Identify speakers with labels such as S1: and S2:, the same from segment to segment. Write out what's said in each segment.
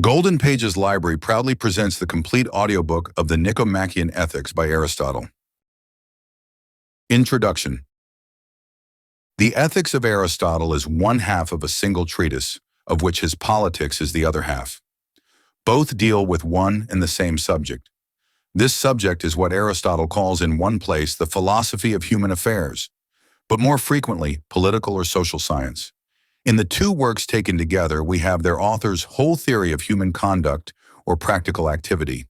S1: Golden Pages Library proudly presents the complete audiobook of the Nicomachean Ethics by Aristotle. Introduction. The Ethics of Aristotle is one half of a single treatise, of which his Politics is the other half. Both deal with one and the same subject. This subject is what Aristotle calls in one place the philosophy of human affairs, but more frequently political or social science. In the two works taken together, we have their author's whole theory of human conduct or practical activity.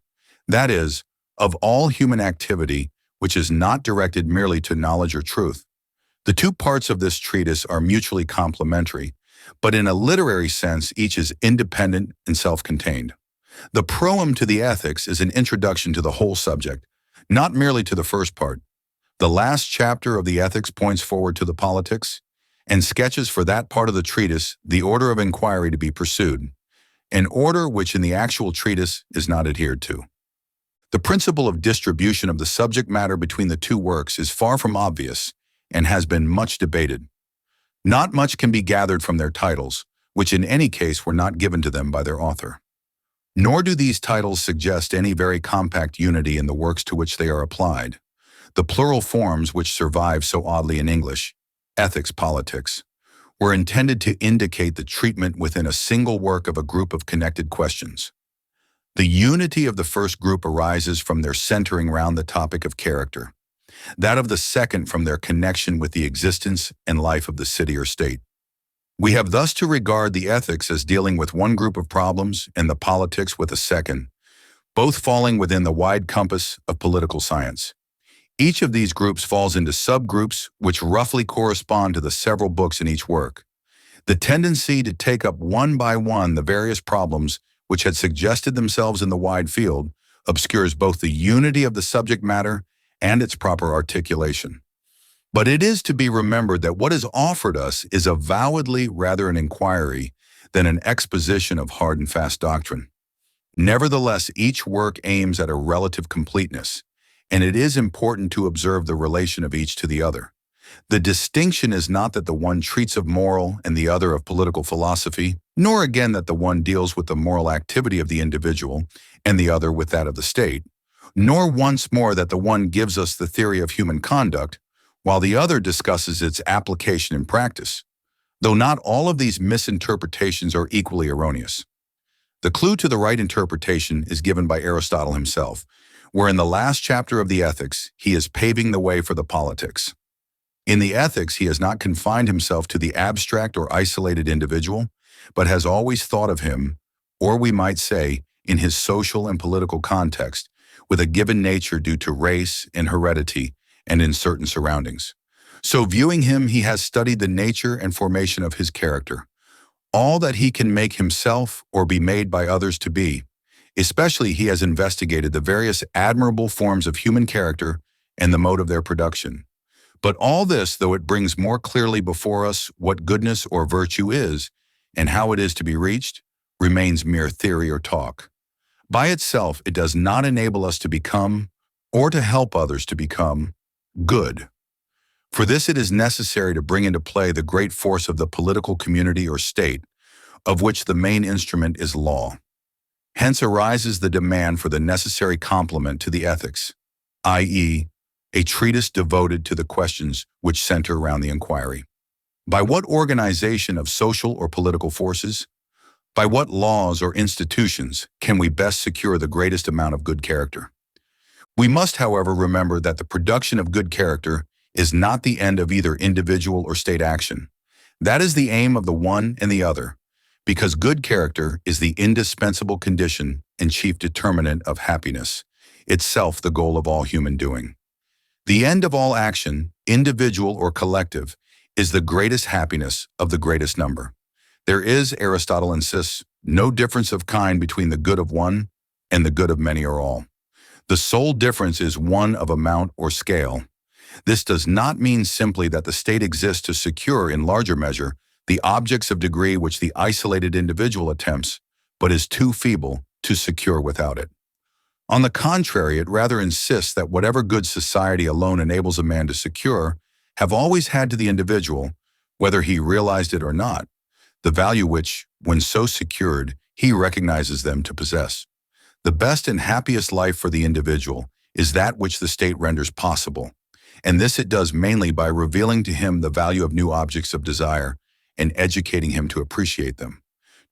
S1: That is, of all human activity which is not directed merely to knowledge or truth. The two parts of this treatise are mutually complementary, but in a literary sense, each is independent and self-contained. The proem to the Ethics is an introduction to the whole subject, not merely to the first part. The last chapter of the Ethics points forward to the Politics, and sketches for that part of the treatise the order of inquiry to be pursued, an order which in the actual treatise is not adhered to. The principle of distribution of the subject matter between the two works is far from obvious and has been much debated. Not much can be gathered from their titles, which in any case were not given to them by their author. Nor do these titles suggest any very compact unity in the works to which they are applied. The plural forms which survive so oddly in English, ethics, politics, were intended to indicate the treatment within a single work of a group of connected questions. The unity of the first group arises from their centering round the topic of character, that of the second from their connection with the existence and life of the city or state. We have thus to regard the ethics as dealing with one group of problems and the politics with a second, both falling within the wide compass of political science. Each of these groups falls into subgroups which roughly correspond to the several books in each work. The tendency to take up one by one the various problems which had suggested themselves in the wide field obscures both the unity of the subject matter and its proper articulation. But it is to be remembered that what is offered us is avowedly rather an inquiry than an exposition of hard and fast doctrine. Nevertheless, each work aims at a relative completeness, and it is important to observe the relation of each to the other. The distinction is not that the one treats of moral and the other of political philosophy, nor again that the one deals with the moral activity of the individual and the other with that of the state, nor once more that the one gives us the theory of human conduct, while the other discusses its application in practice, though not all of these misinterpretations are equally erroneous. The clue to the right interpretation is given by Aristotle himself, where in the last chapter of the Ethics, he is paving the way for the Politics. In the Ethics, he has not confined himself to the abstract or isolated individual, but has always thought of him, or we might say, in his social and political context, with a given nature due to race and heredity and in certain surroundings. So viewing him, he has studied the nature and formation of his character, all that he can make himself or be made by others to be. Especially, he has investigated the various admirable forms of human character and the mode of their production. But all this, though it brings more clearly before us what goodness or virtue is and how it is to be reached, remains mere theory or talk. By itself, it does not enable us to become, or to help others to become, good. For this it is necessary to bring into play the great force of the political community or state, of which the main instrument is law. Hence arises the demand for the necessary complement to the Ethics, i.e., a treatise devoted to the questions which center around the inquiry. By what organization of social or political forces, by what laws or institutions can we best secure the greatest amount of good character? We must, however, remember that the production of good character is not the end of either individual or state action. That is the aim of the one and the other, because good character is the indispensable condition and chief determinant of happiness, itself the goal of all human doing. The end of all action, individual or collective, is the greatest happiness of the greatest number. There is, Aristotle insists, no difference of kind between the good of one and the good of many or all. The sole difference is one of amount or scale. This does not mean simply that the state exists to secure, in larger measure, the objects of degree which the isolated individual attempts, but is too feeble to secure without it. On the contrary, it rather insists that whatever good society alone enables a man to secure have always had to the individual, whether he realized it or not, the value which, when so secured, he recognizes them to possess. The best and happiest life for the individual is that which the state renders possible, and this it does mainly by revealing to him the value of new objects of desire and educating him to appreciate them.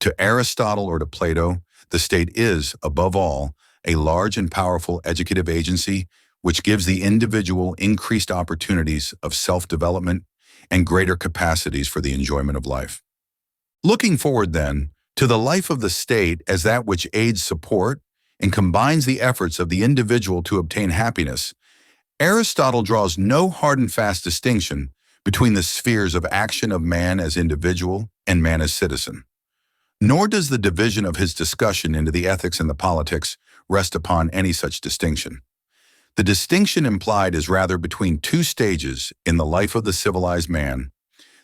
S1: To Aristotle or to Plato, the state is, above all, a large and powerful educative agency which gives the individual increased opportunities of self-development and greater capacities for the enjoyment of life. Looking forward, then, to the life of the state as that which aids support and combines the efforts of the individual to obtain happiness, Aristotle draws no hard and fast distinction between the spheres of action of man as individual and man as citizen. Nor does the division of his discussion into the ethics and the politics rest upon any such distinction. The distinction implied is rather between two stages in the life of the civilized man: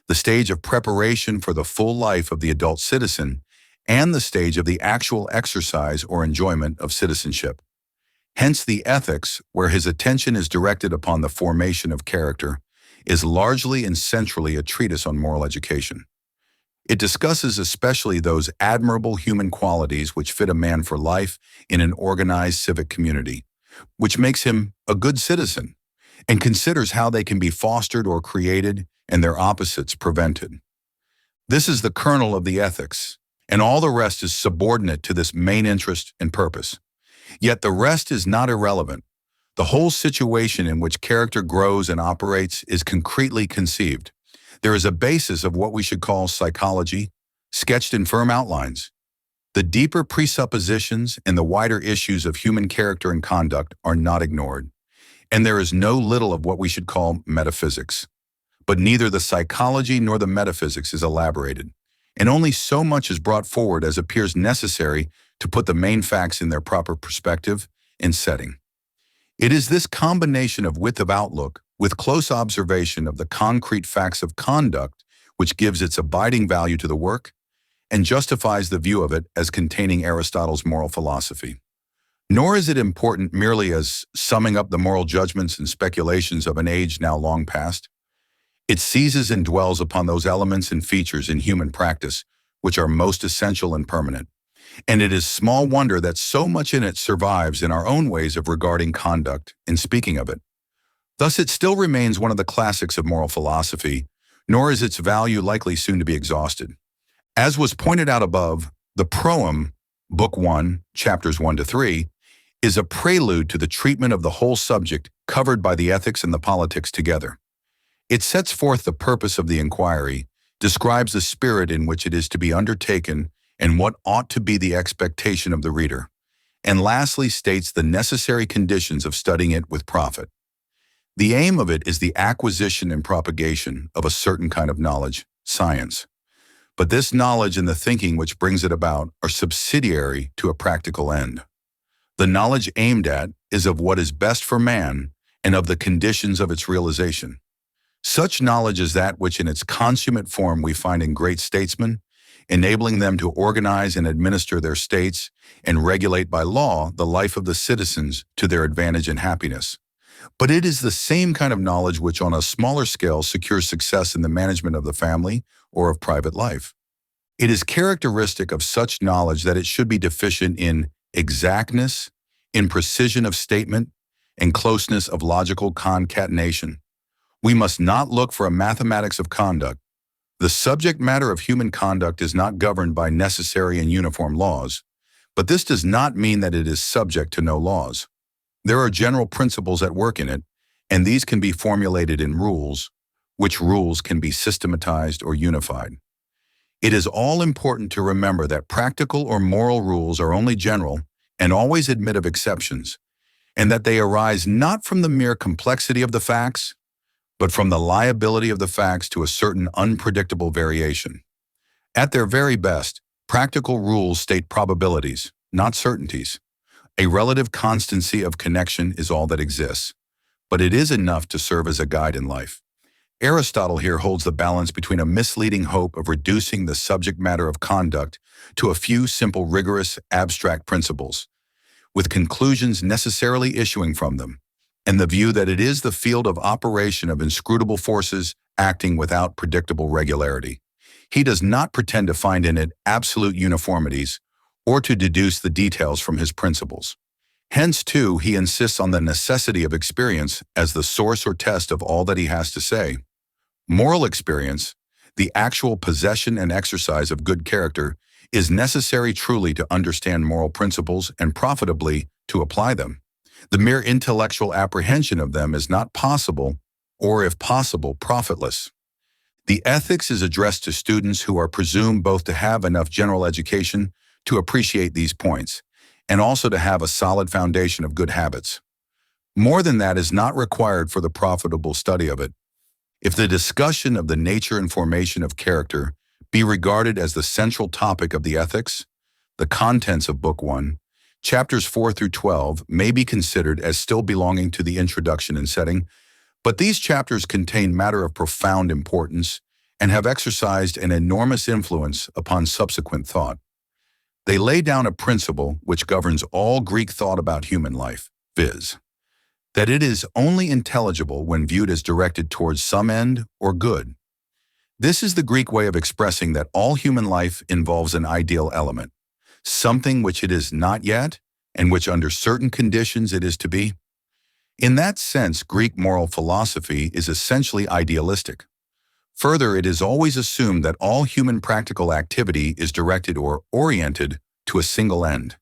S1: the stage of preparation for the full life of the adult citizen and the stage of the actual exercise or enjoyment of citizenship. Hence, the ethics, where his attention is directed upon the formation of character, is largely and centrally a treatise on moral education. It discusses especially those admirable human qualities which fit a man for life in an organized civic community, which makes him a good citizen, and considers how they can be fostered or created and their opposites prevented. This is the kernel of the ethics, and all the rest is subordinate to this main interest and purpose. Yet the rest is not irrelevant. The whole situation in which character grows and operates is concretely conceived. There is a basis of what we should call psychology, sketched in firm outlines. The deeper presuppositions and the wider issues of human character and conduct are not ignored, and there is no little of what we should call metaphysics. But neither the psychology nor the metaphysics is elaborated, and only so much is brought forward as appears necessary to put the main facts in their proper perspective and setting. It is this combination of width of outlook with close observation of the concrete facts of conduct which gives its abiding value to the work and justifies the view of it as containing Aristotle's moral philosophy. Nor is it important merely as summing up the moral judgments and speculations of an age now long past. It seizes and dwells upon those elements and features in human practice which are most essential and permanent, and it is small wonder that so much in it survives in our own ways of regarding conduct and speaking of it. Thus it still remains one of the classics of moral philosophy, nor is its value likely soon to be exhausted. As was pointed out above, the Proem, Book 1, chapters 1 to 3, is a prelude to the treatment of the whole subject covered by the ethics and the politics together. It sets forth the purpose of the inquiry, describes the spirit in which it is to be undertaken, and what ought to be the expectation of the reader, and lastly states the necessary conditions of studying it with profit. The aim of it is the acquisition and propagation of a certain kind of knowledge, science. But this knowledge and the thinking which brings it about are subsidiary to a practical end. The knowledge aimed at is of what is best for man and of the conditions of its realization. Such knowledge is that which in its consummate form we find in great statesmen, enabling them to organize and administer their states and regulate by law the life of the citizens to their advantage and happiness. But it is the same kind of knowledge which on a smaller scale secures success in the management of the family or of private life. It is characteristic of such knowledge that it should be deficient in exactness, in precision of statement, and closeness of logical concatenation. We must not look for a mathematics of conduct. The subject matter of human conduct is not governed by necessary and uniform laws, but this does not mean that it is subject to no laws. There are general principles at work in it, and these can be formulated in rules, which rules can be systematized or unified. It is all important to remember that practical or moral rules are only general and always admit of exceptions, and that they arise not from the mere complexity of the facts, but from the liability of the facts to a certain unpredictable variation. At their very best, practical rules state probabilities, not certainties. A relative constancy of connection is all that exists, but it is enough to serve as a guide in life. Aristotle here holds the balance between a misleading hope of reducing the subject matter of conduct to a few simple, rigorous, abstract principles, with conclusions necessarily issuing from them, and the view that it is the field of operation of inscrutable forces acting without predictable regularity. He does not pretend to find in it absolute uniformities or to deduce the details from his principles. Hence, too, he insists on the necessity of experience as the source or test of all that he has to say. Moral experience, the actual possession and exercise of good character, is necessary truly to understand moral principles and profitably to apply them. The mere intellectual apprehension of them is not possible, or if possible, profitless. The ethics is addressed to students who are presumed both to have enough general education to appreciate these points, and also to have a solid foundation of good habits. More than that is not required for the profitable study of it. If the discussion of the nature and formation of character be regarded as the central topic of the ethics, the contents of Book 1, chapters 4 through 12 may be considered as still belonging to the introduction and setting, but these chapters contain matter of profound importance and have exercised an enormous influence upon subsequent thought. They lay down a principle which governs all Greek thought about human life, viz., that it is only intelligible when viewed as directed towards some end or good. This is the Greek way of expressing that all human life involves an ideal element, something which it is not yet, and which under certain conditions it is to be. In that sense, Greek moral philosophy is essentially idealistic. Further, it is always assumed that all human practical activity is directed or oriented to a single end,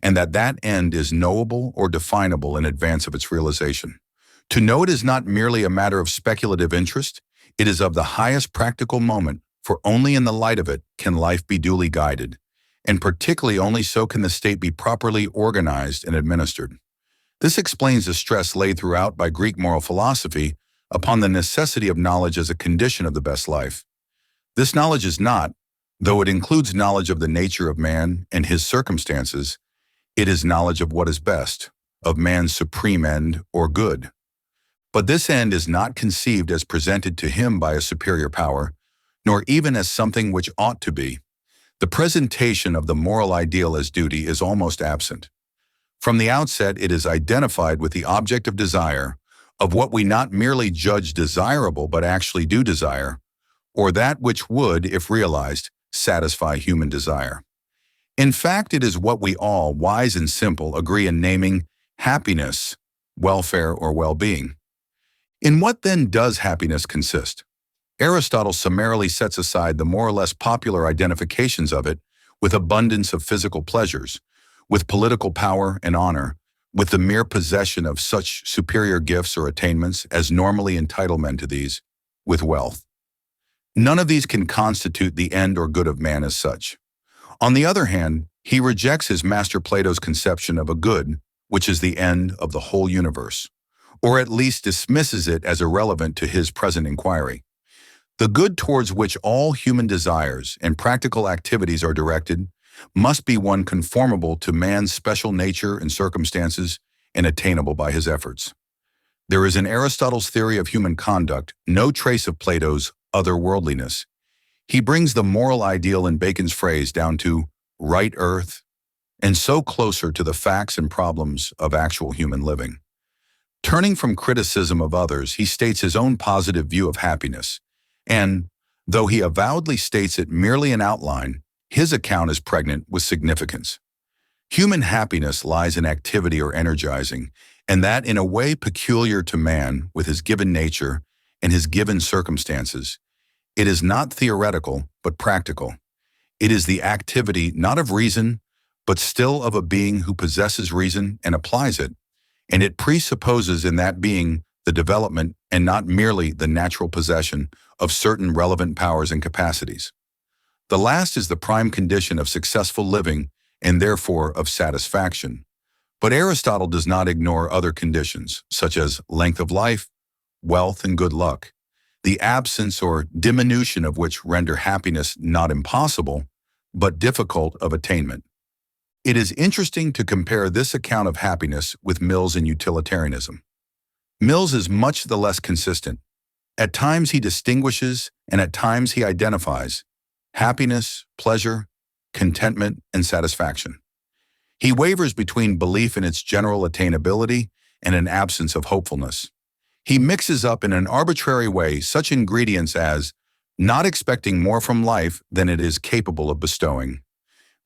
S1: and that that end is knowable or definable in advance of its realization. To know it is not merely a matter of speculative interest, it is of the highest practical moment, for only in the light of it can life be duly guided, and particularly only so can the state be properly organized and administered. This explains the stress laid throughout by Greek moral philosophy upon the necessity of knowledge as a condition of the best life. This knowledge is not, though it includes knowledge of the nature of man and his circumstances, it is knowledge of what is best, of man's supreme end or good. But this end is not conceived as presented to him by a superior power, nor even as something which ought to be. The presentation of the moral ideal as duty is almost absent. From the outset, it is identified with the object of desire, of what we not merely judge desirable but actually do desire, or that which would, if realized, satisfy human desire. In fact, it is what we all, wise and simple, agree in naming happiness, welfare, or well-being. In what then does happiness consist? Aristotle summarily sets aside the more or less popular identifications of it with abundance of physical pleasures, with political power and honor, with the mere possession of such superior gifts or attainments as normally entitle men to these, with wealth. None of these can constitute the end or good of man as such. On the other hand, he rejects his master Plato's conception of a good, which is the end of the whole universe, or at least dismisses it as irrelevant to his present inquiry. The good towards which all human desires and practical activities are directed must be one conformable to man's special nature and circumstances and attainable by his efforts. There is in Aristotle's theory of human conduct no trace of Plato's otherworldliness. He brings the moral ideal in Bacon's phrase down to right earth, and so closer to the facts and problems of actual human living. Turning from criticism of others, he states his own positive view of happiness, and, though he avowedly states it merely in outline, his account is pregnant with significance. Human happiness lies in activity or energizing, and that in a way peculiar to man with his given nature and his given circumstances. It is not theoretical, but practical. It is the activity not of reason, but still of a being who possesses reason and applies it, and it presupposes in that being the development and not merely the natural possession of certain relevant powers and capacities. The last is the prime condition of successful living and therefore of satisfaction. But Aristotle does not ignore other conditions, such as length of life, wealth, and good luck, the absence or diminution of which render happiness not impossible, but difficult of attainment. It is interesting to compare this account of happiness with Mill's and utilitarianism. Mill's is much the less consistent. At times he distinguishes and at times he identifies happiness, pleasure, contentment, and satisfaction. He wavers between belief in its general attainability and an absence of hopefulness. He mixes up in an arbitrary way such ingredients as not expecting more from life than it is capable of bestowing.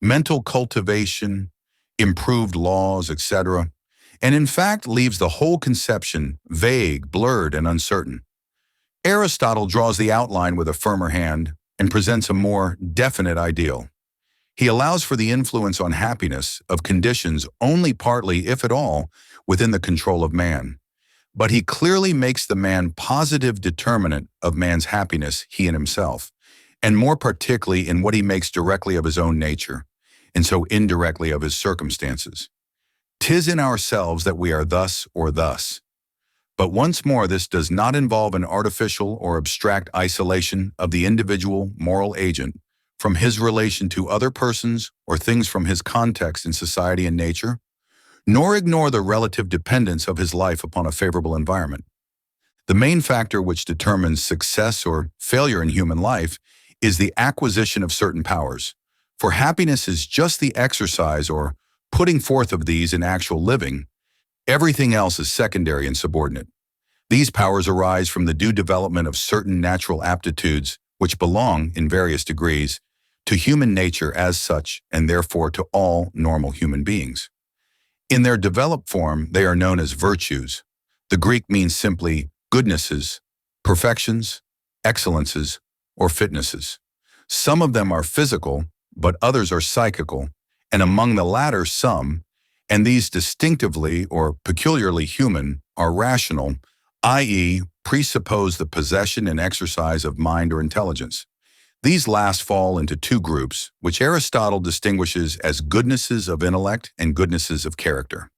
S1: Mental cultivation, improved laws, etc., and in fact leaves the whole conception vague, blurred, and uncertain. Aristotle draws the outline with a firmer hand and presents a more definite ideal. He allows for the influence on happiness of conditions only partly, if at all, within the control of man. But he clearly makes the man positive determinant of man's happiness, he and himself, and more particularly in what he makes directly of his own nature, and so indirectly of his circumstances. 'Tis in ourselves that we are thus or thus. But once more, this does not involve an artificial or abstract isolation of the individual moral agent from his relation to other persons or things from his context in society and nature, nor ignore the relative dependence of his life upon a favorable environment. The main factor which determines success or failure in human life is the acquisition of certain powers, for happiness is just the exercise or putting forth of these in actual living. Everything else is secondary and subordinate. These powers arise from the due development of certain natural aptitudes which belong, in various degrees, to human nature as such and therefore to all normal human beings. In their developed form, they are known as virtues. The Greek means simply goodnesses, perfections, excellences, or fitnesses. Some of them are physical, but others are psychical, and among the latter some, and these distinctively or peculiarly human, are rational, i.e., presuppose the possession and exercise of mind or intelligence. These last fall into two groups, which Aristotle distinguishes as goodnesses of intellect and goodnesses of character.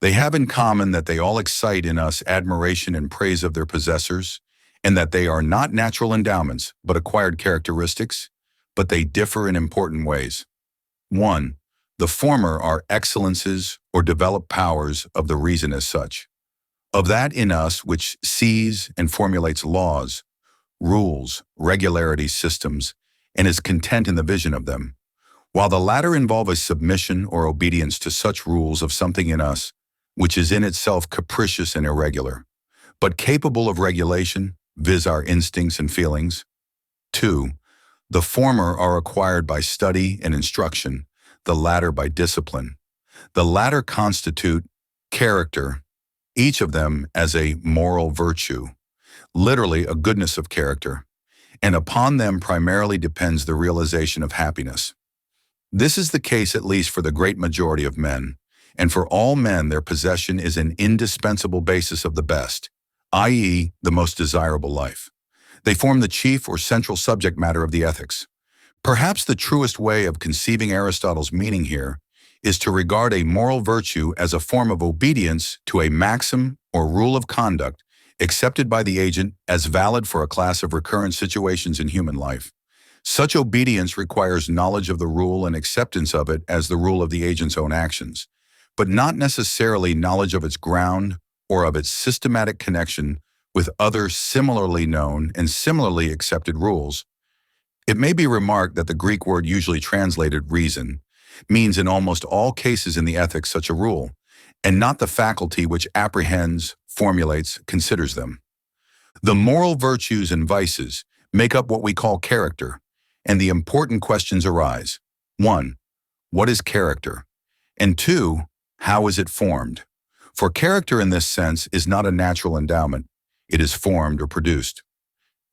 S1: They have in common that they all excite in us admiration and praise of their possessors, and that they are not natural endowments, but acquired characteristics, but they differ in important ways. 1. The former are excellences or developed powers of the reason as such, of that in us which sees and formulates laws, rules, regularities, systems, and is content in the vision of them, while the latter involve a submission or obedience to such rules of something in us which is in itself capricious and irregular, but capable of regulation, viz. Our instincts and feelings. 2. The former are acquired by study and instruction, the latter by discipline. The latter constitute character, each of them as a moral virtue, literally a goodness of character, and upon them primarily depends the realization of happiness. This is the case at least for the great majority of men, and for all men their possession is an indispensable basis of the best, i.e., the most desirable life. They form the chief or central subject matter of the ethics. Perhaps the truest way of conceiving Aristotle's meaning here is to regard a moral virtue as a form of obedience to a maxim or rule of conduct accepted by the agent as valid for a class of recurrent situations in human life. Such obedience requires knowledge of the rule and acceptance of it as the rule of the agent's own actions, but not necessarily knowledge of its ground or of its systematic connection with other similarly known and similarly accepted rules. It may be remarked that the Greek word usually translated reason means in almost all cases in the ethics such a rule, and not the faculty which apprehends, formulates, considers them. The moral virtues and vices make up what we call character, and the important questions arise. 1. What is character? And 2. How is it formed? For character in this sense is not a natural endowment. It is formed or produced.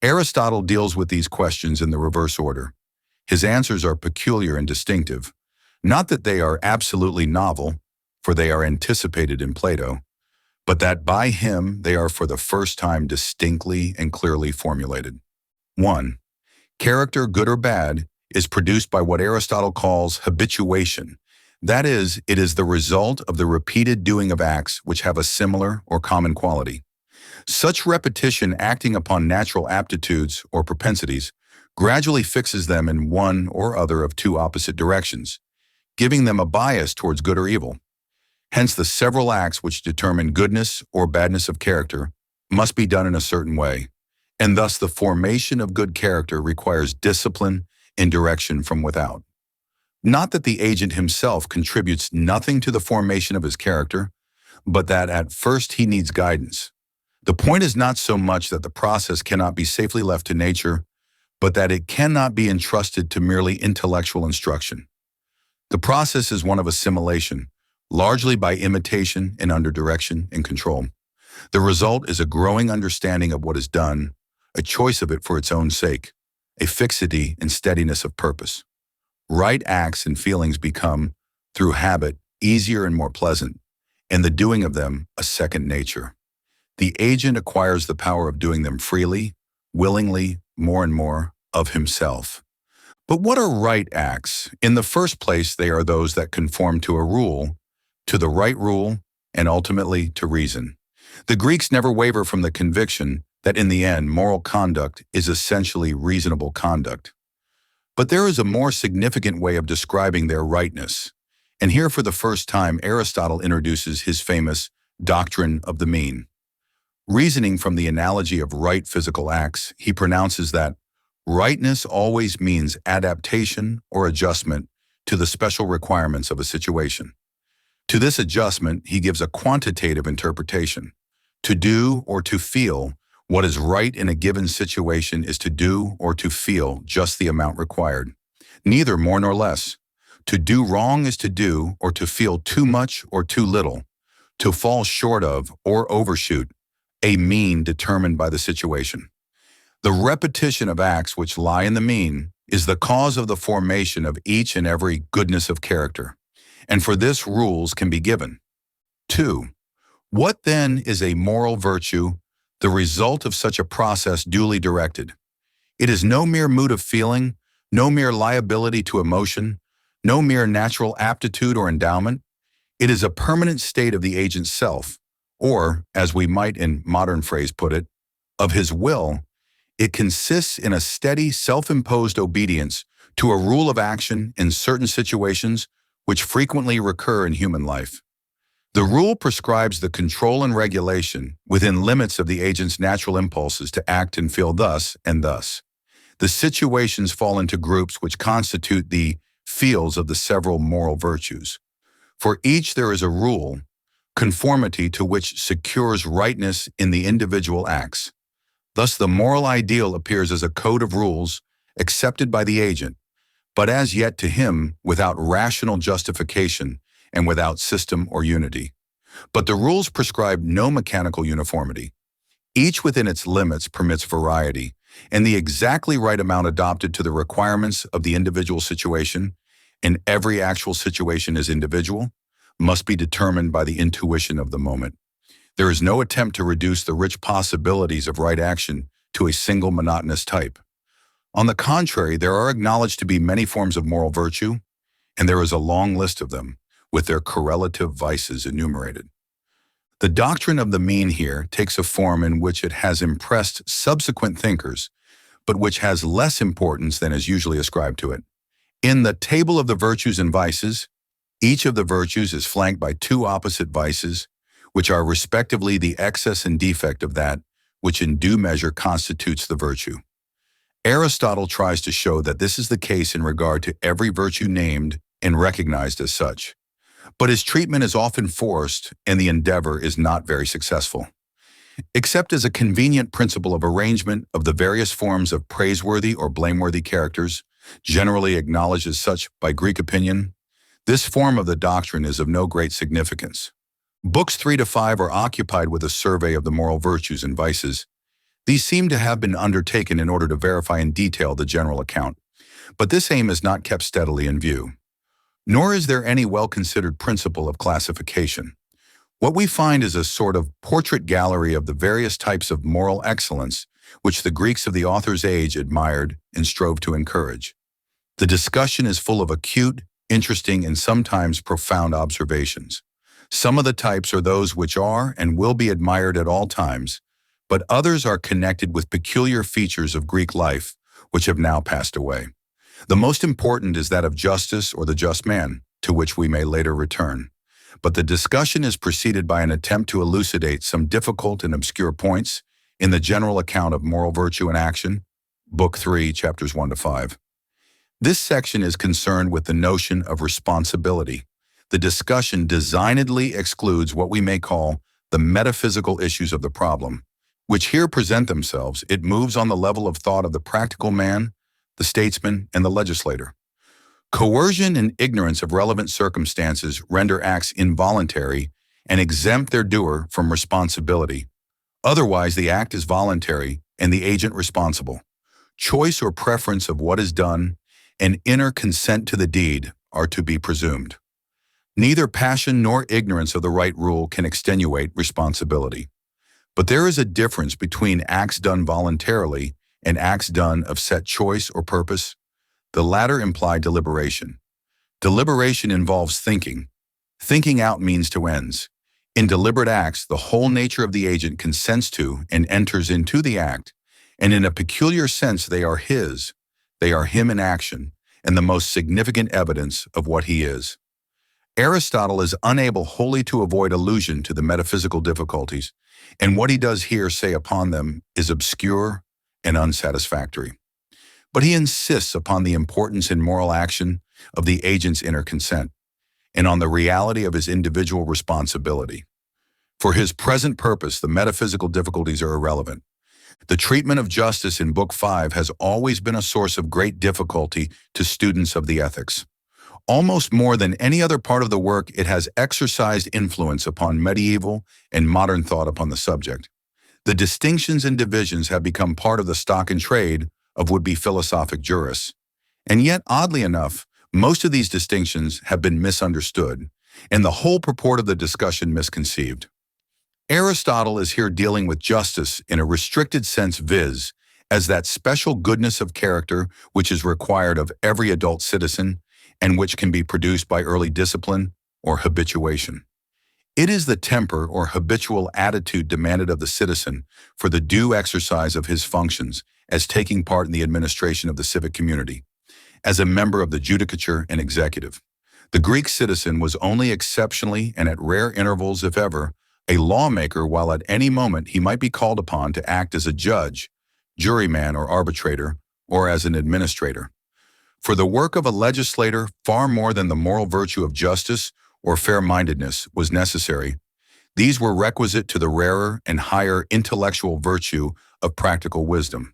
S1: Aristotle deals with these questions in the reverse order. His answers are peculiar and distinctive, not that they are absolutely novel, for they are anticipated in Plato, but that by him they are for the first time distinctly and clearly formulated. 1. Character, good or bad, is produced by what Aristotle calls habituation. That is, it is the result of the repeated doing of acts which have a similar or common quality. Such repetition acting upon natural aptitudes or propensities gradually fixes them in one or other of two opposite directions, giving them a bias towards good or evil. Hence, the several acts which determine goodness or badness of character must be done in a certain way, and thus the formation of good character requires discipline and direction from without. Not that the agent himself contributes nothing to the formation of his character, but that at first he needs guidance. The point is not so much that the process cannot be safely left to nature, but that it cannot be entrusted to merely intellectual instruction. The process is one of assimilation, largely by imitation and under direction and control. The result is a growing understanding of what is done, a choice of it for its own sake, a fixity and steadiness of purpose. Right acts and feelings become, through habit, easier and more pleasant, and the doing of them a second nature. The agent acquires the power of doing them freely, willingly, more and more, of himself. But what are right acts? In the first place, they are those that conform to a rule, to the right rule, and ultimately to reason. The Greeks never waver from the conviction that in the end, moral conduct is essentially reasonable conduct. But there is a more significant way of describing their rightness. And here for the first time, Aristotle introduces his famous doctrine of the mean. Reasoning from the analogy of right physical acts, he pronounces that rightness always means adaptation or adjustment to the special requirements of a situation. To this adjustment, he gives a quantitative interpretation. To do or to feel what is right in a given situation is to do or to feel just the amount required, neither more nor less. To do wrong is to do or to feel too much or too little, to fall short of or overshoot, a mean determined by the situation. The repetition of acts which lie in the mean is the cause of the formation of each and every goodness of character, and for this rules can be given. 2. What then is a moral virtue, the result of such a process duly directed? It is no mere mood of feeling, no mere liability to emotion, no mere natural aptitude or endowment. It is a permanent state of the agent's self, or, as we might in modern phrase put it, of his will. It consists in a steady, self-imposed obedience to a rule of action in certain situations which frequently recur in human life. The rule prescribes the control and regulation within limits of the agent's natural impulses to act and feel thus and thus. The situations fall into groups which constitute the fields of the several moral virtues. For each there is a rule, conformity to which secures rightness in the individual acts. Thus the moral ideal appears as a code of rules accepted by the agent, but as yet to him without rational justification and without system or unity. But the rules prescribe no mechanical uniformity. Each within its limits permits variety, and the exactly right amount adopted to the requirements of the individual situation, and every actual situation is individual, must be determined by the intuition of the moment. There is no attempt to reduce the rich possibilities of right action to a single monotonous type. On the contrary, there are acknowledged to be many forms of moral virtue, and there is a long list of them, with their correlative vices enumerated. The doctrine of the mean here takes a form in which it has impressed subsequent thinkers, but which has less importance than is usually ascribed to it. In the table of the virtues and vices, each of the virtues is flanked by two opposite vices, which are respectively the excess and defect of that which in due measure constitutes the virtue. Aristotle tries to show that this is the case in regard to every virtue named and recognized as such. But his treatment is often forced, and the endeavor is not very successful. Except as a convenient principle of arrangement of the various forms of praiseworthy or blameworthy characters, generally acknowledged as such by Greek opinion, this form of the doctrine is of no great significance. Books 3 to 5 are occupied with a survey of the moral virtues and vices. These seem to have been undertaken in order to verify in detail the general account, but this aim is not kept steadily in view. Nor is there any well-considered principle of classification. What we find is a sort of portrait gallery of the various types of moral excellence which the Greeks of the author's age admired and strove to encourage. The discussion is full of acute, interesting, and sometimes profound observations. Some of the types are those which are and will be admired at all times, but others are connected with peculiar features of Greek life which have now passed away. The most important is that of justice or the just man, to which we may later return. But the discussion is preceded by an attempt to elucidate some difficult and obscure points in the general account of moral virtue and action, Book 3, chapters 1 to 5. This section is concerned with the notion of responsibility. The discussion designedly excludes what we may call the metaphysical issues of the problem, which here present themselves, it moves on the level of thought of the practical man, the statesman, and the legislator. Coercion and ignorance of relevant circumstances render acts involuntary and exempt their doer from responsibility. Otherwise, the act is voluntary and the agent responsible. Choice or preference of what is done and inner consent to the deed are to be presumed. Neither passion nor ignorance of the right rule can extenuate responsibility. But there is a difference between acts done voluntarily and acts done of set choice or purpose. The latter imply deliberation. Deliberation involves thinking. Thinking out means to ends. In deliberate acts, the whole nature of the agent consents to and enters into the act, and in a peculiar sense they are his. They are him in action, and the most significant evidence of what he is. Aristotle is unable wholly to avoid allusion to the metaphysical difficulties, and what he does here say upon them is obscure and unsatisfactory. But he insists upon the importance in moral action of the agent's inner consent, and on the reality of his individual responsibility. For his present purpose, the metaphysical difficulties are irrelevant. The treatment of justice in Book 5 has always been a source of great difficulty to students of the ethics. Almost more than any other part of the work, it has exercised influence upon medieval and modern thought upon the subject. The distinctions and divisions have become part of the stock and trade of would-be philosophic jurists. And yet, oddly enough, most of these distinctions have been misunderstood, and the whole purport of the discussion misconceived. Aristotle is here dealing with justice in a restricted sense, viz., as that special goodness of character which is required of every adult citizen and which can be produced by early discipline or habituation. It is the temper or habitual attitude demanded of the citizen for the due exercise of his functions as taking part in the administration of the civic community, as a member of the judicature and executive. The Greek citizen was only exceptionally and at rare intervals, if ever, a lawmaker, while at any moment he might be called upon to act as a judge, juryman or arbitrator, or as an administrator. For the work of a legislator, far more than the moral virtue of justice or fair-mindedness was necessary. These were requisite to the rarer and higher intellectual virtue of practical wisdom.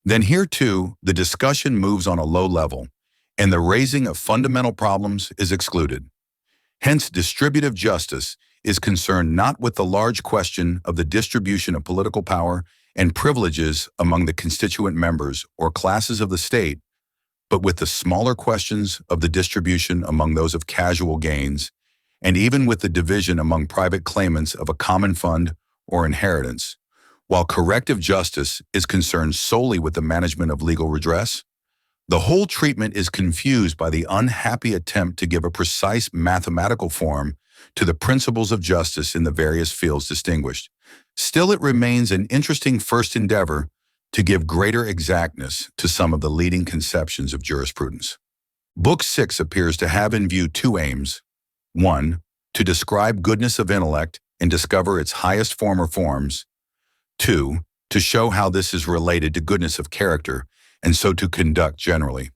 S1: Then here, too, the discussion moves on a low level, and the raising of fundamental problems is excluded. Hence, distributive justice is concerned not with the large question of the distribution of political power and privileges among the constituent members or classes of the state, but with the smaller questions of the distribution among those of casual gains, and even with the division among private claimants of a common fund or inheritance, while corrective justice is concerned solely with the management of legal redress. The whole treatment is confused by the unhappy attempt to give a precise mathematical form to the principles of justice in the various fields distinguished. Still, it remains an interesting first endeavor to give greater exactness to some of the leading conceptions of jurisprudence. Book 6 appears to have in view two aims. 1. To describe goodness of intellect and discover its highest form or forms. 2. To show how this is related to goodness of character, and so to conduct generally.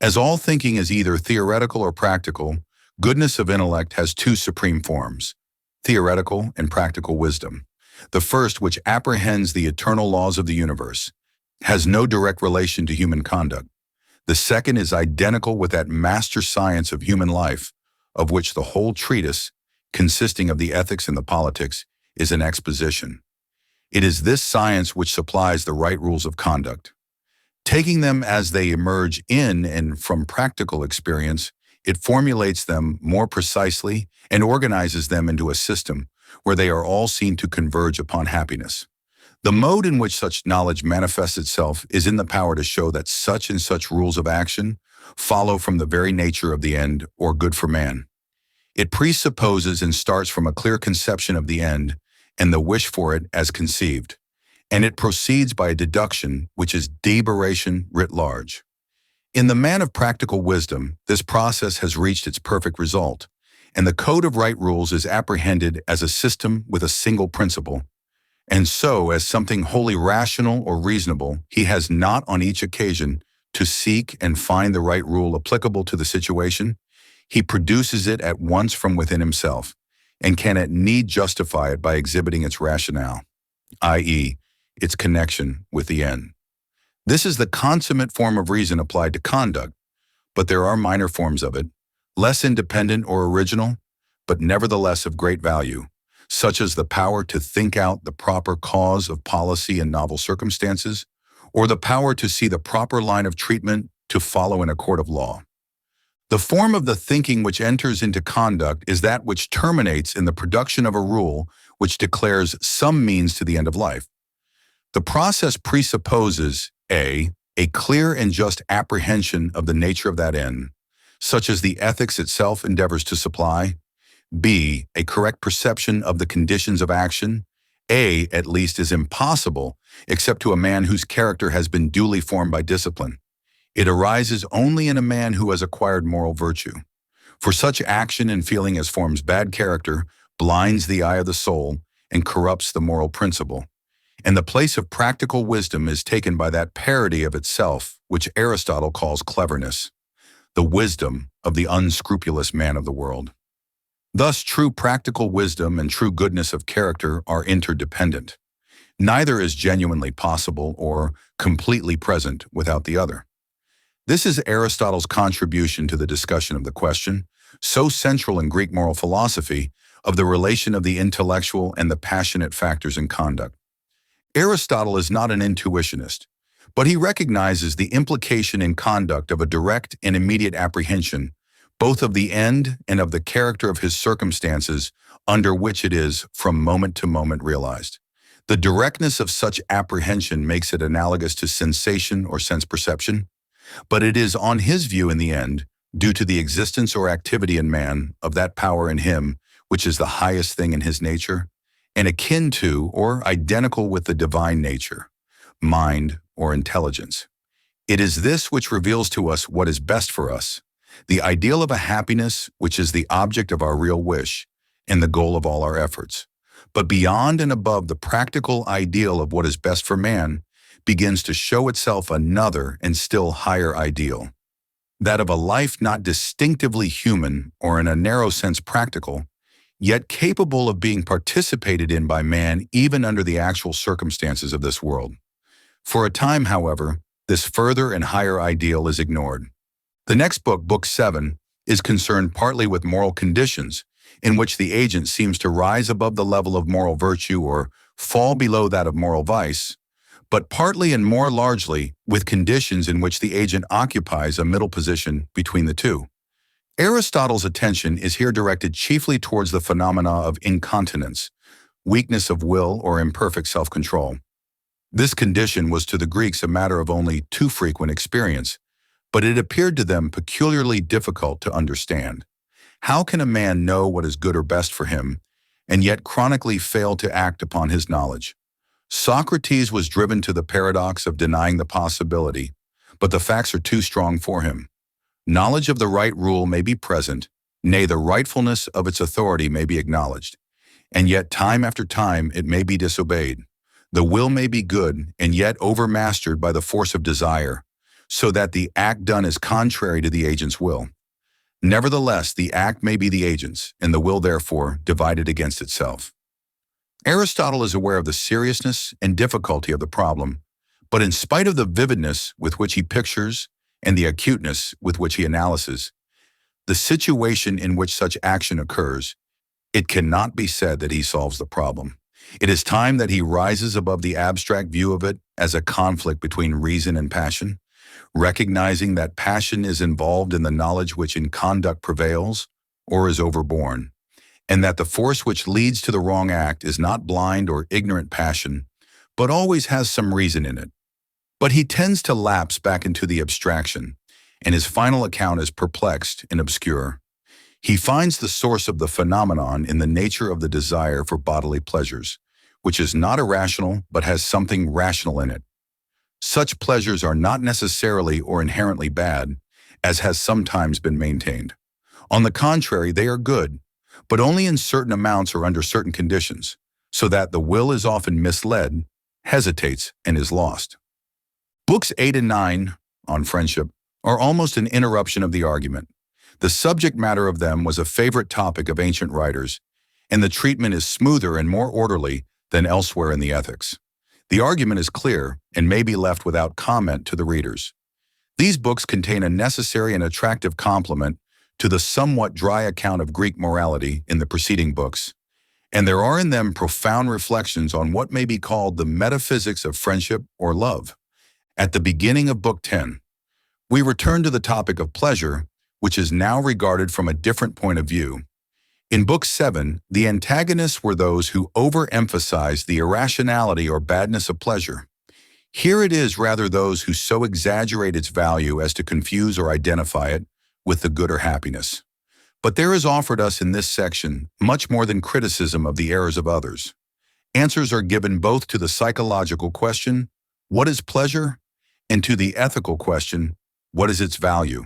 S1: As all thinking is either theoretical or practical, goodness of intellect has two supreme forms, theoretical and practical wisdom. The first, which apprehends the eternal laws of the universe, has no direct relation to human conduct. The second is identical with that master science of human life, of which the whole treatise, consisting of the ethics and the politics, is an exposition. It is this science which supplies the right rules of conduct. Taking them as they emerge in and from practical experience, it formulates them more precisely and organizes them into a system where they are all seen to converge upon happiness. The mode in which such knowledge manifests itself is in the power to show that such and such rules of action follow from the very nature of the end or good for man. It presupposes and starts from a clear conception of the end and the wish for it as conceived, and it proceeds by a deduction which is deliberation writ large. In the man of practical wisdom, this process has reached its perfect result, and the code of right rules is apprehended as a system with a single principle, and so as something wholly rational or reasonable. He has not on each occasion to seek and find the right rule applicable to the situation. He produces it at once from within himself, and can at need justify it by exhibiting its rationale. i.e., its connection with the end. This is the consummate form of reason applied to conduct, but there are minor forms of it, less independent or original, but nevertheless of great value, such as the power to think out the proper cause of policy in novel circumstances, or the power to see the proper line of treatment to follow in a court of law. The form of the thinking which enters into conduct is that which terminates in the production of a rule which declares some means to the end of life. The process presupposes a clear and just apprehension of the nature of that end, such as the ethics itself endeavors to supply, b, a correct perception of the conditions of action, at least is impossible except to a man whose character has been duly formed by discipline. It arises only in a man who has acquired moral virtue. For such action and feeling as forms bad character blinds the eye of the soul and corrupts the moral principle. And the place of practical wisdom is taken by that parody of itself which Aristotle calls cleverness, the wisdom of the unscrupulous man of the world. Thus, true practical wisdom and true goodness of character are interdependent. Neither is genuinely possible or completely present without the other. This is Aristotle's contribution to the discussion of the question, so central in Greek moral philosophy, of the relation of the intellectual and the passionate factors in conduct. Aristotle is not an intuitionist, but he recognizes the implication in conduct of a direct and immediate apprehension, both of the end and of the character of his circumstances under which it is from moment to moment realized. The directness of such apprehension makes it analogous to sensation or sense perception, but it is on his view in the end, due to the existence or activity in man of that power in him which is the highest thing in his nature, and akin to or identical with the divine nature, mind or intelligence. It is this which reveals to us what is best for us, the ideal of a happiness which is the object of our real wish and the goal of all our efforts. But beyond and above the practical ideal of what is best for man begins to show itself another and still higher ideal, that of a life not distinctively human or in a narrow sense practical, yet capable of being participated in by man even under the actual circumstances of this world. For a time, however, this further and higher ideal is ignored. The next book, Book 7, is concerned partly with moral conditions, in which the agent seems to rise above the level of moral virtue or fall below that of moral vice, but partly and more largely with conditions in which the agent occupies a middle position between the two. Aristotle's attention is here directed chiefly towards the phenomena of incontinence, weakness of will or imperfect self-control. This condition was to the Greeks a matter of only too frequent experience, but it appeared to them peculiarly difficult to understand. How can a man know what is good or best for him, and yet chronically fail to act upon his knowledge? Socrates was driven to the paradox of denying the possibility, but the facts are too strong for him. Knowledge of the right rule may be present, nay, the rightfulness of its authority may be acknowledged, and yet time after time it may be disobeyed. The will may be good, and yet overmastered by the force of desire, so that the act done is contrary to the agent's will. Nevertheless, the act may be the agent's, and the will therefore divided against itself. Aristotle is aware of the seriousness and difficulty of the problem, but in spite of the vividness with which he pictures and the acuteness with which he analyses the situation in which such action occurs, it cannot be said that he solves the problem. It is time that he rises above the abstract view of it as a conflict between reason and passion, recognizing that passion is involved in the knowledge which in conduct prevails or is overborne, and that the force which leads to the wrong act is not blind or ignorant passion, but always has some reason in it. But he tends to lapse back into the abstraction, and his final account is perplexed and obscure. He finds the source of the phenomenon in the nature of the desire for bodily pleasures, which is not irrational but has something rational in it. Such pleasures are not necessarily or inherently bad, as has sometimes been maintained. On the contrary, they are good, but only in certain amounts or under certain conditions, so that the will is often misled, hesitates, and is lost. Books 8 and 9, on friendship, are almost an interruption of the argument. The subject matter of them was a favorite topic of ancient writers, and the treatment is smoother and more orderly than elsewhere in the Ethics. The argument is clear and may be left without comment to the readers. These books contain a necessary and attractive complement to the somewhat dry account of Greek morality in the preceding books, and there are in them profound reflections on what may be called the metaphysics of friendship or love. At the beginning of Book 10, we return to the topic of pleasure, which is now regarded from a different point of view. In Book 7, the antagonists were those who overemphasized the irrationality or badness of pleasure. Here it is rather those who so exaggerate its value as to confuse or identify it with the good or happiness. But there is offered us in this section much more than criticism of the errors of others. Answers are given both to the psychological question, what is pleasure? And to the ethical question, what is its value?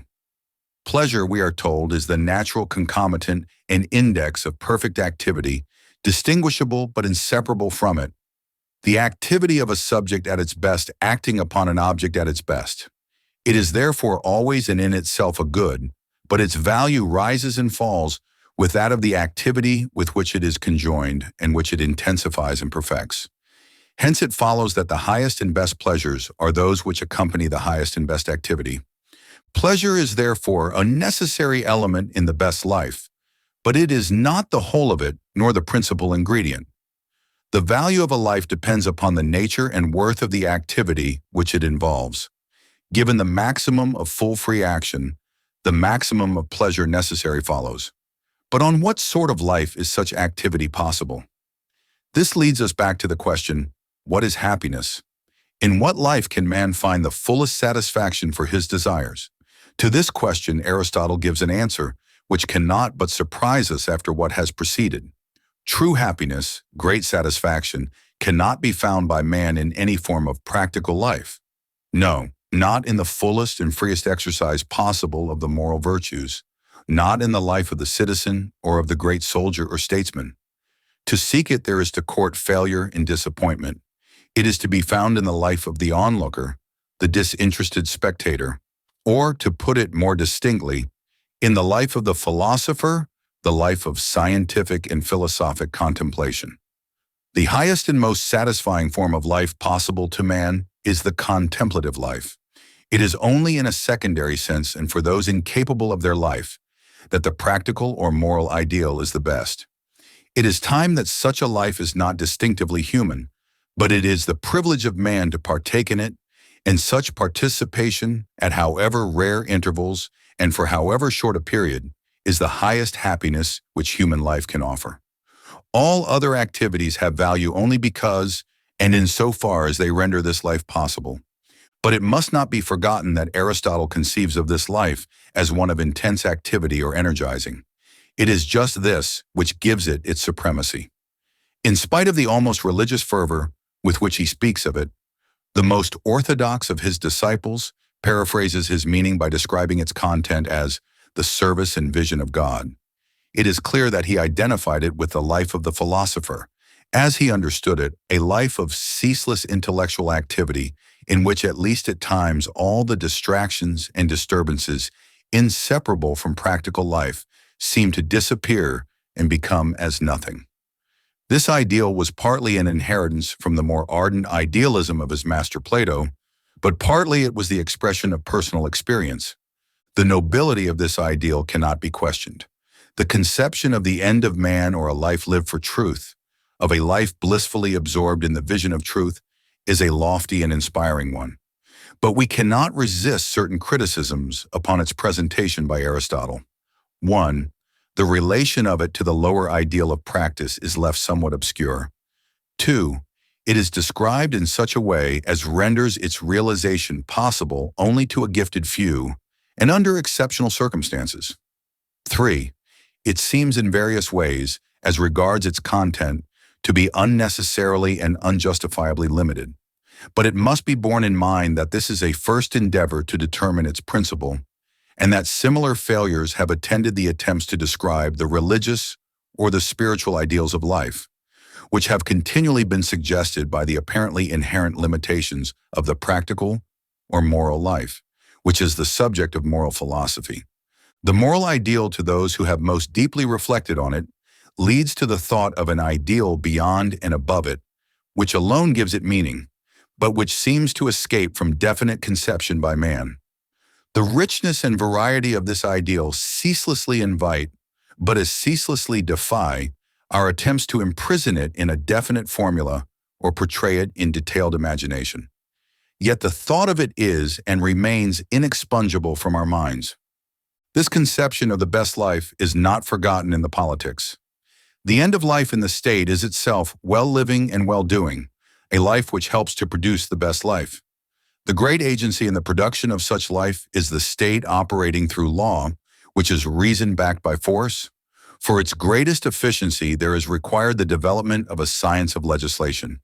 S1: Pleasure, we are told, is the natural concomitant and index of perfect activity, distinguishable but inseparable from it. The activity of a subject at its best acting upon an object at its best. It is therefore always and in itself a good, but its value rises and falls with that of the activity with which it is conjoined and which it intensifies and perfects. Hence it follows that the highest and best pleasures are those which accompany the highest and best activity. Pleasure is therefore a necessary element in the best life, but it is not the whole of it nor the principal ingredient. The value of a life depends upon the nature and worth of the activity which it involves. Given the maximum of full free action, the maximum of pleasure necessary follows. But on what sort of life is such activity possible? This leads us back to the question, what is happiness? In what life can man find the fullest satisfaction for his desires? To this question, Aristotle gives an answer which cannot but surprise us after what has preceded. True happiness, great satisfaction, cannot be found by man in any form of practical life. No, not in the fullest and freest exercise possible of the moral virtues, not in the life of the citizen or of the great soldier or statesman. To seek it, there is to court failure and disappointment. It is to be found in the life of the onlooker, the disinterested spectator, or, to put it more distinctly, in the life of the philosopher, the life of scientific and philosophic contemplation. The highest and most satisfying form of life possible to man is the contemplative life. It is only in a secondary sense and for those incapable of their life that the practical or moral ideal is the best. It is time that such a life is not distinctively human, but it is the privilege of man to partake in it, and such participation, at however rare intervals and for however short a period, is the highest happiness which human life can offer. All other activities have value only because, and in so far as they render this life possible. But it must not be forgotten that Aristotle conceives of this life as one of intense activity or energizing. It is just this which gives it its supremacy. In spite of the almost religious fervor with which he speaks of it, the most orthodox of his disciples paraphrases his meaning by describing its content as the service and vision of God. It is clear that he identified it with the life of the philosopher, as he understood it, a life of ceaseless intellectual activity in which at least at times all the distractions and disturbances inseparable from practical life seem to disappear and become as nothing. This ideal was partly an inheritance from the more ardent idealism of his master Plato, but partly it was the expression of personal experience. The nobility of this ideal cannot be questioned. The conception of the end of man or a life lived for truth, of a life blissfully absorbed in the vision of truth, is a lofty and inspiring one. But we cannot resist certain criticisms upon its presentation by Aristotle. 1. The relation of it to the lower ideal of practice is left somewhat obscure. 2. It is described in such a way as renders its realization possible only to a gifted few and under exceptional circumstances. 3. It seems in various ways, as regards its content, to be unnecessarily and unjustifiably limited. But it must be borne in mind that this is a first endeavor to determine its principle, and that similar failures have attended the attempts to describe the religious or the spiritual ideals of life, which have continually been suggested by the apparently inherent limitations of the practical or moral life, which is the subject of moral philosophy. The moral ideal, to those who have most deeply reflected on it, leads to the thought of an ideal beyond and above it, which alone gives it meaning, but which seems to escape from definite conception by man. The richness and variety of this ideal ceaselessly invite, but as ceaselessly defy, our attempts to imprison it in a definite formula or portray it in detailed imagination. Yet the thought of it is and remains inexpungible from our minds. This conception of the best life is not forgotten in the politics. The end of life in the state is itself well-living and well-doing, a life which helps to produce the best life. The great agency in the production of such life is the state operating through law, which is reason backed by force. For its greatest efficiency, there is required the development of a science of legislation.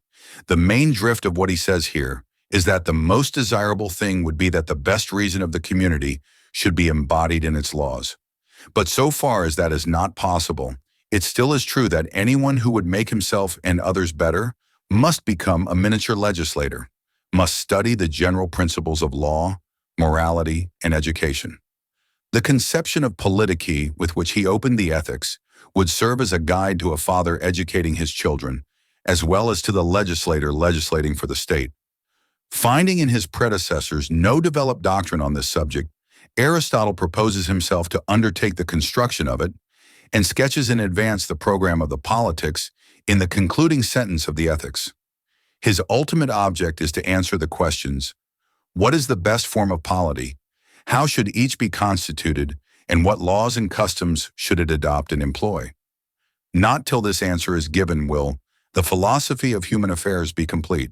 S1: The main drift of what he says here is that the most desirable thing would be that the best reason of the community should be embodied in its laws. But so far as that is not possible, it still is true that anyone who would make himself and others better must become a miniature legislator, must study the general principles of law, morality, and education. The conception of politichy with which he opened the Ethics would serve as a guide to a father educating his children, as well as to the legislator legislating for the state. Finding in his predecessors no developed doctrine on this subject, Aristotle proposes himself to undertake the construction of it and sketches in advance the program of the politics in the concluding sentence of the Ethics. His ultimate object is to answer the questions: what is the best form of polity? How should each be constituted? And what laws and customs should it adopt and employ? Not till this answer is given will the philosophy of human affairs be complete.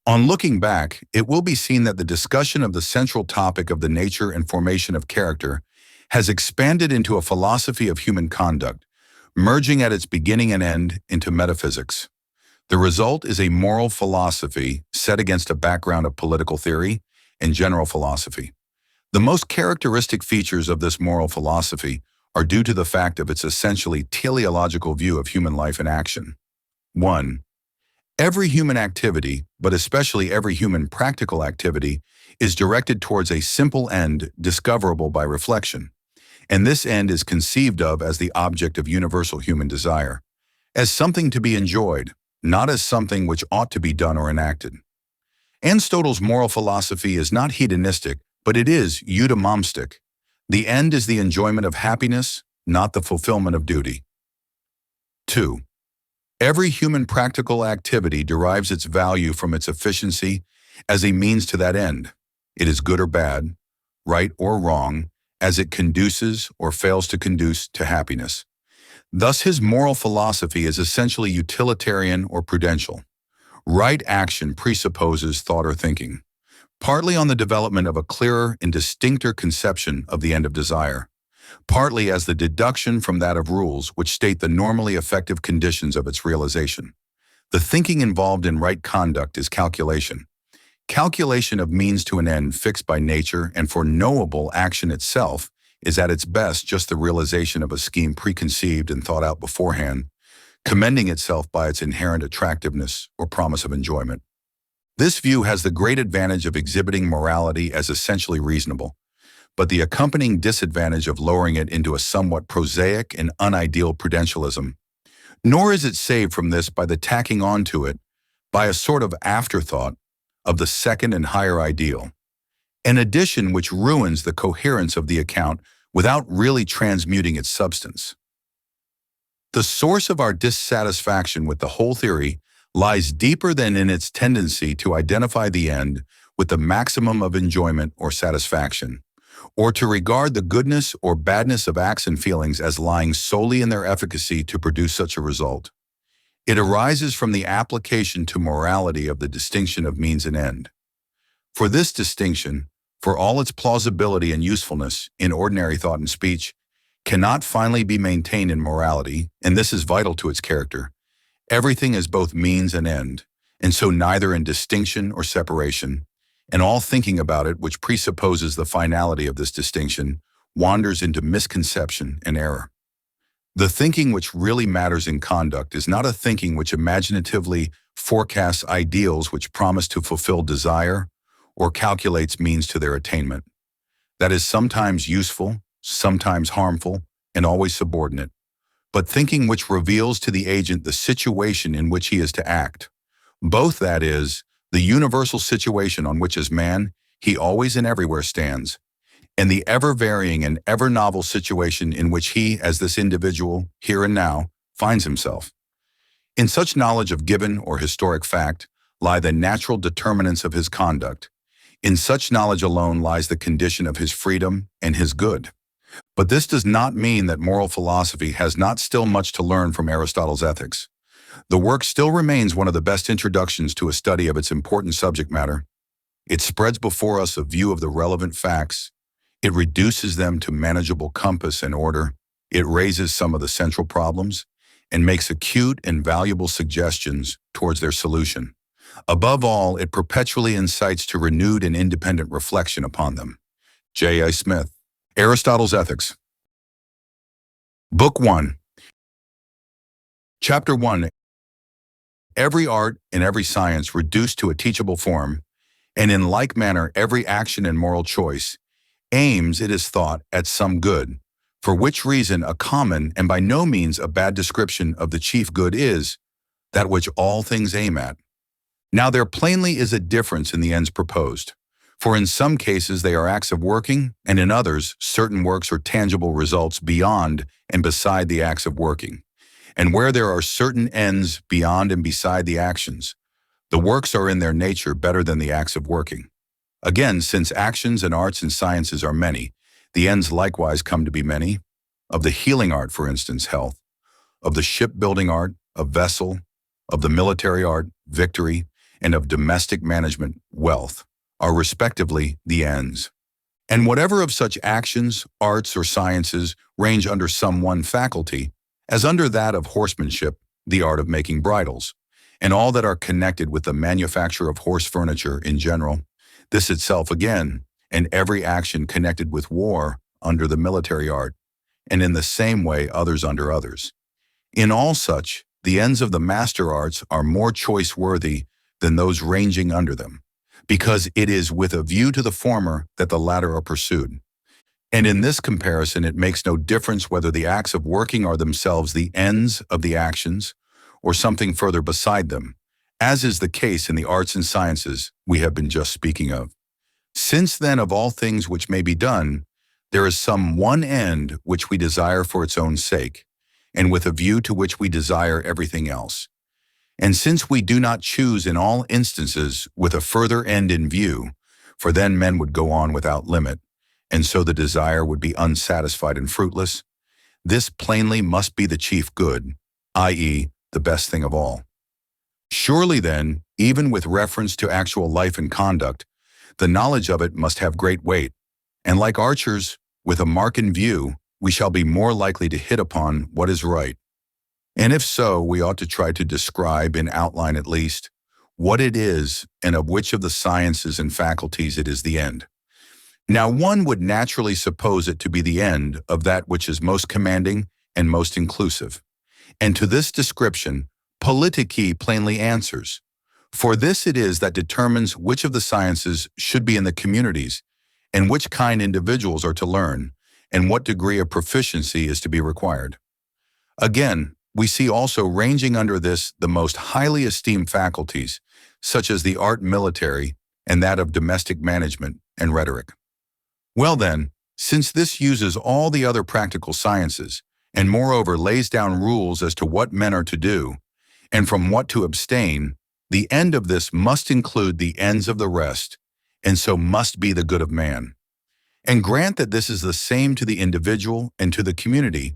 S1: On looking back, it will be seen that the discussion of the central topic of the nature and formation of character has expanded into a philosophy of human conduct, merging at its beginning and end into metaphysics. The result is a moral philosophy set against a background of political theory and general philosophy. The most characteristic features of this moral philosophy are due to the fact of its essentially teleological view of human life and action. 1. Every human activity, but especially every human practical activity, is directed towards a simple end discoverable by reflection, and this end is conceived of as the object of universal human desire, as something to be enjoyed, not as something which ought to be done or enacted. Aristotle's moral philosophy is not hedonistic, but it is eudaimonistic. The end is the enjoyment of happiness, not the fulfillment of duty. 2. Every human practical activity derives its value from its efficiency as a means to that end. It is good or bad, right or wrong, as it conduces or fails to conduce to happiness. Thus, his moral philosophy is essentially utilitarian or prudential. Right action presupposes thought or thinking, partly on the development of a clearer and distincter conception of the end of desire, partly as the deduction from that of rules which state the normally effective conditions of its realization. The thinking involved in right conduct is calculation. Calculation of means to an end fixed by nature and for knowable action itself is at its best just the realization of a scheme preconceived and thought out beforehand, commending itself by its inherent attractiveness or promise of enjoyment. This view has the great advantage of exhibiting morality as essentially reasonable, but the accompanying disadvantage of lowering it into a somewhat prosaic and unideal prudentialism. Nor is it saved from this by the tacking on to it, by a sort of afterthought, of the second and higher ideal, an addition which ruins the coherence of the account without really transmuting its substance. The source of our dissatisfaction with the whole theory lies deeper than in its tendency to identify the end with the maximum of enjoyment or satisfaction, or to regard the goodness or badness of acts and feelings as lying solely in their efficacy to produce such a result. It arises from the application to morality of the distinction of means and end. For this distinction, for all its plausibility and usefulness in ordinary thought and speech, cannot finally be maintained in morality, and this is vital to its character. Everything is both means and end, and so neither in distinction or separation, and all thinking about it which presupposes the finality of this distinction wanders into misconception and error. The thinking which really matters in conduct is not a thinking which imaginatively forecasts ideals which promise to fulfill desire or calculates means to their attainment. That is sometimes useful, sometimes harmful, and always subordinate, but thinking which reveals to the agent the situation in which he is to act, Both, that is, the universal situation on which as man he always and everywhere stands, and the ever-varying and ever-novel situation in which he, as this individual, here and now, finds himself. In such knowledge of given or historic fact lie the natural determinants of his conduct. In such knowledge alone lies the condition of his freedom and his good. But this does not mean that moral philosophy has not still much to learn from Aristotle's Ethics. The work still remains one of the best introductions to a study of its important subject matter. It spreads before us a view of the relevant facts. It reduces them to manageable compass and order. It raises some of the central problems and makes acute and valuable suggestions towards their solution. Above all, it perpetually incites to renewed and independent reflection upon them. J.A. Smith. Aristotle's Ethics. Book 1. Chapter 1. Every art and every science reduced to a teachable form, and in like manner every action and moral choice, aims, it is thought, at some good, for which reason a common and by no means a bad description of the chief good is that which all things aim at. Now there plainly is a difference in the ends proposed, for in some cases they are acts of working, and in others certain works are tangible results beyond and beside the acts of working. And where there are certain ends beyond and beside the actions, the works are in their nature better than the acts of working. Again, since actions and arts and sciences are many, the ends likewise come to be many. Of the healing art, for instance, health; of the shipbuilding art, a vessel; of the military art, victory; and of domestic management, wealth, are respectively the ends. And whatever of such actions, arts, or sciences range under some one faculty, as under that of horsemanship, the art of making bridles, and all that are connected with the manufacture of horse furniture in general, this itself again, and every action connected with war under the military art, and in the same way others under others. In all such, the ends of the master arts are more choice-worthy than those ranging under them, because it is with a view to the former that the latter are pursued. And in this comparison it makes no difference whether the acts of working are themselves the ends of the actions, or something further beside them, as is the case in the arts and sciences we have been just speaking of. Since then of all things which may be done, there is some one end which we desire for its own sake, and with a view to which we desire everything else. And since we do not choose in all instances with a further end in view, for then men would go on without limit, and so the desire would be unsatisfied and fruitless, this plainly must be the chief good, i.e., the best thing of all. Surely then, even with reference to actual life and conduct, the knowledge of it must have great weight, and like archers, with a mark in view, we shall be more likely to hit upon what is right. And if so, we ought to try to describe, in outline at least, what it is and of which of the sciences and faculties it is the end. Now one would naturally suppose it to be the end of that which is most commanding and most inclusive. And to this description, politiki plainly answers. For this it is that determines which of the sciences should be in the communities, and which kind individuals are to learn, and what degree of proficiency is to be required. Again, we see also ranging under this the most highly esteemed faculties, such as the art military and that of domestic management and rhetoric. Well then, since this uses all the other practical sciences, and moreover lays down rules as to what men are to do, and from what to abstain, the end of this must include the ends of the rest, and so must be the good of man. And grant that this is the same to the individual and to the community,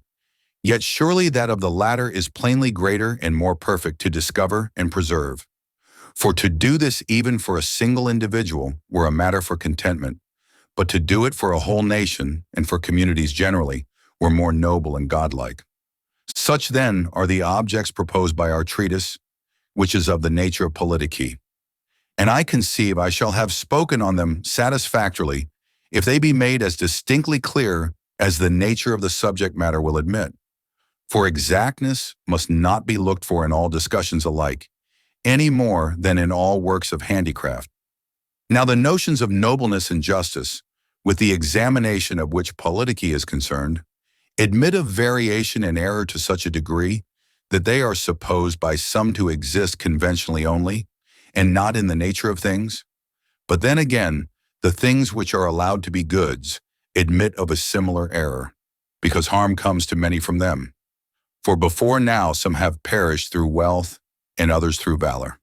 S1: yet surely that of the latter is plainly greater and more perfect to discover and preserve. For to do this even for a single individual were a matter for contentment, but to do it for a whole nation and for communities generally were more noble and godlike. Such then are the objects proposed by our treatise, which is of the nature of politiki. And I conceive I shall have spoken on them satisfactorily, if they be made as distinctly clear as the nature of the subject matter will admit. For exactness must not be looked for in all discussions alike, any more than in all works of handicraft. Now the notions of nobleness and justice, with the examination of which politiki is concerned, admit of variation and error to such a degree that they are supposed by some to exist conventionally only, and not in the nature of things? But then again, the things which are allowed to be goods admit of a similar error, because harm comes to many from them. For before now some have perished through wealth, and others through valor.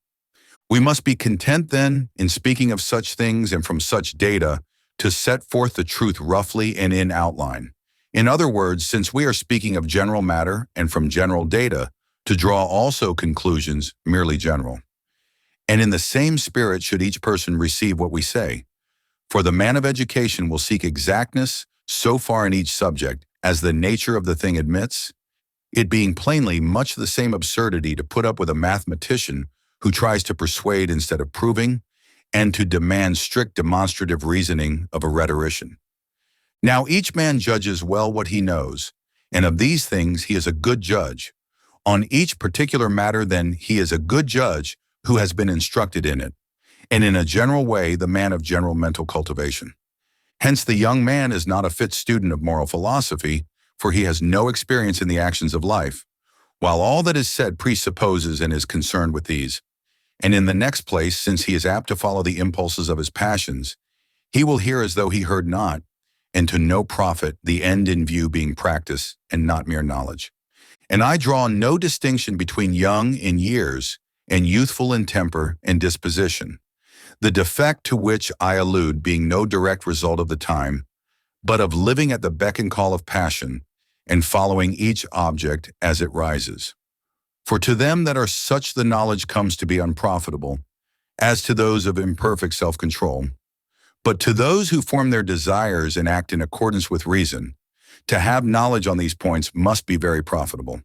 S1: We must be content then, in speaking of such things and from such data, to set forth the truth roughly and in outline. In other words, since we are speaking of general matter and from general data, to draw also conclusions merely general. And in the same spirit should each person receive what we say. For the man of education will seek exactness so far in each subject as the nature of the thing admits, it being plainly much the same absurdity to put up with a mathematician who tries to persuade instead of proving, and to demand strict demonstrative reasoning of a rhetorician. Now each man judges well what he knows, and of these things he is a good judge. On each particular matter then he is a good judge who has been instructed in it, and in a general way the man of general mental cultivation. Hence the young man is not a fit student of moral philosophy, for he has no experience in the actions of life, while all that is said presupposes and is concerned with these. And in the next place, since he is apt to follow the impulses of his passions, he will hear as though he heard not, and to no profit, the end in view being practice and not mere knowledge. And I draw no distinction between young in years and youthful in temper and disposition, the defect to which I allude being no direct result of the time, but of living at the beck and call of passion, and following each object as it rises. For to them that are such the knowledge comes to be unprofitable, as to those of imperfect self-control. But to those who form their desires and act in accordance with reason, to have knowledge on these points must be very profitable.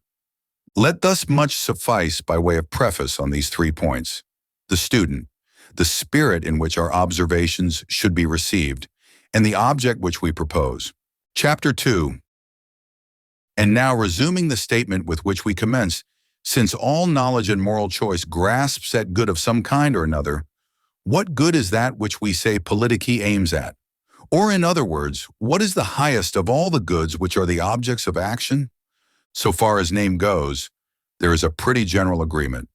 S1: Let thus much suffice by way of preface on these 3 points. The student, the spirit in which our observations should be received, and the object which we propose. Chapter 2. And now resuming the statement with which we commenced, since all knowledge and moral choice grasps at good of some kind or another, what good is that which we say politically aims at? Or in other words, what is the highest of all the goods which are the objects of action? So far as name goes, there is a pretty general agreement.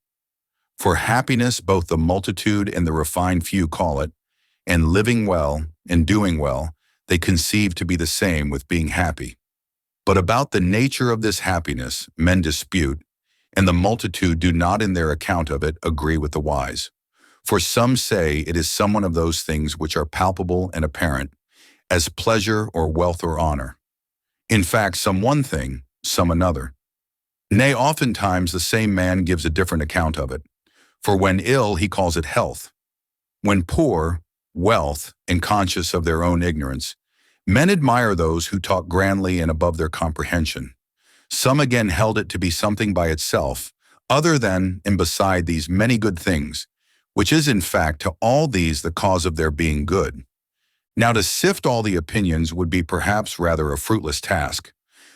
S1: For happiness, both the multitude and the refined few call it, and living well and doing well, they conceive to be the same with being happy. But about the nature of this happiness, men dispute, and the multitude do not in their account of it agree with the wise. For some say it is some one of those things which are palpable and apparent, as pleasure or wealth or honor. In fact, some one thing, some another. Nay, oftentimes the same man gives a different account of it. For when ill, he calls it health. When poor, wealth, and conscious of their own ignorance, men admire those who talk grandly and above their comprehension. Some again held it to be something by itself, other than and beside these many good things, which is in fact to all these the cause of their being good. Now to sift all the opinions would be perhaps rather a fruitless task,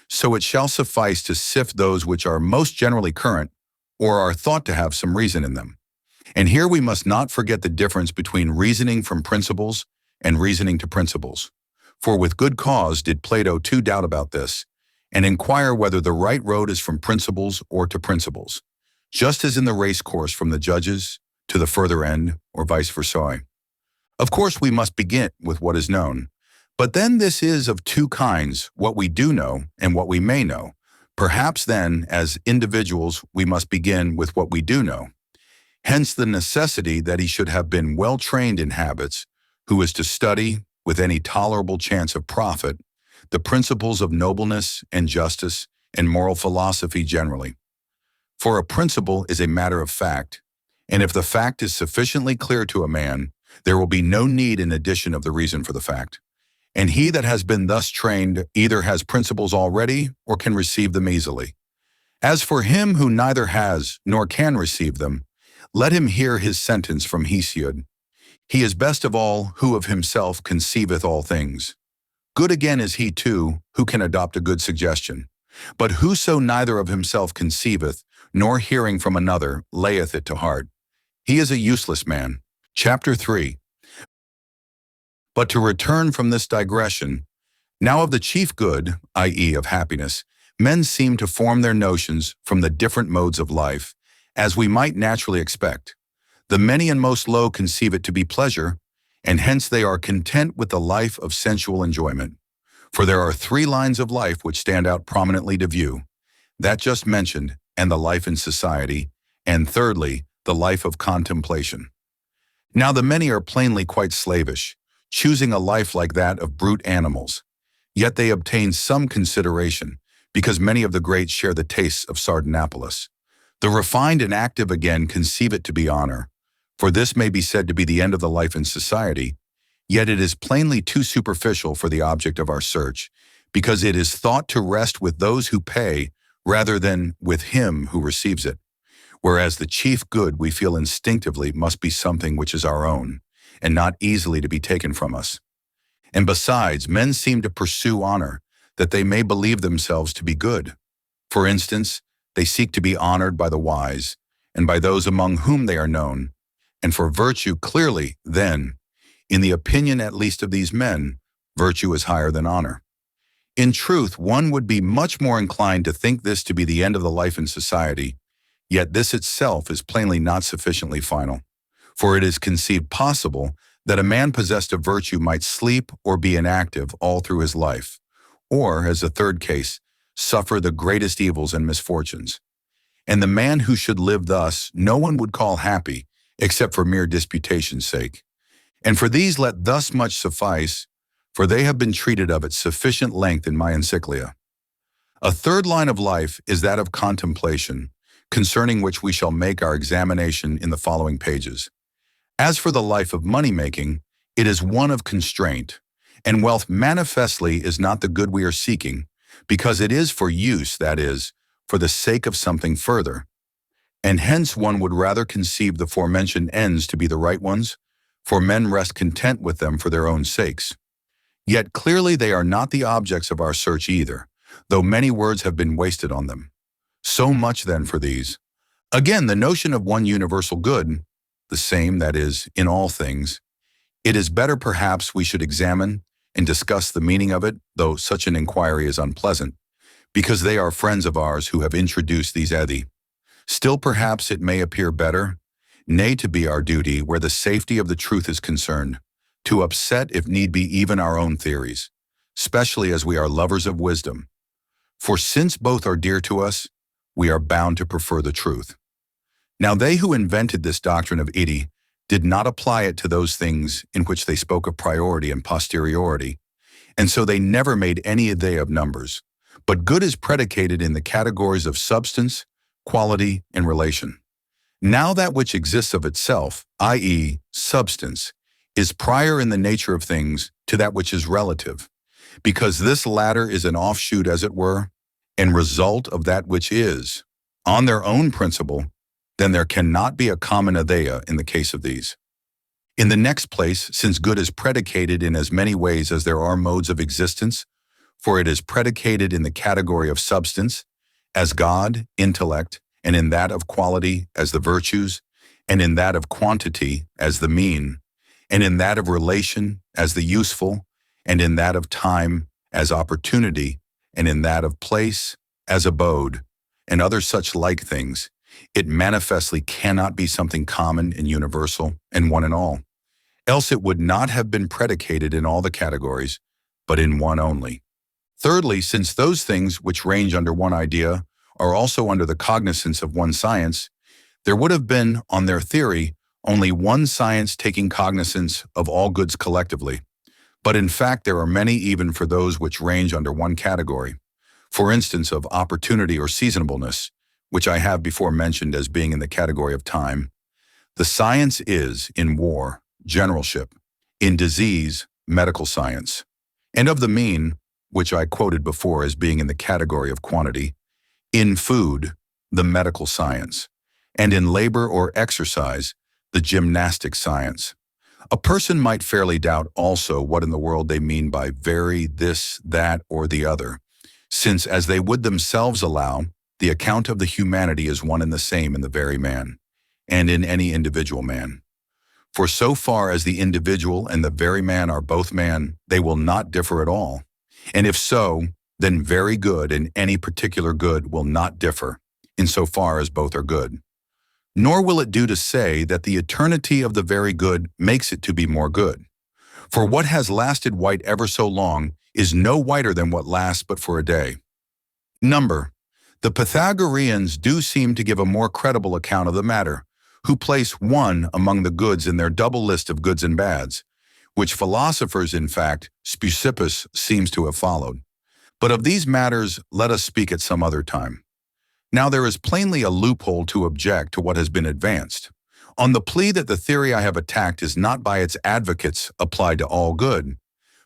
S1: so it shall suffice to sift those which are most generally current, or are thought to have some reason in them. And here we must not forget the difference between reasoning from principles and reasoning to principles. For with good cause did Plato too doubt about this, and inquire whether the right road is from principles or to principles, just as in the race course from the judges to the further end, or vice versa. Of course, we must begin with what is known, but then this is of 2 kinds, what we do know and what we may know. Perhaps then, as individuals, we must begin with what we do know. Hence the necessity that he should have been well trained in habits, who is to study, with any tolerable chance of profit, the principles of nobleness and justice and moral philosophy generally. For a principle is a matter of fact, and if the fact is sufficiently clear to a man, there will be no need in addition of the reason for the fact. And he that has been thus trained either has principles already or can receive them easily. As for him who neither has nor can receive them, let him hear his sentence from Hesiod. He is best of all who of himself conceiveth all things. Good again is he too who can adopt a good suggestion. But whoso neither of himself conceiveth, nor hearing from another, layeth it to heart, he is a useless man. Chapter 3. But to return from this digression, now of the chief good, i.e. of happiness, men seem to form their notions from the different modes of life, as we might naturally expect. The many and most low conceive it to be pleasure, and hence they are content with the life of sensual enjoyment. For there are three lines of life which stand out prominently to view, that just mentioned, and the life in society, and thirdly, the life of contemplation. Now the many are plainly quite slavish, choosing a life like that of brute animals. Yet they obtain some consideration, because many of the great share the tastes of Sardanapalus. The refined and active again conceive it to be honor, for this may be said to be the end of the life in society, yet it is plainly too superficial for the object of our search, because it is thought to rest with those who pay rather than with him who receives it, whereas the chief good we feel instinctively must be something which is our own, and not easily to be taken from us. And besides, men seem to pursue honor, that they may believe themselves to be good. For instance, they seek to be honored by the wise, and by those among whom they are known, and for virtue clearly, then, in the opinion at least of these men, virtue is higher than honor. In truth, one would be much more inclined to think this to be the end of the life in society, yet this itself is plainly not sufficiently final, for it is conceived possible that a man possessed of virtue might sleep or be inactive all through his life, or, as a third case, suffer the greatest evils and misfortunes. And the man who should live thus no one would call happy, except for mere disputation's sake. And for these let thus much suffice, for they have been treated of at sufficient length in my encyclia. A third line of life is that of contemplation, concerning which we shall make our examination in the following pages. As for the life of money-making, it is one of constraint, and wealth manifestly is not the good we are seeking, because it is for use, that is, for the sake of something further. And hence one would rather conceive the forementioned ends to be the right ones, for men rest content with them for their own sakes. Yet clearly they are not the objects of our search either, though many words have been wasted on them. So much then for these. Again, the notion of one universal good, the same, that is, in all things, it is better perhaps we should examine and discuss the meaning of it, though such an inquiry is unpleasant, because they are friends of ours who have introduced these edi. Still perhaps it may appear better, nay to be our duty where the safety of the truth is concerned, to upset if need be even our own theories, especially as we are lovers of wisdom. For since both are dear to us, we are bound to prefer the truth. Now they who invented this doctrine of edi did not apply it to those things in which they spoke of priority and posteriority, and so they never made any idea of numbers. But good is predicated in the categories of substance, quality, and relation. Now that which exists of itself, i.e., substance, is prior in the nature of things to that which is relative, because this latter is an offshoot, as it were, and result of that which is. On their own principle, then there cannot be a common idea in the case of these. In the next place, since good is predicated in as many ways as there are modes of existence, for it is predicated in the category of substance, as God, intellect, and in that of quality as the virtues, and in that of quantity as the mean, and in that of relation as the useful, and in that of time as opportunity, and in that of place as abode, and other such like things, it manifestly cannot be something common and universal and one in all. Else it would not have been predicated in all the categories, but in one only. Thirdly, since those things which range under one idea are also under the cognizance of one science, there would have been, on their theory, only one science taking cognizance of all goods collectively. But in fact there are many even for those which range under one category. For instance, of opportunity or seasonableness, which I have before mentioned as being in the category of time. The science is, in war, generalship, in disease, medical science, and of the mean, which I quoted before as being in the category of quantity, in food, the medical science, and in labor or exercise, the gymnastic science. A person might fairly doubt also what in the world they mean by very, this, that, or the other, since as they would themselves allow, the account of the humanity is one and the same in the very man, and in any individual man. For so far as the individual and the very man are both man, they will not differ at all. And if so, then very good and any particular good will not differ, insofar as both are good. Nor will it do to say that the eternity of the very good makes it to be more good. For what has lasted white ever so long is no whiter than what lasts but for a day. Number. The Pythagoreans do seem to give a more credible account of the matter, who place one among the goods in their double list of goods and bads, which philosophers, in fact, Speusippus seems to have followed. But of these matters let us speak at some other time. Now there is plainly a loophole to object to what has been advanced, on the plea that the theory I have attacked is not by its advocates applied to all good,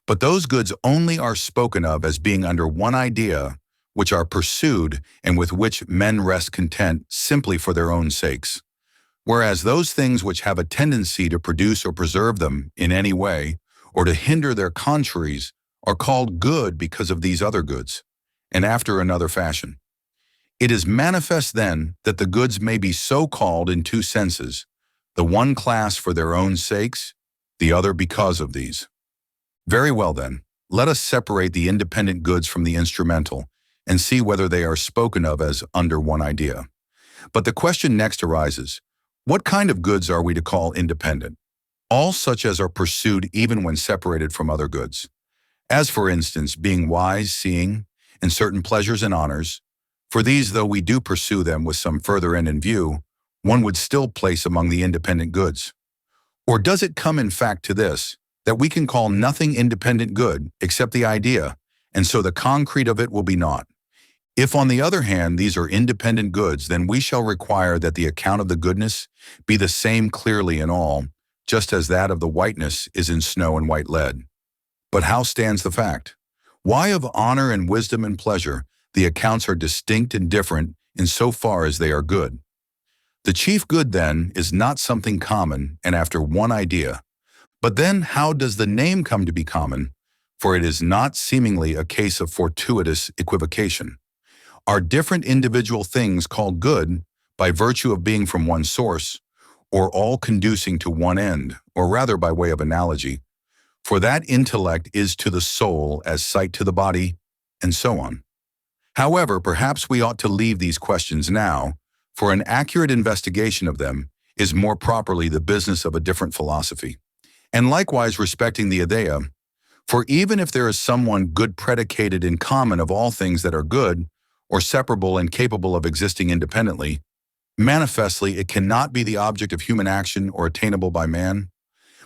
S1: but those goods only are spoken of as being under one idea, which are pursued and with which men rest content simply for their own sakes. Whereas those things which have a tendency to produce or preserve them in any way, or to hinder their contraries, are called good because of these other goods, and after another fashion. It is manifest then that the goods may be so called in two senses, the one class for their own sakes, the other because of these. Very well then, let us separate the independent goods from the instrumental, and see whether they are spoken of as under one idea. But the question next arises, what kind of goods are we to call independent? All such as are pursued even when separated from other goods. As for instance, being wise, seeing, and certain pleasures and honors, for these, though we do pursue them with some further end in view, one would still place among the independent goods. Or does it come in fact to this, that we can call nothing independent good except the idea, and so the concrete of it will be naught? If, on the other hand, these are independent goods, then we shall require that the account of the goodness be the same clearly in all, just as that of the whiteness is in snow and white lead. But how stands the fact? Why of honor and wisdom and pleasure the accounts are distinct and different in so far as they are good? The chief good, then, is not something common and after one idea. But then how does the name come to be common? For it is not seemingly a case of fortuitous equivocation. Are different individual things called good by virtue of being from one source, or all conducing to one end, or rather by way of analogy? For that intellect is to the soul as sight to the body, and so on. However, perhaps we ought to leave these questions now, for an accurate investigation of them is more properly the business of a different philosophy. And likewise respecting the idea, for even if there is someone good predicated in common of all things that are good, or separable and capable of existing independently, manifestly it cannot be the object of human action or attainable by man.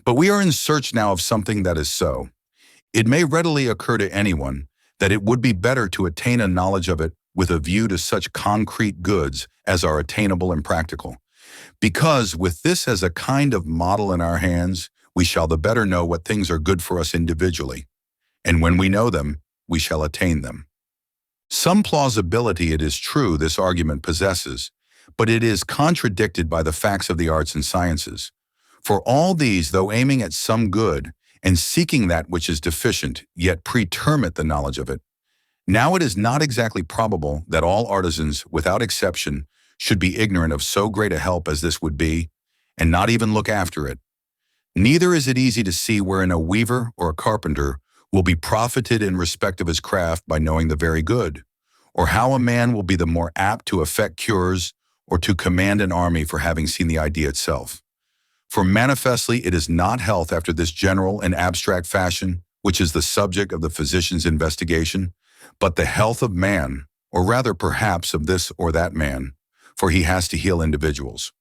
S1: But we are in search now of something that is so. It may readily occur to anyone that it would be better to attain a knowledge of it with a view to such concrete goods as are attainable and practical, because with this as a kind of model in our hands, we shall the better know what things are good for us individually, and when we know them, we shall attain them. Some plausibility, it is true, this argument possesses, but it is contradicted by the facts of the arts and sciences. For all these, though aiming at some good, and seeking that which is deficient, yet pretermit the knowledge of it. Now it is not exactly probable that all artisans, without exception, should be ignorant of so great a help as this would be, and not even look after it. Neither is it easy to see wherein a weaver or a carpenter will be profited in respect of his craft by knowing the very good, or how a man will be the more apt to effect cures or to command an army for having seen the idea itself. For manifestly it is not health after this general and abstract fashion, which is the subject of the physician's investigation, but the health of man, or rather perhaps of this or that man, for he has to heal individuals.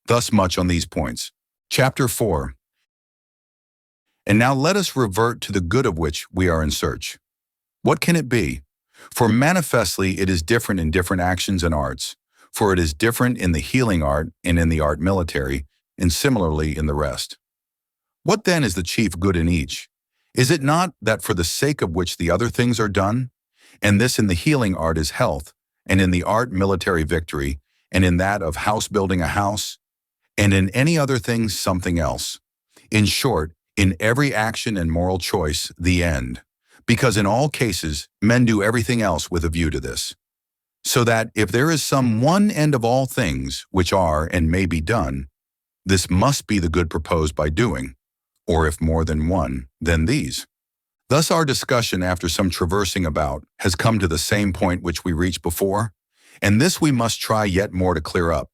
S1: Thus much on these points. Chapter 4. And now let us revert to the good of which we are in search. What can it be? For manifestly it is different in different actions and arts, for it is different in the healing art and in the art military, and similarly in the rest. What then is the chief good in each? Is it not that for the sake of which the other things are done? And this in the healing art is health, and in the art military victory, and in that of house building a house, and in any other thing something else. In short, in every action and moral choice, the end. Because in all cases, men do everything else with a view to this. So that if there is some one end of all things which are and may be done, this must be the good proposed by doing, or if more than one, then these. Thus our discussion, after some traversing about, has come to the same point which we reached before, and this we must try yet more to clear up,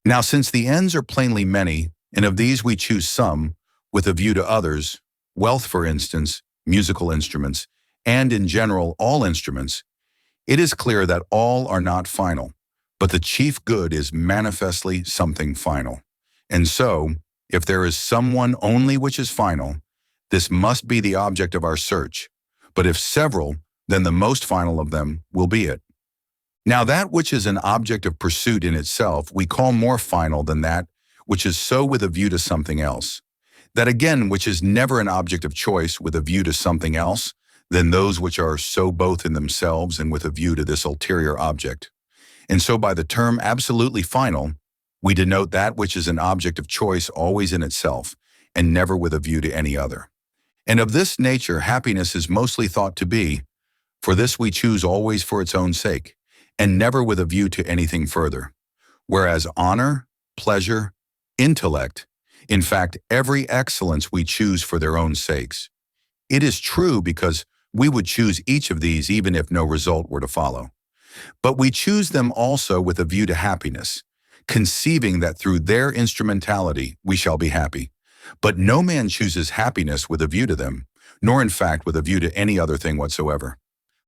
S1: Now, since the ends are plainly many, and of these we choose some, with a view to others, wealth, for instance, musical instruments, and in general all instruments, it is clear that all are not final, but the chief good is manifestly something final. And so, if there is someone only which is final, this must be the object of our search. But if several, then the most final of them will be it. Now that which is an object of pursuit in itself we call more final than that which is so with a view to something else. That again which is never an object of choice with a view to something else than those which are so both in themselves and with a view to this ulterior object. And so by the term absolutely final, we denote that which is an object of choice always in itself and never with a view to any other. And of this nature happiness is mostly thought to be, for this we choose always for its own sake, and never with a view to anything further. Whereas honor, pleasure, intellect, in fact every excellence we choose for their own sakes. It is true because we would choose each of these even if no result were to follow. But we choose them also with a view to happiness, conceiving that through their instrumentality we shall be happy. But no man chooses happiness with a view to them, nor in fact with a view to any other thing whatsoever.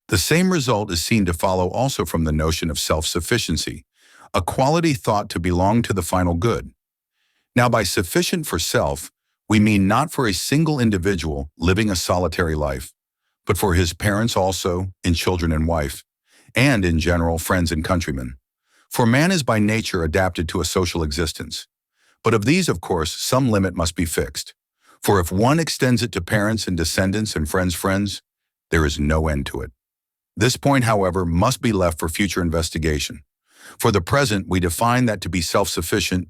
S1: The same result is seen to follow also from the notion of self-sufficiency, a quality thought to belong to the final good. Now by sufficient for self, we mean not for a single individual living a solitary life, but for his parents also, and children and wife, and in general friends and countrymen. For man is by nature adapted to a social existence. But of these, of course, some limit must be fixed. For if one extends it to parents and descendants and friends, there is no end to it. This point, however, must be left for future investigation. For the present, we define that to be self-sufficient,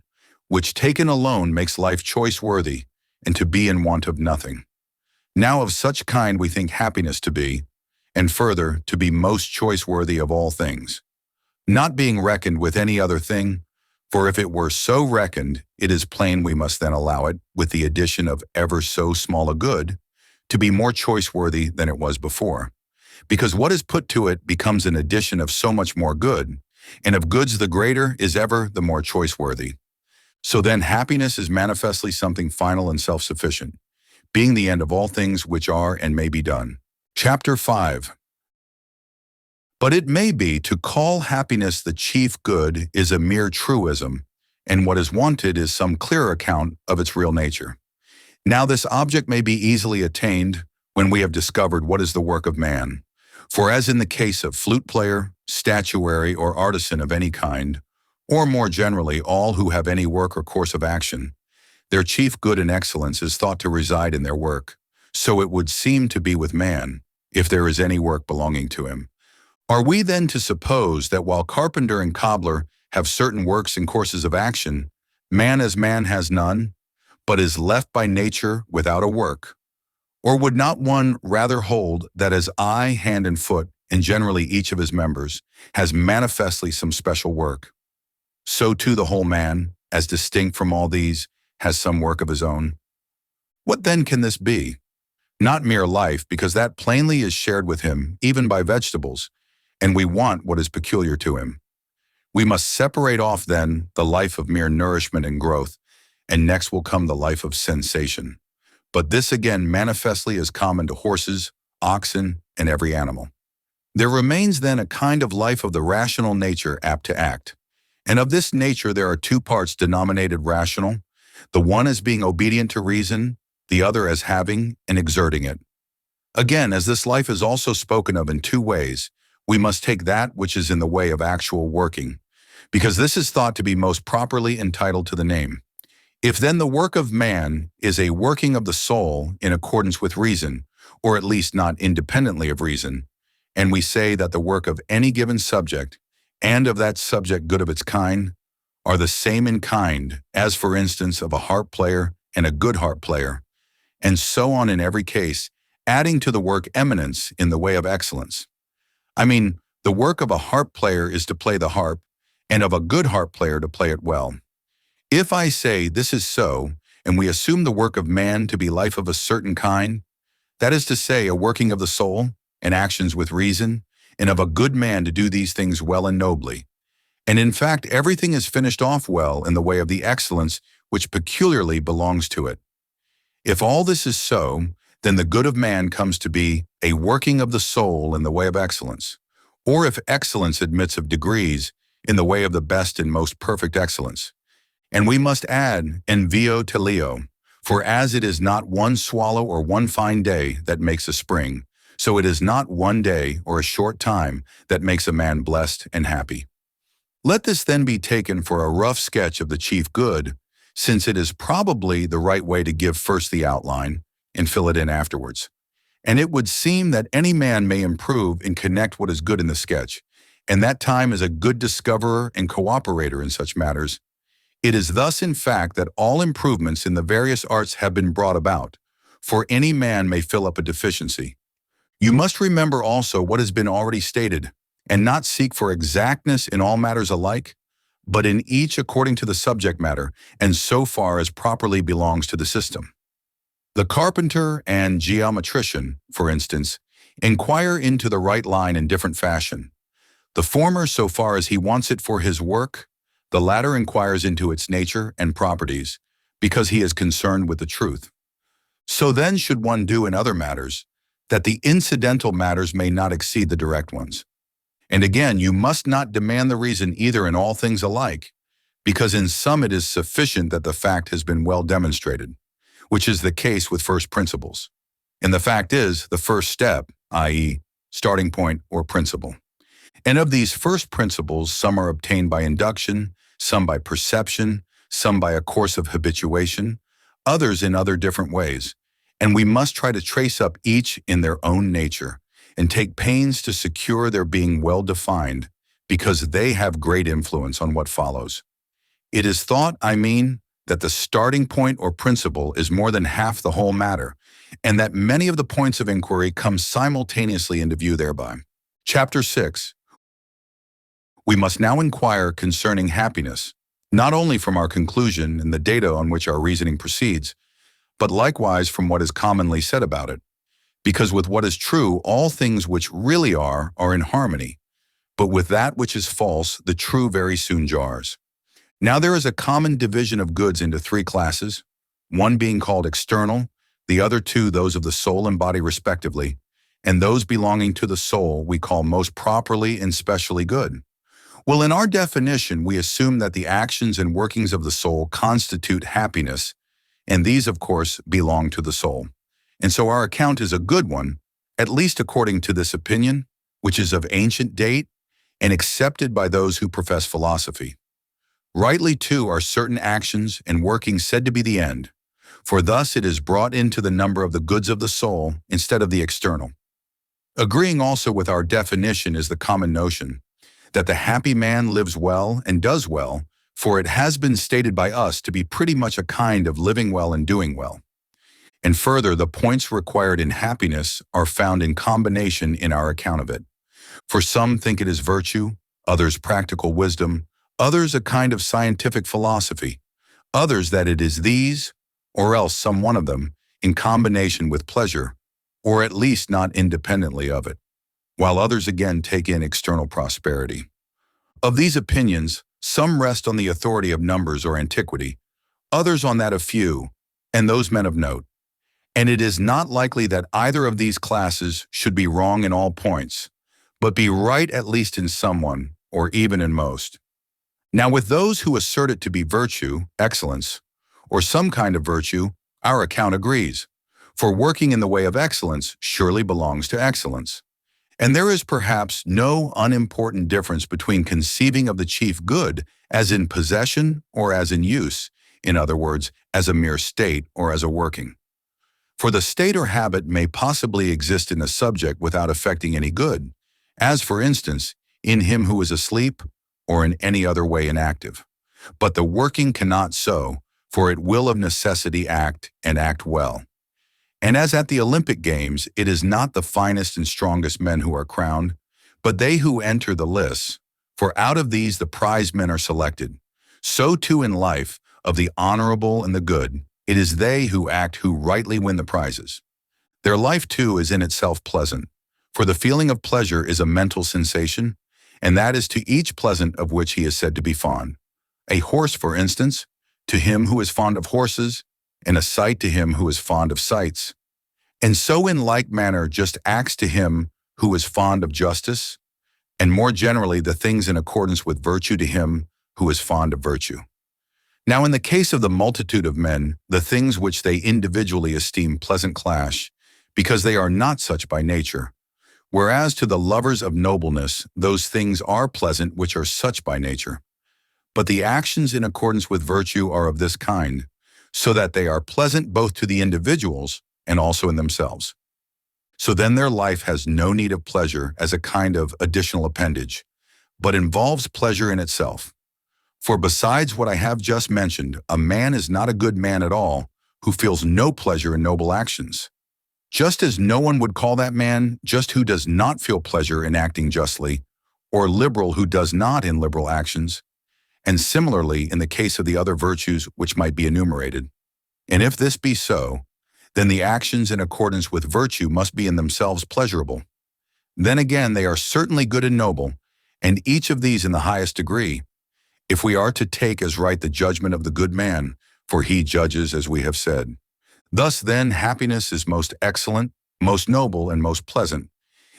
S1: which taken alone makes life choice-worthy, and to be in want of nothing. Now of such kind we think happiness to be, and further, to be most choice-worthy of all things, not being reckoned with any other thing, for if it were so reckoned, it is plain we must then allow it, with the addition of ever so small a good, to be more choice-worthy than it was before. Because what is put to it becomes an addition of so much more good, and of goods the greater is ever the more choice-worthy. So then happiness is manifestly something final and self-sufficient, being the end of all things which are and may be done. Chapter 5. But it may be to call happiness the chief good is a mere truism, and what is wanted is some clearer account of its real nature. Now this object may be easily attained when we have discovered what is the work of man. For as in the case of flute player, statuary, or artisan of any kind, or more generally all who have any work or course of action, their chief good and excellence is thought to reside in their work. So it would seem to be with man, if there is any work belonging to him. Are we then to suppose that while carpenter and cobbler have certain works and courses of action, man as man has none, but is left by nature without a work? Or would not one rather hold that as eye, hand, and foot, and generally each of his members, has manifestly some special work, so too the whole man, as distinct from all these, has some work of his own? What then can this be? Not mere life, because that plainly is shared with him, even by vegetables, and we want what is peculiar to him. We must separate off then the life of mere nourishment and growth, and next will come the life of sensation. But this again manifestly is common to horses, oxen, and every animal. There remains then a kind of life of the rational nature apt to act. And of this nature there are two parts denominated rational, the one as being obedient to reason, the other as having and exerting it. Again, as this life is also spoken of in two ways, we must take that which is in the way of actual working, because this is thought to be most properly entitled to the name. If then the work of man is a working of the soul in accordance with reason, or at least not independently of reason, and we say that the work of any given subject, and of that subject good of its kind, are the same in kind, as for instance of a harp player and a good harp player, and so on in every case, adding to the work eminence in the way of excellence. I mean, the work of a harp player is to play the harp, and of a good harp player to play it well. If I say this is so, and we assume the work of man to be life of a certain kind, that is to say, a working of the soul, and actions with reason, and of a good man to do these things well and nobly, And in fact, everything is finished off well in the way of the excellence which peculiarly belongs to it. If all this is so, then the good of man comes to be a working of the soul in the way of excellence, or if excellence admits of degrees, in the way of the best and most perfect excellence. And we must add, en vio teleo, for as it is not one swallow or one fine day that makes a spring, so it is not one day or a short time that makes a man blessed and happy. Let this then be taken for a rough sketch of the chief good, since it is probably the right way to give first the outline and fill it in afterwards. And it would seem that any man may improve and connect what is good in the sketch, and that time is a good discoverer and cooperator in such matters. It is thus, in fact, that all improvements in the various arts have been brought about, for any man may fill up a deficiency. You must remember also what has been already stated, and not seek for exactness in all matters alike, but in each according to the subject matter, and so far as properly belongs to the system. The carpenter and geometrician, for instance, inquire into the right line in different fashion. The former so far as he wants it for his work, the latter inquires into its nature and properties, because he is concerned with the truth. So then should one do in other matters, that the incidental matters may not exceed the direct ones. And again, you must not demand the reason either in all things alike, because in some it is sufficient that the fact has been well demonstrated, which is the case with first principles. And the fact is the first step, i.e., starting point or principle. And of these first principles, some are obtained by induction, some by perception, some by a course of habituation, others in other different ways. And we must try to trace up each in their own nature, and take pains to secure their being well defined, because they have great influence on what follows. It is thought, that the starting point or principle is more than half the whole matter, and that many of the points of inquiry come simultaneously into view thereby. Chapter 6. We must now inquire concerning happiness, not only from our conclusion and the data on which our reasoning proceeds, but likewise from what is commonly said about it. Because with what is true, all things which really are in harmony, but with that which is false, the true very soon jars. Now there is a common division of goods into three classes, one being called external, the other two those of the soul and body respectively, and those belonging to the soul we call most properly and specially good. Well, in our definition, we assume that the actions and workings of the soul constitute happiness, and these, of course, belong to the soul. And so our account is a good one, at least according to this opinion, which is of ancient date and accepted by those who profess philosophy. Rightly, too, are certain actions and workings said to be the end, for thus it is brought into the number of the goods of the soul instead of the external. Agreeing also with our definition is the common notion that the happy man lives well and does well, for it has been stated by us to be pretty much a kind of living well and doing well. And further, the points required in happiness are found in combination in our account of it. For some think it is virtue, others practical wisdom, others a kind of scientific philosophy, others that it is these, or else some one of them, in combination with pleasure, or at least not independently of it, while others again take in external prosperity. Of these opinions, some rest on the authority of numbers or antiquity, others on that of few, and those men of note. And it is not likely that either of these classes should be wrong in all points, but be right at least in some one, or even in most. Now with those who assert it to be virtue, excellence, or some kind of virtue, our account agrees, for working in the way of excellence surely belongs to excellence. And there is perhaps no unimportant difference between conceiving of the chief good as in possession or as in use, in other words, as a mere state or as a working. For the state or habit may possibly exist in the subject without affecting any good, as for instance, in him who is asleep or in any other way inactive. But the working cannot so, for it will of necessity act and act well. And as at the Olympic Games, it is not the finest and strongest men who are crowned, but they who enter the lists, for out of these the prize men are selected. So too in life, of the honorable and the good, it is they who act who rightly win the prizes. Their life too is in itself pleasant, for the feeling of pleasure is a mental sensation, and that is to each pleasant of which he is said to be fond. A horse, for instance, to him who is fond of horses, and a sight to him who is fond of sights. And so in like manner just acts to him who is fond of justice, and more generally the things in accordance with virtue to him who is fond of virtue. Now in the case of the multitude of men, the things which they individually esteem pleasant clash, because they are not such by nature. Whereas to the lovers of nobleness, those things are pleasant which are such by nature. But the actions in accordance with virtue are of this kind, so that they are pleasant both to the individuals and also in themselves. So then their life has no need of pleasure as a kind of additional appendage, but involves pleasure in itself. For besides what I have just mentioned, a man is not a good man at all who feels no pleasure in noble actions. Just as no one would call that man just who does not feel pleasure in acting justly, or liberal who does not in liberal actions, and similarly in the case of the other virtues which might be enumerated. And if this be so, then the actions in accordance with virtue must be in themselves pleasurable. Then again they are certainly good and noble, and each of these in the highest degree, if we are to take as right the judgment of the good man, for he judges as we have said. Thus then happiness is most excellent, most noble, and most pleasant,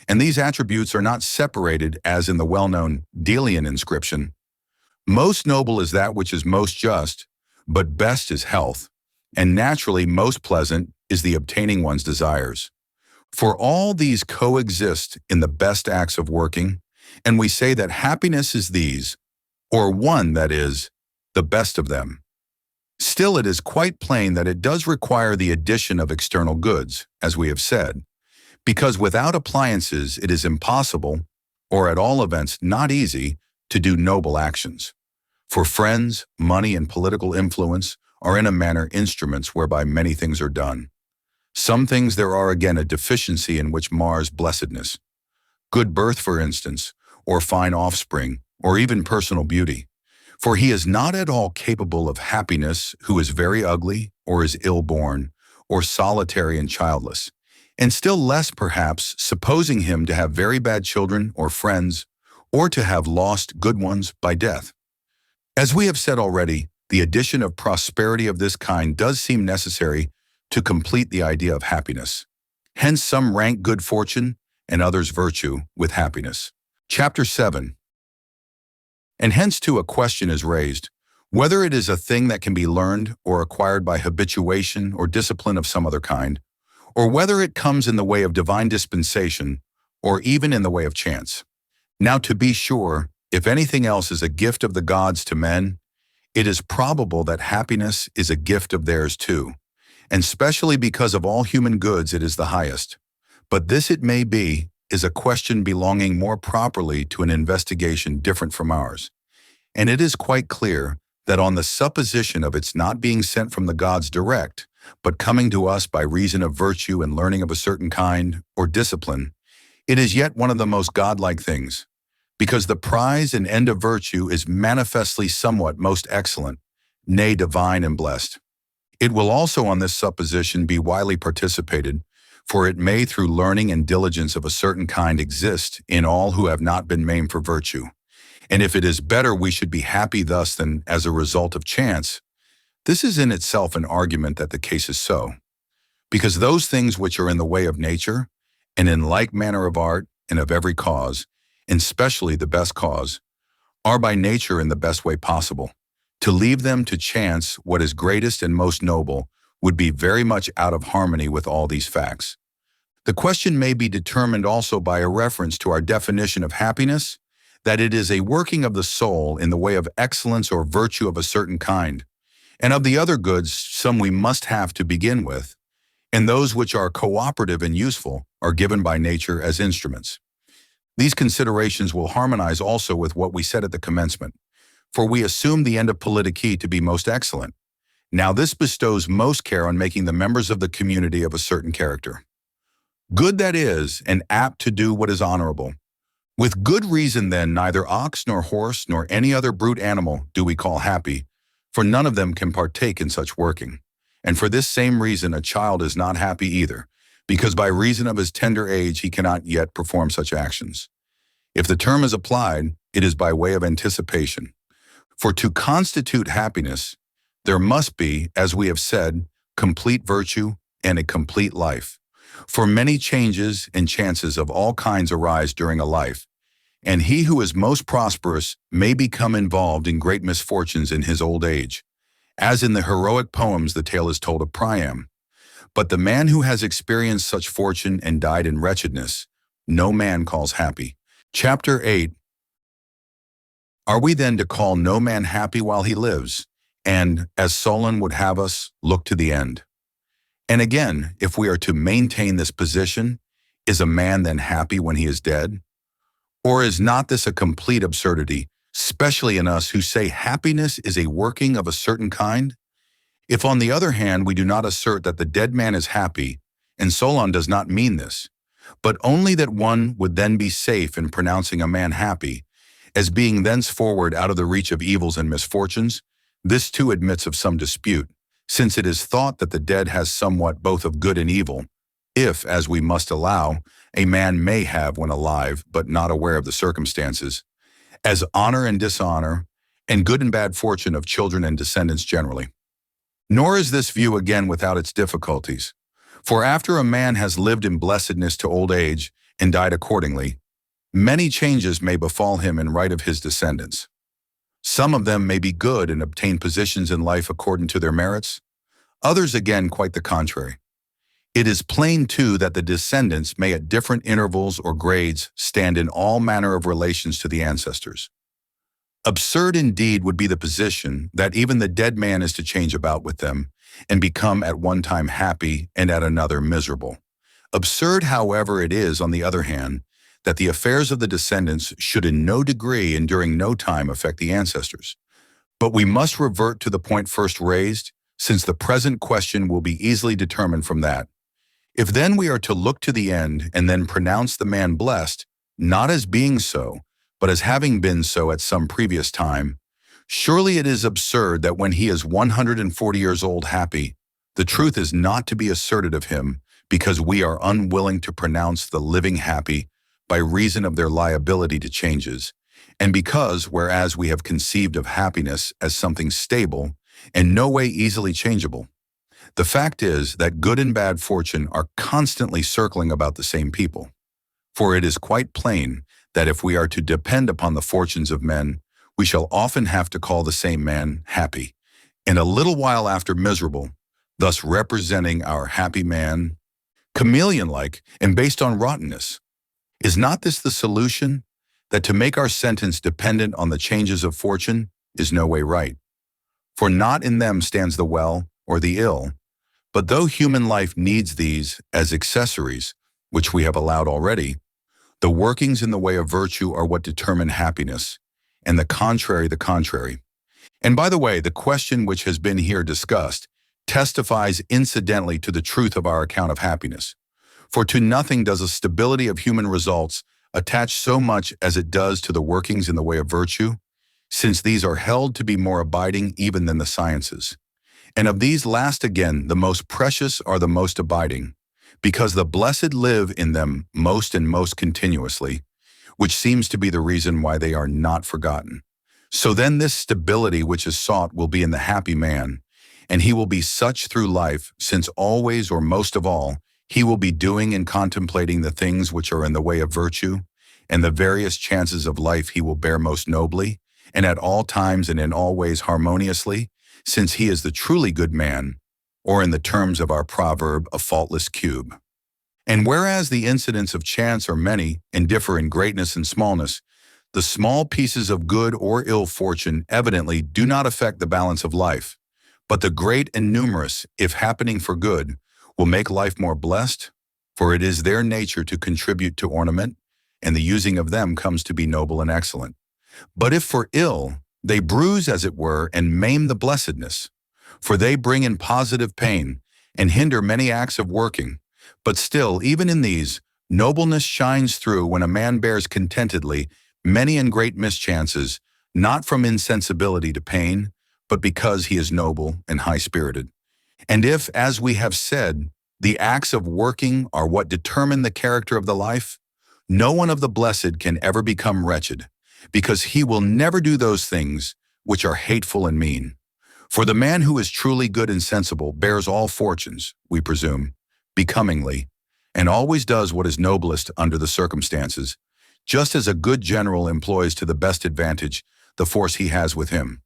S1: and these attributes are not separated as in the well-known Delian inscription. Most noble is that which is most just, but best is health, and naturally most pleasant is the obtaining one's desires. For all these coexist in the best acts of working, and we say that happiness is these, or one, that is, the best of them. Still, it is quite plain that it does require the addition of external goods, as we have said, because without appliances it is impossible, or at all events not easy, to do noble actions. For friends, money, and political influence are in a manner instruments whereby many things are done. Some things there are again a deficiency in which mars blessedness. Good birth, for instance, or fine offspring, or even personal beauty. For he is not at all capable of happiness who is very ugly, or is ill-born, or solitary and childless, and still less perhaps supposing him to have very bad children or friends, or to have lost good ones by death. As we have said already, the addition of prosperity of this kind does seem necessary to complete the idea of happiness. Hence some rank good fortune, and others virtue, with happiness. Chapter 7. And hence too a question is raised, whether it is a thing that can be learned or acquired by habituation or discipline of some other kind, or whether it comes in the way of divine dispensation, or even in the way of chance. Now to be sure, if anything else is a gift of the gods to men, it is probable that happiness is a gift of theirs too, and specially because of all human goods it is the highest. But this, it may be, is a question belonging more properly to an investigation different from ours. And it is quite clear that on the supposition of its not being sent from the gods direct, but coming to us by reason of virtue and learning of a certain kind, or discipline, it is yet one of the most godlike things, because the prize and end of virtue is manifestly somewhat most excellent, nay divine and blessed. It will also on this supposition be widely participated, for it may through learning and diligence of a certain kind exist in all who have not been maimed for virtue. And if it is better we should be happy thus than as a result of chance, this is in itself an argument that the case is so. Because those things which are in the way of nature, and in like manner of art and of every cause, and specially the best cause, are by nature in the best way possible. To leave them to chance what is greatest and most noble would be very much out of harmony with all these facts. The question may be determined also by a reference to our definition of happiness, that it is a working of the soul in the way of excellence or virtue of a certain kind, and of the other goods some we must have to begin with, and those which are cooperative and useful are given by nature as instruments. These considerations will harmonize also with what we said at the commencement, for we assume the end of politique to be most excellent. Now this bestows most care on making the members of the community of a certain character. Good that is, and apt to do what is honorable. With good reason then neither ox nor horse nor any other brute animal do we call happy, for none of them can partake in such working. And for this same reason a child is not happy either, because by reason of his tender age he cannot yet perform such actions. If the term is applied, it is by way of anticipation. For to constitute happiness, there must be, as we have said, complete virtue and a complete life. For many changes and chances of all kinds arise during a life, and he who is most prosperous may become involved in great misfortunes in his old age. As in the heroic poems the tale is told of Priam. But the man who has experienced such fortune and died in wretchedness, no man calls happy. Chapter 8. Are we then to call no man happy while he lives, and, as Solon would have us, look to the end? And again, if we are to maintain this position, is a man then happy when he is dead? Or is not this a complete absurdity, especially in us who say happiness is a working of a certain kind? If on the other hand we do not assert that the dead man is happy, and Solon does not mean this, but only that one would then be safe in pronouncing a man happy, as being thenceforward out of the reach of evils and misfortunes, this too admits of some dispute, since it is thought that the dead has somewhat both of good and evil, if, as we must allow, a man may have when alive, but not aware of the circumstances, as honor and dishonor, and good and bad fortune of children and descendants generally. Nor is this view again without its difficulties. For after a man has lived in blessedness to old age and died accordingly, many changes may befall him in right of his descendants. Some of them may be good and obtain positions in life according to their merits, others again quite the contrary. It is plain, too, that the descendants may at different intervals or grades stand in all manner of relations to the ancestors. Absurd indeed would be the position that even the dead man is to change about with them and become at one time happy and at another miserable. Absurd, however, it is, on the other hand, that the affairs of the descendants should in no degree and during no time affect the ancestors. But we must revert to the point first raised, since the present question will be easily determined from that. If then we are to look to the end and then pronounce the man blessed, not as being so, but as having been so at some previous time, surely it is absurd that when he is 140 years old happy, the truth is not to be asserted of him, because we are unwilling to pronounce the living happy by reason of their liability to changes, and because, whereas we have conceived of happiness as something stable and no way easily changeable, the fact is that good and bad fortune are constantly circling about the same people. For it is quite plain that if we are to depend upon the fortunes of men, we shall often have to call the same man happy, and a little while after miserable, thus representing our happy man chameleon-like and based on rottenness. Is not this the solution? That to make our sentence dependent on the changes of fortune is no way right. For not in them stands the well or the ill, but though human life needs these as accessories, which we have allowed already, the workings in the way of virtue are what determine happiness, and the contrary the contrary. And by the way, the question which has been here discussed testifies incidentally to the truth of our account of happiness. For to nothing does a stability of human results attach so much as it does to the workings in the way of virtue, since these are held to be more abiding even than the sciences. And of these last again, the most precious are the most abiding, because the blessed live in them most and most continuously, which seems to be the reason why they are not forgotten. So then this stability which is sought will be in the happy man, and he will be such through life, since always or most of all, he will be doing and contemplating the things which are in the way of virtue, and the various chances of life he will bear most nobly, and at all times and in all ways harmoniously, since he is the truly good man, or in the terms of our proverb, a faultless cube. And whereas the incidents of chance are many and differ in greatness and smallness, the small pieces of good or ill fortune evidently do not affect the balance of life, but the great and numerous, if happening for good, will make life more blessed, for it is their nature to contribute to ornament, and the using of them comes to be noble and excellent. But if for ill, they bruise, as it were, and maim the blessedness, for they bring in positive pain, and hinder many acts of working. But still, even in these, nobleness shines through when a man bears contentedly many and great mischances, not from insensibility to pain, but because he is noble and high-spirited. And if, as we have said, the acts of working are what determine the character of the life, No one of the blessed can ever become wretched, because he will never do those things which are hateful and mean. For the man who is truly good and sensible bears all fortunes, we presume, becomingly, and always does what is noblest under the circumstances, just as a good general employs to the best advantage the force he has with him.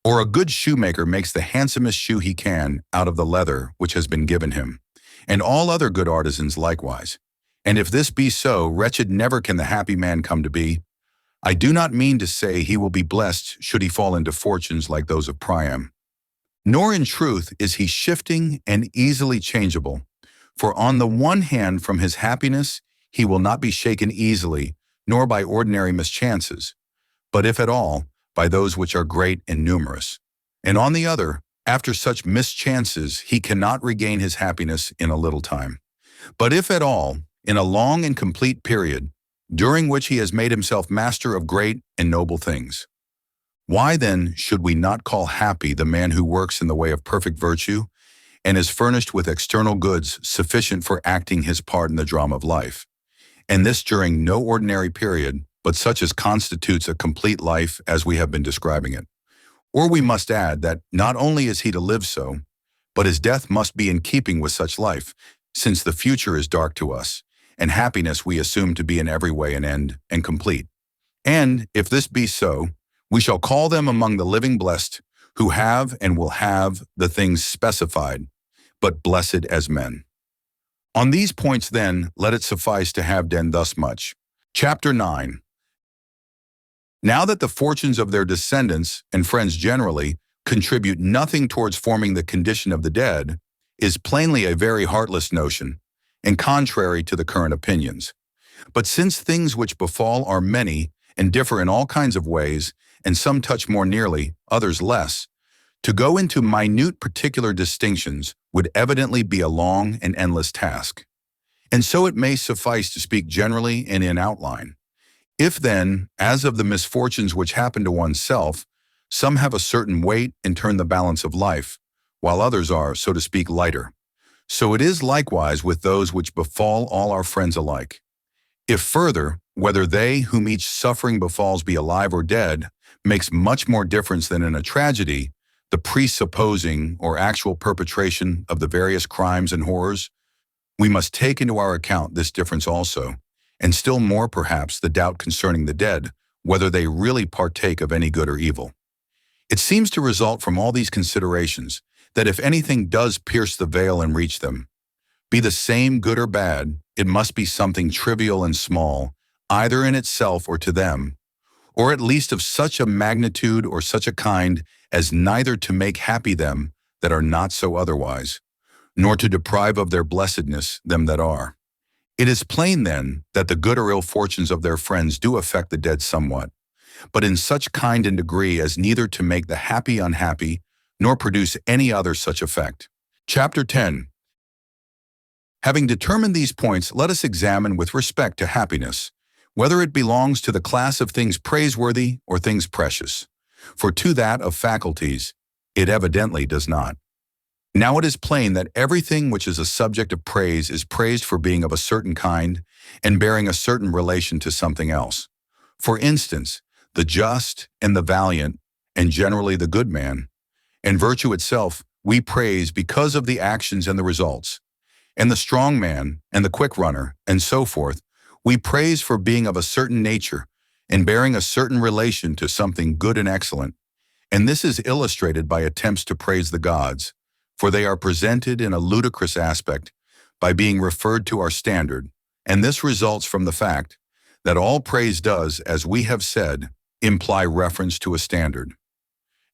S1: Or a good shoemaker makes the handsomest shoe he can out of the leather which has been given him, and all other good artisans likewise. And if this be so, wretched never can the happy man come to be. I do not mean to say he will be blessed should he fall into fortunes like those of Priam. Nor in truth is he shifting and easily changeable, for on the one hand from his happiness he will not be shaken easily, nor by ordinary mischances, but if at all, by those which are great and numerous. And on the other, after such mischances he cannot regain his happiness in a little time, but if at all, in a long and complete period, during which he has made himself master of great and noble things. Why then should we not call happy the man who works in the way of perfect virtue and is furnished with external goods sufficient for acting his part in the drama of life, and this during no ordinary period, but such as constitutes a complete life as we have been describing it? Or we must add that not only is he to live so, but his death must be in keeping with such life, since the future is dark to us, and happiness we assume to be in every way an end and complete. And, if this be so, we shall call them among the living blessed, who have and will have the things specified, but blessed as men. On these points then, let it suffice to have done thus much. Chapter 9. Now that the fortunes of their descendants and friends generally contribute nothing towards forming the condition of the dead, is plainly a very heartless notion, and contrary to the current opinions. But since things which befall are many and differ in all kinds of ways, and some touch more nearly, others less, to go into minute particular distinctions would evidently be a long and endless task. And so it may suffice to speak generally and in outline. If then, as of the misfortunes which happen to oneself, some have a certain weight and turn the balance of life, while others are, so to speak, lighter, so it is likewise with those which befall all our friends alike. If further, whether they whom each suffering befalls be alive or dead, makes much more difference than in a tragedy, the presupposing or actual perpetration of the various crimes and horrors, we must take into our account this difference also, and still more perhaps the doubt concerning the dead, whether they really partake of any good or evil. It seems to result from all these considerations that if anything does pierce the veil and reach them, be the same good or bad, it must be something trivial and small, either in itself or to them, or at least of such a magnitude or such a kind as neither to make happy them that are not so otherwise, nor to deprive of their blessedness them that are. It is plain then that the good or ill fortunes of their friends do affect the dead somewhat, but in such kind and degree as neither to make the happy unhappy, nor produce any other such effect. Chapter 10. Having determined these points, let us examine with respect to happiness, whether it belongs to the class of things praiseworthy or things precious, for to that of faculties it evidently does not. Now it is plain that everything which is a subject of praise is praised for being of a certain kind and bearing a certain relation to something else. For instance, the just and the valiant, and generally the good man, and virtue itself we praise because of the actions and the results, and the strong man and the quick runner, and so forth, we praise for being of a certain nature and bearing a certain relation to something good and excellent, and this is illustrated by attempts to praise the gods, for they are presented in a ludicrous aspect by being referred to our standard, and this results from the fact that all praise does, as we have said, imply reference to a standard.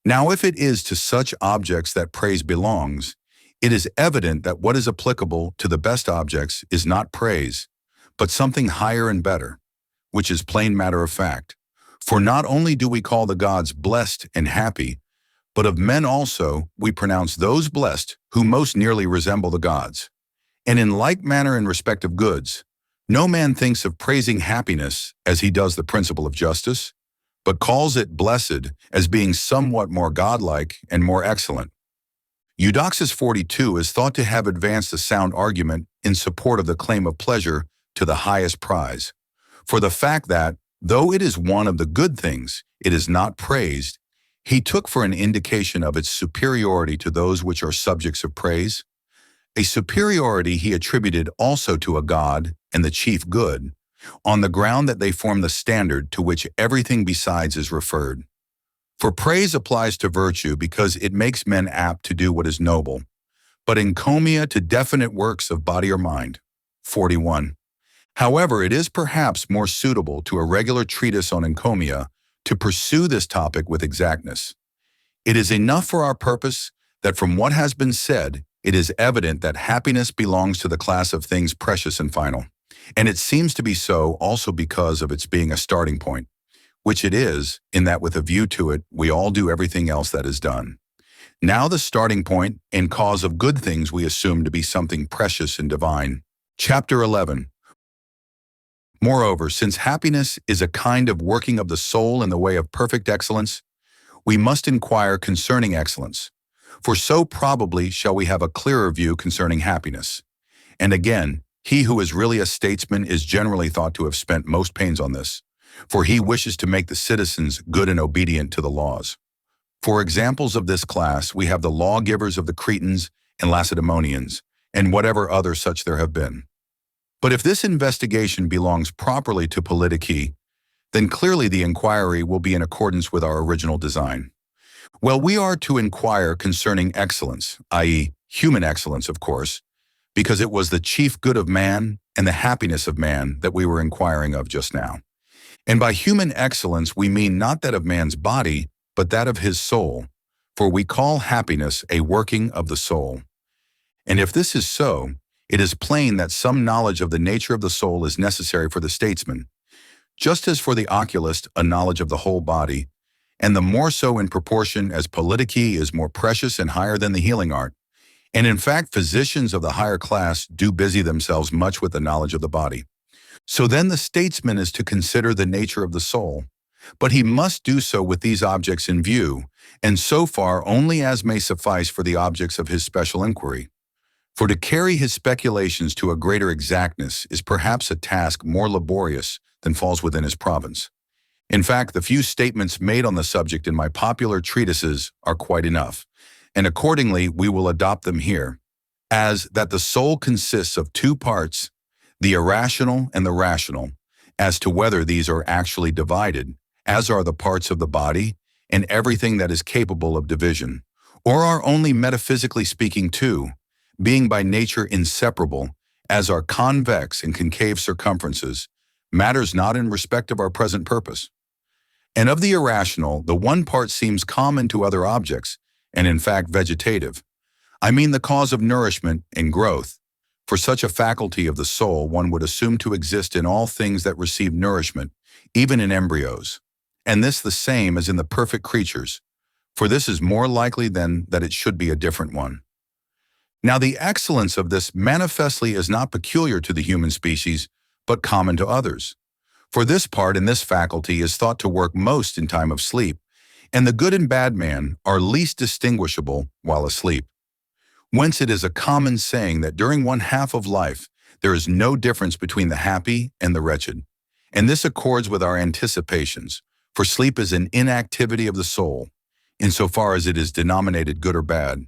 S1: Now, if it is to such objects that praise belongs, it is evident that what is applicable to the best objects is not praise, but something higher and better, which is plain matter of fact. For not only do we call the gods blessed and happy, but of men also we pronounce those blessed who most nearly resemble the gods. And in like manner in respect of goods, no man thinks of praising happiness as he does the principle of justice, but calls it blessed as being somewhat more godlike and more excellent. Eudoxus 42 is thought to have advanced a sound argument in support of the claim of pleasure to the highest prize, For the fact that, though it is one of the good things, it is not praised, he took for an indication of its superiority to those which are subjects of praise, a superiority he attributed also to a God and the chief good, on the ground that they form the standard to which everything besides is referred. For praise applies to virtue because it makes men apt to do what is noble, but encomia to definite works of body or mind. 41. However, it is perhaps more suitable to a regular treatise on encomia to pursue this topic with exactness. It is enough for our purpose that from what has been said, it is evident that happiness belongs to the class of things precious and final, and it seems to be so also because of its being a starting point, which it is, in that with a view to it, we all do everything else that is done. Now the starting point and cause of good things we assume to be something precious and divine. Chapter 11. Moreover, since happiness is a kind of working of the soul in the way of perfect excellence, we must inquire concerning excellence, for so probably shall we have a clearer view concerning happiness. And again, he who is really a statesman is generally thought to have spent most pains on this, for he wishes to make the citizens good and obedient to the laws. For examples of this class, we have the lawgivers of the Cretans and Lacedaemonians, and whatever other such there have been. But if this investigation belongs properly to politici, then clearly the inquiry will be in accordance with our original design. Well, we are to inquire concerning excellence, i.e., human excellence, of course, because it was the chief good of man and the happiness of man that we were inquiring of just now. And by human excellence, we mean not that of man's body, but that of his soul, for we call happiness a working of the soul. And if this is so, it is plain that some knowledge of the nature of the soul is necessary for the statesman, just as for the oculist a knowledge of the whole body, and the more so in proportion as politici is more precious and higher than the healing art. And in fact, physicians of the higher class do busy themselves much with the knowledge of the body. So then the statesman is to consider the nature of the soul, but he must do so with these objects in view, and so far only as may suffice for the objects of his special inquiry. For to carry his speculations to a greater exactness is perhaps a task more laborious than falls within his province. In fact, the few statements made on the subject in my popular treatises are quite enough, and accordingly we will adopt them here, as that the soul consists of two parts, the irrational and the rational, as to whether these are actually divided, as are the parts of the body and everything that is capable of division, or are only metaphysically speaking two, being by nature inseparable, as are convex and concave circumferences, matters not in respect of our present purpose. And of the irrational, the one part seems common to other objects, and in fact vegetative. I mean the cause of nourishment and growth. For such a faculty of the soul one would assume to exist in all things that receive nourishment, even in embryos. And this the same as in the perfect creatures, for this is more likely than that it should be a different one. Now the excellence of this manifestly is not peculiar to the human species, but common to others. For this part in this faculty is thought to work most in time of sleep, and the good and bad man are least distinguishable while asleep. Whence it is a common saying that during one half of life there is no difference between the happy and the wretched. And this accords with our anticipations, for sleep is an inactivity of the soul, insofar as it is denominated good or bad,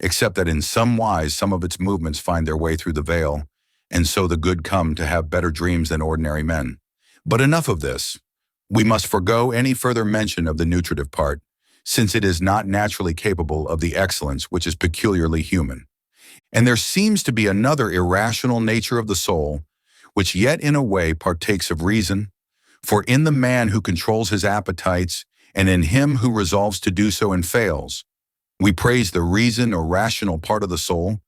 S1: except that in some wise some of its movements find their way through the veil, and so the good come to have better dreams than ordinary men. But enough of this. We must forego any further mention of the nutritive part, since it is not naturally capable of the excellence which is peculiarly human. And there seems to be another irrational nature of the soul, which yet in a way partakes of reason, for in the man who controls his appetites, and in him who resolves to do so and fails, we praise the reason or rational part of the soul,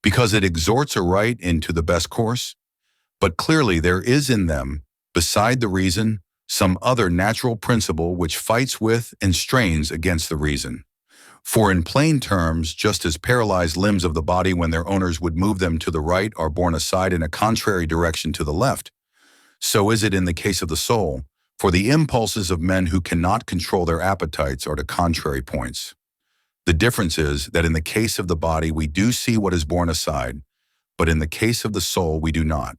S1: because it exhorts aright into the best course. But clearly there is in them, beside the reason, some other natural principle which fights with and strains against the reason. For in plain terms, just as paralyzed limbs of the body when their owners would move them to the right are borne aside in a contrary direction to the left, so is it in the case of the soul, for the impulses of men who cannot control their appetites are to contrary points. The difference is that in the case of the body we do see what is borne aside, but in the case of the soul we do not.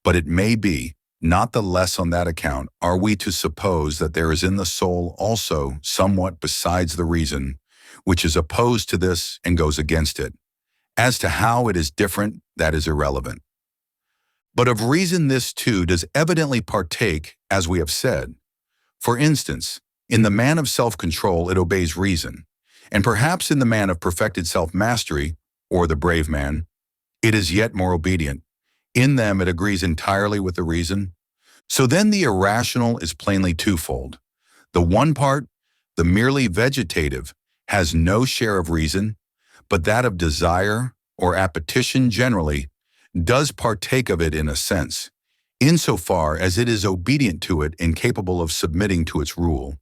S1: But it may be, Not the less on that account are we to suppose that there is in the soul also somewhat besides the reason, which is opposed to this and goes against it. As to how it is different, that is irrelevant. But of reason this too does evidently partake, as we have said. For instance, in the man of self-control it obeys reason, and perhaps in the man of perfected self-mastery, or the brave man, it is yet more obedient. In them it agrees entirely with the reason. So then the irrational is plainly twofold. The one part, the merely vegetative, has no share of reason, but that of desire, or appetition generally, does partake of it in a sense, insofar as it is obedient to it and capable of submitting to its rule.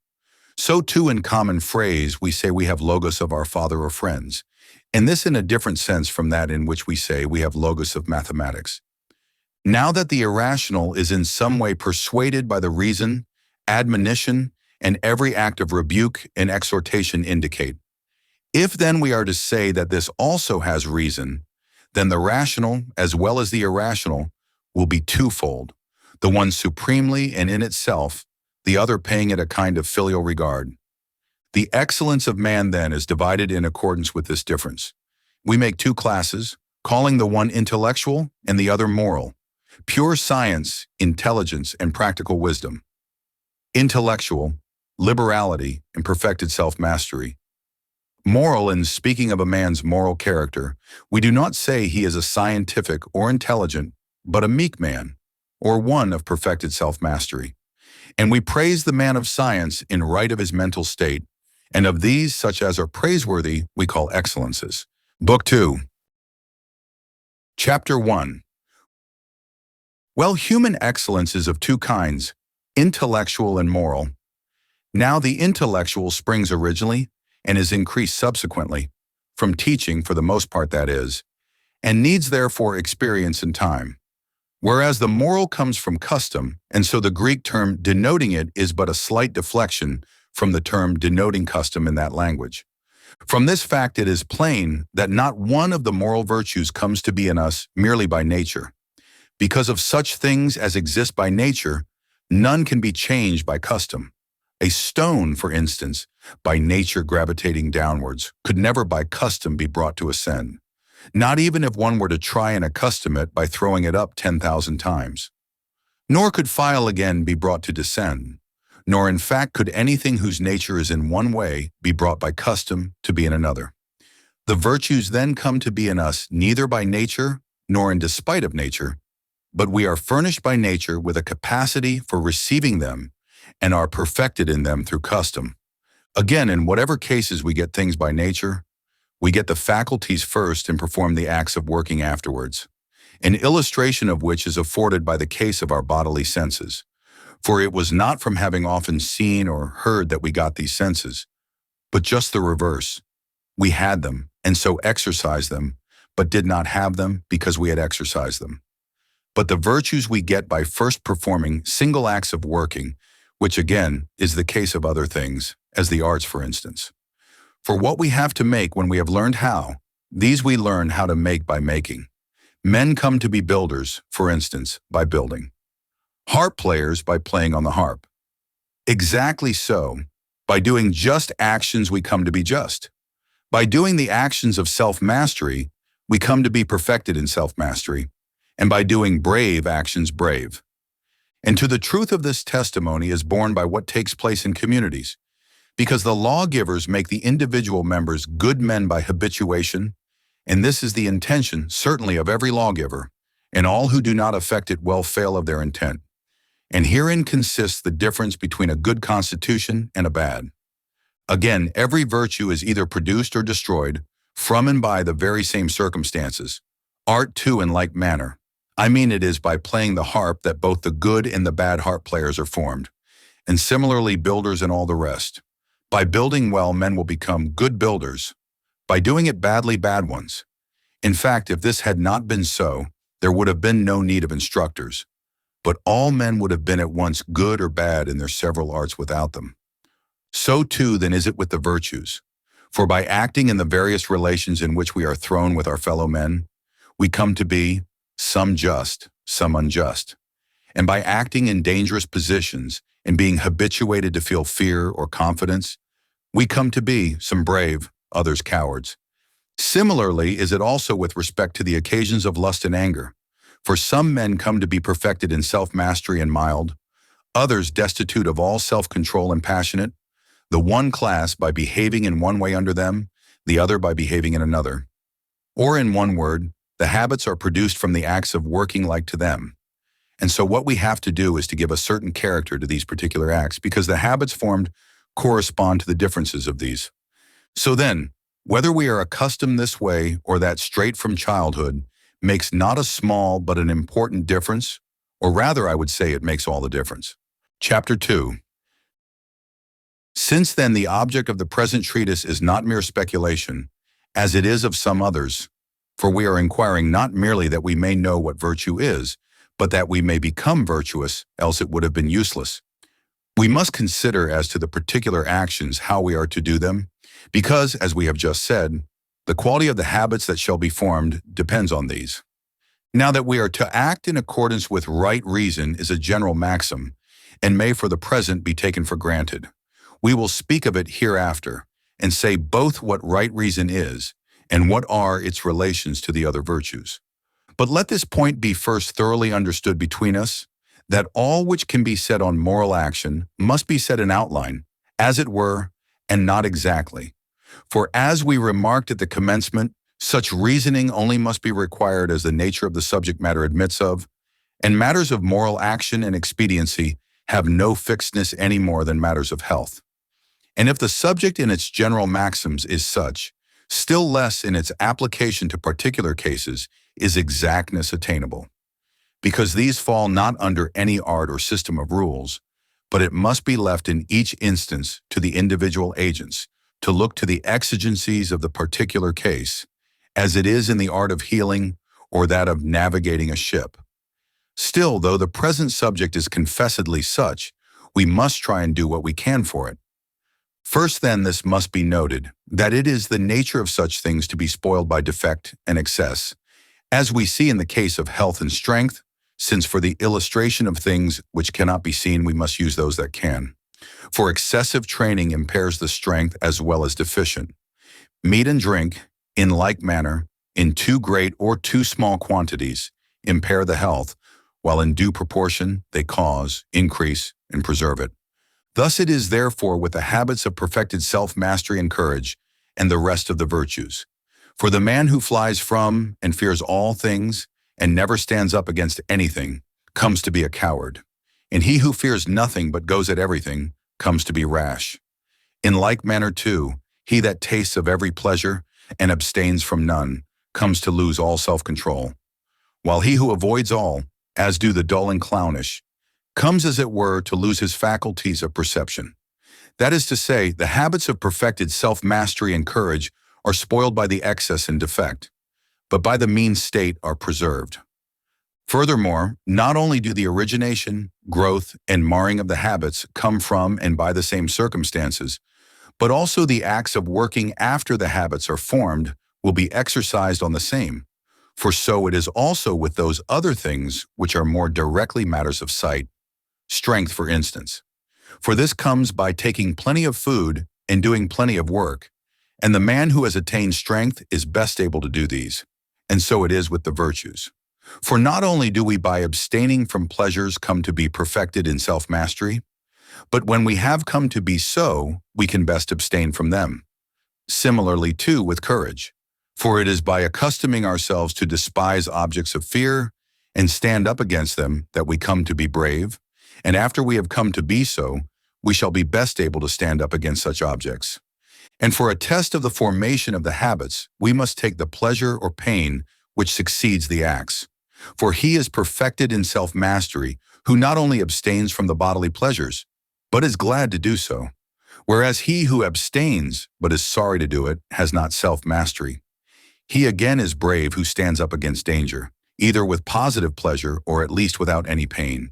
S1: So too in common phrase we say we have logos of our father or friends, and this in a different sense from that in which we say we have logos of mathematics. Now that the irrational is in some way persuaded by the reason, admonition, and every act of rebuke and exhortation indicate. If then we are to say that this also has reason, then the rational as well as the irrational will be twofold, the one supremely and in itself, the other paying it a kind of filial regard. The excellence of man then is divided in accordance with this difference. We make two classes, calling the one intellectual and the other moral, pure science, intelligence, and practical wisdom. Intellectual, liberality, and perfected self-mastery. Moral, in speaking of a man's moral character, we do not say he is a scientific or intelligent, but a meek man, or one of perfected self-mastery. And we praise the man of science in right of his mental state, and of these such as are praiseworthy we call excellences. Book 2. Chapter 1. Well, human excellence is of two kinds, intellectual and moral. Now the intellectual springs originally, and is increased subsequently, from teaching for the most part that is, and needs therefore experience and time. Whereas the moral comes from custom, and so the Greek term denoting it is but a slight deflection from the term denoting custom in that language. From this fact it is plain that not one of the moral virtues comes to be in us merely by nature. Because of such things as exist by nature, none can be changed by custom. A stone, for instance, by nature gravitating downwards, could never by custom be brought to ascend, not even if one were to try and accustom it by throwing it up 10,000 times. Nor could fire again be brought to descend, nor in fact could anything whose nature is in one way be brought by custom to be in another. The virtues then come to be in us neither by nature nor in despite of nature, but we are furnished by nature with a capacity for receiving them and are perfected in them through custom. Again, in whatever cases we get things by nature, we get the faculties first and perform the acts of working afterwards, an illustration of which is afforded by the case of our bodily senses. For it was not from having often seen or heard that we got these senses, but just the reverse. We had them, and so exercised them, but did not have them because we had exercised them. But the virtues we get by first performing single acts of working, which again is the case of other things, as the arts for instance. For what we have to make when we have learned how, these we learn how to make by making. Men come to be builders, for instance, by building. Harp players by playing on the harp. Exactly so, by doing just actions we come to be just. By doing the actions of self-mastery, we come to be perfected in self-mastery, and by doing brave actions brave. And to the truth of this testimony is borne by what takes place in communities, because the lawgivers make the individual members good men by habituation, and this is the intention, certainly, of every lawgiver, and all who do not effect it well fail of their intent. And herein consists the difference between a good constitution and a bad. Again, every virtue is either produced or destroyed from and by the very same circumstances. Art too in like manner. I mean it is by playing the harp that both the good and the bad harp players are formed, and similarly builders and all the rest. By building well, men will become good builders. By doing it badly, bad ones. In fact, if this had not been so, there would have been no need of instructors, but all men would have been at once good or bad in their several arts without them. So too then is it with the virtues. For by acting in the various relations in which we are thrown with our fellow men, we come to be some just, some unjust. and by acting in dangerous positions and being habituated to feel fear or confidence, we come to be some brave, others cowards. Similarly is it also with respect to the occasions of lust and anger. For some men come to be perfected in self-mastery and mild, others destitute of all self-control and passionate, the one class by behaving in one way under them, the other by behaving in another. Or in one word, the habits are produced from the acts of working like to them. And so what we have to do is to give a certain character to these particular acts, because the habits formed correspond to the differences of these. So then, whether we are accustomed this way or that straight from childhood makes not a small but an important difference, or rather I would say it makes all the difference. Chapter 2. Since then the object of the present treatise is not mere speculation, as it is of some others, for we are inquiring not merely that we may know what virtue is, but that we may become virtuous, else it would have been useless. We must consider as to the particular actions how we are to do them, because, as we have just said, the quality of the habits that shall be formed depends on these. Now that we are to act in accordance with right reason is a general maxim, and may for the present be taken for granted. We will speak of it hereafter, and say both what right reason is, and what are its relations to the other virtues. But let this point be first thoroughly understood between us, that all which can be said on moral action must be said in outline, as it were, and not exactly. For as we remarked at the commencement, such reasoning only must be required as the nature of the subject matter admits of, and matters of moral action and expediency have no fixedness any more than matters of health. And if the subject in its general maxims is such, still less in its application to particular cases is exactness attainable. Because these fall not under any art or system of rules, but it must be left in each instance to the individual agents to look to the exigencies of the particular case, as it is in the art of healing or that of navigating a ship. Still, though the present subject is confessedly such, we must try and do what we can for it. First then this must be noted, that it is the nature of such things to be spoiled by defect and excess, as we see in the case of health and strength, since for the illustration of things which cannot be seen we must use those that can. For excessive training impairs the strength as well as deficient. Meat and drink, in like manner, in too great or too small quantities, impair the health, while in due proportion they cause, increase, and preserve it. Thus it is therefore with the habits of perfected self-mastery and courage, and the rest of the virtues. For the man who flies from and fears all things, and never stands up against anything, comes to be a coward. And he who fears nothing but goes at everything, comes to be rash. In like manner too, he that tastes of every pleasure, and abstains from none, comes to lose all self-control. While he who avoids all, as do the dull and clownish, comes as it were to lose his faculties of perception. That is to say, the habits of perfected self-mastery and courage are spoiled by the excess and defect, but by the mean state are preserved. Furthermore, not only do the origination, growth, and marring of the habits come from and by the same circumstances, but also the acts of working after the habits are formed will be exercised on the same. For so it is also with those other things which are more directly matters of sight, strength for instance. For this comes by taking plenty of food and doing plenty of work, and the man who has attained strength is best able to do these. And so it is with the virtues. For not only do we by abstaining from pleasures come to be perfected in self-mastery, but when we have come to be so, we can best abstain from them. Similarly too with courage. For it is by accustoming ourselves to despise objects of fear and stand up against them that we come to be brave, and after we have come to be so, we shall be best able to stand up against such objects. And for a test of the formation of the habits, we must take the pleasure or pain which succeeds the acts. For he is perfected in self-mastery, who not only abstains from the bodily pleasures, but is glad to do so. Whereas he who abstains, but is sorry to do it, has not self-mastery. He again is brave who stands up against danger, either with positive pleasure or at least without any pain.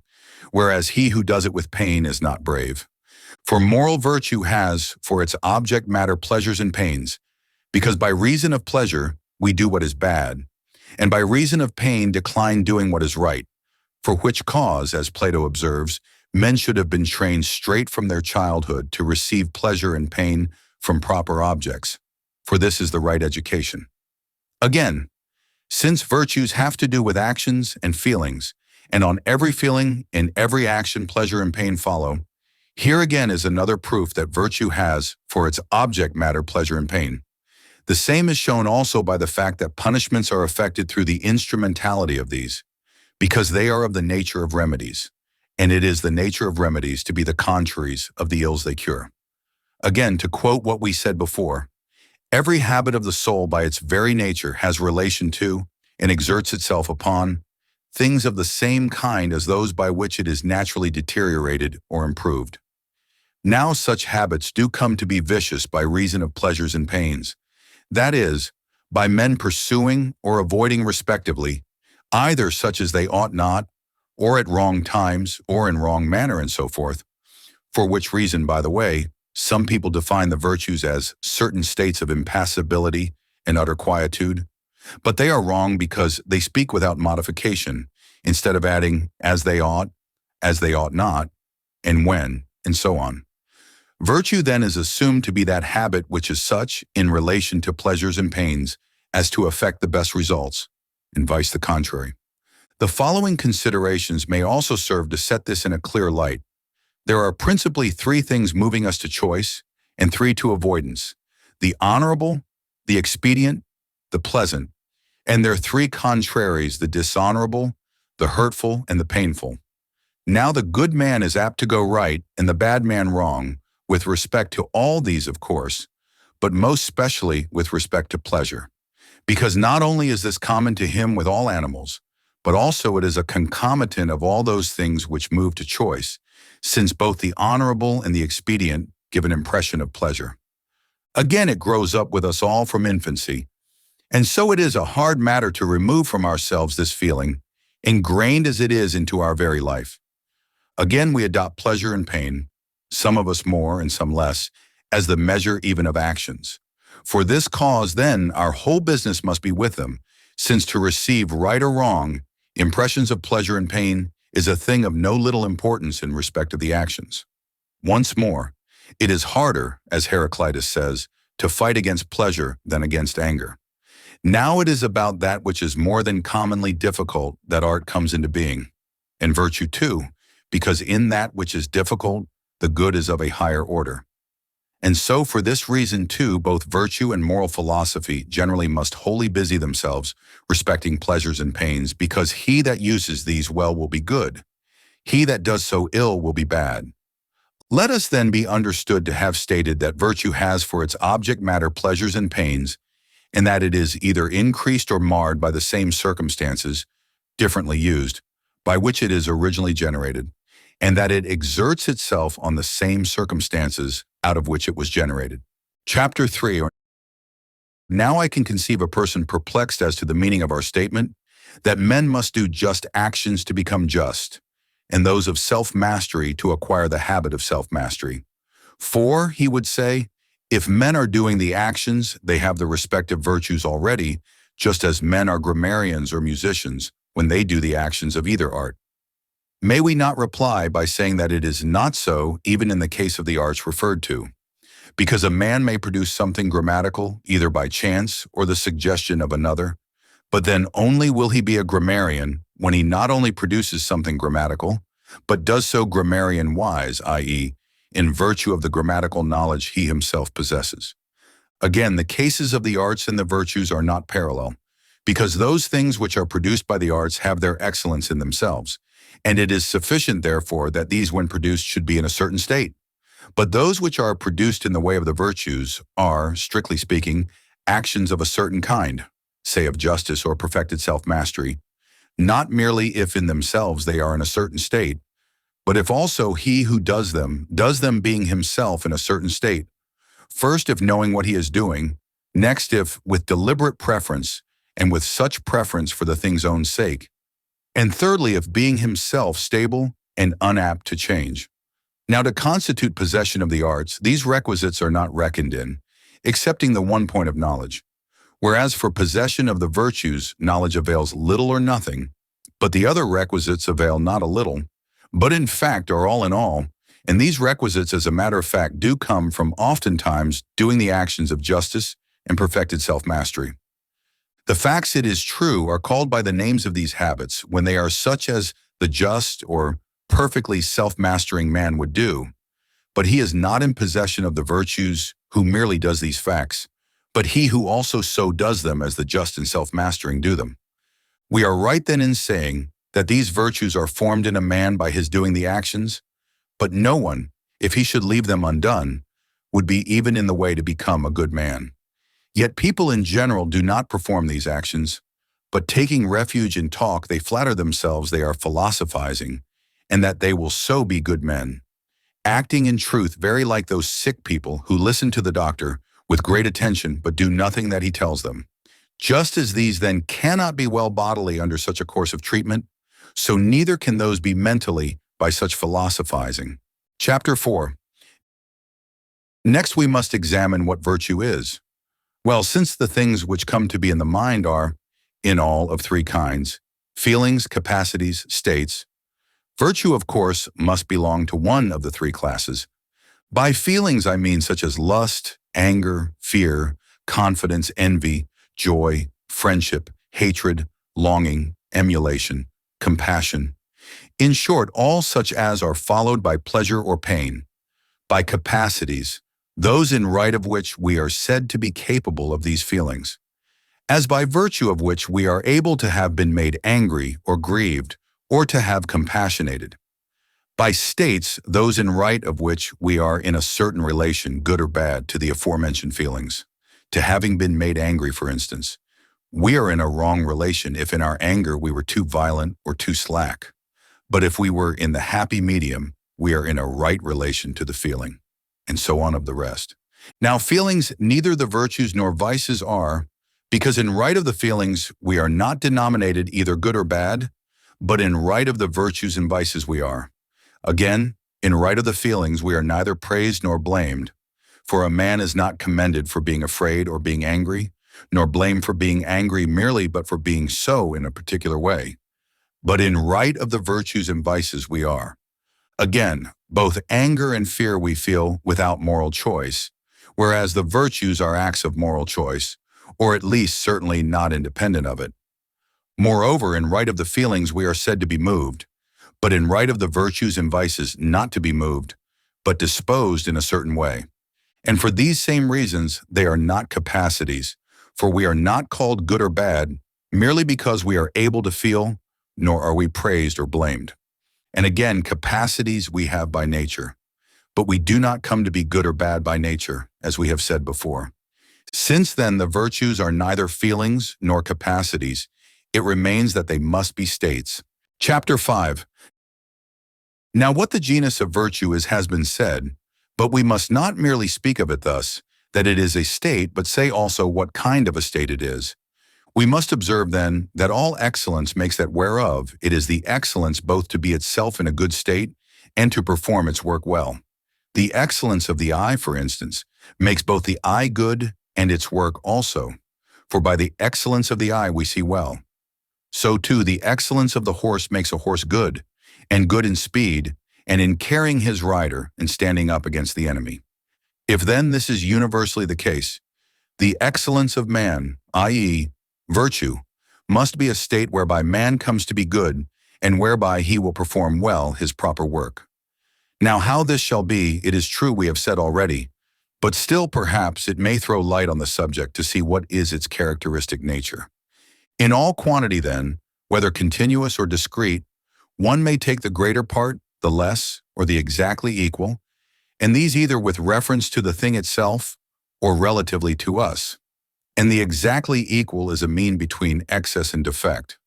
S1: Whereas he who does it with pain is not brave. For moral virtue has for its object matter pleasures and pains, because by reason of pleasure we do what is bad, and by reason of pain decline doing what is right. For which cause, as Plato observes, men should have been trained straight from their childhood to receive pleasure and pain from proper objects, for this is the right education. Again, since virtues have to do with actions and feelings, and on every feeling and every action pleasure and pain follow, here again is another proof that virtue has, for its object matter, pleasure and pain. The same is shown also by the fact that punishments are effected through the instrumentality of these, because they are of the nature of remedies, and it is the nature of remedies to be the contraries of the ills they cure. Again, to quote what we said before, every habit of the soul by its very nature has relation to, and exerts itself upon, things of the same kind as those by which it is naturally deteriorated or improved. Now such habits do come to be vicious by reason of pleasures and pains, that is, by men pursuing or avoiding respectively, either such as they ought not, or at wrong times, or in wrong manner, and so forth, for which reason, by the way, some people define the virtues as certain states of impassibility and utter quietude, but they are wrong because they speak without modification, instead of adding as they ought not, and when, and so on. Virtue then is assumed to be that habit which is such, in relation to pleasures and pains, as to effect the best results, and vice the contrary. The following considerations may also serve to set this in a clear light. There are principally three things moving us to choice, and three to avoidance: the honorable, the expedient, the pleasant, and their three contraries: the dishonorable, the hurtful, and the painful. Now the good man is apt to go right, and the bad man wrong, with respect to all these, of course, but most specially with respect to pleasure. Because not only is this common to him with all animals, but also it is a concomitant of all those things which move to choice, since both the honorable and the expedient give an impression of pleasure. Again, it grows up with us all from infancy, and so it is a hard matter to remove from ourselves this feeling, ingrained as it is into our very life. Again, we adopt pleasure and pain, some of us more and some less, as the measure even of actions. For this cause, then, our whole business must be with them, since to receive right or wrong impressions of pleasure and pain is a thing of no little importance in respect of the actions. Once more, it is harder, as Heraclitus says, to fight against pleasure than against anger. Now it is about that which is more than commonly difficult that art comes into being, and virtue too, because in that which is difficult, the good is of a higher order. And so for this reason too, both virtue and moral philosophy generally must wholly busy themselves respecting pleasures and pains, because he that uses these well will be good, he that does so ill will be bad. Let us then be understood to have stated that virtue has for its object matter pleasures and pains, and that it is either increased or marred by the same circumstances, differently used, by which it is originally generated, and that it exerts itself on the same circumstances out of which it was generated. Chapter 3. Now I can conceive a person perplexed as to the meaning of our statement, that men must do just actions to become just, and those of self-mastery to acquire the habit of self-mastery. For, he would say, if men are doing the actions, they have the respective virtues already, just as men are grammarians or musicians when they do the actions of either art. May we not reply by saying that it is not so even in the case of the arts referred to? Because a man may produce something grammatical either by chance or the suggestion of another, but then only will he be a grammarian when he not only produces something grammatical, but does so grammarian-wise, i.e., in virtue of the grammatical knowledge he himself possesses. Again, the cases of the arts and the virtues are not parallel, because those things which are produced by the arts have their excellence in themselves, and it is sufficient, therefore, that these when produced should be in a certain state. But those which are produced in the way of the virtues are, strictly speaking, actions of a certain kind, say of justice or perfected self-mastery, not merely if in themselves they are in a certain state, but if also he who does them being himself in a certain state, first if knowing what he is doing, next if with deliberate preference, and with such preference for the thing's own sake, and thirdly if being himself stable and unapt to change. Now to constitute possession of the arts, these requisites are not reckoned in, excepting the one point of knowledge, whereas for possession of the virtues knowledge avails little or nothing, But the other requisites avail not a little, but in fact are all in all, and these requisites, as a matter of fact, do come from oftentimes doing the actions of justice and perfected self-mastery. The facts, it is true, are called by the names of these habits when they are such as the just or perfectly self-mastering man would do, but he is not in possession of the virtues who merely does these facts, but he who also so does them as the just and self-mastering do them. We are right then in saying that these virtues are formed in a man by his doing the actions, but no one, if he should leave them undone, would be even in the way to become a good man. Yet people in general do not perform these actions, but taking refuge in talk, they flatter themselves they are philosophizing, and that they will so be good men, acting in truth very like those sick people who listen to the doctor with great attention but do nothing that he tells them. Just as these then cannot be well bodily under such a course of treatment, so neither can those be mentally by such philosophizing. Chapter 4. Next we must examine what virtue is. Well, since the things which come to be in the mind are, in all, of three kinds, feelings, capacities, states, virtue, of course, must belong to one of the three classes. By feelings I mean such as lust, anger, fear, confidence, envy, joy, friendship, hatred, longing, emulation, compassion. In short, all such as are followed by pleasure or pain. By capacities, those in right of which we are said to be capable of these feelings, as by virtue of which we are able to have been made angry or grieved, or to have compassionated. By states, those in right of which we are in a certain relation, good or bad, to the aforementioned feelings. To having been made angry, for instance, we are in a wrong relation if in our anger we were too violent or too slack. But if we were in the happy medium, we are in a right relation to the feeling, and so on of the rest. Now feelings neither the virtues nor vices are, because in right of the feelings we are not denominated either good or bad, but in right of the virtues and vices we are. Again, in right of the feelings we are neither praised nor blamed, for a man is not commended for being afraid or being angry, nor blamed for being angry merely but for being so in a particular way. But in right of the virtues and vices we are. Again, both anger and fear we feel without moral choice, whereas the virtues are acts of moral choice, or at least certainly not independent of it. Moreover, in right of the feelings we are said to be moved, but in right of the virtues and vices not to be moved, but disposed in a certain way. And for these same reasons, they are not capacities, for we are not called good or bad merely because we are able to feel, nor are we praised or blamed. And again, capacities we have by nature, but we do not come to be good or bad by nature, as we have said before. Since then the virtues are neither feelings nor capacities, it remains that they must be states. Chapter 5. Now what the genus of virtue is has been said, but we must not merely speak of it thus, that it is a state, but say also what kind of a state it is. We must observe then that all excellence makes that whereof it is the excellence both to be itself in a good state and to perform its work well. The excellence of the eye, for instance, makes both the eye good and its work also, for by the excellence of the eye we see well. So too the excellence of the horse makes a horse good, and good in speed, and in carrying his rider and standing up against the enemy. If then this is universally the case, the excellence of man, i.e., virtue, must be a state whereby man comes to be good, and whereby he will perform well his proper work. Now how this shall be, it is true we have said already, but still perhaps it may throw light on the subject to see what is its characteristic nature. In all quantity then, whether continuous or discrete, one may take the greater part, the less, or the exactly equal, and these either with reference to the thing itself or relatively to us. And the exactly equal is a mean between excess and defect.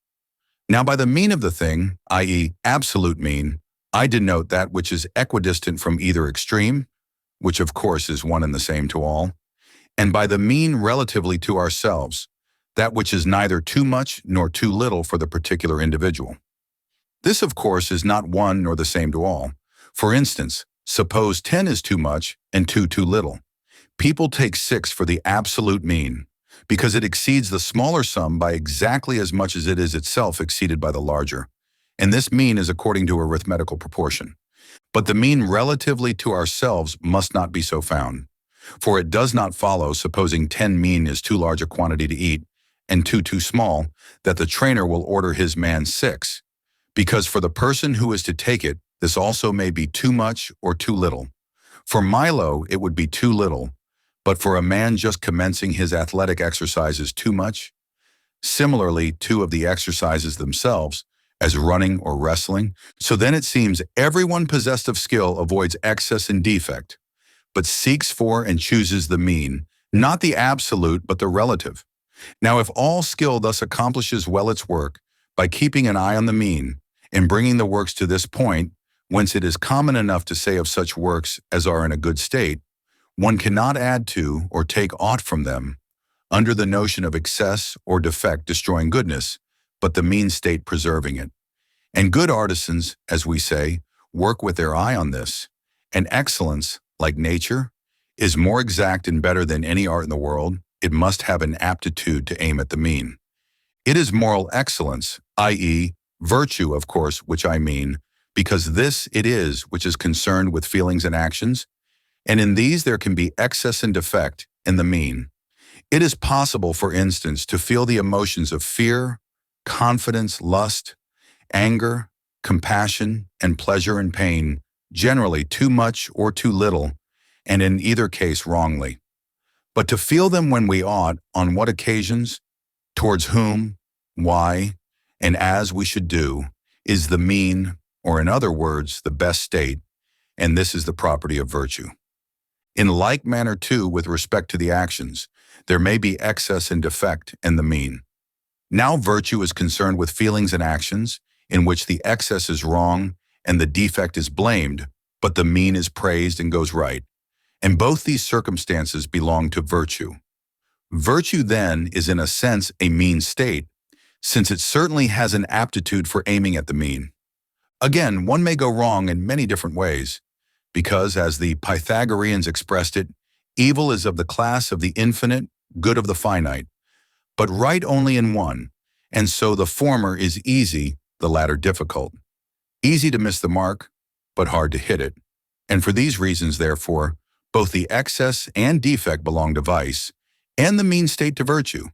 S1: Now by the mean of the thing, i.e., absolute mean, I denote that which is equidistant from either extreme, which of course is one and the same to all, and by the mean relatively to ourselves, that which is neither too much nor too little for the particular individual. This of course is not one nor the same to all. For instance, suppose 10 is too much and 2 too little. People take 6 for the absolute mean, because it exceeds the smaller sum by exactly as much as it is itself exceeded by the larger. And this mean is according to arithmetical proportion. But the mean relatively to ourselves must not be so found. For it does not follow, supposing 10 mean is too large a quantity to eat, and 2 too small, that the trainer will order his man 6. Because for the person who is to take it, this also may be too much or too little. For Milo, it would be too little, but for a man just commencing his athletic exercises too much. Similarly, 2 of the exercises themselves, as running or wrestling. So then it seems everyone possessed of skill avoids excess and defect, but seeks for and chooses the mean, not the absolute, but the relative. Now, if all skill thus accomplishes well its work, by keeping an eye on the mean, and bringing the works to this point, whence it is common enough to say of such works as are in a good state, one cannot add to or take aught from them, under the notion of excess or defect destroying goodness, but the mean state preserving it. And good artisans, as we say, work with their eye on this. And excellence, like nature, is more exact and better than any art in the world. It must have an aptitude to aim at the mean. It is moral excellence, i.e., virtue, of course, which I mean, because this it is which is concerned with feelings and actions, and in these there can be excess and defect in the mean. It is possible, for instance, to feel the emotions of fear, confidence, lust, anger, compassion, and pleasure and pain, generally too much or too little, and in either case wrongly. But to feel them when we ought, on what occasions, towards whom, why, and as we should do, is the mean, or in other words, the best state, and this is the property of virtue. In like manner, too, with respect to the actions, there may be excess and defect in the mean. Now virtue is concerned with feelings and actions, in which the excess is wrong and the defect is blamed, but the mean is praised and goes right. And both these circumstances belong to virtue. Virtue, then, is in a sense a mean state, since it certainly has an aptitude for aiming at the mean. Again, one may go wrong in many different ways, because, as the Pythagoreans expressed it, evil is of the class of the infinite, good of the finite, but right only in one, and so the former is easy, the latter difficult. Easy to miss the mark, but hard to hit it. And for these reasons, therefore, both the excess and defect belong to vice, and the mean state to virtue.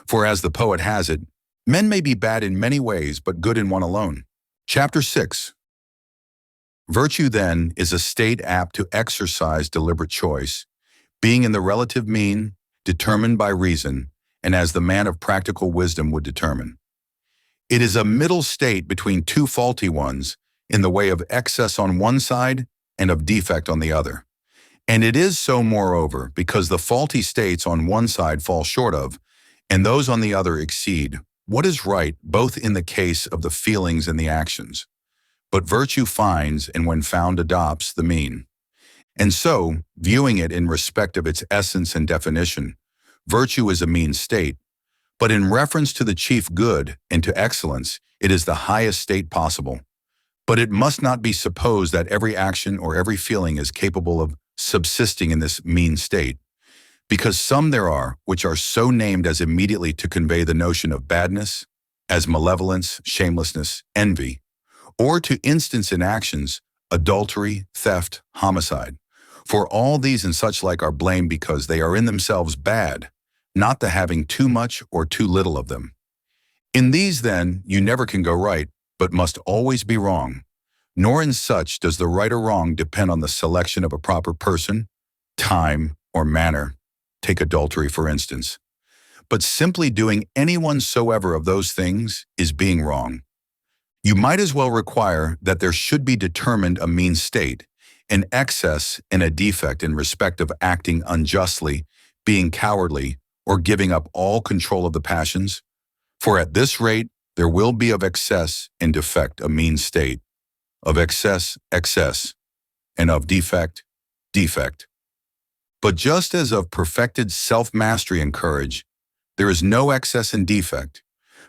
S1: For as the poet has it, men may be bad in many ways, but good in one alone. Chapter 6. Virtue, then, is a state apt to exercise deliberate choice, being in the relative mean, determined by reason, and as the man of practical wisdom would determine. It is a middle state between two faulty ones, in the way of excess on one side and of defect on the other. And it is so, moreover, because the faulty states on one side fall short of, and those on the other exceed, what is right both in the case of the feelings and the actions. But virtue finds, and when found adopts, the mean. And so, viewing it in respect of its essence and definition, virtue is a mean state, but in reference to the chief good and to excellence, it is the highest state possible. But it must not be supposed that every action or every feeling is capable of subsisting in this mean state, because some there are which are so named as immediately to convey the notion of badness, as malevolence, shamelessness, envy, or to instance in actions, adultery, theft, homicide. For all these and such like are blamed because they are in themselves bad, not the having too much or too little of them. In these, then, you never can go right, but must always be wrong. Nor in such does the right or wrong depend on the selection of a proper person, time, or manner. Take adultery, for instance. But simply doing any one soever of those things is being wrong. You might as well require that there should be determined a mean state, an excess and a defect in respect of acting unjustly, being cowardly, or giving up all control of the passions. For at this rate, there will be of excess and defect a mean state, of excess, excess, and of defect, defect. But just as of perfected self-mastery and courage, there is no excess and defect,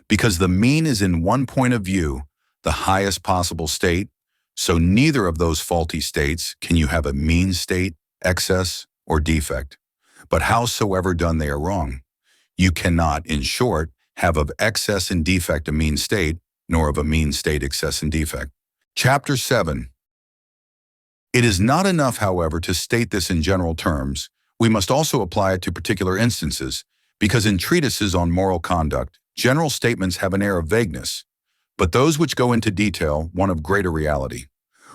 S1: because the mean is in one point of view the highest possible state, so neither of those faulty states can you have a mean state, excess, or defect. But howsoever done they are wrong. You cannot, in short, have of excess and defect a mean state, nor of a mean state excess and defect. Chapter 7. It is not enough, however, to state this in general terms. We must also apply it to particular instances, because in treatises on moral conduct, general statements have an air of vagueness, but those which go into detail, one of greater reality.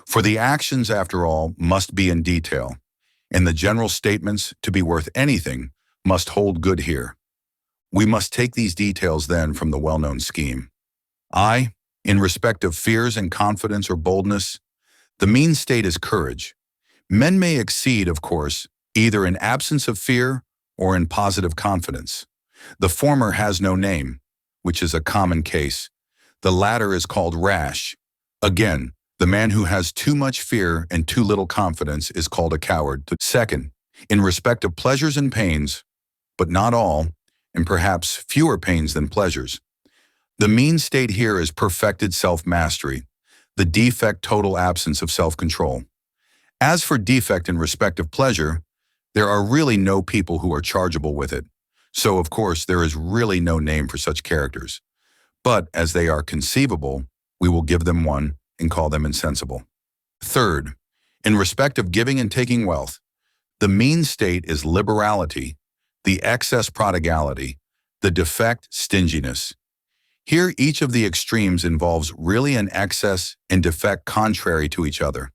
S1: For the actions, after all, must be in detail, and the general statements, to be worth anything, must hold good here. We must take these details then from the well-known scheme. In respect of fears and confidence or boldness, the mean state is courage. Men may exceed, of course, either in absence of fear or in positive confidence. The former has no name, which is a common case. The latter is called rash. Again, the man who has too much fear and too little confidence is called a coward. Second, in respect of pleasures and pains, but not all, and perhaps fewer pains than pleasures. The mean state here is perfected self-mastery, the defect total absence of self-control. As for defect in respect of pleasure, there are really no people who are chargeable with it, so of course there is really no name for such characters. But as they are conceivable, we will give them one and call them insensible. Third, in respect of giving and taking wealth, the mean state is liberality, the excess prodigality, the defect stinginess. Here each of the extremes involves really an excess and defect contrary to each other.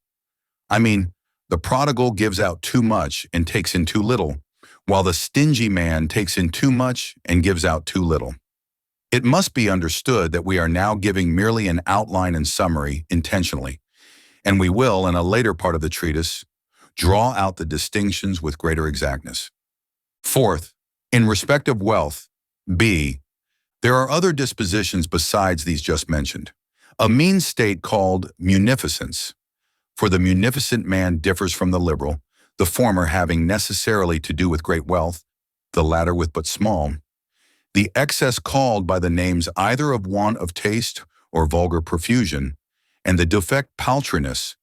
S1: I mean, the prodigal gives out too much and takes in too little, while the stingy man takes in too much and gives out too little. It must be understood that we are now giving merely an outline and summary intentionally, and we will, in a later part of the treatise, draw out the distinctions with greater exactness. Fourth, in respect of wealth, B, there are other dispositions besides these just mentioned. A mean state called munificence, for the munificent man differs from the liberal, the former having necessarily to do with great wealth, the latter with but small. The excess called by the names either of want of taste or vulgar profusion, and the defect paltriness,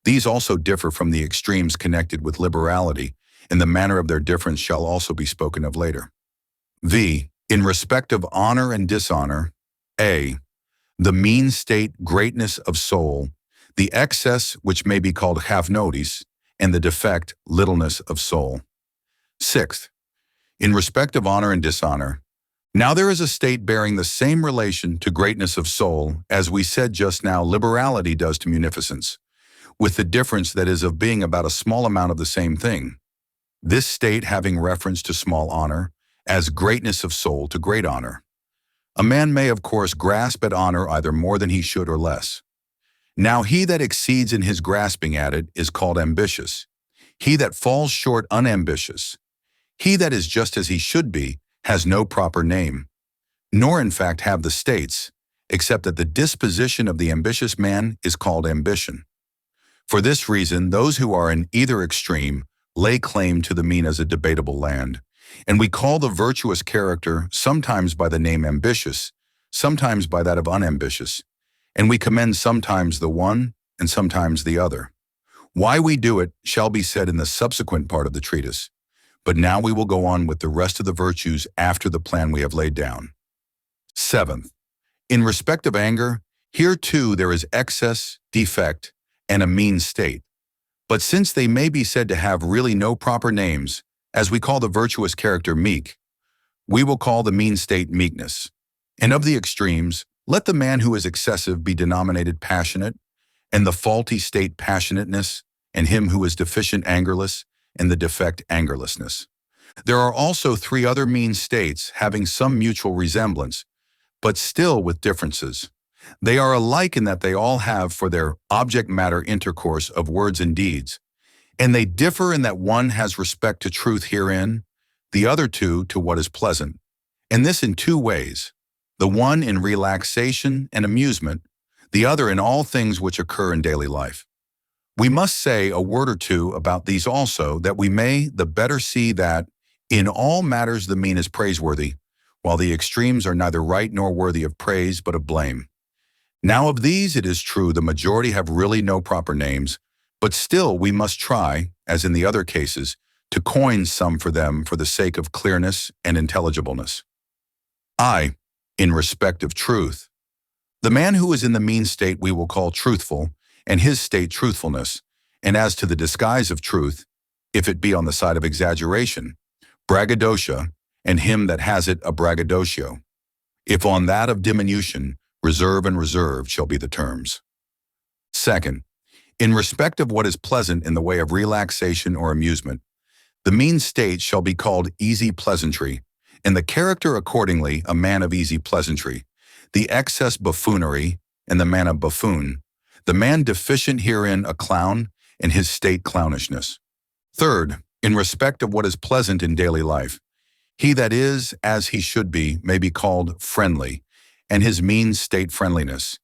S1: these also differ from the extremes connected with liberality, and the manner of their difference shall also be spoken of later. V, in respect of honor and dishonor, A, the mean state greatness of soul, the excess which may be called havnotis, and the defect littleness of soul. Sixth, in respect of honor and dishonor, now there is a state bearing the same relation to greatness of soul as we said just now liberality does to munificence, with the difference that is of being about a small amount of the same thing. This state having reference to small honor, as greatness of soul to great honor. A man may, of course, grasp at honor either more than he should or less. Now he that exceeds in his grasping at it is called ambitious. He that falls short unambitious. He that is just as he should be has no proper name, nor in fact have the states, except that the disposition of the ambitious man is called ambition. For this reason, those who are in either extreme lay claim to the mean as a debatable land, and we call the virtuous character sometimes by the name ambitious, sometimes by that of unambitious, and we commend sometimes the one and sometimes the other. Why we do it shall be said in the subsequent part of the treatise, but now we will go on with the rest of the virtues after the plan we have laid down. Seventh, in respect of anger, here too there is excess, defect, and a mean state. But since they may be said to have really no proper names, as we call the virtuous character meek, we will call the mean state meekness. And of the extremes, let the man who is excessive be denominated passionate, and the faulty state passionateness, and him who is deficient angerless, and the defect angerlessness. There are also three other mean states having some mutual resemblance, but still with differences. They are alike in that they all have for their object matter intercourse of words and deeds, and they differ in that one has respect to truth herein, the other two to what is pleasant, and this in two ways, the one in relaxation and amusement, the other in all things which occur in daily life. We must say a word or two about these also, that we may the better see that in all matters the mean is praiseworthy, while the extremes are neither right nor worthy of praise but of blame. Now of these it is true the majority have really no proper names, but still we must try, as in the other cases, to coin some for them for the sake of clearness and intelligibleness. I, in respect of truth. The man who is in the mean state we will call truthful, and his state truthfulness. And as to the disguise of truth, if it be on the side of exaggeration, braggadocio, and him that has it a braggadocio. If on that of diminution, reserve and reserved shall be the terms. Second, in respect of what is pleasant in the way of relaxation or amusement, the mean state shall be called easy pleasantry, and the character accordingly a man of easy pleasantry, the excess buffoonery, and the man a buffoon, the man deficient herein a clown, and his state clownishness. Third, in respect of what is pleasant in daily life, he that is as he should be may be called friendly, and his mean state friendliness.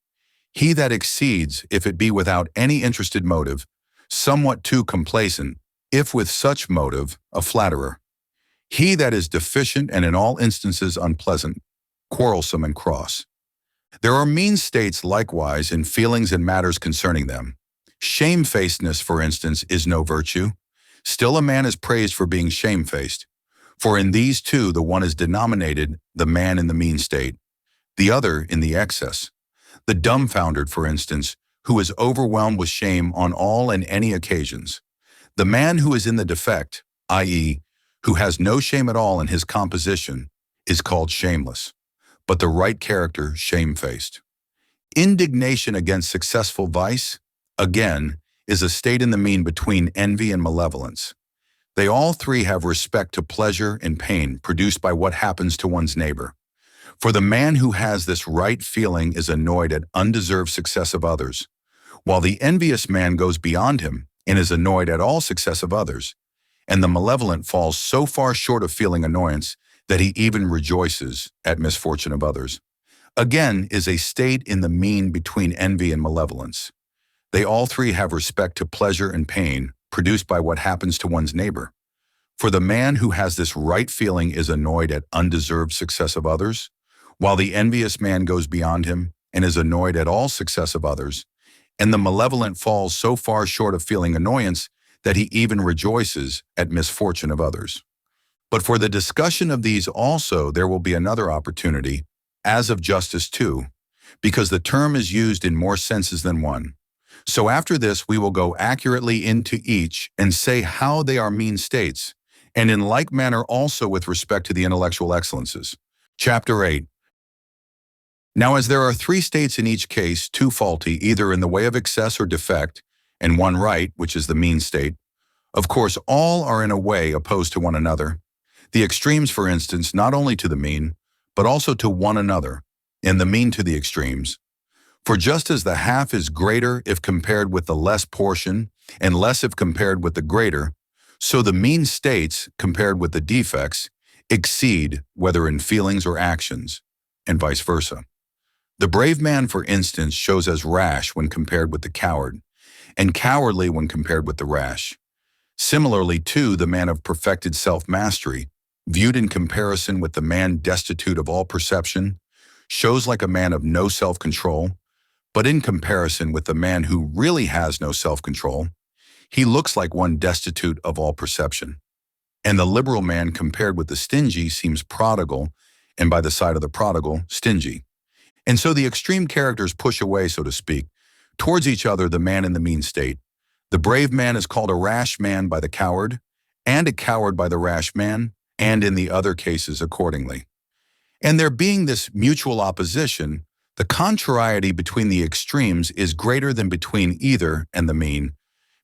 S1: He that exceeds, if it be without any interested motive, somewhat too complacent, if with such motive, a flatterer. He that is deficient and in all instances unpleasant, quarrelsome and cross. There are mean states likewise in feelings and matters concerning them. Shamefacedness, for instance, is no virtue. Still a man is praised for being shamefaced. For in these two the one is denominated the man in the mean state, the other in the excess. The dumbfoundered, for instance, who is overwhelmed with shame on all and any occasions. The man who is in the defect, i.e., who has no shame at all in his composition, is called shameless, but the right character shamefaced. Indignation against successful vice, again, is a state in the mean between envy and malevolence. They all three have respect to pleasure and pain produced by what happens to one's neighbor. For the man who has this right feeling is annoyed at undeserved success of others, while the envious man goes beyond him and is annoyed at all success of others, and the malevolent falls so far short of feeling annoyance that he even rejoices at misfortune of others. Again is a state in the mean between envy and malevolence. They all three have respect to pleasure and pain produced by what happens to one's neighbor. For the man who has this right feeling is annoyed at undeserved success of others, while the envious man goes beyond him and is annoyed at all success of others, and the malevolent falls so far short of feeling annoyance that he even rejoices at misfortune of others. But for the discussion of these also there will be another opportunity, as of justice too, because the term is used in more senses than one. So after this we will go accurately into each and say how they are mean states, and in like manner also with respect to the intellectual excellences. Chapter 8. Now as there are three states in each case, two faulty, either in the way of excess or defect, and one right, which is the mean state, of course all are in a way opposed to one another. The extremes, for instance, not only to the mean, but also to one another, and the mean to the extremes. For just as the half is greater if compared with the less portion, and less if compared with the greater, so the mean states, compared with the defects, exceed, whether in feelings or actions, and vice versa. The brave man, for instance, shows as rash when compared with the coward, and cowardly when compared with the rash. Similarly, too, the man of perfected self-mastery, viewed in comparison with the man destitute of all perception, shows like a man of no self-control, but in comparison with the man who really has no self-control, he looks like one destitute of all perception. And the liberal man compared with the stingy seems prodigal, and by the side of the prodigal, stingy. And so the extreme characters push away, so to speak, towards each other the man in the mean state. The brave man is called a rash man by the coward, and a coward by the rash man, and in the other cases accordingly. And there being this mutual opposition, the contrariety between the extremes is greater than between either and the mean,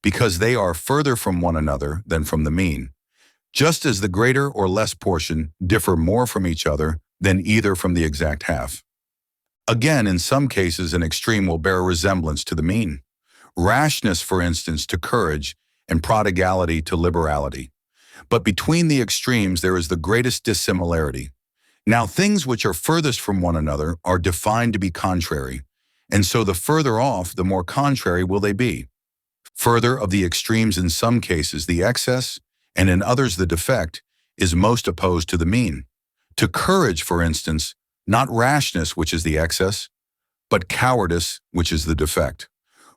S1: because they are further from one another than from the mean, just as the greater or less portion differ more from each other than either from the exact half. Again, in some cases, an extreme will bear a resemblance to the mean. Rashness, for instance, to courage, and prodigality to liberality. But between the extremes there is the greatest dissimilarity. Now things which are furthest from one another are defined to be contrary, and so the further off, the more contrary will they be. Further of the extremes in some cases the excess, and in others the defect, is most opposed to the mean. To courage, for instance, not rashness, which is the excess, but cowardice, which is the defect.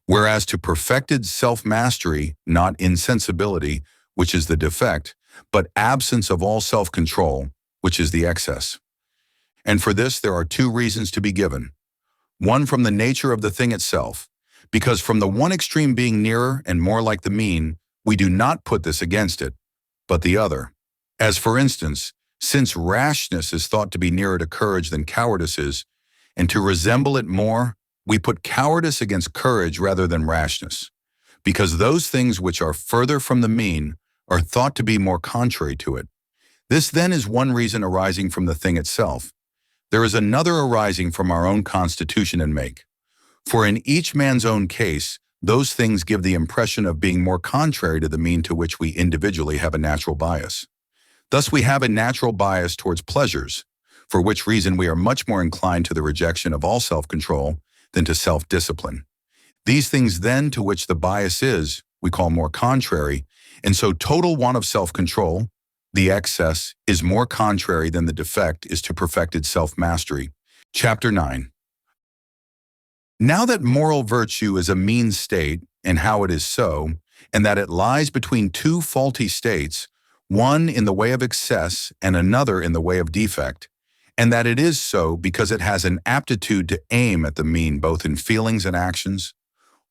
S1: Whereas to perfected self-mastery, not insensibility, which is the defect, but absence of all self-control, which is the excess. And for this there are two reasons to be given. One from the nature of the thing itself, because from the one extreme being nearer and more like the mean, we do not put this against it, but the other. As for instance, since rashness is thought to be nearer to courage than cowardice is, and to resemble it more, we put cowardice against courage rather than rashness, because those things which are further from the mean are thought to be more contrary to it. This then is one reason arising from the thing itself. There is another arising from our own constitution and make. For in each man's own case, those things give the impression of being more contrary to the mean to which we individually have a natural bias. Thus we have a natural bias towards pleasures, for which reason we are much more inclined to the rejection of all self-control than to self-discipline. These things then to which the bias is, we call more contrary, and so total want of self-control, the excess, is more contrary than the defect is to perfected self-mastery. Chapter 9. Now that moral virtue is a mean state, and how it is so, and that it lies between two faulty states, one in the way of excess and another in the way of defect, and that it is so because it has an aptitude to aim at the mean both in feelings and actions,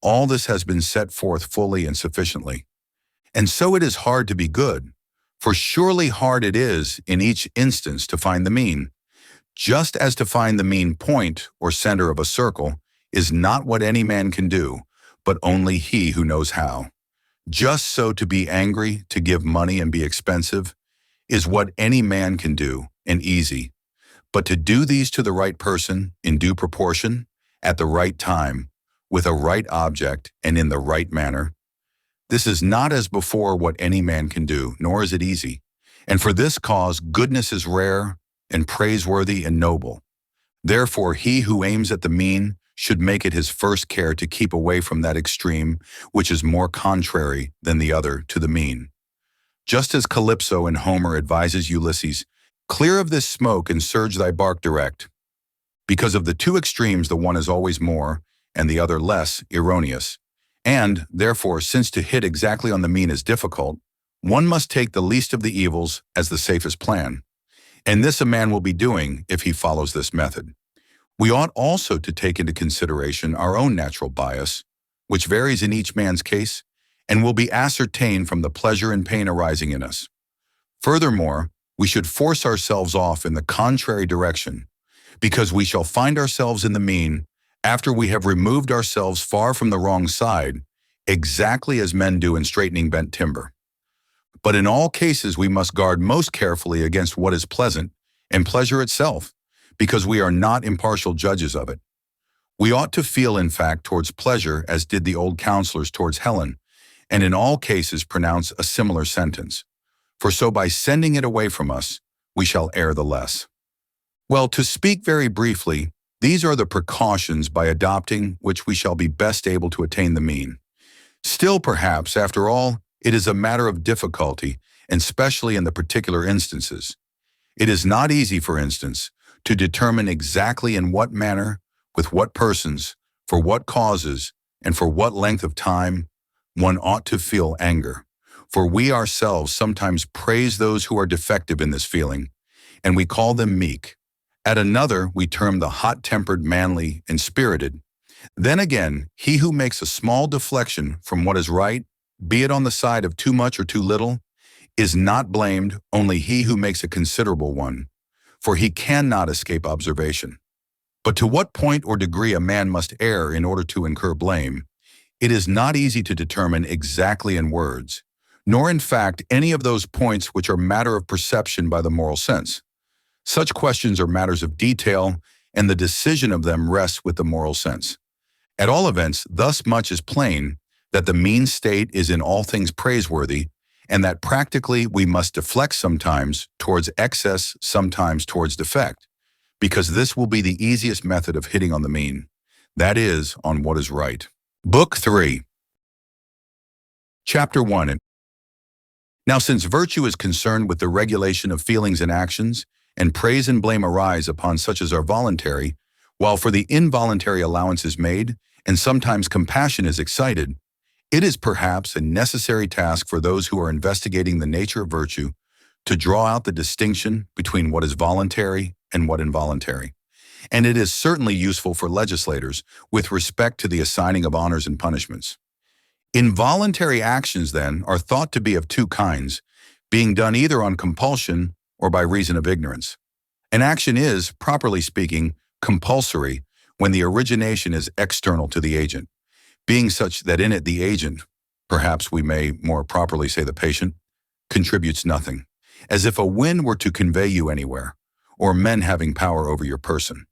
S1: all this has been set forth fully and sufficiently. And so it is hard to be good, for surely hard it is in each instance to find the mean, just as to find the mean point or center of a circle is not what any man can do, but only he who knows how. Just so to be angry, to give money and be expensive, is what any man can do, and easy. But to do these to the right person, in due proportion, at the right time, with a right object, and in the right manner, this is not as before what any man can do, nor is it easy. And for this cause goodness is rare, and praiseworthy and noble. Therefore he who aims at the mean should make it his first care to keep away from that extreme which is more contrary than the other to the mean. Just as Calypso in Homer advises Ulysses, "Clear of this smoke and surge thy bark direct." Because of the two extremes the one is always more, and the other less, erroneous. And, therefore, since to hit exactly on the mean is difficult, one must take the least of the evils as the safest plan. And this a man will be doing if he follows this method. We ought also to take into consideration our own natural bias, which varies in each man's case, and will be ascertained from the pleasure and pain arising in us. Furthermore, we should force ourselves off in the contrary direction, because we shall find ourselves in the mean, after we have removed ourselves far from the wrong side, exactly as men do in straightening bent timber. But in all cases we must guard most carefully against what is pleasant, and pleasure itself, because we are not impartial judges of it. We ought to feel, in fact, towards pleasure as did the old counselors towards Helen, and in all cases pronounce a similar sentence. For so by sending it away from us, we shall err the less. Well, to speak very briefly, these are the precautions by adopting which we shall be best able to attain the mean. Still, perhaps, after all, it is a matter of difficulty, and especially in the particular instances. It is not easy, for instance, to determine exactly in what manner, with what persons, for what causes, and for what length of time, one ought to feel anger. For we ourselves sometimes praise those who are defective in this feeling, and we call them meek. At another, we term the hot-tempered manly and spirited. Then again, he who makes a small deflection from what is right, be it on the side of too much or too little, is not blamed, only he who makes a considerable one, for he cannot escape observation. But to what point or degree a man must err in order to incur blame, it is not easy to determine exactly in words, nor in fact any of those points which are matter of perception by the moral sense. Such questions are matters of detail, and the decision of them rests with the moral sense. At all events, thus much is plain, that the mean state is in all things praiseworthy, and that practically we must deflect sometimes towards excess, sometimes towards defect, because this will be the easiest method of hitting on the mean, that is, on what is right. Book 3. Chapter 1. Now, since virtue is concerned with the regulation of feelings and actions, and praise and blame arise upon such as are voluntary, while for the involuntary allowance is made, and sometimes compassion is excited, it is perhaps a necessary task for those who are investigating the nature of virtue to draw out the distinction between what is voluntary and what involuntary. And it is certainly useful for legislators with respect to the assigning of honors and punishments. Involuntary actions, then, are thought to be of two kinds, being done either on compulsion or by reason of ignorance. An action is, properly speaking, compulsory when the origination is external to the agent, being such that in it the agent, perhaps we may more properly say the patient, contributes nothing, as if a wind were to convey you anywhere, or men having power over your person.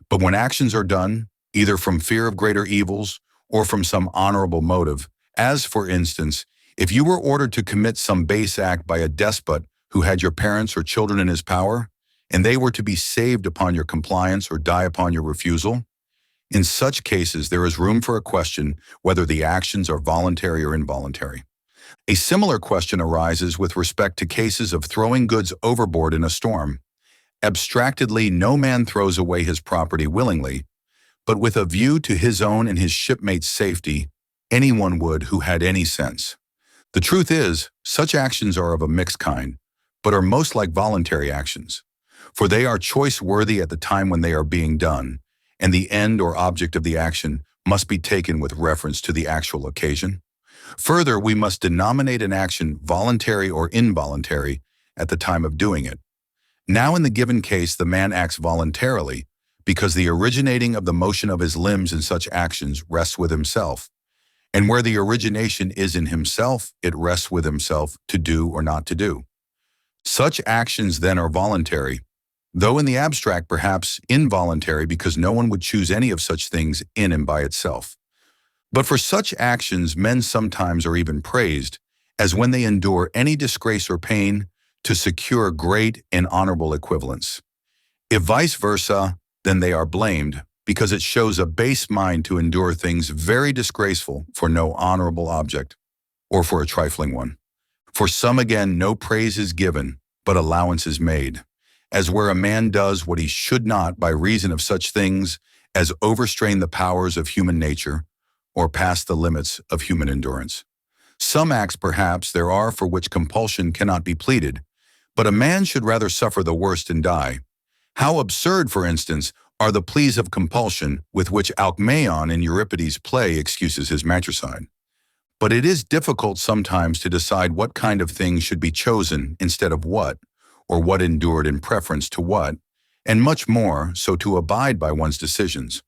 S1: But when actions are done, either from fear of greater evils or from some honorable motive, as, for instance, if you were ordered to commit some base act by a despot who had your parents or children in his power, and they were to be saved upon your compliance or die upon your refusal, in such cases there is room for a question whether the actions are voluntary or involuntary. A similar question arises with respect to cases of throwing goods overboard in a storm. Abstractedly, no man throws away his property willingly, but with a view to his own and his shipmates' safety, anyone would who had any sense. The truth is, such actions are of a mixed kind, but are most like voluntary actions, for they are choice-worthy at the time when they are being done, and the end or object of the action must be taken with reference to the actual occasion. Further, we must denominate an action voluntary or involuntary at the time of doing it. Now, in the given case, the man acts voluntarily because the originating of the motion of his limbs in such actions rests with himself. And where the origination is in himself, it rests with himself to do or not to do. Such actions then are voluntary, though in the abstract perhaps involuntary because no one would choose any of such things in and by itself. But for such actions men sometimes are even praised, as when they endure any disgrace or pain to secure great and honorable equivalence. If vice versa, then they are blamed, because it shows a base mind to endure things very disgraceful for no honorable object, or for a trifling one. For some again no praise is given, but allowance is made, as where a man does what he should not by reason of such things as overstrain the powers of human nature, or pass the limits of human endurance. Some acts perhaps there are for which compulsion cannot be pleaded, but a man should rather suffer the worst and die. How absurd, for instance, are the pleas of compulsion with which Alcmaeon in Euripides' play excuses his matricide. But it is difficult sometimes to decide what kind of things should be chosen instead of what, or what endured in preference to what, and much more so to abide by one's decisions.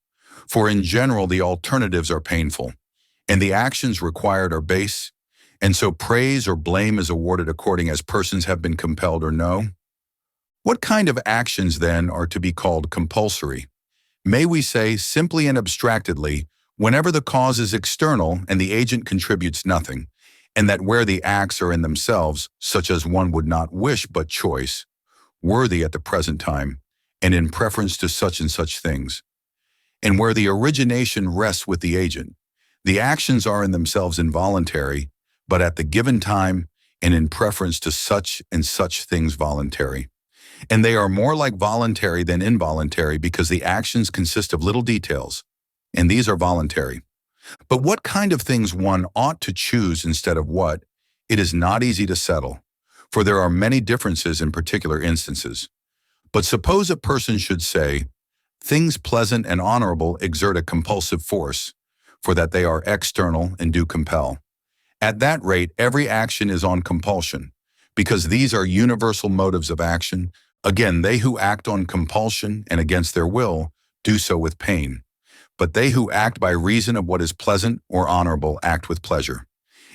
S1: For in general the alternatives are painful, and the actions required are base, and so praise or blame is awarded according as persons have been compelled or no. What kind of actions, then, are to be called compulsory? May we say, simply and abstractedly, whenever the cause is external and the agent contributes nothing, and that where the acts are in themselves, such as one would not wish but choice, worthy at the present time, and in preference to such and such things, and where the origination rests with the agent, the actions are in themselves involuntary, but at the given time and in preference to such and such things voluntary. And they are more like voluntary than involuntary because the actions consist of little details, and these are voluntary. But what kind of things one ought to choose instead of what, it is not easy to settle, for there are many differences in particular instances. But suppose a person should say, things pleasant and honorable exert a compulsive force, for that they are external and do compel. At that rate, every action is on compulsion, because these are universal motives of action. Again, they who act on compulsion and against their will do so with pain, but they who act by reason of what is pleasant or honorable act with pleasure.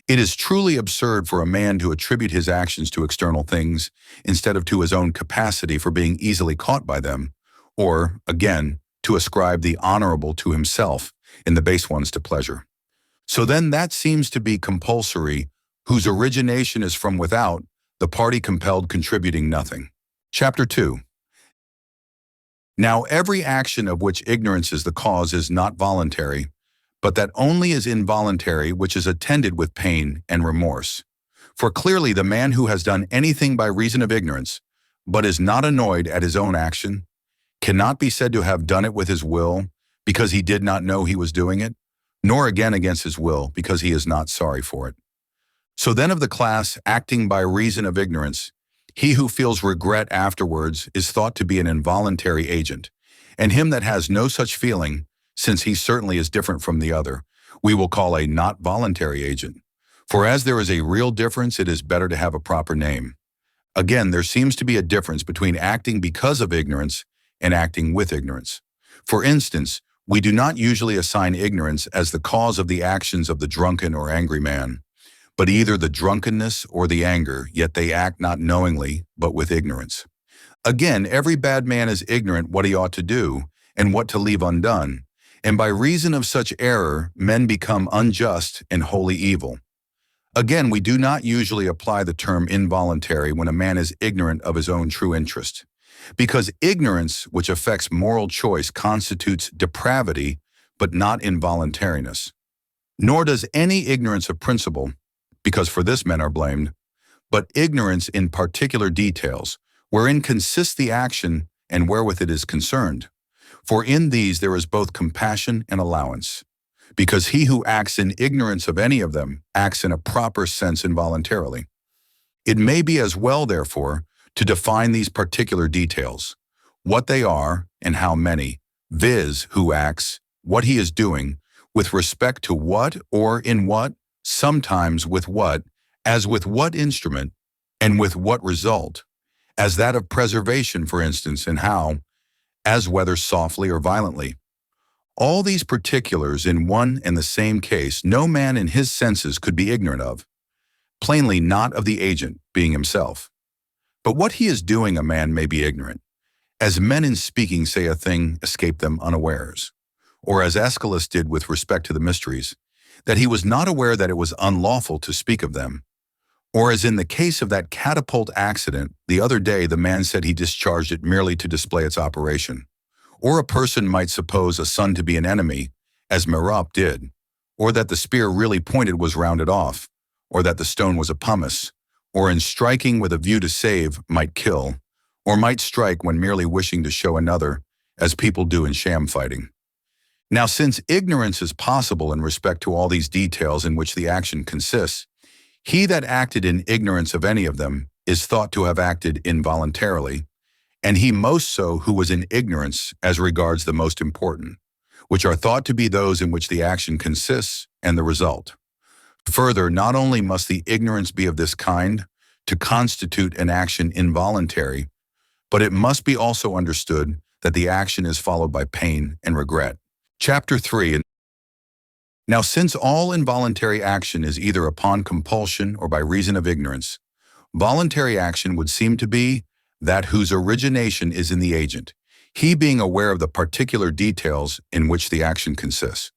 S1: It is truly absurd for a man to attribute his actions to external things instead of to his own capacity for being easily caught by them, or, again, to ascribe the honorable to himself and the base ones to pleasure. So then that seems to be compulsory, whose origination is from without, the party compelled contributing nothing. Chapter 2. Now every action of which ignorance is the cause is not voluntary, but that only is involuntary which is attended with pain and remorse. For clearly the man who has done anything by reason of ignorance, but is not annoyed at his own action, cannot be said to have done it with his will, because he did not know he was doing it, nor again against his will, because he is not sorry for it. So then of the class acting by reason of ignorance, He who feels regret afterwards is thought to be an involuntary agent, and him that has no such feeling, since he certainly is different from the other, we will call a not voluntary agent. For as there is a real difference, it is better to have a proper name. Again, there seems to be a difference between acting because of ignorance and acting with ignorance. For instance, we do not usually assign ignorance as the cause of the actions of the drunken or angry man, but either the drunkenness or the anger, yet they act not knowingly, but with ignorance. Again, every bad man is ignorant what he ought to do and what to leave undone, and by reason of such error, men become unjust and wholly evil. Again, we do not usually apply the term involuntary when a man is ignorant of his own true interest, because ignorance, which affects moral choice, constitutes depravity, but not involuntariness. Nor does any ignorance of principle, because for this men are blamed, but ignorance in particular details, wherein consists the action and wherewith it is concerned. For in these there is both compassion and allowance, because he who acts in ignorance of any of them acts in a proper sense involuntarily. It may be as well, therefore, to define these particular details, what they are and how many, viz., who acts, what he is doing, with respect to what or in what, sometimes with what, as with what instrument, and with what result, as that of preservation, for instance, and how, as whether softly or violently. All these particulars in one and the same case no man in his senses could be ignorant of, plainly not of the agent, being himself. But what he is doing a man may be ignorant, as men in speaking say a thing escape them unawares, or as Aeschylus did with respect to the mysteries, that he was not aware that it was unlawful to speak of them, or as in the case of that catapult accident, the other day the man said he discharged it merely to display its operation. Or a person might suppose a sun to be an enemy, as Merope did, or that the spear really pointed was rounded off, or that the stone was a pumice, or in striking with a view to save might kill, or might strike when merely wishing to show another, as people do in sham fighting. Now, since ignorance is possible in respect to all these details in which the action consists, he that acted in ignorance of any of them is thought to have acted involuntarily, and he most so who was in ignorance as regards the most important, which are thought to be those in which the action consists and the result. Further, not only must the ignorance be of this kind to constitute an action involuntary, but it must be also understood that the action is followed by pain and regret. Chapter 3. Now, since all involuntary action is either upon compulsion or by reason of ignorance, voluntary action would seem to be that whose origination is in the agent, he being aware of the particular details in which the action consists.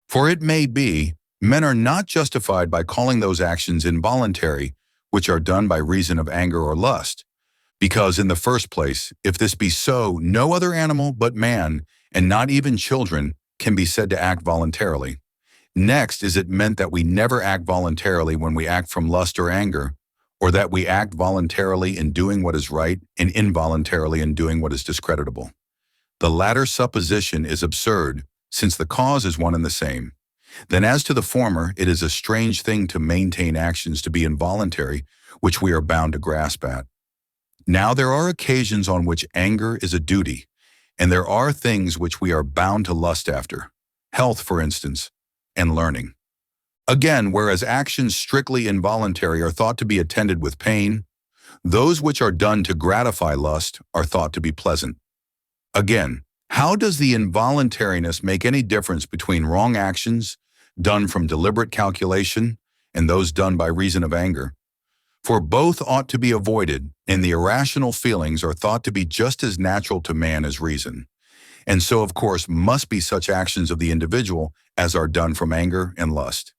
S1: For it may be, men are not justified by calling those actions involuntary which are done by reason of anger or lust, because in the first place, if this be so, no other animal but man, and not even children, can be said to act voluntarily. Next, is it meant that we never act voluntarily when we act from lust or anger, or that we act voluntarily in doing what is right and involuntarily in doing what is discreditable? The latter supposition is absurd, since the cause is one and the same. Then as to the former, it is a strange thing to maintain actions to be involuntary, which we are bound to grasp at. Now there are occasions on which anger is a duty, and there are things which we are bound to lust after, health, for instance, and learning. Again, whereas actions strictly involuntary are thought to be attended with pain, those which are done to gratify lust are thought to be pleasant. Again, how does the involuntariness make any difference between wrong actions done from deliberate calculation and those done by reason of anger? For both ought to be avoided, and the irrational feelings are thought to be just as natural to man as reason. And so, of course, must be such actions of the individual as are done from anger and lust.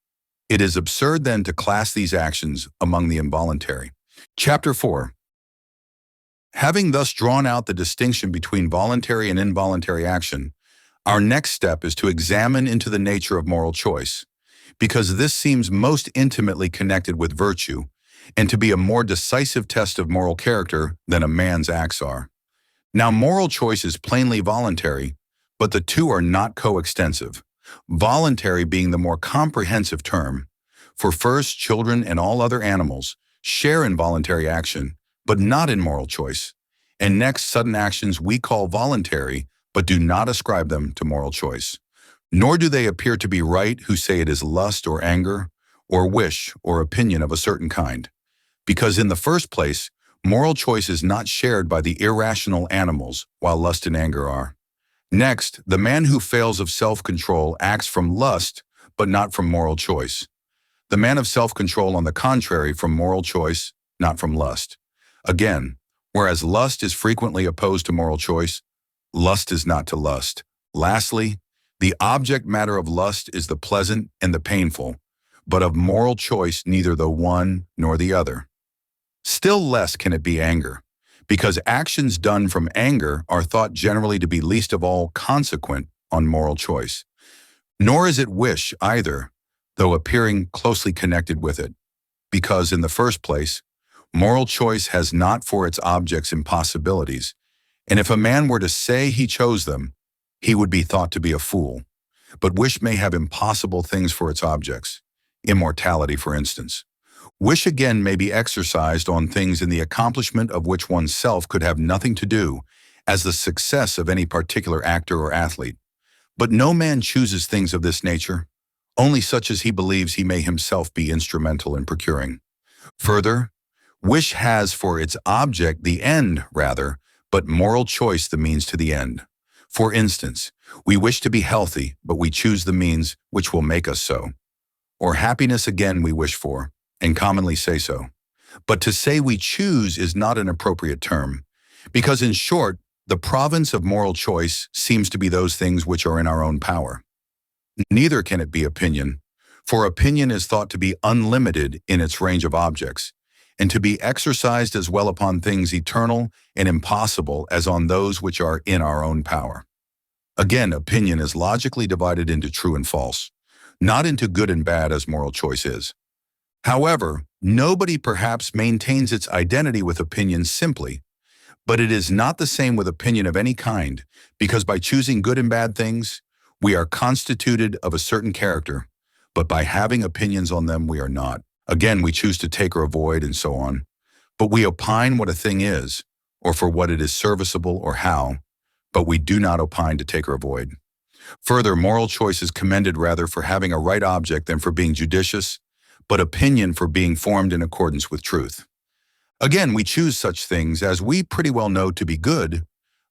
S1: It is absurd then to class these actions among the involuntary. Chapter 4. Having thus drawn out the distinction between voluntary and involuntary action, our next step is to examine into the nature of moral choice, because this seems most intimately connected with virtue, and to be a more decisive test of moral character than a man's acts are. Now, moral choice is plainly voluntary, but the two are not coextensive, voluntary being the more comprehensive term. For first, children and all other animals share in voluntary action, but not in moral choice. And next, sudden actions we call voluntary, but do not ascribe them to moral choice. Nor do they appear to be right who say it is lust or anger, or wish or opinion of a certain kind. Because in the first place, moral choice is not shared by the irrational animals, while lust and anger are. Next, the man who fails of self-control acts from lust, but not from moral choice. The man of self-control, on the contrary, from moral choice, not from lust. Again, whereas lust is frequently opposed to moral choice, lust is not to lust. Lastly, the object matter of lust is the pleasant and the painful, but of moral choice neither the one nor the other. Still less can it be anger, because actions done from anger are thought generally to be least of all consequent on moral choice. Nor is it wish either, though appearing closely connected with it, because in the first place, moral choice has not for its objects impossibilities, and if a man were to say he chose them, he would be thought to be a fool. But wish may have impossible things for its objects, immortality for instance. Wish again may be exercised on things in the accomplishment of which one's self could have nothing to do, as the success of any particular actor or athlete. But no man chooses things of this nature, only such as he believes he may himself be instrumental in procuring. Further, wish has for its object the end, rather, but moral choice the means to the end. For instance, we wish to be healthy, but we choose the means which will make us so. Or happiness again we wish for, and commonly say so. But to say we choose is not an appropriate term, because in short, the province of moral choice seems to be those things which are in our own power. Neither can it be opinion, for opinion is thought to be unlimited in its range of objects, and to be exercised as well upon things eternal and impossible as on those which are in our own power. Again, opinion is logically divided into true and false, not into good and bad as moral choice is. However, nobody perhaps maintains its identity with opinion simply, but it is not the same with opinion of any kind, because by choosing good and bad things, we are constituted of a certain character, but by having opinions on them we are not. Again, we choose to take or avoid and so on, but we opine what a thing is, or for what it is serviceable or how, but we do not opine to take or avoid. Further, moral choice is commended rather for having a right object than for being judicious, but opinion for being formed in accordance with truth. Again, we choose such things as we pretty well know to be good,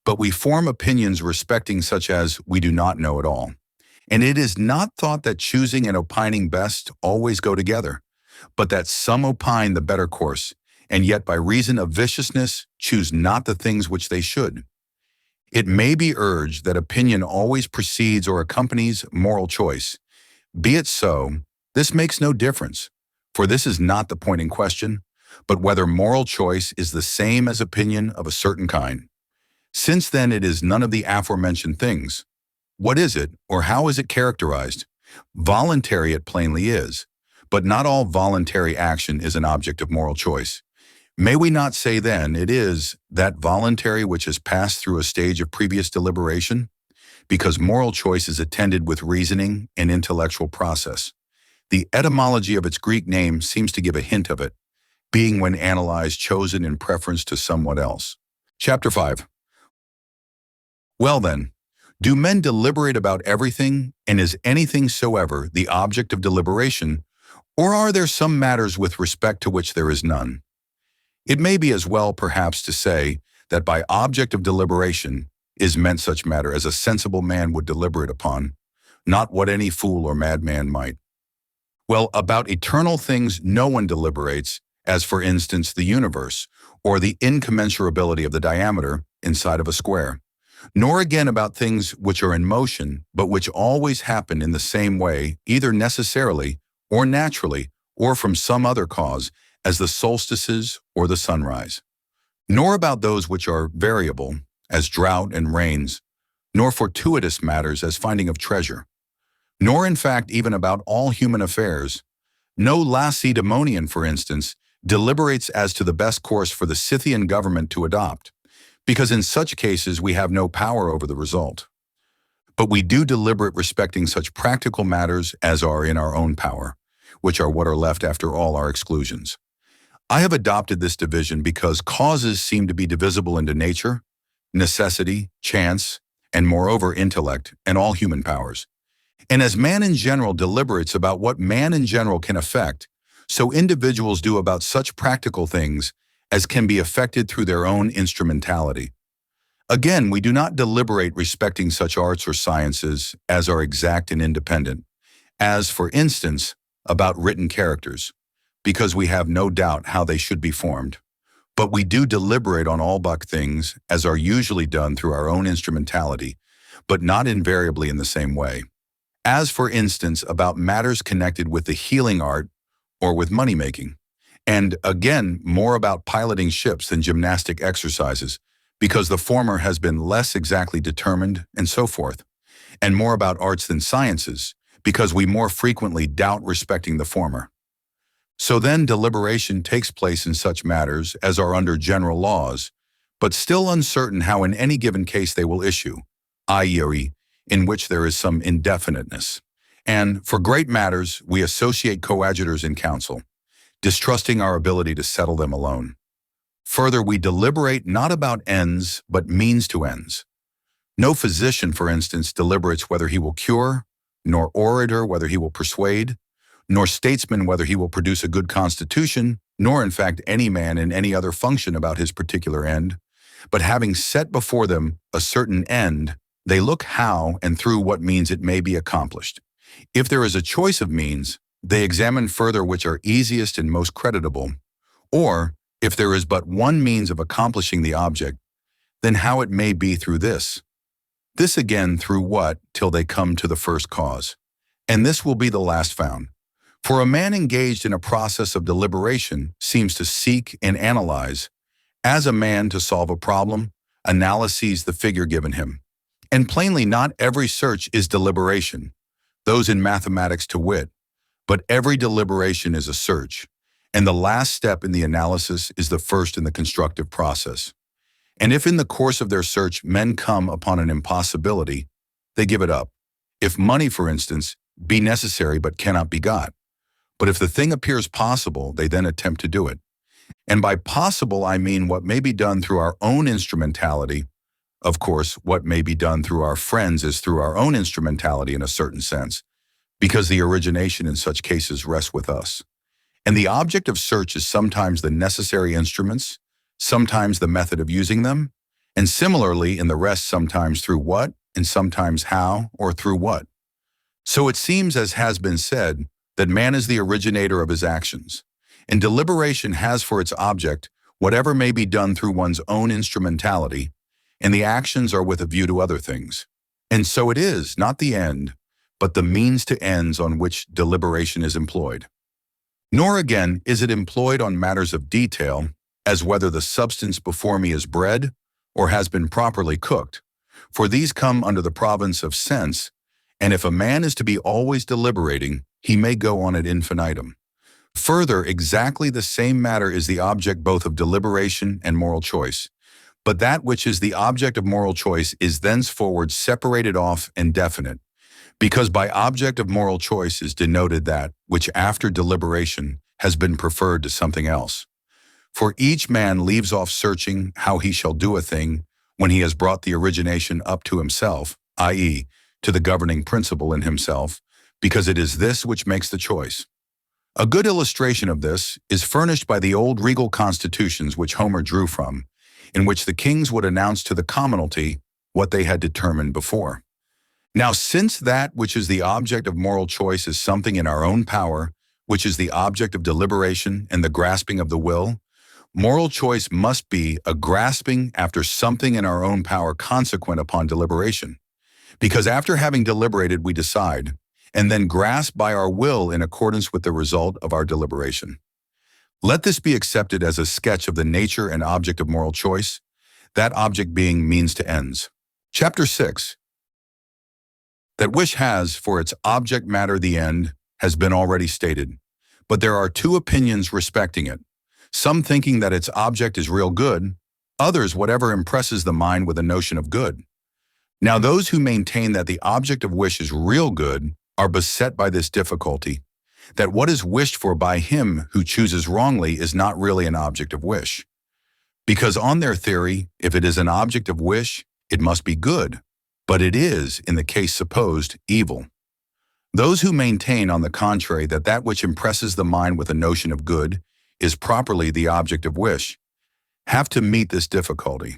S1: but we form opinions respecting such as we do not know at all. And it is not thought that choosing and opining best always go together, but that some opine the better course, and yet by reason of viciousness choose not the things which they should. It may be urged that opinion always precedes or accompanies moral choice. Be it so, this makes no difference, for this is not the point in question, but whether moral choice is the same as opinion of a certain kind. Since then it is none of the aforementioned things. What is it, or how is it characterized? Voluntary it plainly is, but not all voluntary action is an object of moral choice. May we not say then it is that voluntary which has passed through a stage of previous deliberation? Because moral choice is attended with reasoning and intellectual process. The etymology of its Greek name seems to give a hint of it, being when analyzed chosen in preference to somewhat else. Chapter 5. Well then, do men deliberate about everything, and is anything soever the object of deliberation, or are there some matters with respect to which there is none? It may be as well perhaps to say that by object of deliberation is meant such matter as a sensible man would deliberate upon, not what any fool or madman might. Well, about eternal things no one deliberates, as for instance the universe, or the incommensurability of the diameter inside of a square. Nor again about things which are in motion, but which always happen in the same way, either necessarily, or naturally, or from some other cause, as the solstices or the sunrise. Nor about those which are variable, as drought and rains, nor fortuitous matters as finding of treasure. Nor in fact even about all human affairs. No Lacedaemonian, for instance, deliberates as to the best course for the Scythian government to adopt, because in such cases we have no power over the result. But we do deliberate respecting such practical matters as are in our own power, which are what are left after all our exclusions. I have adopted this division because causes seem to be divisible into nature, necessity, chance, and moreover intellect, and all human powers. And as man in general deliberates about what man in general can affect, so individuals do about such practical things as can be affected through their own instrumentality. Again, we do not deliberate respecting such arts or sciences as are exact and independent, as, for instance, about written characters, because we have no doubt how they should be formed. But we do deliberate on all buck things as are usually done through our own instrumentality, but not invariably in the same way. As, for instance, about matters connected with the healing art or with money-making. And again, more about piloting ships than gymnastic exercises, because the former has been less exactly determined and so forth, and more about arts than sciences, because we more frequently doubt respecting the former. So then deliberation takes place in such matters as are under general laws, but still uncertain how in any given case they will issue, i.e., in which there is some indefiniteness. And for great matters, we associate coadjutors in council, distrusting our ability to settle them alone. Further, we deliberate not about ends, but means to ends. No physician, for instance, deliberates whether he will cure, nor orator whether he will persuade, nor statesman whether he will produce a good constitution, nor in fact any man in any other function about his particular end. But having set before them a certain end, they look how and through what means it may be accomplished. If there is a choice of means, they examine further which are easiest and most creditable, or if there is but one means of accomplishing the object, then how it may be through this. This again through what, till they come to the first cause. And this will be the last found. For a man engaged in a process of deliberation seems to seek and analyze, as a man to solve a problem, analyses the figure given him. And plainly not every search is deliberation, those in mathematics to wit, but every deliberation is a search, and the last step in the analysis is the first in the constructive process. And if in the course of their search men come upon an impossibility, they give it up. If money, for instance, be necessary but cannot be got. But if the thing appears possible, they then attempt to do it. And by possible, I mean what may be done through our own instrumentality. Of course, what may be done through our friends is through our own instrumentality in a certain sense, because the origination in such cases rests with us. And the object of search is sometimes the necessary instruments, sometimes the method of using them, and similarly in the rest sometimes through what, and sometimes how, or through what. So it seems, as has been said, that man is the originator of his actions, and deliberation has for its object whatever may be done through one's own instrumentality, and the actions are with a view to other things. And so it is, not the end, but the means to ends on which deliberation is employed. Nor again is it employed on matters of detail, as whether the substance before me is bread or has been properly cooked, for these come under the province of sense, and if a man is to be always deliberating, he may go on ad infinitum. Further, exactly the same matter is the object both of deliberation and moral choice, but that which is the object of moral choice is thenceforward separated off and definite, because by object of moral choice is denoted that which after deliberation has been preferred to something else. For each man leaves off searching how he shall do a thing when he has brought the origination up to himself, i.e., to the governing principle in himself, because it is this which makes the choice. A good illustration of this is furnished by the old regal constitutions which Homer drew from, in which the kings would announce to the commonalty what they had determined before. Now, since that which is the object of moral choice is something in our own power, which is the object of deliberation and the grasping of the will, moral choice must be a grasping after something in our own power consequent upon deliberation, because after having deliberated we decide, and then grasp by our will in accordance with the result of our deliberation. Let this be accepted as a sketch of the nature and object of moral choice, that object being means to ends. Chapter 6. That which has for its object matter the end has been already stated, but there are two opinions respecting it, some thinking that its object is real good, others whatever impresses the mind with a notion of good. Now those who maintain that the object of wish is real good are beset by this difficulty, that what is wished for by him who chooses wrongly is not really an object of wish. Because on their theory, if it is an object of wish, it must be good, but it is, in the case supposed, evil. Those who maintain, on the contrary, that that which impresses the mind with a notion of good is properly the object of wish, have to meet this difficulty,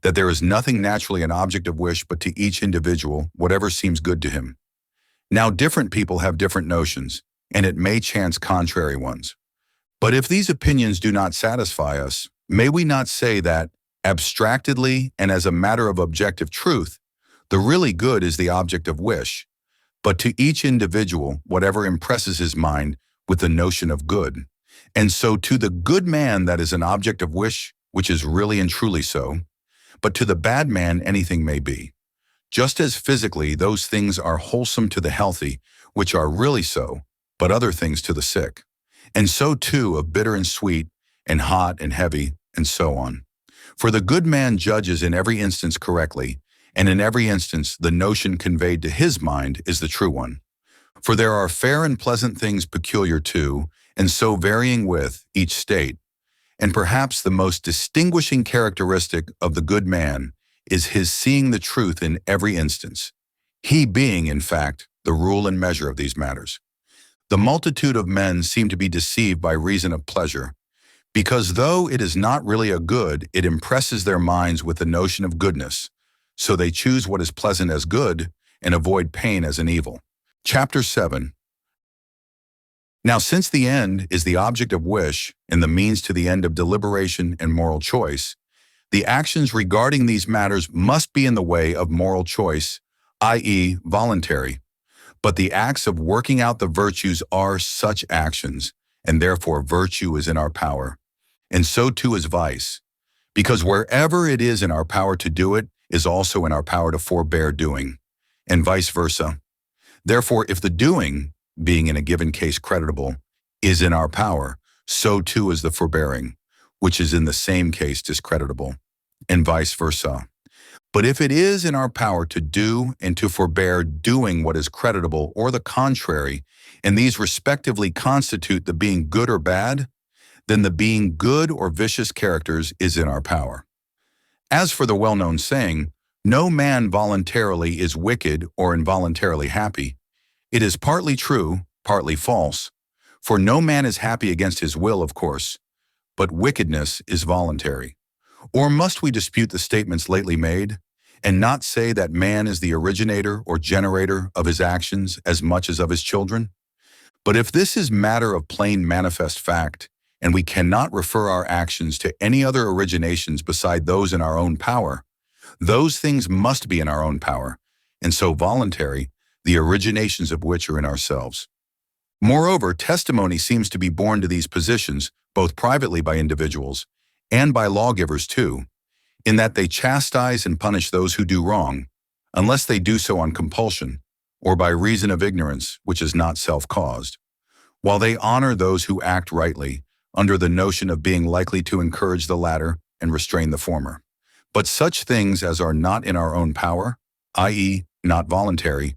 S1: that there is nothing naturally an object of wish but to each individual whatever seems good to him. Now different people have different notions, and it may chance contrary ones. But if these opinions do not satisfy us, may we not say that, abstractedly and as a matter of objective truth, the really good is the object of wish, but to each individual whatever impresses his mind with the notion of good. And so to the good man that is an object of wish, which is really and truly so, but to the bad man anything may be. Just as physically those things are wholesome to the healthy, which are really so, but other things to the sick. And so too of bitter and sweet, and hot and heavy, and so on. For the good man judges in every instance correctly, and in every instance the notion conveyed to his mind is the true one. For there are fair and pleasant things peculiar to, and so varying with, each state. And perhaps the most distinguishing characteristic of the good man is his seeing the truth in every instance, he being, in fact, the rule and measure of these matters. The multitude of men seem to be deceived by reason of pleasure, because though it is not really a good, it impresses their minds with the notion of goodness, so they choose what is pleasant as good and avoid pain as an evil. Chapter 7. Now since the end is the object of wish and the means to the end of deliberation and moral choice, the actions regarding these matters must be in the way of moral choice, i.e. voluntary. But the acts of working out the virtues are such actions, and therefore virtue is in our power. And so too is vice, because wherever it is in our power to do it is also in our power to forbear doing, and vice versa. Therefore, if the doing, being in a given case creditable, is in our power, so too is the forbearing, which is in the same case discreditable, and vice versa. But if it is in our power to do and to forbear doing what is creditable or the contrary, and these respectively constitute the being good or bad, then the being good or vicious characters is in our power. As for the well-known saying, no man voluntarily is wicked or involuntarily happy, it is partly true, partly false, for no man is happy against his will, of course, but wickedness is voluntary. Or must we dispute the statements lately made, and not say that man is the originator or generator of his actions as much as of his children? But if this is matter of plain manifest fact, and we cannot refer our actions to any other originations beside those in our own power, those things must be in our own power, and so voluntary, the originations of which are in ourselves. Moreover, testimony seems to be borne to these positions, both privately by individuals, and by lawgivers too, in that they chastise and punish those who do wrong, unless they do so on compulsion, or by reason of ignorance, which is not self-caused, while they honor those who act rightly, under the notion of being likely to encourage the latter and restrain the former. But such things as are not in our own power, i.e., not voluntary,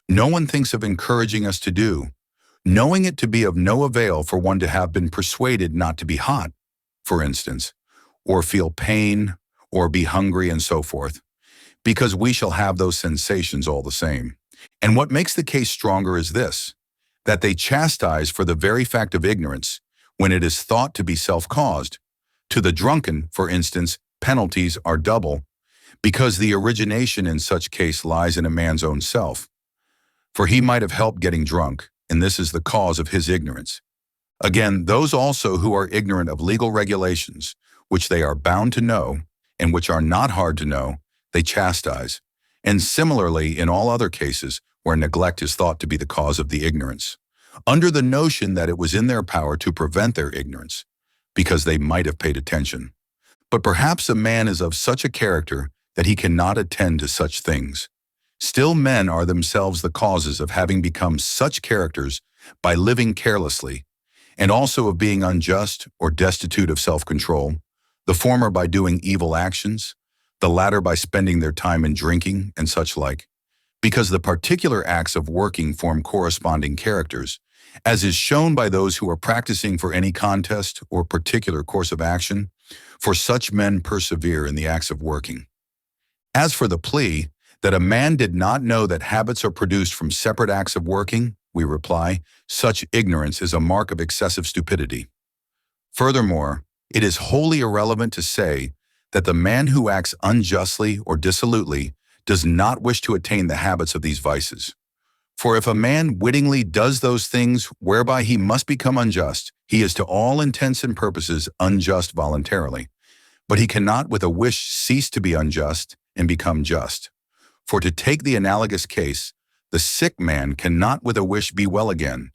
S1: no one thinks of encouraging us to do, knowing it to be of no avail for one to have been persuaded not to be hot, for instance, or feel pain, or be hungry and so forth, because we shall have those sensations all the same. And what makes the case stronger is this, that they chastise for the very fact of ignorance, when it is thought to be self-caused. To the drunken, for instance, penalties are double, because the origination in such case lies in a man's own self. For he might have helped getting drunk, and this is the cause of his ignorance. Again, those also who are ignorant of legal regulations, which they are bound to know, and which are not hard to know, they chastise. And similarly in all other cases where neglect is thought to be the cause of the ignorance, under the notion that it was in their power to prevent their ignorance, because they might have paid attention. But perhaps a man is of such a character that he cannot attend to such things. Still men are themselves the causes of having become such characters by living carelessly, and also of being unjust or destitute of self-control, the former by doing evil actions, the latter by spending their time in drinking and such like, because the particular acts of working form corresponding characters, as is shown by those who are practicing for any contest or particular course of action, for such men persevere in the acts of working. As for the plea that a man did not know that habits are produced from separate acts of working, we reply, such ignorance is a mark of excessive stupidity. Furthermore, it is wholly irrelevant to say that the man who acts unjustly or dissolutely does not wish to attain the habits of these vices. For if a man wittingly does those things whereby he must become unjust, he is to all intents and purposes unjust voluntarily. But he cannot with a wish cease to be unjust and become just. For to take the analogous case, the sick man cannot with a wish be well again.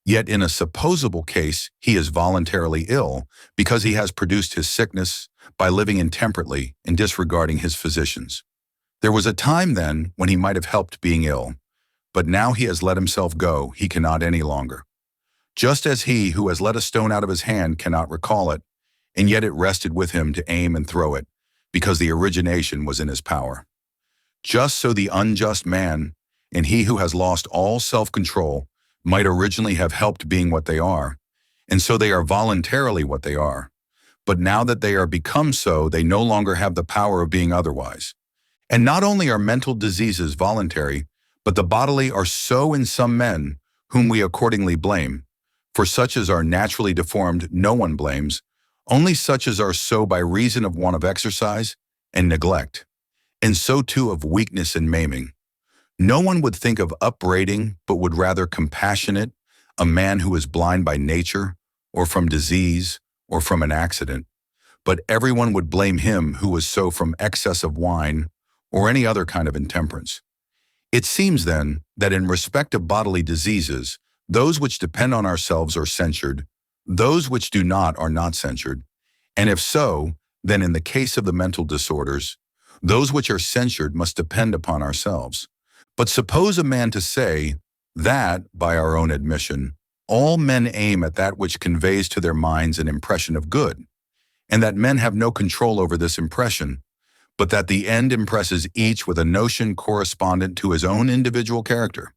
S1: Yet in a supposable case, he is voluntarily ill because he has produced his sickness by living intemperately and disregarding his physicians. There was a time then when he might have helped being ill, but now he has let himself go, he cannot any longer. Just as he who has let a stone out of his hand cannot recall it, and yet it rested with him to aim and throw it, because the origination was in his power. Just so the unjust man, and he who has lost all self-control, might originally have helped being what they are, and so they are voluntarily what they are. But now that they are become so, they no longer have the power of being otherwise. And not only are mental diseases voluntary, but the bodily are so in some men, whom we accordingly blame. For such as are naturally deformed no one blames, only such as are so by reason of want of exercise and neglect, and so too of weakness and maiming. No one would think of upbraiding, but would rather compassionate a man who is blind by nature, or from disease, or from an accident. But everyone would blame him who was so from excess of wine, or any other kind of intemperance. It seems then that in respect of bodily diseases, those which depend on ourselves are censured, those which do not are not censured, and if so, then in the case of the mental disorders, those which are censured must depend upon ourselves. But suppose a man to say that, by our own admission, all men aim at that which conveys to their minds an impression of good, and that men have no control over this impression, but that the end impresses each with a notion correspondent to his own individual character,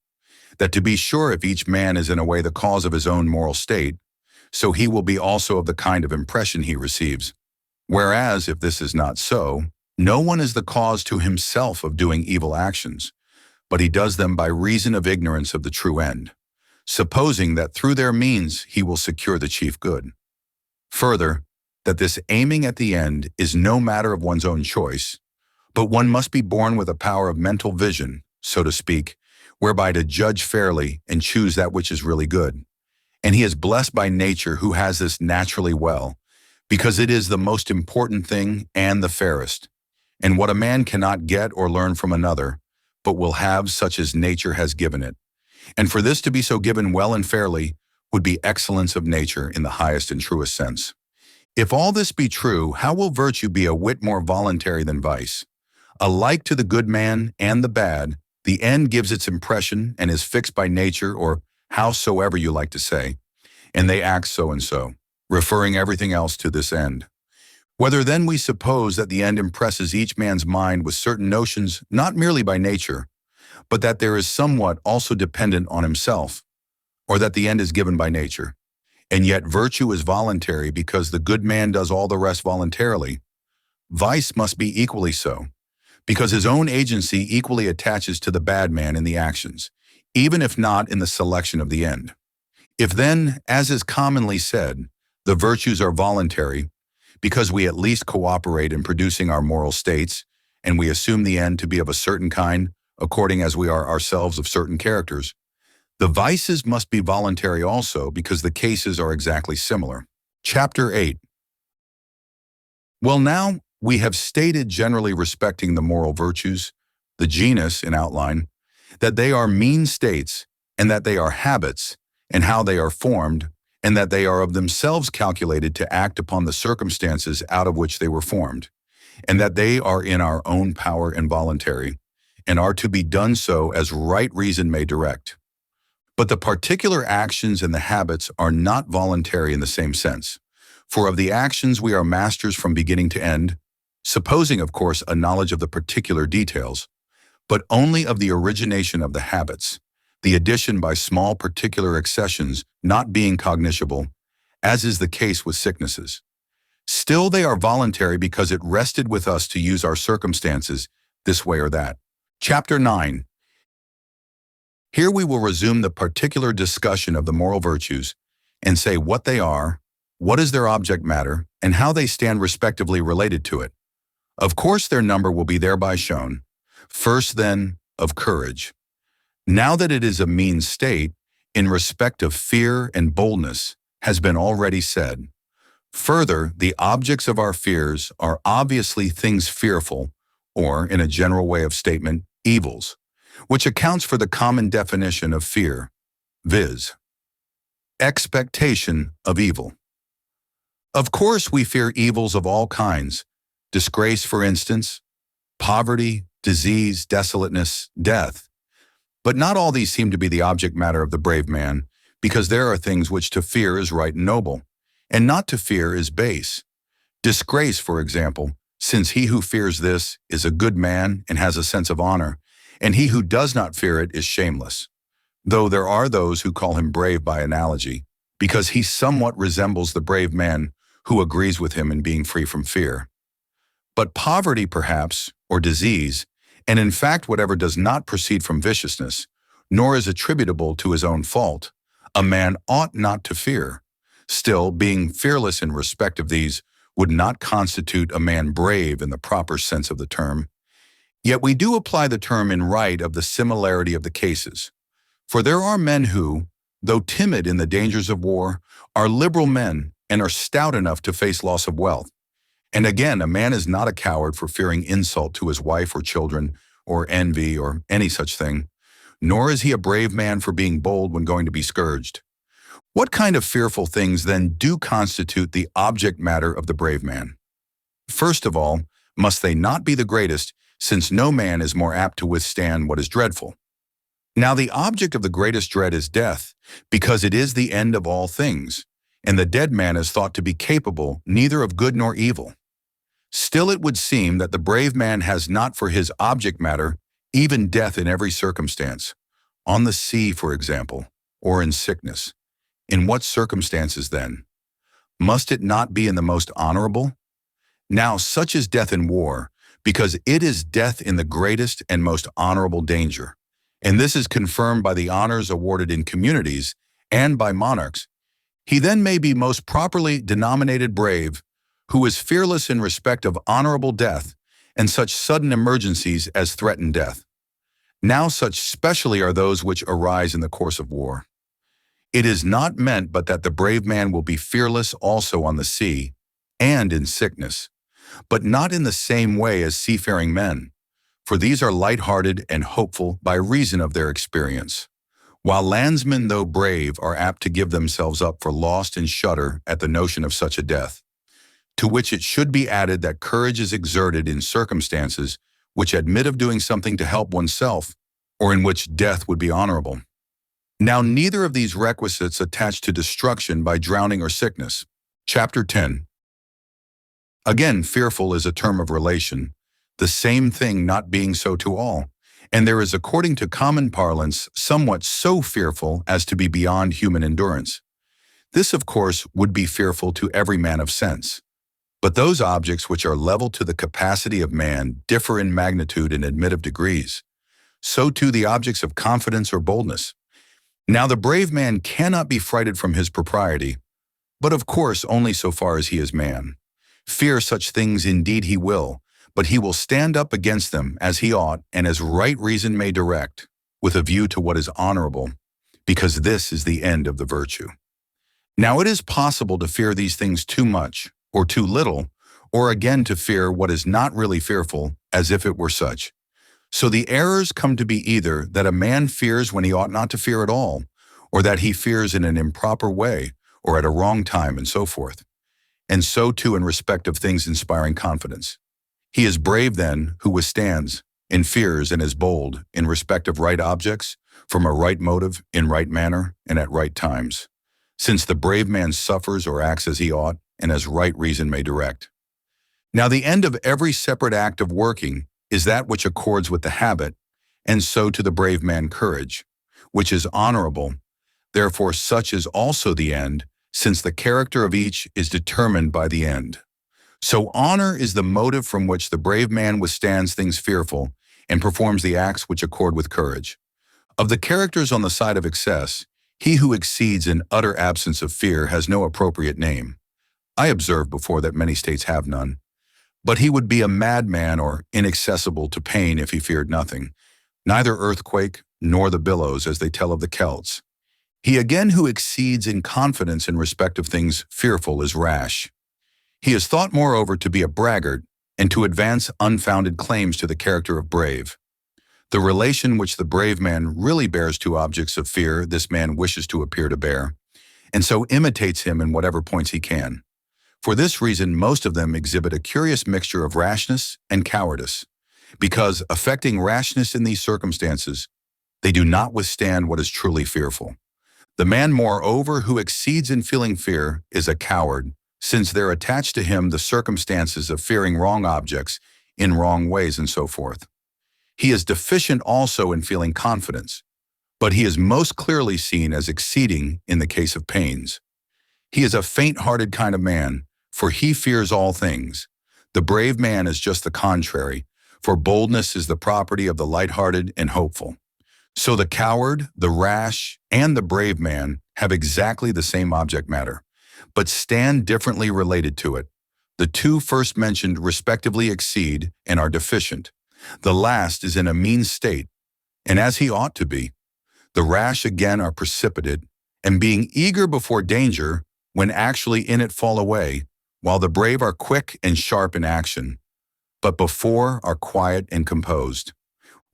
S1: that to be sure if each man is in a way the cause of his own moral state, so he will be also of the kind of impression he receives. Whereas, if this is not so, no one is the cause to himself of doing evil actions, but he does them by reason of ignorance of the true end, supposing that through their means he will secure the chief good. Further, that this aiming at the end is no matter of one's own choice, but one must be born with a power of mental vision, so to speak, whereby to judge fairly and choose that which is really good. And he is blessed by nature who has this naturally well, because it is the most important thing and the fairest, and what a man cannot get or learn from another, but will have such as nature has given it. And for this to be so given well and fairly would be excellence of nature in the highest and truest sense. If all this be true, how will virtue be a whit more voluntary than vice? Alike to the good man and the bad, the end gives its impression and is fixed by nature, or howsoever you like to say, and they act so and so, referring everything else to this end. Whether then we suppose that the end impresses each man's mind with certain notions not merely by nature, but that there is somewhat also dependent on himself, or that the end is given by nature, and yet virtue is voluntary because the good man does all the rest voluntarily, vice must be equally so, because his own agency equally attaches to the bad man in the actions, even if not in the selection of the end. If then, as is commonly said, the virtues are voluntary, because we at least cooperate in producing our moral states, and we assume the end to be of a certain kind, according as we are ourselves of certain characters, the vices must be voluntary also, because the cases are exactly similar. Chapter 8. Well, now we have stated generally respecting the moral virtues, the genus in outline, that they are mean states, and that they are habits, and how they are formed, and that they are of themselves calculated to act upon the circumstances out of which they were formed, and that they are in our own power and voluntary, and are to be done so as right reason may direct. But the particular actions and the habits are not voluntary in the same sense, for of the actions we are masters from beginning to end, supposing, of course, a knowledge of the particular details, but only of the origination of the habits, the addition by small particular accessions not being cognizable, as is the case with sicknesses. Still they are voluntary because it rested with us to use our circumstances this way or that. Chapter 9. Here we will resume the particular discussion of the moral virtues and say what they are, what is their object matter, and how they stand respectively related to it. Of course their number will be thereby shown. First then, of courage. Now that it is a mean state, in respect of fear and boldness, has been already said. Further, the objects of our fears are obviously things fearful, or, in a general way of statement, evils, which accounts for the common definition of fear, viz. Expectation of evil. Of course, we fear evils of all kinds, disgrace, for instance, poverty, disease, desolateness, death. But not all these seem to be the object matter of the brave man, because there are things which to fear is right and noble, and not to fear is base. Disgrace, for example, since he who fears this is a good man and has a sense of honor, and he who does not fear it is shameless. Though there are those who call him brave by analogy, because he somewhat resembles the brave man who agrees with him in being free from fear. But poverty, perhaps, or disease, and in fact whatever does not proceed from viciousness, nor is attributable to his own fault, a man ought not to fear. Still, being fearless in respect of these would not constitute a man brave in the proper sense of the term. Yet we do apply the term in right of the similarity of the cases. For there are men who, though timid in the dangers of war, are liberal men and are stout enough to face loss of wealth. And again, a man is not a coward for fearing insult to his wife or children, or envy, or any such thing, nor is he a brave man for being bold when going to be scourged. What kind of fearful things then do constitute the object matter of the brave man? First of all, must they not be the greatest, since no man is more apt to withstand what is dreadful? Now the object of the greatest dread is death, because it is the end of all things, and the dead man is thought to be capable neither of good nor evil. Still it would seem that the brave man has not for his object matter even death in every circumstance, on the sea, for example, or in sickness. In what circumstances, then? Must it not be in the most honorable? Now such is death in war, because it is death in the greatest and most honorable danger, and this is confirmed by the honors awarded in communities and by monarchs. He then may be most properly denominated brave, who is fearless in respect of honorable death and such sudden emergencies as threaten death. Now such specially are those which arise in the course of war. It is not meant but that the brave man will be fearless also on the sea and in sickness, but not in the same way as seafaring men, for these are light-hearted and hopeful by reason of their experience, while landsmen, though brave, are apt to give themselves up for lost and shudder at the notion of such a death. To which it should be added that courage is exerted in circumstances which admit of doing something to help oneself, or in which death would be honorable. Now neither of these requisites attach to destruction by drowning or sickness. Chapter 10. Again, fearful is a term of relation, the same thing not being so to all, and there is, according to common parlance, somewhat so fearful as to be beyond human endurance. This, of course, would be fearful to every man of sense. But those objects which are level to the capacity of man differ in magnitude and admit of degrees. So too the objects of confidence or boldness. Now the brave man cannot be frighted from his propriety, but of course only so far as he is man. Fear such things indeed he will, but he will stand up against them as he ought and as right reason may direct, with a view to what is honorable, because this is the end of the virtue. Now it is possible to fear these things too much, or too little, or again to fear what is not really fearful, as if it were such. So the errors come to be either that a man fears when he ought not to fear at all, or that he fears in an improper way, or at a wrong time, and so forth. And so too in respect of things inspiring confidence. He is brave then who withstands, and fears and is bold in respect of right objects, from a right motive, in right manner, and at right times. Since the brave man suffers or acts as he ought, and as right reason may direct. Now the end of every separate act of working is that which accords with the habit, and so to the brave man courage, which is honorable. Therefore such is also the end, since the character of each is determined by the end. So honor is the motive from which the brave man withstands things fearful and performs the acts which accord with courage. Of the characters on the side of excess, he who exceeds in utter absence of fear has no appropriate name. I observed before that many states have none. But he would be a madman or inaccessible to pain if he feared nothing, neither earthquake nor the billows, as they tell of the Celts. He again who exceeds in confidence in respect of things fearful is rash. He is thought moreover to be a braggart and to advance unfounded claims to the character of brave. The relation which the brave man really bears to objects of fear this man wishes to appear to bear, and so imitates him in whatever points he can. For this reason most of them exhibit a curious mixture of rashness and cowardice, because, affecting rashness in these circumstances, they do not withstand what is truly fearful. The man, moreover, who exceeds in feeling fear is a coward, since there attach to him the circumstances of fearing wrong objects in wrong ways and so forth. He is deficient also in feeling confidence, but he is most clearly seen as exceeding in the case of pains. He is a faint-hearted kind of man, for he fears all things. The brave man is just the contrary, for boldness is the property of the light-hearted and hopeful. So the coward, the rash, and the brave man have exactly the same object matter, but stand differently related to it. The two first mentioned respectively exceed and are deficient. The last is in a mean state, and as he ought to be. The rash again are precipitate, and being eager before danger, when actually in it fall away, while the brave are quick and sharp in action, but before are quiet and composed.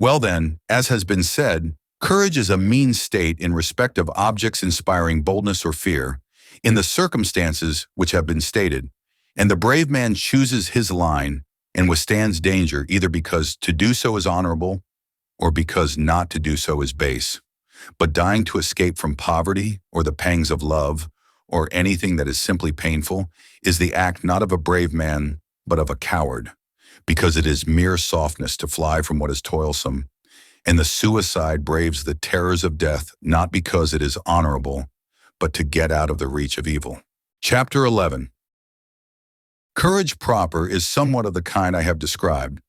S1: Well then, as has been said, courage is a mean state in respect of objects inspiring boldness or fear, in the circumstances which have been stated, and the brave man chooses his line and withstands danger either because to do so is honorable or because not to do so is base. But dying to escape from poverty or the pangs of love or anything that is simply painful is the act not of a brave man but of a coward, because it is mere softness to fly from what is toilsome, and the suicide braves the terrors of death not because it is honorable but to get out of the reach of evil. Chapter 11. Courage proper is somewhat of the kind I have described,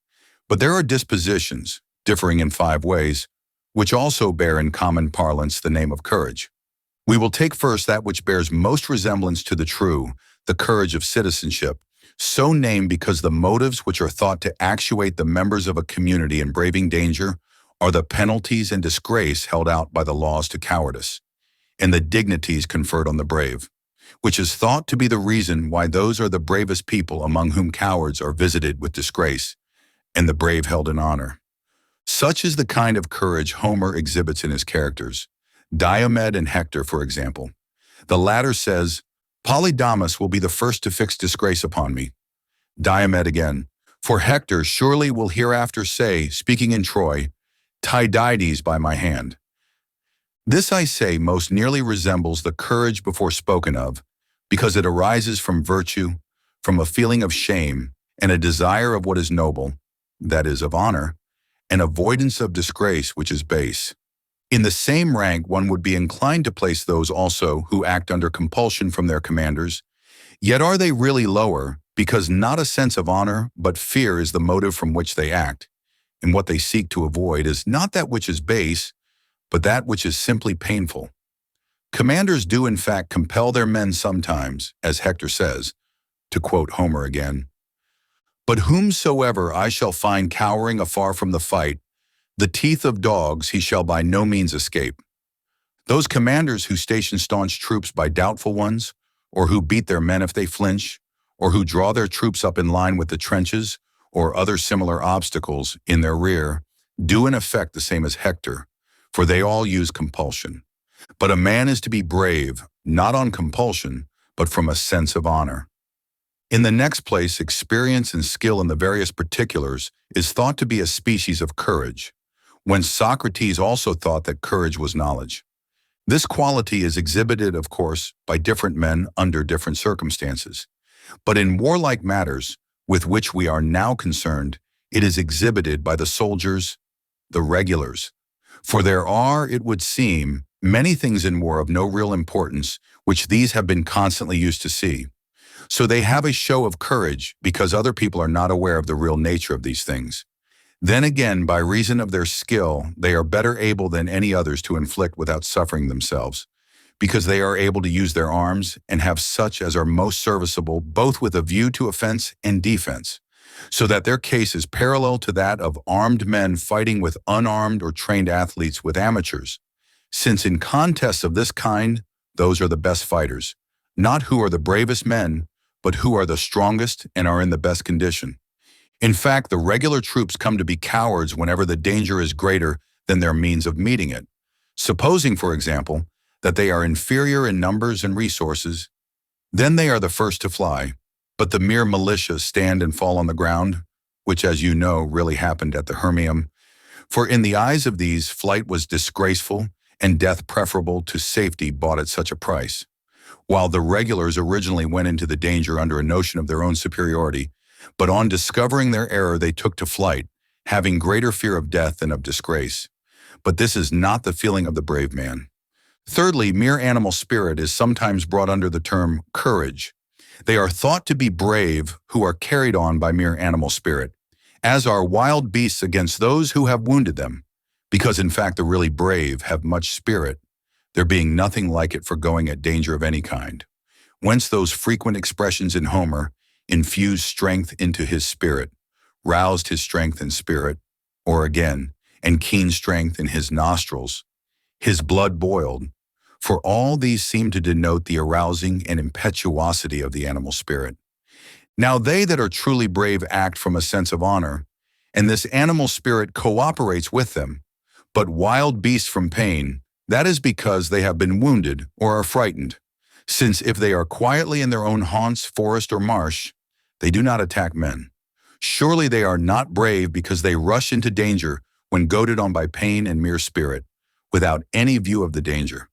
S1: but there are dispositions, differing in 5 ways, which also bear in common parlance the name of courage. We will take first that which bears most resemblance to the true, the courage of citizenship, so named because the motives which are thought to actuate the members of a community in braving danger are the penalties and disgrace held out by the laws to cowardice, and the dignities conferred on the brave, which is thought to be the reason why those are the bravest people among whom cowards are visited with disgrace, and the brave held in honor. Such is the kind of courage Homer exhibits in his characters. Diomed and Hector, for example. The latter says, "Polydamas will be the first to fix disgrace upon me." Diomed again, "For Hector surely will hereafter say, speaking in Troy, Tydides by my hand." This, I say, most nearly resembles the courage before spoken of, because it arises from virtue, from a feeling of shame, and a desire of what is noble, that is, of honor, and avoidance of disgrace, which is base. In the same rank one would be inclined to place those also who act under compulsion from their commanders, yet are they really lower, because not a sense of honor but fear is the motive from which they act, and what they seek to avoid is not that which is base, but that which is simply painful. Commanders do in fact compel their men sometimes, as Hector says, to quote Homer again, "But whomsoever I shall find cowering afar from the fight, the teeth of dogs he shall by no means escape." Those commanders who station staunch troops by doubtful ones, or who beat their men if they flinch, or who draw their troops up in line with the trenches, or other similar obstacles in their rear, do in effect the same as Hector, for they all use compulsion. But a man is to be brave, not on compulsion, but from a sense of honor. In the next place, experience and skill in the various particulars is thought to be a species of courage, when Socrates also thought that courage was knowledge. This quality is exhibited, of course, by different men under different circumstances. But in warlike matters, with which we are now concerned, it is exhibited by the soldiers, the regulars. For there are, it would seem, many things in war of no real importance, which these have been constantly used to see. So they have a show of courage, because other people are not aware of the real nature of these things. Then again, by reason of their skill, they are better able than any others to inflict without suffering themselves, because they are able to use their arms and have such as are most serviceable both with a view to offense and defense, so that their case is parallel to that of armed men fighting with unarmed or trained athletes with amateurs, since in contests of this kind, those are the best fighters, not who are the bravest men, but who are the strongest and are in the best condition. In fact, the regular troops come to be cowards whenever the danger is greater than their means of meeting it. Supposing, for example, that they are inferior in numbers and resources, then they are the first to fly, but the mere militia stand and fall on the ground, which, as you know, really happened at the Hermium. For in the eyes of these, flight was disgraceful and death preferable to safety bought at such a price. While the regulars originally went into the danger under a notion of their own superiority, but on discovering their error they took to flight, having greater fear of death than of disgrace. But this is not the feeling of the brave man. Thirdly, mere animal spirit is sometimes brought under the term courage. They are thought to be brave who are carried on by mere animal spirit, as are wild beasts against those who have wounded them, because in fact the really brave have much spirit, there being nothing like it for going at danger of any kind. Whence those frequent expressions in Homer, infused strength into his spirit, roused his strength and spirit, or again, and keen strength in his nostrils, his blood boiled, for all these seem to denote the arousing and impetuosity of the animal spirit. Now they that are truly brave act from a sense of honor, and this animal spirit cooperates with them, but wild beasts from pain, that is because they have been wounded or are frightened, since if they are quietly in their own haunts, forest or marsh, they do not attack men. Surely they are not brave because they rush into danger when goaded on by pain and mere spirit, without any view of the danger.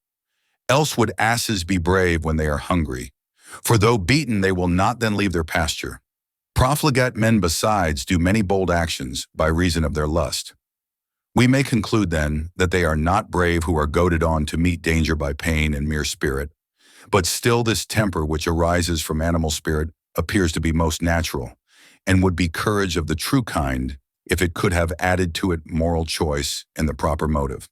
S1: Else would asses be brave when they are hungry, for though beaten they will not then leave their pasture. Profligate men besides do many bold actions by reason of their lust. We may conclude then that they are not brave who are goaded on to meet danger by pain and mere spirit, but still this temper which arises from animal spirit appears to be most natural, and would be courage of the true kind if it could have added to it moral choice and the proper motive.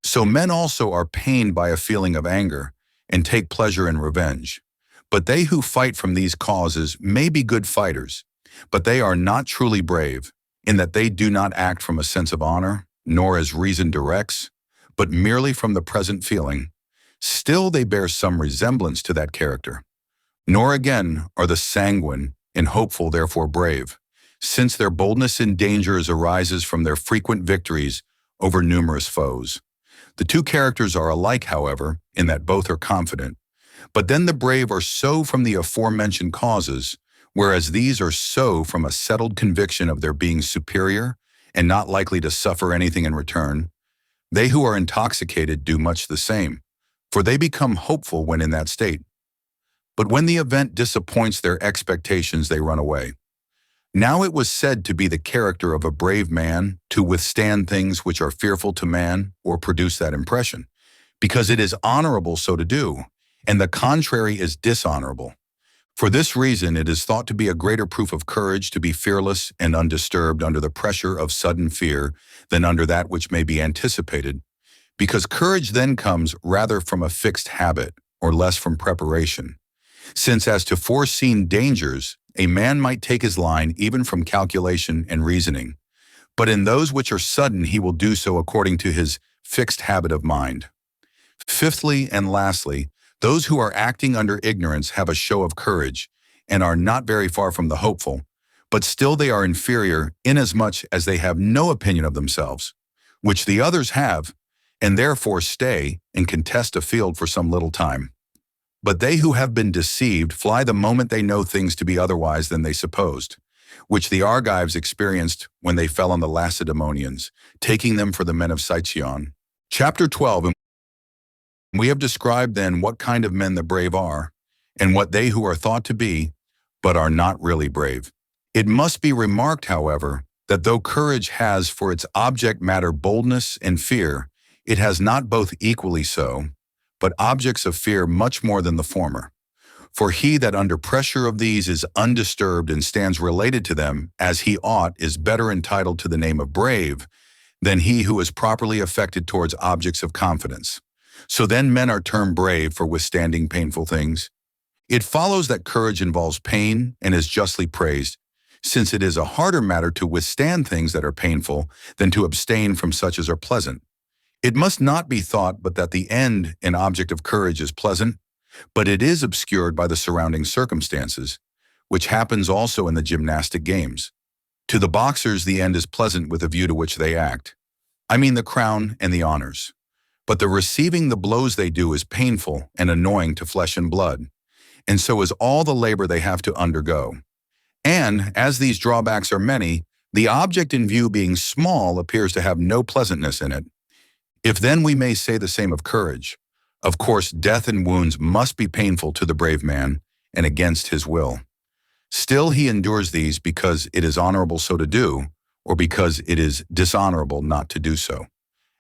S1: So men also are pained by a feeling of anger and take pleasure in revenge. But they who fight from these causes may be good fighters, but they are not truly brave, in that they do not act from a sense of honor, nor as reason directs, but merely from the present feeling. Still they bear some resemblance to that character. Nor again are the sanguine and hopeful therefore brave, since their boldness in dangers arises from their frequent victories over numerous foes. The two characters are alike, however, in that both are confident. But then the brave are so from the aforementioned causes, whereas these are so from a settled conviction of their being superior and not likely to suffer anything in return. They who are intoxicated do much the same, for they become hopeful when in that state. But when the event disappoints their expectations, they run away. Now it was said to be the character of a brave man to withstand things which are fearful to man or produce that impression, because it is honorable so to do, and the contrary is dishonorable. For this reason, it is thought to be a greater proof of courage to be fearless and undisturbed under the pressure of sudden fear than under that which may be anticipated, because courage then comes rather from a fixed habit or less from preparation. Since as to foreseen dangers, a man might take his line even from calculation and reasoning, but in those which are sudden he will do so according to his fixed habit of mind. Fifthly and lastly, those who are acting under ignorance have a show of courage, and are not very far from the hopeful, but still they are inferior inasmuch as they have no opinion of themselves, which the others have, and therefore stay and contest a field for some little time. But they who have been deceived fly the moment they know things to be otherwise than they supposed, which the Argives experienced when they fell on the Lacedaemonians, taking them for the men of Sicyon. Chapter 12. We have described then what kind of men the brave are, and what they who are thought to be, but are not really brave. It must be remarked, however, that though courage has for its object matter boldness and fear, it has not both equally so, but objects of fear much more than the former. For he that under pressure of these is undisturbed and stands related to them as he ought is better entitled to the name of brave than he who is properly affected towards objects of confidence. So then men are termed brave for withstanding painful things. It follows that courage involves pain and is justly praised, since it is a harder matter to withstand things that are painful than to abstain from such as are pleasant. It must not be thought but that the end and object of courage is pleasant, but it is obscured by the surrounding circumstances, which happens also in the gymnastic games. To the boxers the end is pleasant with a view to which they act. I mean the crown and the honors. But the receiving the blows they do is painful and annoying to flesh and blood, and so is all the labor they have to undergo. And, as these drawbacks are many, the object in view being small appears to have no pleasantness in it. If then we may say the same of courage, of course death and wounds must be painful to the brave man and against his will. Still he endures these because it is honorable so to do, or because it is dishonorable not to do so.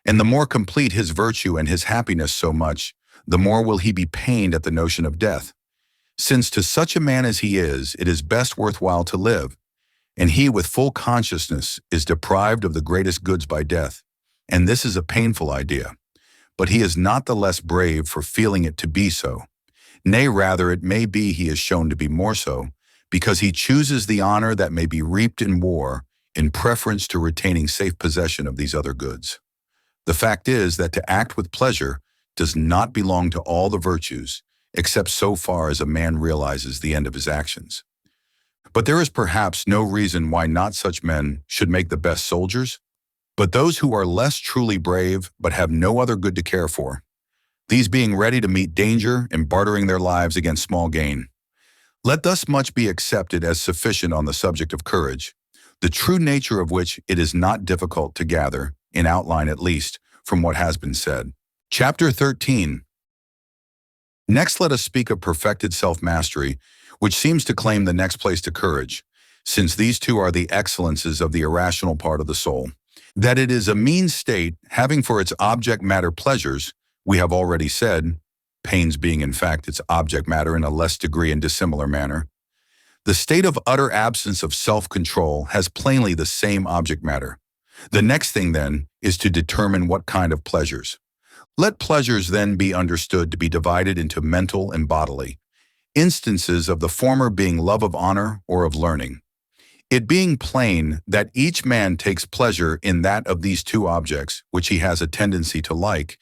S1: And the more complete his virtue and his happiness so much, the more will he be pained at the notion of death. Since to such a man as he is, it is best worthwhile to live, and he with full consciousness is deprived of the greatest goods by death, and this is a painful idea. But he is not the less brave for feeling it to be so. Nay, rather, it may be he is shown to be more so, because he chooses the honor that may be reaped in war in preference to retaining safe possession of these other goods. The fact is that to act with pleasure does not belong to all the virtues, except so far as a man realizes the end of his actions. But there is perhaps no reason why not such men should make the best soldiers, but those who are less truly brave but have no other good to care for, these being ready to meet danger and bartering their lives against small gain. Let thus much be accepted as sufficient on the subject of courage, the true nature of which it is not difficult to gather, in outline at least, from what has been said. Chapter 13. Next let us speak of perfected self-mastery, which seems to claim the next place to courage, since these two are the excellences of the irrational part of the soul. That it is a mean state, having for its object matter pleasures, we have already said, pains being in fact its object matter in a less degree and dissimilar manner. The state of utter absence of self-control has plainly the same object matter. The next thing, then, is to determine what kind of pleasures. Let pleasures then be understood to be divided into mental and bodily, instances of the former being love of honor or of learning. It being plain that each man takes pleasure in that of these two objects which he has a tendency to like,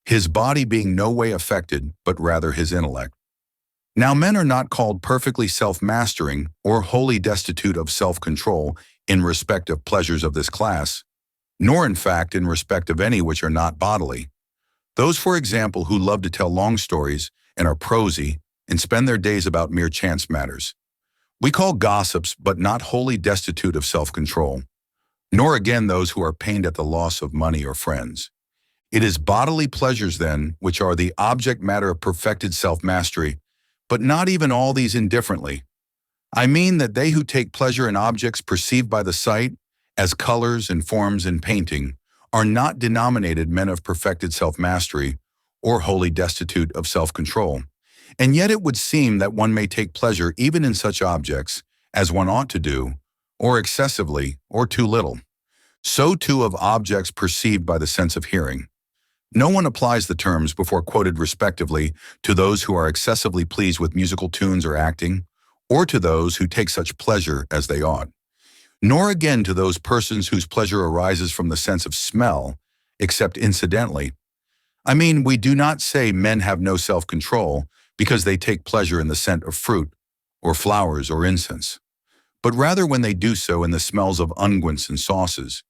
S1: his body being no way affected, but rather his intellect. Now men are not called perfectly self-mastering or wholly destitute of self-control in respect of pleasures of this class, nor in fact in respect of any which are not bodily. Those, for example, who love to tell long stories and are prosy and spend their days about mere chance matters, we call gossips, but not wholly destitute of self-control, nor again those who are pained at the loss of money or friends. It is bodily pleasures, then, which are the object matter of perfected self-mastery, but not even all these indifferently. I mean that they who take pleasure in objects perceived by the sight, as colors and forms in painting, are not denominated men of perfected self-mastery or wholly destitute of self-control. And yet it would seem that one may take pleasure even in such objects as one ought to do, or excessively, or too little. So too of objects perceived by the sense of hearing. No one applies the terms before quoted respectively to those who are excessively pleased with musical tunes or acting, or to those who take such pleasure as they ought, nor again to those persons whose pleasure arises from the sense of smell, except incidentally. I mean, we do not say men have no self-control because they take pleasure in the scent of fruit, or flowers, or incense, but rather when they do so in the smells of unguents and sauces,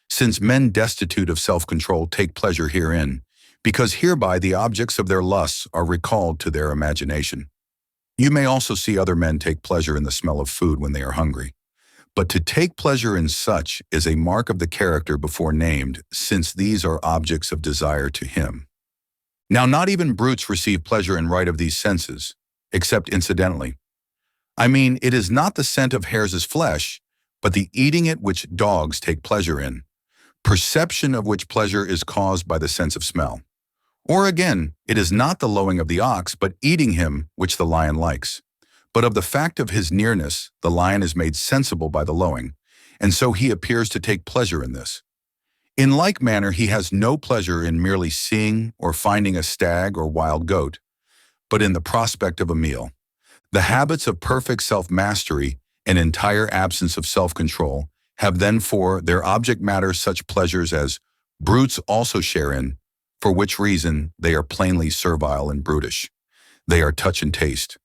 S1: since men destitute of self-control take pleasure herein, because hereby the objects of their lusts are recalled to their imagination. You may also see other men take pleasure in the smell of food when they are hungry. But to take pleasure in such is a mark of the character before named, since these are objects of desire to him. Now not even brutes receive pleasure in right of these senses, except incidentally. I mean, it is not the scent of hares' flesh, but the eating it which dogs take pleasure in, perception of which pleasure is caused by the sense of smell. Or again, it is not the lowing of the ox, but eating him which the lion likes. But of the fact of his nearness, the lion is made sensible by the lowing, and so he appears to take pleasure in this. In like manner, he has no pleasure in merely seeing or finding a stag or wild goat, but in the prospect of a meal. The habits of perfect self-mastery and entire absence of self-control have then for their object matter such pleasures as brutes also share in, for which reason they are plainly servile and brutish. They are touch and taste.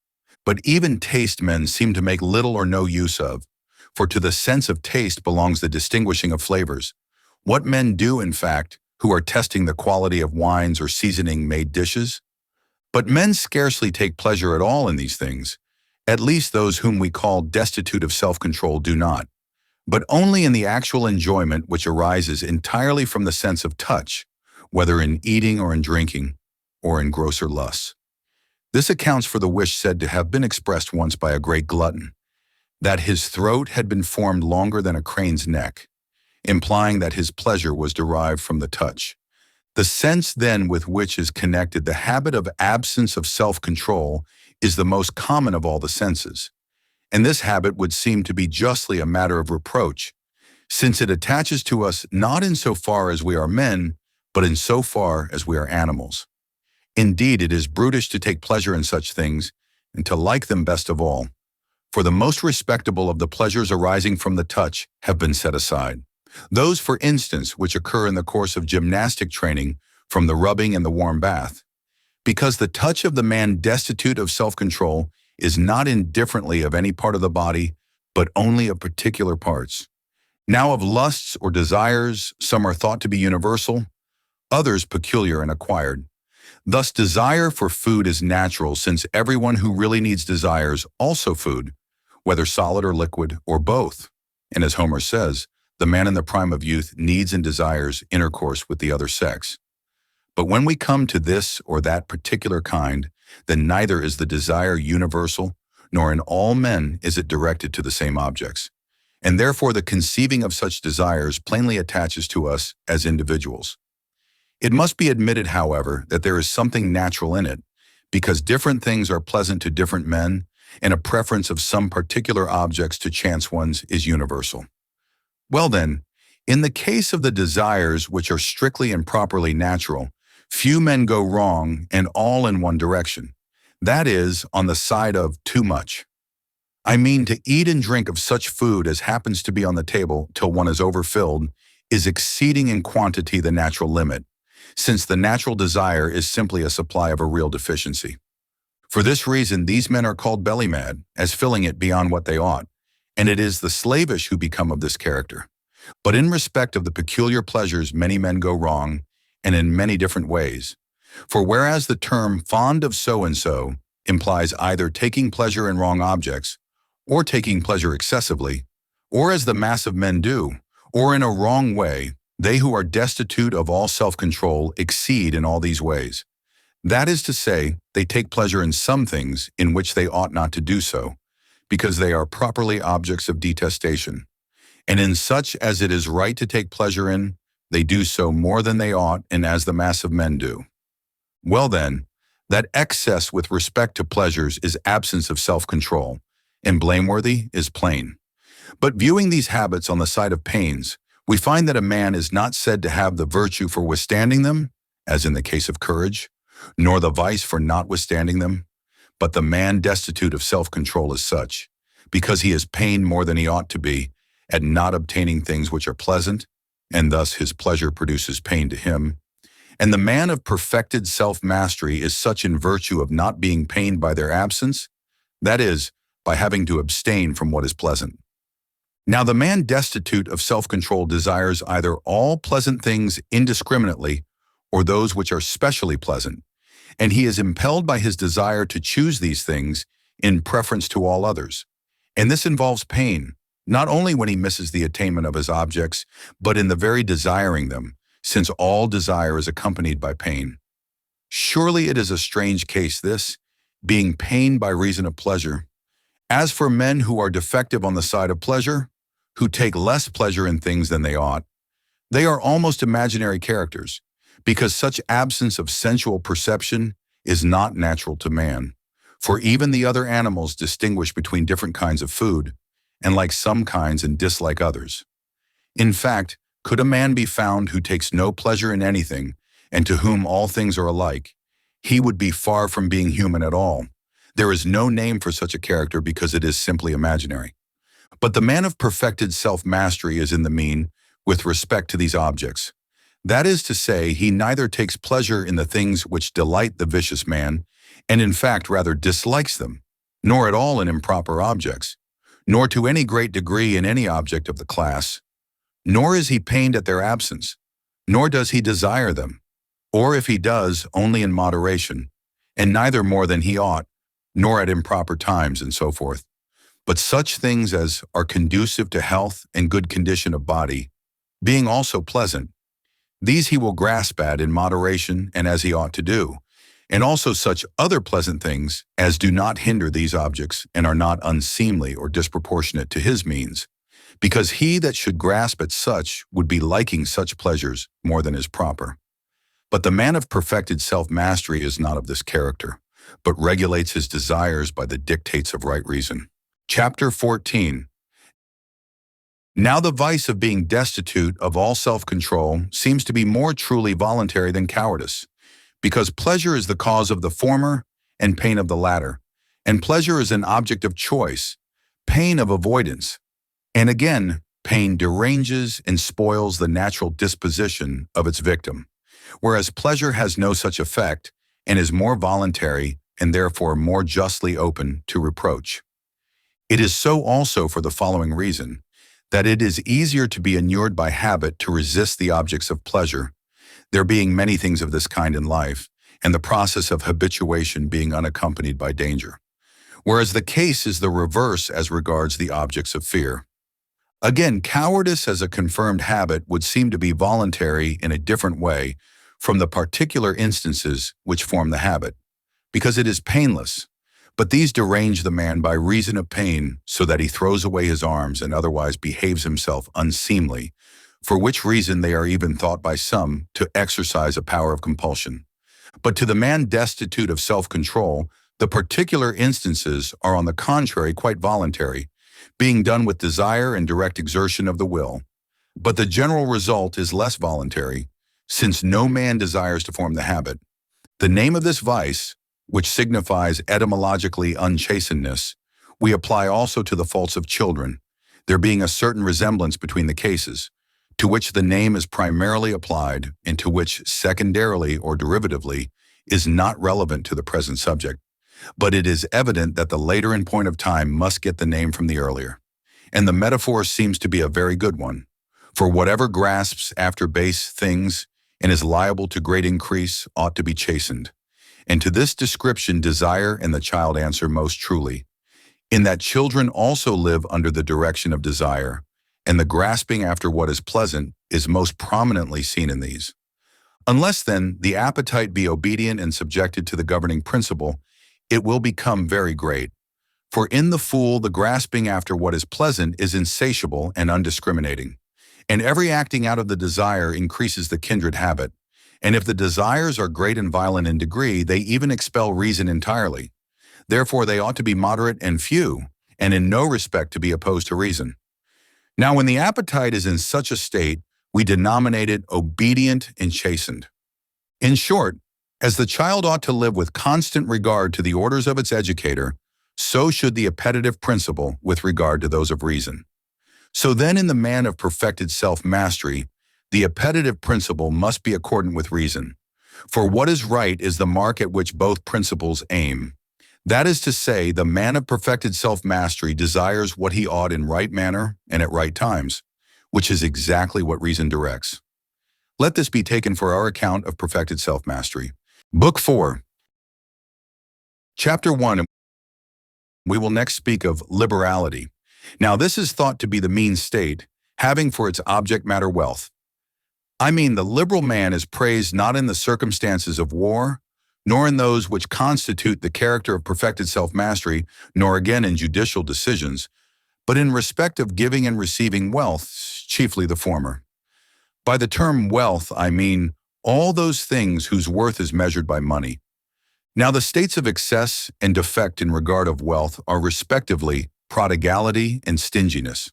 S1: But even taste men seem to make little or no use of, for to the sense of taste belongs the distinguishing of flavors. What men do, in fact, who are testing the quality of wines or seasoning-made dishes? But men scarcely take pleasure at all in these things. At least those whom we call destitute of self-control do not, but only in the actual enjoyment which arises entirely from the sense of touch, whether in eating or in drinking, or in grosser lusts. This accounts for the wish said to have been expressed once by a great glutton, that his throat had been formed longer than a crane's neck, implying that his pleasure was derived from the touch. The sense then with which is connected the habit of absence of self-control is the most common of all the senses, and this habit would seem to be justly a matter of reproach, since it attaches to us not in so far as we are men, but in so far as we are animals. Indeed, it is brutish to take pleasure in such things, and to like them best of all, for the most respectable of the pleasures arising from the touch have been set aside. Those, for instance, which occur in the course of gymnastic training from the rubbing and the warm bath, because the touch of the man destitute of self-control is not indifferently of any part of the body, but only of particular parts. Now of lusts or desires, some are thought to be universal, others peculiar and acquired. Thus desire for food is natural, since everyone who really needs desires also food, whether solid or liquid, or both. And as Homer says, the man in the prime of youth needs and desires intercourse with the other sex. But when we come to this or that particular kind, then neither is the desire universal, nor in all men is it directed to the same objects. And therefore the conceiving of such desires plainly attaches to us as individuals. It must be admitted, however, that there is something natural in it, because different things are pleasant to different men, and a preference of some particular objects to chance ones is universal. Well then, in the case of the desires which are strictly and properly natural, few men go wrong, and all in one direction. That is, on the side of too much. I mean, to eat and drink of such food as happens to be on the table till one is overfilled is exceeding in quantity the natural limit, since the natural desire is simply a supply of a real deficiency. For this reason, these men are called belly-mad, as filling it beyond what they ought, and it is the slavish who become of this character. But in respect of the peculiar pleasures, many men go wrong, and in many different ways. For whereas the term fond of so-and-so implies either taking pleasure in wrong objects, or taking pleasure excessively, or as the mass of men do, or in a wrong way, they who are destitute of all self-control exceed in all these ways. That is to say, they take pleasure in some things in which they ought not to do so, because they are properly objects of detestation. And in such as it is right to take pleasure in, they do so more than they ought and as the mass of men do. Well then, that excess with respect to pleasures is absence of self-control, and blameworthy is plain. But viewing these habits on the side of pains, we find that a man is not said to have the virtue for withstanding them, as in the case of courage, nor the vice for notwithstanding them, but the man destitute of self-control is such, because he is pained more than he ought to be at not obtaining things which are pleasant, and thus his pleasure produces pain to him. And the man of perfected self-mastery is such in virtue of not being pained by their absence, that is, by having to abstain from what is pleasant. Now the man destitute of self-control desires either all pleasant things indiscriminately or those which are specially pleasant, and he is impelled by his desire to choose these things in preference to all others. And this involves pain, not only when he misses the attainment of his objects, but in the very desiring them, since all desire is accompanied by pain. Surely it is a strange case this, being pained by reason of pleasure. As for men who are defective on the side of pleasure, who take less pleasure in things than they ought. They are almost imaginary characters, because such absence of sensual perception is not natural to man. For even the other animals distinguish between different kinds of food, and like some kinds and dislike others. In fact, could a man be found who takes no pleasure in anything, and to whom all things are alike, he would be far from being human at all. There is no name for such a character because it is simply imaginary. But the man of perfected self-mastery is in the mean with respect to these objects. That is to say, he neither takes pleasure in the things which delight the vicious man, and in fact rather dislikes them, nor at all in improper objects, nor to any great degree in any object of the class, nor is he pained at their absence, nor does he desire them, or if he does, only in moderation, and neither more than he ought, nor at improper times, and so forth. But such things as are conducive to health and good condition of body, being also pleasant, these he will grasp at in moderation and as he ought to do, and also such other pleasant things as do not hinder these objects and are not unseemly or disproportionate to his means, because he that should grasp at such would be liking such pleasures more than is proper. But the man of perfected self-mastery is not of this character, but regulates his desires by the dictates of right reason. Chapter 14. Now the vice of being destitute of all self-control seems to be more truly voluntary than cowardice, because pleasure is the cause of the former and pain of the latter, and pleasure is an object of choice, pain of avoidance, and again, pain deranges and spoils the natural disposition of its victim, whereas pleasure has no such effect and is more voluntary and therefore more justly open to reproach. It is so also for the following reason, that it is easier to be inured by habit to resist the objects of pleasure, there being many things of this kind in life, and the process of habituation being unaccompanied by danger, whereas the case is the reverse as regards the objects of fear. Again, cowardice as a confirmed habit would seem to be voluntary in a different way from the particular instances which form the habit, because it is painless, but these derange the man by reason of pain so that he throws away his arms and otherwise behaves himself unseemly, for which reason they are even thought by some to exercise a power of compulsion. But to the man destitute of self-control, the particular instances are on the contrary quite voluntary, being done with desire and direct exertion of the will. But the general result is less voluntary, since no man desires to form the habit. The name of this vice, which signifies etymologically unchastenedness, we apply also to the faults of children, there being a certain resemblance between the cases, to which the name is primarily applied and to which secondarily or derivatively is not relevant to the present subject. But it is evident that the later in point of time must get the name from the earlier. And the metaphor seems to be a very good one. For whatever grasps after base things and is liable to great increase ought to be chastened. And to this description desire and the child answer most truly, in that children also live under the direction of desire, and the grasping after what is pleasant is most prominently seen in these. Unless then the appetite be obedient and subjected to the governing principle, it will become very great. For in the fool the grasping after what is pleasant is insatiable and undiscriminating, and every acting out of the desire increases the kindred habit. And if the desires are great and violent in degree, they even expel reason entirely. Therefore they ought to be moderate and few, and in no respect to be opposed to reason. Now when the appetite is in such a state, we denominate it obedient and chastened. In short, as the child ought to live with constant regard to the orders of its educator, so should the appetitive principle with regard to those of reason. So then in the man of perfected self-mastery, the appetitive principle must be accordant with reason. For what is right is the mark at which both principles aim. That is to say, the man of perfected self-mastery desires what he ought in right manner and at right times, which is exactly what reason directs. Let this be taken for our account of perfected self-mastery. Book 4. Chapter 1. We will next speak of liberality. Now this is thought to be the mean state, having for its object matter wealth. I mean, the liberal man is praised not in the circumstances of war, nor in those which constitute the character of perfected self-mastery, nor again in judicial decisions, but in respect of giving and receiving wealth, chiefly the former. By the term wealth, I mean all those things whose worth is measured by money. Now the states of excess and defect in regard of wealth are respectively prodigality and stinginess.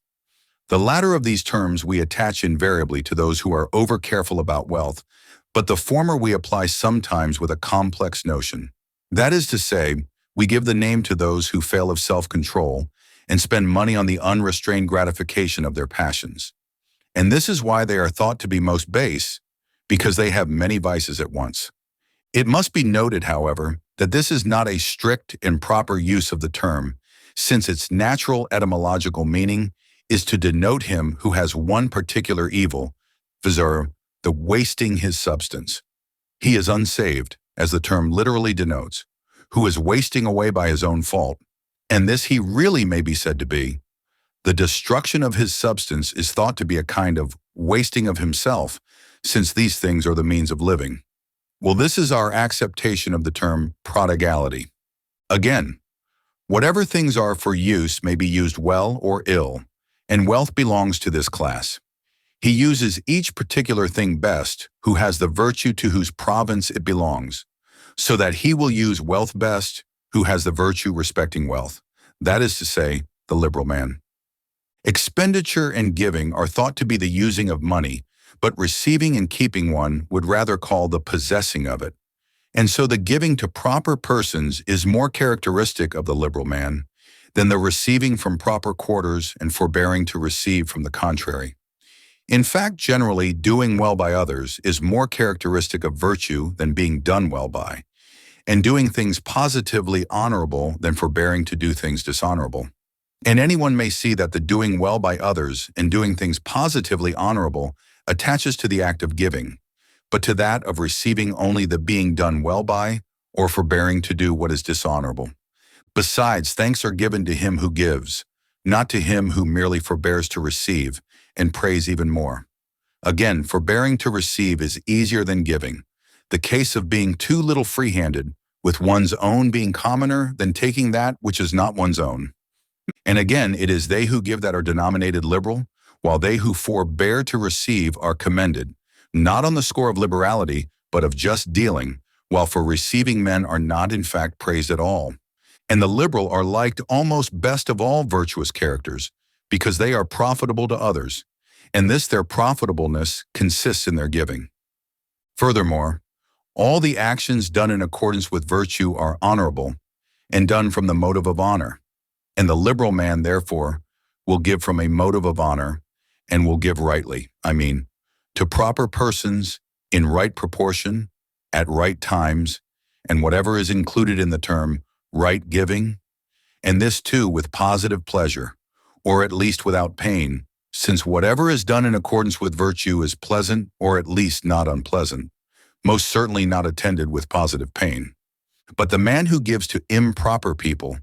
S1: The latter of these terms we attach invariably to those who are over-careful about wealth, but the former we apply sometimes with a complex notion. That is to say, we give the name to those who fail of self-control and spend money on the unrestrained gratification of their passions. And this is why they are thought to be most base, because they have many vices at once. It must be noted, however, that this is not a strict and proper use of the term, since its natural etymological meaning is to denote him who has one particular evil, viz., the wasting his substance. He is unsaved, as the term literally denotes, who is wasting away by his own fault, and this he really may be said to be. The destruction of his substance is thought to be a kind of wasting of himself, since these things are the means of living. Well, this is our acceptation of the term prodigality. Again, whatever things are for use may be used well or ill, and wealth belongs to this class. He uses each particular thing best who has the virtue to whose province it belongs, so that he will use wealth best who has the virtue respecting wealth, that is to say, the liberal man. Expenditure and giving are thought to be the using of money, but receiving and keeping one would rather call the possessing of it. And so the giving to proper persons is more characteristic of the liberal man than the receiving from proper quarters and forbearing to receive from the contrary. In fact, generally, doing well by others is more characteristic of virtue than being done well by, and doing things positively honorable than forbearing to do things dishonorable. And anyone may see that the doing well by others and doing things positively honorable attaches to the act of giving, but to that of receiving only the being done well by or forbearing to do what is dishonorable. Besides, thanks are given to him who gives, not to him who merely forbears to receive, and praise even more. Again, forbearing to receive is easier than giving, the case of being too little free-handed, with one's own being commoner than taking that which is not one's own. And again, it is they who give that are denominated liberal, while they who forbear to receive are commended, not on the score of liberality, but of just dealing, while for receiving men are not in fact praised at all. And the liberal are liked almost best of all virtuous characters, because they are profitable to others, and this their profitableness consists in their giving. Furthermore, all the actions done in accordance with virtue are honorable, and done from the motive of honor. And the liberal man, therefore, will give from a motive of honor, and will give rightly, to proper persons, in right proportion, at right times, and whatever is included in the term right giving, and this too with positive pleasure, or at least without pain, since whatever is done in accordance with virtue is pleasant or at least not unpleasant, most certainly not attended with positive pain. But the man who gives to improper people,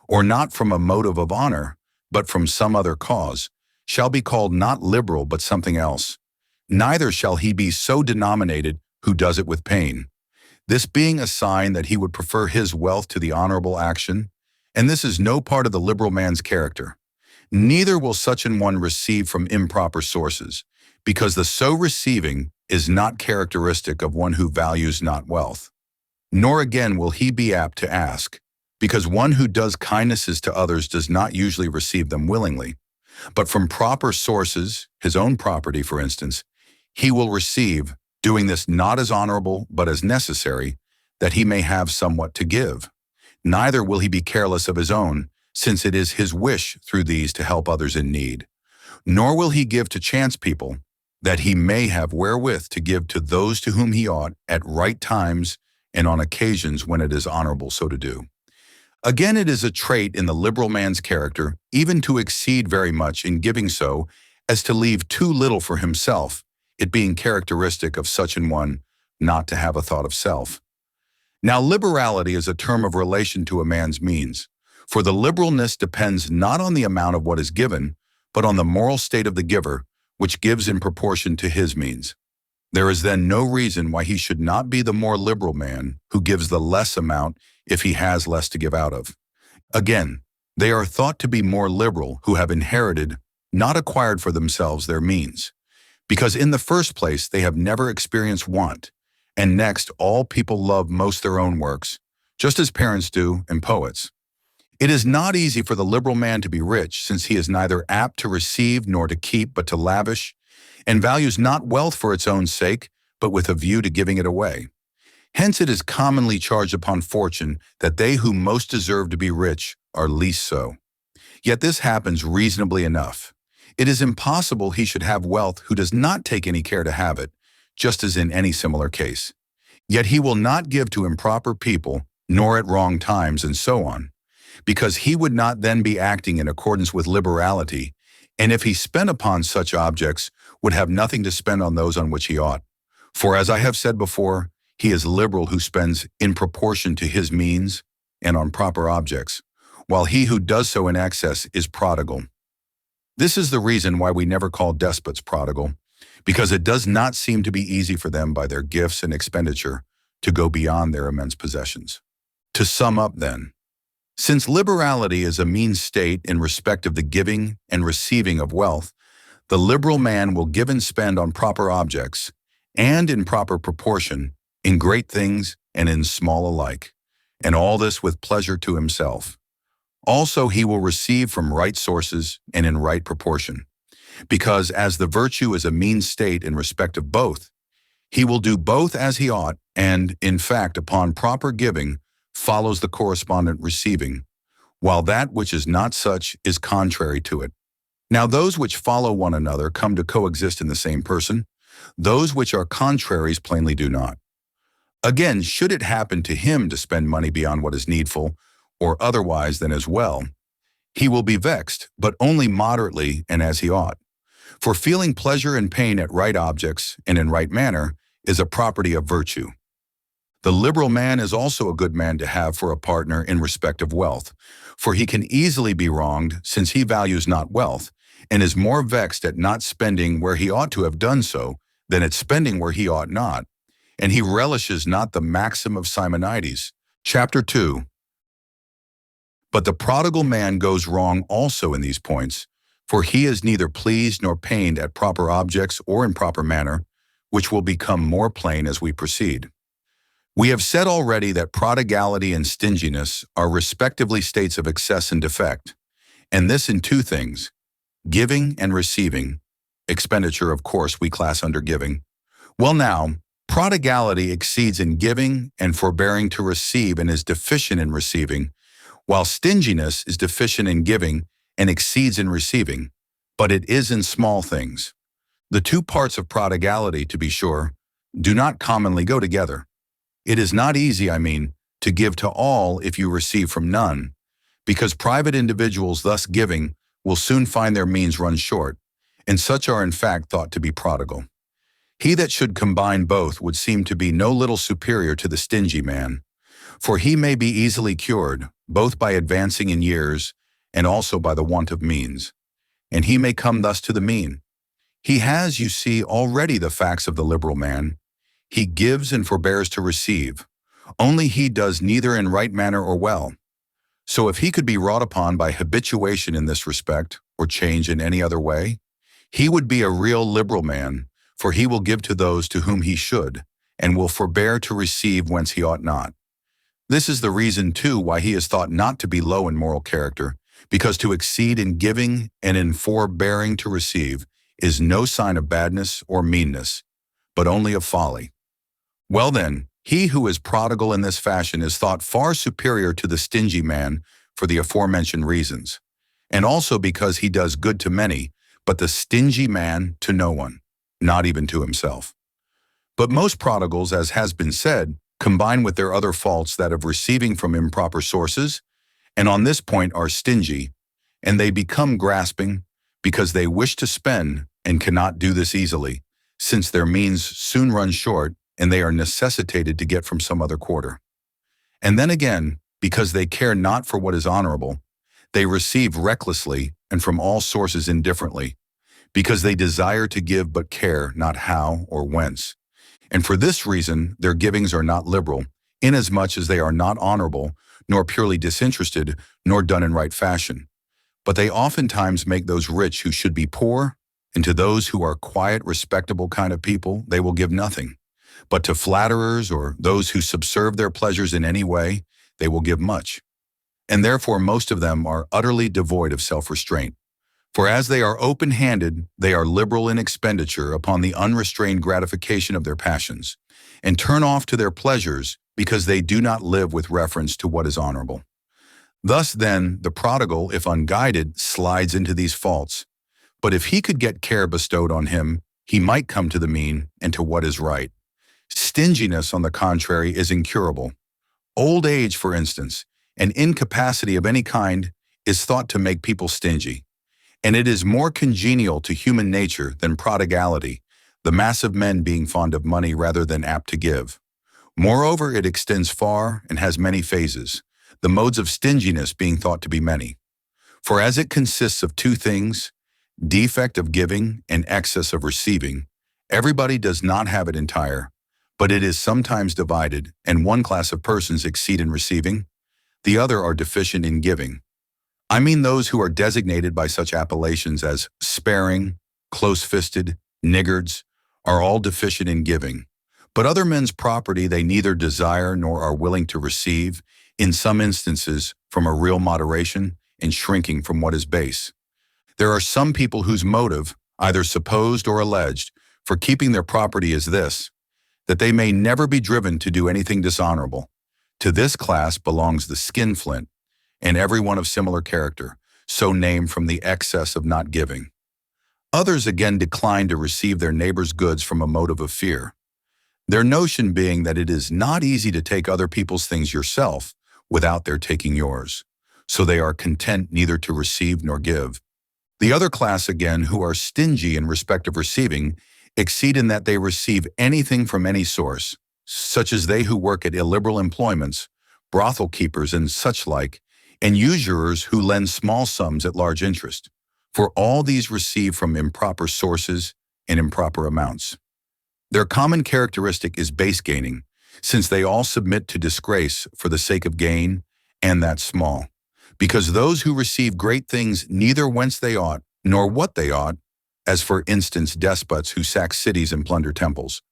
S1: or not from a motive of honor, but from some other cause, shall be called not liberal but something else. Neither shall he be so denominated who does it with pain, this being a sign that he would prefer his wealth to the honorable action, and this is no part of the liberal man's character. Neither will such an one receive from improper sources, because the so receiving is not characteristic of one who values not wealth. Nor again will he be apt to ask, because one who does kindnesses to others does not usually receive them willingly, but from proper sources, his own property for instance, he will receive, doing this not as honorable but as necessary, that he may have somewhat to give. Neither will he be careless of his own, since it is his wish through these to help others in need. Nor will he give to chance people, that he may have wherewith to give to those to whom he ought at right times and on occasions when it is honorable so to do. Again, it is a trait in the liberal man's character even to exceed very much in giving so as to leave too little for himself, it being characteristic of such an one not to have a thought of self. Now, liberality is a term of relation to a man's means, for the liberalness depends not on the amount of what is given, but on the moral state of the giver, which gives in proportion to his means. There is then no reason why he should not be the more liberal man who gives the less amount if he has less to give out of. Again, They are thought to be more liberal who have inherited, not acquired for themselves, their means, because in the first place they have never experienced want, and next all people love most their own works, just as parents do and poets. It is not easy for the liberal man to be rich, since he is neither apt to receive nor to keep but to lavish, and values not wealth for its own sake, but with a view to giving it away. Hence it is commonly charged upon fortune that they who most deserve to be rich are least so. Yet this happens reasonably enough. It is impossible he should have wealth who does not take any care to have it, just as in any similar case. Yet he will not give to improper people, nor at wrong times, and so on, because he would not then be acting in accordance with liberality, and if he spent upon such objects, would have nothing to spend on those on which he ought. For as I have said before, he is liberal who spends in proportion to his means and on proper objects, while he who does so in excess is prodigal. This is the reason why we never call despots prodigal, because it does not seem to be easy for them by their gifts and expenditure to go beyond their immense possessions. To sum up then, since liberality is a mean state in respect of the giving and receiving of wealth, the liberal man will give and spend on proper objects, and in proper proportion, in great things and in small alike, and all this with pleasure to himself. Also he will receive from right sources and in right proportion, because as the virtue is a mean state in respect of both, he will do both as he ought, and, in fact, upon proper giving, follows the correspondent receiving, while that which is not such is contrary to it. Now those which follow one another come to coexist in the same person, those which are contraries plainly do not. Again, should it happen to him to spend money beyond what is needful, or otherwise than as well, he will be vexed, but only moderately and as he ought. For feeling pleasure and pain at right objects and in right manner is a property of virtue. The liberal man is also a good man to have for a partner in respect of wealth, for he can easily be wronged, since he values not wealth, and is more vexed at not spending where he ought to have done so than at spending where he ought not, and he relishes not the maxim of Simonides. Chapter 2. But the prodigal man goes wrong also in these points, for he is neither pleased nor pained at proper objects or in proper manner, which will become more plain as we proceed. We have said already that prodigality and stinginess are respectively states of excess and defect, and this in two things, giving and receiving. Expenditure, of course, we class under giving. Well now, prodigality exceeds in giving and forbearing to receive and is deficient in receiving, while stinginess is deficient in giving and exceeds in receiving, but it is in small things. The two parts of prodigality, to be sure, do not commonly go together. It is not easy, to give to all if you receive from none, because private individuals thus giving will soon find their means run short, and such are in fact thought to be prodigal. He that should combine both would seem to be no little superior to the stingy man, for he may be easily cured, both by advancing in years and also by the want of means, and he may come thus to the mean. He has, you see, already the facts of the liberal man. He gives and forbears to receive, only he does neither in right manner or well. So if he could be wrought upon by habituation in this respect, or change in any other way, he would be a real liberal man, for he will give to those to whom he should, and will forbear to receive whence he ought not. This is the reason, too, why he is thought not to be low in moral character, because to exceed in giving and in forbearing to receive is no sign of badness or meanness, but only of folly. Well then, he who is prodigal in this fashion is thought far superior to the stingy man for the aforementioned reasons, and also because he does good to many, but the stingy man to no one, not even to himself. But most prodigals, as has been said, combine with their other faults that of receiving from improper sources, and on this point are stingy, and they become grasping, because they wish to spend and cannot do this easily, since their means soon run short and they are necessitated to get from some other quarter. And then again, because they care not for what is honorable, they receive recklessly and from all sources indifferently, because they desire to give but care not how or whence. And for this reason, their givings are not liberal, inasmuch as they are not honorable, nor purely disinterested, nor done in right fashion. But they oftentimes make those rich who should be poor, and to those who are quiet, respectable kind of people, they will give nothing. But to flatterers or those who subserve their pleasures in any way, they will give much. And therefore most of them are utterly devoid of self-restraint. For as they are open-handed, they are liberal in expenditure upon the unrestrained gratification of their passions, and turn off to their pleasures because they do not live with reference to what is honorable. Thus then, the prodigal, if unguided, slides into these faults. But if he could get care bestowed on him, he might come to the mean and to what is right. Stinginess, on the contrary, is incurable. Old age, for instance, and incapacity of any kind is thought to make people stingy. And it is more congenial to human nature than prodigality, the mass of men being fond of money rather than apt to give. Moreover, it extends far and has many phases, the modes of stinginess being thought to be many. For as it consists of two things, defect of giving and excess of receiving, everybody does not have it entire, but it is sometimes divided, and one class of persons exceed in receiving, the other are deficient in giving. I mean those who are designated by such appellations as sparing, close-fisted, niggards, are all deficient in giving. But other men's property they neither desire nor are willing to receive, in some instances from a real moderation and shrinking from what is base. There are some people whose motive, either supposed or alleged, for keeping their property is this, that they may never be driven to do anything dishonorable. To this class belongs the skinflint, and every one of similar character, so named from the excess of not giving. Others again decline to receive their neighbor's goods from a motive of fear, their notion being that it is not easy to take other people's things yourself without their taking yours, so they are content neither to receive nor give. The other class again, who are stingy in respect of receiving, exceed in that they receive anything from any source, such as they who work at illiberal employments, brothel keepers and such like, and usurers who lend small sums at large interest, for all these receive from improper sources and improper amounts. Their common characteristic is base gaining, since they all submit to disgrace for the sake of gain, and that small. Because those who receive great things neither whence they ought, nor what they ought, as for instance despots who sack cities and plunder temples,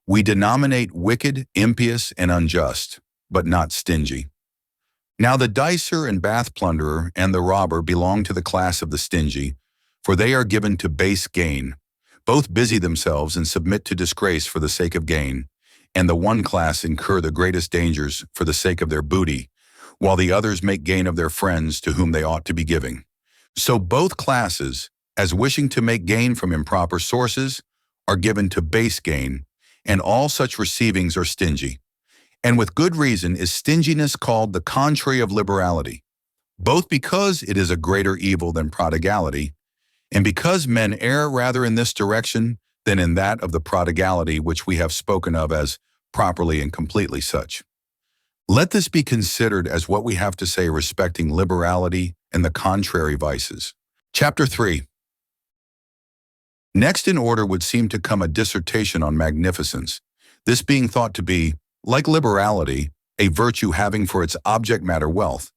S1: we denominate wicked, impious, and unjust, but not stingy. Now the dicer and bath plunderer and the robber belong to the class of the stingy, for they are given to base gain. Both busy themselves and submit to disgrace for the sake of gain, and the one class incur the greatest dangers for the sake of their booty, while the others make gain of their friends to whom they ought to be giving. So both classes, as wishing to make gain from improper sources, are given to base gain, and all such receivings are stingy. And with good reason is stinginess called the contrary of liberality, both because it is a greater evil than prodigality, and because men err rather in this direction than in that of the prodigality which we have spoken of as properly and completely such. Let this be considered as what we have to say respecting liberality and the contrary vices. Chapter 3. Next in order would seem to come a dissertation on magnificence, this being thought to be, like liberality, a virtue having for its object matter wealth,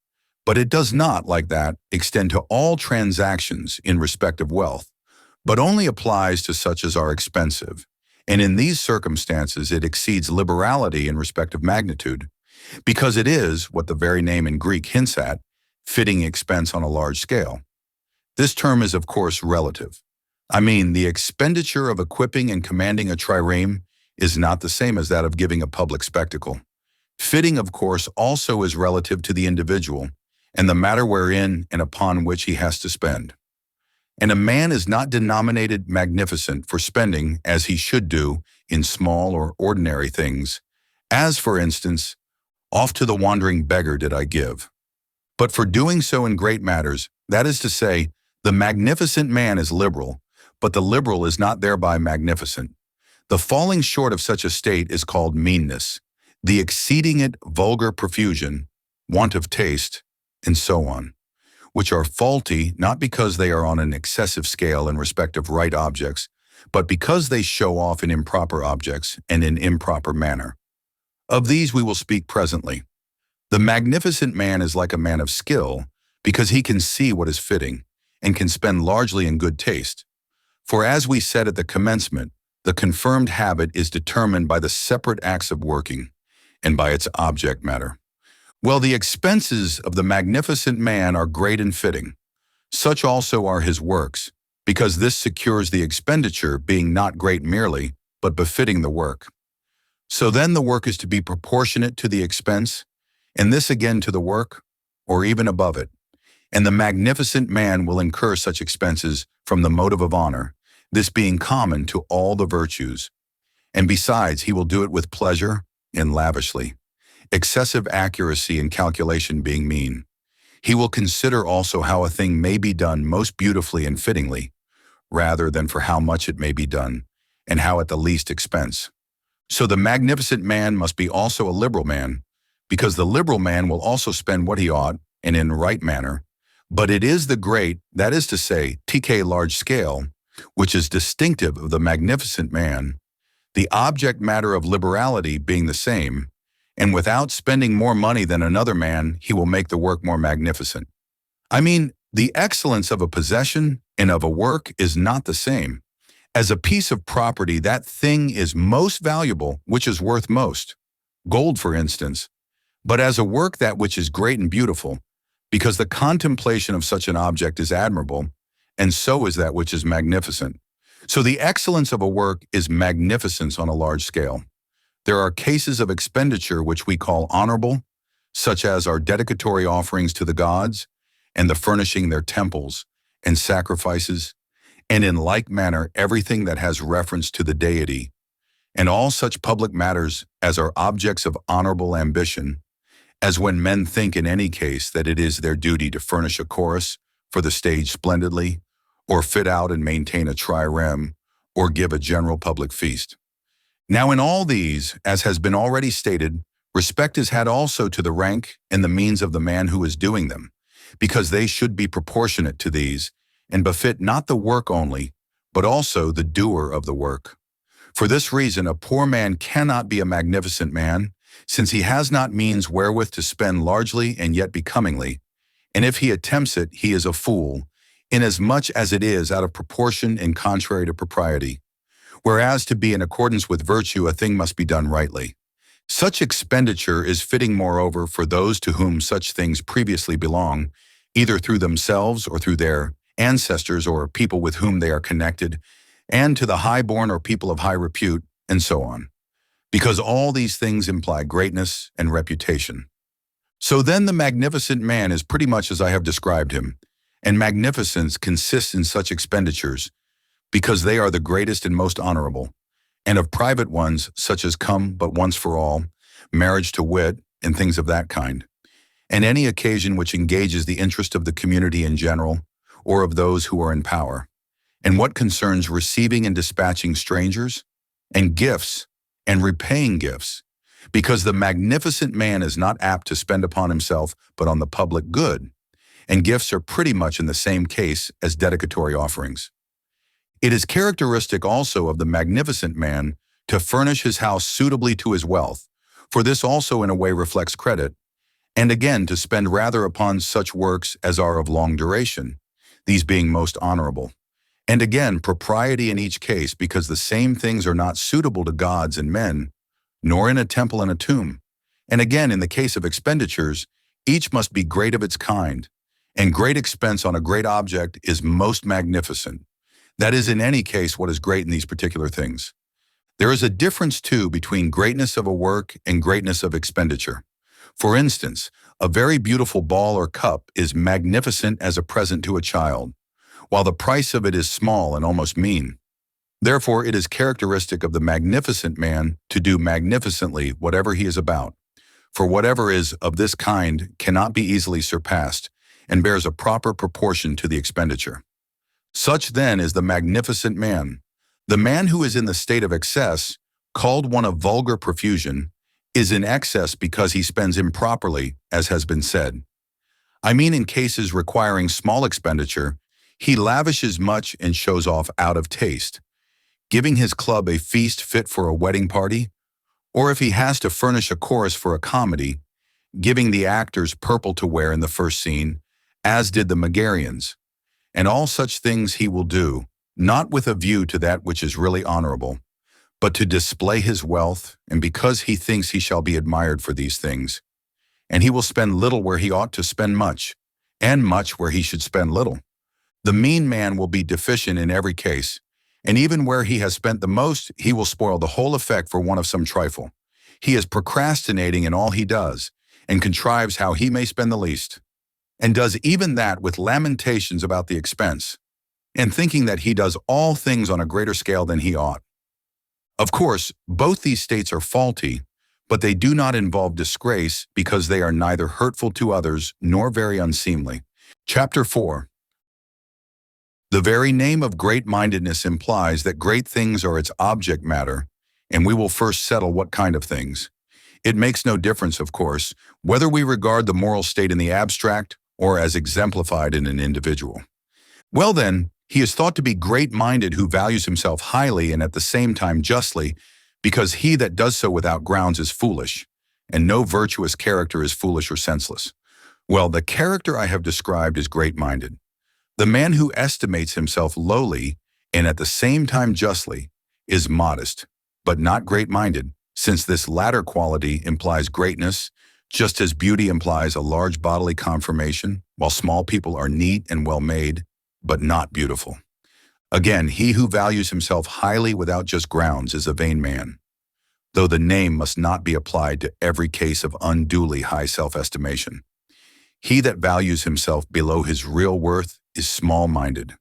S1: but it does not, like that, extend to all transactions in respect of wealth, but only applies to such as are expensive, and in these circumstances it exceeds liberality in respect of magnitude, because it is, what the very name in Greek hints at, fitting expense on a large scale. This term is of course relative. I mean, the expenditure of equipping and commanding a trireme is not the same as that of giving a public spectacle. Fitting, of course, also is relative to the individual and the matter wherein and upon which he has to spend. And a man is not denominated magnificent for spending as he should do in small or ordinary things, as, for instance, off to the wandering beggar did I give. But for doing so in great matters, that is to say, the magnificent man is liberal, but the liberal is not thereby magnificent. The falling short of such a state is called meanness, the exceeding it vulgar profusion, want of taste, and so on, which are faulty not because they are on an excessive scale in respect of right objects, but because they show off in improper objects and in improper manner. Of these we will speak presently. The magnificent man is like a man of skill, because he can see what is fitting, and can spend largely in good taste. For as we said at the commencement, the confirmed habit is determined by the separate acts of working, and by its object matter. Well, the expenses of the magnificent man are great and fitting. Such also are his works, because this secures the expenditure being not great merely, but befitting the work. So then the work is to be proportionate to the expense, and this again to the work, or even above it. And the magnificent man will incur such expenses from the motive of honor, this being common to all the virtues. And besides, he will do it with pleasure and lavishly, excessive accuracy and calculation being mean. He will consider also how a thing may be done most beautifully and fittingly, rather than for how much it may be done, and how at the least expense. So the magnificent man must be also a liberal man, because the liberal man will also spend what he ought, and in right manner. But it is the great, that is to say, TK large scale, which is distinctive of the magnificent man, the object matter of liberality being the same, and without spending more money than another man, he will make the work more magnificent. I mean, the excellence of a possession and of a work is not the same. As a piece of property, that thing is most valuable which is worth most, gold for instance, but as a work that which is great and beautiful, because the contemplation of such an object is admirable, and so is that which is magnificent. So the excellence of a work is magnificence on a large scale. There are cases of expenditure which we call honorable, such as our dedicatory offerings to the gods, and the furnishing their temples and sacrifices, and in like manner everything that has reference to the deity, and all such public matters as are objects of honorable ambition, as when men think in any case that it is their duty to furnish a chorus for the stage splendidly, or fit out and maintain a trireme, or give a general public feast. Now in all these, as has been already stated, respect is had also to the rank and the means of the man who is doing them, because they should be proportionate to these, and befit not the work only, but also the doer of the work. For this reason, a poor man cannot be a magnificent man, since he has not means wherewith to spend largely and yet becomingly, and if he attempts it, he is a fool, inasmuch as it is out of proportion and contrary to propriety. Whereas to be in accordance with virtue, a thing must be done rightly. Such expenditure is fitting moreover for those to whom such things previously belong, either through themselves or through their ancestors or people with whom they are connected, and to the highborn or people of high repute, and so on. Because all these things imply greatness and reputation. So then the magnificent man is pretty much as I have described him, and magnificence consists in such expenditures, because they are the greatest and most honorable, and of private ones such as come but once for all, marriage to wit, and things of that kind, and any occasion which engages the interest of the community in general, or of those who are in power, and what concerns receiving and dispatching strangers, and gifts, and repaying gifts, because the magnificent man is not apt to spend upon himself but on the public good, and gifts are pretty much in the same case as dedicatory offerings. It is characteristic also of the magnificent man to furnish his house suitably to his wealth, for this also in a way reflects credit, and again to spend rather upon such works as are of long duration, these being most honorable. And again, propriety in each case, because the same things are not suitable to gods and men, nor in a temple and a tomb. And again, in the case of expenditures, each must be great of its kind, and great expense on a great object is most magnificent. That is in any case what is great in these particular things. There is a difference too between greatness of a work and greatness of expenditure. For instance, a very beautiful ball or cup is magnificent as a present to a child, while the price of it is small and almost mean. Therefore, it is characteristic of the magnificent man to do magnificently whatever he is about, for whatever is of this kind cannot be easily surpassed, and bears a proper proportion to the expenditure. Such then is the magnificent man. The man who is in the state of excess, called one of vulgar profusion, is in excess because he spends improperly, as has been said. I mean in cases requiring small expenditure, he lavishes much and shows off out of taste, giving his club a feast fit for a wedding party, Or if he has to furnish a chorus for a comedy, giving the actors purple to wear in the first scene, as did the Megarians. And all such things he will do, not with a view to that which is really honorable, but to display his wealth, and because he thinks he shall be admired for these things. And he will spend little where he ought to spend much, and much where he should spend little. The mean man will be deficient in every case, and even where he has spent the most, he will spoil the whole effect for want of some trifle. He is procrastinating in all he does, and contrives how he may spend the least, and does even that with lamentations about the expense, and thinking that he does all things on a greater scale than he ought. Of course, both these states are faulty, but they do not involve disgrace because they are neither hurtful to others nor very unseemly. Chapter 4. The very name of great-mindedness implies that great things are its object matter, and we will first settle what kind of things. It makes no difference, of course, whether we regard the moral state in the abstract or as exemplified in an individual. Well then, he is thought to be great-minded who values himself highly and at the same time justly, because he that does so without grounds is foolish, and no virtuous character is foolish or senseless. Well, the character I have described is great-minded. The man who estimates himself lowly and at the same time justly is modest, but not great-minded, since this latter quality implies greatness, just as beauty implies a large bodily conformation, while small people are neat and well-made, but not beautiful. Again, he who values himself highly without just grounds is a vain man, though the name must not be applied to every case of unduly high self-estimation. He that values himself below his real worth is small-minded,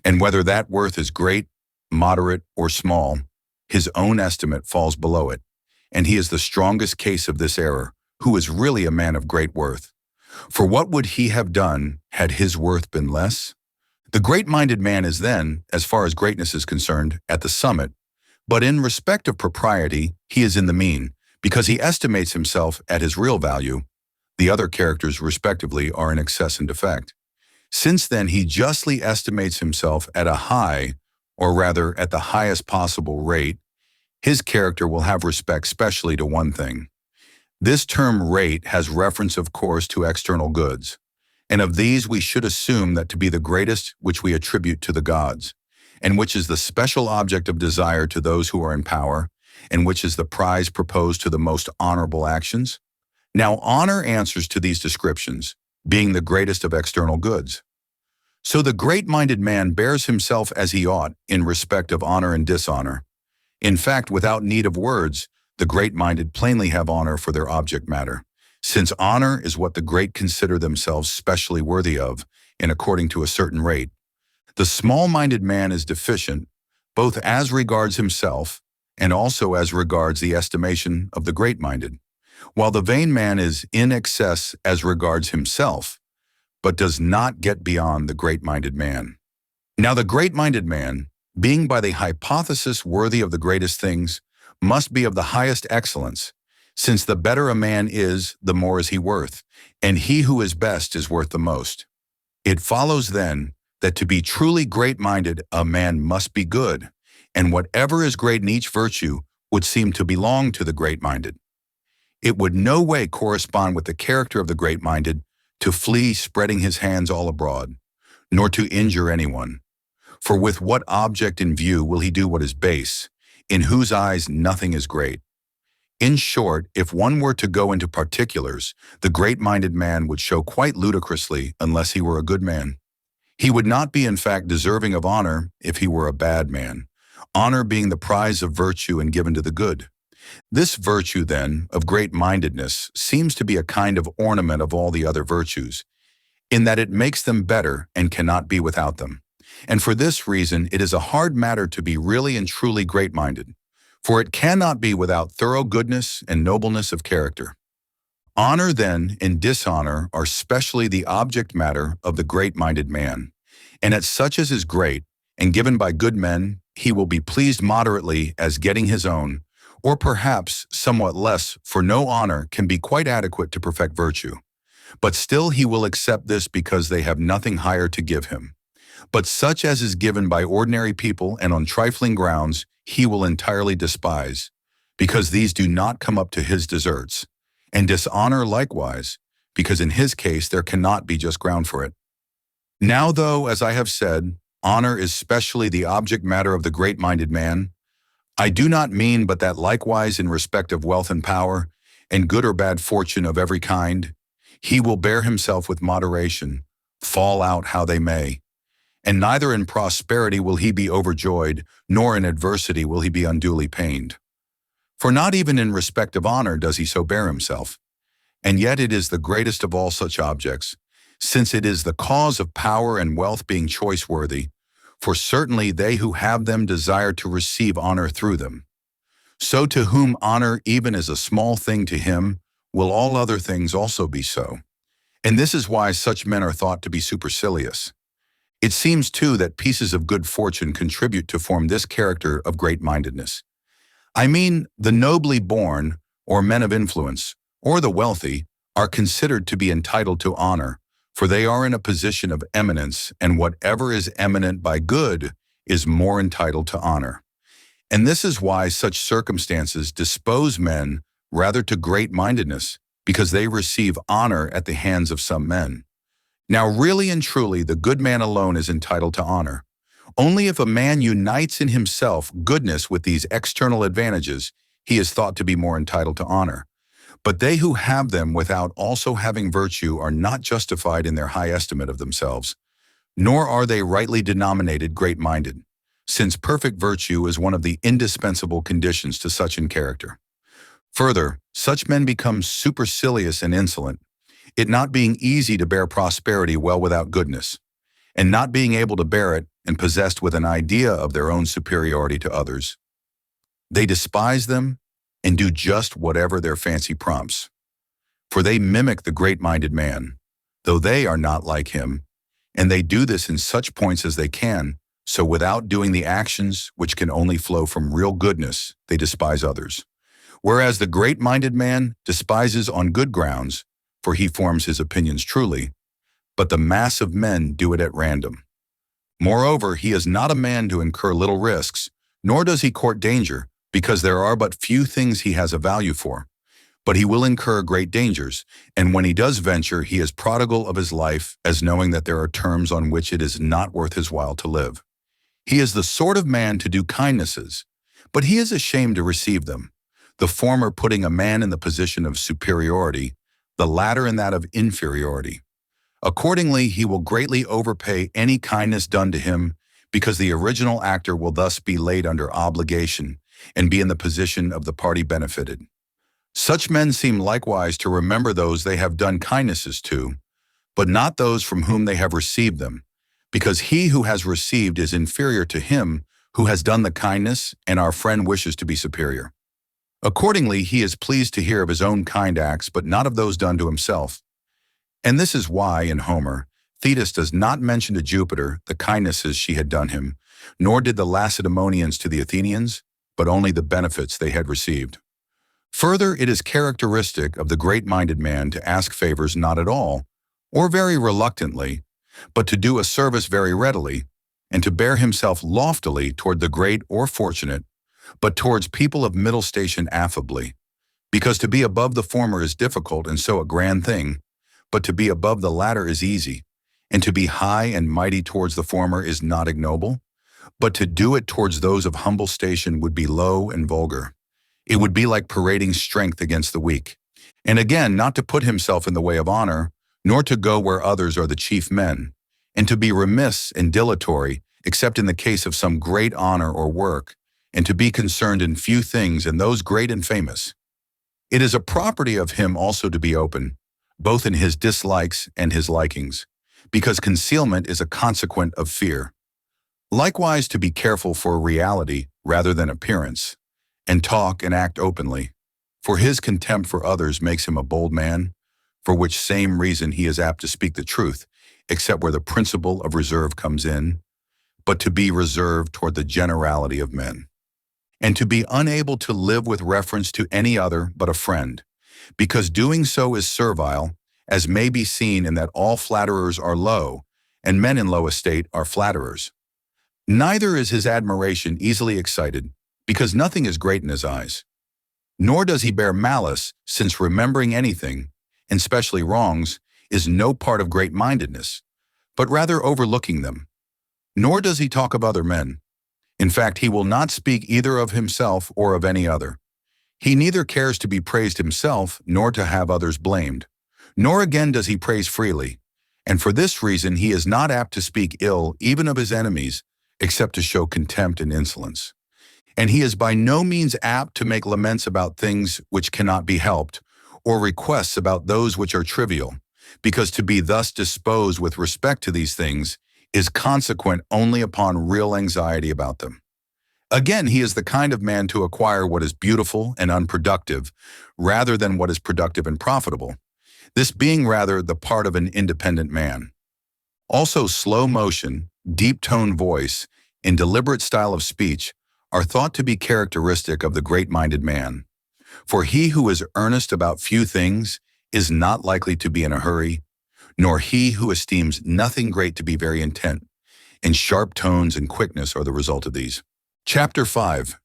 S1: and whether that worth is great, moderate, or small, his own estimate falls below it, and he is the strongest case of this error, who is really a man of great worth. For what would he have done had his worth been less? The great-minded man is then, as far as greatness is concerned, at the summit, but in respect of propriety, he is in the mean, because he estimates himself at his real value. The other characters, respectively, are in excess and defect. Since then he justly estimates himself at a high, or rather at the highest possible rate, his character will have respect specially to one thing. This term rate has reference, of course, to external goods, and of these we should assume that to be the greatest which we attribute to the gods, and which is the special object of desire to those who are in power, and which is the prize proposed to the most honorable actions. Now honor answers to these descriptions, being the greatest of external goods. So the great-minded man bears himself as he ought in respect of honor and dishonor. In fact, without need of words, the great-minded plainly have honor for their object matter, since honor is what the great consider themselves specially worthy of, and according to a certain rate. The small-minded man is deficient, both as regards himself and also as regards the estimation of the great-minded, while the vain man is in excess as regards himself, but does not get beyond the great-minded man. Now the great-minded man, being by the hypothesis worthy of the greatest things, must be of the highest excellence, since the better a man is, the more is he worth, and he who is best is worth the most. It follows then that to be truly great-minded a man must be good, and whatever is great in each virtue would seem to belong to the great-minded. It would no way correspond with the character of the great-minded to flee spreading his hands all abroad, nor to injure anyone. For with what object in view will he do what is base, in whose eyes nothing is great? In short, if one were to go into particulars, the great-minded man would show quite ludicrously unless he were a good man. He would not be in fact deserving of honor if he were a bad man, honor being the prize of virtue and given to the good. This virtue, then, of great-mindedness seems to be a kind of ornament of all the other virtues, in that it makes them better and cannot be without them. And for this reason it is a hard matter to be really and truly great-minded, for it cannot be without thorough goodness and nobleness of character. Honor, then, and dishonor are specially the object matter of the great-minded man, and at such as is great, and given by good men, he will be pleased moderately as getting his own, or perhaps somewhat less, for no honor can be quite adequate to perfect virtue. But still he will accept this because they have nothing higher to give him. But such as is given by ordinary people and on trifling grounds, he will entirely despise, because these do not come up to his deserts, and dishonor likewise, because in his case there cannot be just ground for it. Now though, as I have said, honor is specially the object matter of the great-minded man, I do not mean but that likewise in respect of wealth and power, and good or bad fortune of every kind, he will bear himself with moderation, fall out how they may. And neither in prosperity will he be overjoyed, nor in adversity will he be unduly pained. For not even in respect of honor does he so bear himself. And yet it is the greatest of all such objects, since it is the cause of power and wealth being choice-worthy, for certainly they who have them desire to receive honor through them. So to whom honor even is a small thing to him, will all other things also be so. And this is why such men are thought to be supercilious. It seems too that pieces of good fortune contribute to form this character of great-mindedness. I mean, the nobly born, or men of influence, or the wealthy, are considered to be entitled to honor, for they are in a position of eminence, and whatever is eminent by good is more entitled to honor. And this is why such circumstances dispose men rather to great-mindedness, because they receive honor at the hands of some men. Now really and truly the good man alone is entitled to honor. Only if a man unites in himself goodness with these external advantages, he is thought to be more entitled to honor. But they who have them without also having virtue are not justified in their high estimate of themselves, nor are they rightly denominated great-minded, since perfect virtue is one of the indispensable conditions to such in character. Further, such men become supercilious and insolent, it not being easy to bear prosperity well without goodness, and not being able to bear it and possessed with an idea of their own superiority to others. They despise them and do just whatever their fancy prompts. For they mimic the great-minded man, though they are not like him, and they do this in such points as they can, so without doing the actions which can only flow from real goodness, they despise others. Whereas the great-minded man despises on good grounds, for he forms his opinions truly, but the mass of men do it at random. Moreover, he is not a man to incur little risks, nor does he court danger, because there are but few things he has a value for. But he will incur great dangers, and when he does venture, he is prodigal of his life, as knowing that there are terms on which it is not worth his while to live. He is the sort of man to do kindnesses, but he is ashamed to receive them, the former putting a man in the position of superiority, the latter in that of inferiority. Accordingly, he will greatly overpay any kindness done to him, because the original actor will thus be laid under obligation and be in the position of the party benefited. Such men seem likewise to remember those they have done kindnesses to, but not those from whom they have received them, because he who has received is inferior to him who has done the kindness, and our friend wishes to be superior. Accordingly, he is pleased to hear of his own kind acts, but not of those done to himself. And this is why, in Homer, Thetis does not mention to Jupiter the kindnesses she had done him, nor did the Lacedaemonians to the Athenians, but only the benefits they had received. Further, it is characteristic of the great-minded man to ask favors not at all, or very reluctantly, but to do a service very readily, and to bear himself loftily toward the great or fortunate, but towards people of middle station affably, because to be above the former is difficult and so a grand thing, but to be above the latter is easy, and to be high and mighty towards the former is not ignoble, but to do it towards those of humble station would be low and vulgar. It would be like parading strength against the weak. And again, not to put himself in the way of honor, nor to go where others are the chief men, and to be remiss and dilatory, except in the case of some great honor or work, and to be concerned in few things and those great and famous. It is a property of him also to be open, both in his dislikes and his likings, because concealment is a consequent of fear. Likewise to be careful for reality rather than appearance, and talk and act openly, for his contempt for others makes him a bold man, for which same reason he is apt to speak the truth, except where the principle of reserve comes in, but to be reserved toward the generality of men, and to be unable to live with reference to any other but a friend, because doing so is servile, as may be seen in that all flatterers are low, and men in low estate are flatterers. Neither is his admiration easily excited, because nothing is great in his eyes. Nor does he bear malice, since remembering anything, and especially wrongs, is no part of great-mindedness, but rather overlooking them. Nor does he talk of other men. In fact, he will not speak either of himself or of any other. He neither cares to be praised himself nor to have others blamed. Nor again does he praise freely, and for this reason he is not apt to speak ill even of his enemies, except to show contempt and insolence. And he is by no means apt to make laments about things which cannot be helped, or requests about those which are trivial, because to be thus disposed with respect to these things is consequent only upon real anxiety about them. Again, he is the kind of man to acquire what is beautiful and unproductive, rather than what is productive and profitable, this being rather the part of an independent man. Also, slow motion, deep-toned voice, and deliberate style of speech are thought to be characteristic of the great-minded man. For he who is earnest about few things is not likely to be in a hurry, nor he who esteems nothing great to be very intent, and sharp tones and quickness are the result of these. Chapter 5.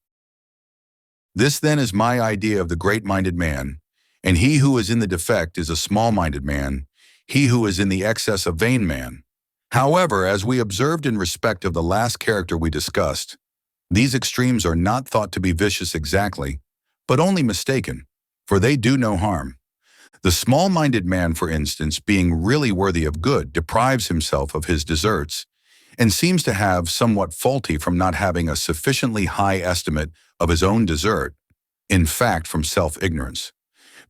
S1: This then is my idea of the great-minded man, and he who is in the defect is a small-minded man, he who is in the excess a vain man. However, as we observed in respect of the last character we discussed, these extremes are not thought to be vicious exactly, but only mistaken, for they do no harm. The small-minded man, for instance, being really worthy of good, deprives himself of his deserts, and seems to have somewhat faulty from not having a sufficiently high estimate of his own desert, in fact from self-ignorance,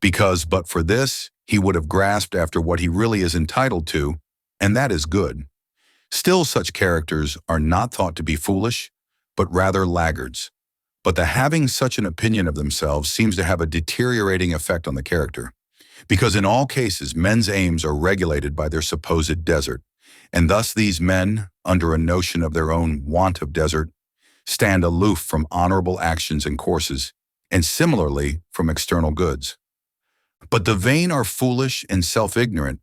S1: because but for this he would have grasped after what he really is entitled to, and that is good. Still, such characters are not thought to be foolish, but rather laggards. But the having such an opinion of themselves seems to have a deteriorating effect on the character, because in all cases men's aims are regulated by their supposed desert, and thus these men, under a notion of their own want of desert, stand aloof from honorable actions and courses, and similarly from external goods. But the vain are foolish and self-ignorant,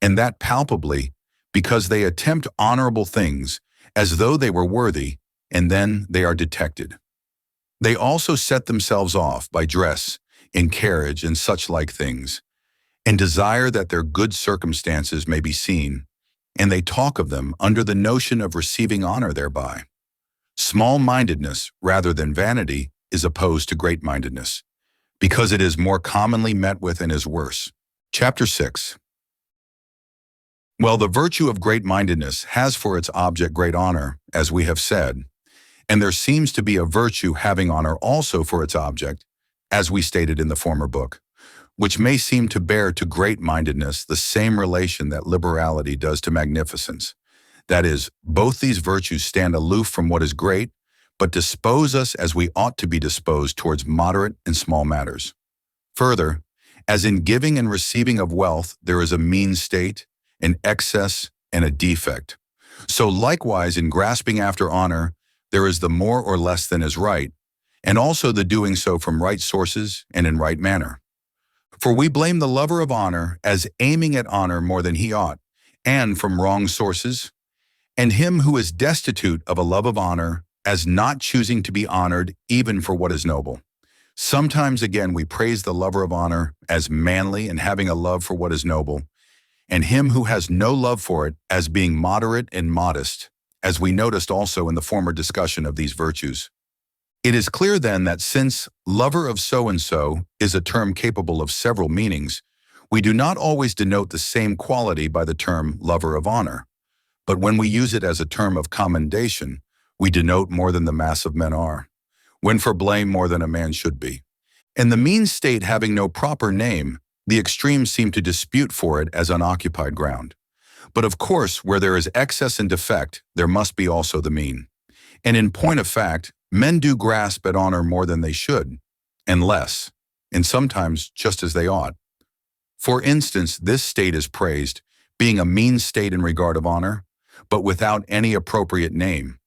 S1: and that palpably, because they attempt honorable things as though they were worthy, and then they are detected. They also set themselves off by dress, in carriage, and such like things, and desire that their good circumstances may be seen, and they talk of them under the notion of receiving honor thereby. Small-mindedness, rather than vanity, is opposed to great-mindedness, because it is more commonly met with and is worse. Chapter 6. Well, the virtue of great-mindedness has for its object great honor, as we have said, and there seems to be a virtue having honor also for its object, as we stated in the former book, which may seem to bear to great-mindedness the same relation that liberality does to magnificence. That is, both these virtues stand aloof from what is great, but dispose us as we ought to be disposed towards moderate and small matters. Further, as in giving and receiving of wealth there is a mean state, an excess, and a defect, so likewise in grasping after honor there is the more or less than is right, and also the doing so from right sources and in right manner. For we blame the lover of honor as aiming at honor more than he ought, and from wrong sources, and him who is destitute of a love of honor as not choosing to be honored even for what is noble. Sometimes again we praise the lover of honor as manly and having a love for what is noble, and him who has no love for it as being moderate and modest, as we noticed also in the former discussion of these virtues. It is clear then that since lover of so-and-so is a term capable of several meanings, we do not always denote the same quality by the term lover of honor, but when we use it as a term of commendation, we denote more than the mass of men are, when for blame more than a man should be. And the mean state having no proper name, the extremes seem to dispute for it as unoccupied ground. But of course, where there is excess and defect, there must be also the mean. And in point of fact, men do grasp at honor more than they should, and less, and sometimes just as they ought. For instance, this state is praised, being a mean state in regard of honor, but without any appropriate name.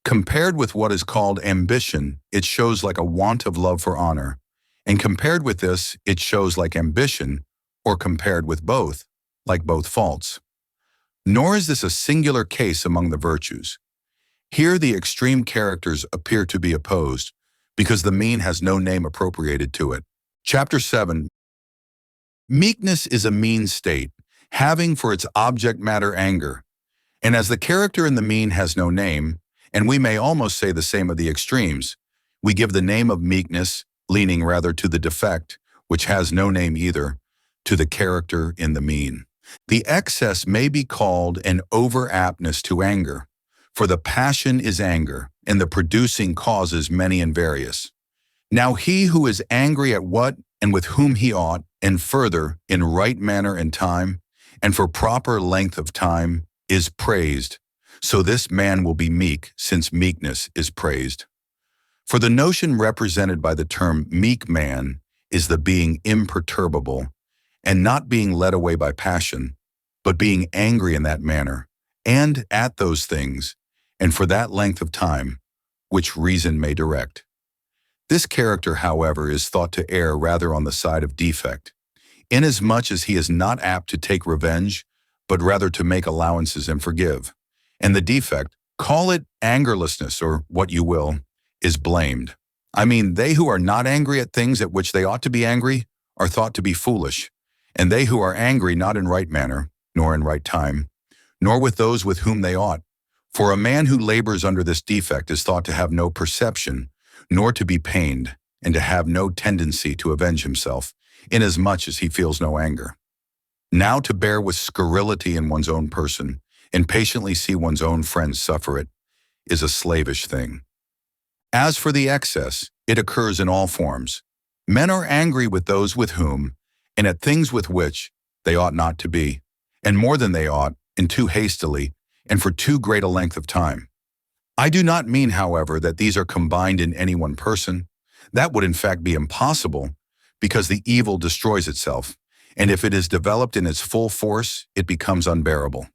S1: Compared with what is called ambition, it shows like a want of love for honor, and compared with this, it shows like ambition, or compared with both, like both faults. Nor is this a singular case among the virtues. Here the extreme characters appear to be opposed, because the mean has no name appropriated to it, Chapter 7. Meekness is a mean state, having for its object matter anger. And as the character in the mean has no name, and we may almost say the same of the extremes, we give the name of meekness, leaning rather to the defect, which has no name either, to the character in the mean. The excess may be called an over-aptness to anger, for the passion is anger, and the producing causes many and various. Now he who is angry at what and with whom he ought, and further, in right manner and time, and for proper length of time, is praised. So this man will be meek, since meekness is praised. For the notion represented by the term meek man is the being imperturbable, and not being led away by passion, but being angry in that manner, and at those things, and for that length of time, which reason may direct. This character, however, is thought to err rather on the side of defect, inasmuch as he is not apt to take revenge, but rather to make allowances and forgive. And the defect, call it angerlessness or what you will, is blamed. I mean, they who are not angry at things at which they ought to be angry are thought to be foolish, and they who are angry not in right manner, nor in right time, nor with those with whom they ought. For a man who labors under this defect is thought to have no perception, nor to be pained, and to have no tendency to avenge himself, inasmuch as he feels no anger. Now to bear with scurrility in one's own person, and patiently see one's own friends suffer it, is a slavish thing. As for the excess, it occurs in all forms. Men are angry with those with whom, and at things with which, they ought not to be, and more than they ought, and too hastily, and for too great a length of time. I do not mean, however, that these are combined in any one person. That would in fact be impossible, because the evil destroys itself, and if it is developed in its full force, it becomes unbearable.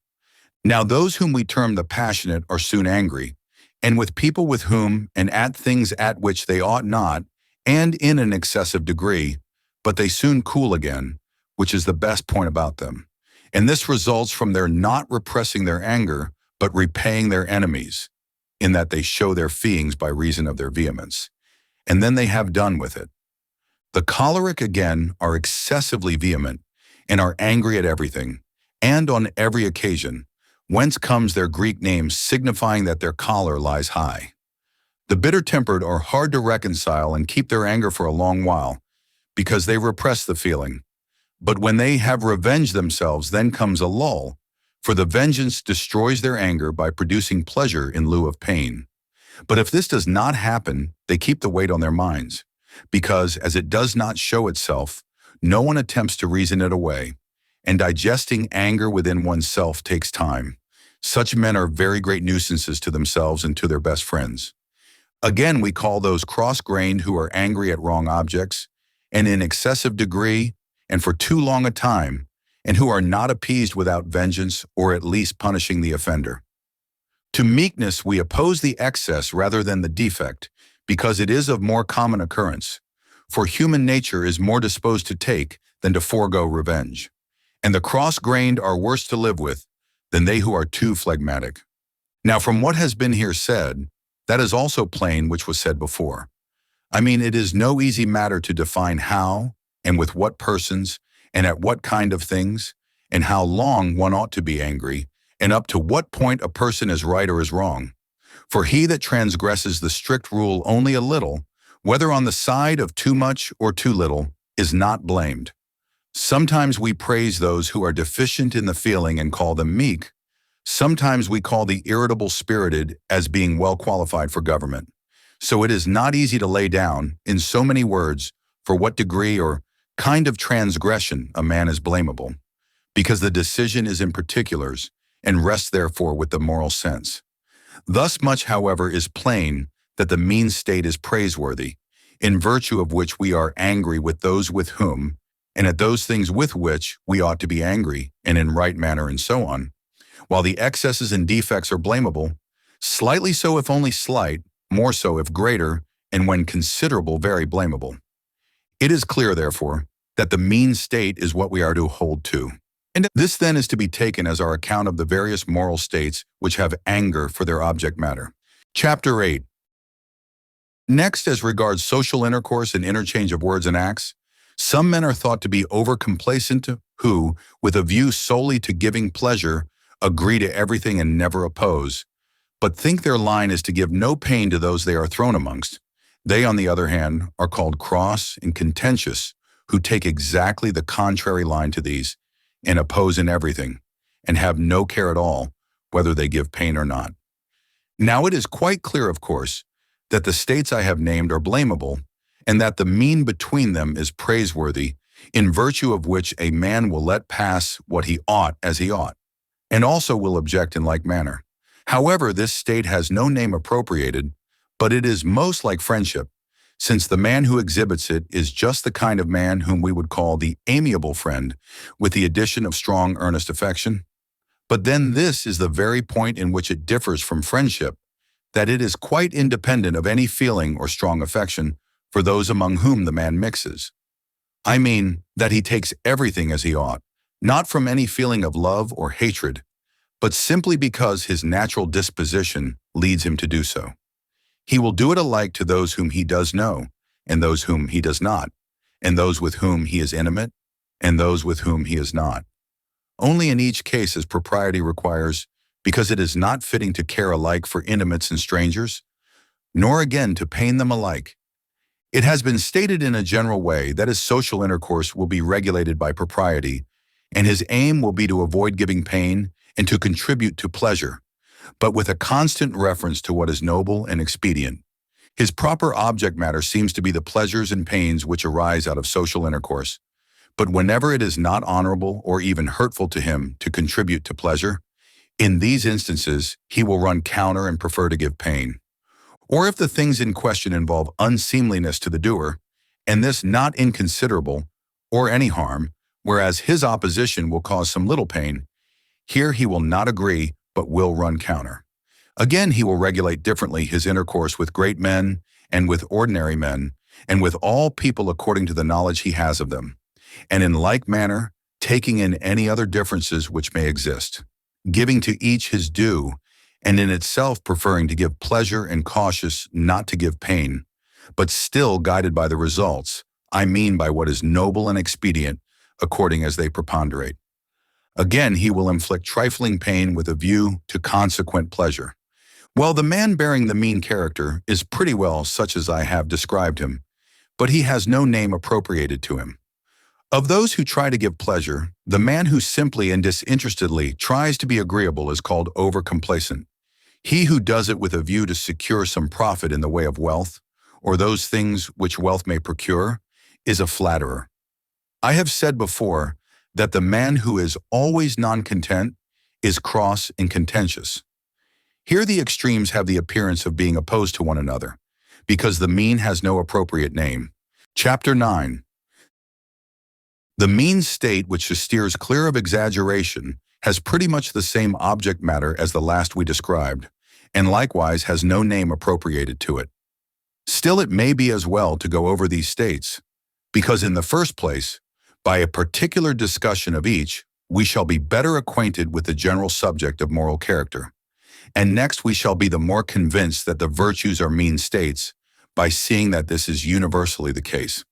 S1: Now those whom we term the passionate are soon angry, and with people with whom, and at things at which they ought not, and in an excessive degree, but they soon cool again, which is the best point about them. And this results from their not repressing their anger, but repaying their enemies, in that they show their feelings by reason of their vehemence, and then they have done with it. The choleric, again, are excessively vehement, and are angry at everything, and on every occasion, whence comes their Greek name signifying that their choler lies high. The bitter-tempered are hard to reconcile and keep their anger for a long while, because they repress the feeling. But when they have revenged themselves, then comes a lull, for the vengeance destroys their anger by producing pleasure in lieu of pain. But if this does not happen, they keep the weight on their minds, because as it does not show itself, no one attempts to reason it away, and digesting anger within oneself takes time. Such men are very great nuisances to themselves and to their best friends. Again, we call those cross-grained who are angry at wrong objects, and in excessive degree, and for too long a time, and who are not appeased without vengeance or at least punishing the offender. To meekness we oppose the excess rather than the defect, because it is of more common occurrence, for human nature is more disposed to take than to forego revenge, and the cross-grained are worse to live with than they who are too phlegmatic. Now from what has been here said, that is also plain which was said before. I mean, it is no easy matter to define how, and with what persons, and at what kind of things, and how long one ought to be angry, and up to what point a person is right or is wrong. For he that transgresses the strict rule only a little, whether on the side of too much or too little, is not blamed. Sometimes we praise those who are deficient in the feeling and call them meek. Sometimes we call the irritable-spirited as being well qualified for government. So it is not easy to lay down, in so many words, for what degree or kind of transgression a man is blamable, because the decision is in particulars, and rests therefore with the moral sense. Thus much, however, is plain that the mean state is praiseworthy, in virtue of which we are angry with those with whom, and at those things with which we ought to be angry, and in right manner and so on, while the excesses and defects are blamable, slightly so if only slight, more so if greater, and when considerable very blamable. It is clear, therefore, that the mean state is what we are to hold to. And this then is to be taken as our account of the various moral states which have anger for their object matter. Chapter 8. Next, as regards social intercourse and interchange of words and acts, Some men are thought to be over-complacent who, with a view solely to giving pleasure, agree to everything and never oppose, but think their line is to give no pain to those they are thrown amongst. They, on the other hand, are called cross and contentious, who take exactly the contrary line to these, and oppose in everything, and have no care at all whether they give pain or not. Now it is quite clear, of course, that the states I have named are blamable, and that the mean between them is praiseworthy, in virtue of which a man will let pass what he ought as he ought, and also will object in like manner. However, this state has no name appropriated, but it is most like friendship, since the man who exhibits it is just the kind of man whom we would call the amiable friend, with the addition of strong, earnest affection. But then this is the very point in which it differs from friendship, that it is quite independent of any feeling or strong affection for those among whom the man mixes. I mean that he takes everything as he ought, not from any feeling of love or hatred, but simply because his natural disposition leads him to do so. He will do it alike to those whom he does know, and those whom he does not, and those with whom he is intimate, and those with whom he is not. Only in each case as propriety requires, because it is not fitting to care alike for intimates and strangers, nor again to pain them alike. It has been stated in a general way that his social intercourse will be regulated by propriety, and his aim will be to avoid giving pain and to contribute to pleasure, but with a constant reference to what is noble and expedient. His proper object matter seems to be the pleasures and pains which arise out of social intercourse, but whenever it is not honorable or even hurtful to him to contribute to pleasure, in these instances he will run counter and prefer to give pain. Or if the things in question involve unseemliness to the doer, and this not inconsiderable, or any harm, whereas his opposition will cause some little pain, here he will not agree, but will run counter. Again, he will regulate differently his intercourse with great men, and with ordinary men, and with all people according to the knowledge he has of them, and in like manner, taking in any other differences which may exist, giving to each his due, and in itself preferring to give pleasure and cautious not to give pain, but still guided by the results, I mean by what is noble and expedient, according as they preponderate. Again, he will inflict trifling pain with a view to consequent pleasure. Well, the man bearing the mean character is pretty well such as I have described him, but he has no name appropriated to him. Of those who try to give pleasure, the man who simply and disinterestedly tries to be agreeable is called over-complacent. He who does it with a view to secure some profit in the way of wealth, or those things which wealth may procure, is a flatterer. I have said before that the man who is always non-content is cross and contentious. Here the extremes have the appearance of being opposed to one another, because the mean has no appropriate name. Chapter 9. The mean state, which steers clear of exaggeration, has pretty much the same object matter as the last we described, and likewise has no name appropriated to it. Still, it may be as well to go over these states, because in the first place, by a particular discussion of each, we shall be better acquainted with the general subject of moral character, and next we shall be the more convinced that the virtues are mean states, by seeing that this is universally the case.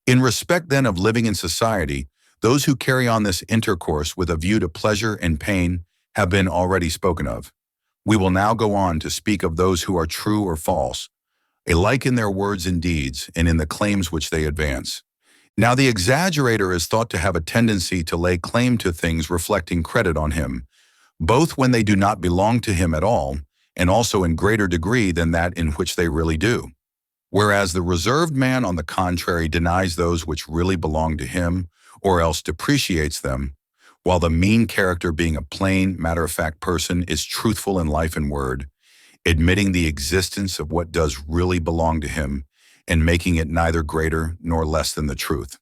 S1: In respect then of living in society, those who carry on this intercourse with a view to pleasure and pain have been already spoken of. We will now go on to speak of those who are true or false, alike in their words and deeds, and in the claims which they advance. Now the exaggerator is thought to have a tendency to lay claim to things reflecting credit on him, both when they do not belong to him at all, and also in greater degree than that in which they really do. Whereas the reserved man, on the contrary, denies those which really belong to him, or else depreciates them, while the mean character, being a plain, matter-of-fact person, is truthful in life and word, admitting the existence of what does really belong to him, and making it neither greater nor less than the truth.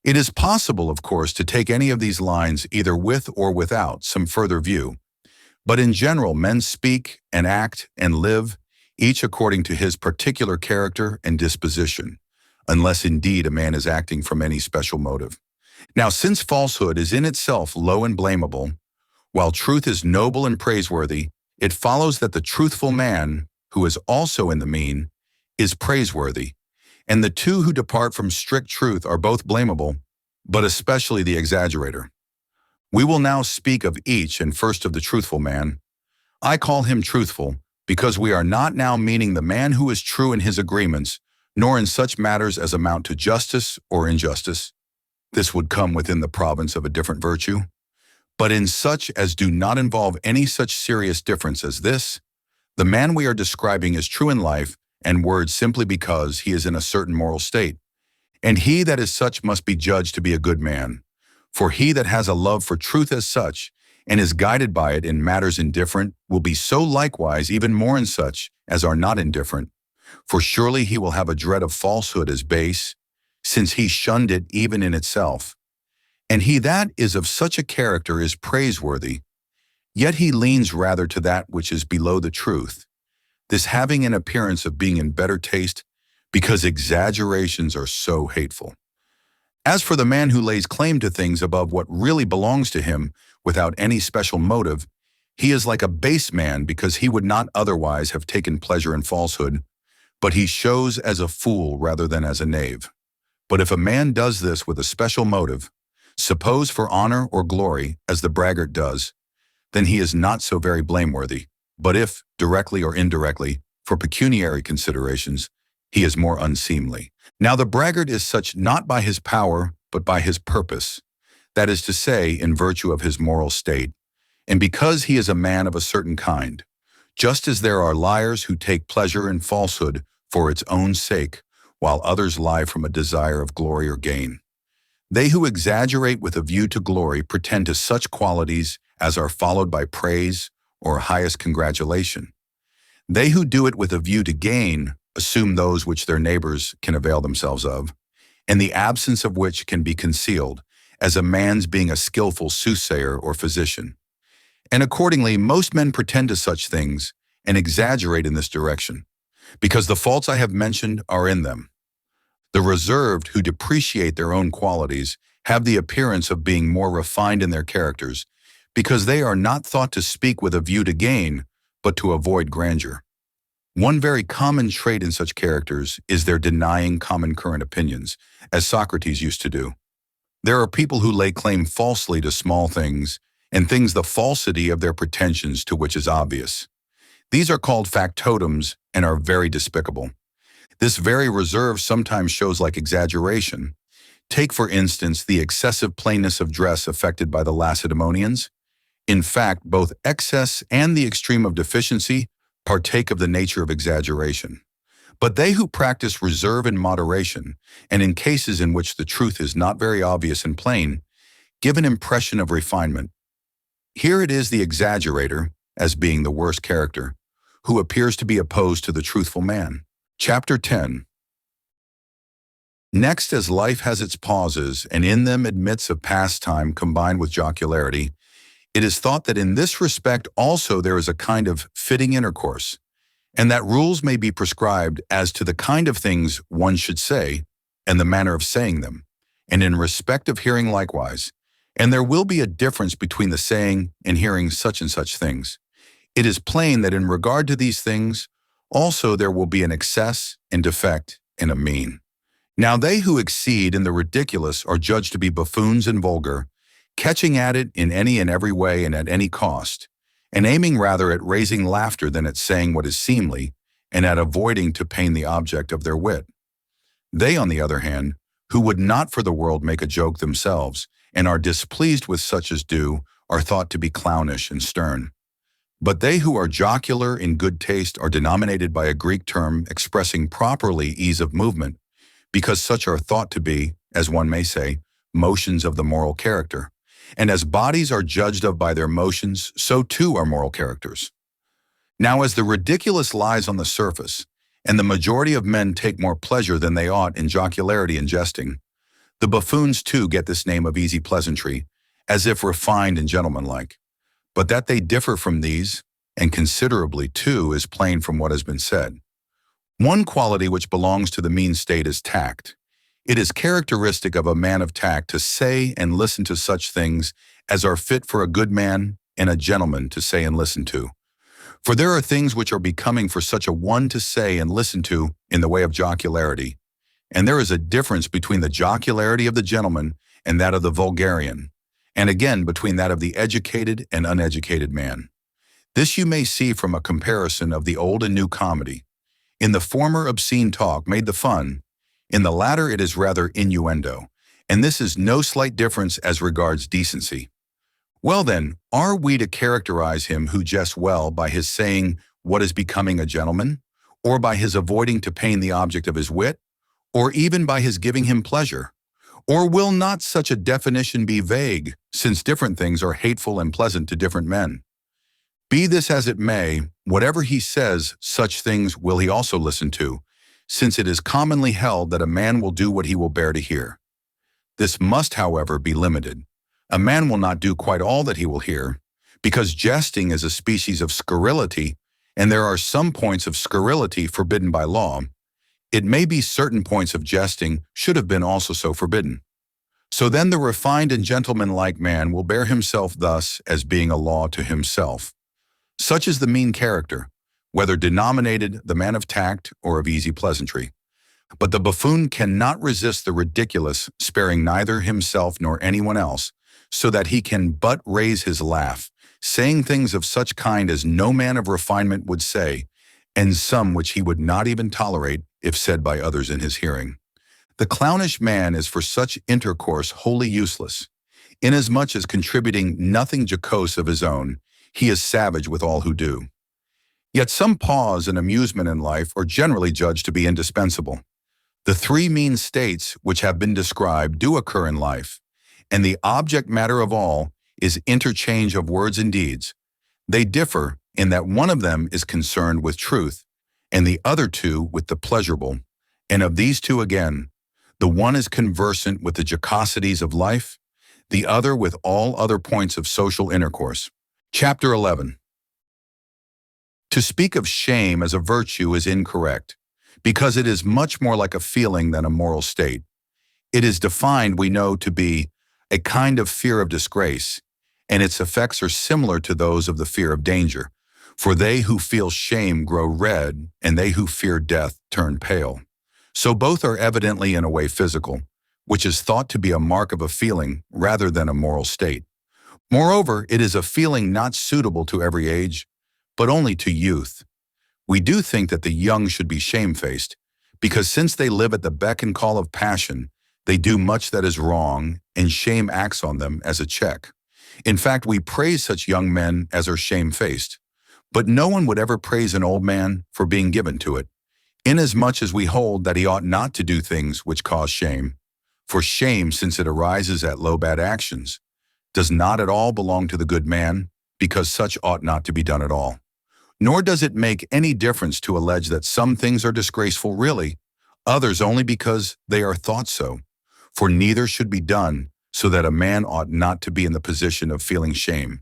S1: It is possible, of course, to take any of these lines either with or without some further view, but in general men speak and act and live each according to his particular character and disposition, unless indeed a man is acting from any special motive. Now, since falsehood is in itself low and blamable, while truth is noble and praiseworthy, it follows that the truthful man, who is also in the mean, is praiseworthy, and the two who depart from strict truth are both blamable, but especially the exaggerator. We will now speak of each, and first of the truthful man. I call him truthful because we are not now meaning the man who is true in his agreements, nor in such matters as amount to justice or injustice. This would come within the province of a different virtue. But in such as do not involve any such serious difference as this, the man we are describing is true in life and word simply because he is in a certain moral state. And he that is such must be judged to be a good man. For he that has a love for truth as such, and is guided by it in matters indifferent, will be so likewise even more in such as are not indifferent. For surely he will have a dread of falsehood as base, since he shunned it even in itself. And he that is of such a character is praiseworthy, yet he leans rather to that which is below the truth, this having an appearance of being in better taste, because exaggerations are so hateful. As for the man who lays claim to things above what really belongs to him without any special motive, he is like a base man because he would not otherwise have taken pleasure in falsehood, but he shows as a fool rather than as a knave. But if a man does this with a special motive, suppose for honor or glory, as the braggart does, then he is not so very blameworthy. But if, directly or indirectly, for pecuniary considerations, he is more unseemly. Now the braggart is such not by his power, but by his purpose, that is to say, in virtue of his moral state, and because he is a man of a certain kind, just as there are liars who take pleasure in falsehood for its own sake, while others lie from a desire of glory or gain. They who exaggerate with a view to glory pretend to such qualities as are followed by praise or highest congratulation. They who do it with a view to gain assume those which their neighbors can avail themselves of, and the absence of which can be concealed, as a man's being a skillful soothsayer or physician. And accordingly, most men pretend to such things and exaggerate in this direction, because the faults I have mentioned are in them. The reserved who depreciate their own qualities have the appearance of being more refined in their characters, because they are not thought to speak with a view to gain, but to avoid grandeur. One very common trait in such characters is their denying common current opinions, as Socrates used to do. There are people who lay claim falsely to small things, and things the falsity of their pretensions to which is obvious. These are called factotums and are very despicable. This very reserve sometimes shows like exaggeration. Take, for instance, the excessive plainness of dress affected by the Lacedaemonians. In fact, both excess and the extreme of deficiency partake of the nature of exaggeration. But they who practice reserve and moderation, and in cases in which the truth is not very obvious and plain, give an impression of refinement. Here it is the exaggerator, as being the worst character, who appears to be opposed to the truthful man. Chapter 10. Next, as life has its pauses, and in them admits of pastime combined with jocularity, it is thought that in this respect also there is a kind of fitting intercourse, and that rules may be prescribed as to the kind of things one should say, and the manner of saying them, and in respect of hearing likewise, and there will be a difference between the saying and hearing such and such things. It is plain that in regard to these things, also there will be an excess and defect and a mean. Now they who exceed in the ridiculous are judged to be buffoons and vulgar, catching at it in any and every way and at any cost, and aiming rather at raising laughter than at saying what is seemly, and at avoiding to pain the object of their wit. They, on the other hand, who would not for the world make a joke themselves, and are displeased with such as do, are thought to be clownish and stern. But they who are jocular in good taste are denominated by a Greek term expressing properly ease of movement, because such are thought to be, as one may say, motions of the moral character. And as bodies are judged of by their motions, so too are moral characters. Now as the ridiculous lies on the surface, and the majority of men take more pleasure than they ought in jocularity and jesting, the buffoons too get this name of easy pleasantry, as if refined and gentlemanlike. But that they differ from these, and considerably too, is plain from what has been said. One quality which belongs to the mean state is tact. It is characteristic of a man of tact to say and listen to such things as are fit for a good man and a gentleman to say and listen to. For there are things which are becoming for such a one to say and listen to in the way of jocularity, and there is a difference between the jocularity of the gentleman and that of the vulgarian, and again between that of the educated and uneducated man. This you may see from a comparison of the old and new comedy. In the former, obscene talk made the fun. In the latter, it is rather innuendo, and this is no slight difference as regards decency. Well then, are we to characterize him who jests well by his saying what is becoming a gentleman, or by his avoiding to pain the object of his wit, or even by his giving him pleasure? Or will not such a definition be vague, since different things are hateful and pleasant to different men? Be this as it may, whatever he says, such things will he also listen to, since it is commonly held that a man will do what he will bear to hear. This must, however, be limited. A man will not do quite all that he will hear, because jesting is a species of scurrility, and there are some points of scurrility forbidden by law. It may be certain points of jesting should have been also so forbidden. So then the refined and gentlemanlike man will bear himself thus as being a law to himself. Such is the mean character, whether denominated the man of tact or of easy pleasantry. But the buffoon cannot resist the ridiculous, sparing neither himself nor anyone else, so that he can but raise his laugh, saying things of such kind as no man of refinement would say, and some which he would not even tolerate if said by others in his hearing. The clownish man is for such intercourse wholly useless. Inasmuch as contributing nothing jocose of his own, he is savage with all who do. Yet some pause and amusement in life are generally judged to be indispensable. The three mean states which have been described do occur in life, and the object matter of all is interchange of words and deeds. They differ in that one of them is concerned with truth, and the other two with the pleasurable, and of these two again, the one is conversant with the jocosities of life, the other with all other points of social intercourse. Chapter 11. To speak of shame as a virtue is incorrect, because it is much more like a feeling than a moral state. It is defined, we know, to be a kind of fear of disgrace, and its effects are similar to those of the fear of danger, for they who feel shame grow red, and they who fear death turn pale. So both are evidently in a way physical, which is thought to be a mark of a feeling rather than a moral state. Moreover, it is a feeling not suitable to every age, but only to youth. We do think that the young should be shamefaced, because since they live at the beck and call of passion, they do much that is wrong, and shame acts on them as a check. In fact, we praise such young men as are shamefaced, but no one would ever praise an old man for being given to it, inasmuch as we hold that he ought not to do things which cause shame. For shame, since it arises at low bad actions, does not at all belong to the good man, because such ought not to be done at all. Nor does it make any difference to allege that some things are disgraceful really, others only because they are thought so. For neither should be done, so that a man ought not to be in the position of feeling shame.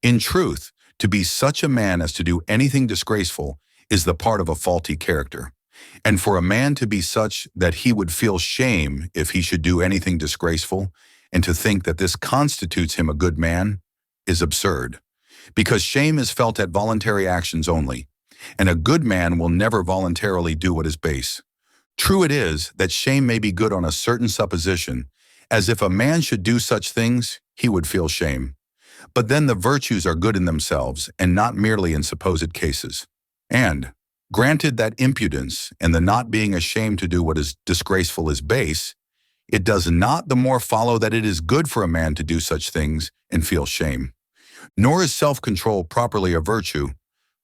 S1: In truth, to be such a man as to do anything disgraceful is the part of a faulty character. And for a man to be such that he would feel shame if he should do anything disgraceful, and to think that this constitutes him a good man, is absurd. Because shame is felt at voluntary actions only, and a good man will never voluntarily do what is base. True it is that shame may be good on a certain supposition, as if a man should do such things, he would feel shame. But then the virtues are good in themselves, and not merely in supposed cases. And, granted that impudence and the not being ashamed to do what is disgraceful is base, it does not the more follow that it is good for a man to do such things and feel shame. Nor is self-control properly a virtue,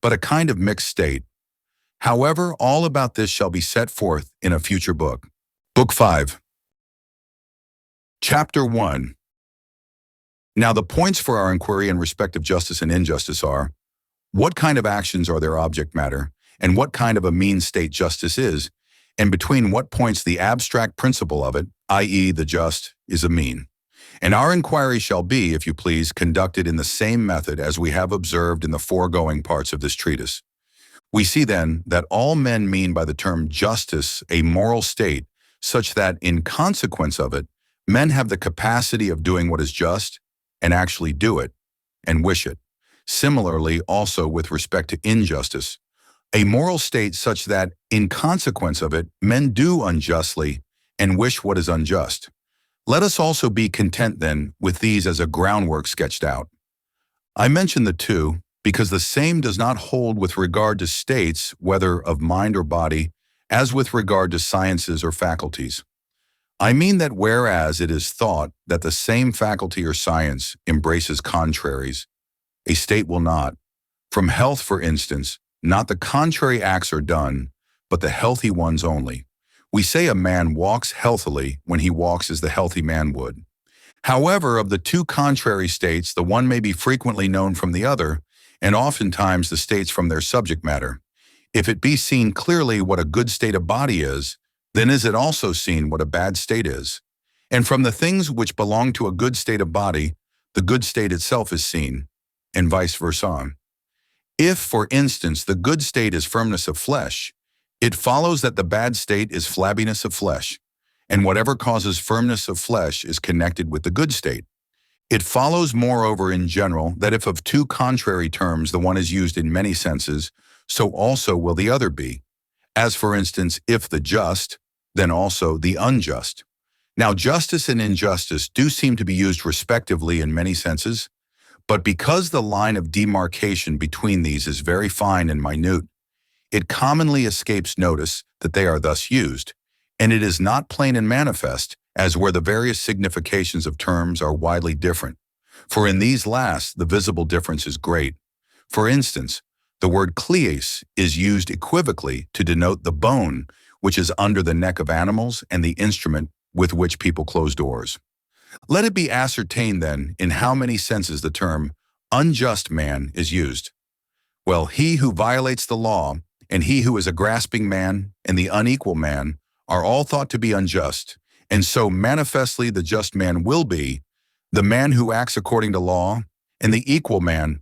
S1: but a kind of mixed state. However, all about this shall be set forth in a future book. Book 5. Chapter 1. Now the points for our inquiry in respect of justice and injustice are, what kind of actions are their object matter, and what kind of a mean state justice is, and between what points the abstract principle of it, i.e. the just, is a mean. And our inquiry shall be, if you please, conducted in the same method as we have observed in the foregoing parts of this treatise. We see then that all men mean by the term justice a moral state, such that in consequence of it, men have the capacity of doing what is just, and actually do it, and wish it. Similarly, also with respect to injustice, a moral state such that, in consequence of it, men do unjustly and wish what is unjust. Let us also be content, then, with these as a groundwork sketched out. I mention the two because the same does not hold with regard to states, whether of mind or body, as with regard to sciences or faculties. I mean that whereas it is thought that the same faculty or science embraces contraries, a state will not. From health, for instance, not the contrary acts are done, but the healthy ones only. We say a man walks healthily when he walks as the healthy man would. However, of the two contrary states, the one may be frequently known from the other, and oftentimes the states from their subject matter. If it be seen clearly what a good state of body is, then is it also seen what a bad state is. And from the things which belong to a good state of body, the good state itself is seen, and vice versa. If, for instance, the good state is firmness of flesh, it follows that the bad state is flabbiness of flesh, and whatever causes firmness of flesh is connected with the good state. It follows, moreover, in general, that if of two contrary terms the one is used in many senses, so also will the other be. As, for instance, if the just, then also the unjust. Now, justice and injustice do seem to be used respectively in many senses, but because the line of demarcation between these is very fine and minute, it commonly escapes notice that they are thus used, and it is not plain and manifest, as where the various significations of terms are widely different. For in these last, the visible difference is great. For instance, the word cleis is used equivocally to denote the bone which is under the neck of animals and the instrument with which people close doors. Let it be ascertained, then, in how many senses the term unjust man is used. Well, he who violates the law, and he who is a grasping man, and the unequal man, are all thought to be unjust, and so manifestly the just man will be, the man who acts according to law, and the equal man.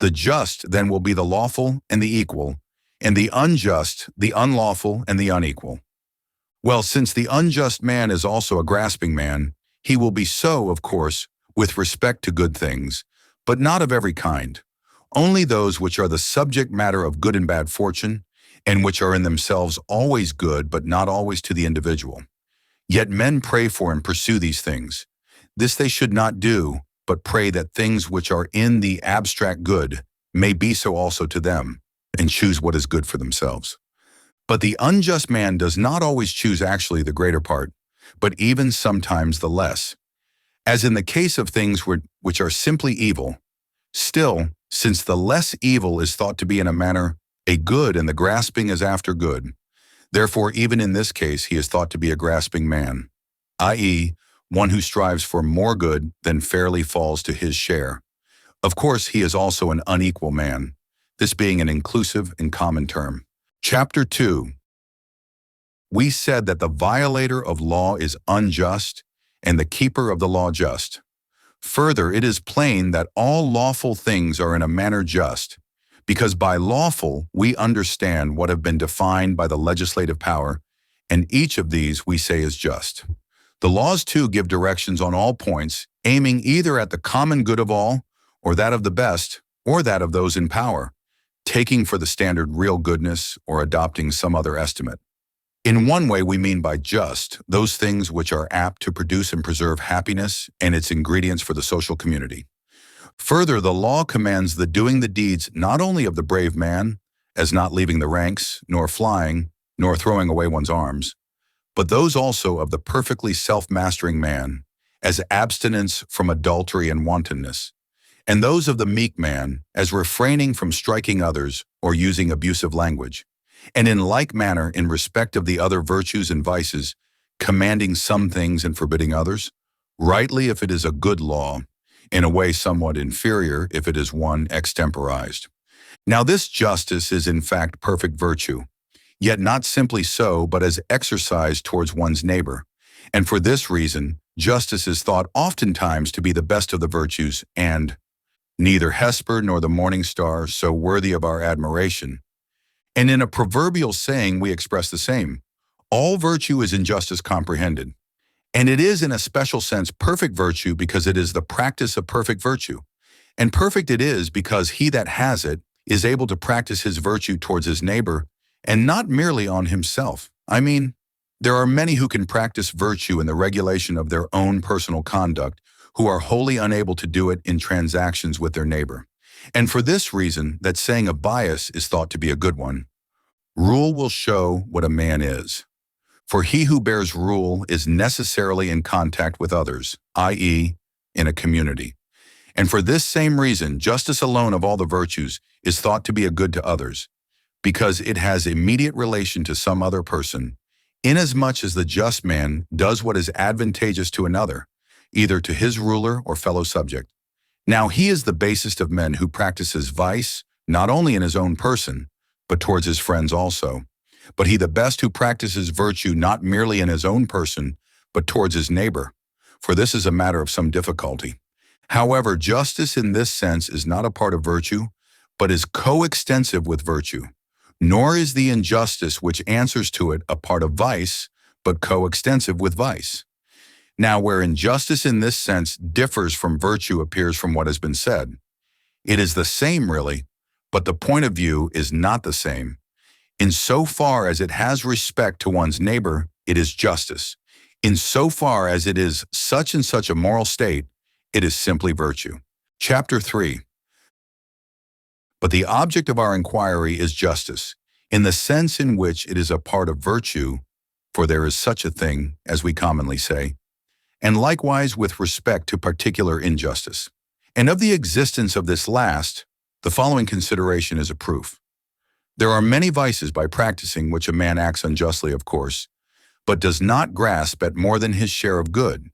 S1: The just then will be the lawful and the equal, and the unjust, the unlawful and the unequal. Well, since the unjust man is also a grasping man, he will be so, of course, with respect to good things, but not of every kind, only those which are the subject matter of good and bad fortune, and which are in themselves always good, but not always to the individual. Yet men pray for and pursue these things. This they should not do, but pray that things which are in the abstract good may be so also to them, and choose what is good for themselves. But the unjust man does not always choose actually the greater part, but even sometimes the less. As in the case of things which are simply evil, still, since the less evil is thought to be in a manner a good and the grasping is after good, therefore even in this case he is thought to be a grasping man, i.e., one who strives for more good than fairly falls to his share. Of course, he is also an unequal man, this being an inclusive and common term. Chapter 2. We said that the violator of law is unjust and the keeper of the law just. Further, it is plain that all lawful things are in a manner just, because by lawful we understand what have been defined by the legislative power, and each of these we say is just. The laws too give directions on all points, aiming either at the common good of all, or that of the best, or that of those in power, taking for the standard real goodness or adopting some other estimate. In one way we mean by just those things which are apt to produce and preserve happiness and its ingredients for the social community. Further, the law commands the doing the deeds not only of the brave man, as not leaving the ranks, nor flying, nor throwing away one's arms, but those also of the perfectly self-mastering man, as abstinence from adultery and wantonness, and those of the meek man, as refraining from striking others or using abusive language, and in like manner in respect of the other virtues and vices, commanding some things and forbidding others, rightly if it is a good law, in a way somewhat inferior if it is one extemporized. Now this justice is in fact perfect virtue, yet not simply so, but as exercised towards one's neighbor, and for this reason justice is thought oftentimes to be the best of the virtues, and neither Hesper nor the morning star so worthy of our admiration. And in a proverbial saying we express the same. All virtue is in justice comprehended. And it is in a special sense perfect virtue because it is the practice of perfect virtue. And perfect it is because he that has it is able to practice his virtue towards his neighbor and not merely on himself. I mean, there are many who can practice virtue in the regulation of their own personal conduct who are wholly unable to do it in transactions with their neighbor. And for this reason, that saying of bias is thought to be a good one. Rule will show what a man is. For he who bears rule is necessarily in contact with others, i.e., in a community. And for this same reason, justice alone of all the virtues is thought to be a good to others, because it has immediate relation to some other person, inasmuch as the just man does what is advantageous to another, either to his ruler or fellow subject. Now he is the basest of men who practices vice, not only in his own person, but towards his friends also. But he the best who practices virtue not merely in his own person, but towards his neighbor, for this is a matter of some difficulty. However, justice in this sense is not a part of virtue, but is coextensive with virtue. Nor is the injustice which answers to it a part of vice, but coextensive with vice. Now, where injustice in this sense differs from virtue appears from what has been said. It is the same really, but the point of view is not the same. In so far as it has respect to one's neighbor, it is justice. In so far as it is such and such a moral state, it is simply virtue. Chapter 3. But the object of our inquiry is justice, in the sense in which it is a part of virtue, for there is such a thing, as we commonly say, and likewise with respect to particular injustice. And of the existence of this last, the following consideration is a proof. There are many vices by practicing which a man acts unjustly, of course, but does not grasp at more than his share of good.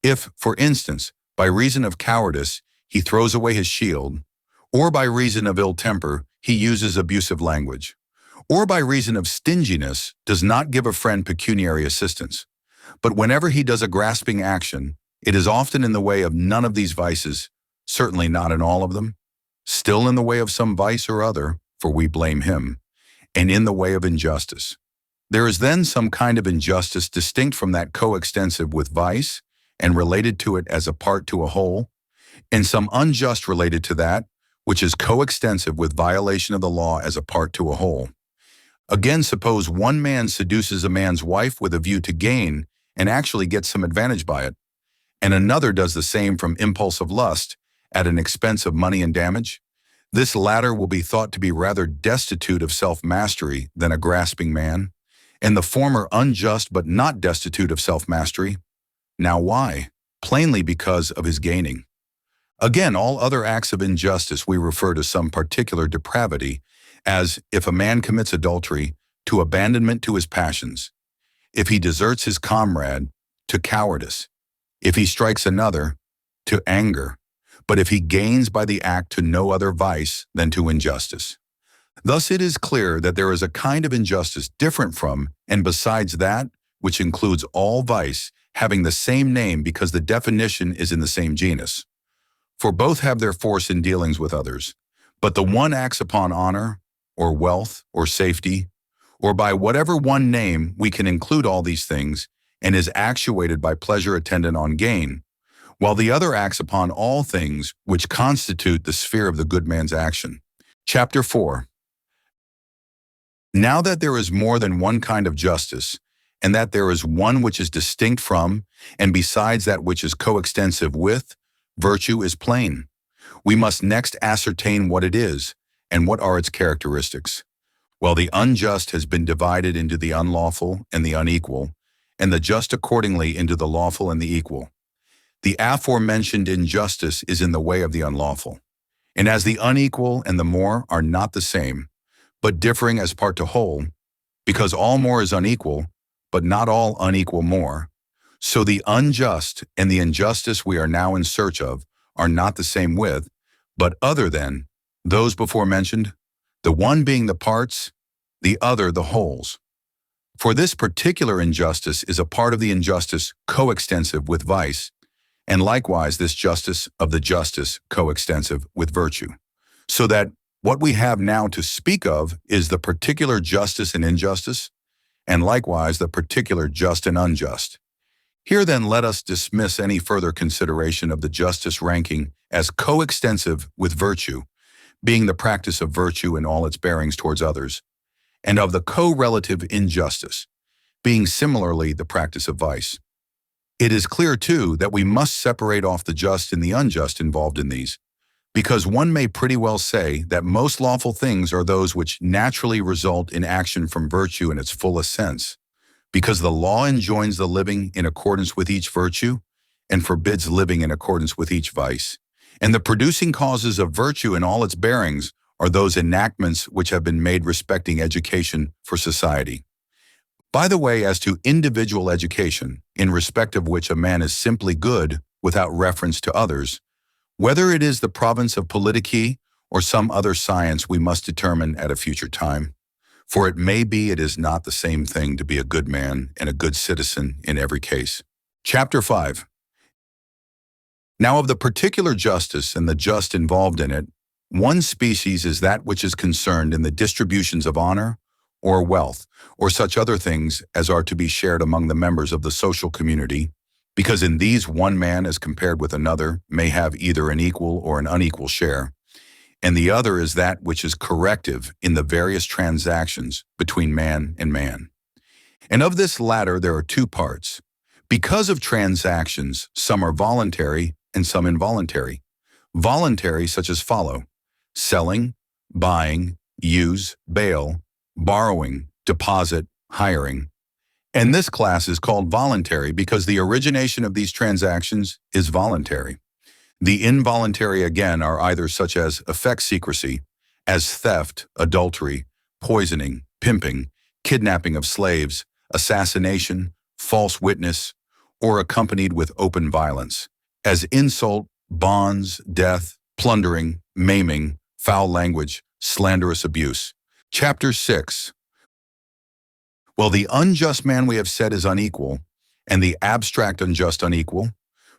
S1: If, for instance, by reason of cowardice, he throws away his shield, or by reason of ill temper, he uses abusive language, or by reason of stinginess, does not give a friend pecuniary assistance. But whenever he does a grasping action, it is often in the way of none of these vices, certainly not in all of them, still in the way of some vice or other, for we blame him, and in the way of injustice. There is then some kind of injustice distinct from that coextensive with vice, and related to it as a part to a whole, and some unjust related to that, which is coextensive with violation of the law as a part to a whole. Again, suppose one man seduces a man's wife with a view to gain and actually gets some advantage by it, and another does the same from impulse of lust at an expense of money and damage. This latter will be thought to be rather destitute of self-mastery than a grasping man, and the former unjust but not destitute of self-mastery. Now why? Plainly because of his gaining. Again, all other acts of injustice we refer to some particular depravity, as if a man commits adultery, to abandonment to his passions, if he deserts his comrade, to cowardice, if he strikes another, to anger, but if he gains by the act to no other vice than to injustice. Thus it is clear that there is a kind of injustice different from, and besides that, which includes all vice, having the same name because the definition is in the same genus. For both have their force in dealings with others, but the one acts upon honor, or wealth, or safety, or by whatever one name we can include all these things, and is actuated by pleasure attendant on gain, while the other acts upon all things which constitute the sphere of the good man's action. Chapter 4. Now that there is more than one kind of justice, and that there is one which is distinct from, and besides that which is coextensive with, virtue is plain. We must next ascertain what it is, and what are its characteristics. Well, the unjust has been divided into the unlawful and the unequal, and the just accordingly into the lawful and the equal. The aforementioned injustice is in the way of the unlawful. And as the unequal and the more are not the same, but differing as part to whole, because all more is unequal, but not all unequal more, so the unjust and the injustice we are now in search of are not the same with, but other than, those before mentioned, the one being the parts, the other the wholes. For this particular injustice is a part of the injustice coextensive with vice, and likewise this justice of the justice coextensive with virtue. So that what we have now to speak of is the particular justice and injustice, and likewise the particular just and unjust. Here then let us dismiss any further consideration of the justice ranking as coextensive with virtue, being the practice of virtue in all its bearings towards others, and of the correlative injustice, being similarly the practice of vice. It is clear, too, that we must separate off the just and the unjust involved in these, because one may pretty well say that most lawful things are those which naturally result in action from virtue in its fullest sense, because the law enjoins the living in accordance with each virtue and forbids living in accordance with each vice. And the producing causes of virtue in all its bearings are those enactments which have been made respecting education for society. By the way, as to individual education, in respect of which a man is simply good without reference to others, whether it is the province of politici or some other science we must determine at a future time, for it may be it is not the same thing to be a good man and a good citizen in every case. Chapter 5. Now of the particular justice and the just involved in it, one species is that which is concerned in the distributions of honor, or wealth, or such other things as are to be shared among the members of the social community, because in these one man as compared with another may have either an equal or an unequal share, and the other is that which is corrective in the various transactions between man and man. And of this latter there are two parts. Because of transactions, some are voluntary and some involuntary. Voluntary such as follow: selling, buying, use, bail, borrowing, deposit, hiring. And this class is called voluntary because the origination of these transactions is voluntary. The involuntary again are either such as affect secrecy, as theft, adultery, poisoning, pimping, kidnapping of slaves, assassination, false witness, or accompanied with open violence, as insult, bonds, death, plundering, maiming, foul language, slanderous abuse. Chapter 6. Well, the unjust man we have said is unequal, and the abstract unjust unequal.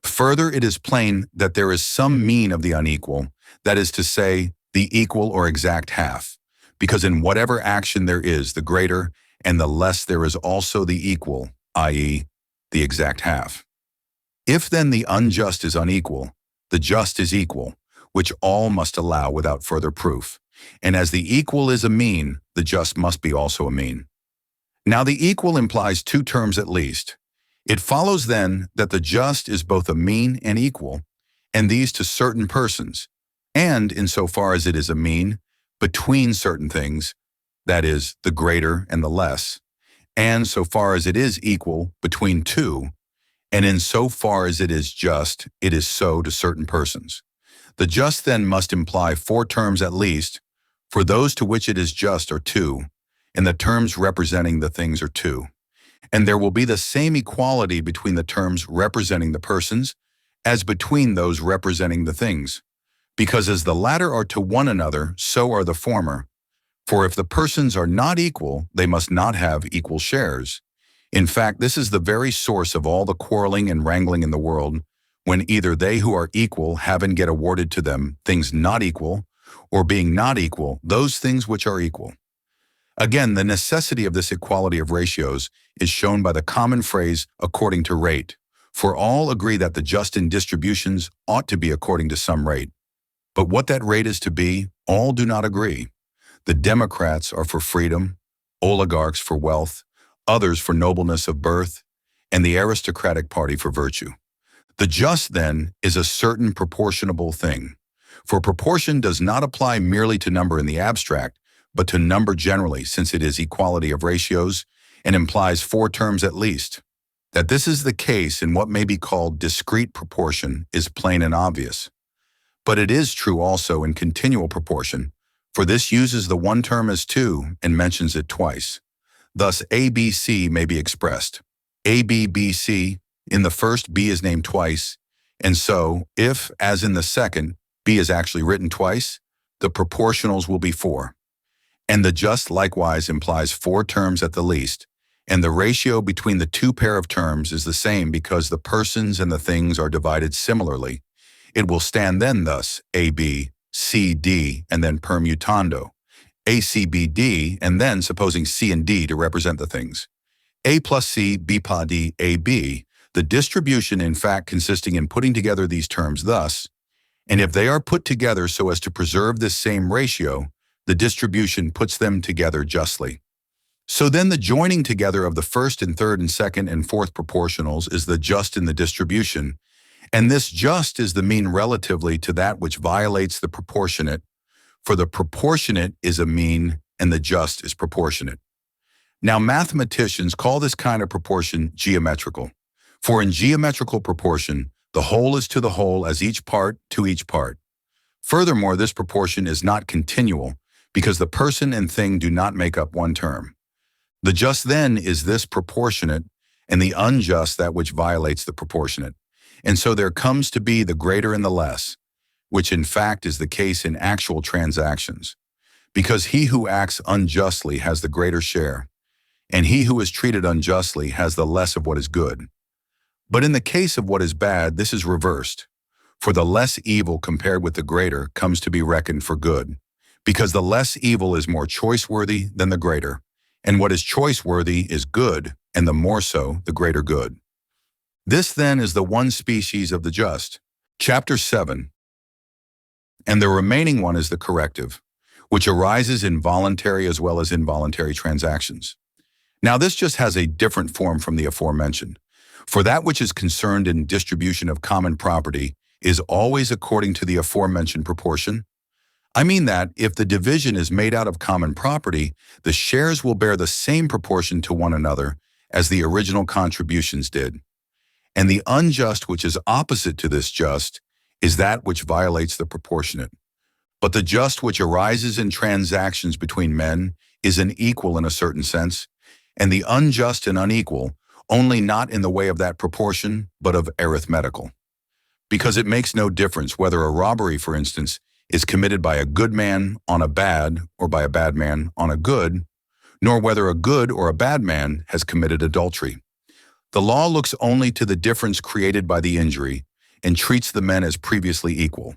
S1: Further, it is plain that there is some mean of the unequal, that is to say, the equal or exact half, because in whatever action there is the greater, and the less there is also the equal, i.e., the exact half. If then the unjust is unequal, the just is equal, which all must allow without further proof. And as the equal is a mean, the just must be also a mean. Now the equal implies two terms at least. It follows then that the just is both a mean and equal, and these to certain persons, and insofar as it is a mean, between certain things, that is, the greater and the less, and so far as it is equal between two, and in so far as it is just, it is so to certain persons. The just then must imply four terms at least, for those to which it is just are two, and the terms representing the things are two. And there will be the same equality between the terms representing the persons as between those representing the things, because as the latter are to one another, so are the former. For if the persons are not equal, they must not have equal shares. In fact, this is the very source of all the quarreling and wrangling in the world, when either they who are equal have and get awarded to them things not equal, or being not equal, those things which are equal. Again, the necessity of this equality of ratios is shown by the common phrase according to rate, for all agree that the just in distributions ought to be according to some rate. But what that rate is to be, all do not agree. The Democrats are for freedom, oligarchs for wealth, others for nobleness of birth, and the aristocratic party for virtue. The just, then, is a certain proportionable thing, for proportion does not apply merely to number in the abstract, but to number generally, since it is equality of ratios and implies four terms at least. That this is the case in what may be called discrete proportion is plain and obvious. But it is true also in continual proportion, for this uses the one term as two and mentions it twice. Thus ABC may be expressed. ABBC, in the first B is named twice, and so, if, as in the second, B is actually written twice, the proportionals will be four. And the just likewise implies four terms at the least, and the ratio between the two pair of terms is the same because the persons and the things are divided similarly. It will stand then thus, AB, CD, and then permutando, ACBD, and then supposing C and D to represent the things. A plus C, B pa D, AB, the distribution in fact consisting in putting together these terms thus, And if they are put together so as to preserve this same ratio, the distribution puts them together justly. So then the joining together of the first and third and second and fourth proportionals is the just in the distribution, and this just is the mean relatively to that which violates the proportionate, for the proportionate is a mean and the just is proportionate. Now mathematicians call this kind of proportion geometrical, for in geometrical proportion, the whole is to the whole as each part to each part. Furthermore, this proportion is not continual, because the person and thing do not make up one term. The just then is this proportionate, and the unjust that which violates the proportionate. And so there comes to be the greater and the less, which in fact is the case in actual transactions, because he who acts unjustly has the greater share, and he who is treated unjustly has the less of what is good. But in the case of what is bad, this is reversed, for the less evil compared with the greater comes to be reckoned for good, because the less evil is more choice-worthy than the greater, and what is choice-worthy is good, and the more so, the greater good. This then is the one species of the just. Chapter 7. And the remaining one is the corrective, which arises in voluntary as well as involuntary transactions. Now this just has a different form from the aforementioned, for that which is concerned in distribution of common property is always according to the aforementioned proportion. I mean that if the division is made out of common property, the shares will bear the same proportion to one another as the original contributions did. And the unjust which is opposite to this just is that which violates the proportionate. But the just which arises in transactions between men is an equal in a certain sense, and the unjust and unequal, only not in the way of that proportion, but of arithmetical. Because it makes no difference whether a robbery, for instance, is committed by a good man on a bad or by a bad man on a good, nor whether a good or a bad man has committed adultery. The law looks only to the difference created by the injury and treats the men as previously equal,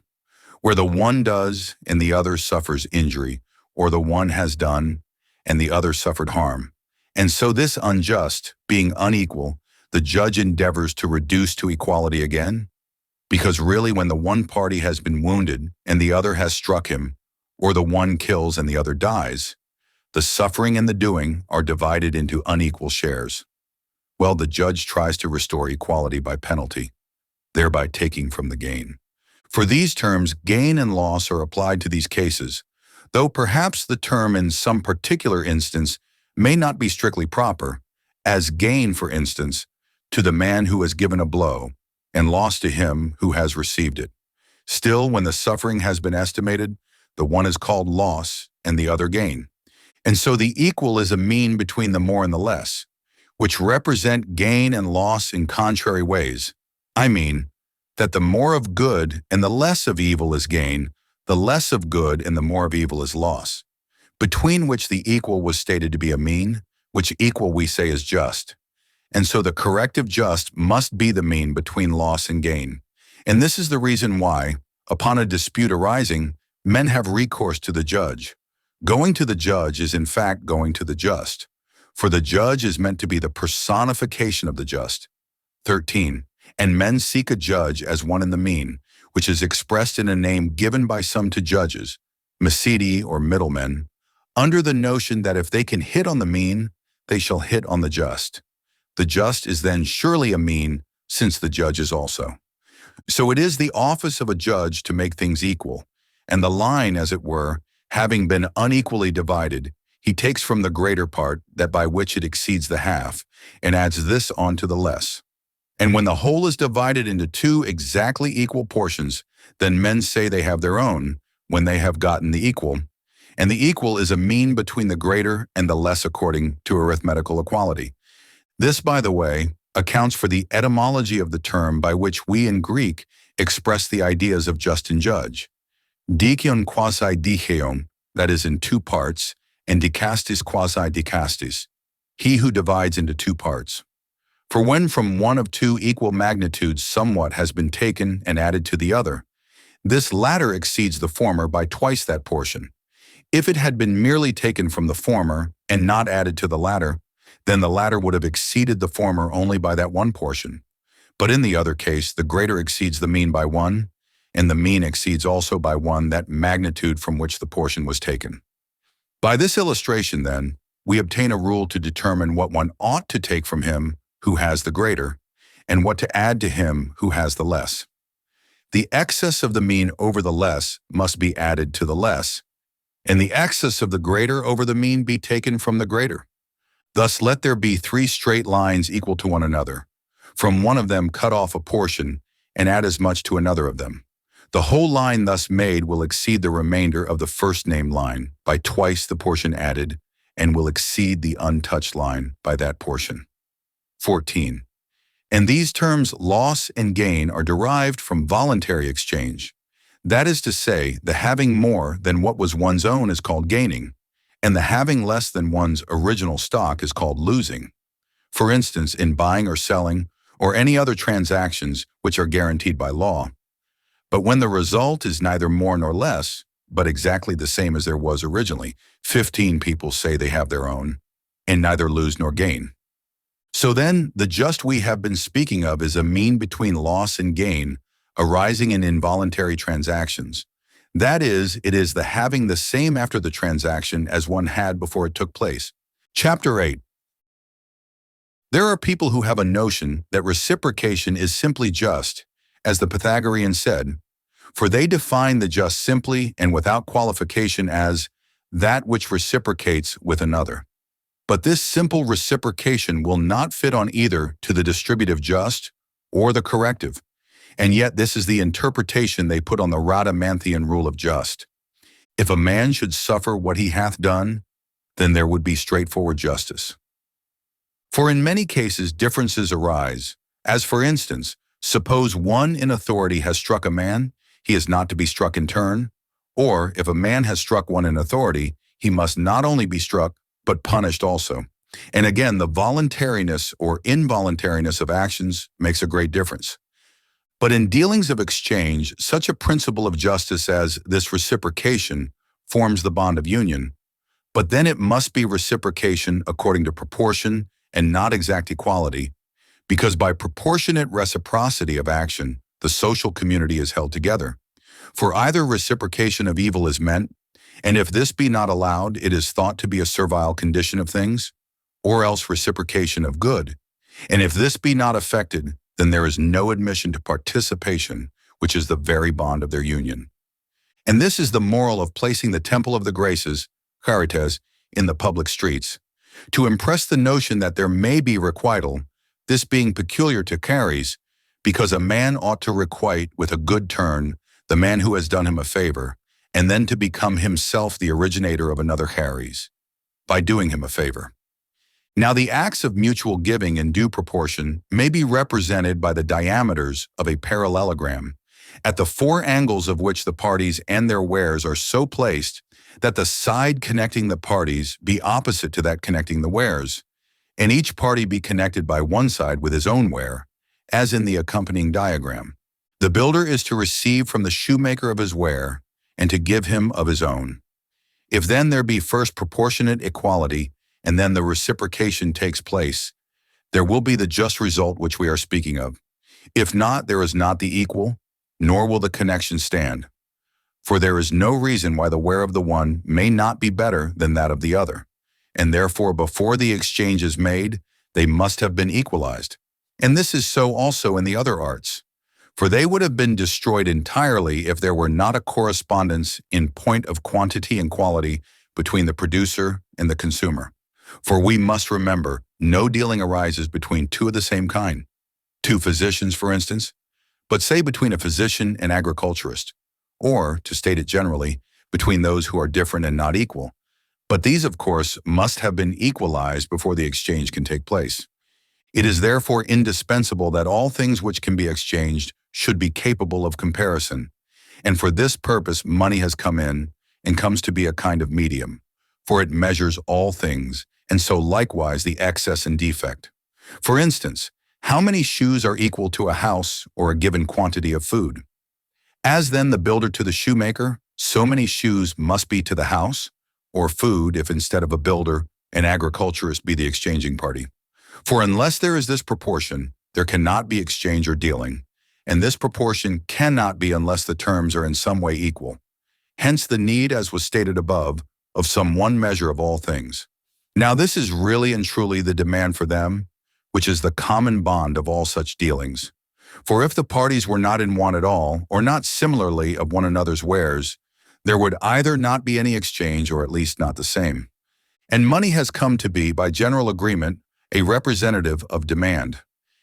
S1: where the one does and the other suffers injury, or the one has done and the other suffered harm. And so this unjust, being unequal, the judge endeavors to reduce to equality again, because really when the one party has been wounded and the other has struck him, or the one kills and the other dies, the suffering and the doing are divided into unequal shares. Well, the judge tries to restore equality by penalty, thereby taking from the gain. For these terms, gain and loss are applied to these cases, though perhaps the term in some particular instance may not be strictly proper, as gain, for instance, to the man who has given a blow, and loss to him who has received it. Still, when the suffering has been estimated, the one is called loss and the other gain. And so the equal is a mean between the more and the less, which represent gain and loss in contrary ways. I mean, that the more of good and the less of evil is gain, the less of good and the more of evil is loss, between which the equal was stated to be a mean, which equal we say is just. And so the corrective just must be the mean between loss and gain. And this is the reason why, upon a dispute arising, men have recourse to the judge. Going to the judge is in fact going to the just, for the judge is meant to be the personification of the just. 13. And men seek a judge as one in the mean, which is expressed in a name given by some to judges, Mesidi or middlemen, under the notion that if they can hit on the mean, they shall hit on the just. The just is then surely a mean, since the judge is also. So it is the office of a judge to make things equal, and the line, as it were, having been unequally divided, he takes from the greater part that by which it exceeds the half, and adds this on to the less. And when the whole is divided into two exactly equal portions, then men say they have their own, when they have gotten the equal, and the equal is a mean between the greater and the less according to arithmetical equality. This, by the way, accounts for the etymology of the term by which we in Greek express the ideas of just and judge. Dikaion quasi dikaion, that is in two parts, and dikastis quasi dikastis, he who divides into two parts. For when from one of two equal magnitudes somewhat has been taken and added to the other, this latter exceeds the former by twice that portion. If it had been merely taken from the former and not added to the latter, then the latter would have exceeded the former only by that one portion. But in the other case, the greater exceeds the mean by one, and the mean exceeds also by one that magnitude from which the portion was taken. By this illustration, then, we obtain a rule to determine what one ought to take from him who has the greater, and what to add to him who has the less. The excess of the mean over the less must be added to the less, and the excess of the greater over the mean be taken from the greater. Thus let there be 3 straight lines equal to one another. From one of them cut off a portion, and add as much to another of them. The whole line thus made will exceed the remainder of the first named line by twice the portion added, and will exceed the untouched line by that portion. 14. And these terms loss and gain are derived from voluntary exchange. That is to say, the having more than what was one's own is called gaining, and the having less than one's original stock is called losing. For instance, in buying or selling, or any other transactions which are guaranteed by law. But when the result is neither more nor less, but exactly the same as there was originally, 15 people say they have their own, and neither lose nor gain. So then, the just we have been speaking of is a mean between loss and gain arising in involuntary transactions. That is, it is the having the same after the transaction as one had before it took place. Chapter 8. There are people who have a notion that reciprocation is simply just, as the Pythagoreans said, for they define the just simply and without qualification as that which reciprocates with another. But this simple reciprocation will not fit on either to the distributive just or the corrective, and yet this is the interpretation they put on the Rhadamanthean rule of just. If a man should suffer what he hath done, then there would be straightforward justice. For in many cases differences arise, as for instance, suppose one in authority has struck a man, he is not to be struck in turn, or if a man has struck one in authority, he must not only be struck, but punished also. And again, the voluntariness or involuntariness of actions makes a great difference. But in dealings of exchange, such a principle of justice as this reciprocation forms the bond of union, but then it must be reciprocation according to proportion and not exact equality, because by proportionate reciprocity of action, the social community is held together. For either reciprocation of evil is meant, and if this be not allowed, it is thought to be a servile condition of things, or else reciprocation of good. And if this be not effected, then there is no admission to participation, which is the very bond of their union. And this is the moral of placing the temple of the graces, charitas, in the public streets, to impress the notion that there may be requital, this being peculiar to charis, because a man ought to requite with a good turn the man who has done him a favor, and then to become himself the originator of another charis, by doing him a favor. Now the acts of mutual giving in due proportion may be represented by the diameters of a parallelogram, at the 4 angles of which the parties and their wares are so placed that the side connecting the parties be opposite to that connecting the wares, and each party be connected by one side with his own ware, as in the accompanying diagram. The builder is to receive from the shoemaker of his ware, and to give him of his own. If then there be first proportionate equality, and then the reciprocation takes place, there will be the just result which we are speaking of. If not, there is not the equal, nor will the connection stand. For there is no reason why the ware of the one may not be better than that of the other, and therefore before the exchange is made, they must have been equalized. And this is so also in the other arts. For they would have been destroyed entirely if there were not a correspondence in point of quantity and quality between the producer and the consumer. For we must remember, no dealing arises between 2 of the same kind. 2 physicians, for instance, but say between a physician and agriculturist, or, to state it generally, between those who are different and not equal. But these, of course, must have been equalized before the exchange can take place. It is therefore indispensable that all things which can be exchanged should be capable of comparison, and for this purpose money has come in and comes to be a kind of medium, for it measures all things, and so likewise the excess and defect. For instance, how many shoes are equal to a house or a given quantity of food? As then the builder to the shoemaker, so many shoes must be to the house, or food if instead of a builder, an agriculturist be the exchanging party. For unless there is this proportion, there cannot be exchange or dealing, and this proportion cannot be unless the terms are in some way equal. Hence the need, as was stated above, of some one measure of all things. Now this is really and truly the demand for them, which is the common bond of all such dealings. For if the parties were not in want at all, or not similarly of one another's wares, there would either not be any exchange, or at least not the same. And money has come to be, by general agreement, a representative of demand.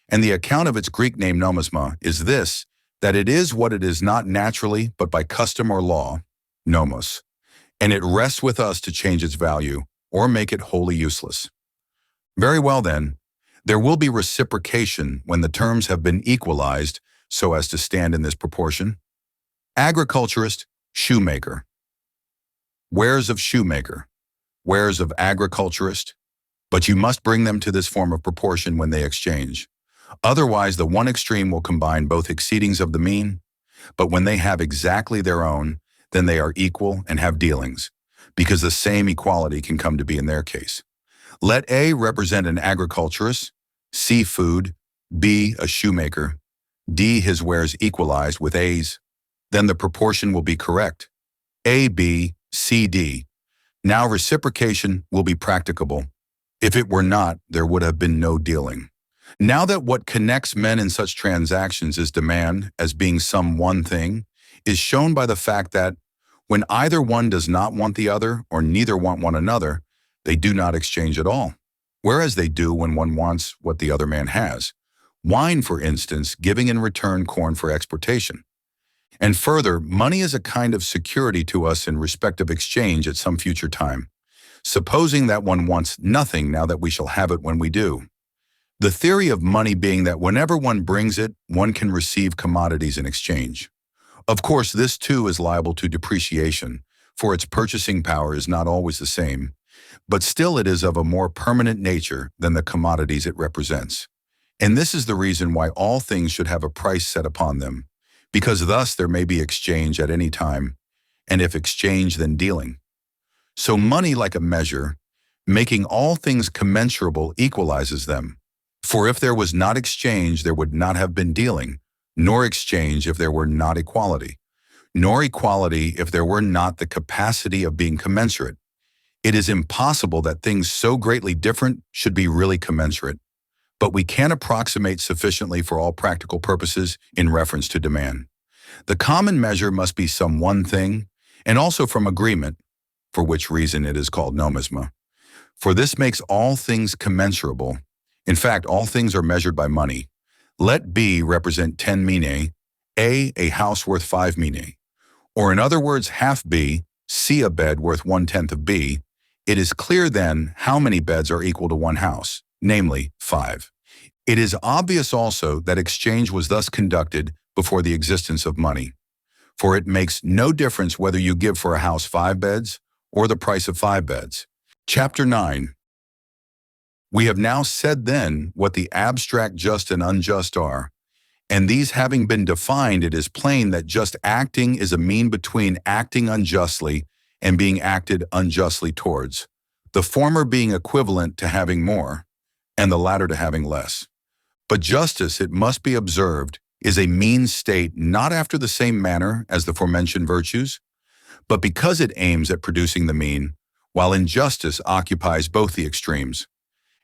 S1: And the account of its Greek name nomisma is this, that it is what it is not naturally, but by custom or law, nomos. And it rests with us to change its value, or make it wholly useless. Very well then, there will be reciprocation when the terms have been equalized so as to stand in this proportion. Agriculturist, shoemaker. Wares of shoemaker. Wares of agriculturist. But you must bring them to this form of proportion when they exchange. Otherwise, the one extreme will combine both exceedings of the mean, but when they have exactly their own, then they are equal and have dealings, because the same equality can come to be in their case. Let A represent an agriculturist, C food, B a shoemaker, D his wares equalized with A's. Then the proportion will be correct. A, B, C, D. Now reciprocation will be practicable. If it were not, there would have been no dealing. Now that what connects men in such transactions is demand as being some one thing, is shown by the fact that when either one does not want the other or neither want one another, they do not exchange at all, whereas they do when one wants what the other man has. Wine, for instance, giving in return corn for exportation. And further, money is a kind of security to us in respect of exchange at some future time, supposing that one wants nothing now that we shall have it when we do. The theory of money being that whenever one brings it, one can receive commodities in exchange. Of course, this too is liable to depreciation, for its purchasing power is not always the same, but still it is of a more permanent nature than the commodities it represents. And this is the reason why all things should have a price set upon them, because thus there may be exchange at any time, and if exchange, then dealing. So money, like a measure, making all things commensurable, equalizes them. For if there was not exchange, there would not have been dealing, nor exchange if there were not equality, nor equality if there were not the capacity of being commensurate. It is impossible that things so greatly different should be really commensurate, but we can approximate sufficiently for all practical purposes in reference to demand. The common measure must be some one thing, and also from agreement, for which reason it is called nomisma. For this makes all things commensurable. In fact, all things are measured by money. Let B represent 10 minae, A house worth 5 minae. Or in other words, half B, C a bed worth 1/10 of B. It is clear then how many beds are equal to one house, namely 5. It is obvious also that exchange was thus conducted before the existence of money. For it makes no difference whether you give for a house 5 beds or the price of 5 beds. Chapter 9. We have now said then what the abstract just and unjust are, and these having been defined, it is plain that just acting is a mean between acting unjustly and being acted unjustly towards, the former being equivalent to having more, and the latter to having less. But justice, it must be observed, is a mean state not after the same manner as the forementioned virtues, but because it aims at producing the mean, while injustice occupies both the extremes.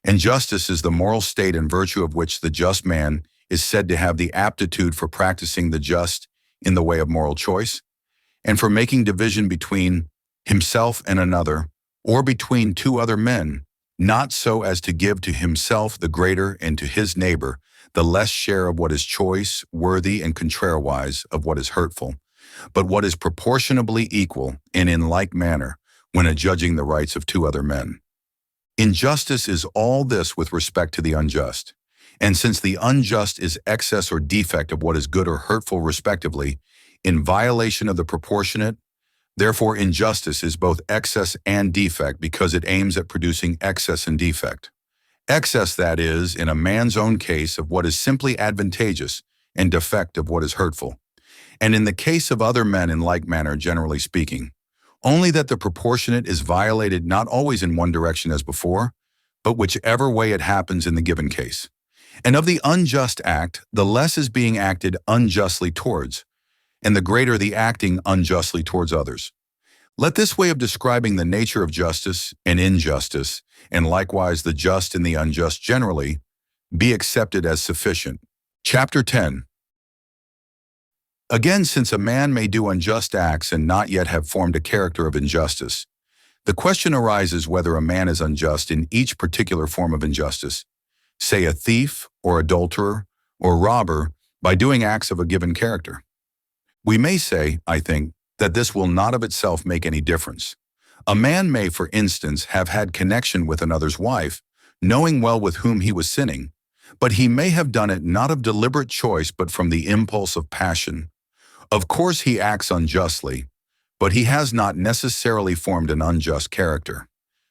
S1: And justice is the moral state in virtue of which the just man is said to have the aptitude for practicing the just in the way of moral choice, and for making division between himself and another, or between two other men, not so as to give to himself the greater and to his neighbor the less share of what is choice, worthy, and contrariwise of what is hurtful, but what is proportionably equal and in like manner when adjudging the rights of two other men. Injustice is all this with respect to the unjust. And since the unjust is excess or defect of what is good or hurtful respectively, in violation of the proportionate, therefore injustice is both excess and defect because it aims at producing excess and defect. Excess, that is, in a man's own case of what is simply advantageous, and defect of what is hurtful. And in the case of other men in like manner, generally speaking, only that the proportionate is violated not always in one direction as before, but whichever way it happens in the given case. And of the unjust act, the less is being acted unjustly towards, and the greater the acting unjustly towards others. Let this way of describing the nature of justice and injustice, and likewise the just and the unjust generally, be accepted as sufficient. Chapter 10. Again, since a man may do unjust acts and not yet have formed a character of injustice, the question arises whether a man is unjust in each particular form of injustice, say a thief or adulterer or robber, by doing acts of a given character. We may say, I think, that this will not of itself make any difference. A man may, for instance, have had connection with another's wife, knowing well with whom he was sinning, but he may have done it not of deliberate choice but from the impulse of passion. Of course he acts unjustly, but he has not necessarily formed an unjust character.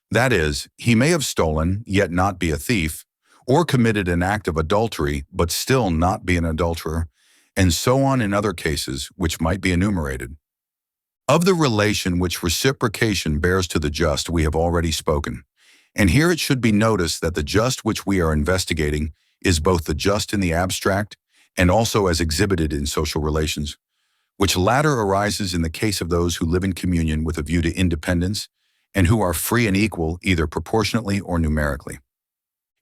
S1: That is, he may have stolen, yet not be a thief, or committed an act of adultery, but still not be an adulterer, and so on in other cases which might be enumerated. Of the relation which reciprocation bears to the just we have already spoken, and here it should be noticed that the just which we are investigating is both the just in the abstract and also as exhibited in social relations, which latter arises in the case of those who live in communion with a view to independence and who are free and equal either proportionately or numerically.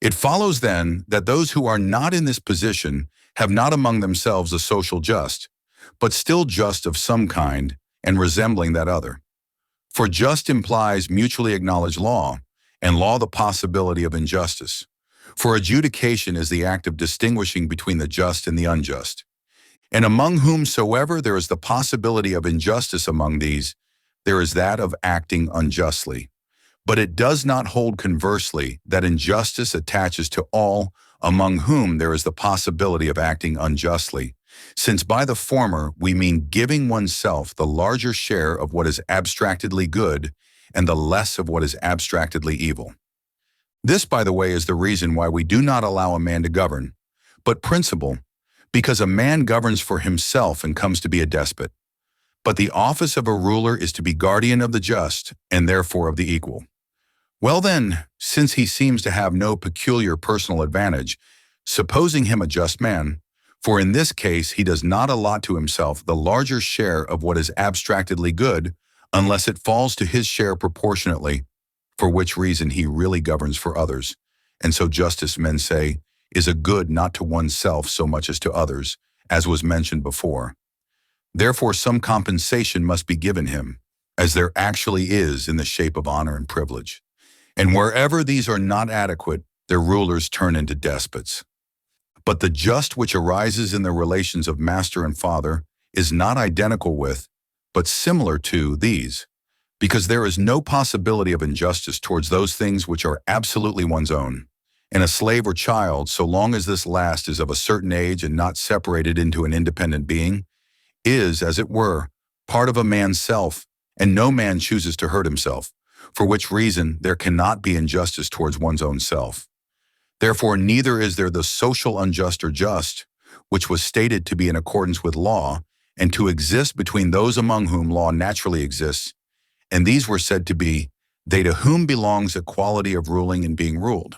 S1: It follows then that those who are not in this position have not among themselves a social just, but still just of some kind and resembling that other. For just implies mutually acknowledged law, and law the possibility of injustice. For adjudication is the act of distinguishing between the just and the unjust. And among whomsoever there is the possibility of injustice among these, there is that of acting unjustly. But it does not hold conversely that injustice attaches to all among whom there is the possibility of acting unjustly, since by the former we mean giving oneself the larger share of what is abstractedly good and the less of what is abstractedly evil. This, by the way, is the reason why we do not allow a man to govern, but principle, because a man governs for himself and comes to be a despot. But the office of a ruler is to be guardian of the just and therefore of the equal. Well then, since he seems to have no peculiar personal advantage, supposing him a just man, for in this case he does not allot to himself the larger share of what is abstractedly good, unless it falls to his share proportionately, for which reason he really governs for others. And so justice, men say, is a good not to oneself so much as to others, as was mentioned before. Therefore some compensation must be given him, as there actually is in the shape of honor and privilege. And wherever these are not adequate, their rulers turn into despots. But the just which arises in the relations of master and father is not identical with, but similar to, these, because there is no possibility of injustice towards those things which are absolutely one's own. And a slave or child, so long as this last is of a certain age and not separated into an independent being, is, as it were, part of a man's self, and no man chooses to hurt himself, for which reason there cannot be injustice towards one's own self. Therefore neither is there the social unjust or just, which was stated to be in accordance with law, and to exist between those among whom law naturally exists, and these were said to be they to whom belongs equality of ruling and being ruled.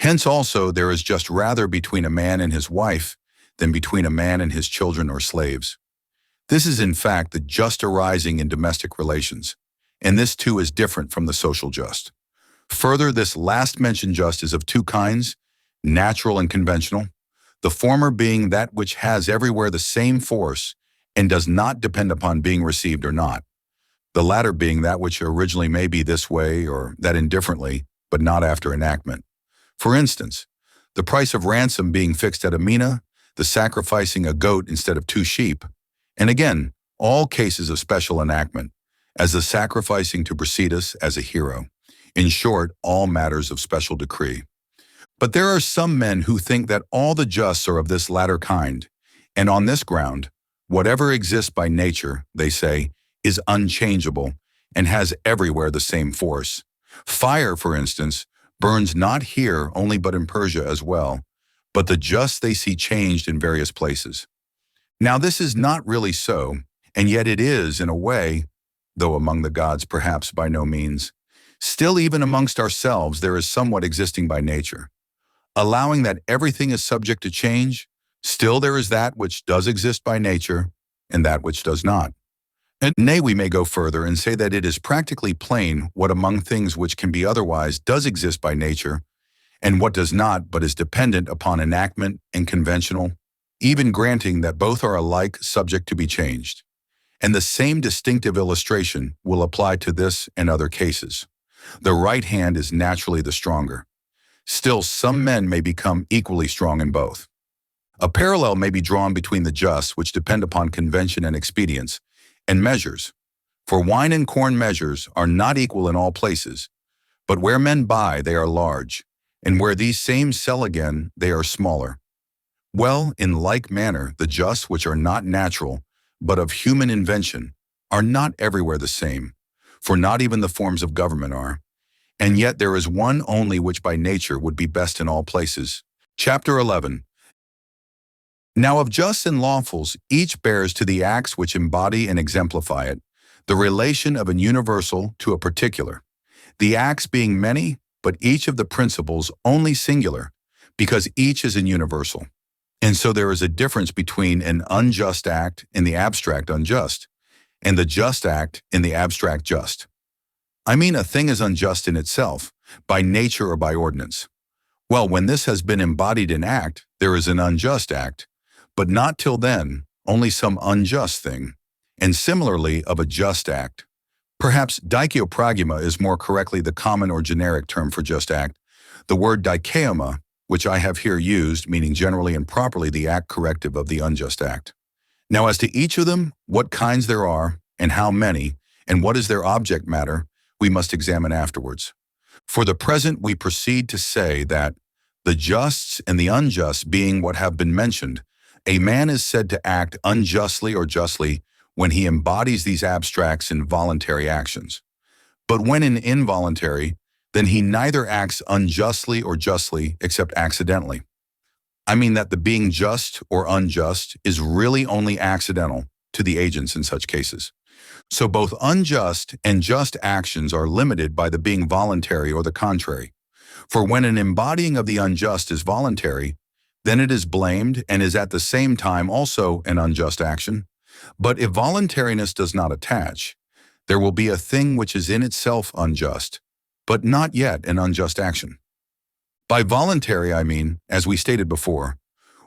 S1: Hence also there is just rather between a man and his wife than between a man and his children or slaves. This is in fact the just arising in domestic relations, and this too is different from the social just. Further, this last mentioned just is of two kinds, natural and conventional, the former being that which has everywhere the same force and does not depend upon being received or not, the latter being that which originally may be this way or that indifferently, but not after enactment. For instance, the price of ransom being fixed at a mina, the sacrificing a goat instead of 2 sheep, and again, all cases of special enactment, as the sacrificing to Brasidas as a hero. In short, all matters of special decree. But there are some men who think that all the justs are of this latter kind, and on this ground, whatever exists by nature, they say, is unchangeable and has everywhere the same force. Fire, for instance, burns not here only but in Persia as well, but the just they see changed in various places. Now this is not really so, and yet it is in a way, though among the gods perhaps by no means. Still even amongst ourselves there is somewhat existing by nature. allowing that everything is subject to change, still there is that which does exist by nature and that which does not. And nay, we may go further and say that it is practically plain what among things which can be otherwise does exist by nature, and what does not but is dependent upon enactment and conventional, even granting that both are alike subject to be changed. And the same distinctive illustration will apply to this and other cases. The right hand is naturally the stronger. Still, some men may become equally strong in both. A parallel may be drawn between the just, which depend upon convention and expedience, and measures. For wine and corn measures are not equal in all places, but where men buy they are large, and where these same sell again they are smaller. Well, in like manner, the just which are not natural, but of human invention, are not everywhere the same, for not even the forms of government are. And yet there is one only which by nature would be best in all places. Chapter 11. Now of justs and lawfuls, each bears to the acts which embody and exemplify it, the relation of an universal to a particular, the acts being many, but each of the principles only singular, because each is an universal. And so there is a difference between an unjust act in the abstract unjust, and the just act in the abstract just. I mean, a thing is unjust in itself, by nature or by ordinance. Well, when this has been embodied in act, there is an unjust act, but not till then, only some unjust thing, and similarly of a just act. Perhaps dikaiophragma is more correctly the common or generic term for just act. The word dikaioma, which I have here used, meaning generally and properly the act corrective of the unjust act. Now as to each of them, what kinds there are, and how many, and what is their object matter, we must examine afterwards. For the present we proceed to say that, the justs and the unjust being what have been mentioned, a man is said to act unjustly or justly when he embodies these abstracts in voluntary actions. But when in involuntary, then he neither acts unjustly or justly except accidentally. I mean that the being just or unjust is really only accidental to the agents in such cases. So both unjust and just actions are limited by the being voluntary or the contrary. For when an embodying of the unjust is voluntary, then it is blamed and is at the same time also an unjust action. But if voluntariness does not attach, there will be a thing which is in itself unjust, but not yet an unjust action. By voluntary I mean, as we stated before,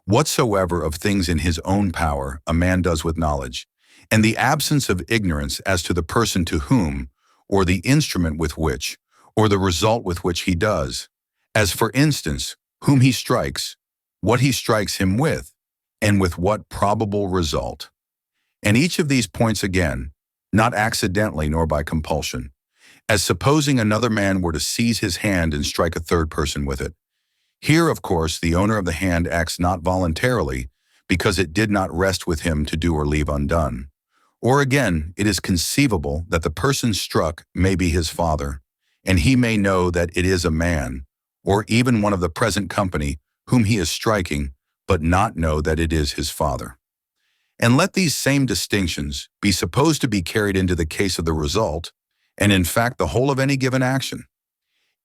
S1: whatsoever of things in his own power a man does with knowledge, and the absence of ignorance as to the person to whom, or the instrument with which, or the result with which he does, as for instance, whom he strikes, what he strikes him with, and with what probable result. And each of these points again, not accidentally nor by compulsion, as supposing another man were to seize his hand and strike a third person with it. Here, of course, the owner of the hand acts not voluntarily, because it did not rest with him to do or leave undone. Or again, it is conceivable that the person struck may be his father, and he may know that it is a man, or even one of the present company whom he is striking, but not know that it is his father. And let these same distinctions be supposed to be carried into the case of the result, and in fact the whole of any given action.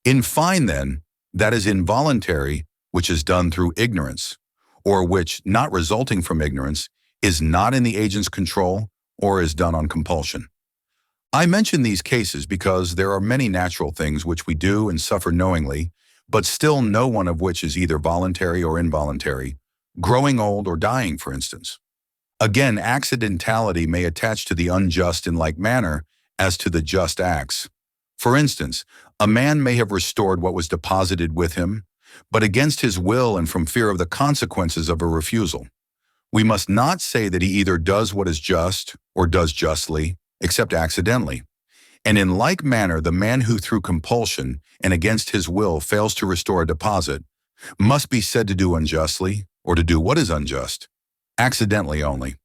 S1: In fine then, that is involuntary, which is done through ignorance, or which, not resulting from ignorance, is not in the agent's control, or is done on compulsion. I mention these cases because there are many natural things which we do and suffer knowingly, but still no one of which is either voluntary or involuntary, growing old or dying, for instance. Again, accidentality may attach to the unjust in like manner as to the just acts. For instance, a man may have restored what was deposited with him, but against his will and from fear of the consequences of a refusal. We must not say that he either does what is just or does justly, except accidentally. And in like manner, the man who through compulsion and against his will fails to restore a deposit must be said to do unjustly or to do what is unjust, accidentally only.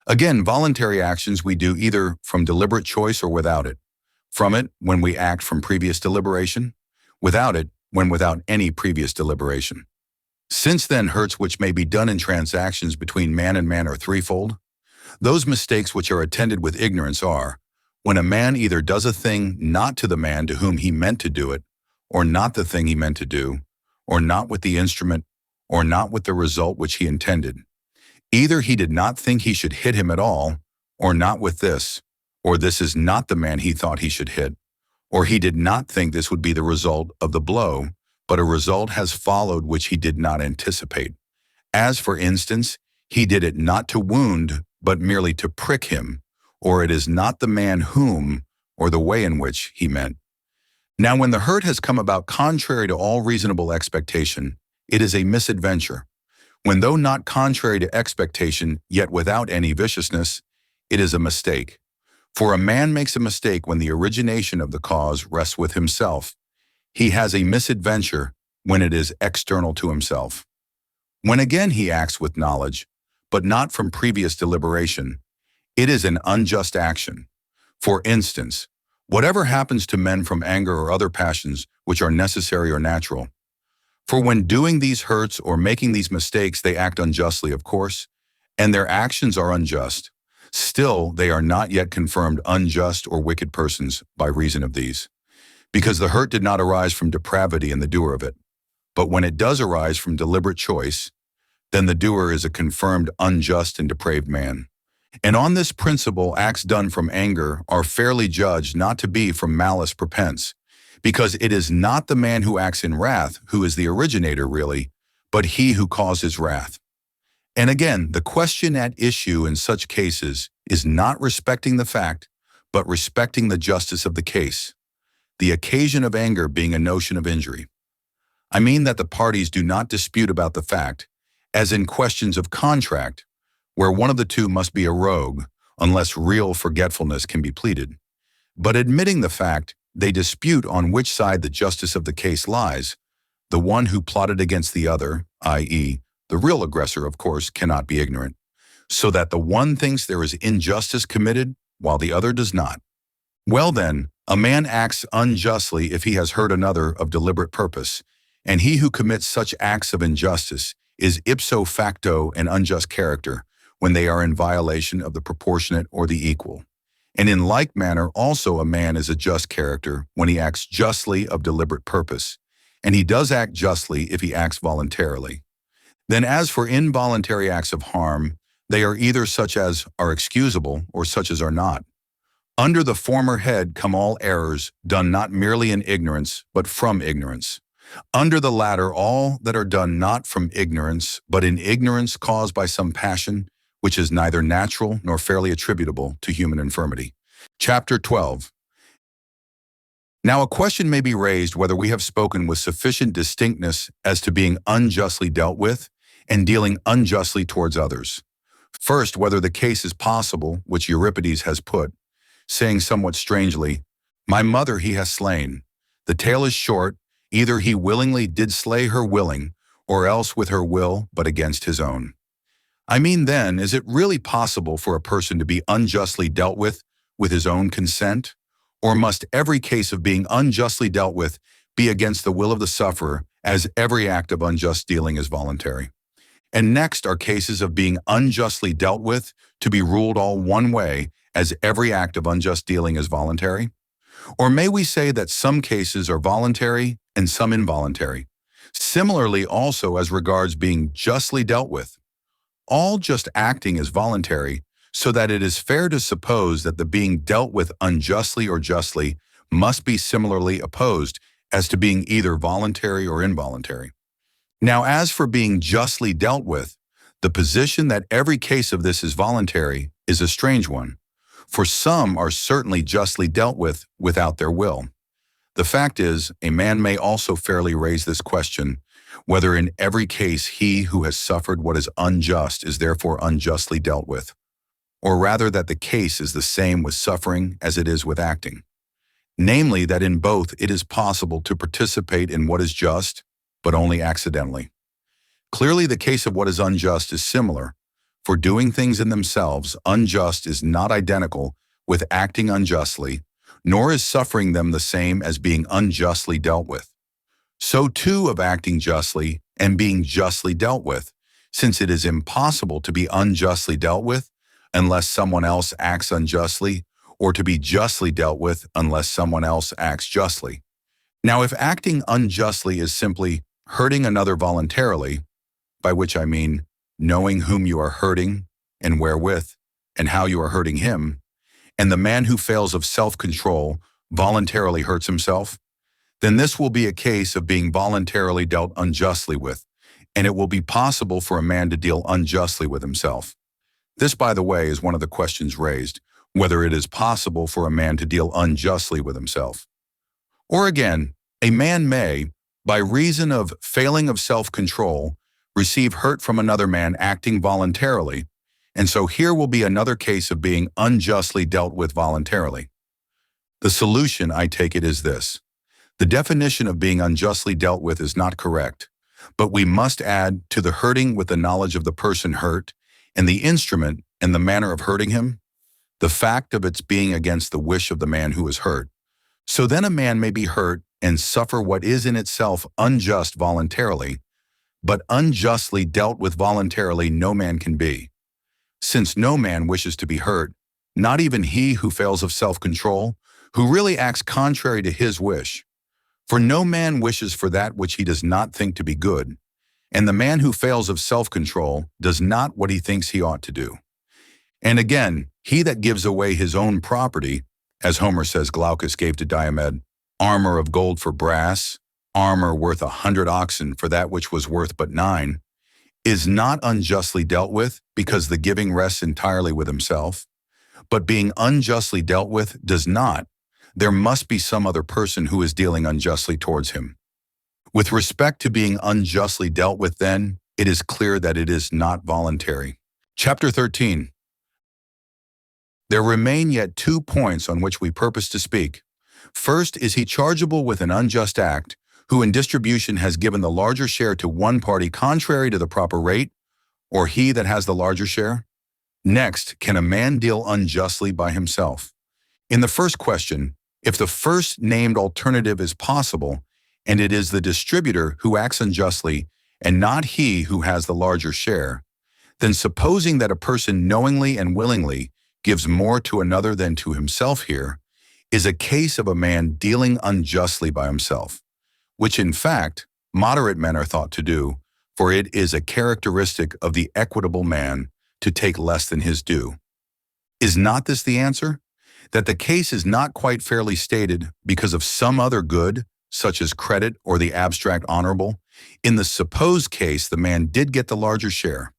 S1: Again, voluntary actions we do either from deliberate choice or without it. From it, when we act from previous deliberation. Without it, when without any previous deliberation. Since then hurts which may be done in transactions between man and man are threefold. Those mistakes which are attended with ignorance are, when a man either does a thing not to the man to whom he meant to do it, or not the thing he meant to do, or not with the instrument, or not with the result which he intended. Either he did not think he should hit him at all, or not with this, or this is not the man he thought he should hit, or he did not think this would be the result of the blow, but a result has followed which he did not anticipate. As, for instance, he did it not to wound, but merely to prick him, or it is not the man whom, or the way in which he meant. Now when the hurt has come about contrary to all reasonable expectation, it is a misadventure. When though not contrary to expectation, yet without any viciousness, it is a mistake. For a man makes a mistake when the origination of the cause rests with himself. He has a misadventure when it is external to himself. When again he acts with knowledge, but not from previous deliberation, it is an unjust action. For instance, whatever happens to men from anger or other passions which are necessary or natural. For when doing these hurts or making these mistakes, they act unjustly, of course, and their actions are unjust. Still, they are not yet confirmed unjust or wicked persons by reason of these, because the hurt did not arise from depravity in the doer of it. But when it does arise from deliberate choice, then the doer is a confirmed unjust and depraved man. And on this principle, acts done from anger are fairly judged not to be from malice prepense, because it is not the man who acts in wrath who is the originator really, but he who causes wrath. And again, the question at issue in such cases is not respecting the fact, but respecting the justice of the case, the occasion of anger being a notion of injury. I mean that the parties do not dispute about the fact, as in questions of contract, where one of the two must be a rogue, unless real forgetfulness can be pleaded. But admitting the fact, they dispute on which side the justice of the case lies. The one who plotted against the other, i.e., the real aggressor, of course, cannot be ignorant, so that the one thinks there is injustice committed, while the other does not. Well then, a man acts unjustly if he has hurt another of deliberate purpose, and he who commits such acts of injustice is ipso facto an unjust character when they are in violation of the proportionate or the equal. And in like manner also a man is a just character when he acts justly of deliberate purpose, and he does act justly if he acts voluntarily. Then as for involuntary acts of harm, they are either such as are excusable or such as are not. Under the former head come all errors done not merely in ignorance, but from ignorance. Under the latter, all that are done not from ignorance, but in ignorance caused by some passion, which is neither natural nor fairly attributable to human infirmity. Chapter 12. Now a question may be raised whether we have spoken with sufficient distinctness as to being unjustly dealt with and dealing unjustly towards others. First, whether the case is possible, which Euripides has put, saying somewhat strangely, "My mother he has slain. The tale is short, either he willingly did slay her willing, or else with her will, but against his own." I mean then, is it really possible for a person to be unjustly dealt with his own consent? Or must every case of being unjustly dealt with be against the will of the sufferer, as every act of unjust dealing is voluntary? And next are cases of being unjustly dealt with to be ruled all one way, as every act of unjust dealing is voluntary? Or may we say that some cases are voluntary and some involuntary? Similarly also as regards being justly dealt with. All just acting is voluntary, so that it is fair to suppose that the being dealt with unjustly or justly must be similarly opposed as to being either voluntary or involuntary. Now as for being justly dealt with, the position that every case of this is voluntary is a strange one, for some are certainly justly dealt with without their will. The fact is, a man may also fairly raise this question, whether in every case he who has suffered what is unjust is therefore unjustly dealt with, or rather that the case is the same with suffering as it is with acting. Namely, that in both it is possible to participate in what is just, but only accidentally. Clearly, the case of what is unjust is similar, for doing things in themselves unjust is not identical with acting unjustly, nor is suffering them the same as being unjustly dealt with. So too of acting justly and being justly dealt with, since it is impossible to be unjustly dealt with unless someone else acts unjustly, or to be justly dealt with unless someone else acts justly. Now, if acting unjustly is simply hurting another voluntarily, by which I mean knowing whom you are hurting and wherewith, and how you are hurting him, and the man who fails of self-control voluntarily hurts himself, then this will be a case of being voluntarily dealt unjustly with, and it will be possible for a man to deal unjustly with himself. This, by the way, is one of the questions raised, whether it is possible for a man to deal unjustly with himself. Or again, a man may, by reason of failing of self-control, receive hurt from another man acting voluntarily, and so here will be another case of being unjustly dealt with voluntarily. The solution, I take it, is this. The definition of being unjustly dealt with is not correct, but we must add to the hurting with the knowledge of the person hurt, and the instrument and the manner of hurting him, the fact of its being against the wish of the man who is hurt. So then a man may be hurt and suffer what is in itself unjust voluntarily, but unjustly dealt with voluntarily no man can be. Since no man wishes to be hurt, not even he who fails of self-control, who really acts contrary to his wish. For no man wishes for that which he does not think to be good, and the man who fails of self-control does not what he thinks he ought to do. And again, he that gives away his own property, as Homer says Glaucus gave to Diomed, armor of gold for brass, armor worth 100 oxen for that which was worth but 9, is not unjustly dealt with because the giving rests entirely with himself, but being unjustly dealt with does not. There must be some other person who is dealing unjustly towards him. With respect to being unjustly dealt with, then, it is clear that it is not voluntary. Chapter 13. There remain yet 2 points on which we purpose to speak. First, is he chargeable with an unjust act, who in distribution has given the larger share to one party contrary to the proper rate, or he that has the larger share? Next, can a man deal unjustly by himself? In the first question, if the first named alternative is possible, and it is the distributor who acts unjustly and not he who has the larger share, then supposing that a person knowingly and willingly gives more to another than to himself here, is a case of a man dealing unjustly by himself, which in fact moderate men are thought to do, for it is a characteristic of the equitable man to take less than his due. Is not this the answer? That the case is not quite fairly stated because of some other good, such as credit or the abstract honorable. In the supposed case, the man did get the larger share.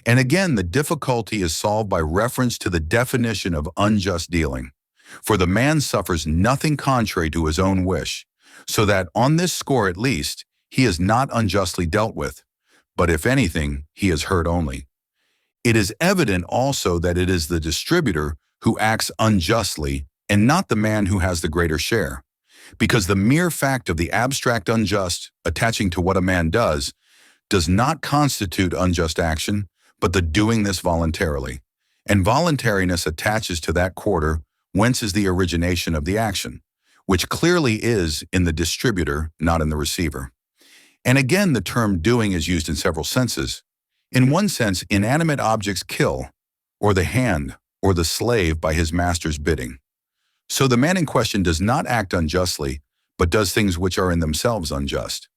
S1: And again, the difficulty is solved by reference to the definition of unjust dealing. For the man suffers nothing contrary to his own wish, so that on this score at least, he is not unjustly dealt with, but if anything, he is hurt only. It is evident also that it is the distributor who acts unjustly and not the man who has the greater share, because the mere fact of the abstract unjust attaching to what a man does not constitute unjust action, but the doing this voluntarily, and voluntariness attaches to that quarter whence is the origination of the action, which clearly is in the distributor, not in the receiver. And again, the term doing is used in several senses. In one sense, inanimate objects kill, or the hand, or the slave by his master's bidding. So the man in question does not act unjustly, but does things which are in themselves unjust.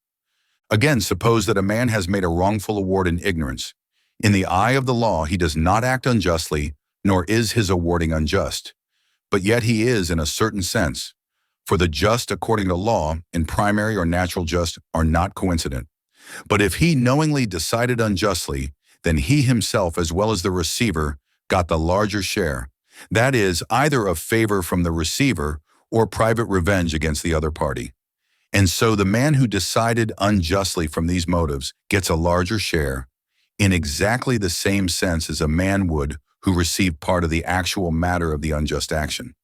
S1: Again, suppose that a man has made a wrongful award in ignorance. In the eye of the law, he does not act unjustly, nor is his awarding unjust. But yet he is in a certain sense. For the just according to law and primary or natural just are not coincident. But if he knowingly decided unjustly, then he himself as well as the receiver got the larger share. That is, either of favor from the receiver or private revenge against the other party. And so the man who decided unjustly from these motives gets a larger share, in exactly the same sense as a man would who received part of the actual matter of the unjust action.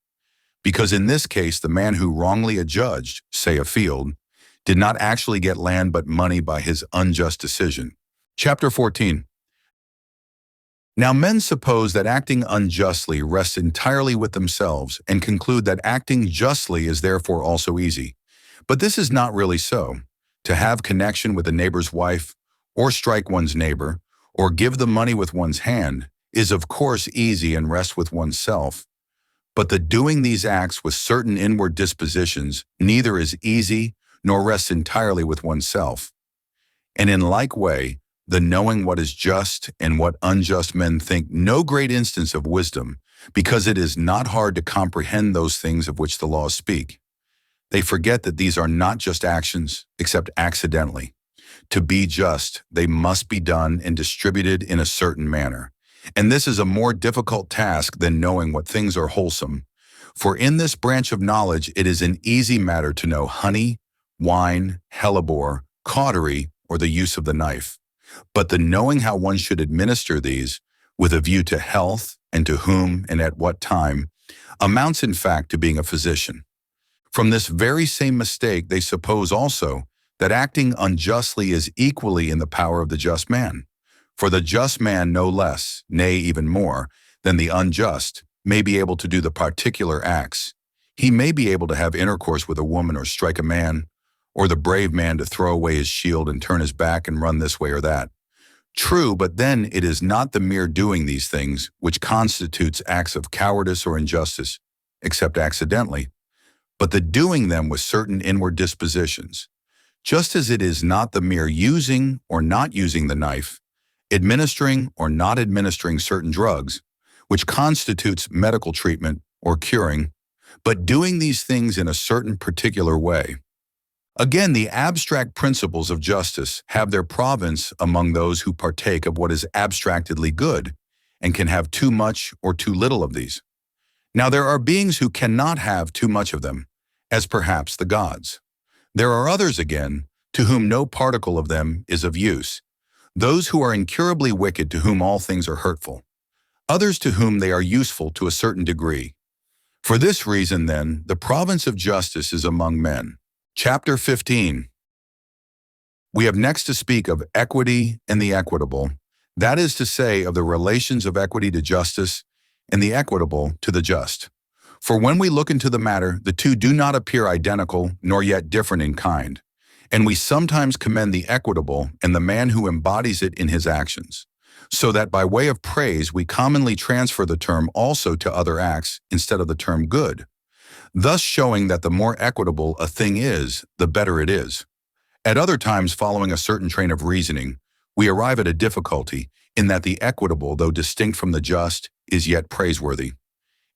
S1: Because in this case, the man who wrongly adjudged, say a field, did not actually get land but money by his unjust decision. Chapter 14. Now men suppose that acting unjustly rests entirely with themselves and conclude that acting justly is therefore also easy. But this is not really so. To have connection with a neighbor's wife, or strike one's neighbor, or give the money with one's hand, is of course easy and rests with oneself. But the doing these acts with certain inward dispositions neither is easy nor rests entirely with oneself. And in like way, the knowing what is just and what unjust men think no great instance of wisdom, because it is not hard to comprehend those things of which the laws speak. They forget that these are not just actions, except accidentally. To be just, they must be done and distributed in a certain manner. And this is a more difficult task than knowing what things are wholesome. For in this branch of knowledge it is an easy matter to know honey, wine, hellebore, cautery, or the use of the knife. But the knowing how one should administer these, with a view to health, and to whom and at what time, amounts in fact to being a physician. From this very same mistake they suppose also that acting unjustly is equally in the power of the just man. For the just man no less, nay even more, than the unjust, may be able to do the particular acts. He may be able to have intercourse with a woman or strike a man, or the brave man to throw away his shield and turn his back and run this way or that. True, but then it is not the mere doing these things which constitutes acts of cowardice or injustice, except accidentally, but the doing them with certain inward dispositions. Just as it is not the mere using or not using the knife, administering or not administering certain drugs, which constitutes medical treatment or curing, but doing these things in a certain particular way. Again, the abstract principles of justice have their province among those who partake of what is abstractedly good and can have too much or too little of these. Now there are beings who cannot have too much of them, as perhaps the gods. There are others again, to whom no particle of them is of use, those who are incurably wicked to whom all things are hurtful, others to whom they are useful to a certain degree. For this reason, then, the province of justice is among men. Chapter 15. We have next to speak of equity and the equitable, that is to say, of the relations of equity to justice and the equitable to the just. For when we look into the matter, the two do not appear identical nor yet different in kind, and we sometimes commend the equitable and the man who embodies it in his actions, so that by way of praise we commonly transfer the term also to other acts instead of the term good, thus showing that the more equitable a thing is, the better it is. At other times, following a certain train of reasoning, we arrive at a difficulty in that the equitable, though distinct from the just, is yet praiseworthy.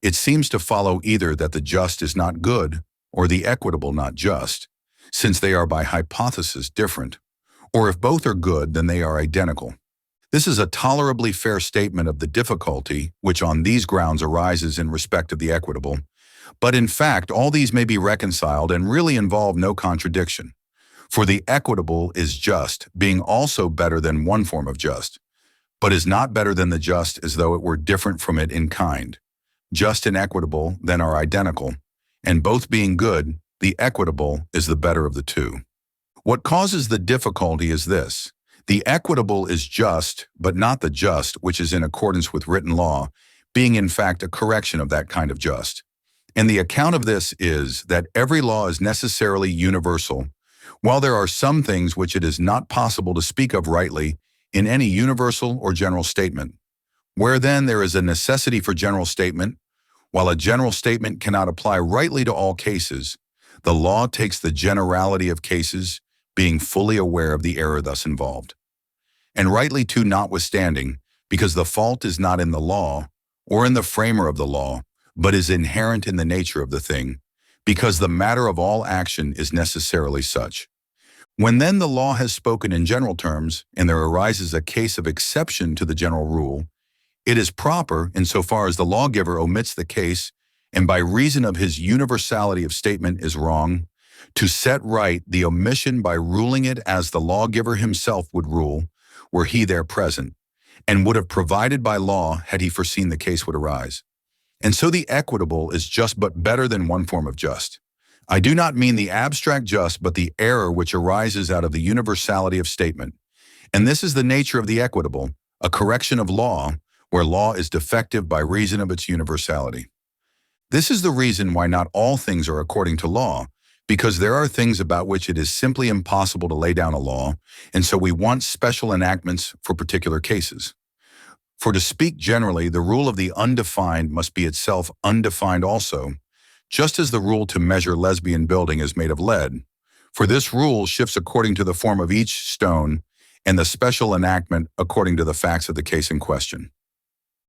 S1: It seems to follow either that the just is not good, or the equitable not just, since they are by hypothesis different, or if both are good, then they are identical. This is a tolerably fair statement of the difficulty which on these grounds arises in respect of the equitable, but in fact all these may be reconciled and really involve no contradiction. For the equitable is just, being also better than one form of just, but is not better than the just as though it were different from it in kind. Just and equitable then are identical, and both being good, the equitable is the better of the two. What causes the difficulty is this: the equitable is just, but not the just which is in accordance with written law, being in fact a correction of that kind of just. And the account of this is that every law is necessarily universal, while there are some things which it is not possible to speak of rightly in any universal or general statement. Where then there is a necessity for general statement, while a general statement cannot apply rightly to all cases, the law takes the generality of cases, being fully aware of the error thus involved. And rightly too notwithstanding, because the fault is not in the law, or in the framer of the law, but is inherent in the nature of the thing, because the matter of all action is necessarily such. When then the law has spoken in general terms, and there arises a case of exception to the general rule, it is proper, insofar as the lawgiver omits the case, and by reason of his universality of statement is wrong, to set right the omission by ruling it as the lawgiver himself would rule, were he there present, and would have provided by law had he foreseen the case would arise. And so the equitable is just but better than one form of just. I do not mean the abstract just, but the error which arises out of the universality of statement. And this is the nature of the equitable, a correction of law, where law is defective by reason of its universality. This is the reason why not all things are according to law, because there are things about which it is simply impossible to lay down a law, and so we want special enactments for particular cases. For to speak generally, the rule of the undefined must be itself undefined also, just as the rule to measure lesbian building is made of lead, For this rule shifts according to the form of each stone and the special enactment according to the facts of the case in question.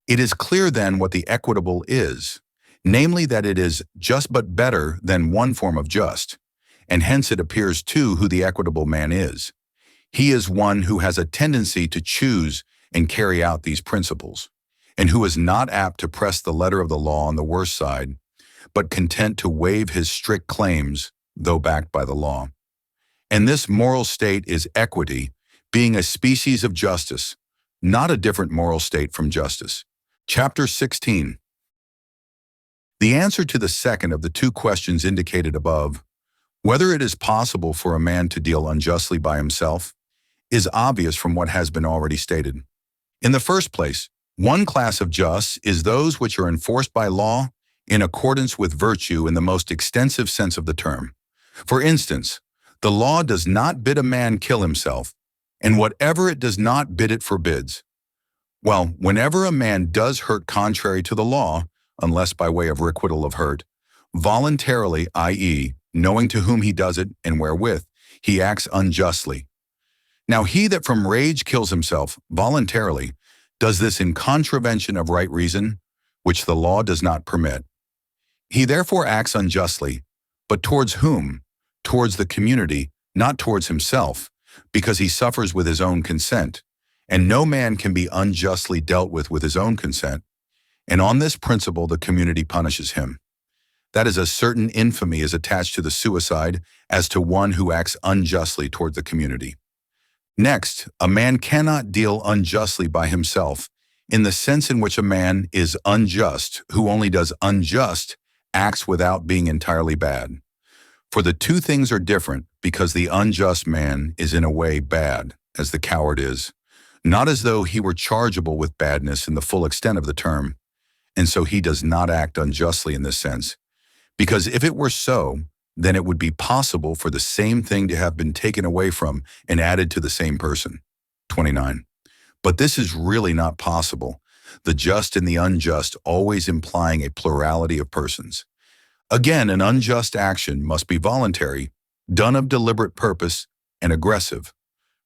S1: It is clear then what the equitable is, namely that it is just but better than one form of just, and hence it appears too who the equitable man is. He is one who has a tendency to choose and carry out these principles, and who is not apt to press the letter of the law on the worse side, but content to waive his strict claims, though backed by the law. And this moral state is equity, being a species of justice, not a different moral state from justice. Chapter 16. The answer to the second of the two questions indicated above, whether it is possible for a man to deal unjustly by himself, is obvious from what has been already stated. In the first place, one class of justs is those which are enforced by law in accordance with virtue in the most extensive sense of the term. For instance, the law does not bid a man kill himself, and whatever it does not bid it forbids. Well, whenever a man does hurt contrary to the law, unless by way of requital of hurt, voluntarily, i.e., knowing to whom he does it and wherewith, he acts unjustly. Now he that from rage kills himself voluntarily does this in contravention of right reason, which the law does not permit. He therefore acts unjustly, but towards whom? Towards the community, not towards himself, because he suffers with his own consent, and no man can be unjustly dealt with his own consent, and on this principle the community punishes him. That is, a certain infamy is attached to the suicide as to one who acts unjustly toward the community. Next, a man cannot deal unjustly by himself in the sense in which a man is unjust who only does unjust acts without being entirely bad. For the two things are different because the unjust man is in a way bad, as the coward is, not as though he were chargeable with badness in the full extent of the term, and so he does not act unjustly in this sense. Because if it were so, then it would be possible for the same thing to have been taken away from and added to the same person. 29. But this is really not possible, the just and the unjust always implying a plurality of persons. Again, an unjust action must be voluntary, done of deliberate purpose, and aggressive.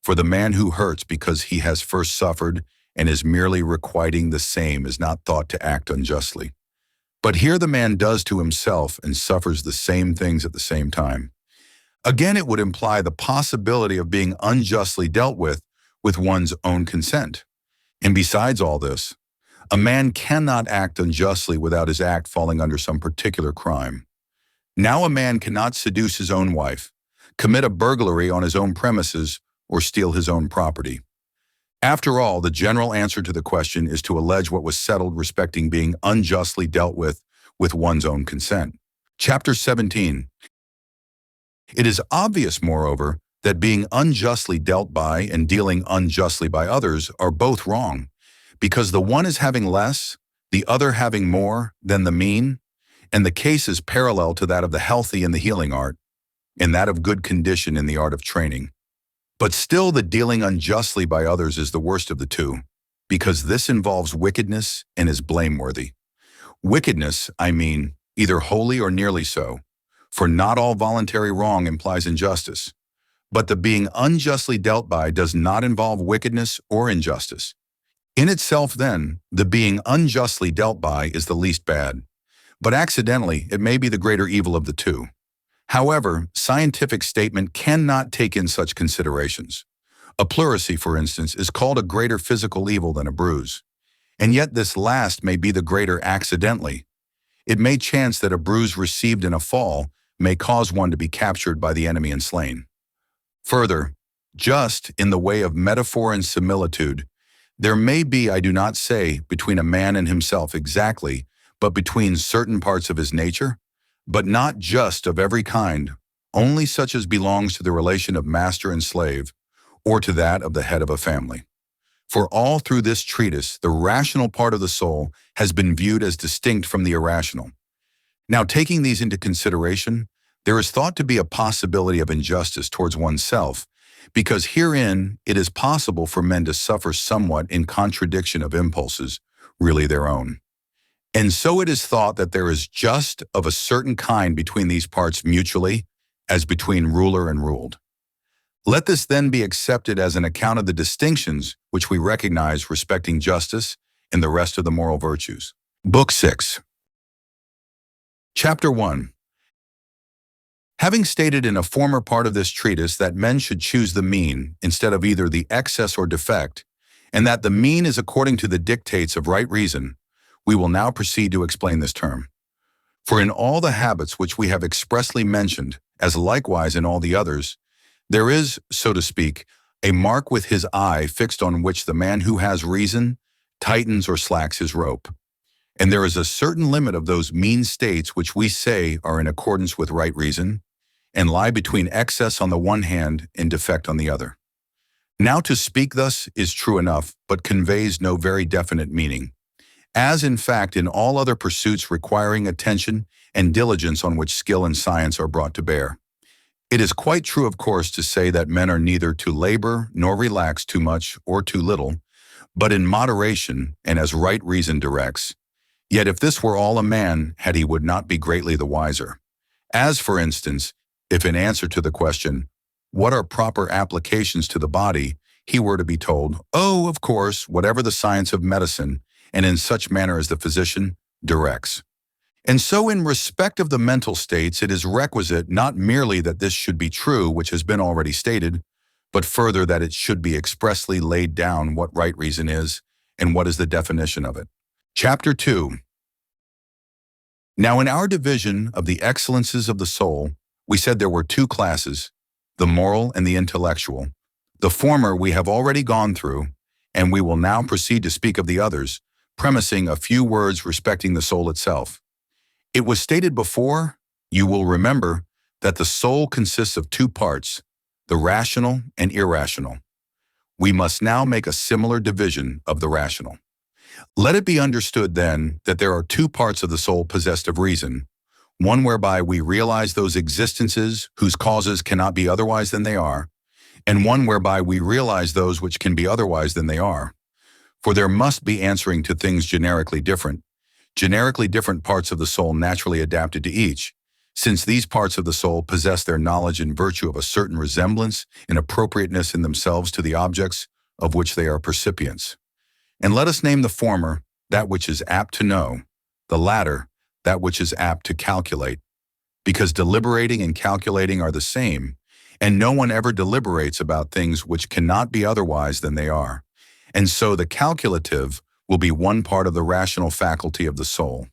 S1: For the man who hurts because he has first suffered and is merely requiting the same is not thought to act unjustly. But here the man does to himself and suffers the same things at the same time. Again, it would imply the possibility of being unjustly dealt with one's own consent. And besides all this, a man cannot act unjustly without his act falling under some particular crime. Now a man cannot seduce his own wife, commit a burglary on his own premises, or steal his own property. After all, the general answer to the question is to allege what was settled respecting being unjustly dealt with one's own consent. Chapter 17. It is obvious, moreover, that being unjustly dealt by and dealing unjustly by others are both wrong, because the one is having less, the other having more than the mean, and the case is parallel to that of the healthy in the healing art, and that of good condition in the art of training. But still the dealing unjustly by others is the worst of the two, because this involves wickedness and is blameworthy. Wickedness, I mean, either wholly or nearly so, for not all voluntary wrong implies injustice. But the being unjustly dealt by does not involve wickedness or injustice. In itself, then, the being unjustly dealt by is the least bad, but accidentally it may be the greater evil of the two. However, scientific statement cannot take in such considerations. A pleurisy, for instance, is called a greater physical evil than a bruise, and yet this last may be the greater accidentally. It may chance that a bruise received in a fall may cause one to be captured by the enemy and slain. Further, just in the way of metaphor and similitude, there may be, I do not say, between a man and himself exactly, but between certain parts of his nature, but not just of every kind, only such as belongs to the relation of master and slave, or to that of the head of a family. For all through this treatise, the rational part of the soul has been viewed as distinct from the irrational. Now, taking these into consideration, there is thought to be a possibility of injustice towards oneself, because herein it is possible for men to suffer somewhat in contradiction of impulses, really their own. And so it is thought that there is just of a certain kind between these parts mutually, as between ruler and ruled. Let this then be accepted as an account of the distinctions which we recognize respecting justice and the rest of the moral virtues. Book 6. Chapter 1. Having stated in a former part of this treatise that men should choose the mean instead of either the excess or defect, and that the mean is according to the dictates of right reason, we will now proceed to explain this term. For in all the habits which we have expressly mentioned, as likewise in all the others, there is, so to speak, a mark with his eye fixed on which the man who has reason tightens or slacks his rope. And there is a certain limit of those mean states which we say are in accordance with right reason, and lie between excess on the one hand and defect on the other. Now to speak thus is true enough, but conveys no very definite meaning, as in fact in all other pursuits requiring attention and diligence on which skill and science are brought to bear. It is quite true, of course, to say that men are neither to labor nor relax too much or too little, but in moderation and as right reason directs. Yet if this were all a man had, he would not be greatly the wiser. As, for instance, if in answer to the question, what are proper applications to the body, he were to be told, oh, of course, whatever the science of medicine, and in such manner as the physician directs. And so in respect of the mental states, it is requisite not merely that this should be true, which has been already stated, but further that it should be expressly laid down what right reason is, and what is the definition of it. Chapter 2. Now in our division of the excellences of the soul, we said there were two classes, the moral and the intellectual. The former we have already gone through, and we will now proceed to speak of the others, premising a few words respecting the soul itself. It was stated before, you will remember, that the soul consists of two parts, the rational and irrational. We must now make a similar division of the rational. Let it be understood then that there are two parts of the soul possessed of reason, one whereby we realize those existences whose causes cannot be otherwise than they are, and one whereby we realize those which can be otherwise than they are. For there must be answering to things generically different parts of the soul naturally adapted to each, since these parts of the soul possess their knowledge in virtue of a certain resemblance and appropriateness in themselves to the objects of which they are percipients. And let us name the former that which is apt to know, the latter that which is apt to calculate, because deliberating and calculating are the same, and no one ever deliberates about things which cannot be otherwise than they are. And so the calculative will be one part of the rational faculty of the soul.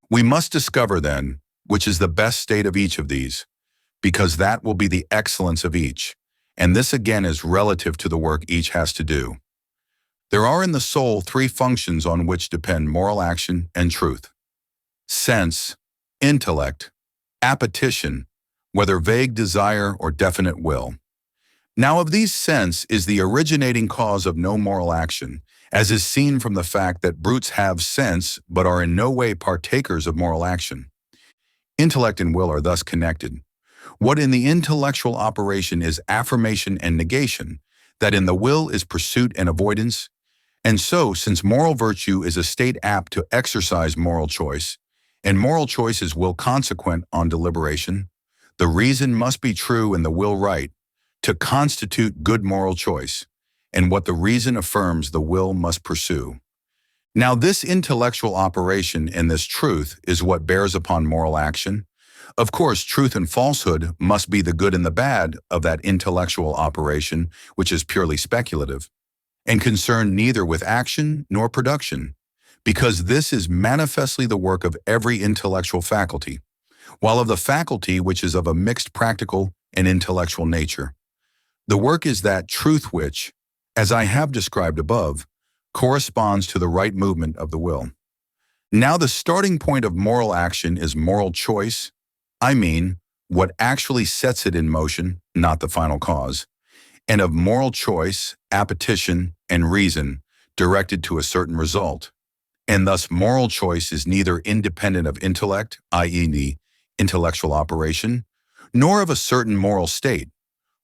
S1: We must discover then which is the best state of each of these, because that will be the excellence of each, and this again is relative to the work each has to do. There are in the soul three functions on which depend moral action and truth: sense, intellect, appetition, whether vague desire or definite will. Now of these, sense is the originating cause of no moral action, as is seen from the fact that brutes have sense but are in no way partakers of moral action. Intellect and will are thus connected. What in the intellectual operation is affirmation and negation, that in the will is pursuit and avoidance. And so, since moral virtue is a state apt to exercise moral choice, and moral choice is will consequent on deliberation, the reason must be true and the will right, to constitute good moral choice, and what the reason affirms the will must pursue. Now this intellectual operation and this truth is what bears upon moral action. Of course, truth and falsehood must be the good and the bad of that intellectual operation, which is purely speculative, and concerned neither with action nor production, because this is manifestly the work of every intellectual faculty, while of the faculty which is of a mixed practical and intellectual nature. The work is that truth which, as I have described above, corresponds to the right movement of the will. Now the starting point of moral action is moral choice, I mean, what actually sets it in motion, not the final cause, and of moral choice, appetition, and reason directed to a certain result. And thus moral choice is neither independent of intellect, i.e. the intellectual operation, nor of a certain moral state,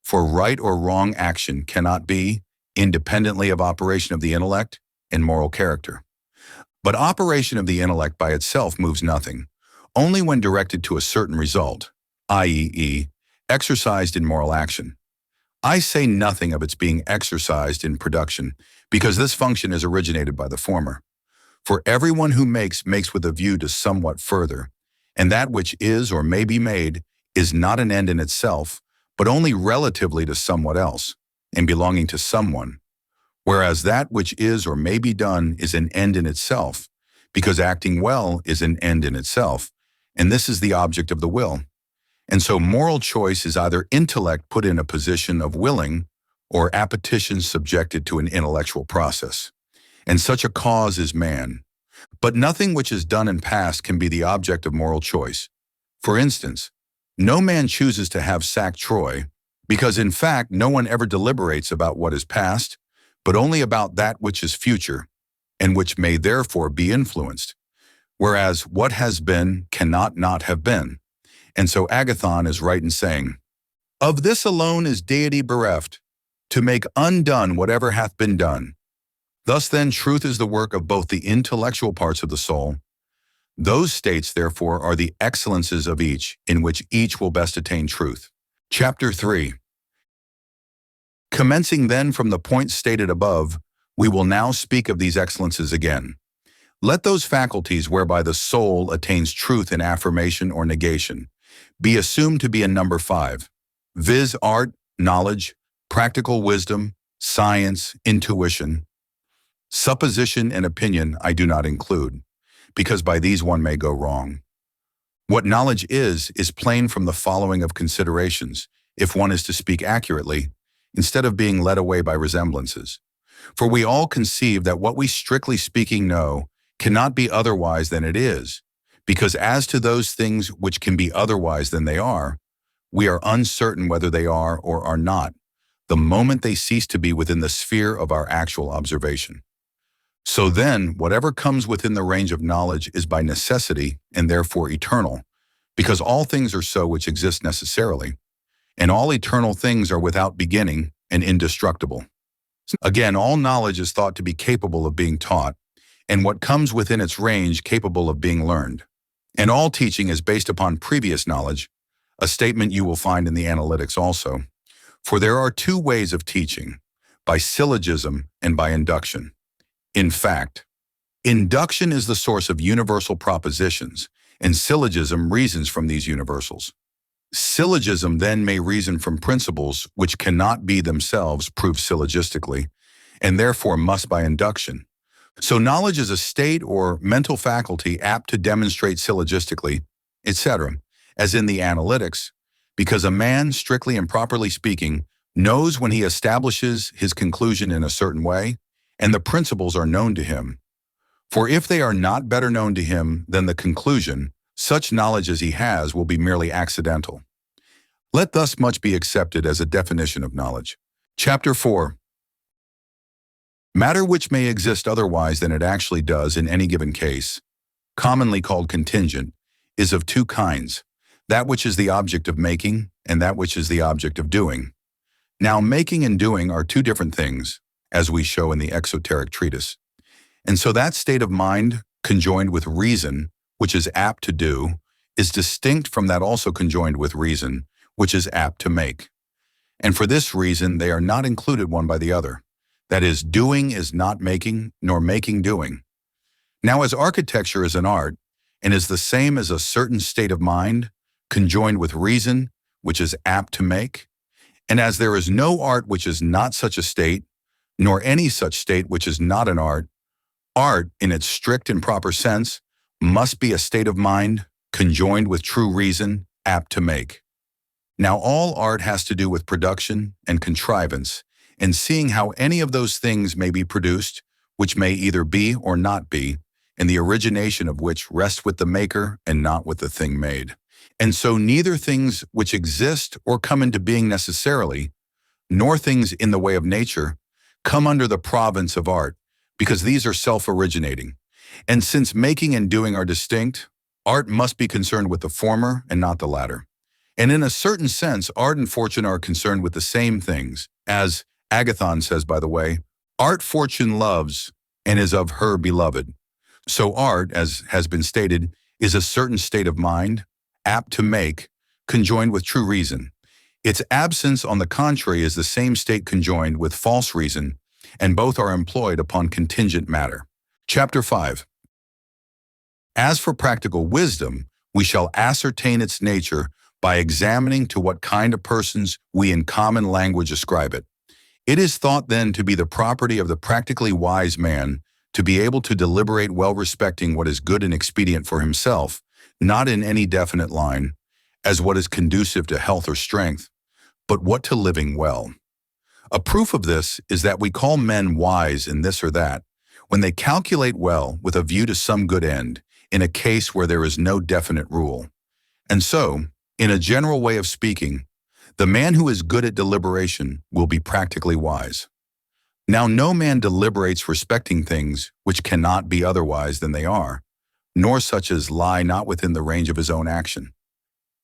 S1: for right or wrong action cannot be independently of operation of the intellect and moral character. But operation of the intellect by itself moves nothing, only when directed to a certain result, i.e. exercised in moral action. I say nothing of its being exercised in production, because this function is originated by the former. For everyone who makes with a view to somewhat further, and that which is or may be made is not an end in itself, but only relatively to somewhat else, and belonging to someone. Whereas that which is or may be done is an end in itself, because acting well is an end in itself, and this is the object of the will. And so moral choice is either intellect put in a position of willing, or appetition subjected to an intellectual process. And such a cause is man. But nothing which is done in past can be the object of moral choice. For instance, no man chooses to have sacked Troy, because in fact no one ever deliberates about what is past, but only about that which is future, and which may therefore be influenced. Whereas what has been cannot not have been. And so Agathon is right in saying, "Of this alone is deity bereft, to make undone whatever hath been done. Thus then truth is the work of both the intellectual parts of the soul. Those states, therefore, are the excellences of each, in which each will best attain truth." Chapter 3. Commencing then from the points stated above, we will now speak of these excellences again. Let those faculties whereby the soul attains truth in affirmation or negation be assumed to be in number 5, viz. Art, knowledge, practical wisdom, science, intuition. Supposition and opinion I do not include, because by these one may go wrong. What knowledge is plain from the following of considerations, if one is to speak accurately, instead of being led away by resemblances. For we all conceive that what we strictly speaking know cannot be otherwise than it is, because as to those things which can be otherwise than they are, we are uncertain whether they are or are not, the moment they cease to be within the sphere of our actual observation. So then, whatever comes within the range of knowledge is by necessity and therefore eternal, because all things are so which exist necessarily, and all eternal things are without beginning and indestructible. Again, all knowledge is thought to be capable of being taught, and what comes within its range capable of being learned. And all teaching is based upon previous knowledge, a statement you will find in the Analytics also. For there are 2 ways of teaching, by syllogism and by induction. In fact, induction is the source of universal propositions, and syllogism reasons from these universals. Syllogism then may reason from principles which cannot be themselves proved syllogistically, and therefore must by induction. So knowledge is a state or mental faculty apt to demonstrate syllogistically, etc., as in the Analytics, because a man, strictly and properly speaking, knows when he establishes his conclusion in a certain way, and the principles are known to him. For if they are not better known to him than the conclusion, such knowledge as he has will be merely accidental. Let thus much be accepted as a definition of knowledge. Chapter 4. Matter which may exist otherwise than it actually does in any given case, commonly called contingent, is of 2 kinds, that which is the object of making and that which is the object of doing. Now making and doing are 2 different things, as we show in the exoteric treatise. And so that state of mind, conjoined with reason, which is apt to do, is distinct from that also conjoined with reason, which is apt to make. And for this reason, they are not included one by the other. That is, doing is not making, nor making doing. Now, as architecture is an art, and is the same as a certain state of mind, conjoined with reason, which is apt to make, and as there is no art which is not such a state, nor any such state which is not an art, art, in its strict and proper sense, must be a state of mind, conjoined with true reason, apt to make. Now all art has to do with production and contrivance, and seeing how any of those things may be produced, which may either be or not be, and the origination of which rests with the maker and not with the thing made. And so neither things which exist or come into being necessarily, nor things in the way of nature, come under the province of art, because these are self-originating. And since making and doing are distinct, art must be concerned with the former and not the latter. And in a certain sense, art and fortune are concerned with the same things, as Agathon says, by the way, art fortune loves and is of her beloved. So art, as has been stated, is a certain state of mind, apt to make, conjoined with true reason. Its absence, on the contrary, is the same state conjoined with false reason, and both are employed upon contingent matter. Chapter 5. As for practical wisdom, we shall ascertain its nature by examining to what kind of persons we in common language ascribe it. It is thought then to be the property of the practically wise man to be able to deliberate well respecting what is good and expedient for himself, not in any definite line, as what is conducive to health or strength, but what to living well. A proof of this is that we call men wise in this or that, when they calculate well with a view to some good end, in a case where there is no definite rule. And so, in a general way of speaking, the man who is good at deliberation will be practically wise. Now no man deliberates respecting things which cannot be otherwise than they are, nor such as lie not within the range of his own action.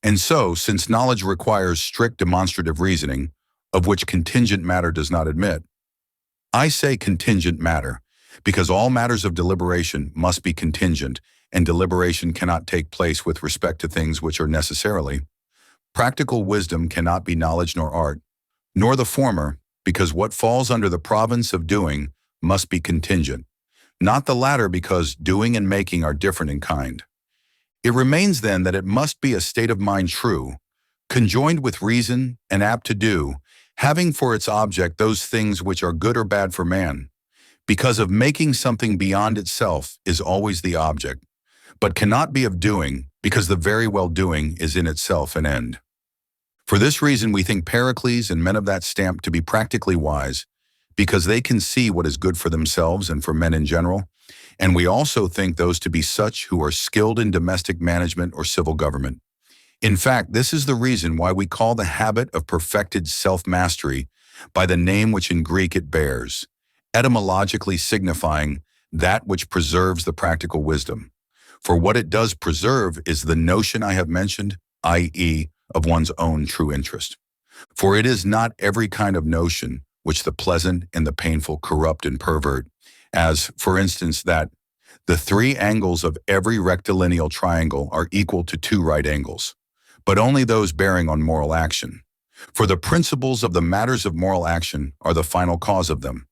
S1: And so, since knowledge requires strict demonstrative reasoning, of which contingent matter does not admit, I say contingent matter, because all matters of deliberation must be contingent, and deliberation cannot take place with respect to things which are necessarily. Practical wisdom cannot be knowledge nor art, nor the former, because what falls under the province of doing must be contingent, not the latter, because doing and making are different in kind. It remains then that it must be a state of mind true, conjoined with reason and apt to do, having for its object those things which are good or bad for man, because of making something beyond itself is always the object, but cannot be of doing, because the very well doing is in itself an end. For this reason we think Pericles and men of that stamp to be practically wise, because they can see what is good for themselves and for men in general, and we also think those to be such who are skilled in domestic management or civil government. In fact, this is the reason why we call the habit of perfected self-mastery by the name which in Greek it bears, etymologically signifying that which preserves the practical wisdom. For what it does preserve is the notion I have mentioned, i.e., of one's own true interest. For it is not every kind of notion which the pleasant and the painful corrupt and pervert, as, for instance, that the 3 angles of every rectilineal triangle are equal to 2 right angles, but only those bearing on moral action. For the principles of the matters of moral action are the final cause of them.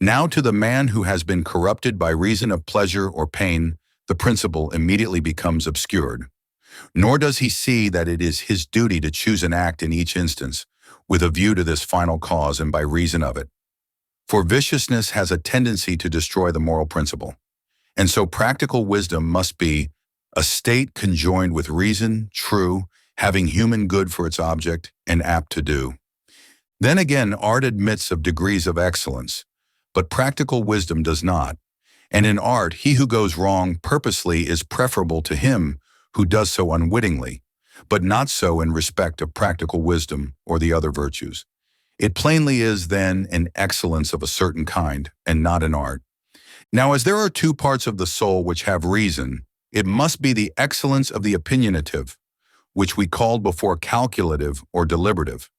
S1: Now to the man who has been corrupted by reason of pleasure or pain, the principle immediately becomes obscured. Nor does he see that it is his duty to choose an act in each instance, with a view to this final cause and by reason of it. For viciousness has a tendency to destroy the moral principle, and so practical wisdom must be a state conjoined with reason, true, having human good for its object, and apt to do. Then again, art admits of degrees of excellence, but practical wisdom does not, and in art he who goes wrong purposely is preferable to him who does so unwittingly, but not so in respect of practical wisdom or the other virtues. It plainly is then an excellence of a certain kind, and not an art. Now as there are 2 parts of the soul which have reason, it must be the excellence of the opinionative, which we called before calculative or deliberative,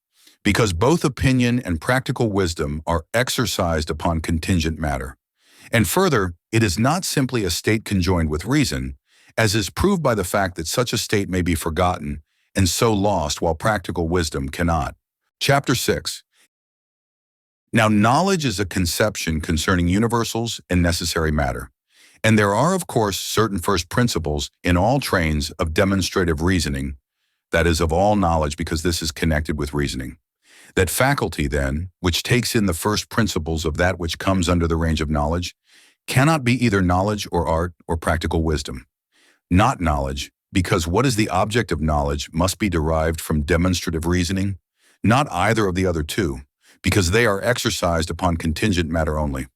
S1: because both opinion and practical wisdom are exercised upon contingent matter. And further, it is not simply a state conjoined with reason, as is proved by the fact that such a state may be forgotten and so lost while practical wisdom cannot. Chapter 6. Now knowledge is a conception concerning universals and necessary matter, and there are of course certain first principles in all trains of demonstrative reasoning, that is of all knowledge, because this is connected with reasoning. That faculty then, which takes in the first principles of that which comes under the range of knowledge, cannot be either knowledge or art or practical wisdom. Not knowledge, because what is the object of knowledge must be derived from demonstrative reasoning, not either of the other 2, because they are exercised upon contingent matter only.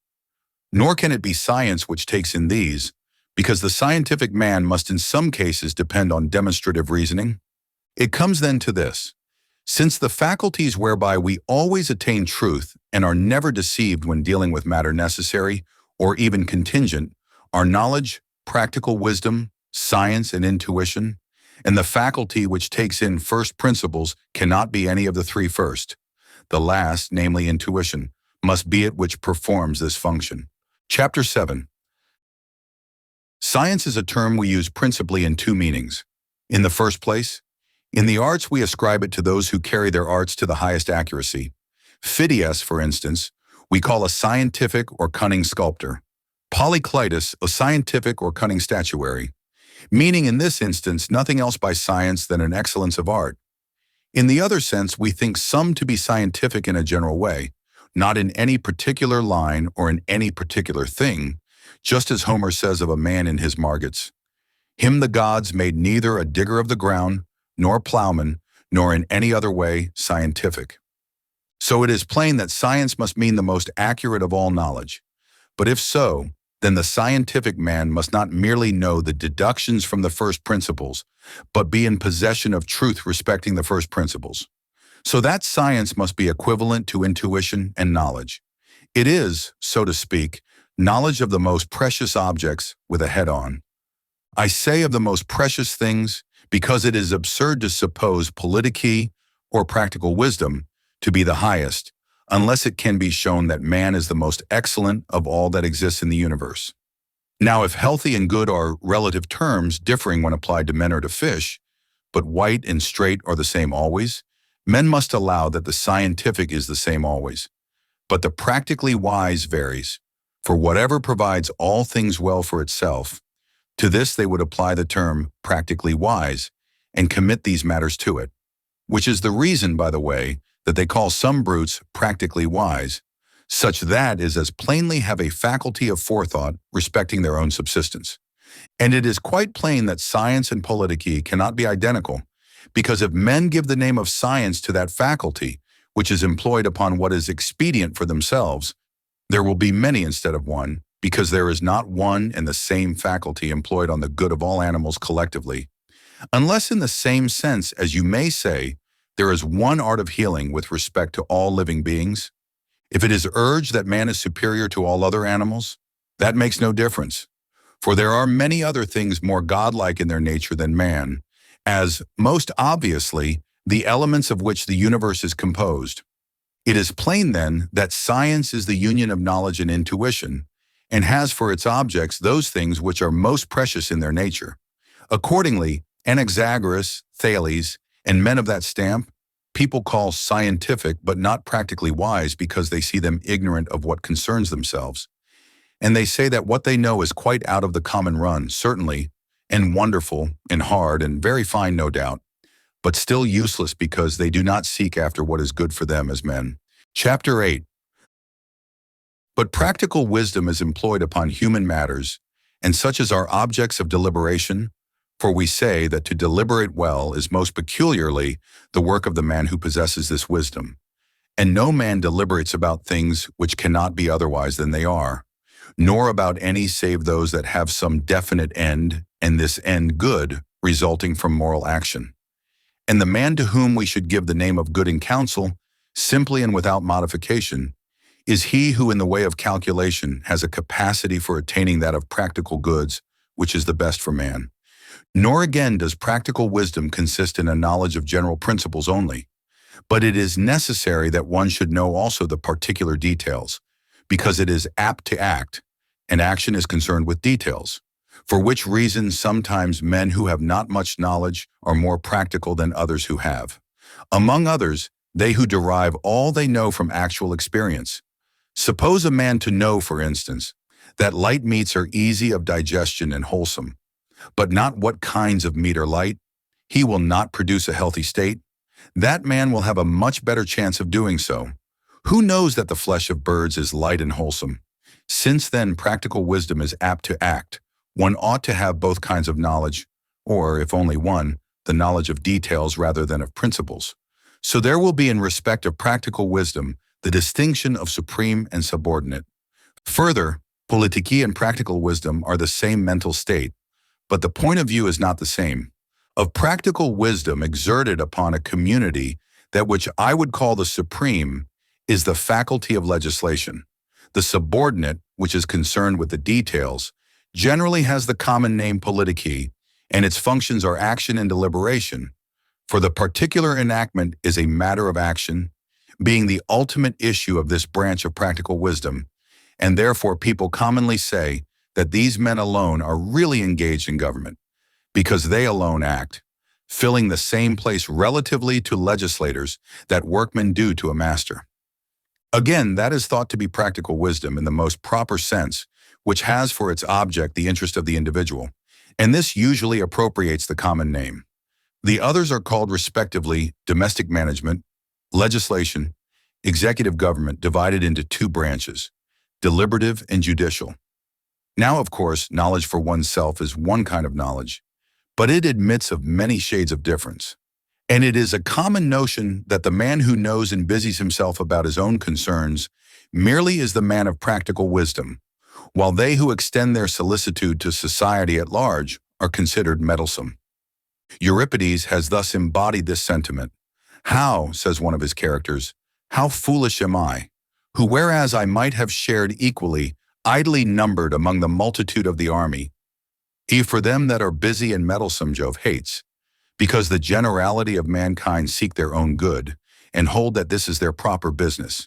S1: Nor can it be science which takes in these, because the scientific man must in some cases depend on demonstrative reasoning. It comes then to this: since the faculties whereby we always attain truth and are never deceived when dealing with matter necessary or even contingent are knowledge, practical wisdom, science, and intuition, and the faculty which takes in first principles cannot be any of the 3 first. The last, namely intuition, must be it which performs this function. Chapter 7. Science is a term we use principally in 2 meanings. In the first place, In the arts, we ascribe it to those who carry their arts to the highest accuracy. Phidias, for instance, we call a scientific or cunning sculptor. Polyclitus, a scientific or cunning statuary, meaning in this instance nothing else by science than an excellence of art. In the other sense, we think some to be scientific in a general way, not in any particular line or in any particular thing, just as Homer says of a man in his Margits. Him the gods made neither a digger of the ground, nor plowman, nor in any other way scientific. So it is plain that science must mean the most accurate of all knowledge. But if so, then the scientific man must not merely know the deductions from the first principles, but be in possession of truth respecting the first principles. So that science must be equivalent to intuition and knowledge. It is, so to speak, knowledge of the most precious objects with a head-on. I say of the most precious things because it is absurd to suppose politique or practical wisdom to be the highest, unless it can be shown that man is the most excellent of all that exists in the universe. Now, if healthy and good are relative terms differing when applied to men or to fish, but white and straight are the same always, men must allow that the scientific is the same always. But the practically wise varies, for whatever provides all things well for itself, to this they would apply the term practically wise and commit these matters to it, which is the reason, by the way, that they call some brutes practically wise, such that is as plainly have a faculty of forethought respecting their own subsistence. And it is quite plain that science and politique cannot be identical, because if men give the name of science to that faculty, which is employed upon what is expedient for themselves, there will be many instead of one, because there is not one and the same faculty employed on the good of all animals collectively, unless in the same sense as you may say, there is one art of healing with respect to all living beings. If it is urged that man is superior to all other animals, that makes no difference, for there are many other things more godlike in their nature than man, as, most obviously, the elements of which the universe is composed. It is plain, then, that science is the union of knowledge and intuition, and has for its objects those things which are most precious in their nature. Accordingly, Anaxagoras, Thales, and men of that stamp, people call scientific but not practically wise because they see them ignorant of what concerns themselves. And they say that what they know is quite out of the common run, certainly, and wonderful, and hard, and very fine, no doubt, but still useless because they do not seek after what is good for them as men. Chapter 8. But practical wisdom is employed upon human matters, and such as are objects of deliberation, for we say that to deliberate well is most peculiarly the work of the man who possesses this wisdom. And no man deliberates about things which cannot be otherwise than they are, nor about any save those that have some definite end, and this end good, resulting from moral action. And the man to whom we should give the name of good in counsel, simply and without modification, is he who in the way of calculation has a capacity for attaining that of practical goods, which is the best for man. Nor again does practical wisdom consist in a knowledge of general principles only, but it is necessary that one should know also the particular details, because it is apt to act, and action is concerned with details, for which reason sometimes men who have not much knowledge are more practical than others who have. Among others, they who derive all they know from actual experience. Suppose a man to know, for instance, that light meats are easy of digestion and wholesome, but not what kinds of meat are light, he will not produce a healthy state. That man will have a much better chance of doing so. Who knows that the flesh of birds is light and wholesome? Since then practical wisdom is apt to act, one ought to have both kinds of knowledge, or, if only one, the knowledge of details rather than of principles. So there will be in respect of practical wisdom the distinction of supreme and subordinate. Further, politique and practical wisdom are the same mental state, but the point of view is not the same. Of practical wisdom exerted upon a community, that which I would call the supreme is the faculty of legislation. The subordinate, which is concerned with the details, generally has the common name politique, and its functions are action and deliberation. For the particular enactment is a matter of action, being the ultimate issue of this branch of practical wisdom, and therefore people commonly say that these men alone are really engaged in government, because they alone act. filling the same place relatively to legislators that workmen do to a master. Again, that is thought to be practical wisdom in the most proper sense, which has for its object the interest of the individual, and this usually appropriates the common name. The others are called respectively domestic management, legislation, executive government, divided into two branches, deliberative and judicial. Now, of course, knowledge for oneself is one kind of knowledge, but it admits of many shades of difference. And it is a common notion that the man who knows and busies himself about his own concerns merely is the man of practical wisdom, while they who extend their solicitude to society at large are considered meddlesome. Euripides has thus embodied this sentiment. "How," says one of his characters, "how foolish am I, who whereas I might have shared equally, idly numbered among the multitude of the army. For them that are busy and meddlesome Jove hates, because the generality of mankind seek their own good, and hold that this is their proper business.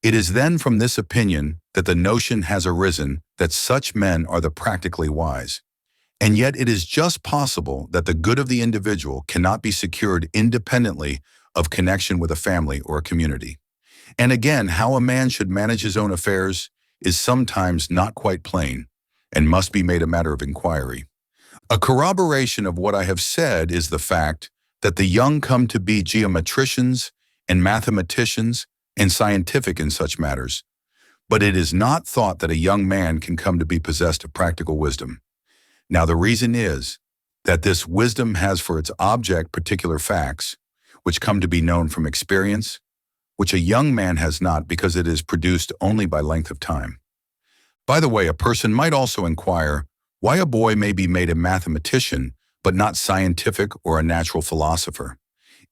S1: It is then from this opinion that the notion has arisen that such men are the practically wise. And yet it is just possible that the good of the individual cannot be secured independently of connection with a family or a community. And again, how a man should manage his own affairs is sometimes not quite plain, and must be made a matter of inquiry. A corroboration of what I have said is the fact that the young come to be geometricians and mathematicians and scientific in such matters, but it is not thought that a young man can come to be possessed of practical wisdom. Now the reason is that this wisdom has for its object particular facts, which come to be known from experience, which a young man has not because it is produced only by length of time. By the way, a person might also inquire why a boy may be made a mathematician, but not scientific or a natural philosopher.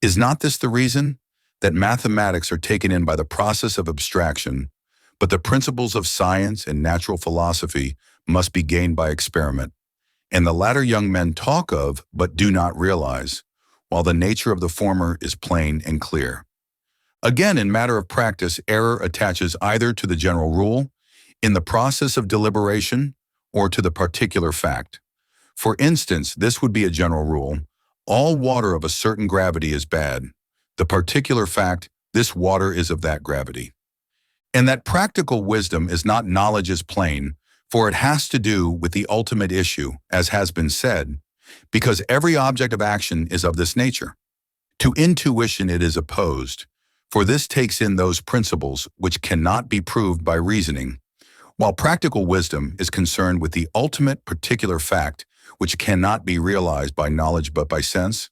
S1: Is not this the reason? That mathematics are taken in by the process of abstraction, but the principles of science and natural philosophy must be gained by experiment, and the latter young men talk of, but do not realize, while the nature of the former is plain and clear. Again, in matter of practice, error attaches either to the general rule, in the process of deliberation, or to the particular fact. For instance, this would be a general rule: all water of a certain gravity is bad. The particular fact: this water is of that gravity. And that practical wisdom is not knowledge as plain, for it has to do with the ultimate issue, as has been said, because every object of action is of this nature. To intuition it is opposed, for this takes in those principles which cannot be proved by reasoning, while practical wisdom is concerned with the ultimate particular fact which cannot be realized by knowledge but by sense.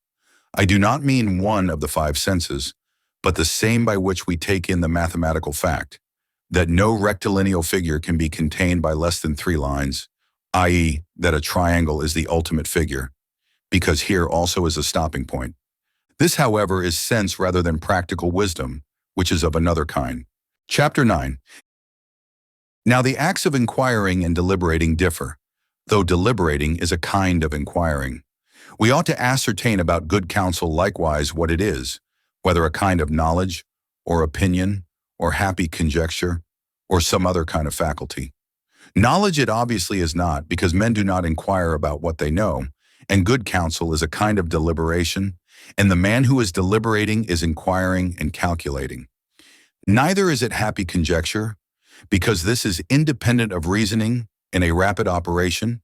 S1: I do not mean one of the five senses, but the same by which we take in the mathematical fact, that no rectilineal figure can be contained by less than 3 lines, i.e., that a triangle is the ultimate figure, because here also is a stopping point. This, however, is sense rather than practical wisdom, which is of another kind. Chapter 9. Now the acts of inquiring and deliberating differ, though deliberating is a kind of inquiring. We ought to ascertain about good counsel likewise what it is, whether a kind of knowledge, or opinion, or happy conjecture, or some other kind of faculty. Knowledge it obviously is not, because men do not inquire about what they know, and good counsel is a kind of deliberation, and the man who is deliberating is inquiring and calculating. Neither is it happy conjecture, because this is independent of reasoning in a rapid operation,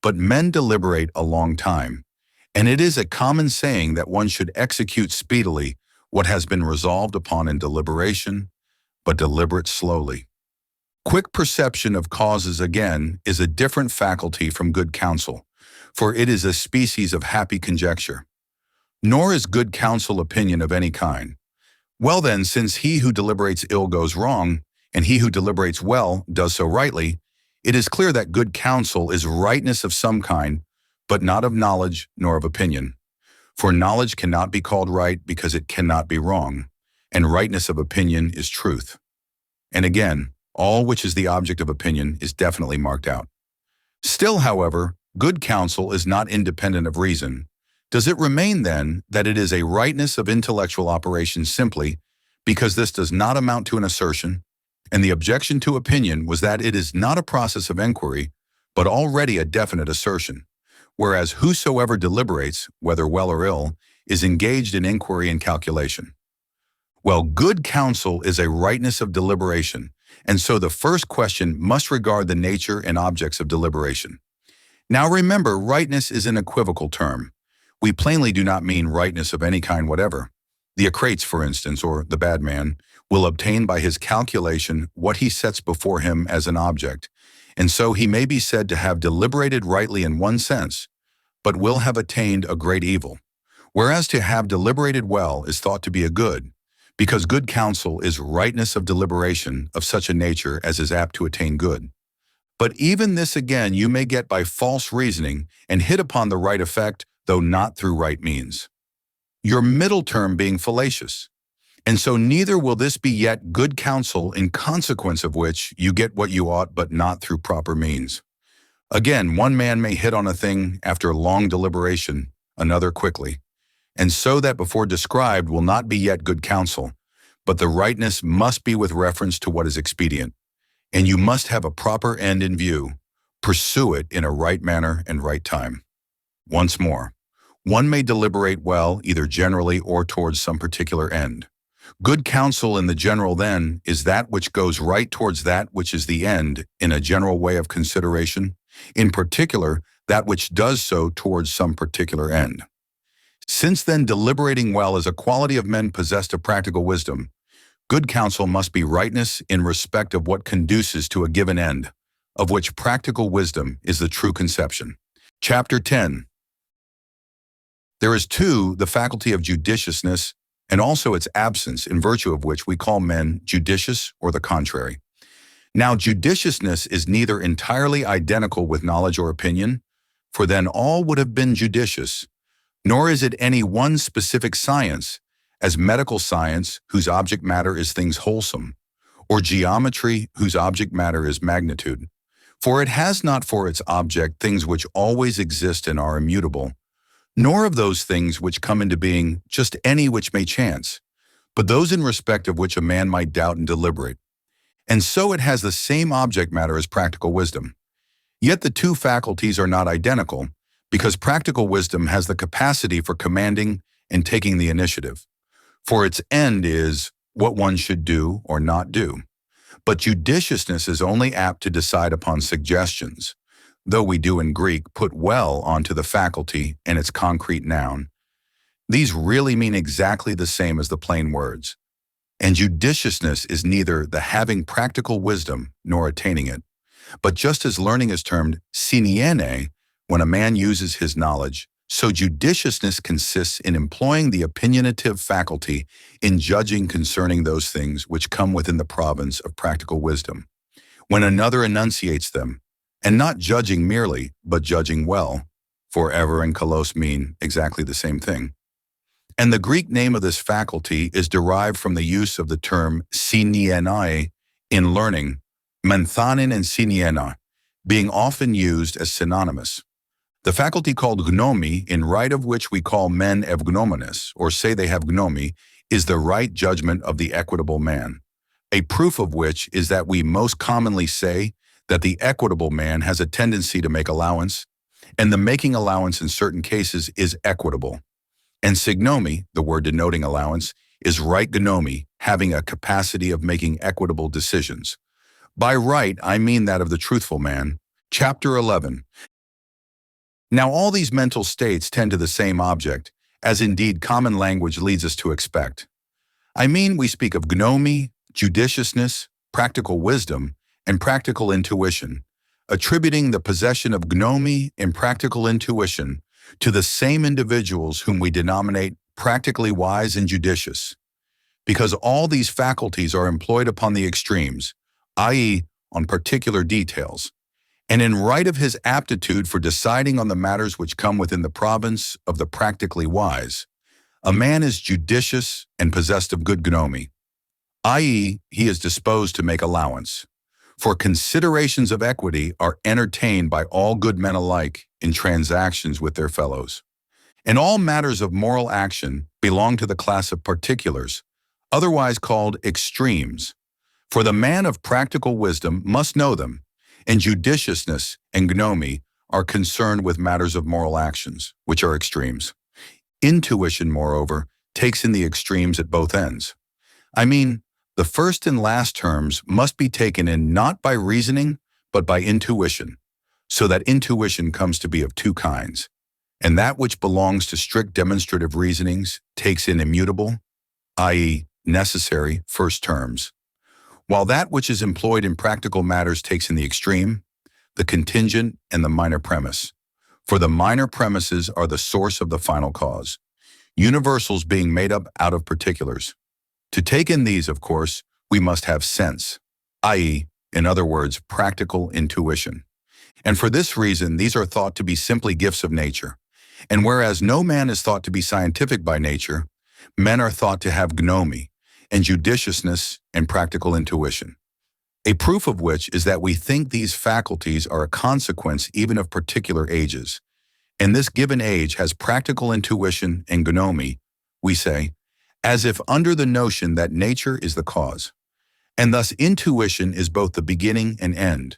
S1: but men deliberate a long time, and it is a common saying that one should execute speedily what has been resolved upon in deliberation, but deliberate slowly. Quick perception of causes, again, is a different faculty from good counsel, for it is a species of happy conjecture. Nor is good counsel opinion of any kind. Well then, since he who deliberates ill goes wrong, and he who deliberates well does so rightly, it is clear that good counsel is rightness of some kind, but not of knowledge nor of opinion. For knowledge cannot be called right because it cannot be wrong, and rightness of opinion is truth. And again, all which is the object of opinion is definitely marked out. Still, however, good counsel is not independent of reason. Does it remain then that it is a rightness of intellectual operation simply because this does not amount to an assertion, and the objection to opinion was that it is not a process of inquiry, but already a definite assertion, whereas whosoever deliberates, whether well or ill, is engaged in inquiry and calculation. Well, good counsel is a rightness of deliberation, and so the first question must regard the nature and objects of deliberation. Now remember, rightness is an equivocal term. We plainly do not mean rightness of any kind whatever. The Acrates, for instance, or the bad man, will obtain by his calculation what he sets before him as an object, and so he may be said to have deliberated rightly in one sense, but will have attained a great evil. Whereas to have deliberated well is thought to be a good, because good counsel is rightness of deliberation of such a nature as is apt to attain good. But even this again you may get by false reasoning and hit upon the right effect, though not through right means. Your middle term being fallacious. And so neither will this be yet good counsel, in consequence of which you get what you ought but not through proper means. Again, one man may hit on a thing after long deliberation, another quickly, and so that before described will not be yet good counsel, but the rightness must be with reference to what is expedient, and you must have a proper end in view, pursue it in a right manner and right time. Once more, one may deliberate well either generally or towards some particular end. Good counsel in the general, then, is that which goes right towards that which is the end in a general way of consideration, in particular that which does so towards some particular end. Since then deliberating well is a quality of men possessed of practical wisdom, good counsel must be rightness in respect of what conduces to a given end, of which practical wisdom is the true conception. Chapter 10. There is, too, the faculty of judiciousness, and also its absence, in virtue of which we call men judicious or the contrary. Now, judiciousness is neither entirely identical with knowledge or opinion, for then all would have been judicious, nor is it any one specific science, as medical science, whose object matter is things wholesome, or geometry, whose object matter is magnitude. For it has not for its object things which always exist and are immutable, nor of those things which come into being just any which may chance, but those in respect of which a man might doubt and deliberate. And so it has the same object matter as practical wisdom. Yet the two faculties are not identical, because practical wisdom has the capacity for commanding and taking the initiative, for its end is what one should do or not do. But judiciousness is only apt to decide upon suggestions, though we do in Greek put well onto the faculty and its concrete noun. These really mean exactly the same as the plain words. And judiciousness is neither the having practical wisdom nor attaining it, but just as learning is termed siniene when a man uses his knowledge, so judiciousness consists in employing the opinionative faculty in judging concerning those things which come within the province of practical wisdom, when another enunciates them, and not judging merely, but judging well, for ever and kalos mean exactly the same thing. And the Greek name of this faculty is derived from the use of the term sinienai in learning, menthanin and siniena, being often used as synonymous. The faculty called gnomi, in right of which we call men evgnomones, or say they have gnomi, is the right judgment of the equitable man, a proof of which is that we most commonly say that the equitable man has a tendency to make allowance, and the making allowance in certain cases is equitable. And signomi, the word denoting allowance, is right gnomi, having a capacity of making equitable decisions. By right, I mean that of the truthful man. Chapter 11. Now all these mental states tend to the same object, as indeed common language leads us to expect. I mean, we speak of gnomi, judiciousness, practical wisdom, and practical intuition, attributing the possession of gnomi and practical intuition to the same individuals whom we denominate practically wise and judicious, because all these faculties are employed upon the extremes, i.e., on particular details, and in right of his aptitude for deciding on the matters which come within the province of the practically wise, a man is judicious and possessed of good gnomi, i.e., he is disposed to make allowance. For considerations of equity are entertained by all good men alike in transactions with their fellows. And all matters of moral action belong to the class of particulars, otherwise called extremes. For the man of practical wisdom must know them, and judiciousness and gnomi are concerned with matters of moral actions, which are extremes. Intuition, moreover, takes in the extremes at both ends. I mean, the first and last terms must be taken in not by reasoning, but by intuition, so that intuition comes to be of two kinds. And that which belongs to strict demonstrative reasonings takes in immutable, i.e., necessary, first terms, while that which is employed in practical matters takes in the extreme, the contingent, and the minor premise. For the minor premises are the source of the final cause, universals being made up out of particulars. To take in these, of course, we must have sense, i.e., in other words, practical intuition. And for this reason, these are thought to be simply gifts of nature. And whereas no man is thought to be scientific by nature, men are thought to have gnome, and judiciousness and practical intuition. A proof of which is that we think these faculties are a consequence even of particular ages. And this given age has practical intuition and gnome, we say, as if under the notion that nature is the cause. And thus intuition is both the beginning and end,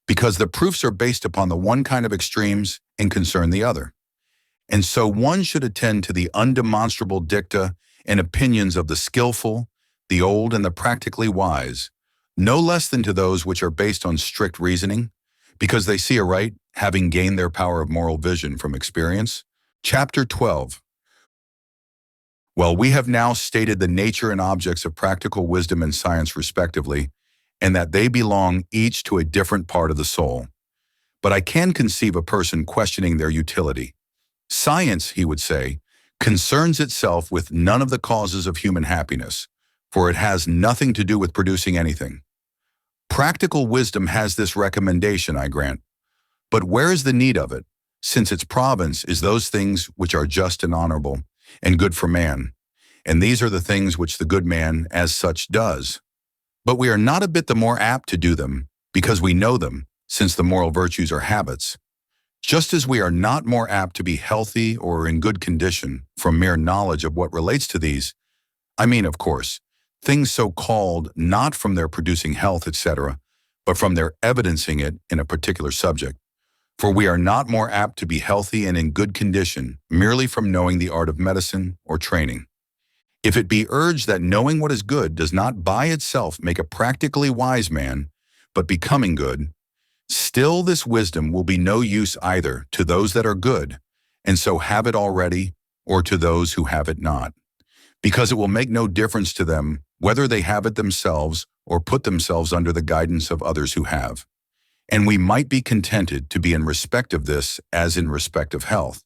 S1: because the proofs are based upon the one kind of extremes and concern the other. And so one should attend to the undemonstrable dicta and opinions of the skillful, the old, and the practically wise, no less than to those which are based on strict reasoning, because they see aright, having gained their power of moral vision from experience. Chapter 12. Well, we have now stated the nature and objects of practical wisdom and science respectively, and that they belong each to a different part of the soul. But I can conceive a person questioning their utility. Science, he would say, concerns itself with none of the causes of human happiness, for it has nothing to do with producing anything. Practical wisdom has this recommendation, I grant. But where is the need of it, since its province is those things which are just and honorable, and good for man, and these are the things which the good man as such does. But we are not a bit the more apt to do them, because we know them, since the moral virtues are habits. Just as we are not more apt to be healthy or in good condition from mere knowledge of what relates to these, I mean, of course, things so called not from their producing health, etc., but from their evidencing it in a particular subject. For we are not more apt to be healthy and in good condition merely from knowing the art of medicine or training. If it be urged that knowing what is good does not by itself make a practically wise man, but becoming good, still this wisdom will be no use either to those that are good, and so have it already, or to those who have it not, because it will make no difference to them whether they have it themselves or put themselves under the guidance of others who have. And we might be contented to be in respect of this as in respect of health.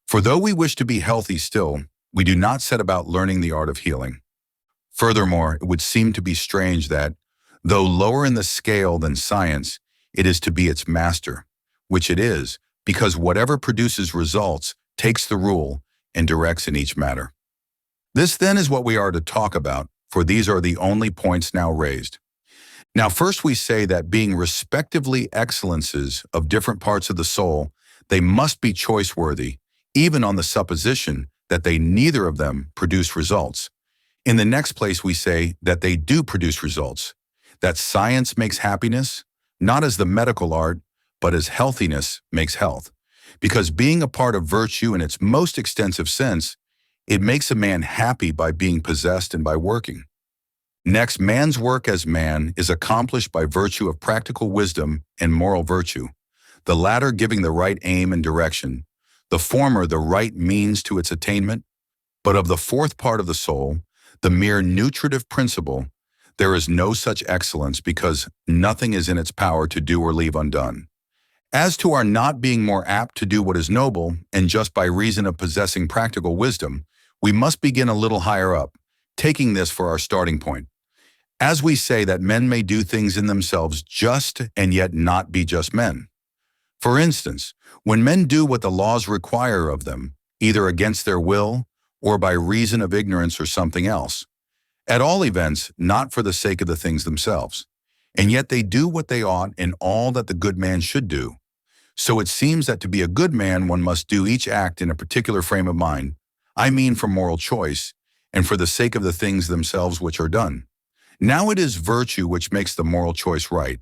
S1: For though we wish to be healthy still, we do not set about learning the art of healing. Furthermore, it would seem to be strange that, though lower in the scale than science, it is to be its master, which it is, because whatever produces results takes the rule and directs in each matter. This then is what we are to talk about, for these are the only points now raised. Now first we say that being respectively excellences of different parts of the soul, they must be choice-worthy, even on the supposition that they neither of them produce results. In the next place we say that they do produce results, that science makes happiness, not as the medical art, but as healthiness makes health. Because being a part of virtue in its most extensive sense, it makes a man happy by being possessed and by working. Next, man's work as man is accomplished by virtue of practical wisdom and moral virtue, the latter giving the right aim and direction, the former the right means to its attainment. But of the fourth part of the soul, the mere nutritive principle, there is no such excellence because nothing is in its power to do or leave undone. As to our not being more apt to do what is noble, and just by reason of possessing practical wisdom, we must begin a little higher up, taking this for our starting point. As we say that men may do things in themselves just and yet not be just men. For instance, when men do what the laws require of them, either against their will or by reason of ignorance or something else, at all events, not for the sake of the things themselves, and yet they do what they ought in all that the good man should do. So it seems that to be a good man one must do each act in a particular frame of mind, I mean for moral choice, and for the sake of the things themselves which are done. Now it is virtue which makes the moral choice right,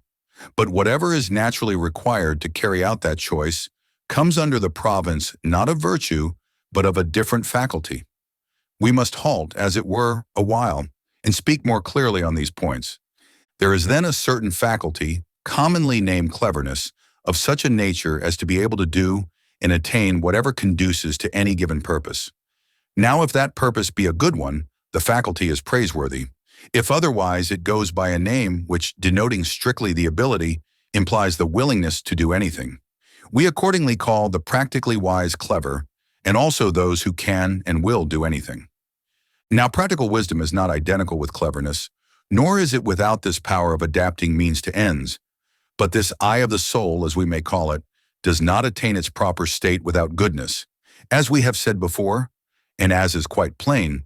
S1: But whatever is naturally required to carry out that choice comes under the province not of virtue, but of a different faculty. We must halt, as it were, a while, and speak more clearly on these points. There is then a certain faculty, commonly named cleverness, of such a nature as to be able to do and attain whatever conduces to any given purpose. Now, if that purpose be a good one, the faculty is praiseworthy. If otherwise, it goes by a name which, denoting strictly the ability, implies the willingness to do anything. We accordingly call the practically wise clever, and also those who can and will do anything. Now, practical wisdom is not identical with cleverness, nor is it without this power of adapting means to ends. But this eye of the soul, as we may call it, does not attain its proper state without goodness, as we have said before, and as is quite plain,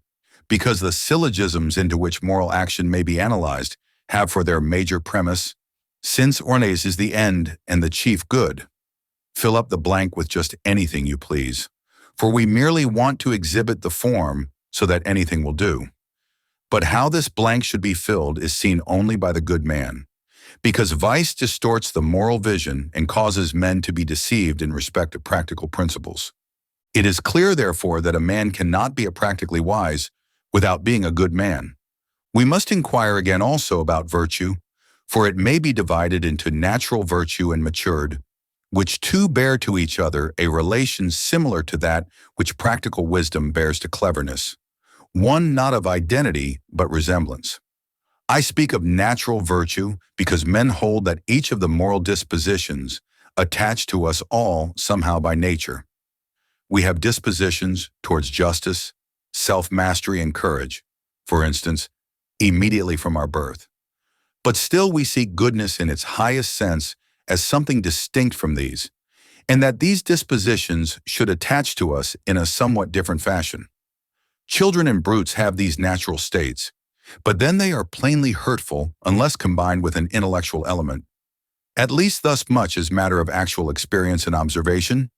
S1: because the syllogisms into which moral action may be analyzed have for their major premise, since ornes is the end and the chief good. Fill up the blank with just anything you please, for we merely want to exhibit the form so that anything will do. But how this blank should be filled is seen only by the good man, because vice distorts the moral vision and causes men to be deceived in respect of practical principles. It is clear, therefore, that a man cannot be a practically wise without being a good man. We must inquire again also about virtue, for it may be divided into natural virtue and matured, which two bear to each other a relation similar to that which practical wisdom bears to cleverness, one not of identity but resemblance. I speak of natural virtue because men hold that each of the moral dispositions attach to us all somehow by nature. We have dispositions towards justice, self-mastery, and courage, for instance, immediately from our birth. But still we see goodness in its highest sense as something distinct from these, and that these dispositions should attach to us in a somewhat different fashion. Children and brutes have these natural states, but then they are plainly hurtful unless combined with an intellectual element. At least thus much is matter of actual experience and observation,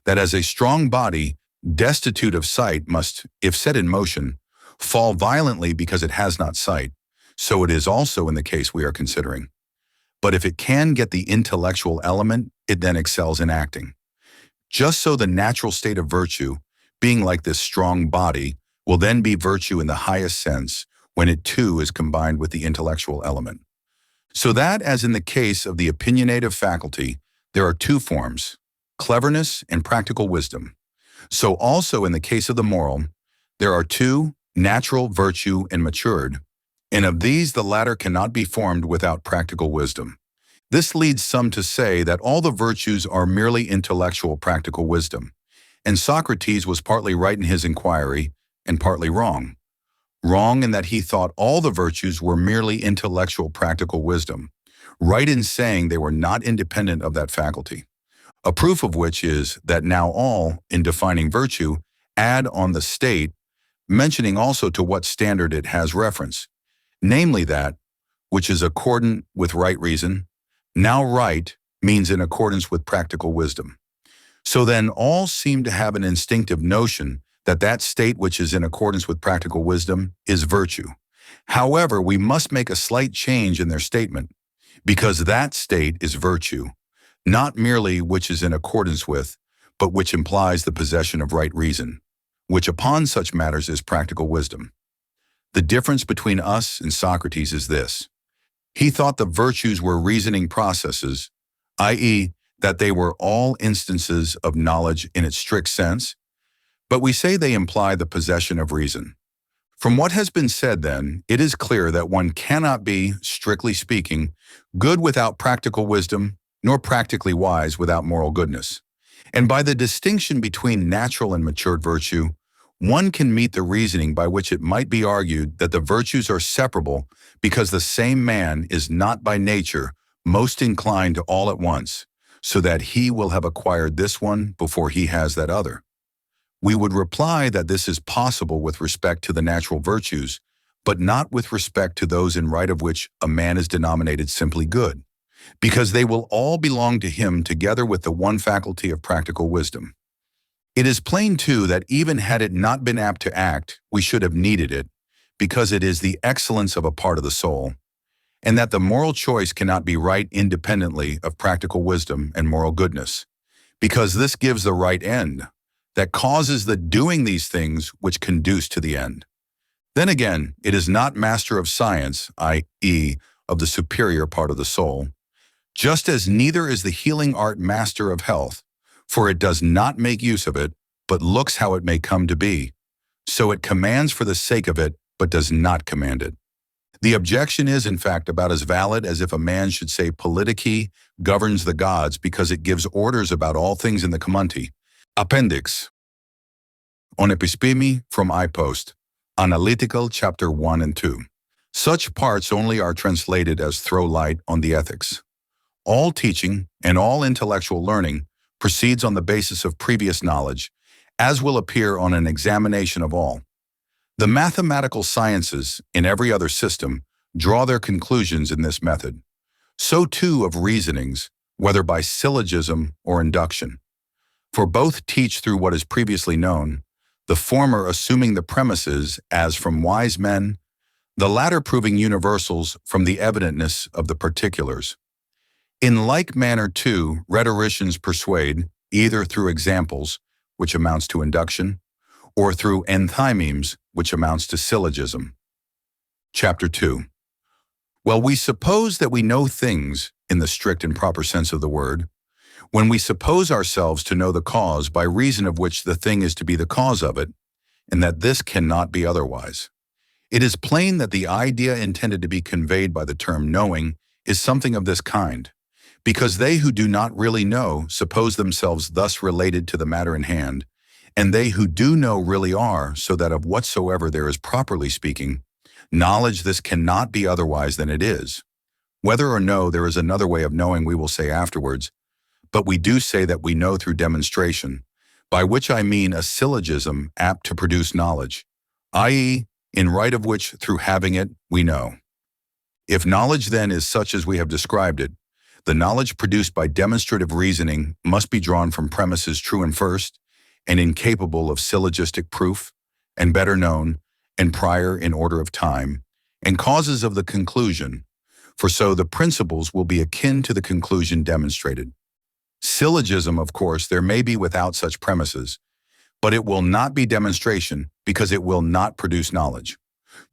S1: that as a strong body, destitute of sight, must, if set in motion, fall violently because it has not sight, so it is also in the case we are considering. But if it can get the intellectual element, it then excels in acting. Just so the natural state of virtue, being like this strong body, will then be virtue in the highest sense when it too is combined with the intellectual element. So that, as in the case of the opinionative faculty, there are two forms, cleverness and practical wisdom. So also in the case of the moral, there are two, natural virtue and matured, and of these the latter cannot be formed without practical wisdom. This leads some to say that all the virtues are merely intellectual practical wisdom, and Socrates was partly right in his inquiry and partly wrong. Wrong in that he thought all the virtues were merely intellectual practical wisdom, right in saying they were not independent of that faculty. A proof of which is that now all, in defining virtue, add on the state, mentioning also to what standard it has reference, namely that which is accordant with right reason. Now right means in accordance with practical wisdom. So then all seem to have an instinctive notion that that state which is in accordance with practical wisdom is virtue. However, we must make a slight change in their statement, because that state is virtue, not merely which is in accordance with, but which implies the possession of right reason, which upon such matters is practical wisdom. The difference between us and Socrates is this. He thought the virtues were reasoning processes, i.e., that they were all instances of knowledge in its strict sense, but we say they imply the possession of reason. From what has been said, then, it is clear that one cannot be, strictly speaking, good without practical wisdom, nor practically wise without moral goodness. And by the distinction between natural and matured virtue, one can meet the reasoning by which it might be argued that the virtues are separable because the same man is not by nature most inclined to all at once, so that he will have acquired this one before he has that other. We would reply that this is possible with respect to the natural virtues, but not with respect to those in right of which a man is denominated simply good, because they will all belong to him together with the one faculty of practical wisdom. It is plain, too, that even had it not been apt to act, we should have needed it, because it is the excellence of a part of the soul, and that the moral choice cannot be right independently of practical wisdom and moral goodness, because this gives the right end, that causes the doing these things which conduce to the end. Then again, it is not master of science, i.e., of the superior part of the soul, just as neither is the healing art master of health, for it does not make use of it, but looks how it may come to be. So it commands for the sake of it, but does not command it. The objection is, in fact, about as valid as if a man should say politiki governs the gods because it gives orders about all things in the Comunti. Appendix. On Epistemi from iPost. Analytical Chapter 1 and 2. Such parts only are translated as throw light on the ethics. All teaching and all intellectual learning proceeds on the basis of previous knowledge, as will appear on an examination of all. The mathematical sciences, in every other system, draw their conclusions in this method. So too of reasonings, whether by syllogism or induction. For both teach through what is previously known, the former assuming the premises as from wise men, the latter proving universals from the evidentness of the particulars. In like manner, too, rhetoricians persuade, either through examples, which amounts to induction, or through enthymemes, which amounts to syllogism. Chapter 2. Well, we suppose that we know things, in the strict and proper sense of the word, when we suppose ourselves to know the cause by reason of which the thing is to be the cause of it, and that this cannot be otherwise. It is plain that the idea intended to be conveyed by the term knowing is something of this kind, because they who do not really know suppose themselves thus related to the matter in hand, and they who do know really are, so that of whatsoever there is properly speaking, knowledge this cannot be otherwise than it is. Whether or no there is another way of knowing we will say afterwards, but we do say that we know through demonstration, by which I mean a syllogism apt to produce knowledge, i.e., in right of which through having it we know. If knowledge then is such as we have described it, the knowledge produced by demonstrative reasoning must be drawn from premises true and first, and incapable of syllogistic proof, and better known, and prior in order of time, and causes of the conclusion, for so the principles will be akin to the conclusion demonstrated. Syllogism, of course, there may be without such premises, but it will not be demonstration because it will not produce knowledge.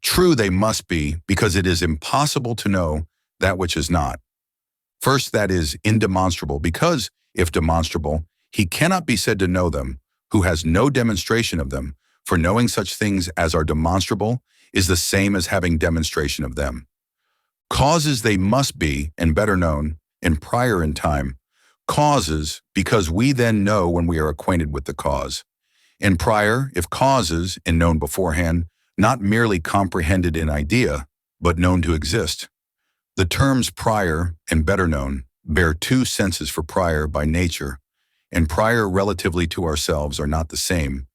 S1: True they must be because it is impossible to know that which is not. First, that is indemonstrable because, if demonstrable, he cannot be said to know them, who has no demonstration of them, for knowing such things as are demonstrable is the same as having demonstration of them. Causes they must be, and better known, and prior in time, causes, because we then know when we are acquainted with the cause. And prior, if causes, and known beforehand, not merely comprehended in idea, but known to exist. The terms prior and better known bear two senses for prior by nature, and prior relatively to ourselves are not the same,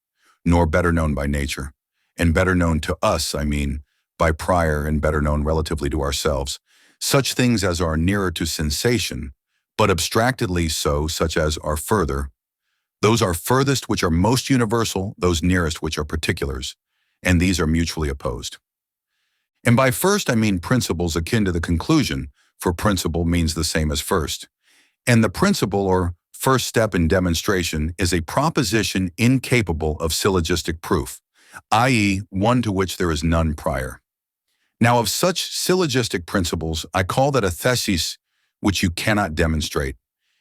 S1: nor better known by nature, and better known to us, I mean, by prior and better known relatively to ourselves, such things as are nearer to sensation, but abstractedly so, such as are further. Those are furthest which are most universal, those nearest which are particulars, and these are mutually opposed. And by first I mean principles akin to the conclusion, for principle means the same as first. And the principle or first step in demonstration is a proposition incapable of syllogistic proof, i.e., one to which there is none prior. Now of such syllogistic principles, I call that a thesis which you cannot demonstrate,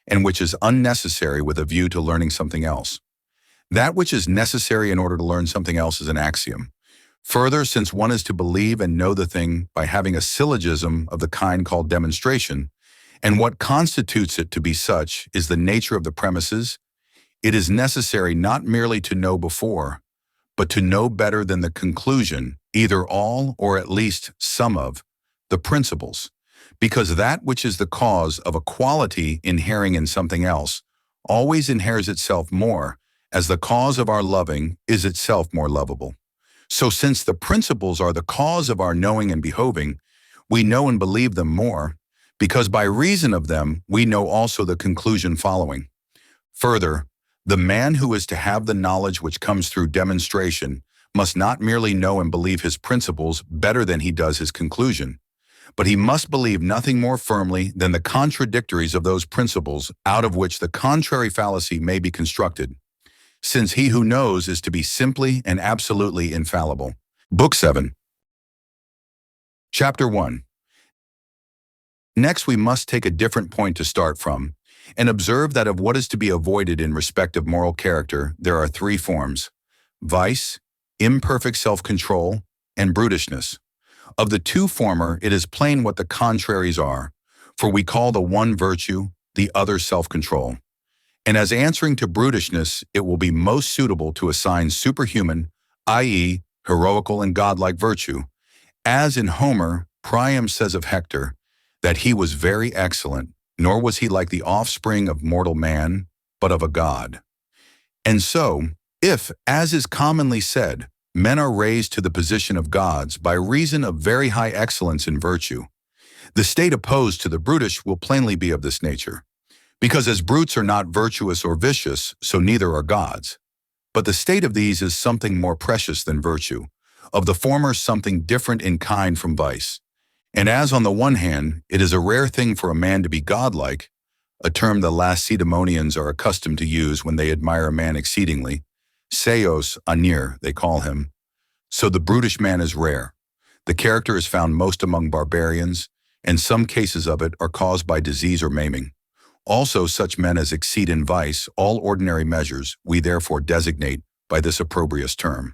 S1: and which is unnecessary with a view to learning something else. That which is necessary in order to learn something else is an axiom. Further, since one is to believe and know the thing by having a syllogism of the kind called demonstration, and what constitutes it to be such is the nature of the premises, it is necessary not merely to know before, but to know better than the conclusion, either all or at least some of the principles, because that which is the cause of a quality inhering in something else always inheres itself more, as the cause of our loving is itself more lovable. So since the principles are the cause of our knowing and behoving, we know and believe them more, because by reason of them we know also the conclusion following. Further, the man who is to have the knowledge which comes through demonstration must not merely know and believe his principles better than he does his conclusion, but he must believe nothing more firmly than the contradictories of those principles out of which the contrary fallacy may be constructed, since he who knows is to be simply and absolutely infallible. Book 7. Chapter 1. Next, we must take a different point to start from, and observe that of what is to be avoided in respect of moral character, there are three forms: vice, imperfect self-control, and brutishness. Of the two former, it is plain what the contraries are, for we call the one virtue, the other self-control. And as answering to brutishness, it will be most suitable to assign superhuman, i.e., heroical and godlike virtue, as in Homer, Priam says of Hector, that he was very excellent, nor was he like the offspring of mortal man, but of a god. And so, if, as is commonly said, men are raised to the position of gods by reason of very high excellence in virtue, the state opposed to the brutish will plainly be of this nature. Because as brutes are not virtuous or vicious, so neither are gods. But the state of these is something more precious than virtue, of the former something different in kind from vice. And as on the one hand, it is a rare thing for a man to be godlike, a term the Lacedaemonians are accustomed to use when they admire a man exceedingly, seos anir they call him, so the brutish man is rare. The character is found most among barbarians, and some cases of it are caused by disease or maiming. Also such men as exceed in vice all ordinary measures we therefore designate by this opprobrious term.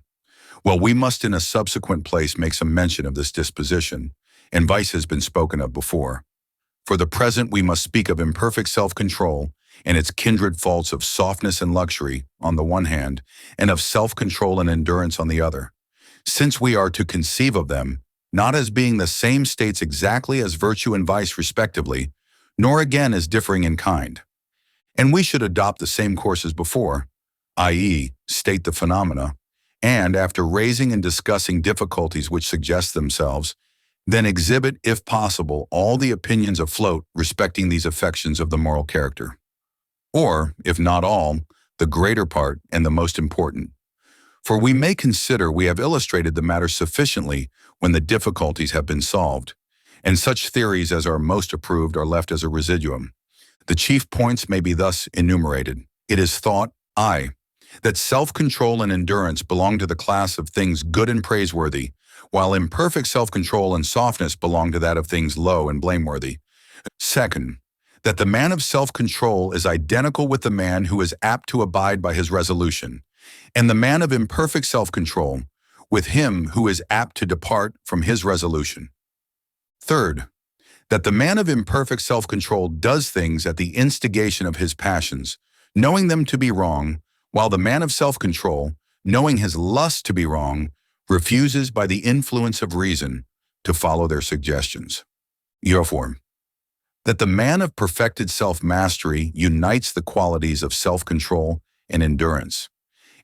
S1: Well, we must in a subsequent place make some mention of this disposition, and vice has been spoken of before. For the present we must speak of imperfect self-control and its kindred faults of softness and luxury on the one hand, and of self-control and endurance on the other, since we are to conceive of them not as being the same states exactly as virtue and vice respectively, nor again as differing in kind. And we should adopt the same course as before, i.e., state the phenomena, and after raising and discussing difficulties which suggest themselves, then exhibit, if possible, all the opinions afloat respecting these affections of the moral character. Or, if not all, the greater part and the most important. For we may consider we have illustrated the matter sufficiently when the difficulties have been solved, and such theories as are most approved are left as a residuum. The chief points may be thus enumerated. It is thought, that self-control and endurance belong to the class of things good and praiseworthy, while imperfect self-control and softness belong to that of things low and blameworthy. Second, that the man of self-control is identical with the man who is apt to abide by his resolution, and the man of imperfect self-control with him who is apt to depart from his resolution. Third, that the man of imperfect self-control does things at the instigation of his passions, knowing them to be wrong, while the man of self-control, knowing his lust to be wrong, refuses by the influence of reason to follow their suggestions. Form. That the man of perfected self-mastery unites the qualities of self-control and endurance.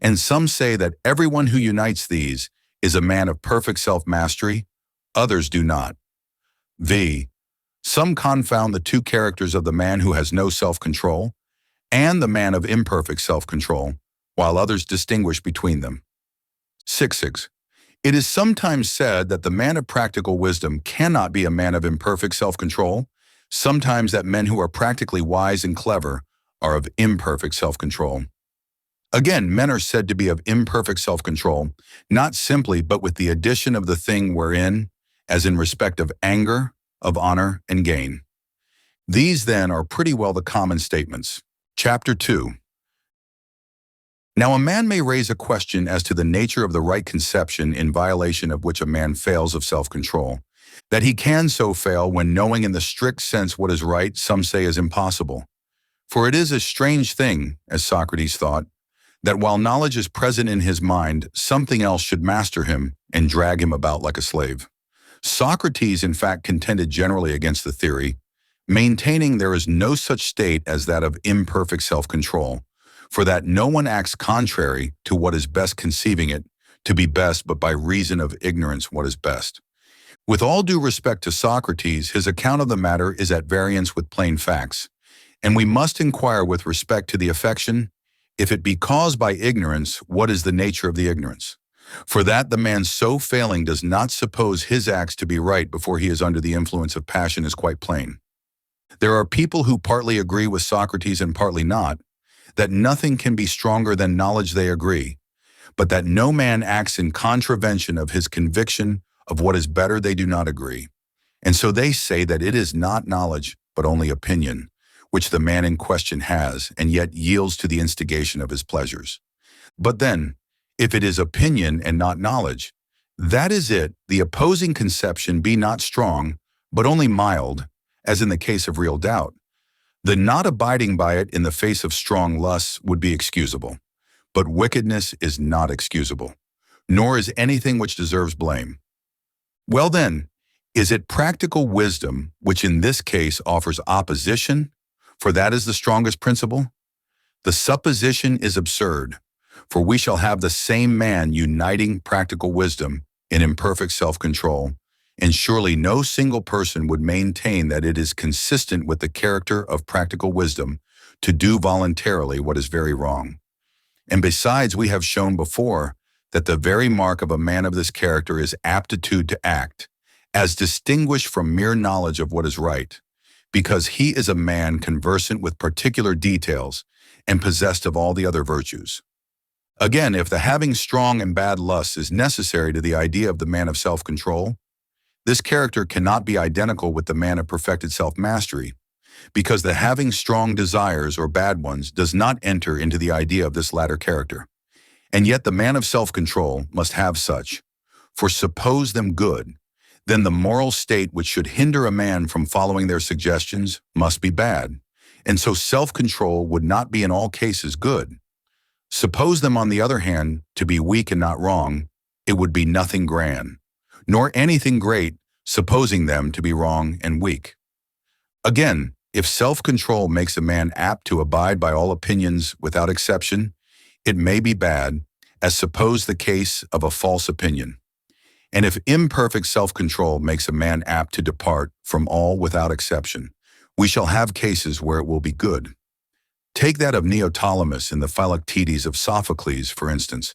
S1: And some say that everyone who unites these is a man of perfect self-mastery, others do not. Some confound the two characters of the man who has no self-control and the man of imperfect self-control, while others distinguish between them. 6. It is sometimes said that the man of practical wisdom cannot be a man of imperfect self-control, sometimes that men who are practically wise and clever are of imperfect self-control. Again, men are said to be of imperfect self-control, not simply but with the addition of the thing wherein, as in respect of anger, of honor, and gain. These, then, are pretty well the common statements. Chapter 2. Now a man may raise a question as to the nature of the right conception in violation of which a man fails of self-control. That he can so fail when knowing in the strict sense what is right, some say is impossible. For it is a strange thing, as Socrates thought, that while knowledge is present in his mind, something else should master him and drag him about like a slave. Socrates, in fact, contended generally against the theory, maintaining there is no such state as that of imperfect self-control, for that no one acts contrary to what is best conceiving it to be best but by reason of ignorance what is best. With all due respect to Socrates, his account of the matter is at variance with plain facts, and we must inquire with respect to the affection, if it be caused by ignorance, what is the nature of the ignorance? For that the man so failing does not suppose his acts to be right before he is under the influence of passion is quite plain. There are people who partly agree with Socrates and partly not, that nothing can be stronger than knowledge they agree, but that no man acts in contravention of his conviction of what is better they do not agree. And so they say that it is not knowledge, but only opinion, which the man in question has, and yet yields to the instigation of his pleasures. But then, if it is opinion and not knowledge, that is it, the opposing conception be not strong, but only mild, as in the case of real doubt. The not abiding by it in the face of strong lusts would be excusable, but wickedness is not excusable, nor is anything which deserves blame. Well then, is it practical wisdom which in this case offers opposition, for that is the strongest principle? The supposition is absurd, for we shall have the same man uniting practical wisdom in imperfect self-control, and surely no single person would maintain that it is consistent with the character of practical wisdom to do voluntarily what is very wrong. And besides, we have shown before that the very mark of a man of this character is aptitude to act, as distinguished from mere knowledge of what is right, because he is a man conversant with particular details and possessed of all the other virtues. Again, if the having strong and bad lusts is necessary to the idea of the man of self-control, this character cannot be identical with the man of perfected self-mastery, because the having strong desires or bad ones does not enter into the idea of this latter character. And yet the man of self-control must have such, for suppose them good, then the moral state which should hinder a man from following their suggestions must be bad, and so self-control would not be in all cases good. Suppose them, on the other hand, to be weak and not wrong, it would be nothing grand, nor anything great, supposing them to be wrong and weak. Again, if self-control makes a man apt to abide by all opinions without exception, it may be bad, as suppose the case of a false opinion. And if imperfect self-control makes a man apt to depart from all without exception, we shall have cases where it will be good. Take that of Neoptolemus in the Philoctetes of Sophocles, for instance.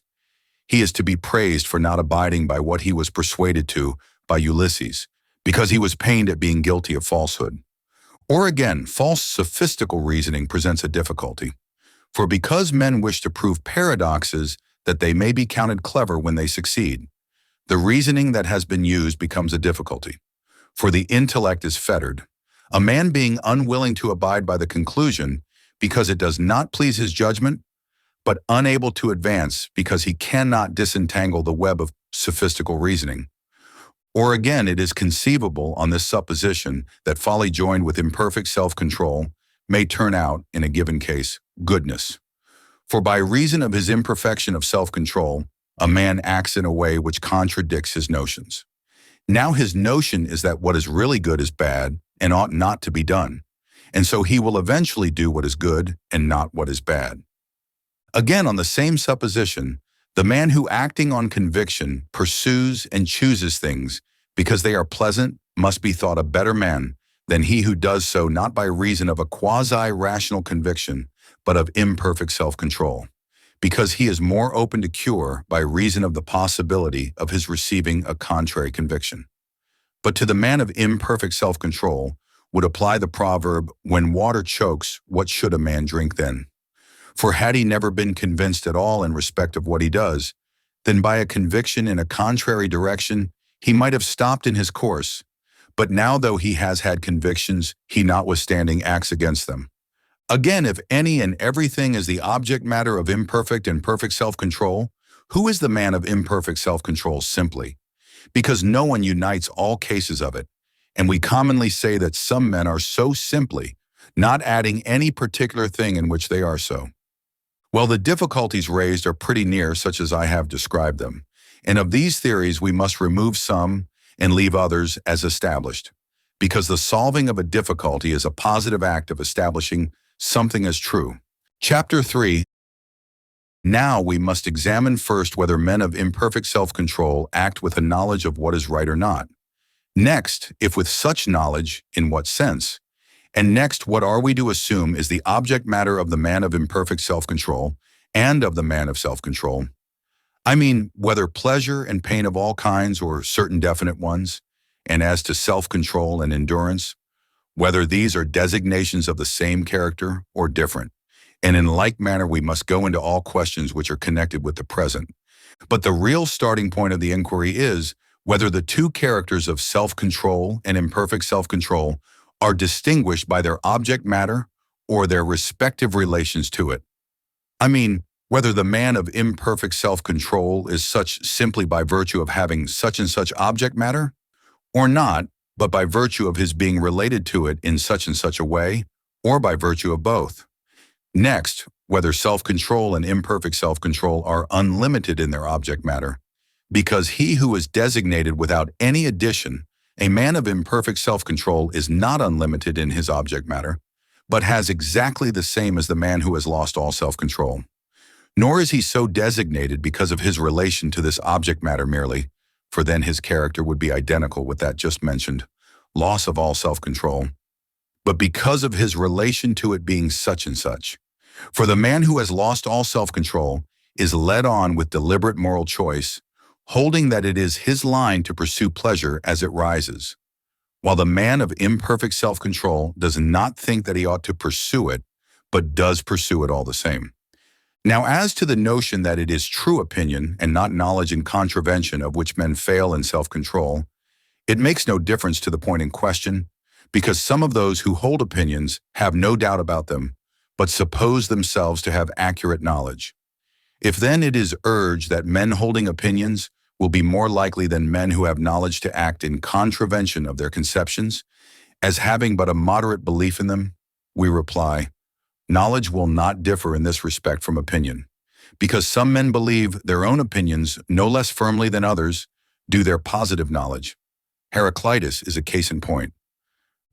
S1: He is to be praised for not abiding by what he was persuaded to by Ulysses, because he was pained at being guilty of falsehood. Or again, false sophistical reasoning presents a difficulty. For because men wish to prove paradoxes that they may be counted clever when they succeed, the reasoning that has been used becomes a difficulty. For the intellect is fettered. A man being unwilling to abide by the conclusion because it does not please his judgment, but unable to advance because he cannot disentangle the web of sophistical reasoning. Or again, it is conceivable on this supposition that folly joined with imperfect self-control may turn out, in a given case, goodness. For by reason of his imperfection of self-control, a man acts in a way which contradicts his notions. Now his notion is that what is really good is bad and ought not to be done, and so he will eventually do what is good and not what is bad. Again, on the same supposition, the man who, acting on conviction, pursues and chooses things because they are pleasant must be thought a better man than he who does so not by reason of a quasi-rational conviction, but of imperfect self-control, because he is more open to cure by reason of the possibility of his receiving a contrary conviction. But to the man of imperfect self-control would apply the proverb, "When water chokes, what should a man drink then?" For had he never been convinced at all in respect of what he does, then by a conviction in a contrary direction, he might have stopped in his course. But now, though he has had convictions, he notwithstanding acts against them. Again, if any and everything is the object matter of imperfect and perfect self-control, who is the man of imperfect self-control simply? Because no one unites all cases of it, and we commonly say that some men are so simply, not adding any particular thing in which they are so. Well, the difficulties raised are pretty near such as I have described them, and of these theories we must remove some and leave others as established, because the solving of a difficulty is a positive act of establishing something as true. Chapter 3. Now we must examine first whether men of imperfect self-control act with a knowledge of what is right or not. Next, if with such knowledge, in what sense? And next, what are we to assume is the object matter of the man of imperfect self-control and of the man of self-control? I mean, whether pleasure and pain of all kinds or certain definite ones, and as to self-control and endurance, whether these are designations of the same character or different. And in like manner, we must go into all questions which are connected with the present. But the real starting point of the inquiry is whether the two characters of self-control and imperfect self-control are distinguished by their object matter or their respective relations to it. I mean, whether the man of imperfect self-control is such simply by virtue of having such and such object matter, or not, but by virtue of his being related to it in such and such a way, or by virtue of both. Next, whether self-control and imperfect self-control are unlimited in their object matter, because he who is designated without any addition, a man of imperfect self-control, is not unlimited in his object matter, but has exactly the same as the man who has lost all self-control. Nor is he so designated because of his relation to this object matter merely, for then his character would be identical with that just mentioned, loss of all self-control, but because of his relation to it being such and such. For the man who has lost all self-control is led on with deliberate moral choice, holding that it is his line to pursue pleasure as it rises, while the man of imperfect self-control does not think that he ought to pursue it, but does pursue it all the same. Now, as to the notion that it is true opinion and not knowledge in contravention of which men fail in self-control, it makes no difference to the point in question, because some of those who hold opinions have no doubt about them, but suppose themselves to have accurate knowledge. If then it is urged that men holding opinions will be more likely than men who have knowledge to act in contravention of their conceptions, as having but a moderate belief in them, we reply, knowledge will not differ in this respect from opinion, because some men believe their own opinions no less firmly than others do their positive knowledge. Heraclitus is a case in point.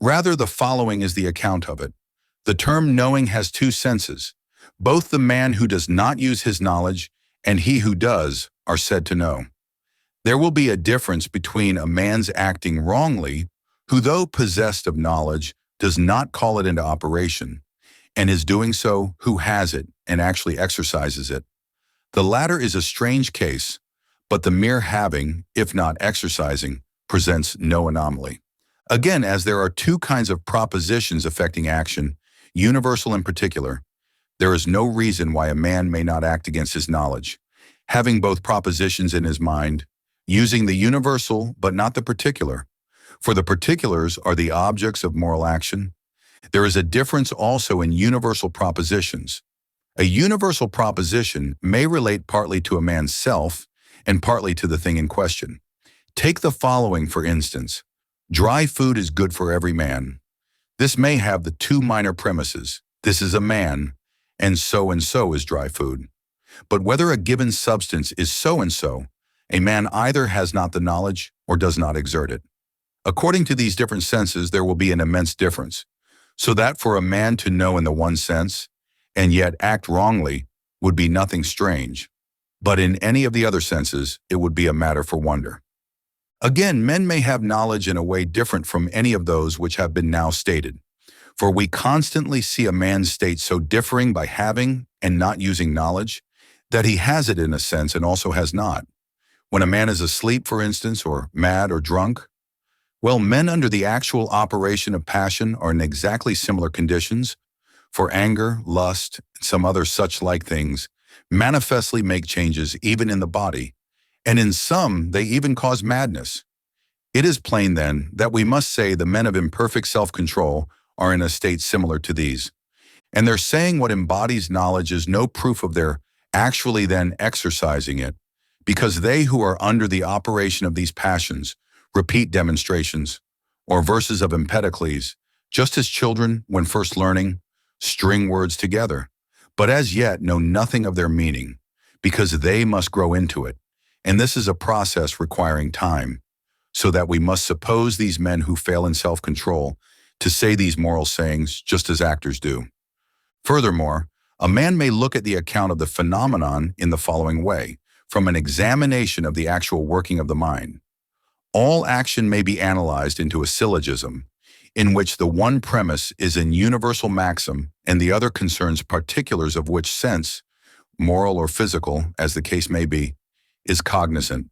S1: Rather, the following is the account of it. The term knowing has two senses. Both the man who does not use his knowledge and he who does are said to know. There will be a difference between a man's acting wrongly, who though possessed of knowledge does not call it into operation, and is doing so who has it and actually exercises it. The latter is a strange case, but the mere having, if not exercising, presents no anomaly. Again, as there are two kinds of propositions affecting action, universal and particular, there is no reason why a man may not act against his knowledge, having both propositions in his mind, using the universal but not the particular. For the particulars are the objects of moral action. There is a difference also in universal propositions. A universal proposition may relate partly to a man's self and partly to the thing in question. Take the following, for instance. Dry food is good for every man. This may have the two minor premises. This is a man, and so is dry food. But whether a given substance is so and so, a man either has not the knowledge or does not exert it. According to these different senses, there will be an immense difference, so that for a man to know in the one sense, and yet act wrongly, would be nothing strange, but in any of the other senses, it would be a matter for wonder. Again, men may have knowledge in a way different from any of those which have been now stated, for we constantly see a man's state so differing by having and not using knowledge, that he has it in a sense and also has not. When a man is asleep, for instance, or mad or drunk, well, men under the actual operation of passion are in exactly similar conditions, for anger, lust, and some other such like things manifestly make changes even in the body, and in some they even cause madness. It is plain then that we must say the men of imperfect self-control are in a state similar to these, and their saying what embodies knowledge is no proof of their actually then exercising it, because they who are under the operation of these passions repeat demonstrations, or verses of Empedocles, just as children, when first learning, string words together, but as yet know nothing of their meaning, because they must grow into it, and this is a process requiring time, so that we must suppose these men who fail in self-control to say these moral sayings just as actors do. Furthermore, a man may look at the account of the phenomenon in the following way, from an examination of the actual working of the mind. All action may be analyzed into a syllogism, in which the one premise is an universal maxim and the other concerns particulars of which sense, moral or physical, as the case may be, is cognizant.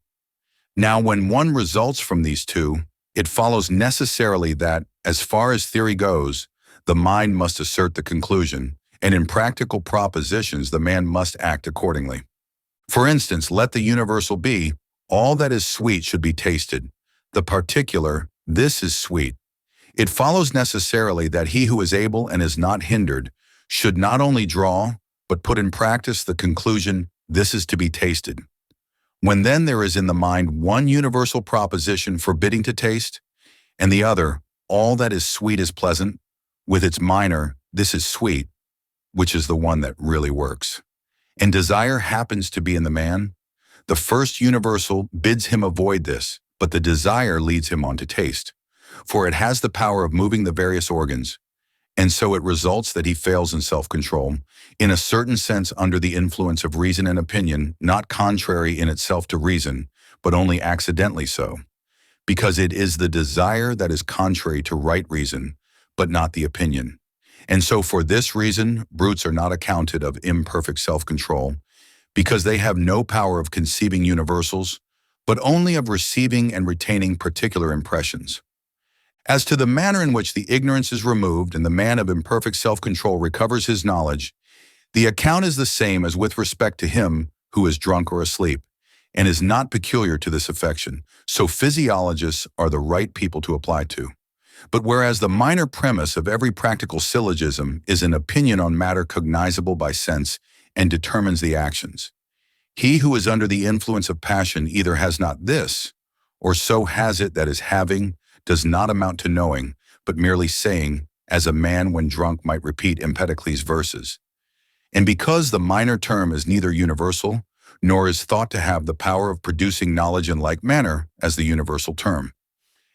S1: Now, when one results from these two, it follows necessarily that, as far as theory goes, the mind must assert the conclusion, and in practical propositions the man must act accordingly. For instance, let the universal be, all that is sweet should be tasted. The particular, this is sweet. It follows necessarily that he who is able and is not hindered should not only draw, but put in practice the conclusion, this is to be tasted. When then there is in the mind one universal proposition forbidding to taste, and the other, all that is sweet is pleasant, with its minor, this is sweet, which is the one that really works, and desire happens to be in the man, the first universal bids him avoid this, but the desire leads him on to taste, for it has the power of moving the various organs, and so it results that he fails in self-control, in a certain sense under the influence of reason and opinion, not contrary in itself to reason, but only accidentally so, because it is the desire that is contrary to right reason, but not the opinion. And so for this reason, brutes are not accounted of imperfect self-control, because they have no power of conceiving universals, but only of receiving and retaining particular impressions. As to the manner in which the ignorance is removed and the man of imperfect self-control recovers his knowledge, the account is the same as with respect to him who is drunk or asleep, and is not peculiar to this affection, so physiologists are the right people to apply to. But whereas the minor premise of every practical syllogism is an opinion on matter cognizable by sense and determines the actions, he who is under the influence of passion either has not this, or so has it that his having does not amount to knowing, but merely saying, as a man when drunk might repeat Empedocles' verses. And because the minor term is neither universal, nor is thought to have the power of producing knowledge in like manner as the universal term.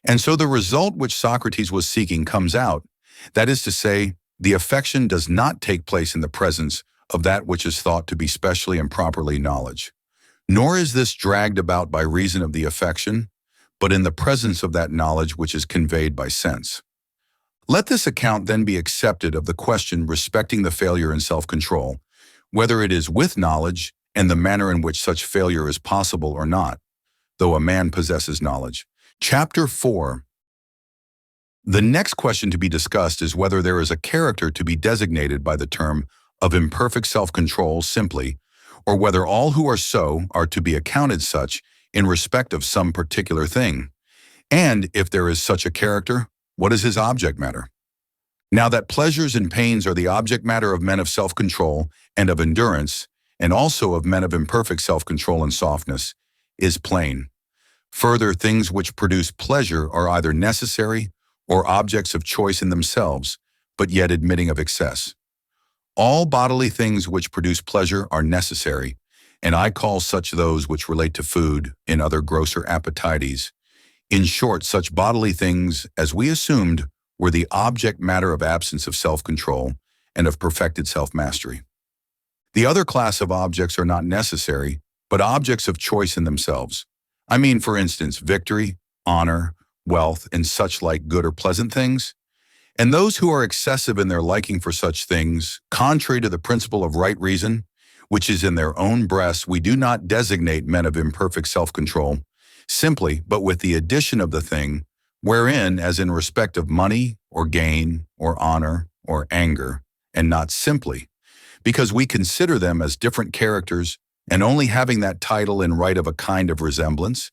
S1: And so the result which Socrates was seeking comes out, that is to say, the affection does not take place in the presence of that which is thought to be specially and properly knowledge. Nor is this dragged about by reason of the affection, but in the presence of that knowledge which is conveyed by sense. Let this account then be accepted of the question respecting the failure in self-control, whether it is with knowledge and the manner in which such failure is possible or not, though a man possesses knowledge. Chapter 4. The next question to be discussed is whether there is a character to be designated by the term of imperfect self-control simply, or whether all who are so are to be accounted such in respect of some particular thing, and if there is such a character, what is his object matter? Now that pleasures and pains are the object matter of men of self-control and of endurance, and also of men of imperfect self-control and softness, is plain. Further, things which produce pleasure are either necessary or objects of choice in themselves, but yet admitting of excess. All bodily things which produce pleasure are necessary, and I call such those which relate to food and other grosser appetites. In short, such bodily things as we assumed were the object matter of absence of self-control and of perfected self-mastery. The other class of objects are not necessary, but objects of choice in themselves. I mean, for instance, victory, honor, wealth, and such like good or pleasant things. And those who are excessive in their liking for such things, contrary to the principle of right reason, which is in their own breasts, we do not designate men of imperfect self-control, simply, but with the addition of the thing, wherein, as in respect of money, or gain, or honor, or anger, and not simply, because we consider them as different characters and only having that title in right of a kind of resemblance,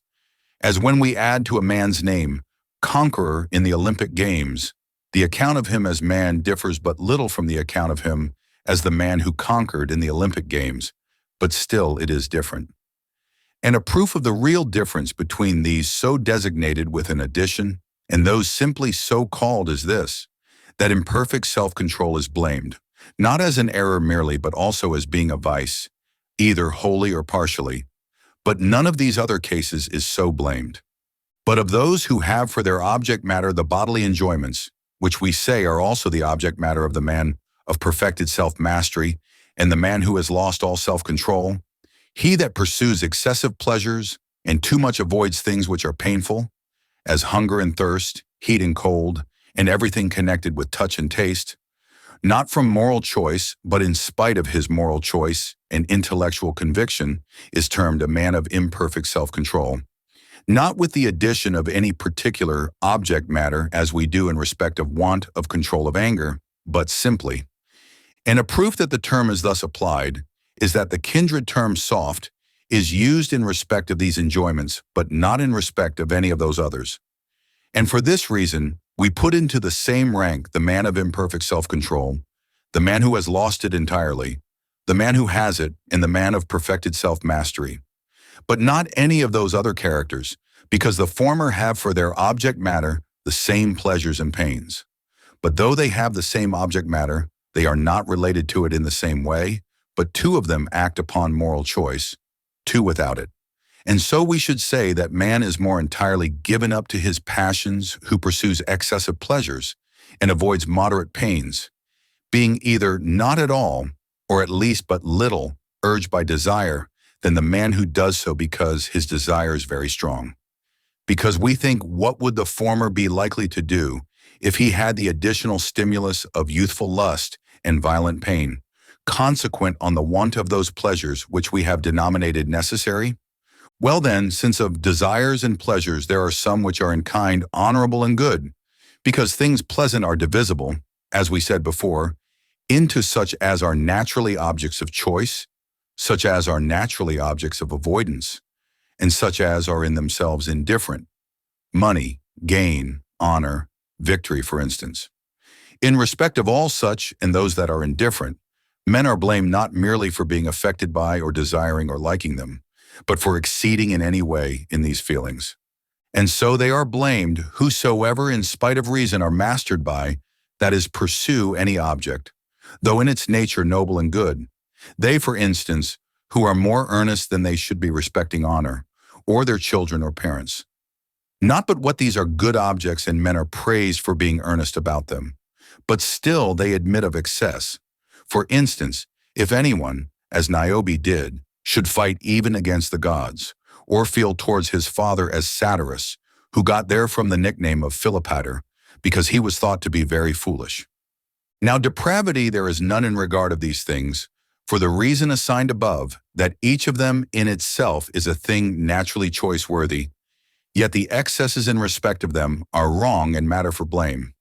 S1: as when we add to a man's name, conqueror in the Olympic Games, the account of him as man differs but little from the account of him as the man who conquered in the Olympic Games, but still it is different. And a proof of the real difference between these so designated with an addition and those simply so called is this, that imperfect self-control is blamed, not as an error merely, but also as being a vice, either wholly or partially, but none of these other cases is so blamed. But of those who have for their object matter the bodily enjoyments, which we say are also the object matter of the man of perfected self-mastery and the man who has lost all self-control, he that pursues excessive pleasures and too much avoids things which are painful, as hunger and thirst, heat and cold, and everything connected with touch and taste, not from moral choice, but in spite of his moral choice and intellectual conviction, is termed a man of imperfect self-control, not with the addition of any particular object matter as we do in respect of want of control of anger, but simply. And a proof that the term is thus applied is that the kindred term soft is used in respect of these enjoyments, but not in respect of any of those others. And for this reason, we put into the same rank the man of imperfect self-control, the man who has lost it entirely, the man who has it, and the man of perfected self-mastery. But not any of those other characters, because the former have for their object matter the same pleasures and pains. But though they have the same object matter, they are not related to it in the same way, but two of them act upon moral choice, two without it. And so we should say that man is more entirely given up to his passions who pursues excessive pleasures and avoids moderate pains, being either not at all, or at least but little, urged by desire, than the man who does so because his desire is very strong. Because we think, what would the former be likely to do if he had the additional stimulus of youthful lust and violent pain, consequent on the want of those pleasures which we have denominated necessary? Well then, since of desires and pleasures there are some which are in kind honorable and good, because things pleasant are divisible, as we said before, into such as are naturally objects of choice, such as are naturally objects of avoidance, and such as are in themselves indifferent. Money, gain, honor, victory, for instance. In respect of all such and those that are indifferent, men are blamed not merely for being affected by or desiring or liking them, but for exceeding in any way in these feelings. And so they are blamed whosoever in spite of reason are mastered by, that is, pursue any object, though in its nature noble and good. They, for instance, who are more earnest than they should be respecting honor, or their children or parents. Not but what these are good objects and men are praised for being earnest about them, but still they admit of excess. For instance, if anyone, as Niobe did, should fight even against the gods, or feel towards his father as Satyrus, who got therefrom the nickname of Philopater, because he was thought to be very foolish. Now depravity there is none in regard of these things, for the reason assigned above, that each of them in itself is a thing naturally choice-worthy, yet the excesses in respect of them are wrong and matter for blame.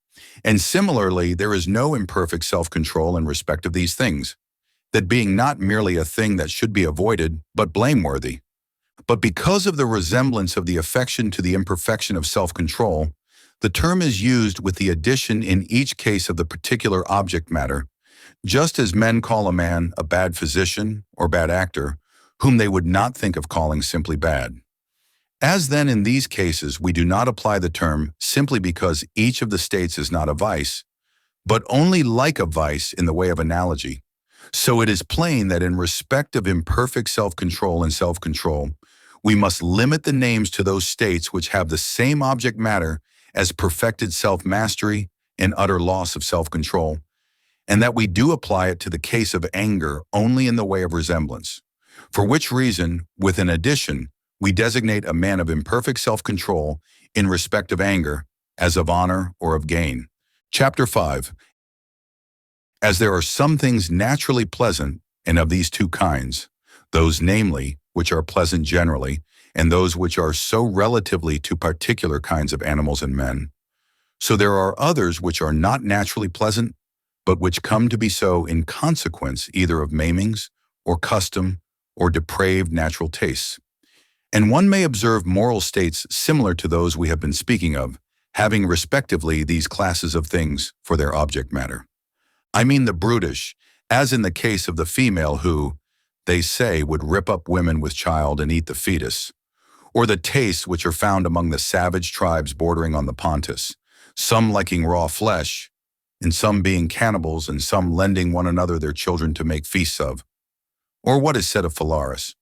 S1: And similarly, there is no imperfect self-control in respect of these things, that being not merely a thing that should be avoided, but blameworthy. But because of the resemblance of the affection to the imperfection of self-control, the term is used with the addition in each case of the particular object matter, just as men call a man a bad physician or bad actor, whom they would not think of calling simply bad. As then in these cases we do not apply the term simply because each of the states is not a vice, but only like a vice in the way of analogy, so it is plain that in respect of imperfect self-control and self-control, we must limit the names to those states which have the same object matter as perfected self-mastery and utter loss of self-control, and that we do apply it to the case of anger only in the way of resemblance, for which reason, with an addition, we designate a man of imperfect self-control in respect of anger as of honor or of gain. Chapter 5. As there are some things naturally pleasant, and of these two kinds, those namely, which are pleasant generally, and those which are so relatively to particular kinds of animals and men, so there are others which are not naturally pleasant, but which come to be so in consequence either of maimings, or custom, or depraved natural tastes. And one may observe moral states similar to those we have been speaking of, having respectively these classes of things for their object matter. I mean the brutish, as in the case of the female who, they say, would rip up women with child and eat the fetus, or the tastes which are found among the savage tribes bordering on the Pontus, some liking raw flesh, and some being cannibals, and some lending one another their children to make feasts of. Or what is said of Phalaris.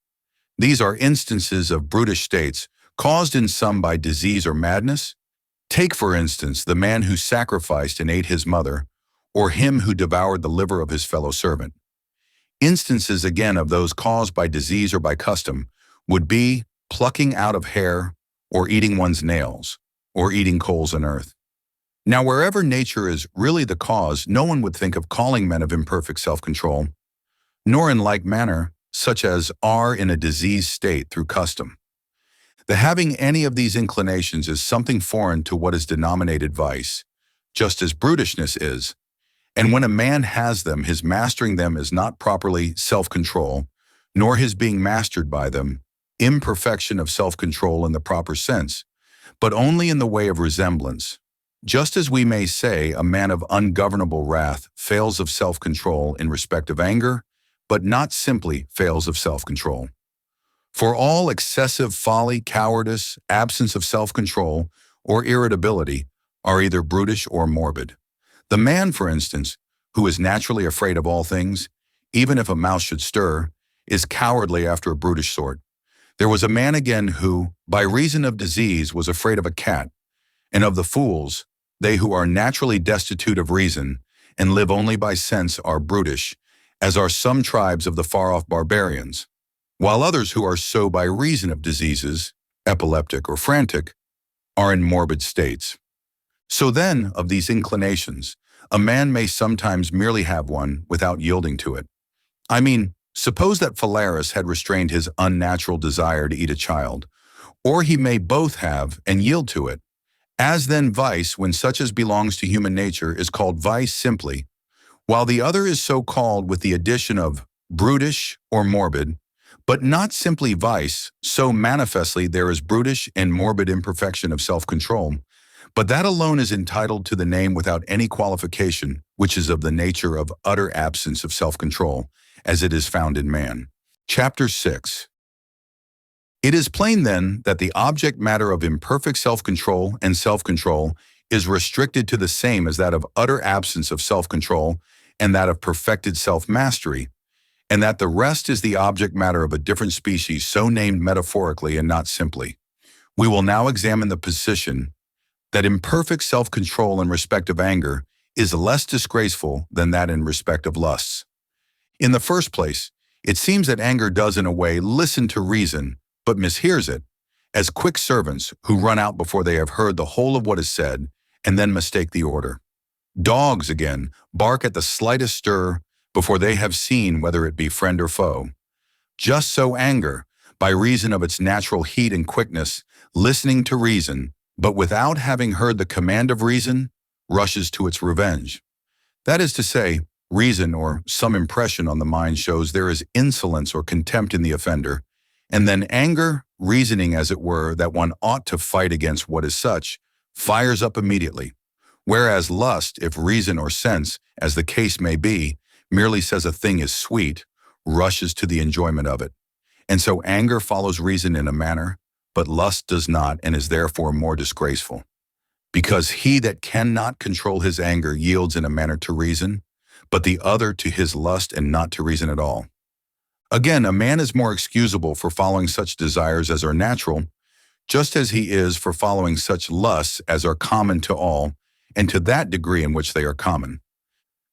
S1: These are instances of brutish states, caused in some by disease or madness. Take, for instance, the man who sacrificed and ate his mother, or him who devoured the liver of his fellow servant. Instances again of those caused by disease or by custom would be plucking out of hair, or eating one's nails, or eating coals and earth. Now, wherever nature is really the cause, no one would think of calling men of imperfect self-control, nor in like manner, such as are in a diseased state through custom. The having any of these inclinations is something foreign to what is denominated vice, just as brutishness is. And when a man has them, his mastering them is not properly self-control, nor his being mastered by them, imperfection of self-control in the proper sense, but only in the way of resemblance. Just as we may say a man of ungovernable wrath fails of self-control in respect of anger, but not simply fails of self-control. For all excessive folly, cowardice, absence of self-control, or irritability are either brutish or morbid. The man, for instance, who is naturally afraid of all things, even if a mouse should stir, is cowardly after a brutish sort. There was a man again who, by reason of disease, was afraid of a cat, and of the fools, they who are naturally destitute of reason and live only by sense are brutish, as are some tribes of the far-off barbarians, while others who are so by reason of diseases, epileptic or frantic, are in morbid states. So then, of these inclinations, a man may sometimes merely have one without yielding to it. I mean, suppose that Phalaris had restrained his unnatural desire to eat a child, or he may both have and yield to it. As then vice, when such as belongs to human nature, is called vice simply, while the other is so called with the addition of brutish or morbid, but not simply vice, so manifestly there is brutish and morbid imperfection of self-control, but that alone is entitled to the name without any qualification, which is of the nature of utter absence of self-control, as it is found in man. Chapter 6. It is plain then that the object matter of imperfect self-control and self-control is restricted to the same as that of utter absence of self-control and that of perfected self-mastery, and that the rest is the object matter of a different species so named metaphorically and not simply. We will now examine the position that imperfect self-control in respect of anger is less disgraceful than that in respect of lusts. In the first place, it seems that anger does in a way listen to reason, but mishears it, as quick servants who run out before they have heard the whole of what is said and then mistake the order. Dogs, again, bark at the slightest stir before they have seen whether it be friend or foe. Just so anger, by reason of its natural heat and quickness, listening to reason, but without having heard the command of reason, rushes to its revenge. That is to say, reason or some impression on the mind shows there is insolence or contempt in the offender, and then anger, reasoning as it were that one ought to fight against what is such, fires up immediately, whereas lust, if reason or sense, as the case may be, merely says a thing is sweet, rushes to the enjoyment of it. And so anger follows reason in a manner, but lust does not and is therefore more disgraceful. Because he that cannot control his anger yields in a manner to reason, but the other to his lust and not to reason at all. Again, a man is more excusable for following such desires as are natural, just as he is for following such lusts as are common to all, and to that degree in which they are common.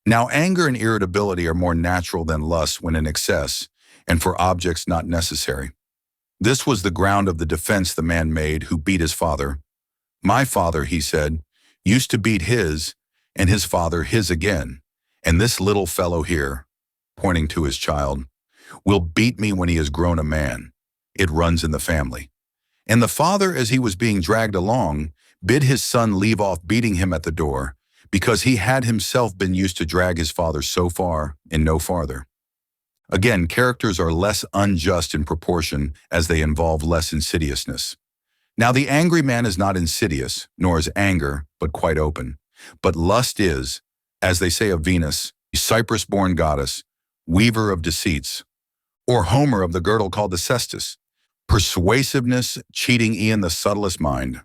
S1: Now, anger and irritability are more natural than lust when in excess, and for objects not necessary. This was the ground of the defense the man made who beat his father. My father, he said, used to beat his, and his father his again, and this little fellow here, pointing to his child, will beat me when he is grown a man. It runs in the family. And the father, as he was being dragged along, bid his son leave off beating him at the door, because he had himself been used to drag his father so far and no farther. Again, characters are less unjust in proportion as they involve less insidiousness. Now the angry man is not insidious, nor is anger, but quite open. But lust is, as they say of Venus, Cyprus-born goddess, weaver of deceits, or Homer of the girdle called the cestus, persuasiveness, cheating e'en the subtlest mind.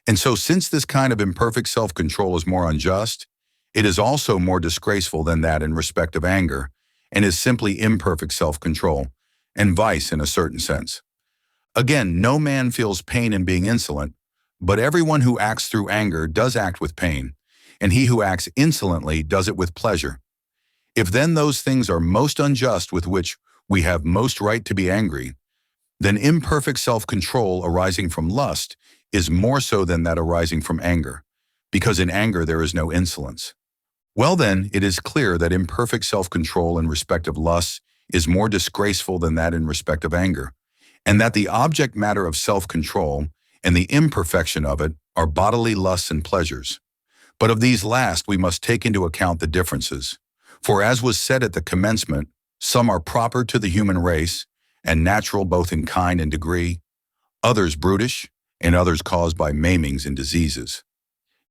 S1: And so since this kind of imperfect self-control is more unjust, it is also more disgraceful than that in respect of anger, and is simply imperfect self-control, and vice in a certain sense. Again, no man feels pain in being insolent, but everyone who acts through anger does act with pain, and he who acts insolently does it with pleasure. If then those things are most unjust with which we have most right to be angry, then imperfect self-control arising from lust is more so than that arising from anger, because in anger there is no insolence. Well then, it is clear that imperfect self-control in respect of lusts is more disgraceful than that in respect of anger, and that the object matter of self-control and the imperfection of it are bodily lusts and pleasures. But of these last we must take into account the differences. For as was said at the commencement, some are proper to the human race, and natural both in kind and degree, others brutish, and others caused by maimings and diseases.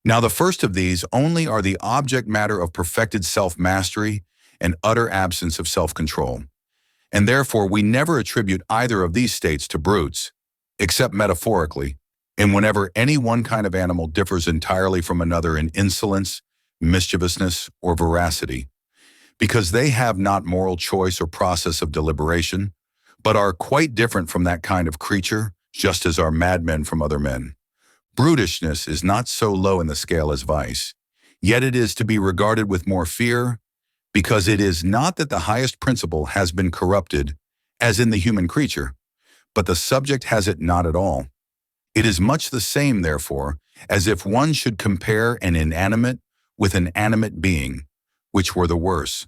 S1: Now the first of these only are the object matter of perfected self-mastery and utter absence of self-control, and therefore we never attribute either of these states to brutes, except metaphorically, and whenever any one kind of animal differs entirely from another in insolence, mischievousness, or veracity, because they have not moral choice or process of deliberation, but are quite different from that kind of creature, just as are madmen from other men. Brutishness is not so low in the scale as vice, yet it is to be regarded with more fear, because it is not that the highest principle has been corrupted, as in the human creature, but the subject has it not at all. It is much the same, therefore, as if one should compare an inanimate with an animate being, which were the worse.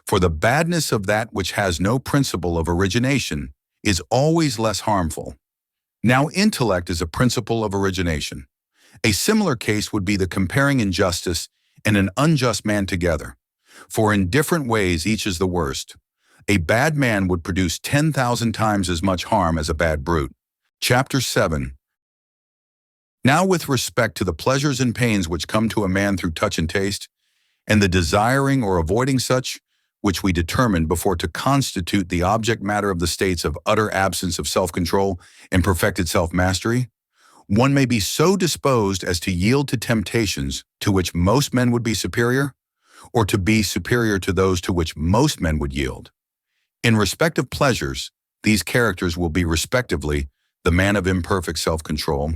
S1: For the badness of that which has no principle of origination is always less harmful. Now intellect is a principle of origination. A similar case would be the comparing injustice and an unjust man together, for in different ways each is the worst. A bad man would produce 10,000 times as much harm as a bad brute. Chapter 7. Now with respect to the pleasures and pains which come to a man through touch and taste, and the desiring or avoiding such, which we determined before to constitute the object matter of the states of utter absence of self-control and perfected self-mastery, one may be so disposed as to yield to temptations to which most men would be superior, or to be superior to those to which most men would yield. In respect of pleasures, these characters will be respectively the man of imperfect self-control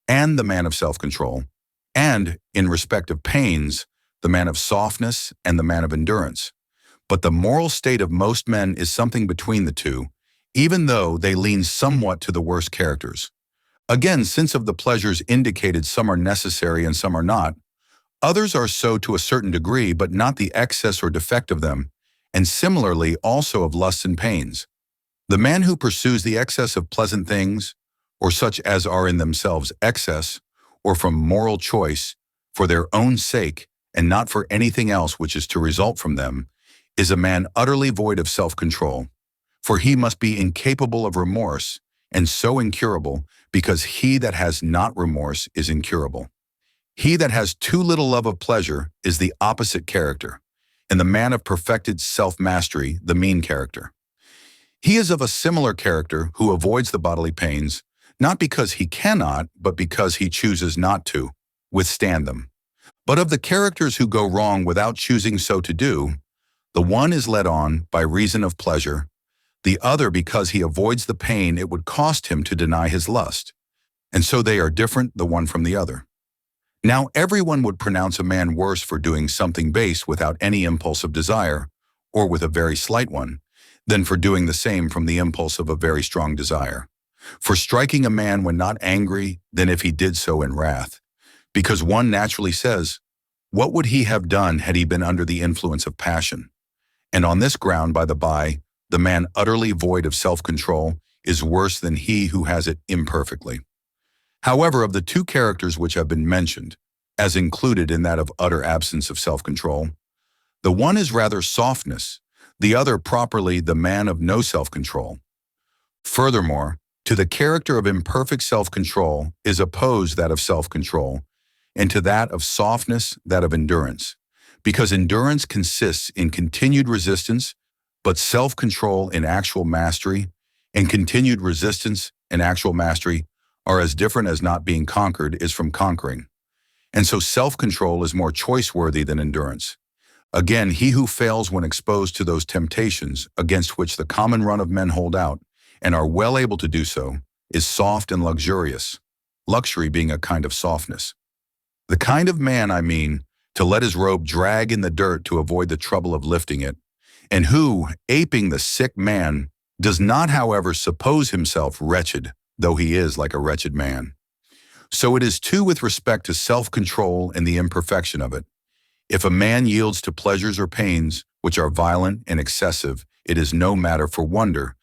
S1: and the man of self-control, and, in respect of pains, the man of softness and the man of endurance. But the moral state of most men is something between the two, even though they lean somewhat to the worst characters. Again, since of the pleasures indicated some are necessary and some are not, others are so to a certain degree, but not the excess or defect of them, and similarly also of lusts and pains. The man who pursues the excess of pleasant things, or such as are in themselves excess, or from moral choice, for their own sake, and not for anything else which is to result from them, is a man utterly void of self-control, for he must be incapable of remorse, and so incurable, because he that has not remorse is incurable. He that has too little love of pleasure is the opposite character, and the man of perfected self-mastery the mean character. He is of a similar character who avoids the bodily pains, not because he cannot, but because he chooses not to withstand them. But of the characters who go wrong without choosing so to do, the one is led on by reason of pleasure, the other because he avoids the pain it would cost him to deny his lust, and so they are different the one from the other. Now everyone would pronounce a man worse for doing something base without any impulse of desire, or with a very slight one, than for doing the same from the impulse of a very strong desire. For striking a man when not angry than if he did so in wrath, because one naturally says, what would he have done had he been under the influence of passion? And on this ground, by the by, the man utterly void of self-control is worse than he who has it imperfectly. However, of the two characters which have been mentioned, as included in that of utter absence of self-control, the one is rather softness, the other properly the man of no self-control. Furthermore, to the character of imperfect self-control is opposed that of self-control, and to that of softness that of endurance, because endurance consists in continued resistance, but self-control in actual mastery, and continued resistance and actual mastery are as different as not being conquered is from conquering. And so self-control is more choice-worthy than endurance. Again, he who fails when exposed to those temptations against which the common run of men hold out, and are well able to do so, is soft and luxurious, luxury being a kind of softness. The kind of man, I mean, to let his robe drag in the dirt to avoid the trouble of lifting it, and who, aping the sick man, does not, however, suppose himself wretched, though he is like a wretched man, So it is too with respect to self-control and the imperfection of it. If a man yields to pleasures or pains which are violent and excessive, it is no matter for wonder,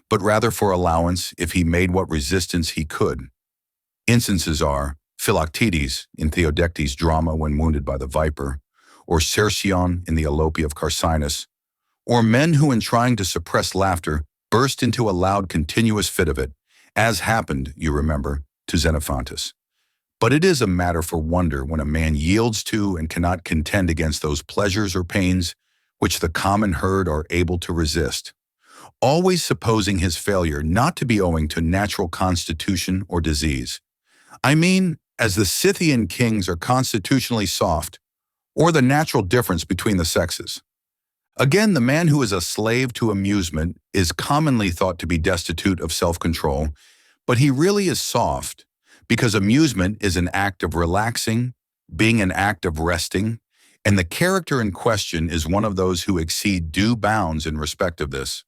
S1: but rather for allowance if he made what resistance he could. Instances are Philoctetes in Theodectes' drama when wounded by the viper, or Cercyon in the Alope of Carcinus, or men who in trying to suppress laughter burst into a loud continuous fit of it, as happened, you remember, to Xenophontus. But it is a matter for wonder when a man yields to and cannot contend against those pleasures or pains which the common herd are able to resist, always supposing his failure not to be owing to natural constitution or disease. I mean, as the Scythian kings are constitutionally soft, or the natural difference between the sexes. Again, the man who is a slave to amusement is commonly thought to be destitute of self-control, but he really is soft, because amusement is an act of relaxing, being an act of resting, and the character in question is one of those who exceed due bounds in respect of this.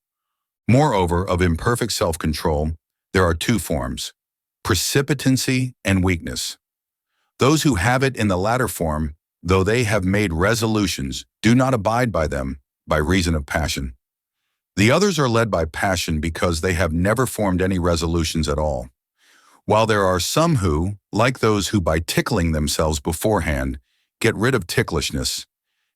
S1: Moreover, of imperfect self-control, there are two forms, precipitancy and weakness. Those who have it in the latter form, though they have made resolutions, do not abide by them by reason of passion. The others are led by passion because they have never formed any resolutions at all. While there are some who, like those who by tickling themselves beforehand, get rid of ticklishness,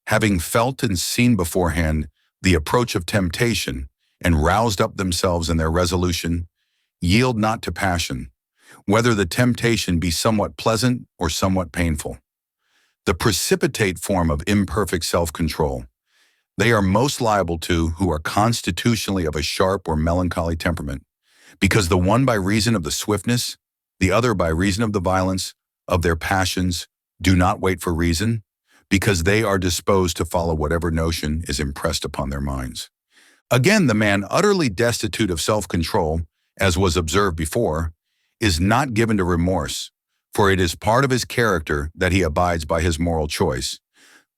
S1: having felt and seen beforehand the approach of temptation, and roused up themselves in their resolution, yield not to passion, whether the temptation be somewhat pleasant or somewhat painful. The precipitate form of imperfect self-control, they are most liable to who are constitutionally of a sharp or melancholy temperament, because the one by reason of the swiftness, the other by reason of the violence of their passions do not wait for reason, because they are disposed to follow whatever notion is impressed upon their minds. Again, the man utterly destitute of self-control, as was observed before, is not given to remorse, for it is part of his character that he abides by his moral choice.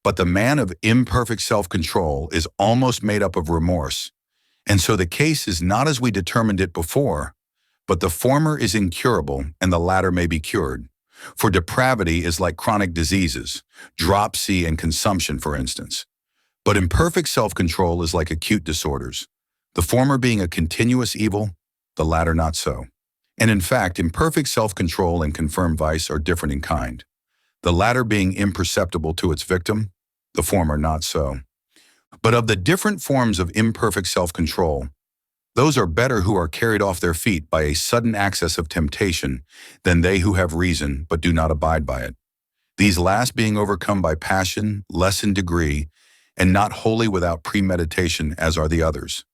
S1: But the man of imperfect self-control is almost made up of remorse, and so the case is not as we determined it before, but the former is incurable and the latter may be cured. For depravity is like chronic diseases, dropsy and consumption, for instance. But imperfect self-control is like acute disorders, the former being a continuous evil, the latter not so. And in fact, imperfect self-control and confirmed vice are different in kind, the latter being imperceptible to its victim, the former not so. But of the different forms of imperfect self-control, those are better who are carried off their feet by a sudden access of temptation than they who have reason but do not abide by it. These last being overcome by passion, less in degree, and not wholly without premeditation as are the others.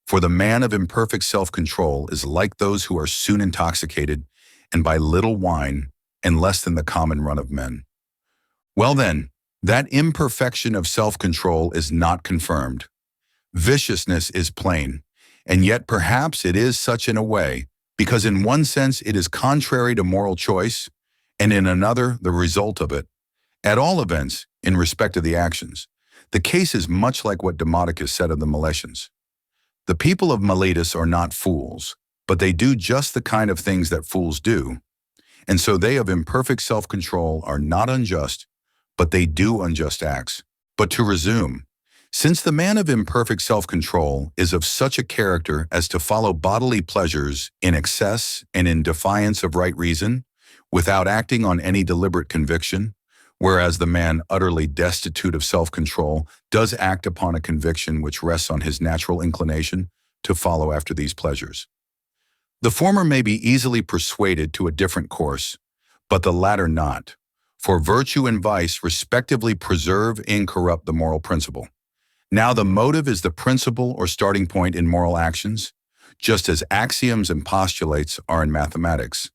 S1: For the man of imperfect self-control is like those who are soon intoxicated, and by little wine, and less than the common run of men. Well then, that imperfection of self-control is not confirmed. Viciousness is plain, and yet perhaps it is such in a way, because in one sense it is contrary to moral choice, and in another the result of it. At all events, in respect of the actions, the case is much like what Nicomachus said of the Milesians. The people of Miletus are not fools, but they do just the kind of things that fools do, and so they of imperfect self-control are not unjust, but they do unjust acts. But to resume, since the man of imperfect self-control is of such a character as to follow bodily pleasures in excess and in defiance of right reason, without acting on any deliberate conviction, whereas the man utterly destitute of self-control does act upon a conviction which rests on his natural inclination to follow after these pleasures. The former may be easily persuaded to a different course, but the latter not, for virtue and vice respectively preserve and corrupt the moral principle. Now the motive is the principle or starting point in moral actions, just as axioms and postulates are in mathematics.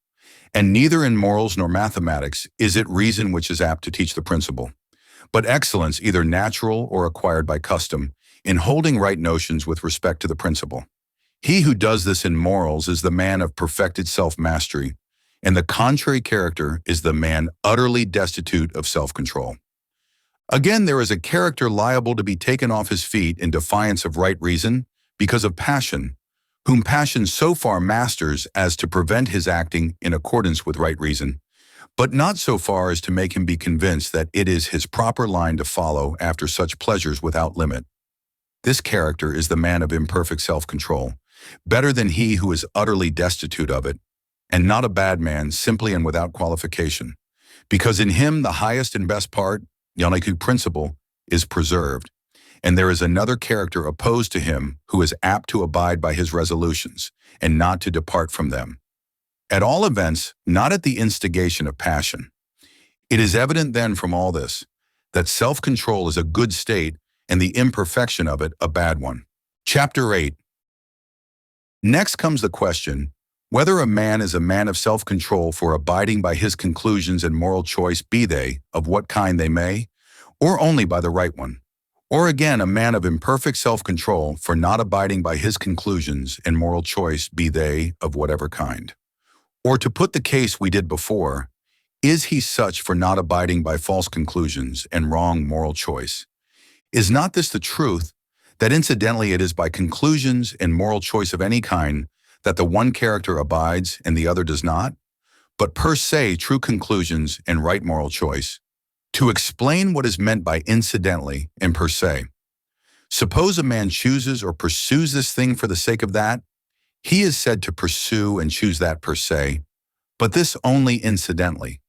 S1: And neither in morals nor mathematics is it reason which is apt to teach the principle, but excellence either natural or acquired by custom, in holding right notions with respect to the principle. He who does this in morals is the man of perfected self-mastery, and the contrary character is the man utterly destitute of self-control. Again, there is a character liable to be taken off his feet in defiance of right reason because of passion, whom passion so far masters as to prevent his acting in accordance with right reason, but not so far as to make him be convinced that it is his proper line to follow after such pleasures without limit. This character is the man of imperfect self-control, better than he who is utterly destitute of it, and not a bad man simply and without qualification, because in him the highest and best part, eudaimonia principle, is preserved, and there is another character opposed to him who is apt to abide by his resolutions, and not to depart from them. At all events, not at the instigation of passion. It is evident then from all this, that self-control is a good state and the imperfection of it a bad one. Chapter 8. Next comes the question, whether a man is a man of self-control for abiding by his conclusions and moral choice, be they, of what kind they may, or only by the right one. Or again, a man of imperfect self-control for not abiding by his conclusions and moral choice, be they, of whatever kind. Or to put the case we did before, is he such for not abiding by false conclusions and wrong moral choice? Is not this the truth, that incidentally it is by conclusions and moral choice of any kind that the one character abides and the other does not? But per se true conclusions and right moral choice. To explain what is meant by incidentally and per se. Suppose a man chooses or pursues this thing for the sake of that, he is said to pursue and choose that per se, but this only incidentally.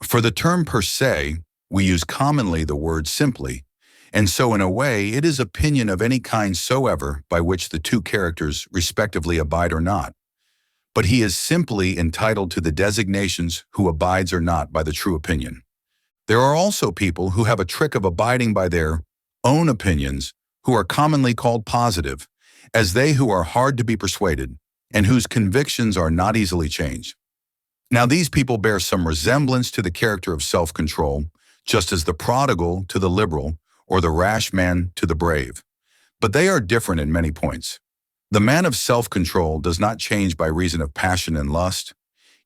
S1: For the term per se, we use commonly the word simply, and so in a way it is opinion of any kind soever by which the two characters respectively abide or not. But he is simply entitled to the designations who abides or not by the true opinion. There are also people who have a trick of abiding by their own opinions, who are commonly called positive, as they who are hard to be persuaded, and whose convictions are not easily changed. Now these people bear some resemblance to the character of self-control, just as the prodigal to the liberal, or the rash man to the brave. But they are different in many points. The man of self-control does not change by reason of passion and lust,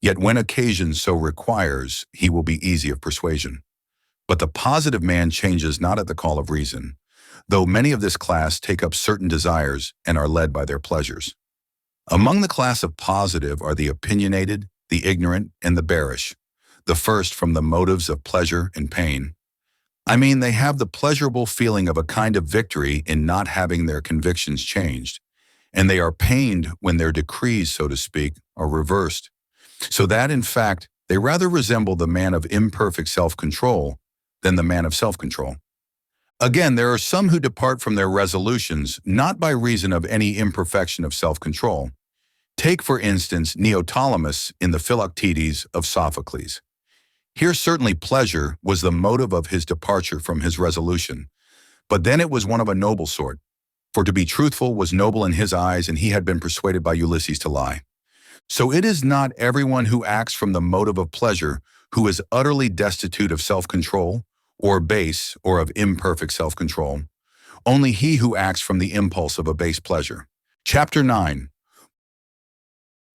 S1: yet when occasion so requires, he will be easy of persuasion. But the positive man changes not at the call of reason, though many of this class take up certain desires and are led by their pleasures. Among the class of positive are the opinionated, the ignorant, and the bearish, the first from the motives of pleasure and pain. I mean, they have the pleasurable feeling of a kind of victory in not having their convictions changed, and they are pained when their decrees, so to speak, are reversed, so that, in fact, they rather resemble the man of imperfect self-control than the man of self-control. Again, there are some who depart from their resolutions not by reason of any imperfection of self-control. Take, for instance, Neoptolemus in the Philoctetes of Sophocles. Here certainly pleasure was the motive of his departure from his resolution, but then it was one of a noble sort, for to be truthful was noble in his eyes, and he had been persuaded by Ulysses to lie. So it is not everyone who acts from the motive of pleasure who is utterly destitute of self-control, or base, or of imperfect self-control. Only he who acts from the impulse of a base pleasure. Chapter 9.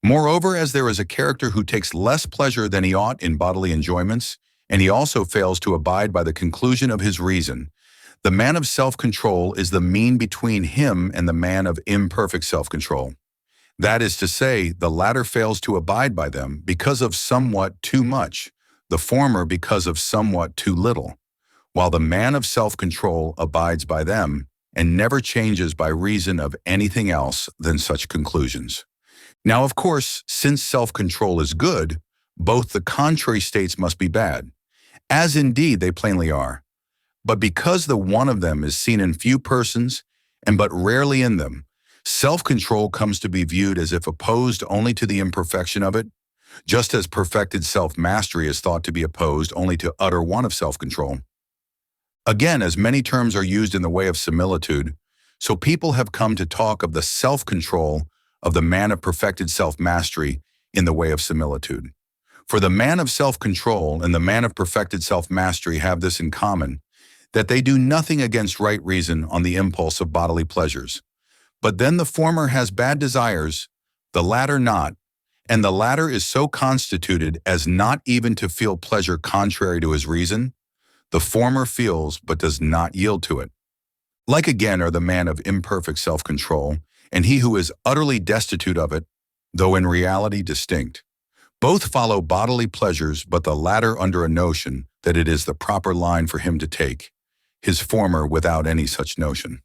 S1: Moreover, as there is a character who takes less pleasure than he ought in bodily enjoyments, and he also fails to abide by the conclusion of his reason, the man of self-control is the mean between him and the man of imperfect self-control. That is to say, the latter fails to abide by them because of somewhat too much, the former because of somewhat too little, while the man of self-control abides by them and never changes by reason of anything else than such conclusions. Now, of course, since self-control is good, both the contrary states must be bad, as indeed they plainly are. But because the one of them is seen in few persons and but rarely in them, self-control comes to be viewed as if opposed only to the imperfection of it, just as perfected self-mastery is thought to be opposed only to utter want of self-control. Again, as many terms are used in the way of similitude, so people have come to talk of the self-control of the man of perfected self-mastery in the way of similitude. For the man of self-control and the man of perfected self-mastery have this in common, that they do nothing against right reason on the impulse of bodily pleasures. But then the former has bad desires, the latter not, and the latter is so constituted as not even to feel pleasure contrary to his reason. The former feels but does not yield to it. Like again are the man of imperfect self-control, and he who is utterly destitute of it, though in reality distinct. Both follow bodily pleasures, but the latter under a notion that it is the proper line for him to take, his former without any such notion.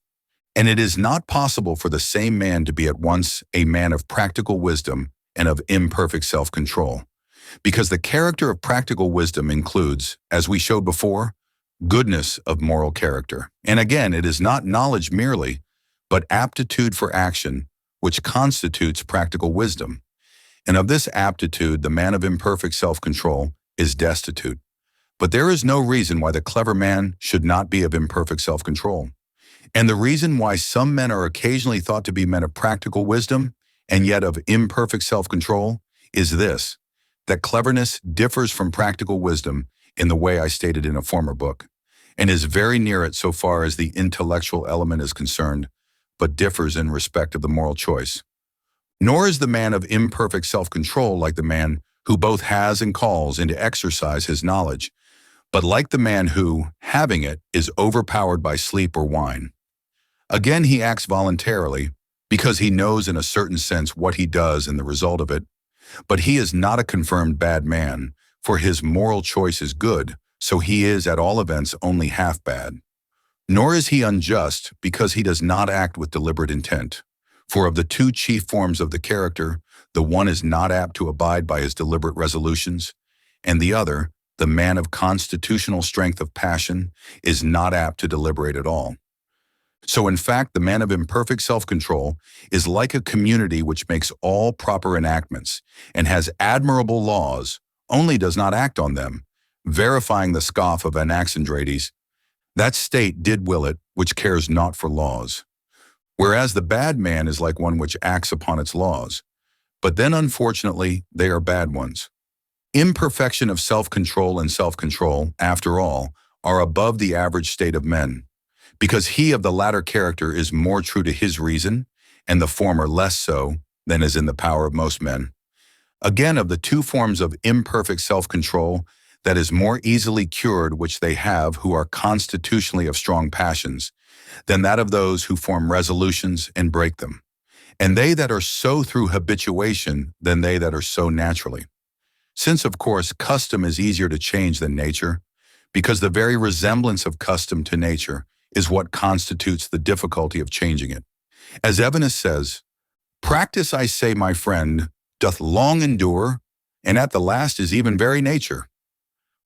S1: And it is not possible for the same man to be at once a man of practical wisdom and of imperfect self-control, because the character of practical wisdom includes, as we showed before, goodness of moral character. And again, it is not knowledge merely, but aptitude for action, which constitutes practical wisdom. And of this aptitude, the man of imperfect self-control is destitute. But there is no reason why the clever man should not be of imperfect self-control. And the reason why some men are occasionally thought to be men of practical wisdom and yet of imperfect self-control is this, that cleverness differs from practical wisdom in the way I stated in a former book, and is very near it so far as the intellectual element is concerned, but differs in respect of the moral choice. Nor is the man of imperfect self-control like the man who both has and calls into exercise his knowledge, but like the man who, having it, is overpowered by sleep or wine. Again, he acts voluntarily, because he knows in a certain sense what he does and the result of it, but he is not a confirmed bad man, for his moral choice is good, so he is at all events only half bad. Nor is he unjust, because he does not act with deliberate intent. For of the two chief forms of the character, the one is not apt to abide by his deliberate resolutions, and the other, the man of constitutional strength of passion, is not apt to deliberate at all. So in fact, the man of imperfect self-control is like a community which makes all proper enactments and has admirable laws, only does not act on them, verifying the scoff of Anaxandrides. That state did will it, which cares not for laws. Whereas the bad man is like one which acts upon its laws, but then unfortunately they are bad ones. Imperfection of self-control and self-control, after all, are above the average state of men, because he of the latter character is more true to his reason, and the former less so than is in the power of most men. Again, of the two forms of imperfect self-control, that is more easily cured which they have who are constitutionally of strong passions, than that of those who form resolutions and break them, and they that are so through habituation than they that are so naturally. Since, of course, custom is easier to change than nature, because the very resemblance of custom to nature is what constitutes the difficulty of changing it. As Evenus says, "Practice, I say, my friend, doth long endure, and at the last is even very nature."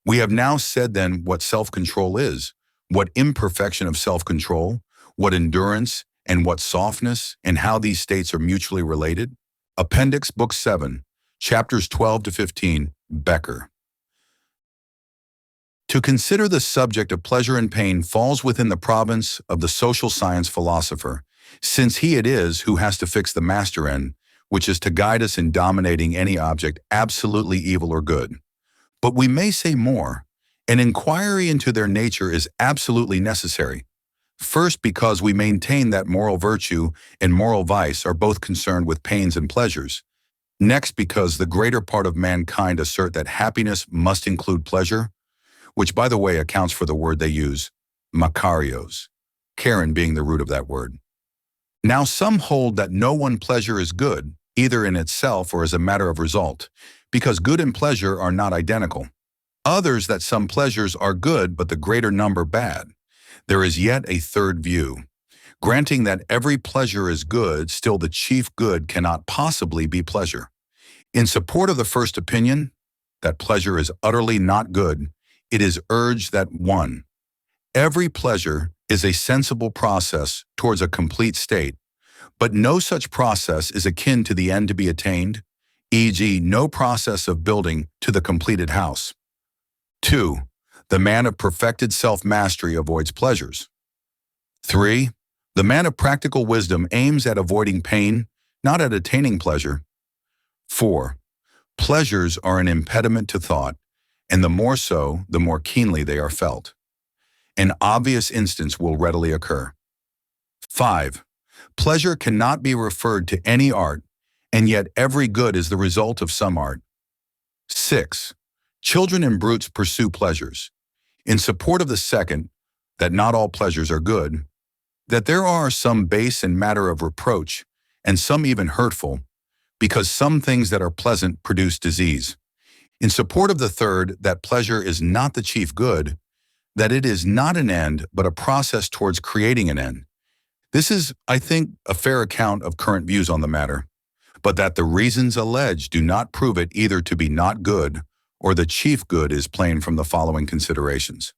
S1: We have now said then what self-control is, what imperfection of self-control, what endurance, and what softness, and how these states are mutually related. Appendix, Book 7, Chapters 12 to 15, Becker. To consider the subject of pleasure and pain falls within the province of the social science philosopher, since he it is who has to fix the master end, which is to guide us in dominating any object absolutely evil or good. But we may say more. An inquiry into their nature is absolutely necessary. First, because we maintain that moral virtue and moral vice are both concerned with pains and pleasures. Next, because the greater part of mankind assert that happiness must include pleasure, which, by the way, accounts for the word they use, makarios, Karen being the root of that word. Now, some hold that no one pleasure is good, either in itself or as a matter of result, because good and pleasure are not identical. Others that some pleasures are good, but the greater number bad. There is yet a third view. Granting that every pleasure is good, still the chief good cannot possibly be pleasure. In support of the first opinion, that pleasure is utterly not good, it is urged that 1. Every pleasure is a sensible process towards a complete state, but no such process is akin to the end to be attained, e.g., no process of building to the completed house. 2. The man of perfected self-mastery avoids pleasures. 3. The man of practical wisdom aims at avoiding pain, not at attaining pleasure. 4. Pleasures are an impediment to thought, and the more so, the more keenly they are felt. An obvious instance will readily occur. 5. Pleasure cannot be referred to any art, and yet every good is the result of some art. 6. Children and brutes pursue pleasures. In support of the second, that not all pleasures are good, that there are some base and matter of reproach, and some even hurtful, because some things that are pleasant produce disease. In support of the third, that pleasure is not the chief good, that it is not an end, but a process towards creating an end. This is, I think, a fair account of current views on the matter, but that the reasons alleged do not prove it either to be not good or the chief good is plain from the following considerations.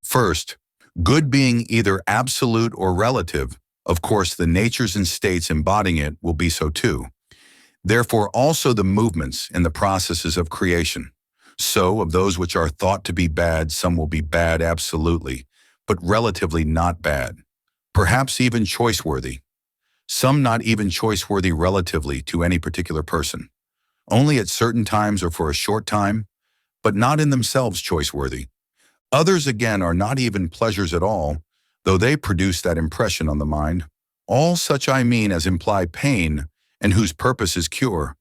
S1: First, good being either absolute or relative, of course the natures and states embodying it will be so too. Therefore also the movements and the processes of creation. So of those which are thought to be bad, some will be bad absolutely, but relatively not bad, perhaps even choice-worthy. Some not even choice-worthy relatively to any particular person, only at certain times or for a short time, but not in themselves choice-worthy. Others again are not even pleasures at all, though they produce that impression on the mind. All such I mean as imply pain, and whose purpose is cure.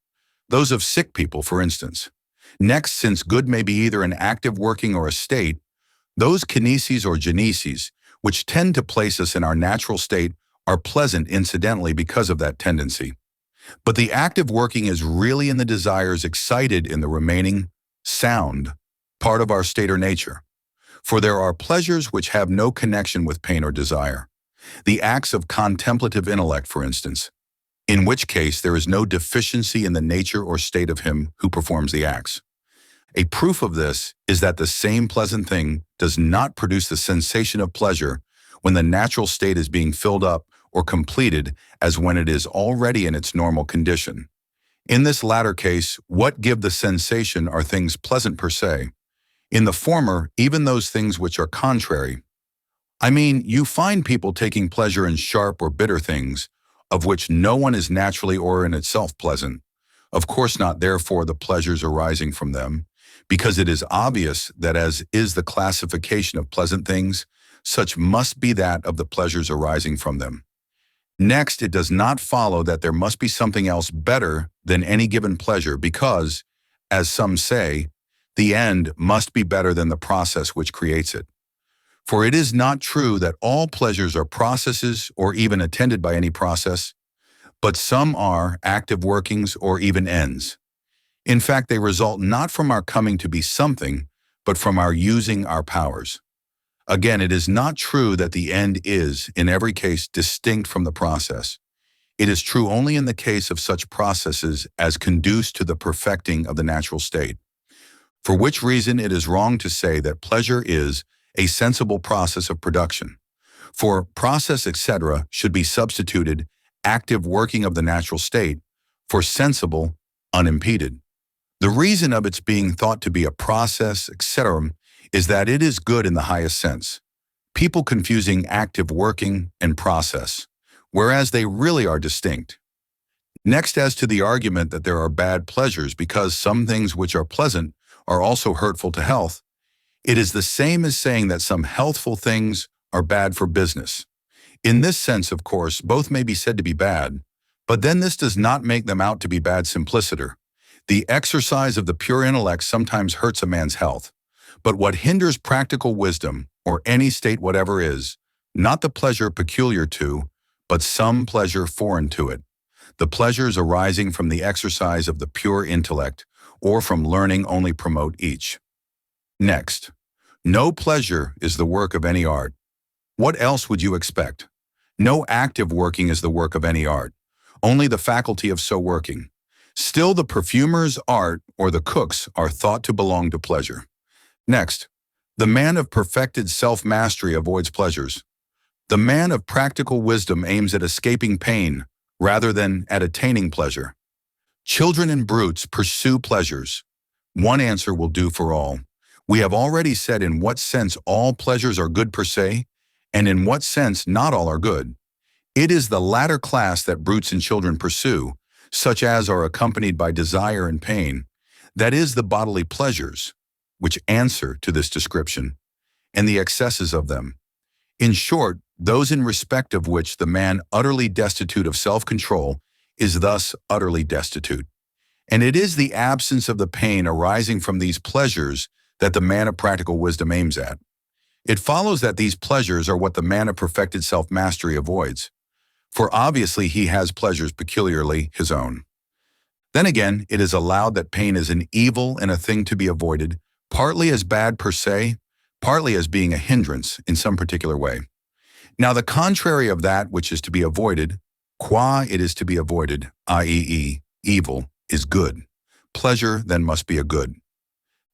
S1: Those of sick people, for instance. Next, since good may be either an active working or a state, those kineses or geneses, which tend to place us in our natural state, are pleasant incidentally because of that tendency. But the active working is really in the desires excited in the remaining, sound, part of our state or nature. For there are pleasures which have no connection with pain or desire. The acts of contemplative intellect, for instance, in which case there is no deficiency in the nature or state of him who performs the acts. A proof of this is that the same pleasant thing does not produce the sensation of pleasure when the natural state is being filled up or completed as when it is already in its normal condition. In this latter case, what give the sensation are things pleasant per se. In the former, even those things which are contrary. I mean, you find people taking pleasure in sharp or bitter things, of which no one is naturally or in itself pleasant. Of course not therefore the pleasures arising from them, because it is obvious that as is the classification of pleasant things, such must be that of the pleasures arising from them. Next, it does not follow that there must be something else better than any given pleasure because, as some say, the end must be better than the process which creates it. For it is not true that all pleasures are processes or even attended by any process, but some are active workings or even ends. In fact, they result not from our coming to be something, but from our using our powers. Again, it is not true that the end is, in every case, distinct from the process. It is true only in the case of such processes as conduce to the perfecting of the natural state. For which reason it is wrong to say that pleasure is a sensible process of production. For process, etc., should be substituted active working of the natural state for sensible, unimpeded. The reason of its being thought to be a process, etc., is that it is good in the highest sense. People confusing active working and process, whereas they really are distinct. Next, as to the argument that there are bad pleasures because some things which are pleasant are also hurtful to health, it is the same as saying that some healthful things are bad for business. In this sense, of course, both may be said to be bad, but then this does not make them out to be bad simpliciter. The exercise of the pure intellect sometimes hurts a man's health, but what hinders practical wisdom, or any state whatever is, not the pleasure peculiar to, but some pleasure foreign to it. The pleasures arising from the exercise of the pure intellect, or from learning only promote each. Next, no pleasure is the work of any art. What else would you expect? No active working is the work of any art, only the faculty of so working. Still the perfumer's art or the cook's are thought to belong to pleasure. Next, the man of perfected self-mastery avoids pleasures. The man of practical wisdom aims at escaping pain rather than at attaining pleasure. Children and brutes pursue pleasures. One answer will do for all. We have already said in what sense all pleasures are good per se, and in what sense not all are good. It is the latter class that brutes and children pursue, such as are accompanied by desire and pain, that is the bodily pleasures, which answer to this description, and the excesses of them. In short, those in respect of which the man utterly destitute of self-control is thus utterly destitute. And it is the absence of the pain arising from these pleasures that the man of practical wisdom aims at. It follows that these pleasures are what the man of perfected self-mastery avoids, for obviously he has pleasures peculiarly his own. Then again, it is allowed that pain is an evil and a thing to be avoided, partly as bad per se, partly as being a hindrance in some particular way. Now, the contrary of that which is to be avoided, qua it is to be avoided, i.e., evil, is good. Pleasure then must be a good.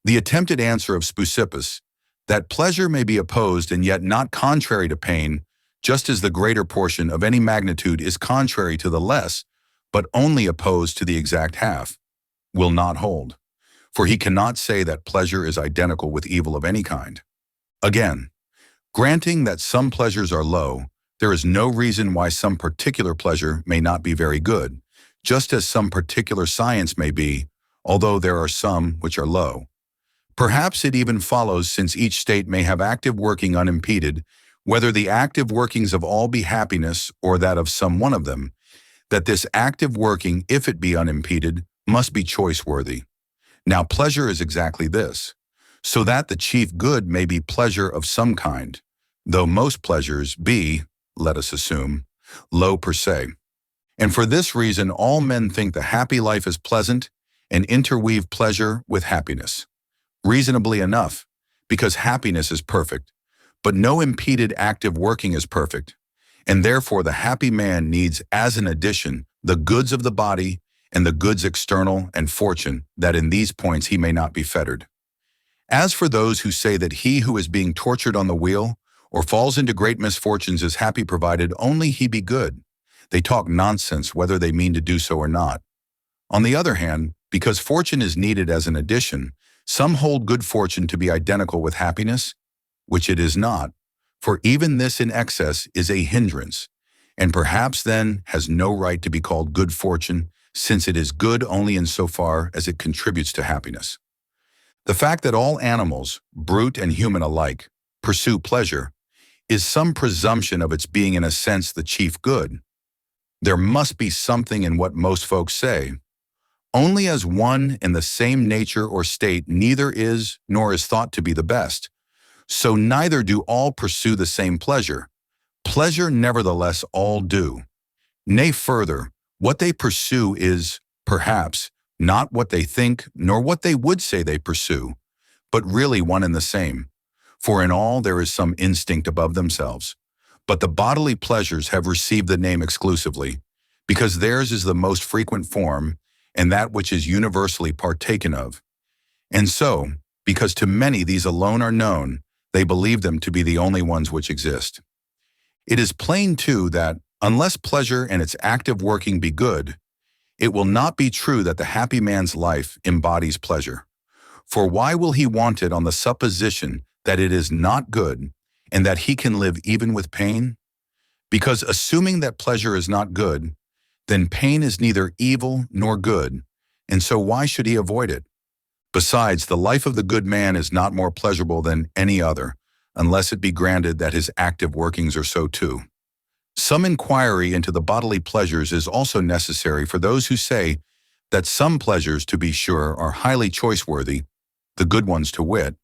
S1: The attempted answer of Speusippus, that pleasure may be opposed and yet not contrary to pain, just as the greater portion of any magnitude is contrary to the less, but only opposed to the exact half, will not hold. For he cannot say that pleasure is identical with evil of any kind. Again, granting that some pleasures are low, there is no reason why some particular pleasure may not be very good, just as some particular science may be, although there are some which are low. Perhaps it even follows, since each state may have active working unimpeded, whether the active workings of all be happiness or that of some one of them, that this active working, if it be unimpeded, must be choice-worthy. Now pleasure is exactly this, so that the chief good may be pleasure of some kind, though most pleasures be, let us assume, low per se. And for this reason all men think the happy life is pleasant and interweave pleasure with happiness. Reasonably enough, because happiness is perfect, but no impeded active working is perfect, and therefore the happy man needs as an addition the goods of the body and the goods external and fortune, that in these points he may not be fettered. As for those who say that he who is being tortured on the wheel or falls into great misfortunes is happy provided only he be good, they talk nonsense whether they mean to do so or not. On the other hand, because fortune is needed as an addition, some hold good fortune to be identical with happiness, which it is not, for even this in excess is a hindrance, and perhaps then has no right to be called good fortune, since it is good only insofar as it contributes to happiness. The fact that all animals, brute and human alike, pursue pleasure is some presumption of its being in a sense the chief good. There must be something in what most folks say. Only as one in the same nature or state neither is nor is thought to be the best, so neither do all pursue the same pleasure. Pleasure nevertheless all do. Nay further, what they pursue is, perhaps, not what they think nor what they would say they pursue, but really one and the same. For in all there is some instinct above themselves. But the bodily pleasures have received the name exclusively, because theirs is the most frequent form, and that which is universally partaken of. And so, because to many these alone are known, they believe them to be the only ones which exist. It is plain, too, that, unless pleasure and its active working be good, it will not be true that the happy man's life embodies pleasure. For why will he want it on the supposition that it is not good, and that he can live even with pain? Because assuming that pleasure is not good, then pain is neither evil nor good, and so why should he avoid it? Besides, the life of the good man is not more pleasurable than any other, unless it be granted that his active workings are so too. Some inquiry into the bodily pleasures is also necessary for those who say that some pleasures, to be sure, are highly choice-worthy, the good ones to wit,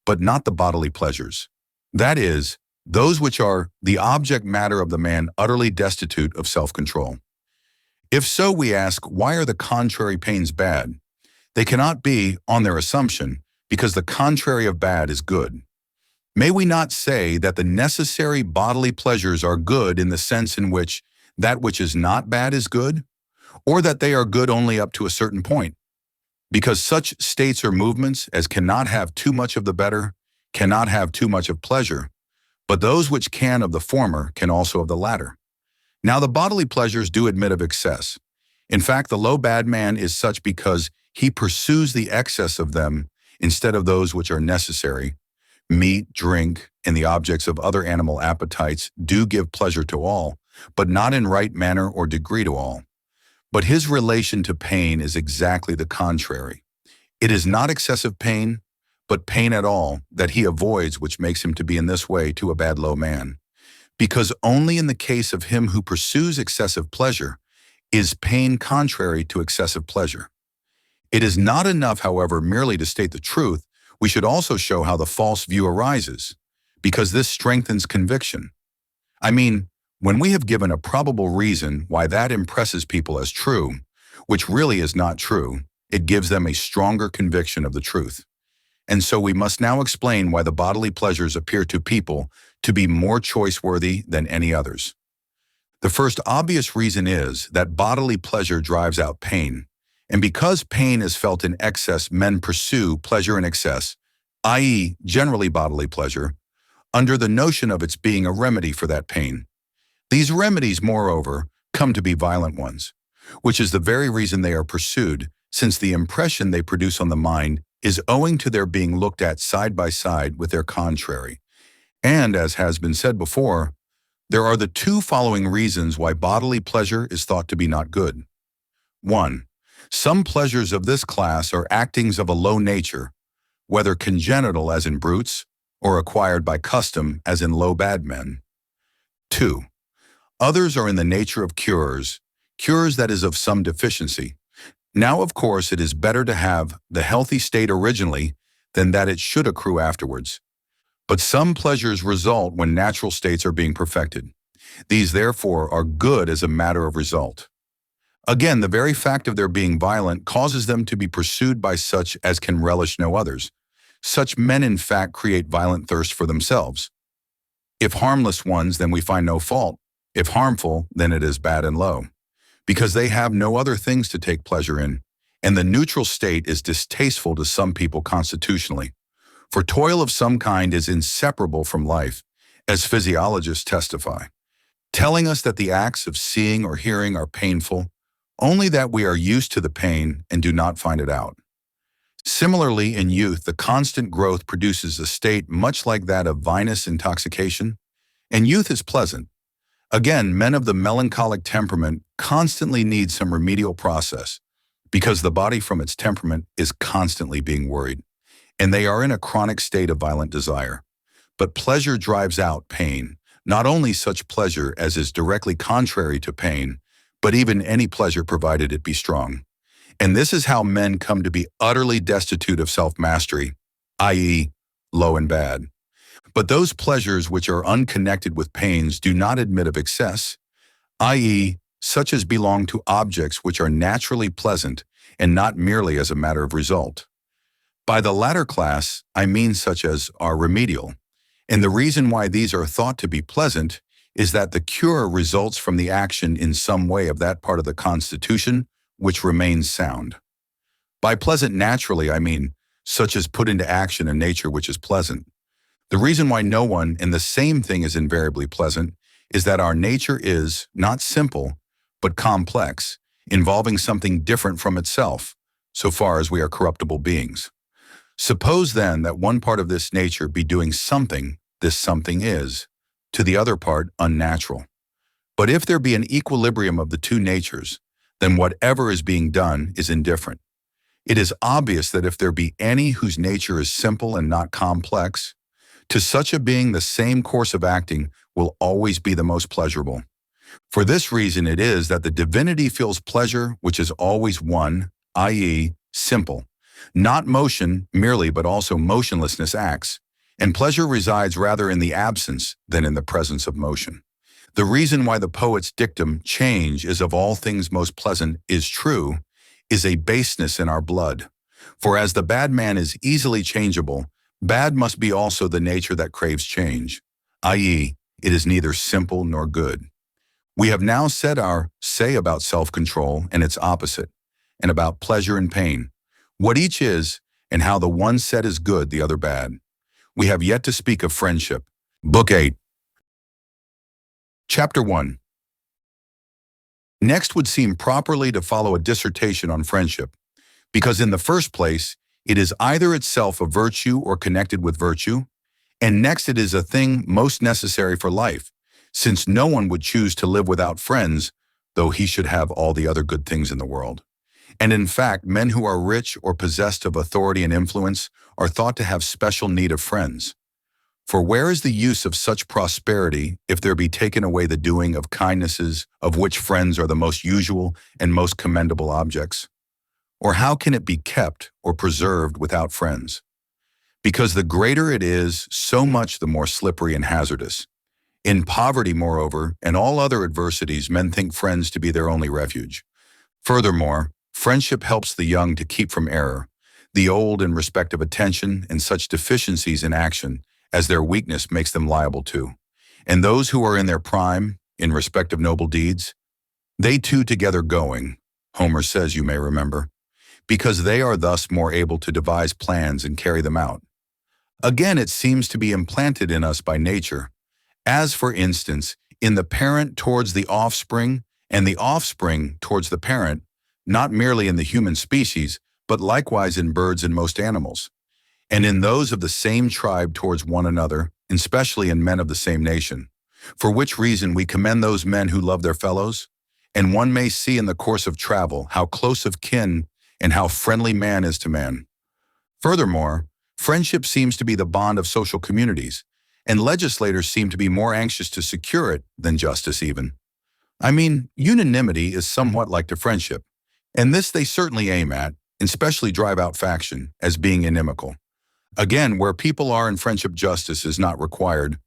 S1: but not the bodily pleasures. That is, those which are the object matter of the man utterly destitute of self-control. If so, we ask, why are the contrary pains bad? They cannot be, on their assumption, because the contrary of bad is good. May we not say that the necessary bodily pleasures are good in the sense in which that which is not bad is good, or that they are good only up to a certain point? Because such states or movements as cannot have too much of the better, cannot have too much of pleasure, but those which can of the former can also of the latter. Now the bodily pleasures do admit of excess. In fact, the low bad man is such because he pursues the excess of them instead of those which are necessary. Meat, drink, and the objects of other animal appetites do give pleasure to all, but not in right manner or degree to all. But his relation to pain is exactly the contrary. It is not excessive pain, but pain at all that he avoids, which makes him to be in this way to a bad low man. Because only in the case of him who pursues excessive pleasure is pain contrary to excessive pleasure. It is not enough, however, merely to state the truth. We should also show how the false view arises, because this strengthens conviction. I mean, when we have given a probable reason why that impresses people as true, which really is not true. It gives them a stronger conviction of the truth. And so we must now explain why the bodily pleasures appear to people to be more choice-worthy than any others. The first obvious reason is that bodily pleasure drives out pain. And because pain is felt in excess, men pursue pleasure in excess, i.e., generally bodily pleasure, under the notion of its being a remedy for that pain. These remedies, moreover, come to be violent ones, which is the very reason they are pursued, since the impression they produce on the mind is owing to their being looked at side by side with their contrary. And, as has been said before, there are the two following reasons why bodily pleasure is thought to be not good. 1. Some pleasures of this class are actings of a low nature, whether congenital as in brutes, or acquired by custom as in low bad men. 2. Others are in the nature of cures that is of some deficiency. Now, of course, it is better to have the healthy state originally than that it should accrue afterwards. But some pleasures result when natural states are being perfected. These, therefore, are good as a matter of result. Again, the very fact of their being violent causes them to be pursued by such as can relish no others. Such men, in fact, create violent thirst for themselves. If harmless ones, then we find no fault. If harmful, then it is bad and low, because they have no other things to take pleasure in, and the neutral state is distasteful to some people constitutionally. For toil of some kind is inseparable from life, as physiologists testify, telling us that the acts of seeing or hearing are painful, only that we are used to the pain and do not find it out. Similarly, in youth, the constant growth produces a state much like that of vinous intoxication, and youth is pleasant. Again, men of the melancholic temperament constantly need some remedial process, because the body from its temperament is constantly being worried, and they are in a chronic state of violent desire. But pleasure drives out pain, not only such pleasure as is directly contrary to pain, but even any pleasure provided it be strong. And this is how men come to be utterly destitute of self-mastery, i.e., low and bad. But those pleasures which are unconnected with pains do not admit of excess, i.e., such as belong to objects which are naturally pleasant and not merely as a matter of result. By the latter class, I mean such as are remedial, and the reason why these are thought to be pleasant is that the cure results from the action in some way of that part of the constitution which remains sound. By pleasant naturally, I mean such as put into action a nature which is pleasant. The reason why no one in the same thing is invariably pleasant is that our nature is not simple, but complex, involving something different from itself, so far as we are corruptible beings. Suppose then that one part of this nature be doing something this something is, to the other part unnatural. But if there be an equilibrium of the two natures, then whatever is being done is indifferent. It is obvious that if there be any whose nature is simple and not complex, to such a being the same course of acting will always be the most pleasurable. For this reason it is that the divinity feels pleasure which is always one, i.e., simple, not motion merely but also motionlessness acts, and pleasure resides rather in the absence than in the presence of motion. The reason why the poet's dictum, change is of all things most pleasant, is true, is a baseness in our blood. For as the bad man is easily changeable, bad must be also the nature that craves change, i.e., it is neither simple nor good. We have now said our say about self-control and its opposite, and about pleasure and pain, what each is, and how the one said is good, the other bad. We have yet to speak of friendship. Book 8. Chapter 1. Next would seem properly to follow a dissertation on friendship, because in the first place, it is either itself a virtue or connected with virtue, and next it is a thing most necessary for life, since no one would choose to live without friends, though he should have all the other good things in the world. And in fact, men who are rich or possessed of authority and influence are thought to have special need of friends. For where is the use of such prosperity if there be taken away the doing of kindnesses of which friends are the most usual and most commendable objects? Or how can it be kept or preserved without friends? Because the greater it is, so much the more slippery and hazardous. In poverty, moreover, and all other adversities, men think friends to be their only refuge. Furthermore, friendship helps the young to keep from error, the old in respect of attention and such deficiencies in action as their weakness makes them liable to. And those who are in their prime, in respect of noble deeds, they too together going, Homer says, you may remember, because they are thus more able to devise plans and carry them out. Again, it seems to be implanted in us by nature, as for instance, in the parent towards the offspring and the offspring towards the parent, not merely in the human species, but likewise in birds and most animals, and in those of the same tribe towards one another, and especially in men of the same nation. For which reason we commend those men who love their fellows, and one may see in the course of travel how close of kin and how friendly man is to man. Furthermore, friendship seems to be the bond of social communities, and legislators seem to be more anxious to secure it than justice even. I mean, unanimity is somewhat like to friendship, and this they certainly aim at, and especially drive out faction, as being inimical. Again, where people are in friendship, justice is not required.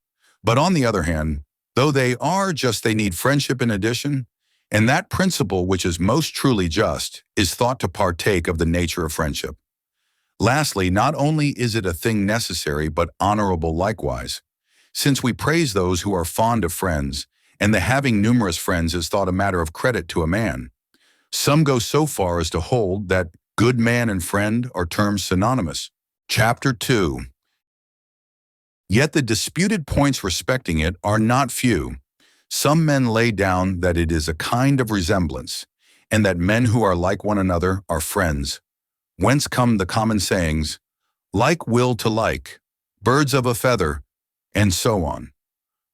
S1: But on the other hand, though they are just, they need friendship in addition, and that principle which is most truly just is thought to partake of the nature of friendship. Lastly, not only is it a thing necessary but honorable likewise, since we praise those who are fond of friends, and the having numerous friends is thought a matter of credit to a man. Some go so far as to hold that good man and friend are terms synonymous. Chapter 2. Yet the disputed points respecting it are not few. Some men lay down that it is a kind of resemblance, and that men who are like one another are friends, whence come the common sayings, like will to like, birds of a feather, and so on.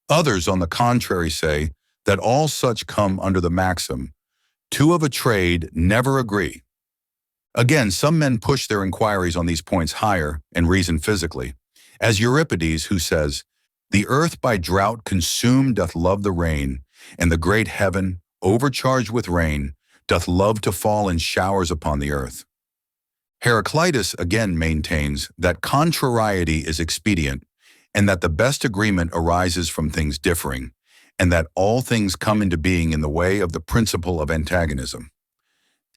S1: Others, on the contrary, say that all such come under the maxim, two of a trade never agree. Again, some men push their inquiries on these points higher and reason physically, as Euripides, who says, the earth by drought consumed doth love the rain, and the great heaven, overcharged with rain, doth love to fall in showers upon the earth. Heraclitus again maintains that contrariety is expedient, and that the best agreement arises from things differing, and that all things come into being in the way of the principle of antagonism.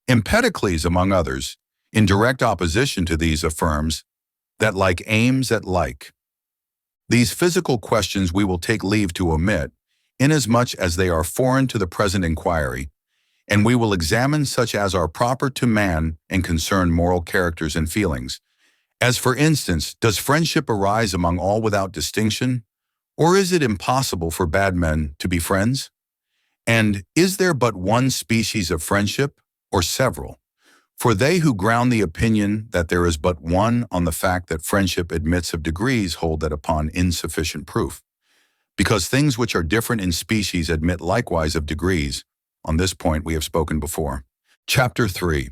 S1: Empedocles, among others, in direct opposition to these, affirms that like aims at like. These physical questions we will take leave to omit, inasmuch as they are foreign to the present inquiry, and we will examine such as are proper to man and concern moral characters and feelings. As for instance, does friendship arise among all without distinction, or is it impossible for bad men to be friends? And is there but one species of friendship, or several? For they who ground the opinion that there is but one on the fact that friendship admits of degrees hold that upon insufficient proof, because things which are different in species admit likewise of degrees. On this point we have spoken before. Chapter 3.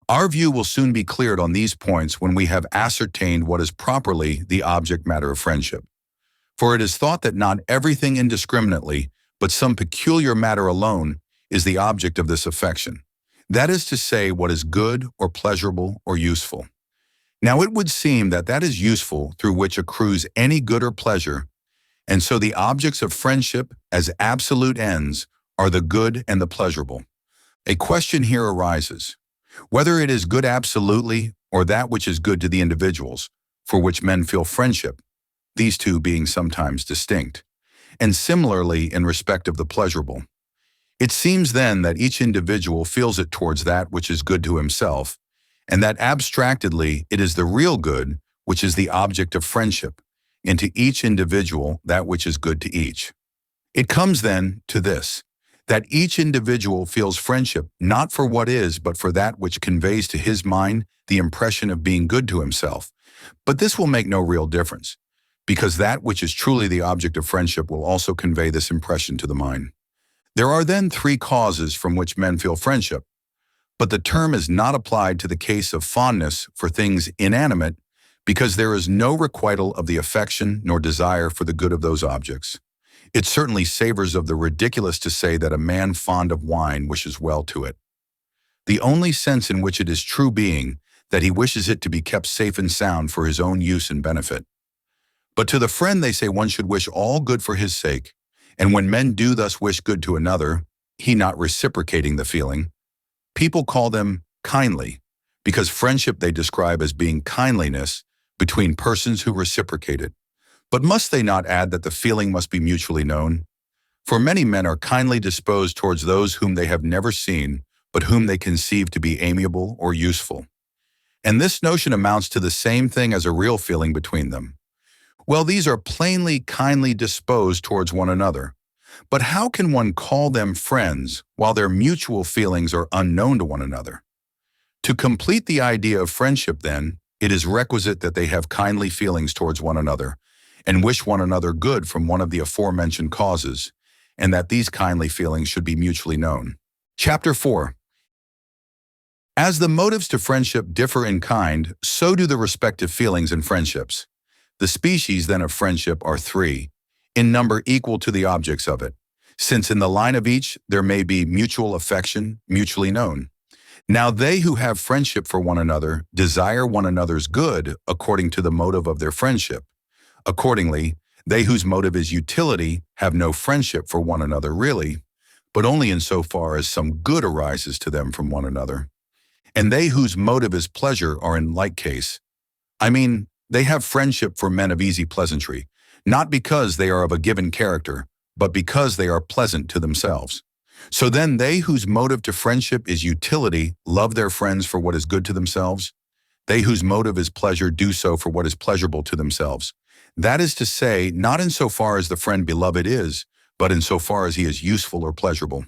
S1: Our view will soon be cleared on these points when we have ascertained what is properly the object matter of friendship. For it is thought that not everything indiscriminately, but some peculiar matter alone, is the object of this affection. That is to say, what is good or pleasurable or useful. Now it would seem that that is useful through which accrues any good or pleasure, and so the objects of friendship as absolute ends are the good and the pleasurable. A question here arises, whether it is good absolutely or that which is good to the individuals, for which men feel friendship, these two being sometimes distinct, and similarly in respect of the pleasurable. It seems then that each individual feels it towards that which is good to himself, and that abstractedly it is the real good which is the object of friendship, and to each individual that which is good to each. It comes then to this, that each individual feels friendship not for what is, but for that which conveys to his mind the impression of being good to himself. But this will make no real difference, because that which is truly the object of friendship will also convey this impression to the mind. There are then three causes from which men feel friendship, but the term is not applied to the case of fondness for things inanimate, because there is no requital of the affection nor desire for the good of those objects. It certainly savors of the ridiculous to say that a man fond of wine wishes well to it. The only sense in which it is true being that he wishes it to be kept safe and sound for his own use and benefit. But to the friend they say one should wish all good for his sake, and when men do thus wish good to another, he not reciprocating the feeling. People call them kindly, because friendship they describe as being kindliness between persons who reciprocate it. But must they not add that the feeling must be mutually known? For many men are kindly disposed towards those whom they have never seen, but whom they conceive to be amiable or useful. And this notion amounts to the same thing as a real feeling between them. Well, these are plainly kindly disposed towards one another. But how can one call them friends while their mutual feelings are unknown to one another? To complete the idea of friendship, then, it is requisite that they have kindly feelings towards one another and wish one another good from one of the aforementioned causes, and that these kindly feelings should be mutually known. Chapter 4. As the motives to friendship differ in kind, so do the respective feelings in friendships. The species, then, of friendship are three, in number equal to the objects of it, since in the line of each there may be mutual affection, mutually known. Now they who have friendship for one another desire one another's good according to the motive of their friendship. Accordingly, they whose motive is utility have no friendship for one another really, but only insofar as some good arises to them from one another. And they whose motive is pleasure are in like case. I mean, they have friendship for men of easy pleasantry, not because they are of a given character, but because they are pleasant to themselves. So then they whose motive to friendship is utility love their friends for what is good to themselves. They whose motive is pleasure do so for what is pleasurable to themselves. That is to say, not insofar as the friend beloved is, but insofar as he is useful or pleasurable.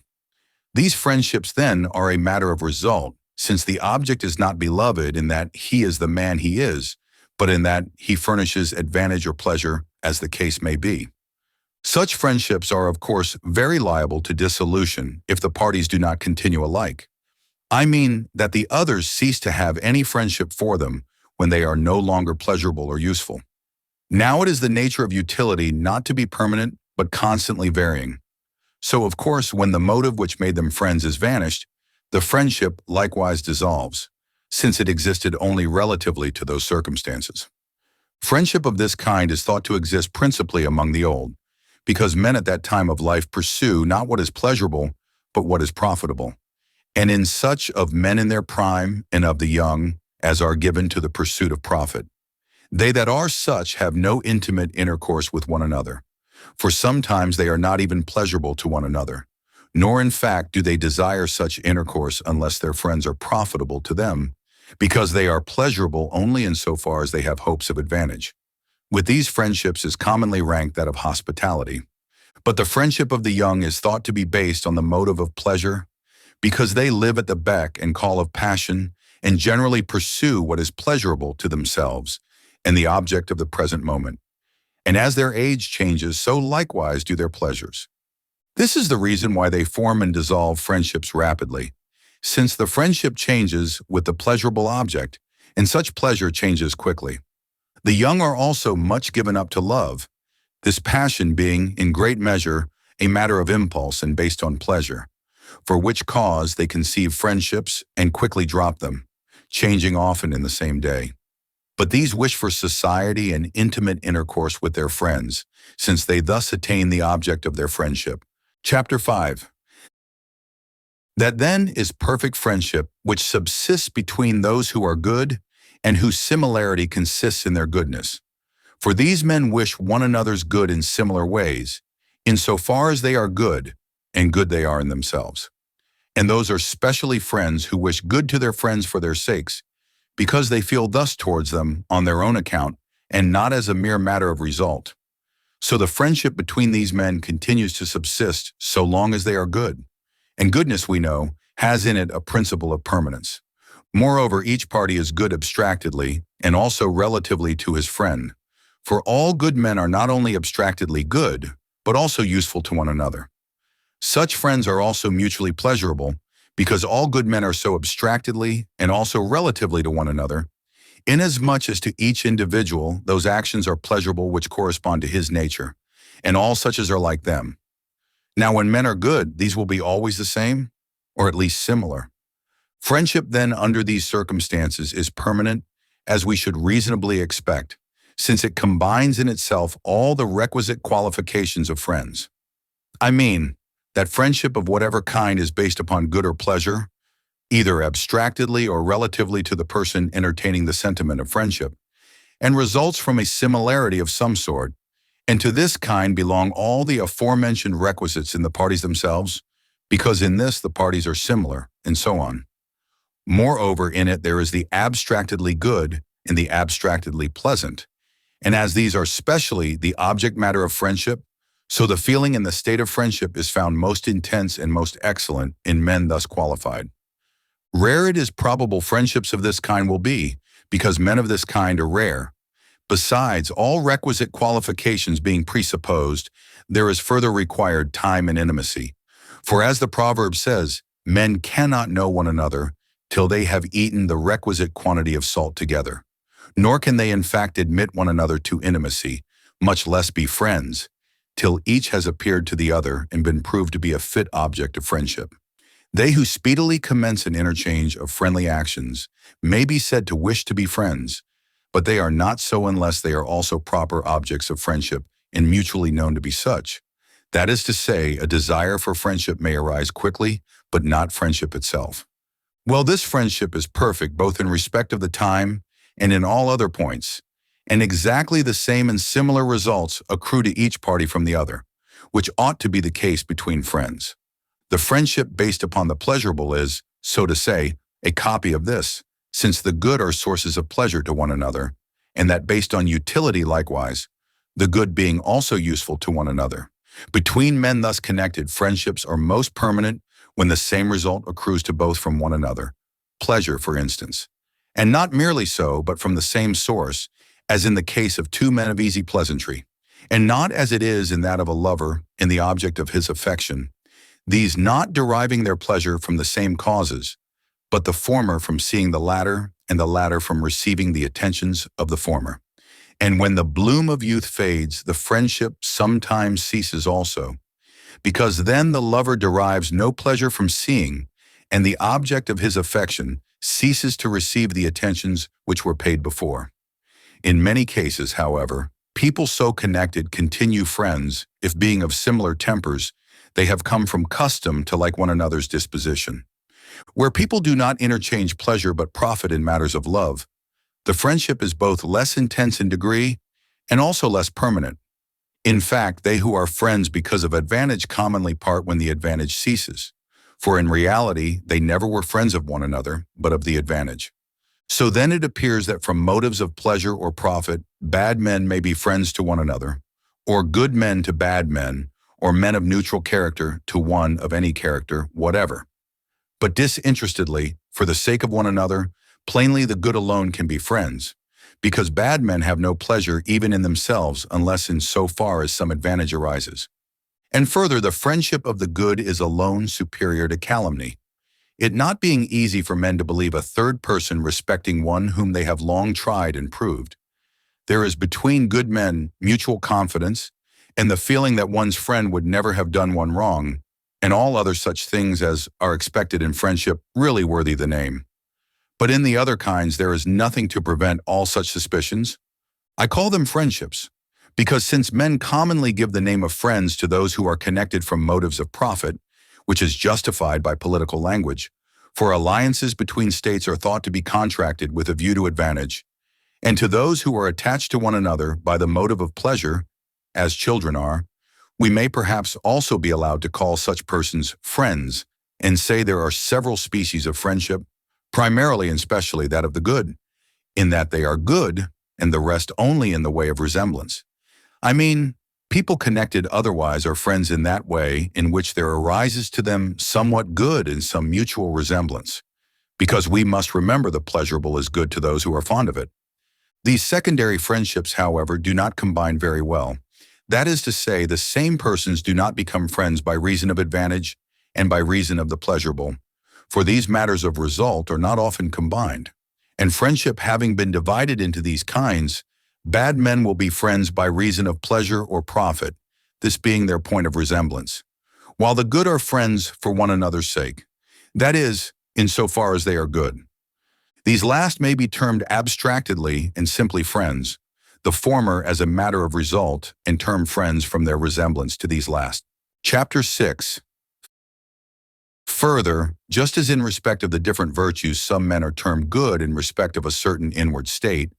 S1: These friendships then are a matter of result, since the object is not beloved in that he is the man he is, but in that he furnishes advantage or pleasure, as the case may be. Such friendships are, of course, very liable to dissolution if the parties do not continue alike. I mean that the others cease to have any friendship for them when they are no longer pleasurable or useful. Now it is the nature of utility not to be permanent, but constantly varying. So, of course, when the motive which made them friends is vanished, the friendship likewise dissolves, since it existed only relatively to those circumstances. Friendship of this kind is thought to exist principally among the old, because men at that time of life pursue not what is pleasurable, but what is profitable. And in such of men in their prime and of the young as are given to the pursuit of profit. They that are such have no intimate intercourse with one another, for sometimes they are not even pleasurable to one another, nor in fact do they desire such intercourse unless their friends are profitable to them, because they are pleasurable only insofar as they have hopes of advantage. With these friendships is commonly ranked that of hospitality. But the friendship of the young is thought to be based on the motive of pleasure, because they live at the beck and call of passion and generally pursue what is pleasurable to themselves and the object of the present moment. And as their age changes, so likewise do their pleasures. This is the reason why they form and dissolve friendships rapidly, since the friendship changes with the pleasurable object, and such pleasure changes quickly. The young are also much given up to love, this passion being, in great measure, a matter of impulse and based on pleasure, for which cause they conceive friendships and quickly drop them, changing often in the same day. But these wish for society and intimate intercourse with their friends, since they thus attain the object of their friendship. Chapter 5. That then is perfect friendship, which subsists between those who are good and whose similarity consists in their goodness. For these men wish one another's good in similar ways, insofar as they are good, and good they are in themselves. And those are specially friends who wish good to their friends for their sakes, because they feel thus towards them on their own account, and not as a mere matter of result. So the friendship between these men continues to subsist so long as they are good. And goodness, we know, has in it a principle of permanence. Moreover, each party is good abstractedly, and also relatively to his friend. For all good men are not only abstractedly good, but also useful to one another. Such friends are also mutually pleasurable, because all good men are so abstractedly and also relatively to one another, inasmuch as to each individual those actions are pleasurable which correspond to his nature, and all such as are like them. Now when men are good, these will be always the same, or at least similar. Friendship then under these circumstances is permanent, as we should reasonably expect, since it combines in itself all the requisite qualifications of friends. I mean, that friendship of whatever kind is based upon good or pleasure, either abstractedly or relatively to the person entertaining the sentiment of friendship, and results from a similarity of some sort, and to this kind belong all the aforementioned requisites in the parties themselves, because in this the parties are similar, and so on. Moreover, in it there is the abstractedly good and the abstractedly pleasant, and as these are specially the object matter of friendship, so the feeling and the state of friendship is found most intense and most excellent in men thus qualified. Rare it is probable friendships of this kind will be, because men of this kind are rare. Besides, all requisite qualifications being presupposed, there is further required time and intimacy. For as the proverb says, men cannot know one another till they have eaten the requisite quantity of salt together. Nor can they in fact admit one another to intimacy, much less be friends, till each has appeared to the other and been proved to be a fit object of friendship. They who speedily commence an interchange of friendly actions may be said to wish to be friends, but they are not so unless they are also proper objects of friendship and mutually known to be such. That is to say, a desire for friendship may arise quickly, but not friendship itself. Well, this friendship is perfect both in respect of the time and in all other points, and exactly the same and similar results accrue to each party from the other, which ought to be the case between friends. The friendship based upon the pleasurable is, so to say, a copy of this, since the good are sources of pleasure to one another, and that based on utility likewise, the good being also useful to one another. Between men thus connected, friendships are most permanent when the same result accrues to both from one another, pleasure, for instance, and not merely so, but from the same source, as in the case of two men of easy pleasantry, and not as it is in that of a lover in the object of his affection, these not deriving their pleasure from the same causes, but the former from seeing the latter, and the latter from receiving the attentions of the former. And when the bloom of youth fades, the friendship sometimes ceases also, because then the lover derives no pleasure from seeing, and the object of his affection ceases to receive the attentions which were paid before. In many cases, however, people so connected continue friends if, being of similar tempers, they have come from custom to like one another's disposition. Where people do not interchange pleasure but profit in matters of love, the friendship is both less intense in degree and also less permanent. In fact, they who are friends because of advantage commonly part when the advantage ceases, for in reality they never were friends of one another, but of the advantage. So then it appears that from motives of pleasure or profit, bad men may be friends to one another, or good men to bad men, or men of neutral character to one of any character whatever. But disinterestedly, for the sake of one another, plainly the good alone can be friends, because bad men have no pleasure even in themselves unless in so far as some advantage arises. And further, the friendship of the good is alone superior to calumny, it not being easy for men to believe a third person respecting one whom they have long tried and proved. There is between good men mutual confidence, and the feeling that one's friend would never have done one wrong, and all other such things as are expected in friendship really worthy the name. But in the other kinds there is nothing to prevent all such suspicions. I call them friendships, because since men commonly give the name of friends to those who are connected from motives of profit, which is justified by political language, for alliances between states are thought to be contracted with a view to advantage, and to those who are attached to one another by the motive of pleasure, as children are, we may perhaps also be allowed to call such persons friends, and say there are several species of friendship, primarily and specially that of the good, in that they are good, and the rest only in the way of resemblance. I mean, people connected otherwise are friends in that way in which there arises to them somewhat good in some mutual resemblance, because we must remember the pleasurable is good to those who are fond of it. These secondary friendships, however, do not combine very well. That is to say, the same persons do not become friends by reason of advantage and by reason of the pleasurable, for these matters of result are not often combined. And friendship having been divided into these kinds, bad men will be friends by reason of pleasure or profit, this being their point of resemblance, while the good are friends for one another's sake, that is, in so far as they are good. These last may be termed abstractedly and simply friends, the former as a matter of result and termed friends from their resemblance to these last. Chapter 6. Further, just as in respect of the different virtues some men are termed good in respect of a certain inward state,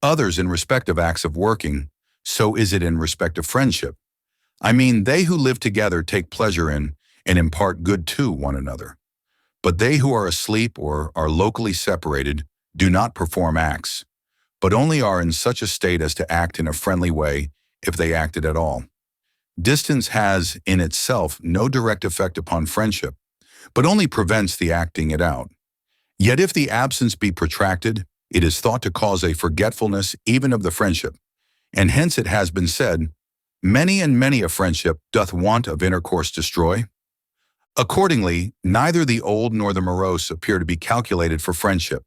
S1: others in respect of acts of working, so is it in respect of friendship. I mean, they who live together take pleasure in and impart good to one another. But they who are asleep or are locally separated do not perform acts, but only are in such a state as to act in a friendly way if they acted at all. Distance has, in itself, no direct effect upon friendship, but only prevents the acting it out. Yet if the absence be protracted, it is thought to cause a forgetfulness even of the friendship, and hence it has been said, "Many and many a friendship doth want of intercourse destroy." Accordingly, neither the old nor the morose appear to be calculated for friendship,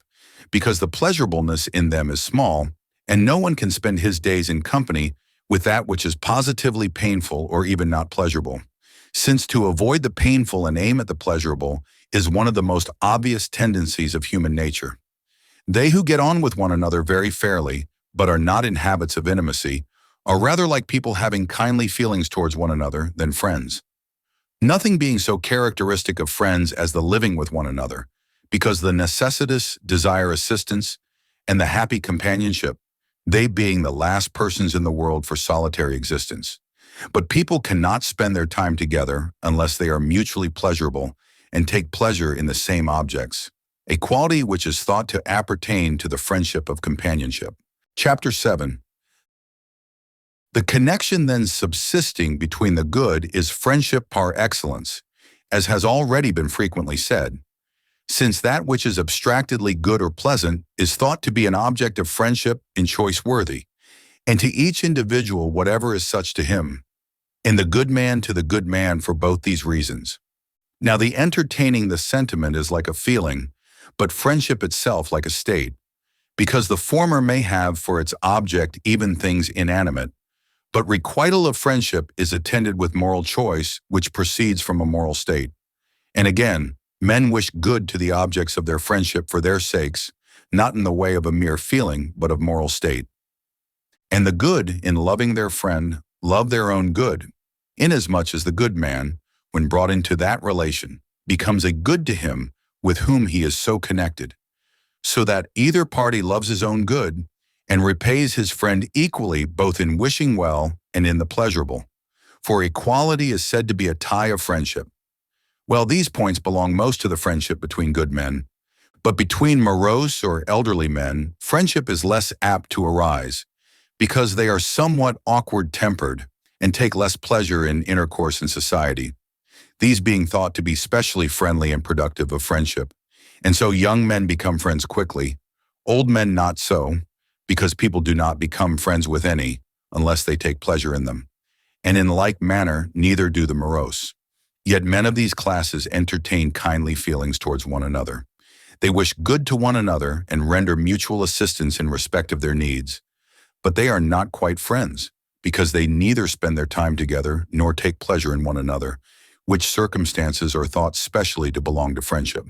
S1: because the pleasurableness in them is small, and no one can spend his days in company with that which is positively painful or even not pleasurable, since to avoid the painful and aim at the pleasurable is one of the most obvious tendencies of human nature. They who get on with one another very fairly, but are not in habits of intimacy, are rather like people having kindly feelings towards one another than friends. Nothing being so characteristic of friends as the living with one another, because the necessitous desire assistance and the happy companionship, they being the last persons in the world for solitary existence. But people cannot spend their time together unless they are mutually pleasurable and take pleasure in the same objects, a quality which is thought to appertain to the friendship of companionship. Chapter 7. The connection then subsisting between the good is friendship par excellence, as has already been frequently said, since that which is abstractedly good or pleasant is thought to be an object of friendship in choice worthy, and to each individual whatever is such to him, and the good man to the good man for both these reasons. Now the entertaining the sentiment is like a feeling, but friendship itself like a state, because the former may have for its object even things inanimate, but requital of friendship is attended with moral choice, which proceeds from a moral state. And again, men wish good to the objects of their friendship for their sakes, not in the way of a mere feeling, but of moral state. And the good, in loving their friend, love their own good, inasmuch as the good man, when brought into that relation, becomes a good to him with whom he is so connected, so that either party loves his own good, and repays his friend equally both in wishing well and in the pleasurable. For equality is said to be a tie of friendship. Well, these points belong most to the friendship between good men, but between morose or elderly men, friendship is less apt to arise, because they are somewhat awkward-tempered and take less pleasure in intercourse and society, these being thought to be specially friendly and productive of friendship. And so young men become friends quickly, old men not so, because people do not become friends with any unless they take pleasure in them. And in like manner, neither do the morose. Yet men of these classes entertain kindly feelings towards one another. They wish good to one another and render mutual assistance in respect of their needs. But they are not quite friends, because they neither spend their time together nor take pleasure in one another, which circumstances are thought specially to belong to friendship.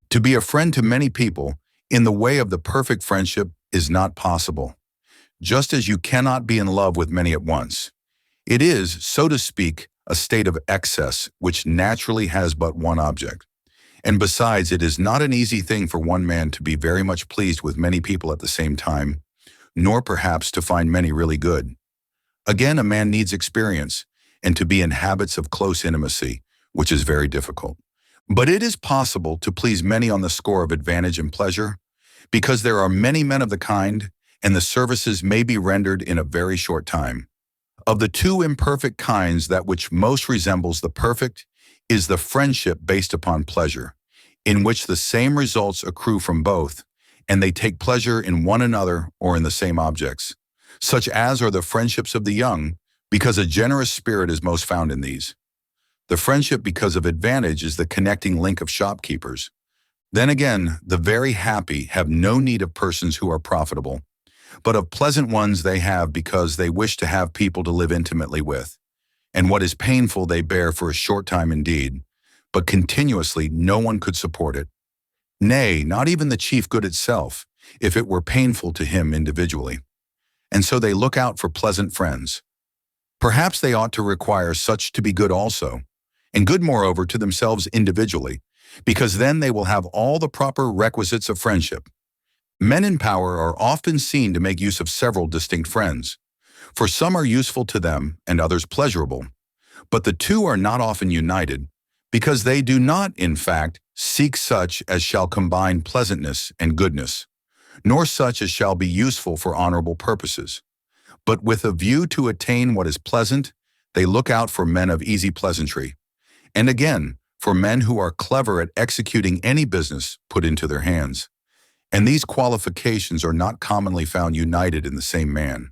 S1: To be a friend to many people, in the way of the perfect friendship, is not possible, just as you cannot be in love with many at once. It is, so to speak, a state of excess which naturally has but one object. And besides, it is not an easy thing for one man to be very much pleased with many people at the same time, nor perhaps to find many really good. Again, a man needs experience, and to be in habits of close intimacy, which is very difficult. But it is possible to please many on the score of advantage and pleasure, because there are many men of the kind, and the services may be rendered in a very short time. Of the two imperfect kinds, that which most resembles the perfect is the friendship based upon pleasure, in which the same results accrue from both, and they take pleasure in one another or in the same objects, such as are the friendships of the young, because a generous spirit is most found in these. The friendship because of advantage is the connecting link of shopkeepers. Then again, the very happy have no need of persons who are profitable, but of pleasant ones they have because they wish to have people to live intimately with. And what is painful they bear for a short time indeed, but continuously no one could support it. Nay, not even the chief good itself, if it were painful to him individually. And so they look out for pleasant friends. Perhaps they ought to require such to be good also, and good moreover to themselves individually, because then they will have all the proper requisites of friendship. Men in power are often seen to make use of several distinct friends, for some are useful to them and others pleasurable. But the two are not often united, because they do not, in fact, seek such as shall combine pleasantness and goodness, nor such as shall be useful for honorable purposes. But with a view to attain what is pleasant, they look out for men of easy pleasantry, and again, for men who are clever at executing any business put into their hands. And these qualifications are not commonly found united in the same man.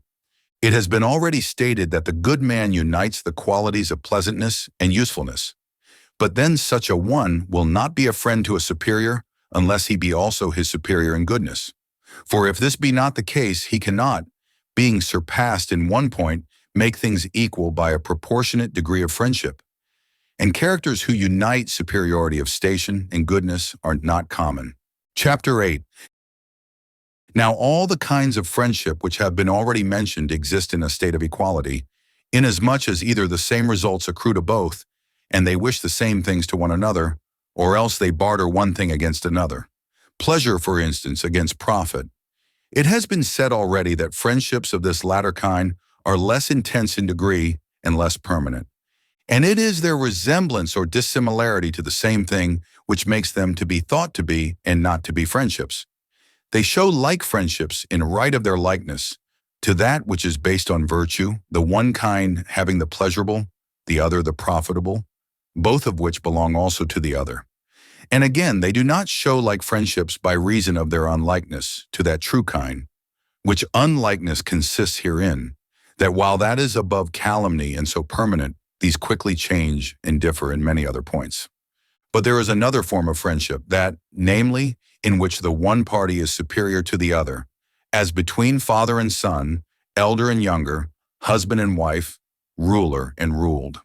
S1: It has been already stated that the good man unites the qualities of pleasantness and usefulness. But then such a one will not be a friend to a superior unless he be also his superior in goodness. For if this be not the case, he cannot, being surpassed in one point, make things equal by a proportionate degree of friendship. And characters who unite superiority of station and goodness are not common. Chapter 8. Now all the kinds of friendship which have been already mentioned exist in a state of equality, inasmuch as either the same results accrue to both, and they wish the same things to one another, or else they barter one thing against another. Pleasure, for instance, against profit. It has been said already that friendships of this latter kind are less intense in degree and less permanent. And it is their resemblance or dissimilarity to the same thing which makes them to be thought to be and not to be friendships. They show like friendships in right of their likeness to that which is based on virtue, the one kind having the pleasurable, the other the profitable, both of which belong also to the other. And again, they do not show like friendships by reason of their unlikeness to that true kind, which unlikeness consists herein, that while that is above calumny and so permanent, these quickly change and differ in many other points. But there is another form of friendship, that, namely, in which the one party is superior to the other, as between father and son, elder and younger, husband and wife, ruler and ruled.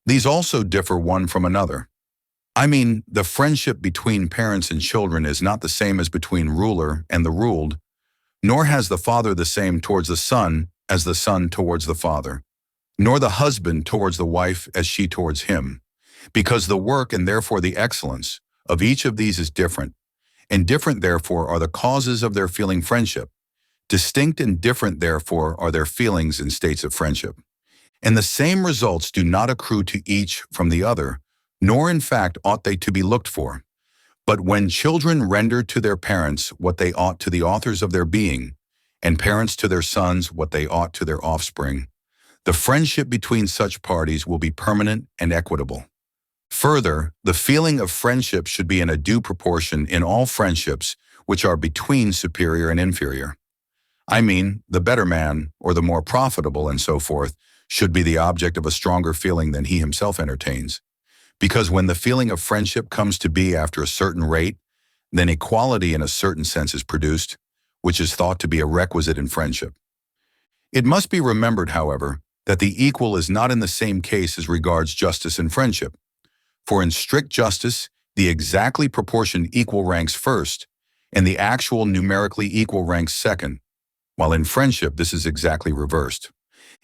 S1: These also differ one from another. I mean, the friendship between parents and children is not the same as between ruler and the ruled, nor has the father the same towards the son as the son towards the father, nor the husband towards the wife as she towards him, because the work and therefore the excellence of each of these is different, and different therefore are the causes of their feeling friendship. Distinct and different therefore are their feelings and states of friendship. And the same results do not accrue to each from the other, nor in fact ought they to be looked for. But when children render to their parents what they ought to the authors of their being, and parents to their sons what they ought to their offspring, the friendship between such parties will be permanent and equitable. Further, the feeling of friendship should be in a due proportion in all friendships which are between superior and inferior. I mean, the better man, or the more profitable and so forth, should be the object of a stronger feeling than he himself entertains. Because when the feeling of friendship comes to be after a certain rate, then equality in a certain sense is produced, which is thought to be a requisite in friendship. It must be remembered, however, that the equal is not in the same case as regards justice and friendship. For in strict justice, the exactly proportioned equal ranks first, and the actual numerically equal ranks second, while in friendship this is exactly reversed.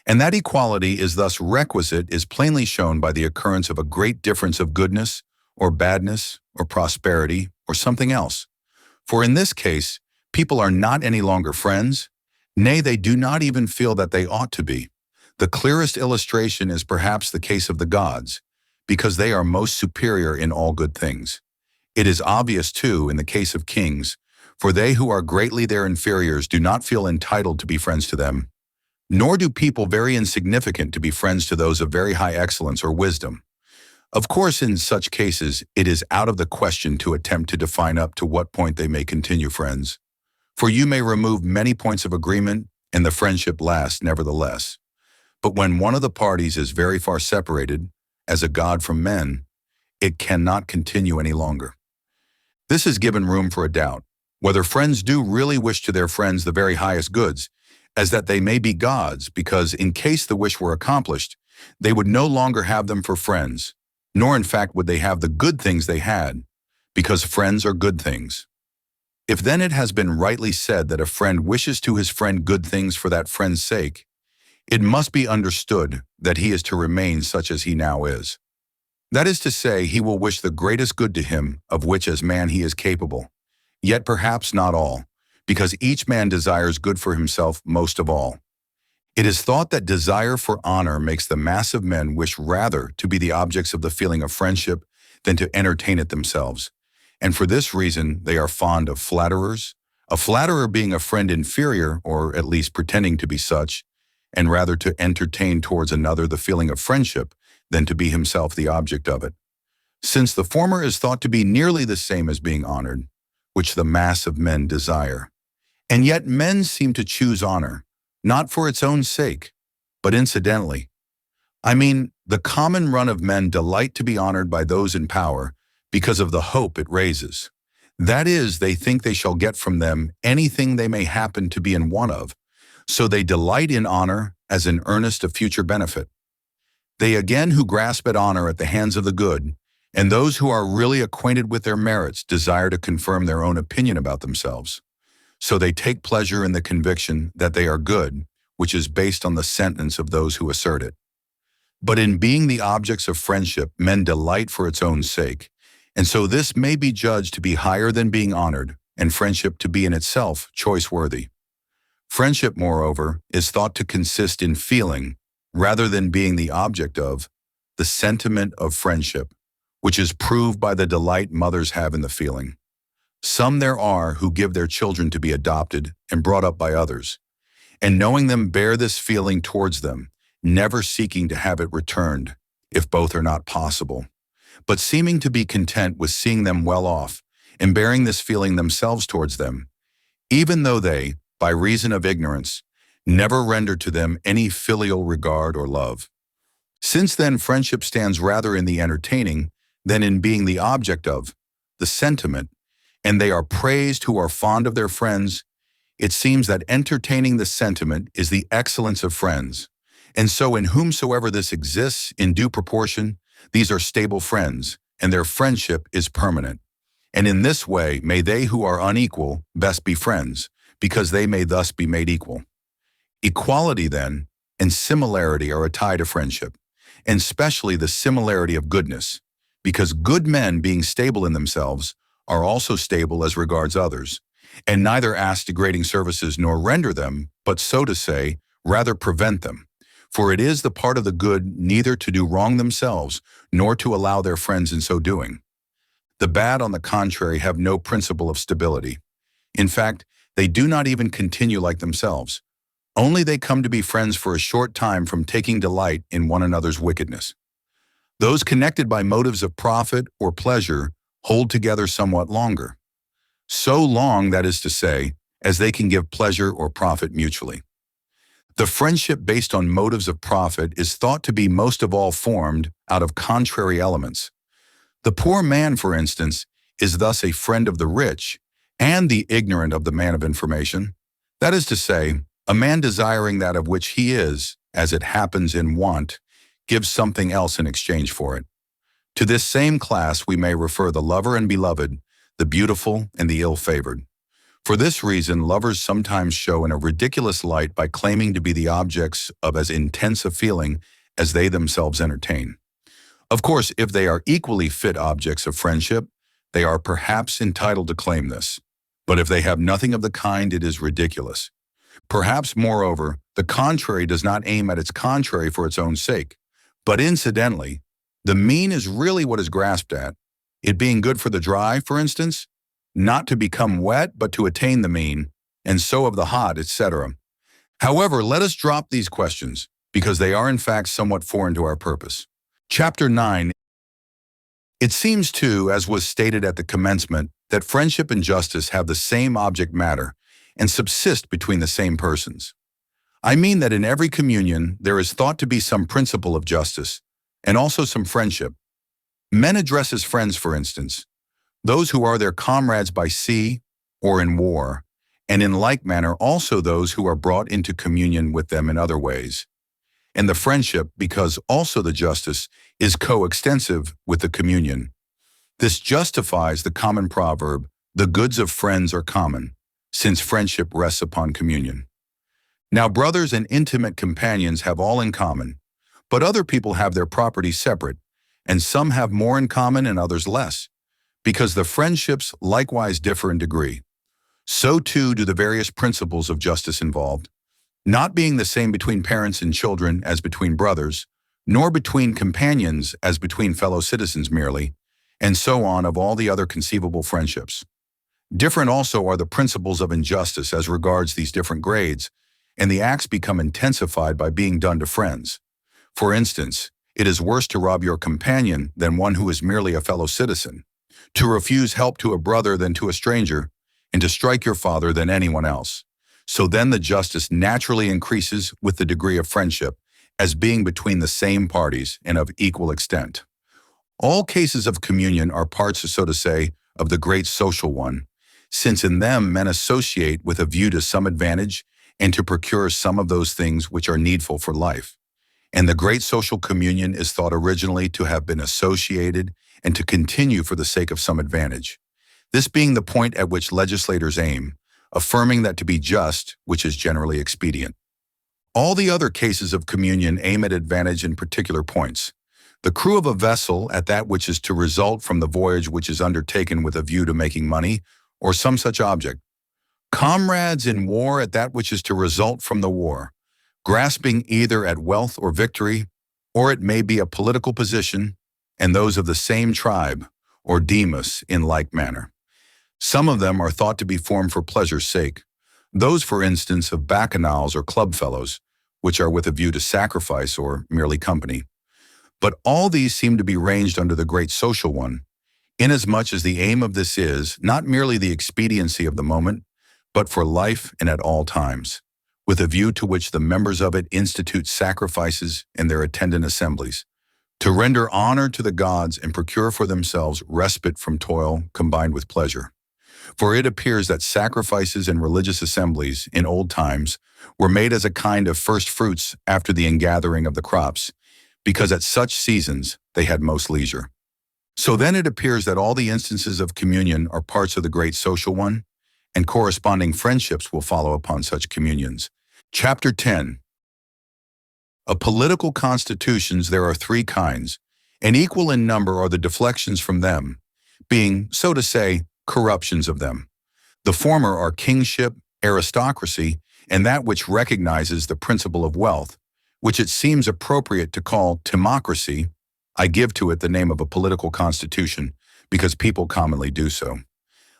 S1: And that equality is thus requisite is plainly shown by the occurrence of a great difference of goodness, or badness, or prosperity, or something else. For in this case, people are not any longer friends, nay, they do not even feel that they ought to be. The clearest illustration is perhaps the case of the gods, because they are most superior in all good things. It is obvious, too, in the case of kings, for they who are greatly their inferiors do not feel entitled to be friends to them, nor do people very insignificant to be friends to those of very high excellence or wisdom. Of course, in such cases, it is out of the question to attempt to define up to what point they may continue friends, for you may remove many points of agreement, and the friendship lasts nevertheless. But when one of the parties is very far separated, as a god from men, it cannot continue any longer. This has given room for a doubt, whether friends do really wish to their friends the very highest goods, as that they may be gods, because in case the wish were accomplished, they would no longer have them for friends, nor in fact would they have the good things they had, because friends are good things. If then it has been rightly said that a friend wishes to his friend good things for that friend's sake, it must be understood that he is to remain such as he now is. That is to say, he will wish the greatest good to him, of which as man he is capable. Yet perhaps not all, because each man desires good for himself most of all. It is thought that desire for honor makes the mass of men wish rather to be the objects of the feeling of friendship than to entertain it themselves. And for this reason, they are fond of flatterers, a flatterer being a friend inferior, or at least pretending to be such, and rather to entertain towards another the feeling of friendship than to be himself the object of it. Since the former is thought to be nearly the same as being honored, which the mass of men desire. And yet men seem to choose honor, not for its own sake, but incidentally. I mean, the common run of men delight to be honored by those in power because of the hope it raises. That is, they think they shall get from them anything they may happen to be in want of, so they delight in honor as an earnest of future benefit. They again who grasp at honor at the hands of the good, and those who are really acquainted with their merits desire to confirm their own opinion about themselves. So they take pleasure in the conviction that they are good, which is based on the sentence of those who assert it. But in being the objects of friendship, men delight for its own sake, and so this may be judged to be higher than being honored, and friendship to be in itself choice-worthy. Friendship, moreover, is thought to consist in feeling, rather than being the object of, the sentiment of friendship, which is proved by the delight mothers have in the feeling. Some there are who give their children to be adopted and brought up by others, and knowing them bear this feeling towards them, never seeking to have it returned, if both are not possible, but seeming to be content with seeing them well off, and bearing this feeling themselves towards them, even though they, by reason of ignorance, never render to them any filial regard or love. Since then friendship stands rather in the entertaining than in being the object of, the sentiment, and they are praised who are fond of their friends, it seems that entertaining the sentiment is the excellence of friends. And so in whomsoever this exists in due proportion, these are stable friends, and their friendship is permanent. And in this way may they who are unequal best be friends, because they may thus be made equal. Equality, then, and similarity are a tie to friendship, and specially the similarity of goodness, because good men, being stable in themselves, are also stable as regards others, and neither ask degrading services nor render them, but so to say, rather prevent them. For it is the part of the good neither to do wrong themselves, nor to allow their friends in so doing. The bad, on the contrary, have no principle of stability. In fact, they do not even continue like themselves. Only they come to be friends for a short time from taking delight in one another's wickedness. Those connected by motives of profit or pleasure hold together somewhat longer. So long, that is to say, as they can give pleasure or profit mutually. The friendship based on motives of profit is thought to be most of all formed out of contrary elements. The poor man, for instance, is thus a friend of the rich and the ignorant of the man of information. That is to say, a man desiring that of which he is, as it happens in want, gives something else in exchange for it. To this same class we may refer the lover and beloved, the beautiful and the ill-favored. For this reason, lovers sometimes show in a ridiculous light by claiming to be the objects of as intense a feeling as they themselves entertain. Of course, if they are equally fit objects of friendship, they are perhaps entitled to claim this. But if they have nothing of the kind, it is ridiculous. Perhaps, moreover, the contrary does not aim at its contrary for its own sake. But incidentally, the mean is really what is grasped at, it being good for the dry, for instance, not to become wet, but to attain the mean, and so of the hot, etc. However, let us drop these questions, because they are in fact somewhat foreign to our purpose. Chapter 9. It seems too, as was stated at the commencement, that friendship and justice have the same object matter, and subsist between the same persons. I mean that in every communion there is thought to be some principle of justice, and also some friendship. Men address as friends, for instance, those who are their comrades by sea or in war, and in like manner also those who are brought into communion with them in other ways. And the friendship, because also the justice, is coextensive with the communion. This justifies the common proverb, the goods of friends are common, since friendship rests upon communion. Now brothers and intimate companions have all in common, but other people have their property separate, and some have more in common and others less, because the friendships likewise differ in degree. So too do the various principles of justice involved, not being the same between parents and children as between brothers, nor between companions as between fellow citizens merely, and so on of all the other conceivable friendships. Different also are the principles of injustice as regards these different grades, and the acts become intensified by being done to friends. For instance, it is worse to rob your companion than one who is merely a fellow citizen, to refuse help to a brother than to a stranger, and to strike your father than anyone else. So then the justice naturally increases with the degree of friendship, as being between the same parties and of equal extent. All cases of communion are parts, so to say, of the great social one, since in them men associate with a view to some advantage and to procure some of those things which are needful for life. And the great social communion is thought originally to have been associated and to continue for the sake of some advantage. This being the point at which legislators aim, affirming that to be just, which is generally expedient. All the other cases of communion aim at advantage in particular points. The crew of a vessel at that which is to result from the voyage which is undertaken with a view to making money, or some such object. Comrades in war at that which is to result from the war, grasping either at wealth or victory, or it may be a political position, and those of the same tribe, or demos, in like manner. Some of them are thought to be formed for pleasure's sake, those, for instance, of bacchanals or club fellows, which are with a view to sacrifice or merely company. But all these seem to be ranged under the great social one, inasmuch as the aim of this is not merely the expediency of the moment, but for life and at all times, with a view to which the members of it institute sacrifices in their attendant assemblies, to render honor to the gods and procure for themselves respite from toil combined with pleasure. For it appears that sacrifices and religious assemblies in old times were made as a kind of first fruits after the ingathering of the crops, because at such seasons they had most leisure. So then it appears that all the instances of communion are parts of the great social one, and corresponding friendships will follow upon such communions. Chapter 10. Of political constitutions there are three kinds, and equal in number are the deflections from them, being, so to say, corruptions of them. The former are kingship, aristocracy, and that which recognizes the principle of wealth, which it seems appropriate to call timocracy. I give to it the name of a political constitution, because people commonly do so.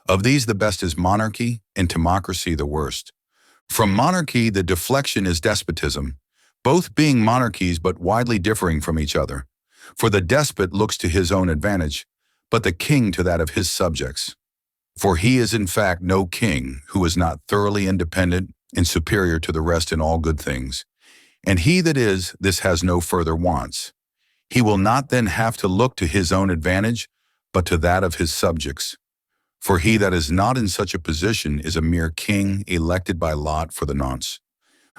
S1: Of these the best is monarchy, and timocracy the worst. From monarchy the deflection is despotism, both being monarchies but widely differing from each other. For the despot looks to his own advantage, but the king to that of his subjects. For he is in fact no king who is not thoroughly independent and superior to the rest in all good things. And he that is, this has no further wants. He will not then have to look to his own advantage, but to that of his subjects. For he that is not in such a position is a mere king elected by lot for the nonce.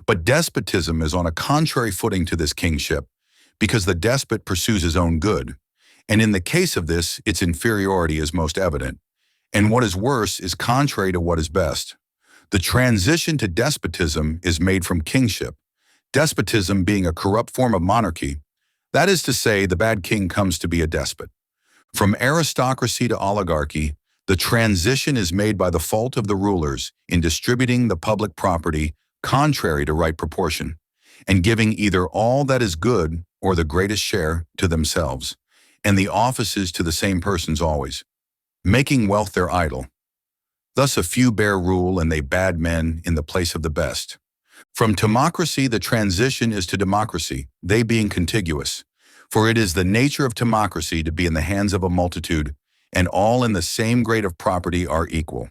S1: But despotism is on a contrary footing to this kingship, because the despot pursues his own good, and in the case of this, its inferiority is most evident, and what is worse is contrary to what is best. The transition to despotism is made from kingship, despotism being a corrupt form of monarchy. That is to say, the bad king comes to be a despot. From aristocracy to oligarchy, the transition is made by the fault of the rulers in distributing the public property contrary to right proportion, and giving either all that is good or the greatest share to themselves, and the offices to the same persons always, making wealth their idol. Thus a few bear rule and they bad men in the place of the best. From timocracy the transition is to democracy, they being contiguous. For it is the nature of timocracy to be in the hands of a multitude, and all in the same grade of property are equal.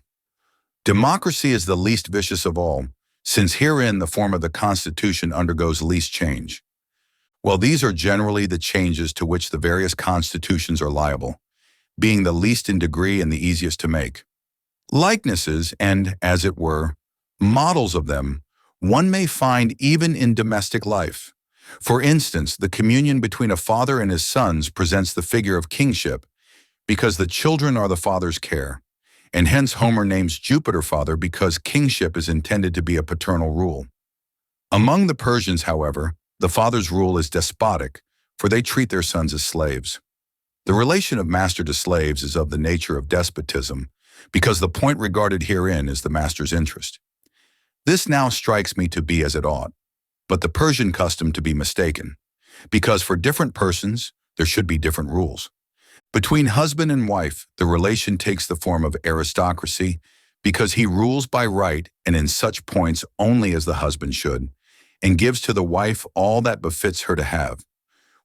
S1: Democracy is the least vicious of all, since herein the form of the constitution undergoes least change. Well, these are generally the changes to which the various constitutions are liable, being the least in degree and the easiest to make. Likenesses and, as it were, models of them one may find even in domestic life. For instance, the communion between a father and his sons presents the figure of kingship, because the children are the father's care, and hence Homer names Jupiter father because kingship is intended to be a paternal rule. Among the Persians, however, the father's rule is despotic, for they treat their sons as slaves. The relation of master to slaves is of the nature of despotism, because the point regarded herein is the master's interest. This now strikes me to be as it ought, but the Persian custom to be mistaken, because for different persons there should be different rules. Between husband and wife, the relation takes the form of aristocracy, because he rules by right and in such points only as the husband should, and gives to the wife all that befits her to have.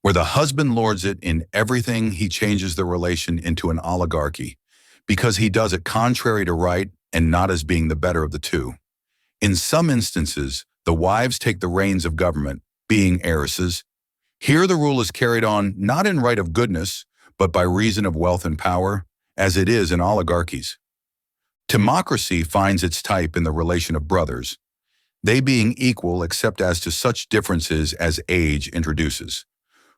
S1: Where the husband lords it in everything, he changes the relation into an oligarchy, because he does it contrary to right and not as being the better of the two. In some instances, the wives take the reins of government, being heiresses. Here the rule is carried on not in right of goodness, but by reason of wealth and power, as it is in oligarchies. Timocracy finds its type in the relation of brothers, they being equal except as to such differences as age introduces.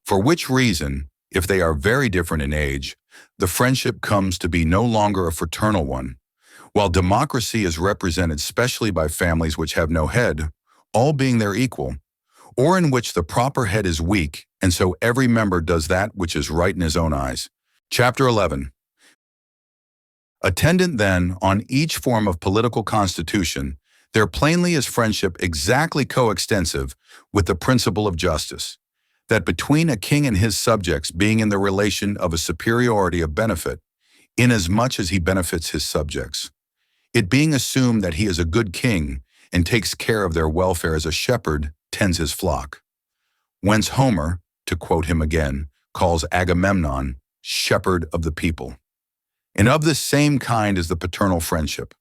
S1: For which reason, if they are very different in age, the friendship comes to be no longer a fraternal one, while democracy is represented specially by families which have no head, all being their equal, or in which the proper head is weak, and so every member does that which is right in his own eyes. Chapter 11. Attendant then on each form of political constitution, there plainly is friendship exactly coextensive with the principle of justice, that between a king and his subjects being in the relation of a superiority of benefit, inasmuch as he benefits his subjects, it being assumed that he is a good king and takes care of their welfare as a shepherd tends his flock. Whence Homer, to quote him again, calls Agamemnon shepherd of the people. And of this same kind is the paternal friendship,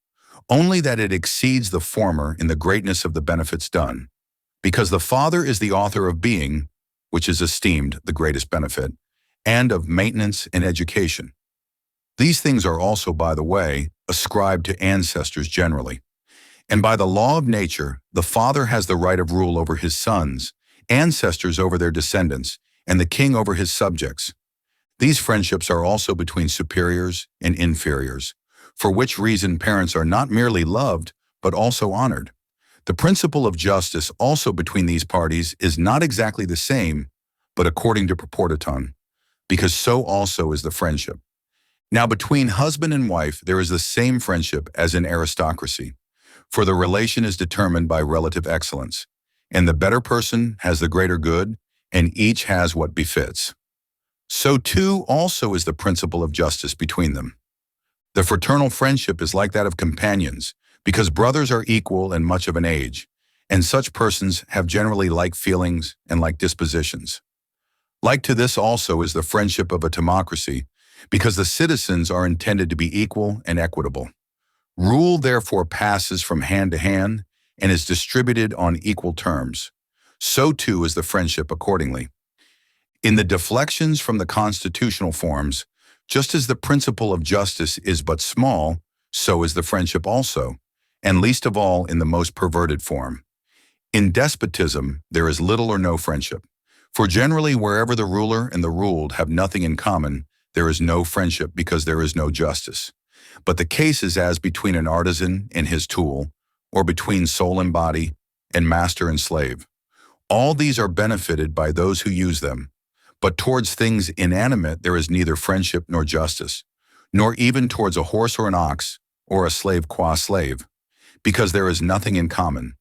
S1: only that it exceeds the former in the greatness of the benefits done, because the father is the author of being, which is esteemed the greatest benefit, and of maintenance and education. These things are also, by the way, ascribed to ancestors generally. And by the law of nature, the father has the right of rule over his sons, ancestors over their descendants, and the king over his subjects. These friendships are also between superiors and inferiors, for which reason parents are not merely loved, but also honored. The principle of justice also between these parties is not exactly the same, but according to proportion, because so also is the friendship. Now between husband and wife there is the same friendship as in aristocracy, for the relation is determined by relative excellence, and the better person has the greater good, and each has what befits. So too also is the principle of justice between them. The fraternal friendship is like that of companions, because brothers are equal in much of an age, and such persons have generally like feelings and like dispositions. Like to this also is the friendship of a democracy, because the citizens are intended to be equal and equitable. Rule therefore passes from hand to hand and is distributed on equal terms. So too is the friendship accordingly. In the deflections from the constitutional forms, just as the principle of justice is but small, so is the friendship also, and least of all in the most perverted form. In despotism, there is little or no friendship, for generally wherever the ruler and the ruled have nothing in common, there is no friendship because there is no justice. But the case is as between an artisan and his tool, or between soul and body, and master and slave. All these are benefited by those who use them, but towards things inanimate there is neither friendship nor justice, nor even towards a horse or an ox, or a slave qua slave, because there is nothing in common.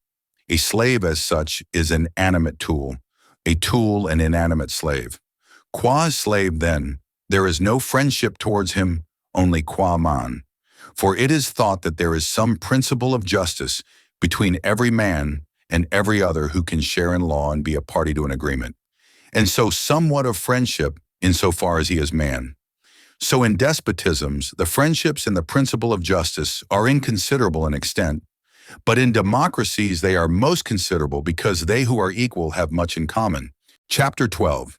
S1: A slave as such is an animate tool, a tool an inanimate slave. Qua slave then, there is no friendship towards him, only qua man. For it is thought that there is some principle of justice between every man and every other who can share in law and be a party to an agreement, and so somewhat of friendship insofar as he is man. So in despotisms, the friendships and the principle of justice are inconsiderable in extent, but in democracies they are most considerable because they who are equal have much in common. Chapter 12.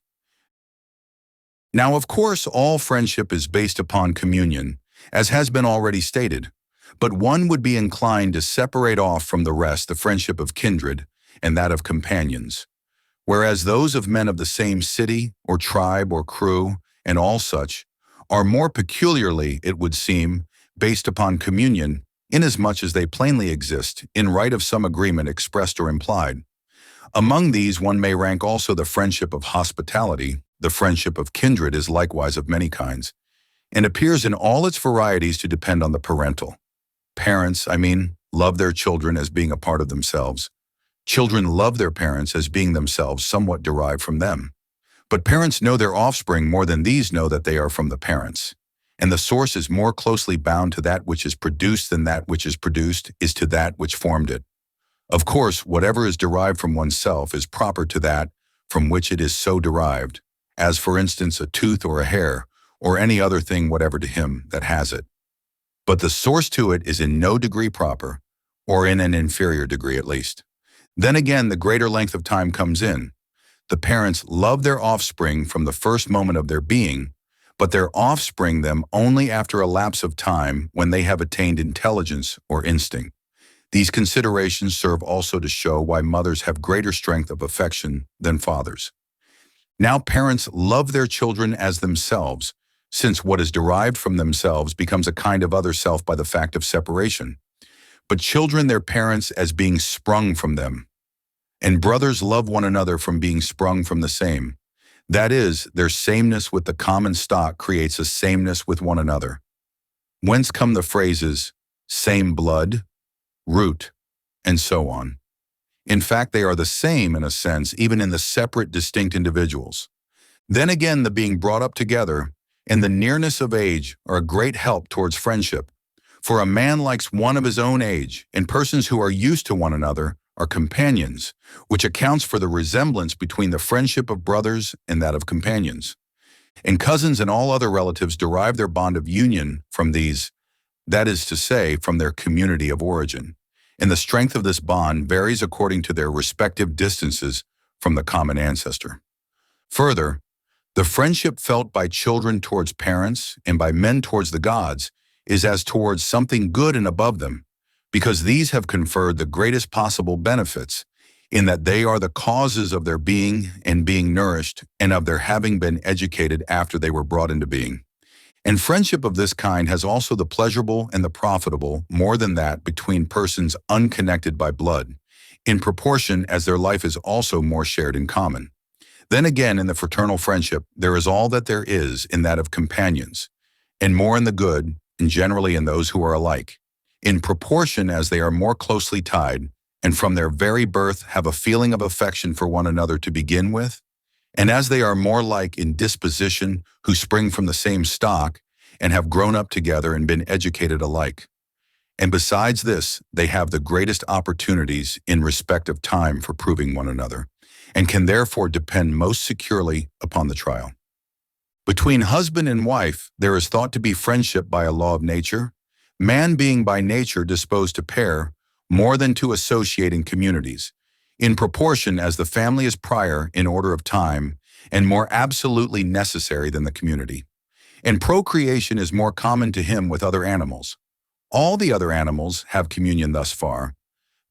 S1: Now of course all friendship is based upon communion, as has been already stated, but one would be inclined to separate off from the rest the friendship of kindred and that of companions, whereas those of men of the same city or tribe or crew and all such are more peculiarly, it would seem, based upon communion, inasmuch as they plainly exist in right of some agreement expressed or implied. Among these one may rank also the friendship of hospitality, the friendship of kindred is likewise of many kinds, and appears in all its varieties to depend on the parental. Parents, love their children as being a part of themselves. Children love their parents as being themselves somewhat derived from them. But parents know their offspring more than these know that they are from the parents. And the source is more closely bound to that which is produced than that which is produced is to that which formed it. Of course, whatever is derived from oneself is proper to that from which it is so derived, as for instance a tooth or a hair, or any other thing whatever to him that has it. But the source to it is in no degree proper, or in an inferior degree at least. Then again, the greater length of time comes in. The parents love their offspring from the first moment of their being, but their offspring them only after a lapse of time when they have attained intelligence or instinct. These considerations serve also to show why mothers have greater strength of affection than fathers. Now parents love their children as themselves, since what is derived from themselves becomes a kind of other self by the fact of separation. But children their parents as being sprung from them. And brothers love one another from being sprung from the same. That is, their sameness with the common stock creates a sameness with one another. Whence come the phrases, same blood, root, and so on. In fact, they are the same in a sense, even in the separate, distinct individuals. Then again, the being brought up together and the nearness of age are a great help towards friendship. For a man likes one of his own age, and persons who are used to one another are companions, which accounts for the resemblance between the friendship of brothers and that of companions. And cousins and all other relatives derive their bond of union from these, that is to say, from their community of origin. And the strength of this bond varies according to their respective distances from the common ancestor. Further, the friendship felt by children towards parents and by men towards the gods is as towards something good and above them, because these have conferred the greatest possible benefits, in that they are the causes of their being and being nourished, and of their having been educated after they were brought into being. And friendship of this kind has also the pleasurable and the profitable more than that between persons unconnected by blood, in proportion as their life is also more shared in common. Then again, in the fraternal friendship, there is all that there is in that of companions, and more in the good, and generally in those who are alike, in proportion as they are more closely tied, and from their very birth have a feeling of affection for one another to begin with, and as they are more like in disposition who spring from the same stock, and have grown up together and been educated alike. And besides this, they have the greatest opportunities in respect of time for proving one another, and can therefore depend most securely upon the trial. Between husband and wife, there is thought to be friendship by a law of nature, man being by nature disposed to pair more than to associate in communities, in proportion as the family is prior in order of time and more absolutely necessary than the community. And procreation is more common to him with other animals. All the other animals have communion thus far,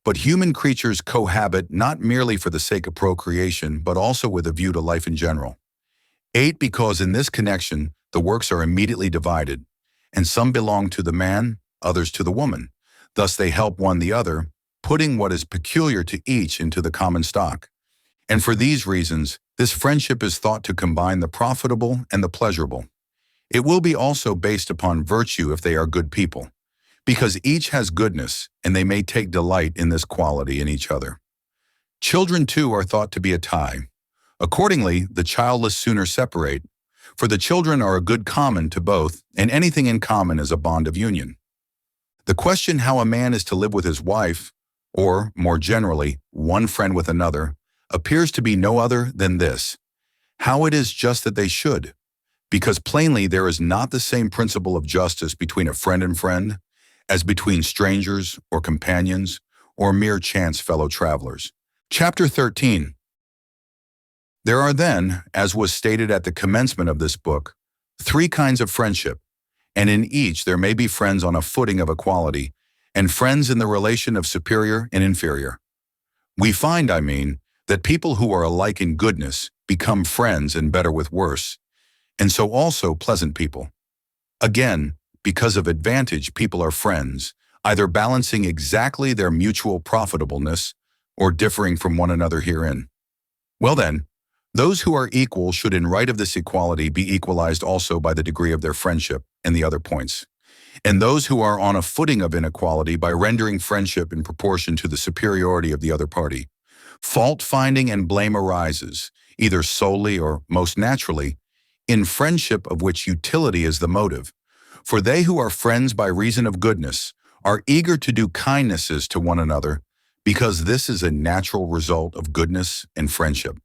S1: but human creatures cohabit not merely for the sake of procreation, but also with a view to life in general. 8, because in this connection, the works are immediately divided, and some belong to the man, others to the woman. Thus they help one the other, putting what is peculiar to each into the common stock. And for these reasons, this friendship is thought to combine the profitable and the pleasurable. It will be also based upon virtue if they are good people, because each has goodness, and they may take delight in this quality in each other. Children, too, are thought to be a tie. Accordingly, the childless sooner separate, for the children are a good common to both, and anything in common is a bond of union. The question how a man is to live with his wife, or, more generally, one friend with another, appears to be no other than this: how it is just that they should, because plainly there is not the same principle of justice between a friend and friend, as between strangers or companions or mere chance fellow travelers. Chapter 13. There are then, as was stated at the commencement of this book, 3 kinds of friendship, and in each there may be friends on a footing of equality, and friends in the relation of superior and inferior. We find, that people who are alike in goodness become friends and better with worse, and so also pleasant people. Again, because of advantage, people are friends, either balancing exactly their mutual profitableness or differing from one another herein. Well then, Those who are equal should in right of this equality be equalized also by the degree of their friendship and the other points. And those who are on a footing of inequality by rendering friendship in proportion to the superiority of the other party. Fault-finding and blame arises, either solely or most naturally, in friendship of which utility is the motive. For they who are friends by reason of goodness are eager to do kindnesses to one another, because this is a natural result of goodness and friendship.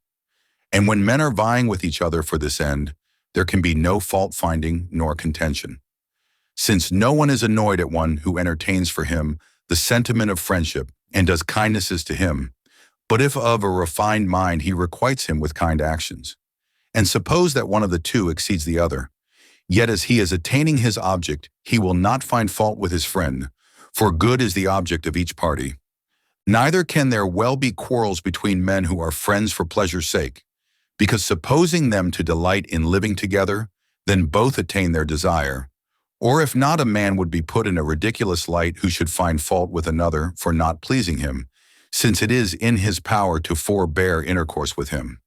S1: And when men are vying with each other for this end, there can be no fault-finding nor contention. Since no one is annoyed at one who entertains for him the sentiment of friendship and does kindnesses to him, but if of a refined mind he requites him with kind actions. And suppose that one of the two exceeds the other, yet as he is attaining his object, he will not find fault with his friend, for good is the object of each party. Neither can there well be quarrels between men who are friends for pleasure's sake, because supposing them to delight in living together, then both attain their desire. Or if not, a man would be put in a ridiculous light who should find fault with another for not pleasing him, since it is in his power to forbear intercourse with him.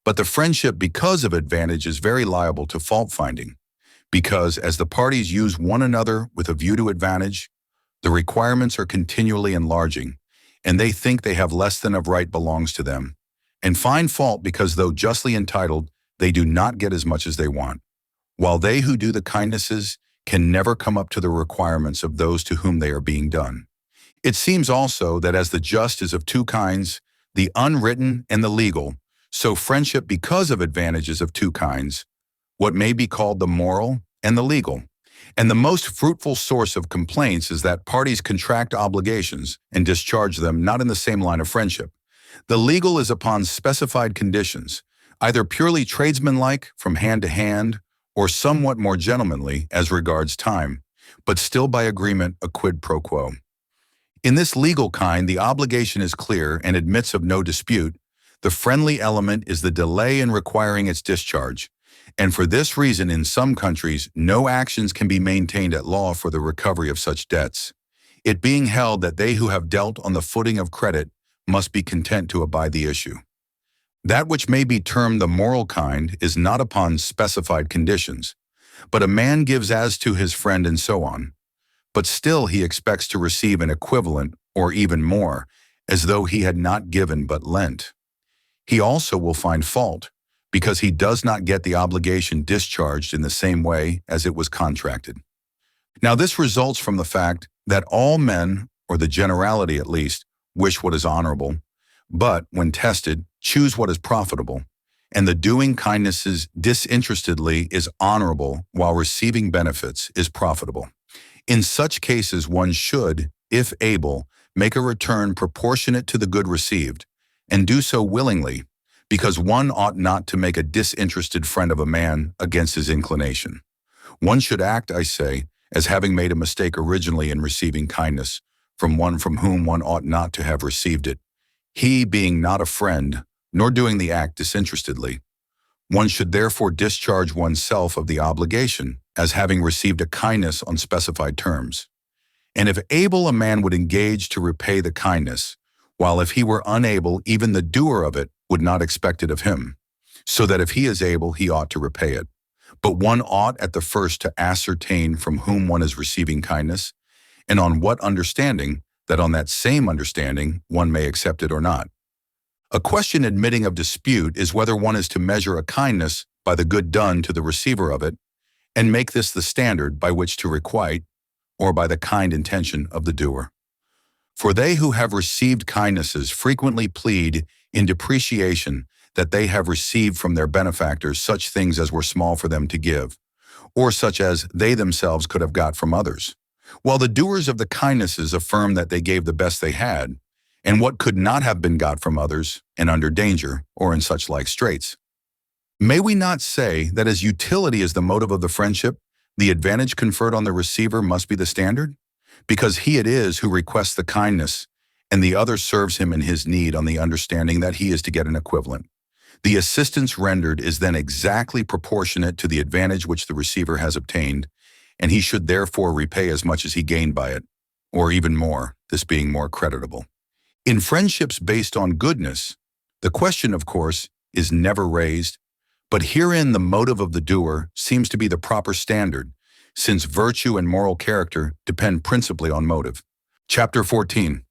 S1: But the friendship because of advantage is very liable to fault-finding, because as the parties use one another with a view to advantage, the requirements are continually enlarging, and they think they have less than of right belongs to them, and find fault because though justly entitled, they do not get as much as they want, while they who do the kindnesses can never come up to the requirements of those to whom they are being done. It seems also that as the just is of two kinds, the unwritten and the legal, so friendship because of advantages of two kinds, what may be called the moral and the legal. And the most fruitful source of complaints is that parties contract obligations and discharge them not in the same line of friendship. The legal is upon specified conditions, either purely tradesmanlike from hand to hand, or somewhat more gentlemanly as regards time, but still by agreement a quid pro quo. In this legal kind, the obligation is clear and admits of no dispute. The friendly element is the delay in requiring its discharge, and for this reason in some countries no actions can be maintained at law for the recovery of such debts, it being held that they who have dealt on the footing of credit must be content to abide the issue. That which may be termed the moral kind is not upon specified conditions, but a man gives as to his friend and so on, but still he expects to receive an equivalent or even more, as though he had not given but lent. He also will find fault, because he does not get the obligation discharged in the same way as it was contracted. Now this results from the fact that all men, or the generality at least, wish what is honorable, but, when tested, choose what is profitable, and the doing kindnesses disinterestedly is honorable while receiving benefits is profitable. In such cases one should, if able, make a return proportionate to the good received, and do so willingly, because one ought not to make a disinterested friend of a man against his inclination. One should act, I say, as having made a mistake originally in receiving kindness from one from whom one ought not to have received it, he being not a friend, nor doing the act disinterestedly. One should therefore discharge oneself of the obligation, as having received a kindness on specified terms. And if able, a man would engage to repay the kindness, while if he were unable, even the doer of it would not expect it of him, so that if he is able, he ought to repay it. But one ought at the first to ascertain from whom one is receiving kindness, and on what understanding, that on that same understanding one may accept it or not. A question admitting of dispute is whether one is to measure a kindness by the good done to the receiver of it, and make this the standard by which to requite, or by the kind intention of the doer. For they who have received kindnesses frequently plead in depreciation that they have received from their benefactors such things as were small for them to give, or such as they themselves could have got from others, while the doers of the kindnesses affirm that they gave the best they had, and what could not have been got from others, and under danger, or in such like straits. May we not say that as utility is the motive of the friendship, the advantage conferred on the receiver must be the standard? Because he it is who requests the kindness, and the other serves him in his need on the understanding that he is to get an equivalent. The assistance rendered is then exactly proportionate to the advantage which the receiver has obtained, and he should therefore repay as much as he gained by it, or even more, this being more creditable. In friendships based on goodness, the question, of course, is never raised, but herein the motive of the doer seems to be the proper standard, since virtue and moral character depend principally on motive. Chapter 14.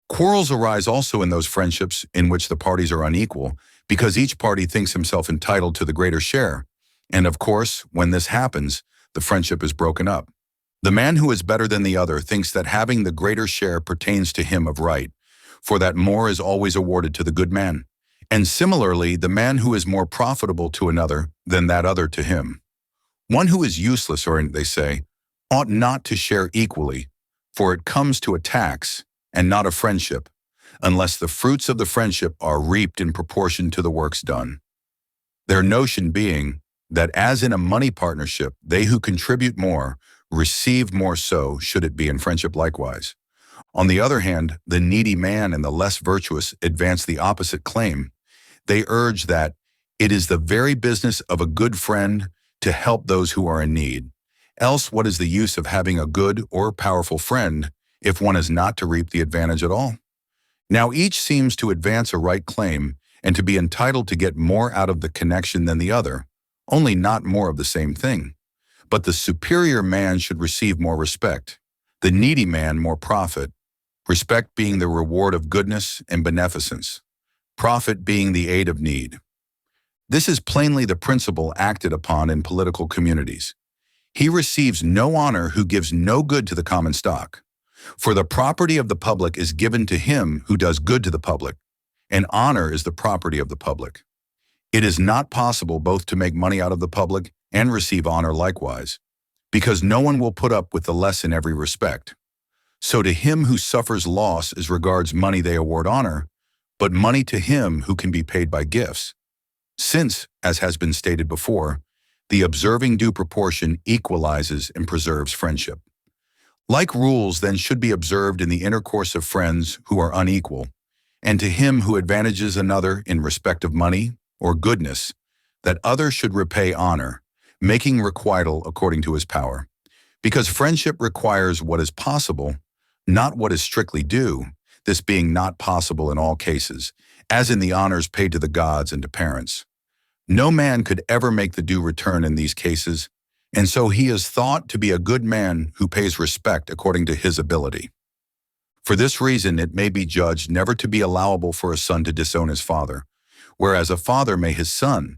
S1: Quarrels arise also in those friendships in which the parties are unequal, because each party thinks himself entitled to the greater share. And of course, when this happens, the friendship is broken up. The man who is better than the other thinks that having the greater share pertains to him of right, for that more is always awarded to the good man. And similarly, the man who is more profitable to another than that other to him. One who is useless, or they say, ought not to share equally, for it comes to a tax, and not a friendship, unless the fruits of the friendship are reaped in proportion to the works done. Their notion being that as in a money partnership, they who contribute more receive more, so should it be in friendship likewise. On the other hand, the needy man and the less virtuous advance the opposite claim. They urge that it is the very business of a good friend to help those who are in need. Else what is the use of having a good or powerful friend if one is not to reap the advantage at all? Now each seems to advance a right claim and to be entitled to get more out of the connection than the other, only not more of the same thing. But the superior man should receive more respect, the needy man more profit, respect being the reward of goodness and beneficence, profit being the aid of need. This is plainly the principle acted upon in political communities. He receives no honor who gives no good to the common stock. For the property of the public is given to him who does good to the public, and honor is the property of the public. It is not possible both to make money out of the public and receive honor likewise, because no one will put up with the less in every respect. So to him who suffers loss as regards money they award honor, but money to him who can be paid by gifts. Since, as has been stated before, the observing due proportion equalizes and preserves friendship. Like rules then should be observed in the intercourse of friends who are unequal, and to him who advantages another in respect of money or goodness, that other should repay honor, making requital according to his power. Because friendship requires what is possible, not what is strictly due, this being not possible in all cases, as in the honors paid to the gods and to parents. No man could ever make the due return in these cases, and so he is thought to be a good man who pays respect according to his ability. For this reason it may be judged never to be allowable for a son to disown his father, whereas a father may his son,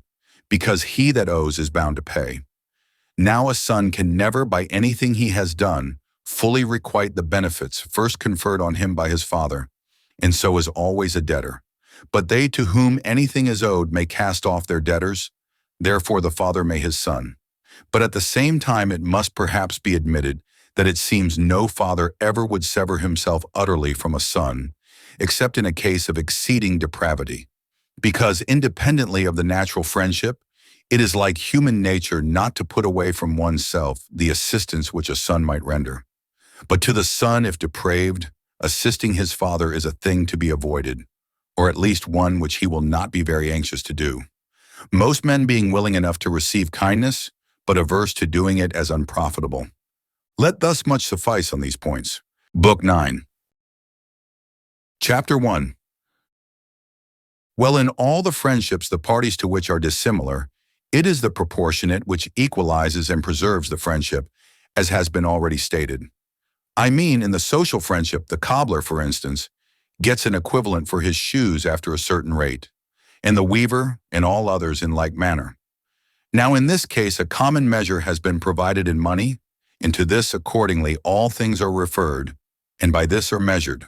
S1: because he that owes is bound to pay. Now a son can never by anything he has done fully requite the benefits first conferred on him by his father, and so is always a debtor. But they to whom anything is owed may cast off their debtors, therefore the father may his son. But at the same time it must perhaps be admitted that it seems no father ever would sever himself utterly from a son, except in a case of exceeding depravity. Because independently of the natural friendship, it is like human nature not to put away from oneself the assistance which a son might render. But to the son, if depraved, assisting his father is a thing to be avoided, or at least one which he will not be very anxious to do. Most men being willing enough to receive kindness, but averse to doing it as unprofitable. Let thus much suffice on these points. Book 9. Chapter 1. Well, in all the friendships the parties to which are dissimilar, it is the proportionate which equalizes and preserves the friendship, as has been already stated. I mean, in the social friendship, the cobbler, for instance, gets an equivalent for his shoes after a certain rate, and the weaver and all others in like manner. Now in this case a common measure has been provided in money, and to this accordingly all things are referred, and by this are measured.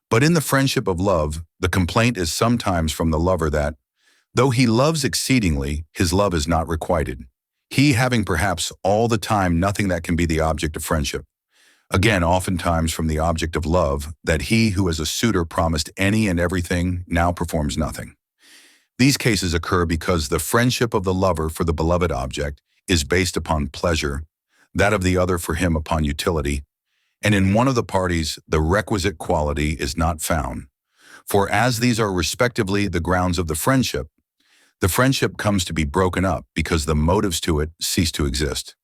S1: But in the friendship of love, the complaint is sometimes from the lover that, though he loves exceedingly, his love is not requited, he having perhaps all the time nothing that can be the object of friendship. Again, oftentimes from the object of love, that he who as a suitor promised any and everything now performs nothing. These cases occur because the friendship of the lover for the beloved object is based upon pleasure, that of the other for him upon utility, and in one of the parties the requisite quality is not found. For as these are respectively the grounds of the friendship comes to be broken up because the motives to it cease to exist.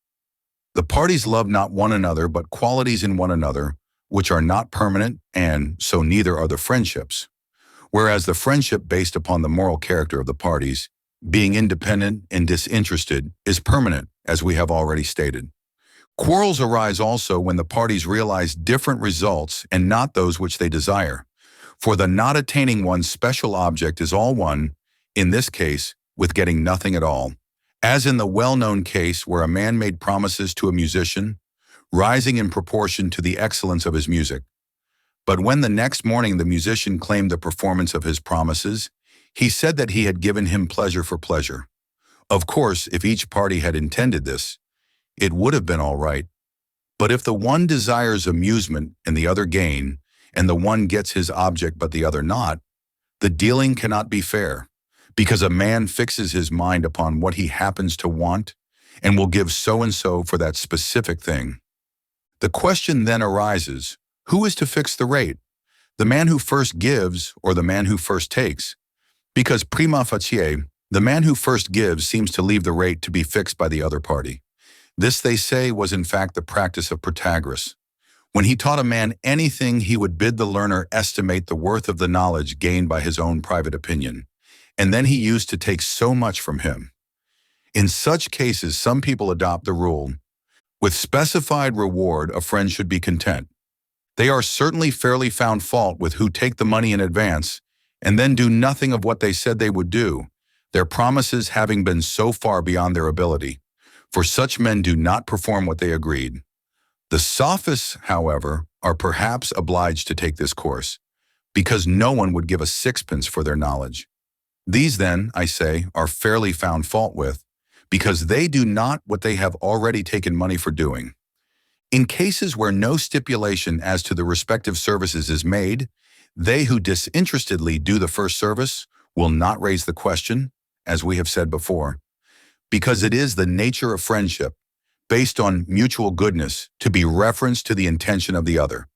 S1: The parties love not one another but qualities in one another, which are not permanent, and so neither are the friendships. whereas the friendship based upon the moral character of the parties, being independent and disinterested, is permanent, as we have already stated. Quarrels arise also when the parties realize different results and not those which they desire. For the not attaining one's special object is all one, in this case, with getting nothing at all. As in the well-known case where a man made promises to a musician, rising in proportion to the excellence of his music. But when the next morning the musician claimed the performance of his promises, he said that he had given him pleasure for pleasure. Of course, if each party had intended this, it would have been all right. But if the one desires amusement and the other gain, and the one gets his object but the other not, the dealing cannot be fair, because a man fixes his mind upon what he happens to want and will give so and so for that specific thing. The question then arises, who is to fix the rate? The man who first gives or the man who first takes? Because prima facie, the man who first gives seems to leave the rate to be fixed by the other party. This, they say, was in fact the practice of Protagoras. When he taught a man anything, he would bid the learner estimate the worth of the knowledge gained by his own private opinion, and then he used to take so much from him. In such cases, some people adopt the rule, with specified reward, a friend should be content. They are certainly fairly found fault with who take the money in advance and then do nothing of what they said they would do, their promises having been so far beyond their ability. For such men do not perform what they agreed. The sophists, however, are perhaps obliged to take this course, because no one would give a sixpence for their knowledge. These then, I say, are fairly found fault with, because they do not what they have already taken money for doing. In cases where no stipulation as to the respective services is made, they who disinterestedly do the first service will not raise the question, as we have said before, because it is the nature of friendship, based on mutual goodness, to be referenced to the intention of the other,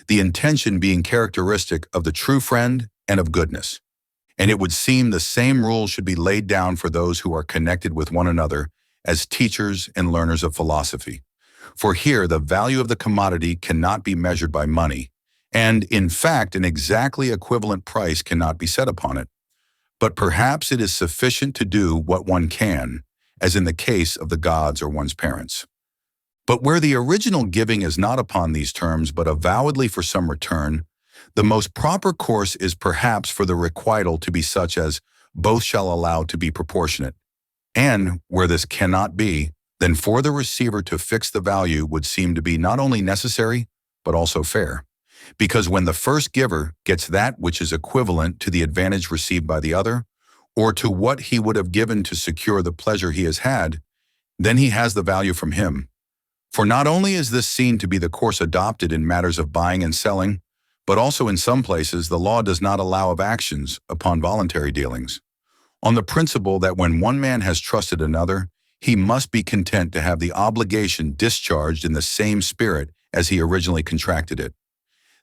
S1: the intention being characteristic of the true friend and of goodness. And it would seem the same rule should be laid down for those who are connected with one another as teachers and learners of philosophy. For here the value of the commodity cannot be measured by money, and in fact an exactly equivalent price cannot be set upon it. But perhaps it is sufficient to do what one can, as in the case of the gods or one's parents. But where the original giving is not upon these terms but avowedly for some return, the most proper course is perhaps for the requital to be such as both shall allow to be proportionate. And where this cannot be, then for the receiver to fix the value would seem to be not only necessary, but also fair. Because when the first giver gets that which is equivalent to the advantage received by the other, or to what he would have given to secure the pleasure he has had, then he has the value from him. For not only is this seen to be the course adopted in matters of buying and selling, but also in some places the law does not allow of actions upon voluntary dealings, on the principle that when one man has trusted another, he must be content to have the obligation discharged in the same spirit as he originally contracted it.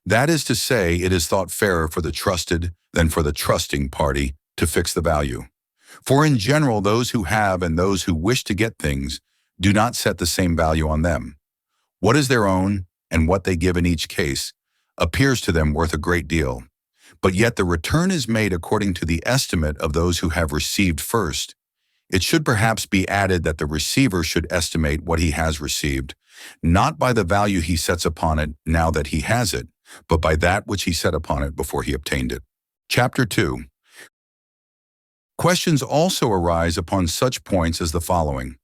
S1: That is to say, it is thought fairer for the trusted than for the trusting party to fix the value. For in general, those who have and those who wish to get things do not set the same value on them. What is their own and what they give in each case appears to them worth a great deal, but yet the return is made according to the estimate of those who have received first. It should perhaps be added that the receiver should estimate what he has received, not by the value he sets upon it now that he has it, but by that which he set upon it before he obtained it. Chapter 2. Questions also arise upon such points as the following: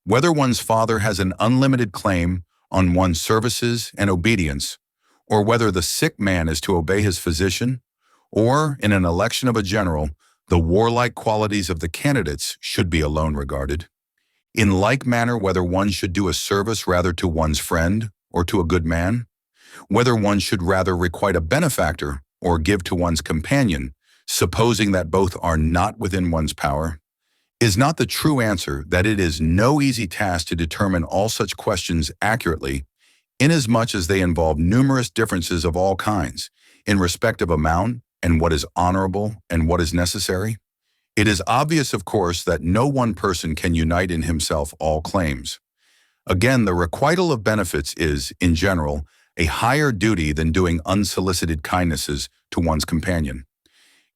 S1: whether one's father has an unlimited claim on one's services and obedience, or whether the sick man is to obey his physician, or, in an election of a general, the warlike qualities of the candidates should be alone regarded. In like manner, whether one should do a service rather to one's friend or to a good man, whether one should rather requite a benefactor or give to one's companion, supposing that both are not within one's power, is not the true answer that it is no easy task to determine all such questions accurately, inasmuch as they involve numerous differences of all kinds in respect of amount and what is honorable and what is necessary? It is obvious, of course, that no one person can unite in himself all claims. Again, the requital of benefits is, in general, a higher duty than doing unsolicited kindnesses to one's companion.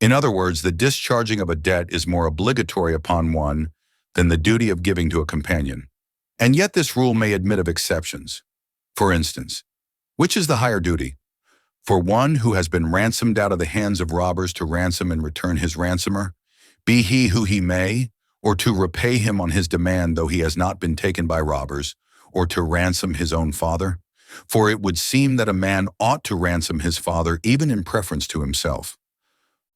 S1: In other words, the discharging of a debt is more obligatory upon one than the duty of giving to a companion. And yet this rule may admit of exceptions. For instance, which is the higher duty? For one who has been ransomed out of the hands of robbers to ransom and return his ransomer, be he who he may, or to repay him on his demand though he has not been taken by robbers, or to ransom his own father? For it would seem that a man ought to ransom his father even in preference to himself.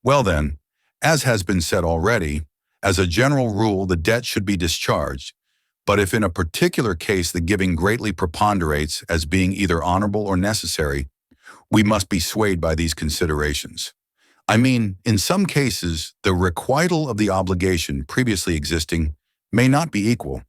S1: Well then, as has been said already, as a general rule the debt should be discharged, but if in a particular case the giving greatly preponderates as being either honorable or necessary, we must be swayed by these considerations. I mean, in some cases, the requital of the obligation previously existing may not be equal.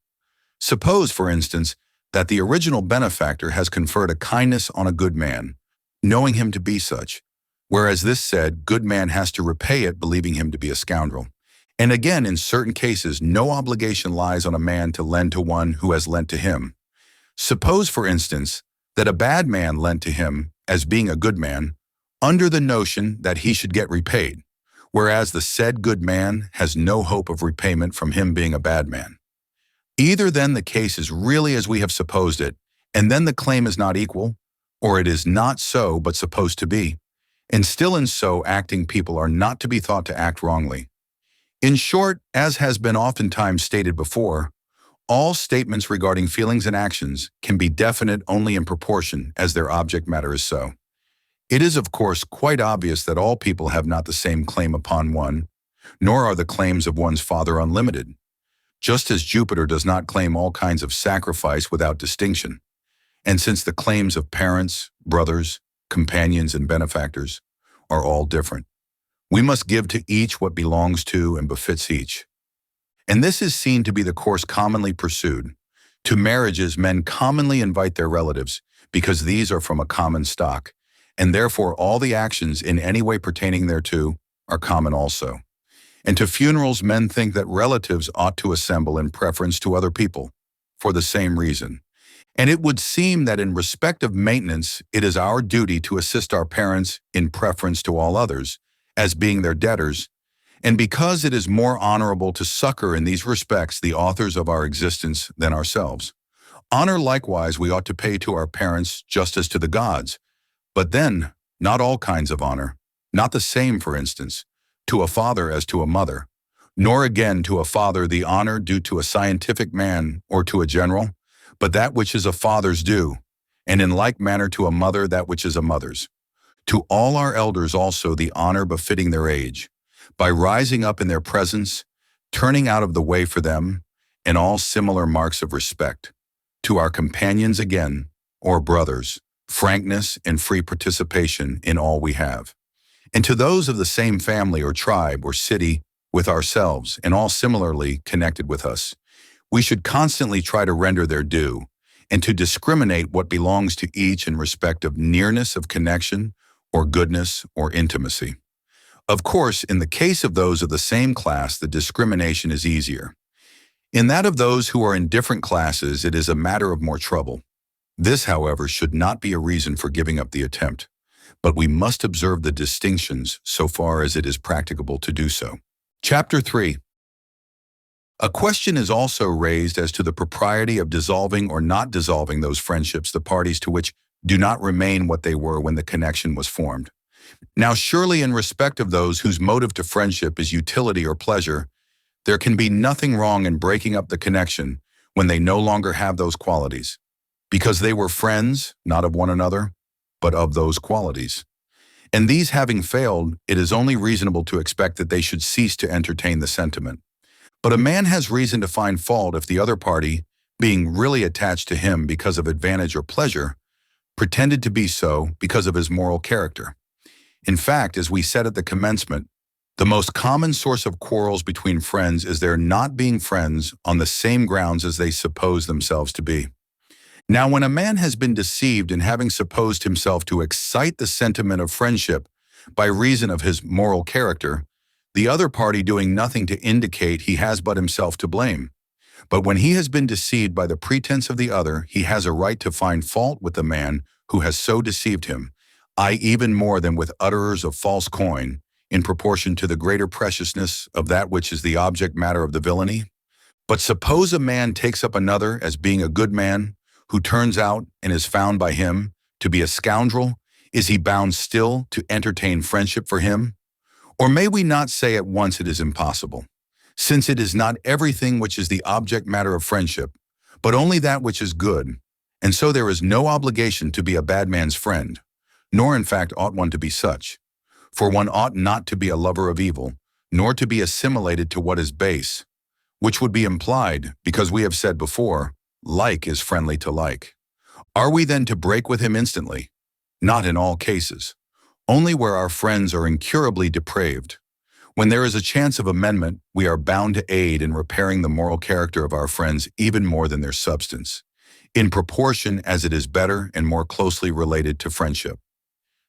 S1: Suppose, for instance, that the original benefactor has conferred a kindness on a good man, knowing him to be such, whereas this said good man has to repay it believing him to be a scoundrel. And again, in certain cases, no obligation lies on a man to lend to one who has lent to him. Suppose, for instance, that a bad man lent to him as being a good man, under the notion that he should get repaid, whereas the said good man has no hope of repayment from him being a bad man. Either then the case is really as we have supposed it, and then the claim is not equal, or it is not so but supposed to be, and still in so acting people are not to be thought to act wrongly. In short, as has been oftentimes stated before, all statements regarding feelings and actions can be definite only in proportion as their object matter is so. It is, of course, quite obvious that all people have not the same claim upon one, nor are the claims of one's father unlimited, just as Jupiter does not claim all kinds of sacrifice without distinction. And since the claims of parents, brothers, companions, and benefactors are all different, we must give to each what belongs to and befits each. And this is seen to be the course commonly pursued. To marriages, men commonly invite their relatives, because these are from a common stock, and therefore all the actions in any way pertaining thereto are common also. And to funerals, men think that relatives ought to assemble in preference to other people, for the same reason. And it would seem that in respect of maintenance, it is our duty to assist our parents in preference to all others, as being their debtors, and because it is more honorable to succor in these respects the authors of our existence than ourselves. Honor likewise we ought to pay to our parents just as to the gods, but then not all kinds of honor, not the same, for instance, to a father as to a mother, nor again to a father the honor due to a scientific man or to a general, but that which is a father's due, and in like manner to a mother that which is a mother's. To all our elders also the honor befitting their age, by rising up in their presence, turning out of the way for them, and all similar marks of respect. To our companions again, or brothers, frankness and free participation in all we have. And to those of the same family or tribe or city with ourselves, and all similarly connected with us, we should constantly try to render their due, and to discriminate what belongs to each in respect of nearness of connection, or goodness, or intimacy. Of course, in the case of those of the same class, the discrimination is easier. In that of those who are in different classes, it is a matter of more trouble. This, however, should not be a reason for giving up the attempt, but we must observe the distinctions so far as it is practicable to do so. Chapter 3. A question is also raised as to the propriety of dissolving or not dissolving those friendships the parties to which do not remain what they were when the connection was formed. Now surely in respect of those whose motive to friendship is utility or pleasure, there can be nothing wrong in breaking up the connection when they no longer have those qualities, because they were friends, not of one another, but of those qualities. And these having failed, it is only reasonable to expect that they should cease to entertain the sentiment. But a man has reason to find fault if the other party, being really attached to him because of advantage or pleasure, pretended to be so because of his moral character. In fact, as we said at the commencement, the most common source of quarrels between friends is their not being friends on the same grounds as they suppose themselves to be. Now, when a man has been deceived in having supposed himself to excite the sentiment of friendship by reason of his moral character, the other party doing nothing to indicate he has but himself to blame. But when he has been deceived by the pretense of the other, he has a right to find fault with the man who has so deceived him, even more than with utterers of false coin, in proportion to the greater preciousness of that which is the object matter of the villainy. But suppose a man takes up another as being a good man, who turns out and is found by him to be a scoundrel, is he bound still to entertain friendship for him? Or may we not say at once it is impossible, since it is not everything which is the object matter of friendship, but only that which is good, and so there is no obligation to be a bad man's friend, nor in fact ought one to be such. For one ought not to be a lover of evil, nor to be assimilated to what is base, which would be implied, because we have said before, like is friendly to like. Are we then to break with him instantly? Not in all cases, only where our friends are incurably depraved. When there is a chance of amendment, we are bound to aid in repairing the moral character of our friends even more than their substance, in proportion as it is better and more closely related to friendship.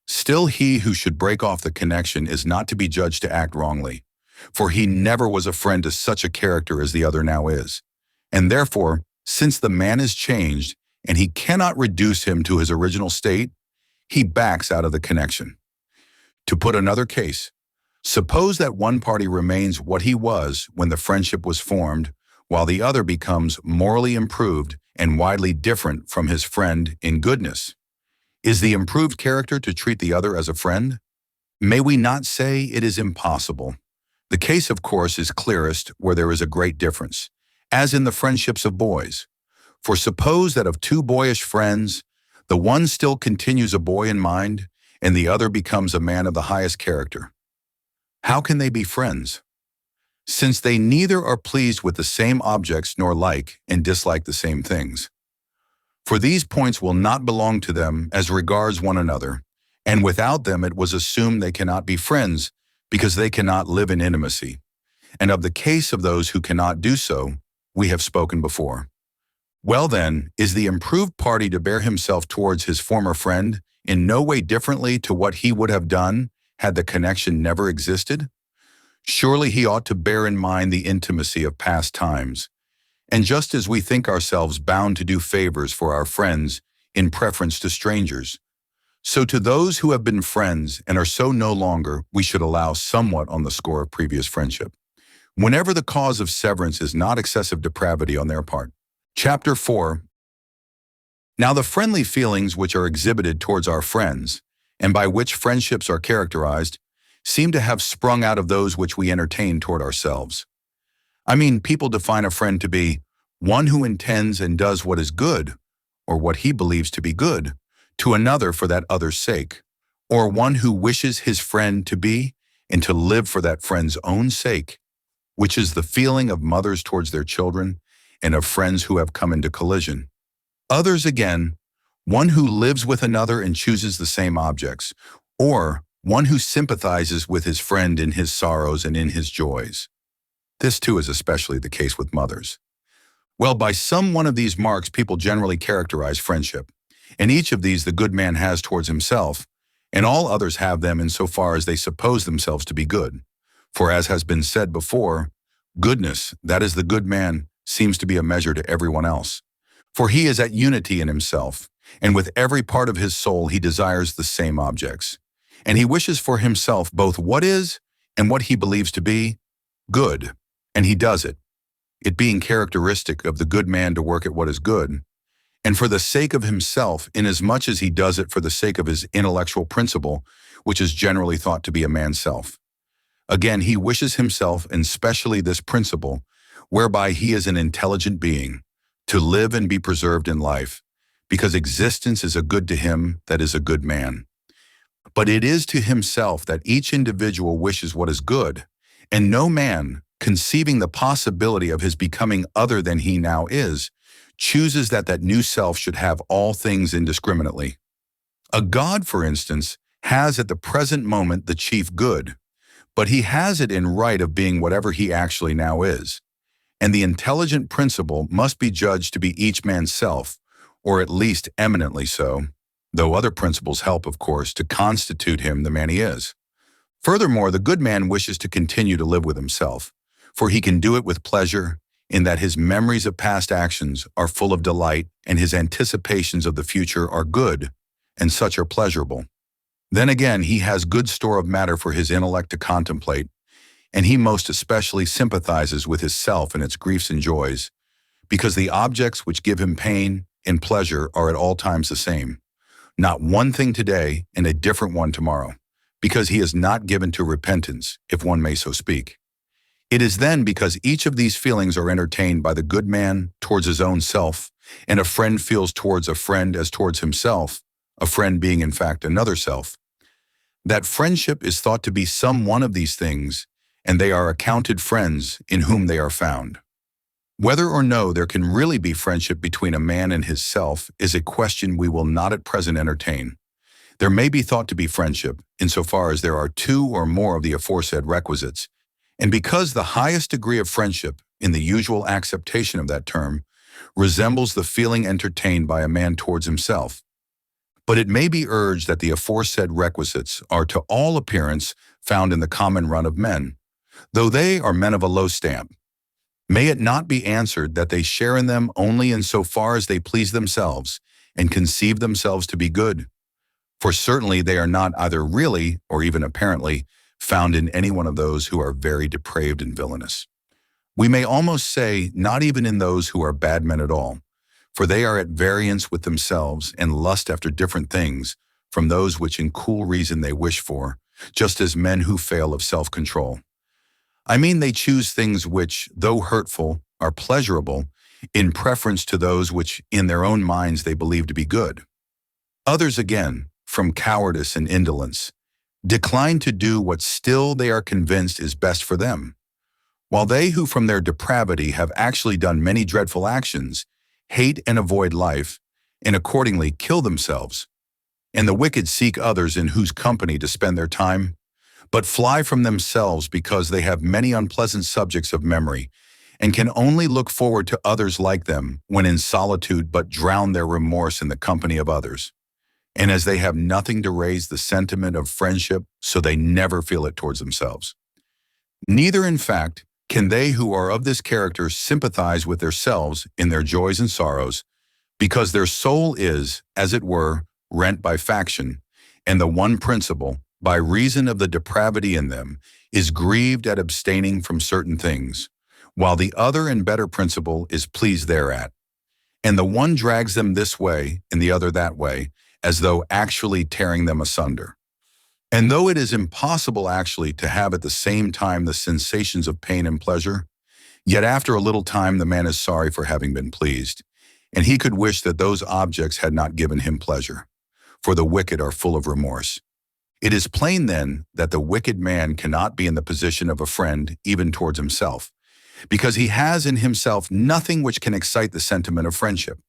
S1: Still, he who should break off the connection is not to be judged to act wrongly, for he never was a friend to such a character as the other now is. And therefore, since the man is changed, and he cannot reduce him to his original state, he backs out of the connection. To put another case, suppose that one party remains what he was when the friendship was formed, while the other becomes morally improved and widely different from his friend in goodness. Is the improved character to treat the other as a friend? May we not say it is impossible? The case, of course, is clearest where there is a great difference, as in the friendships of boys. For suppose that of two boyish friends, the one still continues a boy in mind, and the other becomes a man of the highest character. How can they be friends? Since they neither are pleased with the same objects nor like and dislike the same things. For these points will not belong to them as regards one another, and without them it was assumed they cannot be friends, because they cannot live in intimacy. And of the case of those who cannot do so, we have spoken before. Well then, is the improved party to bear himself towards his former friend in no way differently to what he would have done had the connection never existed? Surely he ought to bear in mind the intimacy of past times. And just as we think ourselves bound to do favors for our friends in preference to strangers, so to those who have been friends and are so no longer, we should allow somewhat on the score of previous friendship, whenever the cause of severance is not excessive depravity on their part. Chapter 4. Now the friendly feelings which are exhibited towards our friends, and by which friendships are characterized, seem to have sprung out of those which we entertain toward ourselves. I mean, people define a friend to be one who intends and does what is good, or what he believes to be good, to another for that other's sake, or one who wishes his friend to be and to live for that friend's own sake, which is the feeling of mothers towards their children and of friends who have come into collision. Others again, one who lives with another and chooses the same objects, or one who sympathizes with his friend in his sorrows and in his joys. This too is especially the case with mothers. Well, by some one of these marks people generally characterize friendship, and each of these the good man has towards himself, and all others have them insofar as they suppose themselves to be good. For as has been said before, goodness, that is the good man, seems to be a measure to everyone else. For he is at unity in himself, and with every part of his soul he desires the same objects. And he wishes for himself both what is, and what he believes to be, good, and he does it, it being characteristic of the good man to work at what is good, and for the sake of himself, inasmuch as he does it for the sake of his intellectual principle, which is generally thought to be a man's self. Again, he wishes himself, and specially this principle, whereby he is an intelligent being, to live and be preserved in life, because existence is a good to him that is a good man. But it is to himself that each individual wishes what is good, and no man, conceiving the possibility of his becoming other than he now is, chooses that that new self should have all things indiscriminately. A god, for instance, has at the present moment the chief good, but he has it in right of being whatever he actually now is. And the intelligent principle must be judged to be each man's self, or at least eminently so, though other principles help, of course, to constitute him the man he is. Furthermore, the good man wishes to continue to live with himself, for he can do it with pleasure, in that his memories of past actions are full of delight and his anticipations of the future are good, and such are pleasurable. Then again, he has good store of matter for his intellect to contemplate, and he most especially sympathizes with his self and its griefs and joys, because the objects which give him pain and pleasure are at all times the same, not one thing today and a different one tomorrow, because he is not given to repentance, if one may so speak. It is then because each of these feelings are entertained by the good man towards his own self, and a friend feels towards a friend as towards himself, a friend being in fact another self, that friendship is thought to be some one of these things, and they are accounted friends in whom they are found. Whether or no there can really be friendship between a man and his self is a question we will not at present entertain. There may be thought to be friendship, insofar as there are two or more of the aforesaid requisites, and because the highest degree of friendship, in the usual acceptation of that term, resembles the feeling entertained by a man towards himself. But it may be urged that the aforesaid requisites are to all appearance found in the common run of men, though they are men of a low stamp. May it not be answered that they share in them only in so far as they please themselves and conceive themselves to be good? For certainly they are not either really, or even apparently, found in any one of those who are very depraved and villainous. We may almost say not even in those who are bad men at all, for they are at variance with themselves and lust after different things from those which in cool reason they wish for, just as men who fail of self-control. I mean, they choose things which, though hurtful, are pleasurable, in preference to those which in their own minds they believe to be good. Others again, from cowardice and indolence, decline to do what still they are convinced is best for them, while they who from their depravity have actually done many dreadful actions hate and avoid life, and accordingly kill themselves. And the wicked seek others in whose company to spend their time, but fly from themselves because they have many unpleasant subjects of memory, and can only look forward to others like them when in solitude, but drown their remorse in the company of others. And as they have nothing to raise the sentiment of friendship, so they never feel it towards themselves. Neither, in fact, can they who are of this character sympathize with themselves in their joys and sorrows, because their soul is, as it were, rent by faction, and the one principle, by reason of the depravity in them, is grieved at abstaining from certain things, while the other and better principle is pleased thereat. And the one drags them this way, and the other that way, as though actually tearing them asunder. And though it is impossible actually to have at the same time the sensations of pain and pleasure, yet after a little time the man is sorry for having been pleased, and he could wish that those objects had not given him pleasure, for the wicked are full of remorse. It is plain then that the wicked man cannot be in the position of a friend even towards himself, because he has in himself nothing which can excite the sentiment of friendship.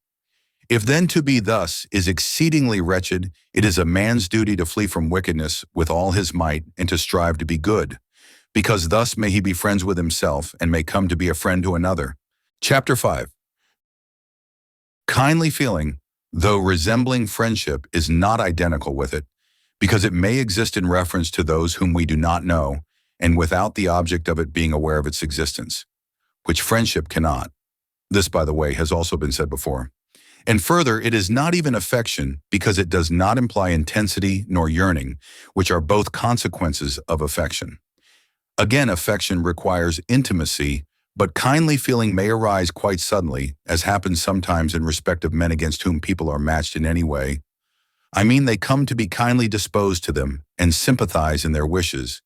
S1: If then to be thus is exceedingly wretched, it is a man's duty to flee from wickedness with all his might and to strive to be good, because thus may he be friends with himself and may come to be a friend to another. Chapter 5. Kindly feeling, though resembling friendship, is not identical with it, because it may exist in reference to those whom we do not know, and without the object of it being aware of its existence, which friendship cannot. This, by the way, has also been said before. And further, it is not even affection, because it does not imply intensity nor yearning, which are both consequences of affection. Again, affection requires intimacy, but kindly feeling may arise quite suddenly, as happens sometimes in respect of men against whom people are matched in any way. I mean, they come to be kindly disposed to them and sympathize in their wishes,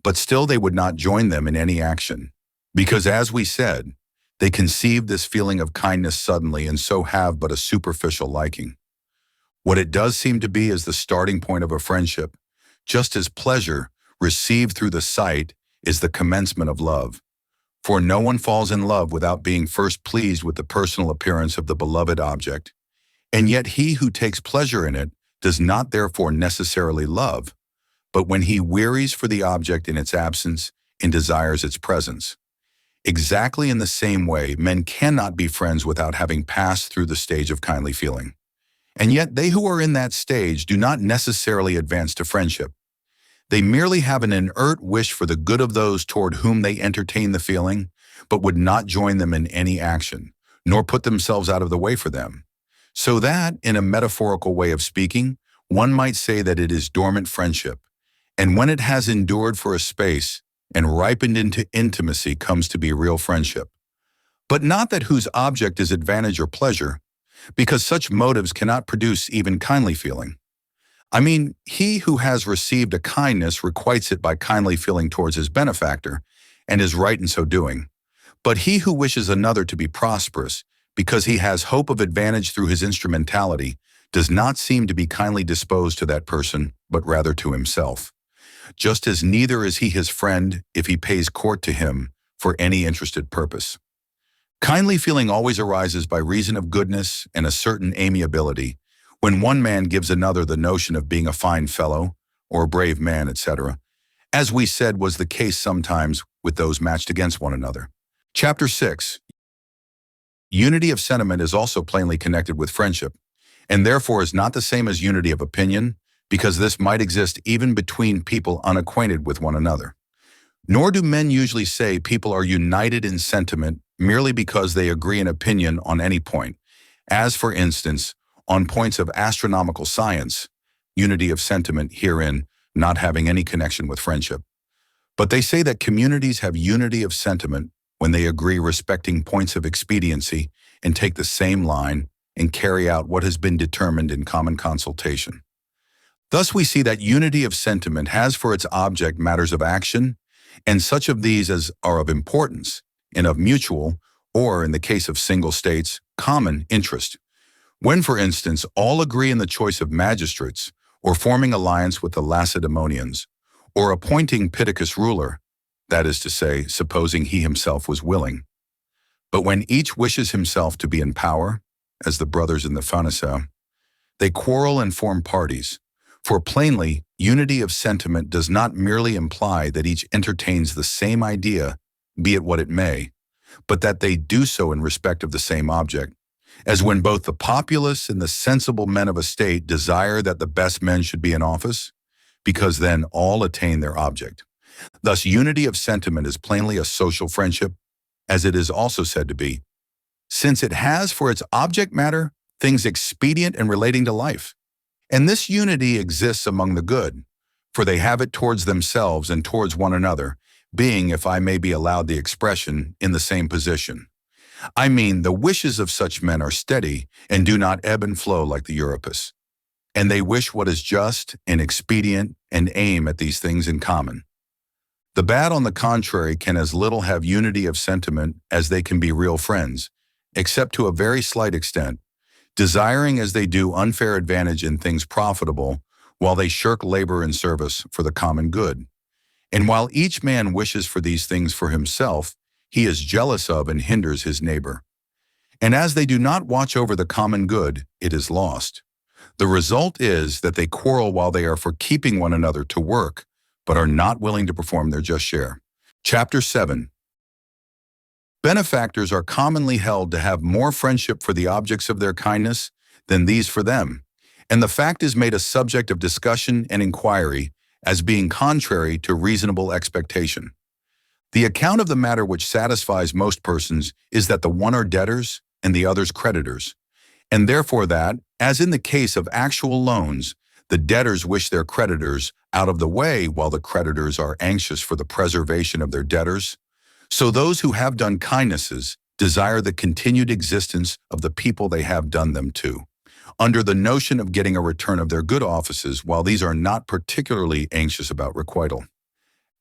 S1: but still they would not join them in any action, because, as we said, they conceive this feeling of kindness suddenly and so have but a superficial liking. What it does seem to be is the starting point of a friendship, just as pleasure, received through the sight, is the commencement of love. For no one falls in love without being first pleased with the personal appearance of the beloved object, and yet he who takes pleasure in it does not therefore necessarily love, but when he wearies for the object in its absence and desires its presence. Exactly in the same way, men cannot be friends without having passed through the stage of kindly feeling. And yet they who are in that stage do not necessarily advance to friendship. They merely have an inert wish for the good of those toward whom they entertain the feeling, but would not join them in any action, nor put themselves out of the way for them. So that, in a metaphorical way of speaking, One might say that it is dormant friendship, and when it has endured for a space and ripened into intimacy comes to be real friendship. But not that whose object is advantage or pleasure, because such motives cannot produce even kindly feeling. I mean, he who has received a kindness requites it by kindly feeling towards his benefactor, and is right in so doing. But he who wishes another to be prosperous, because he has hope of advantage through his instrumentality, does not seem to be kindly disposed to that person, but rather to himself. Just as neither is he his friend if he pays court to him for any interested purpose. Kindly feeling always arises by reason of goodness and a certain amiability, when one man gives another the notion of being a fine fellow, or a brave man, etc., as we said was the case sometimes with those matched against one another. Chapter 6. Unity of sentiment is also plainly connected with friendship, and therefore is not the same as unity of opinion, because this might exist even between people unacquainted with one another. Nor do men usually say people are united in sentiment merely because they agree in opinion on any point, as for instance, on points of astronomical science, unity of sentiment herein not having any connection with friendship. But they say that communities have unity of sentiment when they agree respecting points of expediency and take the same line and carry out what has been determined in common consultation. Thus we see that unity of sentiment has for its object matters of action, and such of these as are of importance, and of mutual, or in the case of single states, common interest. When, for instance, all agree in the choice of magistrates, or forming alliance with the Lacedaemonians, or appointing Pittacus ruler, that is to say, supposing he himself was willing. But when each wishes himself to be in power, as the brothers in the Phanisee, they quarrel and form parties. For plainly, unity of sentiment does not merely imply that each entertains the same idea, be it what it may, but that they do so in respect of the same object, as when both the populace and the sensible men of a state desire that the best men should be in office, because then all attain their object. Thus, unity of sentiment is plainly a social friendship, as it is also said to be, since it has for its object matter things expedient and relating to life. And this unity exists among the good, for they have it towards themselves and towards one another, being, if I may be allowed the expression, in the same position. I mean, the wishes of such men are steady and do not ebb and flow like the Euripus. And they wish what is just and expedient and aim at these things in common. The bad, on the contrary, can as little have unity of sentiment as they can be real friends, except to a very slight extent, desiring as they do unfair advantage in things profitable, while they shirk labor and service for the common good. And while each man wishes for these things for himself, he is jealous of and hinders his neighbor. And as they do not watch over the common good, it is lost. The result is that they quarrel while they are for keeping one another to work, but are not willing to perform their just share. Chapter 7. Benefactors are commonly held to have more friendship for the objects of their kindness than these for them, and the fact is made a subject of discussion and inquiry as being contrary to reasonable expectation. The account of the matter which satisfies most persons is that the one are debtors and the others creditors, and therefore that, as in the case of actual loans, the debtors wish their creditors out of the way while the creditors are anxious for the preservation of their debtors, so those who have done kindnesses desire the continued existence of the people they have done them to, under the notion of getting a return of their good offices, while these are not particularly anxious about requital.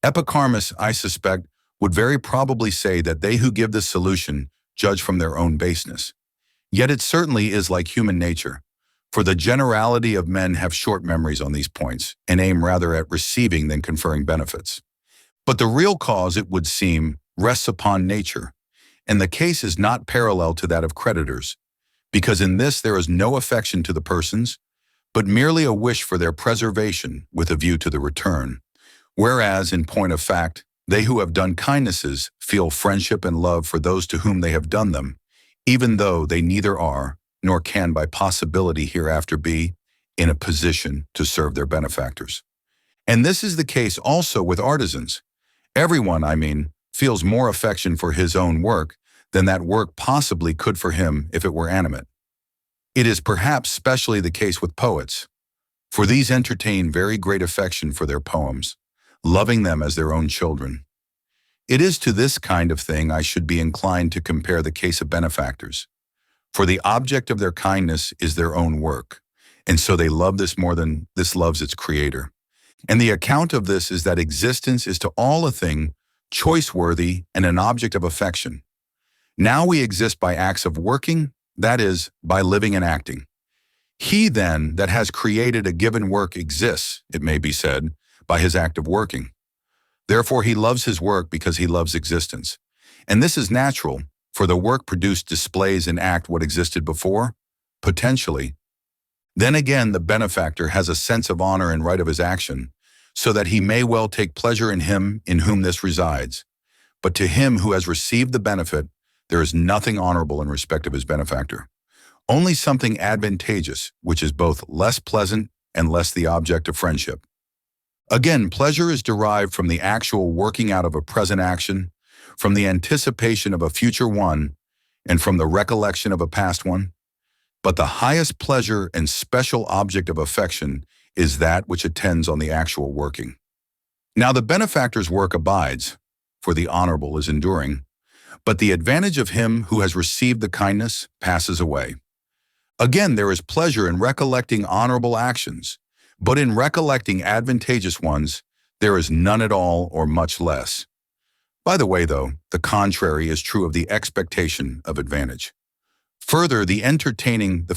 S1: Epicharmus, I suspect, would very probably say that they who give this solution judge from their own baseness. Yet it certainly is like human nature, for the generality of men have short memories on these points and aim rather at receiving than conferring benefits. But the real cause, it would seem, rests upon nature, and the case is not parallel to that of creditors, because in this there is no affection to the persons, but merely a wish for their preservation with a view to the return, whereas, in point of fact, they who have done kindnesses feel friendship and love for those to whom they have done them, even though they neither are, nor can by possibility hereafter be, in a position to serve their benefactors. And this is the case also with artisans. Everyone, I mean, feels more affection for his own work than that work possibly could for him if it were animate. It is perhaps specially the case with poets, For these entertain very great affection for their poems, loving them as their own children. It is to this kind of thing I should be inclined to compare the case of benefactors. For the object of their kindness is their own work, and so they love this more than this loves its creator. And the account of this is that existence is to all a thing choice-worthy and an object of affection. Now we exist by acts of working, that is, by living and acting. He then that has created a given work exists, it may be said, by his act of working. Therefore he loves his work because he loves existence. And this is natural, for the work produced displays in act what existed before, potentially. Then again the benefactor has a sense of honor and right of his action, so that he may well take pleasure in him in whom this resides. But to him who has received the benefit, there is nothing honorable in respect of his benefactor. Only something advantageous, which is both less pleasant and less the object of friendship. Again, pleasure is derived from the actual working out of a present action, from the anticipation of a future one, and from the recollection of a past one. But the highest pleasure and special object of affection is that which attends on the actual working. Now the benefactor's work abides, for the honorable is enduring, but the advantage of him who has received the kindness passes away. Again, there is pleasure in recollecting honorable actions, but in recollecting advantageous ones, there is none at all or much less. By the way, though, the contrary is true of the expectation of advantage. Further, the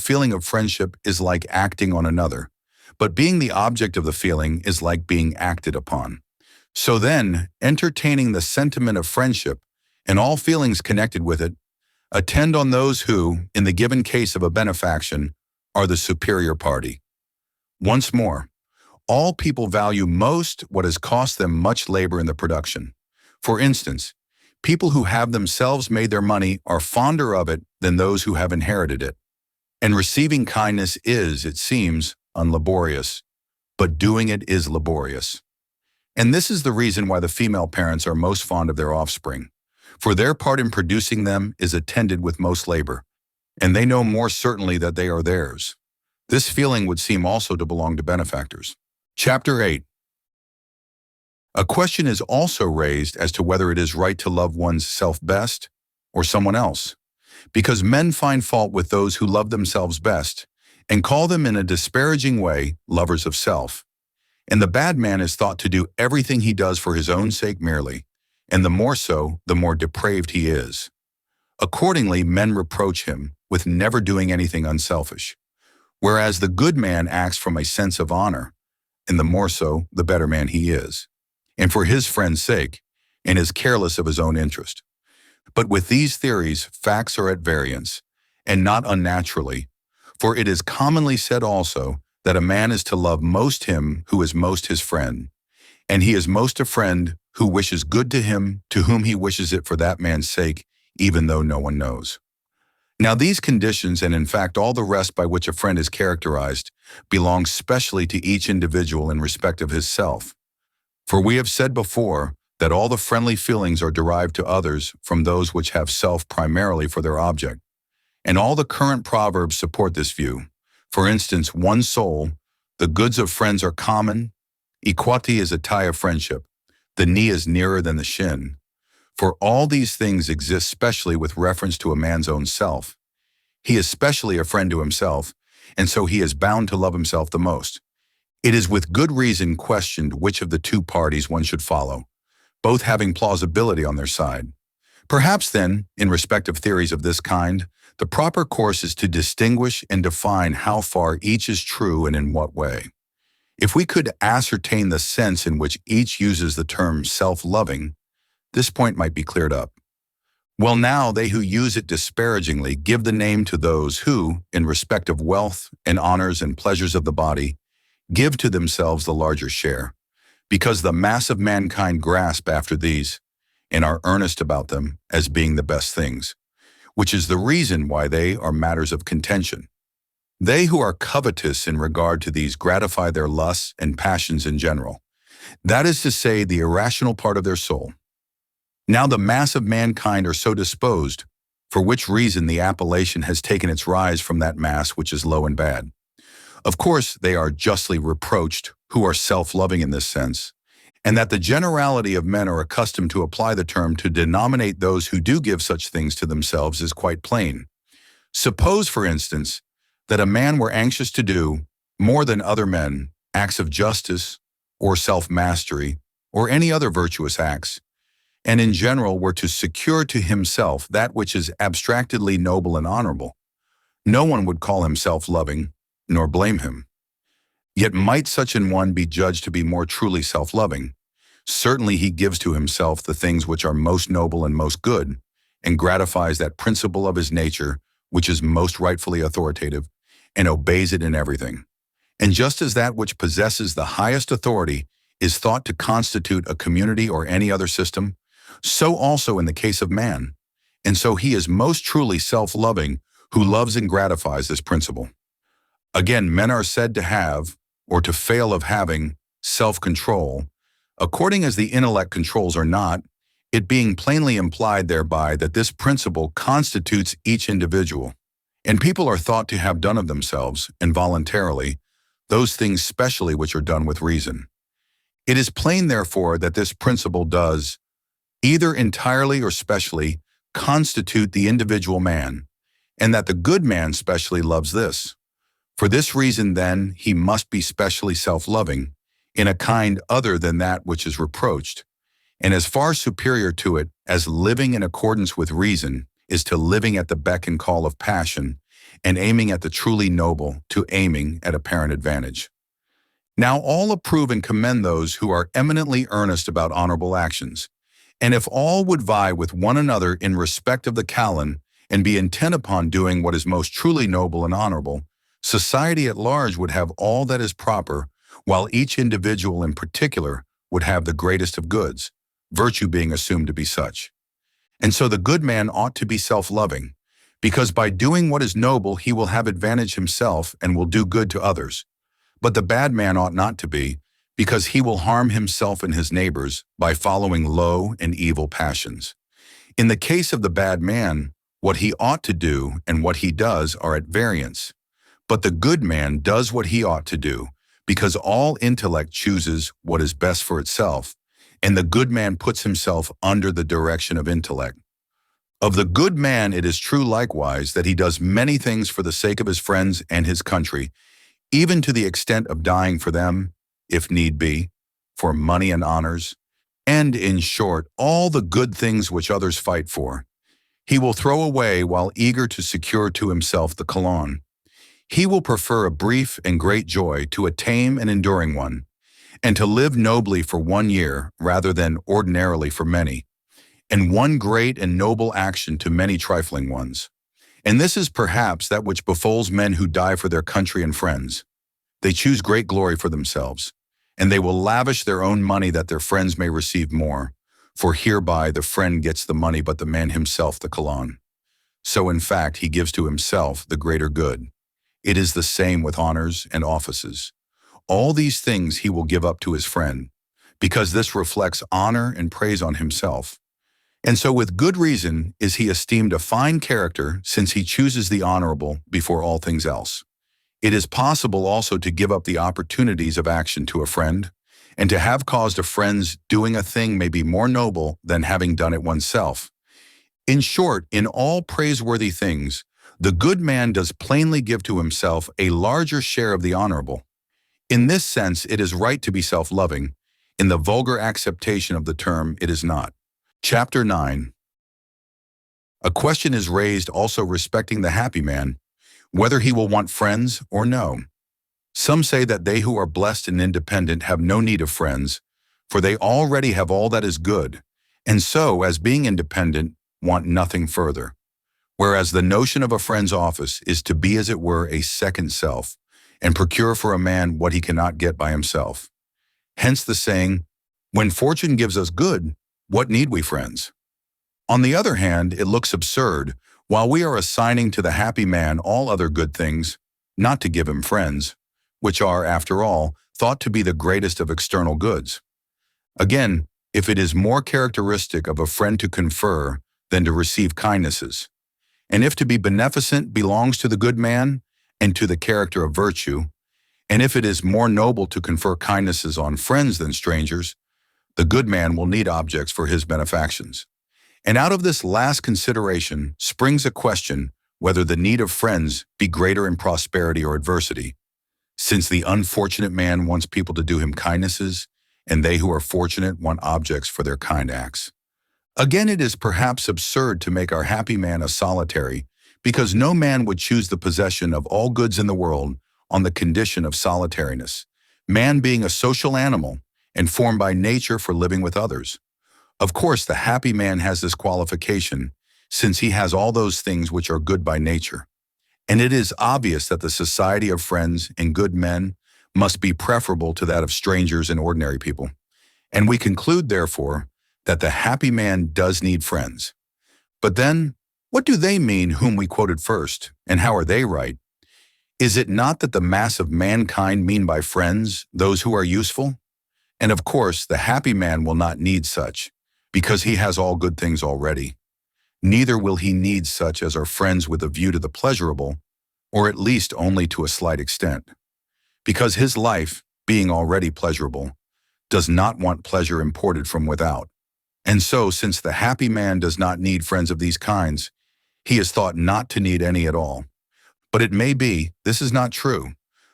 S1: feeling of friendship is like acting on another, but being the object of the feeling is like being acted upon. So then, entertaining the sentiment of friendship and all feelings connected with it, attend on those who, in the given case of a benefaction, are the superior party. Once more, all people value most what has cost them much labor in the production. For instance, people who have themselves made their money are fonder of it than those who have inherited it. And receiving kindness is, it seems, unlaborious, but doing it is laborious. And this is the reason why the female parents are most fond of their offspring. For their part in producing them is attended with most labor, and they know more certainly that they are theirs. This feeling would seem also to belong to benefactors. Chapter 8. A question is also raised as to whether it is right to love one's self best or someone else, because men find fault with those who love themselves best and call them in a disparaging way lovers of self. And the bad man is thought to do everything he does for his own sake merely, and the more so, the more depraved he is. Accordingly, men reproach him with never doing anything unselfish, whereas the good man acts from a sense of honor, and the more so, the better man he is, and for his friend's sake, and is careless of his own interest. But with these theories, facts are at variance, and not unnaturally, for it is commonly said also that a man is to love most him who is most his friend, and he is most a friend who wishes good to him to whom he wishes it for that man's sake, even though no one knows. Now these conditions, and in fact all the rest by which a friend is characterized, belong specially to each individual in respect of his self. For we have said before that all the friendly feelings are derived to others from those which have self primarily for their object. And all the current proverbs support this view. For instance, one soul, the goods of friends are common, equality is a tie of friendship, the knee is nearer than the shin. For all these things exist specially with reference to a man's own self. He is specially a friend to himself, and so he is bound to love himself the most. It is with good reason questioned which of the two parties one should follow, both having plausibility on their side. Perhaps then, in respect of theories of this kind, the proper course is to distinguish and define how far each is true and in what way. If we could ascertain the sense in which each uses the term self-loving, this point might be cleared up. Well, now they who use it disparagingly give the name to those who, in respect of wealth and honors and pleasures of the body, give to themselves the larger share, because the mass of mankind grasp after these and are earnest about them as being the best things, which is the reason why they are matters of contention. They who are covetous in regard to these gratify their lusts and passions in general, that is to say, the irrational part of their soul. Now the mass of mankind are so disposed, for which reason the appellation has taken its rise from that mass which is low and bad. Of course, they are justly reproached who are self-loving in this sense, and that the generality of men are accustomed to apply the term to denominate those who do give such things to themselves is quite plain. Suppose, for instance, that a man were anxious to do, more than other men, acts of justice or self-mastery or any other virtuous acts, and in general were to secure to himself that which is abstractedly noble and honorable. No one would call him self-loving, nor blame him. Yet might such an one be judged to be more truly self-loving? Certainly he gives to himself the things which are most noble and most good, and gratifies that principle of his nature which is most rightfully authoritative, and obeys it in everything. And just as that which possesses the highest authority is thought to constitute a community or any other system, so also in the case of man. And so he is most truly self-loving who loves and gratifies this principle. Again, men are said to have, or to fail of having, self-control, according as the intellect controls or not, it being plainly implied thereby that this principle constitutes each individual. And people are thought to have done of themselves, and voluntarily, those things specially which are done with reason. It is plain, therefore, that this principle does, either entirely or specially, constitute the individual man, and that the good man specially loves this. For this reason, then, he must be specially self-loving, in a kind other than that which is reproached, and as far superior to it as living in accordance with reason is to living at the beck and call of passion, and aiming at the truly noble to aiming at apparent advantage. Now all approve and commend those who are eminently earnest about honorable actions, and if all would vie with one another in respect of the callan, and be intent upon doing what is most truly noble and honorable, society at large would have all that is proper, while each individual in particular would have the greatest of goods, virtue being assumed to be such. And so the good man ought to be self-loving, because by doing what is noble he will have advantage himself and will do good to others. But the bad man ought not to be, because he will harm himself and his neighbors by following low and evil passions. In the case of the bad man, what he ought to do and what he does are at variance. But the good man does what he ought to do, because all intellect chooses what is best for itself, and the good man puts himself under the direction of intellect. Of the good man it is true likewise that he does many things for the sake of his friends and his country, even to the extent of dying for them, if need be, for money and honors, and, in short, all the good things which others fight for. He will throw away while eager to secure to himself the callan. He will prefer a brief and great joy to a tame and enduring one, and to live nobly for 1 year rather than ordinarily for many, and one great and noble action to many trifling ones. And this is perhaps that which befalls men who die for their country and friends. They choose great glory for themselves, and they will lavish their own money that their friends may receive more, for hereby the friend gets the money but the man himself the callan. So in fact he gives to himself the greater good. It is the same with honors and offices. All these things he will give up to his friend, because this reflects honor and praise on himself. And so with good reason is he esteemed a fine character, since he chooses the honorable before all things else. It is possible also to give up the opportunities of action to a friend, and to have caused a friend's doing a thing may be more noble than having done it oneself. In short, in all praiseworthy things, the good man does plainly give to himself a larger share of the honorable. In this sense, it is right to be self-loving. In the vulgar acceptation of the term, it is not. Chapter 9. A question is raised also respecting the happy man, whether he will want friends or no. Some say that they who are blessed and independent have no need of friends, for they already have all that is good, and so, as being independent, want nothing further. Whereas the notion of a friend's office is to be as it were a second self, and procure for a man what he cannot get by himself. Hence the saying, when fortune gives us good, what need we friends? On the other hand, it looks absurd, while we are assigning to the happy man all other good things, not to give him friends, which are, after all, thought to be the greatest of external goods. Again, if it is more characteristic of a friend to confer than to receive kindnesses, and if to be beneficent belongs to the good man and to the character of virtue, And if it is more noble to confer kindnesses on friends than strangers, the good man will need objects for his benefactions. And out of this last consideration springs a question whether the need of friends be greater in prosperity or adversity, since the unfortunate man wants people to do him kindnesses, and they who are fortunate want objects for their kind acts. Again, it is perhaps absurd to make our happy man a solitary, because no man would choose the possession of all goods in the world on the condition of solitariness, man being a social animal and formed by nature for living with others. Of course, the happy man has this qualification, since he has all those things which are good by nature. And it is obvious that the society of friends and good men must be preferable to that of strangers and ordinary people. And we conclude, therefore, that the happy man does need friends. But then, what do they mean whom we quoted first, and how are they right? Is it not that the mass of mankind mean by friends those who are useful? And of course, the happy man will not need such, because he has all good things already. Neither will he need such as are friends with a view to the pleasurable, or at least only to a slight extent, because his life, being already pleasurable, does not want pleasure imported from without. And so, since the happy man does not need friends of these kinds, he is thought not to need any at all. But it may be this is not true,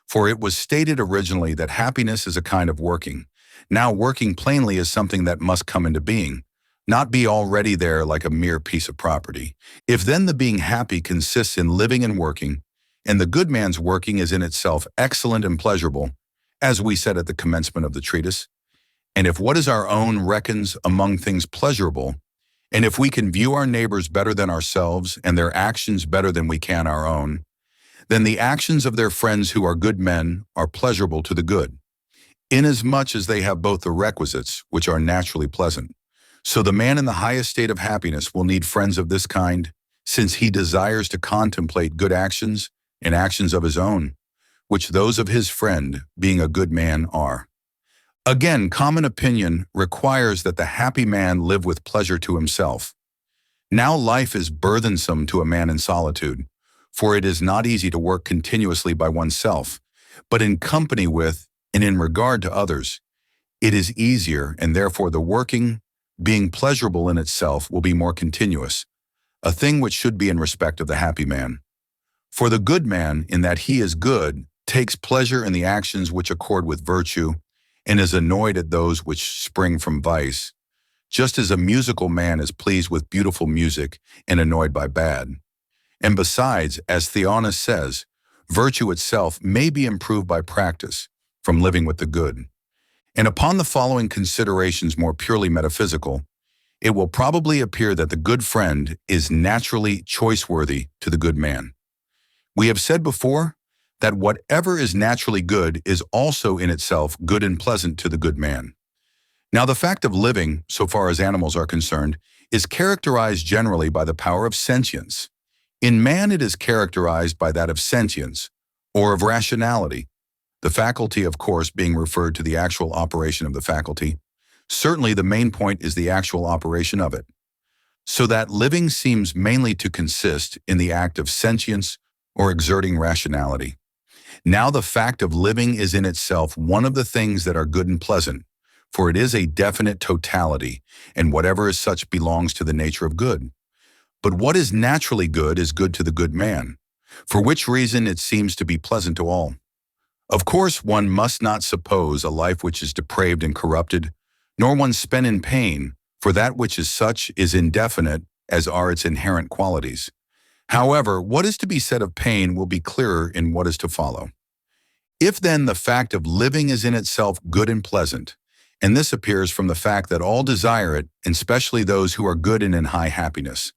S1: for it was stated originally that happiness is a kind of working. Now working plainly is something that must come into being, not be already there like a mere piece of property. If then the being happy consists in living and working, and the good man's working is in itself excellent and pleasurable, as we said at the commencement of the treatise, and if what is our own reckons among things pleasurable, and if we can view our neighbors better than ourselves and their actions better than we can our own, then the actions of their friends who are good men are pleasurable to the good, inasmuch as they have both the requisites which are naturally pleasant. So the man in the highest state of happiness will need friends of this kind, since he desires to contemplate good actions and actions of his own, which those of his friend, being a good man, are. Again, common opinion requires that the happy man live with pleasure to himself. Now life is burthensome to a man in solitude, for it is not easy to work continuously by oneself, but in company with and in regard to others. It is easier, and therefore the working, being pleasurable in itself, will be more continuous, a thing which should be in respect of the happy man. For the good man, in that he is good, takes pleasure in the actions which accord with virtue, and is annoyed at those which spring from vice, just as a musical man is pleased with beautiful music and annoyed by bad. And besides, as Theonis says, virtue itself may be improved by practice, from living with the good. And upon the following considerations more purely metaphysical, it will probably appear that the good friend is naturally choice-worthy to the good man. We have said before that whatever is naturally good is also in itself good and pleasant to the good man. Now the fact of living, so far as animals are concerned, is characterized generally by the power of sentience. In man it is characterized by that of sentience, or of rationality, the faculty, of course, being referred to the actual operation of the faculty. Certainly the main point is the actual operation of it. So that living seems mainly to consist in the act of sentience or exerting rationality. Now the fact of living is in itself one of the things that are good and pleasant, for it is a definite totality, and whatever is such belongs to the nature of good. But what is naturally good is good to the good man, for which reason it seems to be pleasant to all. Of course, one must not suppose a life which is depraved and corrupted, nor one spent in pain, for that which is such is indefinite, as are its inherent qualities. However, what is to be said of pain will be clearer in what is to follow. If then the fact of living is in itself good and pleasant, and this appears from the fact that all desire it, and especially those who are good and in high happiness,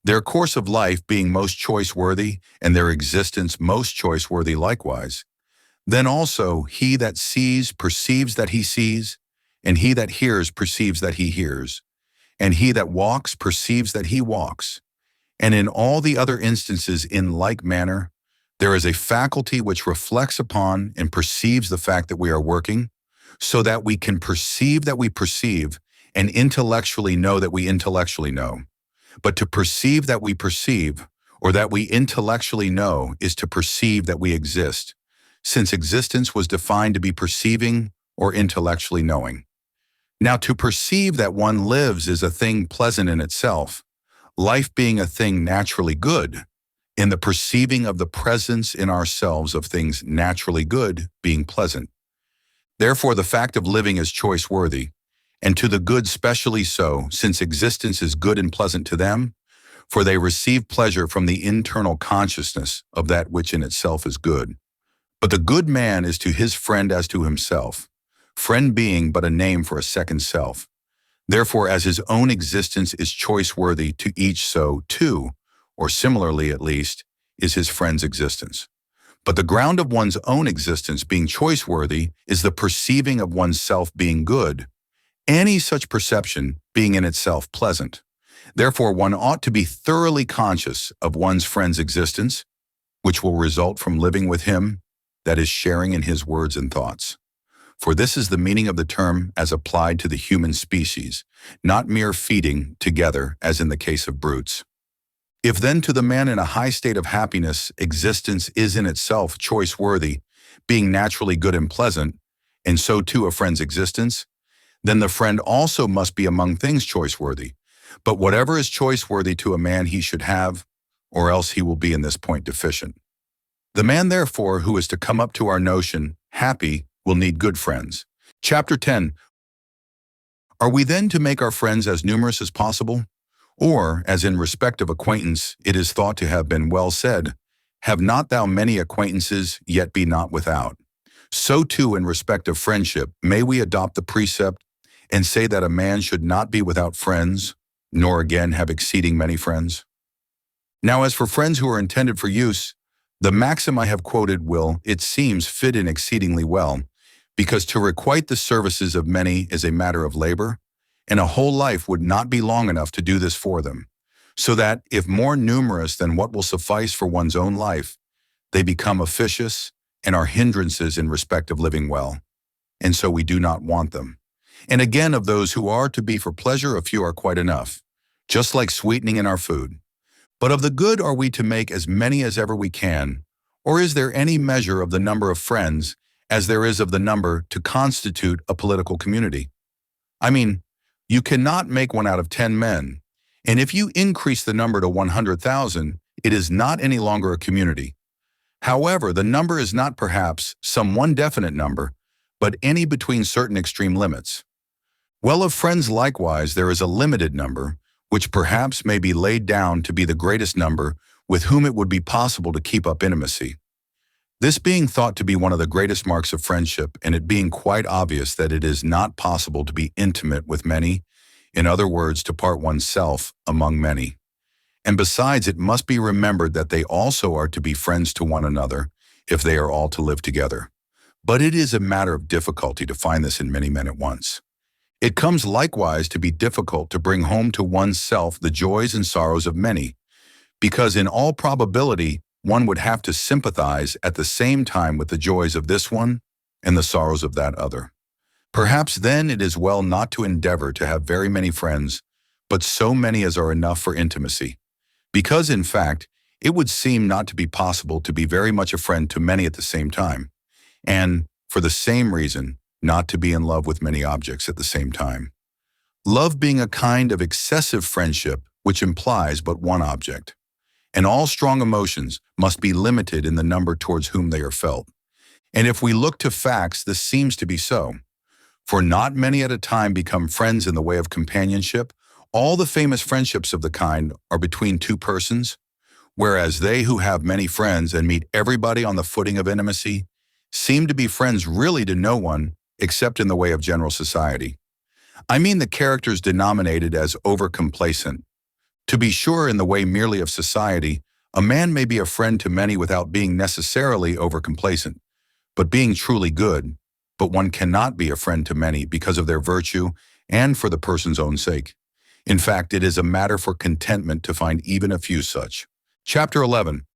S1: their course of life being most choice-worthy, and their existence most choice-worthy likewise, then also he that sees perceives that he sees, and he that hears perceives that he hears, and he that walks perceives that he walks. And in all the other instances in like manner, there is a faculty which reflects upon and perceives the fact that we are working, so that we can perceive that we perceive, and intellectually know that we intellectually know. But to perceive that we perceive, or that we intellectually know, is to perceive that we exist, since existence was defined to be perceiving or intellectually knowing. Now, to perceive that one lives is a thing pleasant in itself, life being a thing naturally good, in the perceiving of the presence in ourselves of things naturally good being pleasant. Therefore, the fact of living is choice-worthy, and to the good specially so, since existence is good and pleasant to them, for they receive pleasure from the internal consciousness of that which in itself is good. But the good man is to his friend as to himself, friend being but a name for a second self. Therefore, as his own existence is choice-worthy to each, so, too, or similarly at least, is his friend's existence. But the ground of one's own existence being choice-worthy is the perceiving of one's self being good, any such perception being in itself pleasant. Therefore, one ought to be thoroughly conscious of one's friend's existence, which will result from living with him, that is, sharing in his words and thoughts. For this is the meaning of the term as applied to the human species, not mere feeding together as in the case of brutes. If then to the man in a high state of happiness existence is in itself choice-worthy, being naturally good and pleasant, and so too a friend's existence, then the friend also must be among things choice-worthy. But whatever is choice-worthy to a man he should have, or else he will be in this point deficient. The man, therefore, who is to come up to our notion, happy, will need good friends. Chapter 10. Are we then to make our friends as numerous as possible? Or, as in respect of acquaintance, it is thought to have been well said, have not thou many acquaintances, yet be not without. So too in respect of friendship, may we adopt the precept and say that a man should not be without friends, nor again have exceeding many friends? Now as for friends who are intended for use, the maxim I have quoted will, it seems, fit in exceedingly well, because to requite the services of many is a matter of labor, and a whole life would not be long enough to do this for them, so that, if more numerous than what will suffice for one's own life, they become officious and are hindrances in respect of living well, and so we do not want them. And again, of those who are to be for pleasure, a few are quite enough, just like sweetening in our food. But of the good are we to make as many as ever we can, or is there any measure of the number of friends as there is of the number to constitute a political community? I mean, you cannot make one out of 10 men, and if you increase the number to 100,000, it is not any longer a community. However, the number is not perhaps some one definite number, but any between certain extreme limits. Well, of friends likewise there is a limited number, which perhaps may be laid down to be the greatest number with whom it would be possible to keep up intimacy. This being thought to be one of the greatest marks of friendship, and it being quite obvious that it is not possible to be intimate with many, in other words, to part oneself among many. And besides, it must be remembered that they also are to be friends to one another, if they are all to live together. But it is a matter of difficulty to find this in many men at once. It comes likewise to be difficult to bring home to oneself the joys and sorrows of many, because in all probability, one would have to sympathize at the same time with the joys of this one and the sorrows of that other. Perhaps then it is well not to endeavor to have very many friends, but so many as are enough for intimacy, because in fact, it would seem not to be possible to be very much a friend to many at the same time, and, for the same reason, not to be in love with many objects at the same time. Love being a kind of excessive friendship which implies but one object, and all strong emotions must be limited in the number towards whom they are felt. And if we look to facts, this seems to be so. For not many at a time become friends in the way of companionship. All the famous friendships of the kind are between two persons, whereas they who have many friends and meet everybody on the footing of intimacy seem to be friends really to no one except in the way of general society. I mean the characters denominated as over-complacent. To be sure, in the way merely of society, a man may be a friend to many without being necessarily over-complacent, but being truly good, but one cannot be a friend to many because of their virtue and for the person's own sake. In fact, it is a matter for contentment to find even a few such. Chapter 11.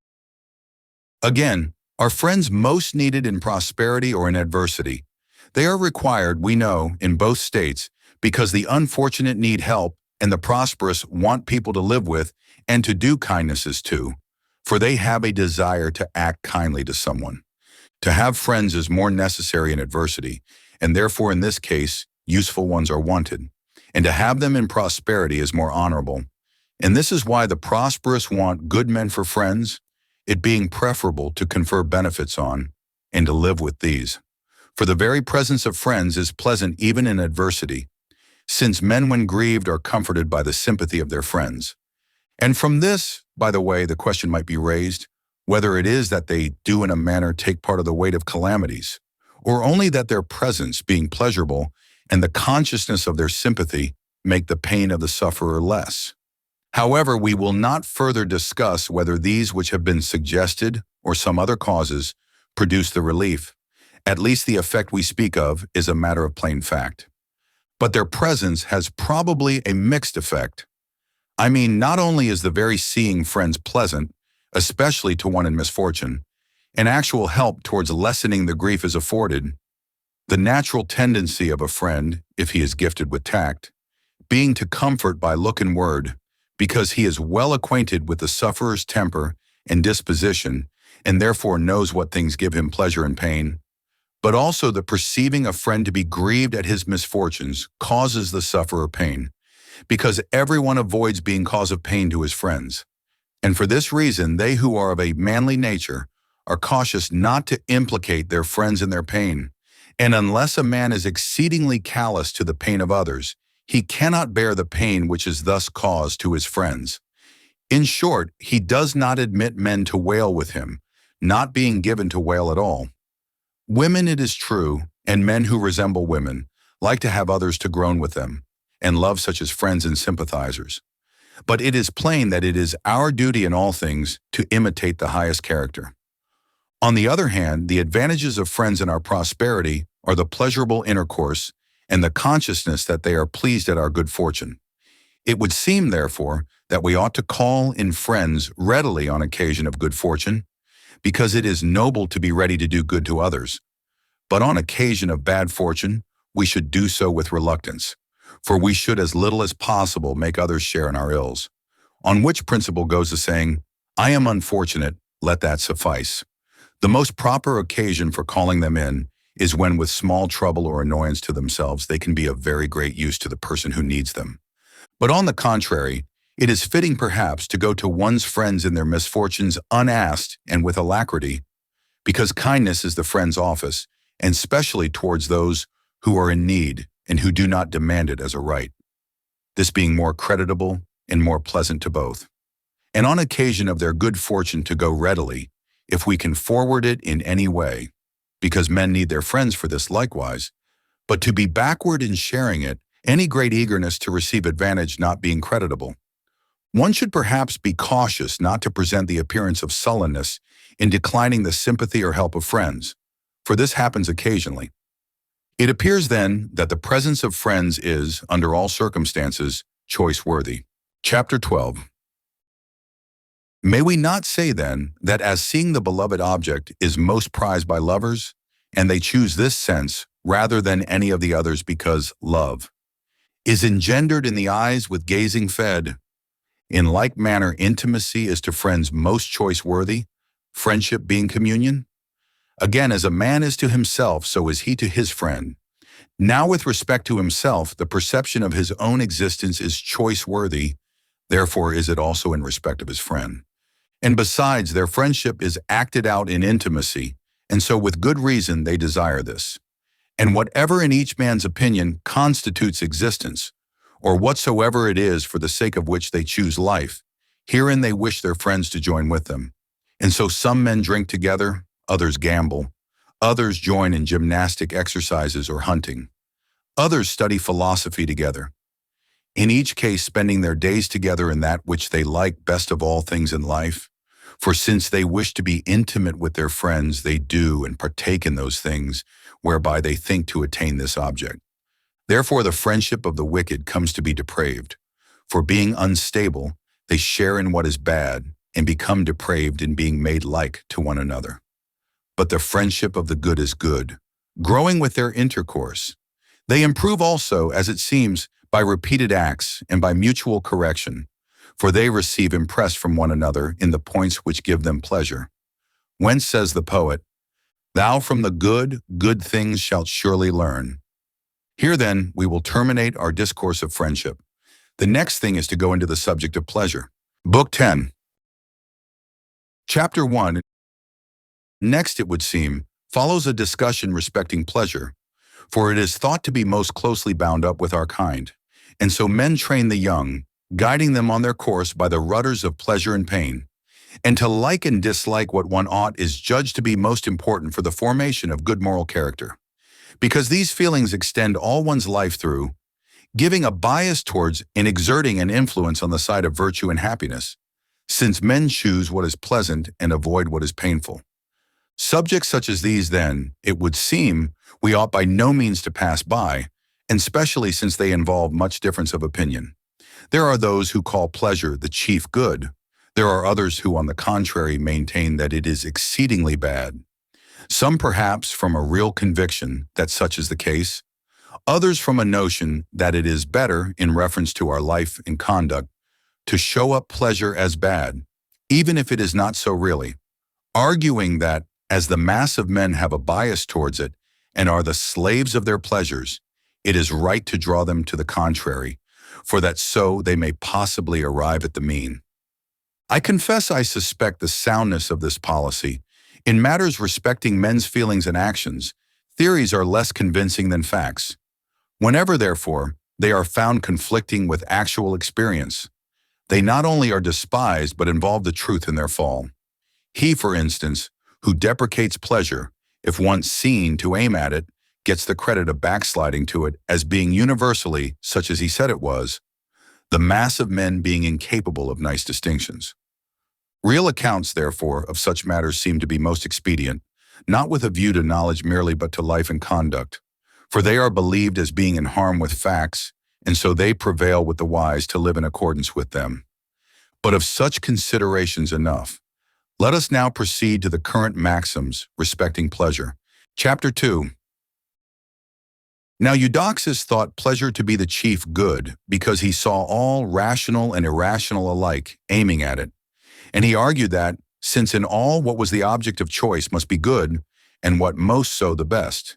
S1: Again, are friends most needed in prosperity or in adversity? They are required, we know, in both states, because the unfortunate need help and the prosperous want people to live with and to do kindnesses to, for they have a desire to act kindly to someone. To have friends is more necessary in adversity, and therefore in this case, useful ones are wanted. And to have them in prosperity is more honorable. And this is why the prosperous want good men for friends, it being preferable to confer benefits on, and to live with these. For the very presence of friends is pleasant even in adversity, since men when grieved are comforted by the sympathy of their friends. And from this, by the way, the question might be raised, whether it is that they do in a manner take part of the weight of calamities, or only that their presence, being pleasurable, and the consciousness of their sympathy make the pain of the sufferer less. However, we will not further discuss whether these which have been suggested or some other causes produce the relief. At least the effect we speak of is a matter of plain fact. But their presence has probably a mixed effect. I mean, not only is the very seeing friends pleasant, especially to one in misfortune, an actual help towards lessening the grief is afforded, the natural tendency of a friend, if he is gifted with tact, being to comfort by look and word, because he is well acquainted with the sufferer's temper and disposition, and therefore knows what things give him pleasure and pain, but also the perceiving a friend to be grieved at his misfortunes causes the sufferer pain, because everyone avoids being cause of pain to his friends. And for this reason, they who are of a manly nature are cautious not to implicate their friends in their pain. And unless a man is exceedingly callous to the pain of others, he cannot bear the pain which is thus caused to his friends. In short, he does not admit men to wail with him, not being given to wail at all. Women, it is true, and men who resemble women, like to have others to groan with them, and love such as friends and sympathizers. But it is plain that it is our duty in all things to imitate the highest character. On the other hand, the advantages of friends in our prosperity are the pleasurable intercourse and the consciousness that they are pleased at our good fortune. It would seem, therefore, that we ought to call in friends readily on occasion of good fortune, because it is noble to be ready to do good to others. But on occasion of bad fortune, we should do so with reluctance, for we should as little as possible make others share in our ills. On which principle goes the saying, I am unfortunate, let that suffice. The most proper occasion for calling them in is when with small trouble or annoyance to themselves they can be of very great use to the person who needs them. But on the contrary, it is fitting perhaps to go to one's friends in their misfortunes unasked and with alacrity, because kindness is the friend's office, and specially towards those who are in need and who do not demand it as a right, this being more creditable and more pleasant to both. And on occasion of their good fortune to go readily, if we can forward it in any way, because men need their friends for this likewise, but to be backward in sharing it, any great eagerness to receive advantage not being creditable. One should perhaps be cautious not to present the appearance of sullenness in declining the sympathy or help of friends, for this happens occasionally. It appears then that the presence of friends is, under all circumstances, choice-worthy. Chapter 12. May we not say then that as seeing the beloved object is most prized by lovers, and they choose this sense rather than any of the others because love is engendered in the eyes with gazing fed, in like manner intimacy is to friends most choice-worthy, friendship being communion? Again, as a man is to himself, so is he to his friend. Now with respect to himself, the perception of his own existence is choice-worthy, therefore is it also in respect of his friend. And besides, their friendship is acted out in intimacy, and so with good reason they desire this. And whatever in each man's opinion constitutes existence, or whatsoever it is for the sake of which they choose life, herein they wish their friends to join with them. And so some men drink together, others gamble, others join in gymnastic exercises or hunting, others study philosophy together, in each case spending their days together in that which they like best of all things in life. For since they wish to be intimate with their friends, they do and partake in those things whereby they think to attain this object. Therefore the friendship of the wicked comes to be depraved, for being unstable, they share in what is bad and become depraved in being made like to one another. But the friendship of the good is good, growing with their intercourse. They improve also, as it seems, by repeated acts and by mutual correction, for they receive impress from one another in the points which give them pleasure. Whence, says the poet, Thou from the good, good things shalt surely learn. Here then, we will terminate our discourse of friendship. The next thing is to go into the subject of pleasure. Book 10. Chapter 1. Next, it would seem, follows a discussion respecting pleasure, for it is thought to be most closely bound up with our kind. And so men train the young, guiding them on their course by the rudders of pleasure and pain. And to like and dislike what one ought is judged to be most important for the formation of good moral character. Because these feelings extend all one's life through, giving a bias towards and exerting an influence on the side of virtue and happiness, since men choose what is pleasant and avoid what is painful. Subjects such as these, then, it would seem, we ought by no means to pass by, and especially since they involve much difference of opinion. There are those who call pleasure the chief good. There are others who, on the contrary, maintain that it is exceedingly bad. Some perhaps from a real conviction that such is the case, others from a notion that it is better, in reference to our life and conduct, to show up pleasure as bad, even if it is not so really, arguing that, as the mass of men have a bias towards it and are the slaves of their pleasures, it is right to draw them to the contrary, for that so they may possibly arrive at the mean. I confess I suspect the soundness of this policy. In matters respecting men's feelings and actions, theories are less convincing than facts. Whenever, therefore, they are found conflicting with actual experience, they not only are despised but involve the truth in their fall. He, for instance, who deprecates pleasure, if once seen to aim at it, gets the credit of backsliding to it as being universally such as he said it was, the mass of men being incapable of nice distinctions. Real accounts, therefore, of such matters seem to be most expedient, not with a view to knowledge merely but to life and conduct, for they are believed as being in harm with facts, and so they prevail with the wise to live in accordance with them. But of such considerations enough. Let us now proceed to the current maxims respecting pleasure. Chapter 2. Now Eudoxus thought pleasure to be the chief good because he saw all rational and irrational alike aiming at it. And he argued that, since in all what was the object of choice must be good, and what most so the best,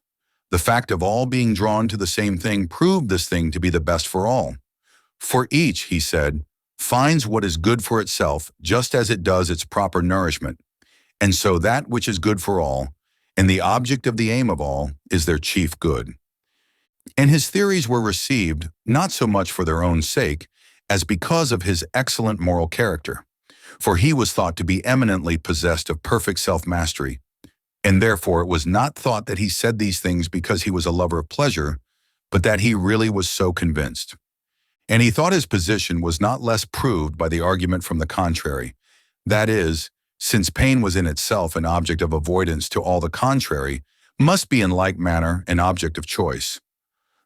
S1: the fact of all being drawn to the same thing proved this thing to be the best for all. For each, he said, finds what is good for itself just as it does its proper nourishment, and so that which is good for all, and the object of the aim of all, is their chief good. And his theories were received not so much for their own sake as because of his excellent moral character, for he was thought to be eminently possessed of perfect self-mastery, and therefore it was not thought that he said these things because he was a lover of pleasure, but that he really was so convinced. And he thought his position was not less proved by the argument from the contrary, that is, since pain was in itself an object of avoidance to all the contrary, must be in like manner an object of choice.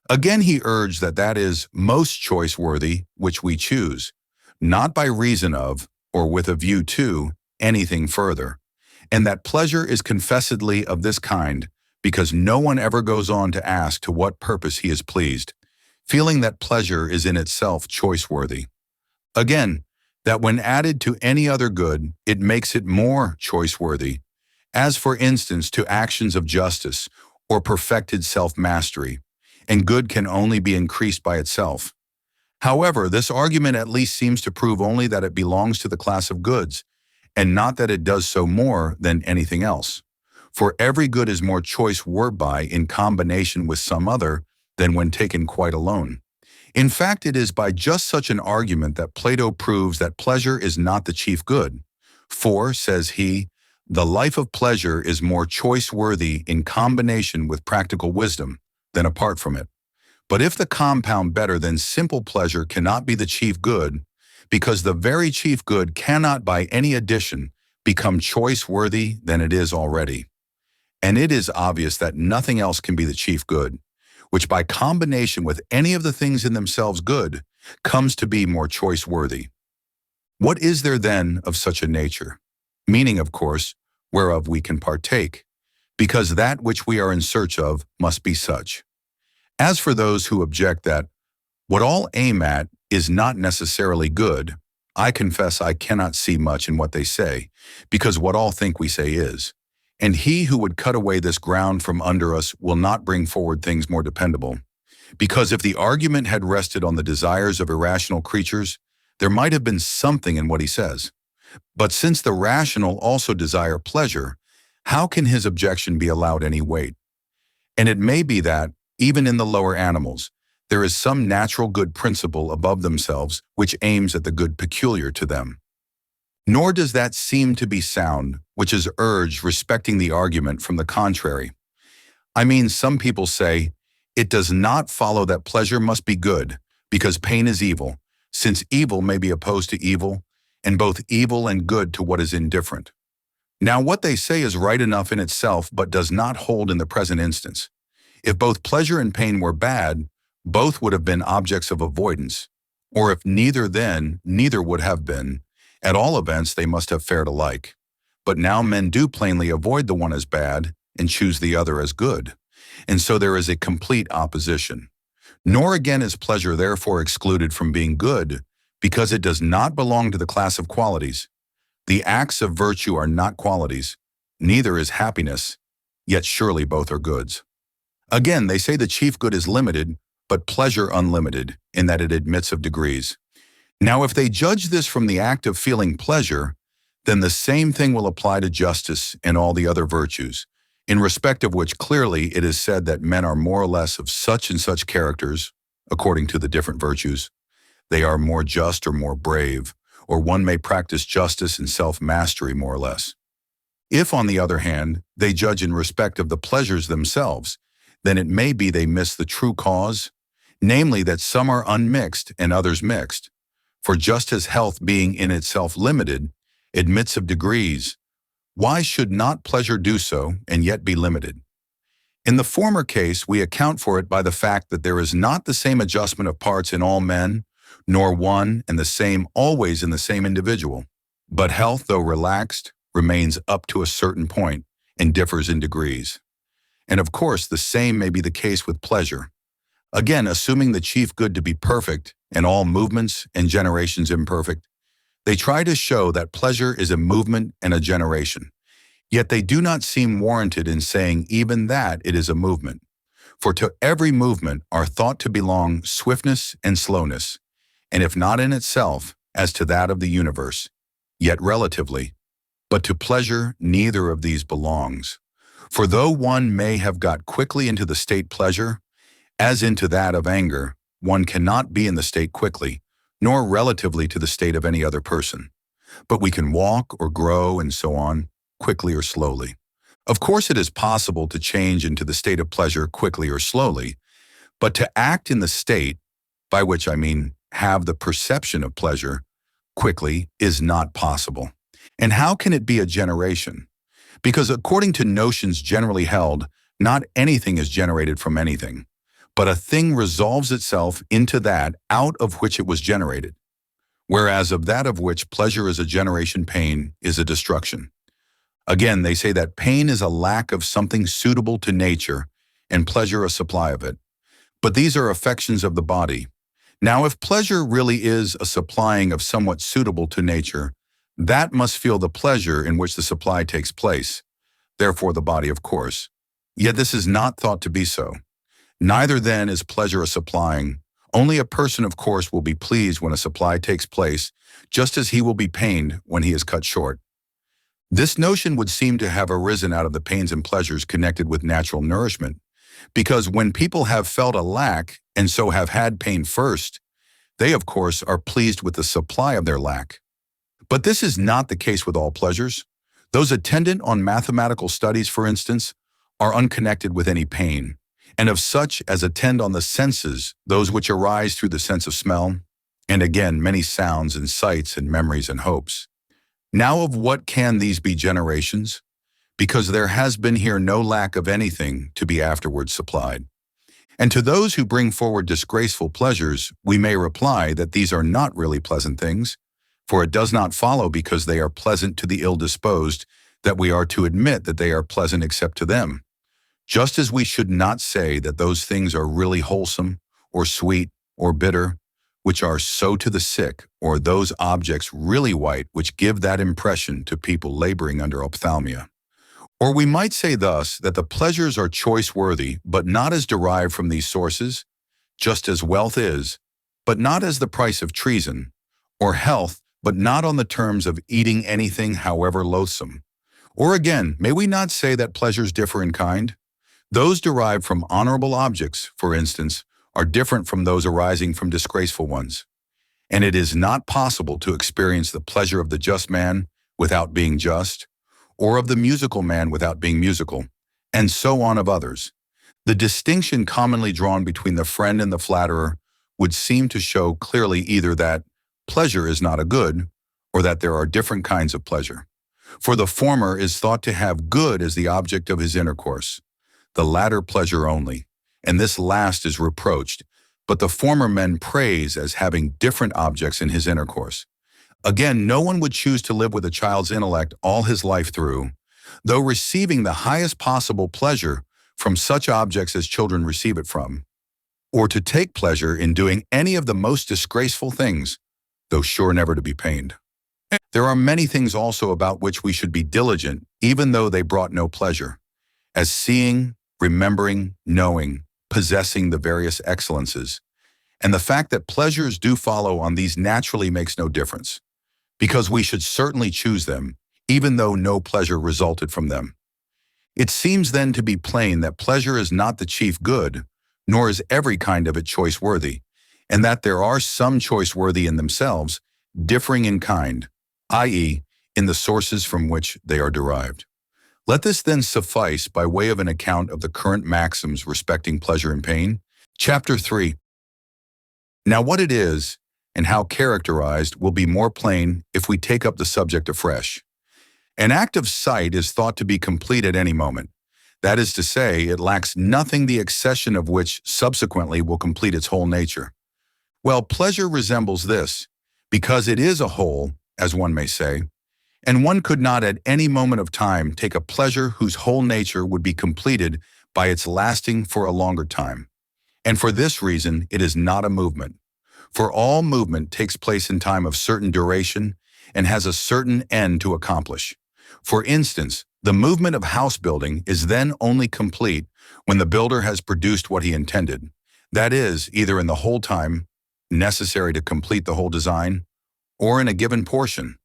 S1: Again he urged that that is most choice-worthy which we choose, not by reason of, or with a view to, anything further, and that pleasure is confessedly of this kind, because no one ever goes on to ask to what purpose he is pleased, feeling that pleasure is in itself choice-worthy. Again, that when added to any other good, it makes it more choice-worthy, as for instance to actions of justice or perfected self-mastery, and good can only be increased by itself. However, this argument at least seems to prove only that it belongs to the class of goods, and not that it does so more than anything else. For every good is more choice whereby in combination with some other than when taken quite alone. In fact, it is by just such an argument that Plato proves that pleasure is not the chief good. For, says he, the life of pleasure is more choice-worthy in combination with practical wisdom than apart from it. But if the compound better than simple pleasure cannot be the chief good, because the very chief good cannot by any addition become choice-worthy than it is already. And it is obvious that nothing else can be the chief good, which by combination with any of the things in themselves good, comes to be more choice-worthy. What is there then of such a nature? Meaning, of course, whereof we can partake, because that which we are in search of must be such. As for those who object that what all aim at is not necessarily good, I confess I cannot see much in what they say, because what all think we say is. And he who would cut away this ground from under us will not bring forward things more dependable. Because if the argument had rested on the desires of irrational creatures, there might have been something in what he says. But since the rational also desire pleasure, how can his objection be allowed any weight? And it may be that, even in the lower animals, there is some natural good principle above themselves which aims at the good peculiar to them. Nor does that seem to be sound, which is urged respecting the argument from the contrary. I mean, some people say, it does not follow that pleasure must be good, because pain is evil, since evil may be opposed to evil, and both evil and good to what is indifferent. Now what they say is right enough in itself, but does not hold in the present instance. If both pleasure and pain were bad, both would have been objects of avoidance, or if neither, then neither would have been. At all events, they must have fared alike. But now men do plainly avoid the one as bad and choose the other as good, and so there is a complete opposition. Nor again is pleasure therefore excluded from being good, because it does not belong to the class of qualities. The acts of virtue are not qualities, neither is happiness, yet surely both are goods. Again, they say the chief good is limited, but pleasure unlimited, in that it admits of degrees. Now if they judge this from the act of feeling pleasure, then the same thing will apply to justice and all the other virtues, in respect of which clearly it is said that men are more or less of such and such characters, according to the different virtues. They are more just or more brave, or one may practice justice and self-mastery more or less. If, on the other hand, they judge in respect of the pleasures themselves, then it may be they miss the true cause, namely that some are unmixed and others mixed. For just as health being in itself limited, admits of degrees, why should not pleasure do so and yet be limited? In the former case, we account for it by the fact that there is not the same adjustment of parts in all men, nor one and the same always in the same individual. But health, though relaxed, remains up to a certain point and differs in degrees. And of course, the same may be the case with pleasure. Again, assuming the chief good to be perfect and all movements and generations imperfect, they try to show that pleasure is a movement and a generation. Yet they do not seem warranted in saying even that it is a movement. For to every movement are thought to belong swiftness and slowness, and if not in itself, as to that of the universe, yet relatively. But to pleasure neither of these belongs. For though one may have got quickly into the state pleasure, as into that of anger, one cannot be in the state quickly, nor relatively to the state of any other person. But we can walk or grow and so on, quickly or slowly. Of course it is possible to change into the state of pleasure quickly or slowly, but to act in the state, by which I mean have the perception of pleasure, quickly is not possible. And how can it be a generation? Because according to notions generally held, not anything is generated from anything, but a thing resolves itself into that out of which it was generated, whereas of that of which pleasure is a generation, pain is a destruction. Again, they say that pain is a lack of something suitable to nature and pleasure a supply of it. But these are affections of the body. Now, if pleasure really is a supplying of somewhat suitable to nature, that must feel the pleasure in which the supply takes place, therefore the body, of course. Yet this is not thought to be so. Neither then is pleasure a supplying. Only a person, of course, will be pleased when a supply takes place, just as he will be pained when he is cut short. This notion would seem to have arisen out of the pains and pleasures connected with natural nourishment, because when people have felt a lack and so have had pain first, they, of course, are pleased with the supply of their lack. But this is not the case with all pleasures. Those attendant on mathematical studies, for instance, are unconnected with any pain, and of such as attend on the senses, those which arise through the sense of smell, and again many sounds and sights and memories and hopes. Now of what can these be generations? Because there has been here no lack of anything to be afterwards supplied. And to those who bring forward disgraceful pleasures, we may reply that these are not really pleasant things, for it does not follow because they are pleasant to the ill-disposed that we are to admit that they are pleasant except to them. Just as we should not say that those things are really wholesome, or sweet, or bitter, which are so to the sick, or those objects really white which give that impression to people laboring under ophthalmia. Or we might say thus that the pleasures are choice-worthy, but not as derived from these sources, just as wealth is, but not as the price of treason, or health, but not on the terms of eating anything however loathsome. Or again, may we not say that pleasures differ in kind? Those derived from honorable objects, for instance, are different from those arising from disgraceful ones. And it is not possible to experience the pleasure of the just man without being just, or of the musical man without being musical, and so on of others. The distinction commonly drawn between the friend and the flatterer would seem to show clearly either that pleasure is not a good, or that there are different kinds of pleasure. For the former is thought to have good as the object of his intercourse, the latter pleasure only, and this last is reproached, but the former men praise as having different objects in his intercourse. Again, no one would choose to live with a child's intellect all his life through, though receiving the highest possible pleasure from such objects as children receive it from, or to take pleasure in doing any of the most disgraceful things, though sure never to be pained. There are many things also about which we should be diligent, even though they brought no pleasure, as seeing, remembering, knowing, possessing the various excellences. And the fact that pleasures do follow on these naturally makes no difference, because we should certainly choose them, even though no pleasure resulted from them. It seems then to be plain that pleasure is not the chief good, nor is every kind of it choice-worthy, and that there are some choice-worthy in themselves, differing in kind, i.e., in the sources from which they are derived. Let this then suffice by way of an account of the current maxims respecting pleasure and pain. Chapter 3. Now what it is, and how characterized, will be more plain if we take up the subject afresh. An act of sight is thought to be complete at any moment. That is to say, it lacks nothing the accession of which subsequently will complete its whole nature. Well, pleasure resembles this, because it is a whole, as one may say, and one could not at any moment of time take a pleasure whose whole nature would be completed by its lasting for a longer time. And for this reason, it is not a movement. For all movement takes place in time of certain duration and has a certain end to accomplish. For instance, the movement of house building is then only complete when the builder has produced what he intended, that is, either in the whole time necessary to complete the whole design, or in a given portion.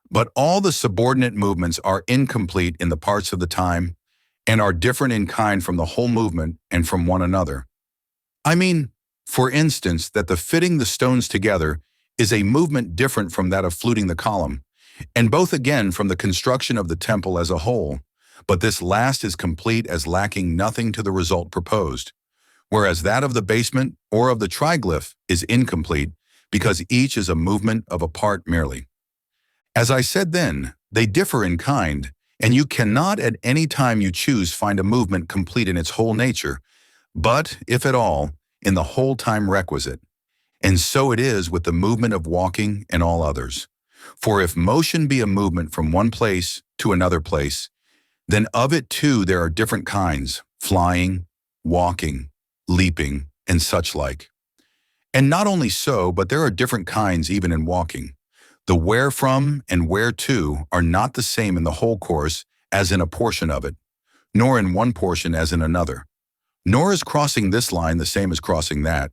S1: But all the subordinate movements are incomplete in the parts of the time and are different in kind from the whole movement and from one another. I mean, for instance, that the fitting the stones together is a movement different from that of fluting the column, and both again from the construction of the temple as a whole, but this last is complete as lacking nothing to the result proposed, whereas that of the basement or of the triglyph is incomplete because each is a movement of a part merely. As I said then, they differ in kind, and you cannot at any time you choose find a movement complete in its whole nature, but, if at all, in the whole time requisite. And so it is with the movement of walking and all others. For if motion be a movement from one place to another place, then of it too there are different kinds, flying, walking, leaping, and such like. And not only so, but there are different kinds even in walking. The where from and where to are not the same in the whole course as in a portion of it, nor in one portion as in another. Nor is crossing this line the same as crossing that,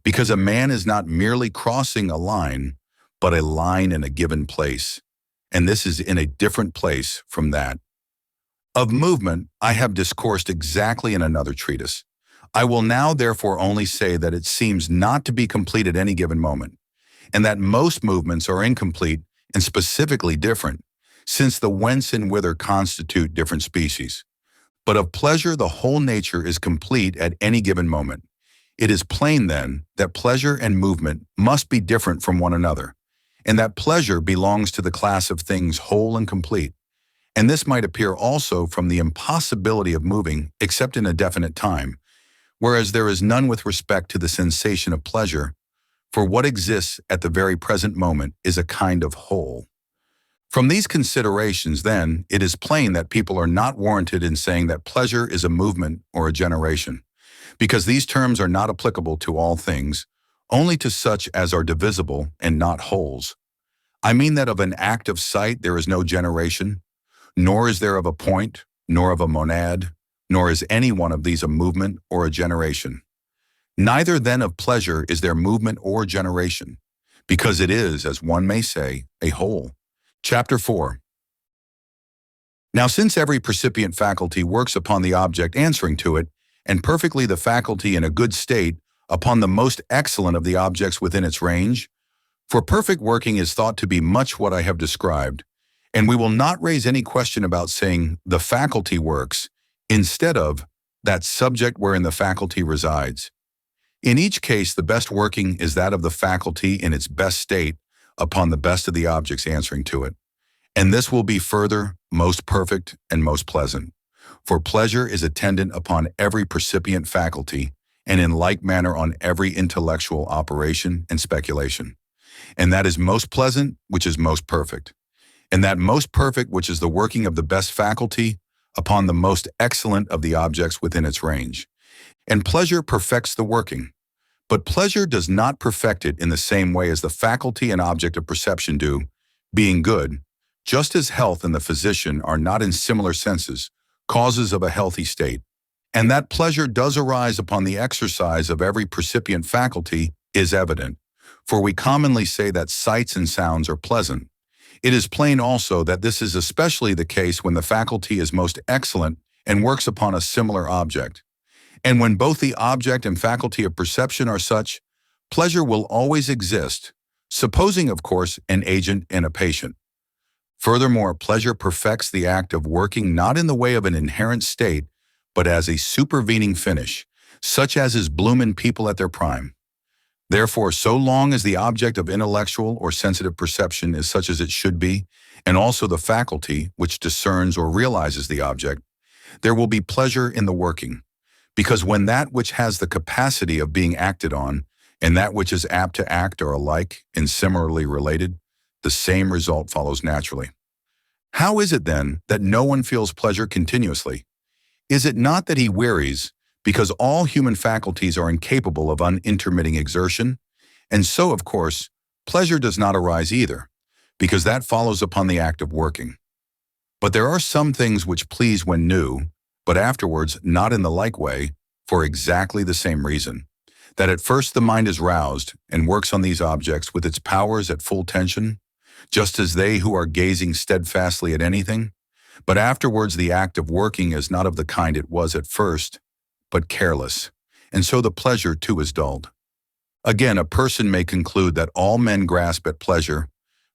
S1: because a man is not merely crossing a line, but a line in a given place, and this is in a different place from that. Of movement, I have discoursed exactly in another treatise. I will now therefore only say that it seems not to be complete at any given moment, and that most movements are incomplete and specifically different, since the whence and whither constitute different species. But of pleasure the whole nature is complete at any given moment. It is plain then that pleasure and movement must be different from one another, and that pleasure belongs to the class of things whole and complete. And this might appear also from the impossibility of moving except in a definite time, whereas there is none with respect to the sensation of pleasure, for what exists at the very present moment is a kind of whole. From these considerations, then, it is plain that people are not warranted in saying that pleasure is a movement or a generation, because these terms are not applicable to all things, only to such as are divisible and not wholes. I mean that of an act of sight there is no generation, nor is there of a point, nor of a monad, nor is any one of these a movement or a generation. Neither then of pleasure is there movement or generation, because it is, as one may say, a whole. Chapter 4. Now since every percipient faculty works upon the object answering to it, and perfectly the faculty in a good state upon the most excellent of the objects within its range, for perfect working is thought to be much what I have described, and we will not raise any question about saying the faculty works, instead of that subject wherein the faculty resides. In each case, the best working is that of the faculty in its best state upon the best of the objects answering to it. And this will be further, most perfect, and most pleasant. For pleasure is attendant upon every percipient faculty, and in like manner on every intellectual operation and speculation. And that is most pleasant, which is most perfect. And that most perfect, which is the working of the best faculty, upon the most excellent of the objects within its range. And pleasure perfects the working. But pleasure does not perfect it in the same way as the faculty and object of perception do, being good, just as health and the physician are not in similar senses causes of a healthy state. And that pleasure does arise upon the exercise of every percipient faculty is evident. For we commonly say that sights and sounds are pleasant. It is plain also that this is especially the case when the faculty is most excellent and works upon a similar object. And when both the object and faculty of perception are such, pleasure will always exist, supposing, of course, an agent and a patient. Furthermore, pleasure perfects the act of working not in the way of an inherent state, but as a supervening finish, such as is bloom in people at their prime. Therefore, so long as the object of intellectual or sensitive perception is such as it should be, and also the faculty which discerns or realizes the object, there will be pleasure in the working. Because when that which has the capacity of being acted on, and that which is apt to act are alike and similarly related, the same result follows naturally. How is it then that no one feels pleasure continuously? Is it not that he wearies, because all human faculties are incapable of unintermitting exertion? And so, of course, pleasure does not arise either, because that follows upon the act of working. But there are some things which please when new, but afterwards not in the like way, for exactly the same reason, that at first the mind is roused and works on these objects with its powers at full tension, just as they who are gazing steadfastly at anything, but afterwards the act of working is not of the kind it was at first, but careless, and so the pleasure too is dulled. Again, a person may conclude that all men grasp at pleasure,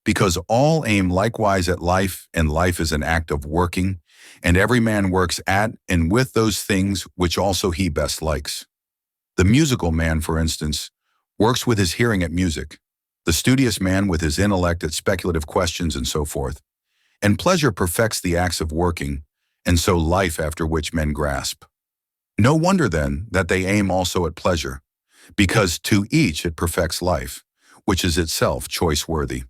S1: because all aim likewise at life, and life is an act of working, and every man works at and with those things which also he best likes. The musical man, for instance, works with his hearing at music, the studious man with his intellect at speculative questions and so forth. And pleasure perfects the acts of working, and so life after which men grasp. No wonder then that they aim also at pleasure, because to each it perfects life, which is itself choice-worthy.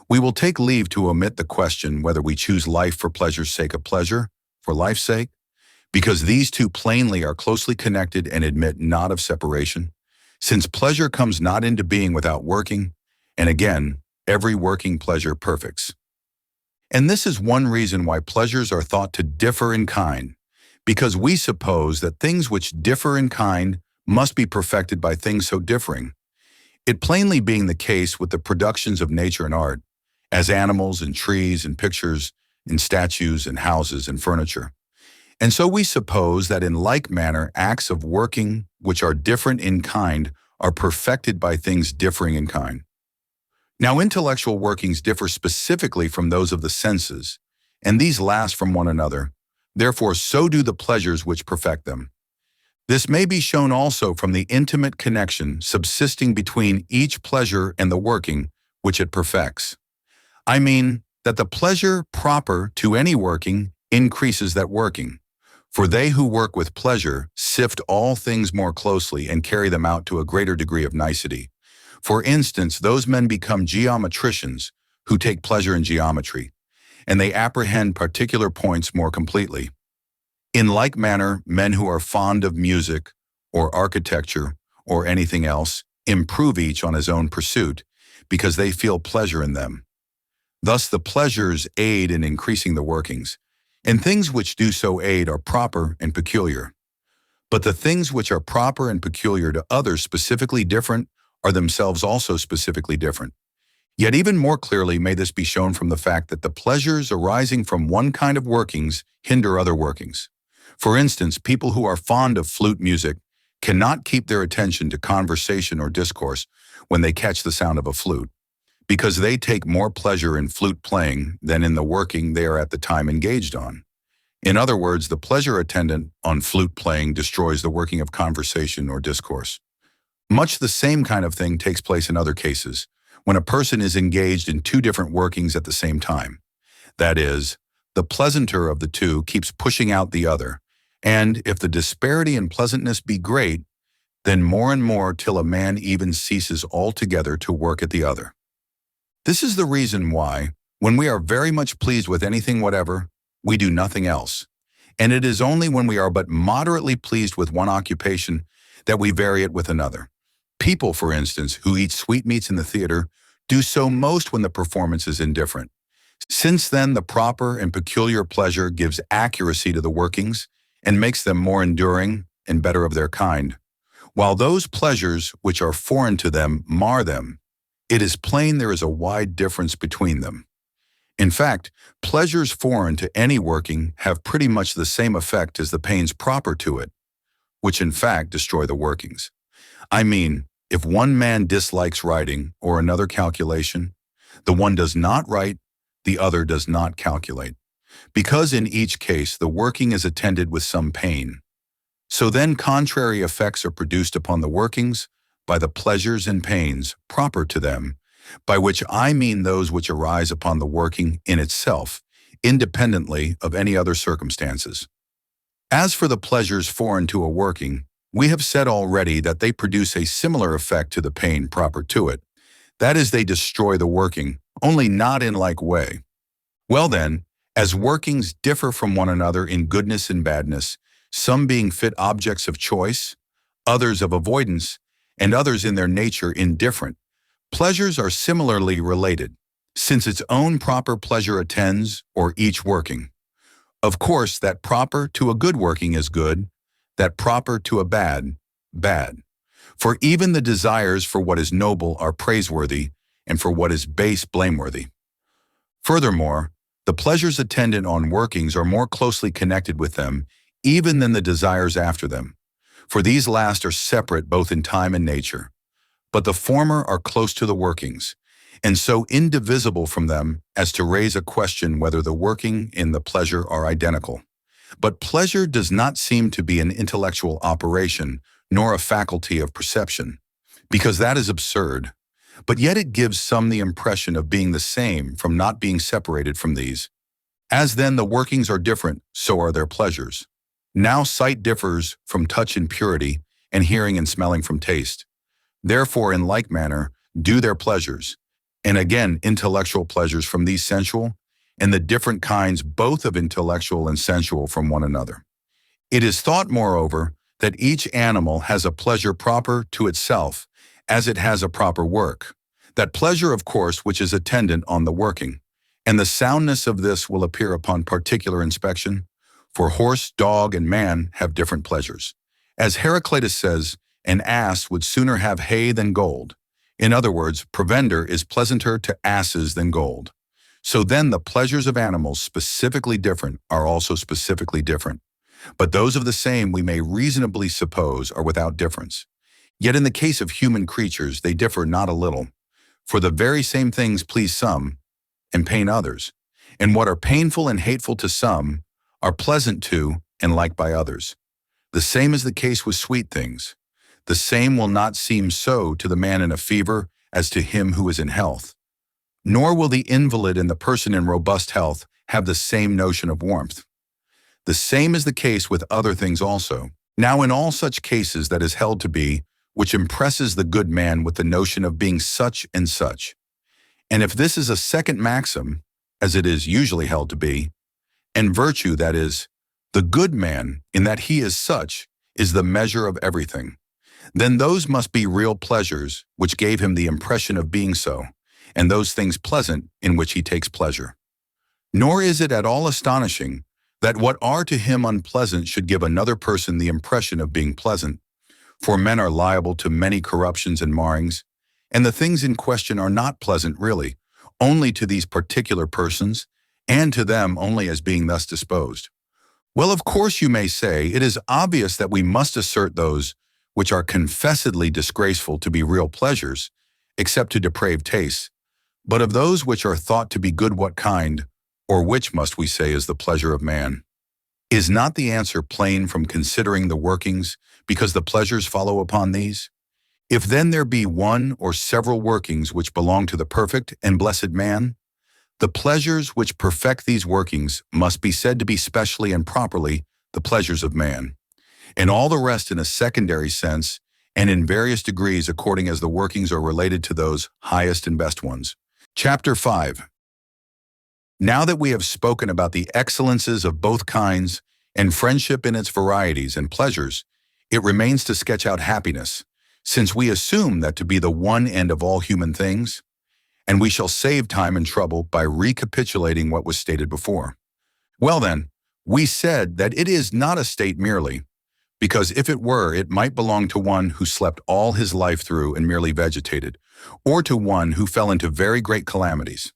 S1: We will take leave to omit the question whether we choose life for pleasure's sake of pleasure, for life's sake, because these two plainly are closely connected and admit not of separation, since pleasure comes not into being without working, and again, every working pleasure perfects. And this is one reason why pleasures are thought to differ in kind, because we suppose that things which differ in kind must be perfected by things so differing, it plainly being the case with the productions of nature and art, as animals and trees and pictures and statues and houses and furniture. And so we suppose that in like manner acts of working which are different in kind are perfected by things differing in kind. Now intellectual workings differ specifically from those of the senses, and these last from one another, therefore so do the pleasures which perfect them. This may be shown also from the intimate connection subsisting between each pleasure and the working which it perfects. I mean that the pleasure proper to any working increases that working, for they who work with pleasure sift all things more closely and carry them out to a greater degree of nicety. For instance, those men become geometricians who take pleasure in geometry, and they apprehend particular points more completely. In like manner, men who are fond of music or architecture or anything else improve each on his own pursuit because they feel pleasure in them. Thus the pleasures aid in increasing the workings, And things which do so aid are proper and peculiar. But the things which are proper and peculiar to others specifically different are themselves also specifically different. Yet even more clearly may this be shown from the fact that the pleasures arising from one kind of workings hinder other workings. For instance, people who are fond of flute music cannot keep their attention to conversation or discourse when they catch the sound of a flute, because they take more pleasure in flute playing than in the working they are at the time engaged on. In other words, the pleasure attendant on flute playing destroys the working of conversation or discourse. Much the same kind of thing takes place in other cases, when a person is engaged in two different workings at the same time. That is, the pleasanter of the two keeps pushing out the other, and if the disparity in pleasantness be great, then more and more till a man even ceases altogether to work at the other. This is the reason why, when we are very much pleased with anything whatever, we do nothing else. And it is only when we are but moderately pleased with one occupation that we vary it with another. People, for instance, who eat sweetmeats in the theater do so most when the performance is indifferent. Since then, the proper and peculiar pleasure gives accuracy to the workings and makes them more enduring and better of their kind, while those pleasures which are foreign to them mar them. It is plain there is a wide difference between them. In fact, pleasures foreign to any working have pretty much the same effect as the pains proper to it, which in fact destroy the workings. I mean, if one man dislikes writing or another calculation, the one does not write, the other does not calculate, because in each case the working is attended with some pain. So then contrary effects are produced upon the workings by the pleasures and pains proper to them, by which I mean those which arise upon the working in itself, independently of any other circumstances. As for the pleasures foreign to a working, we have said already that they produce a similar effect to the pain proper to it. That is, they destroy the working, only not in like way. Well then, as workings differ from one another in goodness and badness, some being fit objects of choice, others of avoidance, and others in their nature indifferent, pleasures are similarly related, since its own proper pleasure attends, or each working. Of course, that proper to a good working is good, that proper to a bad, bad. For even the desires for what is noble are praiseworthy, and for what is base blameworthy. Furthermore, the pleasures attendant on workings are more closely connected with them, even than the desires after them. For these last are separate both in time and nature, but the former are close to the workings, and so indivisible from them as to raise a question whether the working and the pleasure are identical. But pleasure does not seem to be an intellectual operation, nor a faculty of perception, because that is absurd. But yet it gives some the impression of being the same from not being separated from these. As then the workings are different, so are their pleasures. Now sight differs from touch in purity, and hearing and smelling from taste. Therefore, in like manner, do their pleasures, and again intellectual pleasures from these sensual, and the different kinds both of intellectual and sensual from one another. It is thought, moreover, that each animal has a pleasure proper to itself, as it has a proper work. That pleasure, of course, which is attendant on the working, and the soundness of this will appear upon particular inspection, for horse, dog, and man have different pleasures. As Heraclitus says, an ass would sooner have hay than gold. In other words, provender is pleasanter to asses than gold. So then the pleasures of animals specifically different are also specifically different. But those of the same we may reasonably suppose are without difference. Yet in the case of human creatures they differ not a little. For the very same things please some, and pain others. And what are painful and hateful to some are pleasant to and liked by others. The same is the case with sweet things. The same will not seem so to the man in a fever as to him who is in health. Nor will the invalid and the person in robust health have the same notion of warmth. The same is the case with other things also. Now in all such cases that is held to be, which impresses the good man with the notion of being such and such. And if this is a second maxim, as it is usually held to be, and virtue, that is, the good man, in that he is such, is the measure of everything, then those must be real pleasures which gave him the impression of being so, and those things pleasant in which he takes pleasure. Nor is it at all astonishing that what are to him unpleasant should give another person the impression of being pleasant, for men are liable to many corruptions and marrings, and the things in question are not pleasant really, only to these particular persons, and to them only as being thus disposed. Well, of course you may say, it is obvious that we must assert those which are confessedly disgraceful to be real pleasures, except to depraved tastes, but of those which are thought to be good what kind, or which must we say is the pleasure of man? Is not the answer plain from considering the workings, because the pleasures follow upon these? If then there be one or several workings which belong to the perfect and blessed man, the pleasures which perfect these workings must be said to be specially and properly the pleasures of man, and all the rest in a secondary sense and in various degrees according as the workings are related to those highest and best ones. Chapter 5. Now that we have spoken about the excellences of both kinds and friendship in its varieties and pleasures, it remains to sketch out happiness, since we assume that to be the one end of all human things, and we shall save time and trouble by recapitulating what was stated before. Well then, we said that it is not a state merely, because if it were, it might belong to one who slept all his life through and merely vegetated, or to one who fell into very great calamities.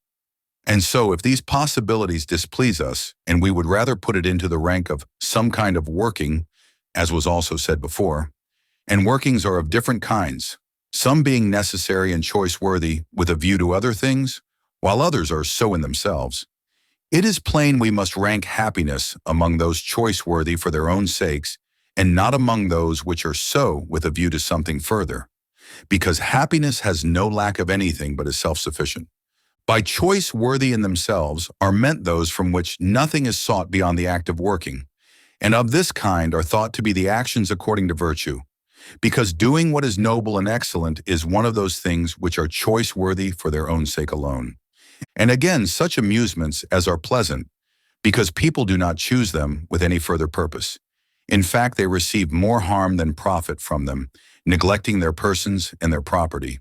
S1: And so if these possibilities displease us, and we would rather put it into the rank of some kind of working, as was also said before, and workings are of different kinds, some being necessary and choice-worthy with a view to other things, while others are so in themselves, it is plain we must rank happiness among those choice-worthy for their own sakes, and not among those which are so with a view to something further, because happiness has no lack of anything but is self-sufficient. By choice worthy in themselves are meant those from which nothing is sought beyond the act of working, and of this kind are thought to be the actions according to virtue, because doing what is noble and excellent is one of those things which are choice worthy for their own sake alone. And again, such amusements as are pleasant, because people do not choose them with any further purpose. In fact, they receive more harm than profit from them, neglecting their persons and their property.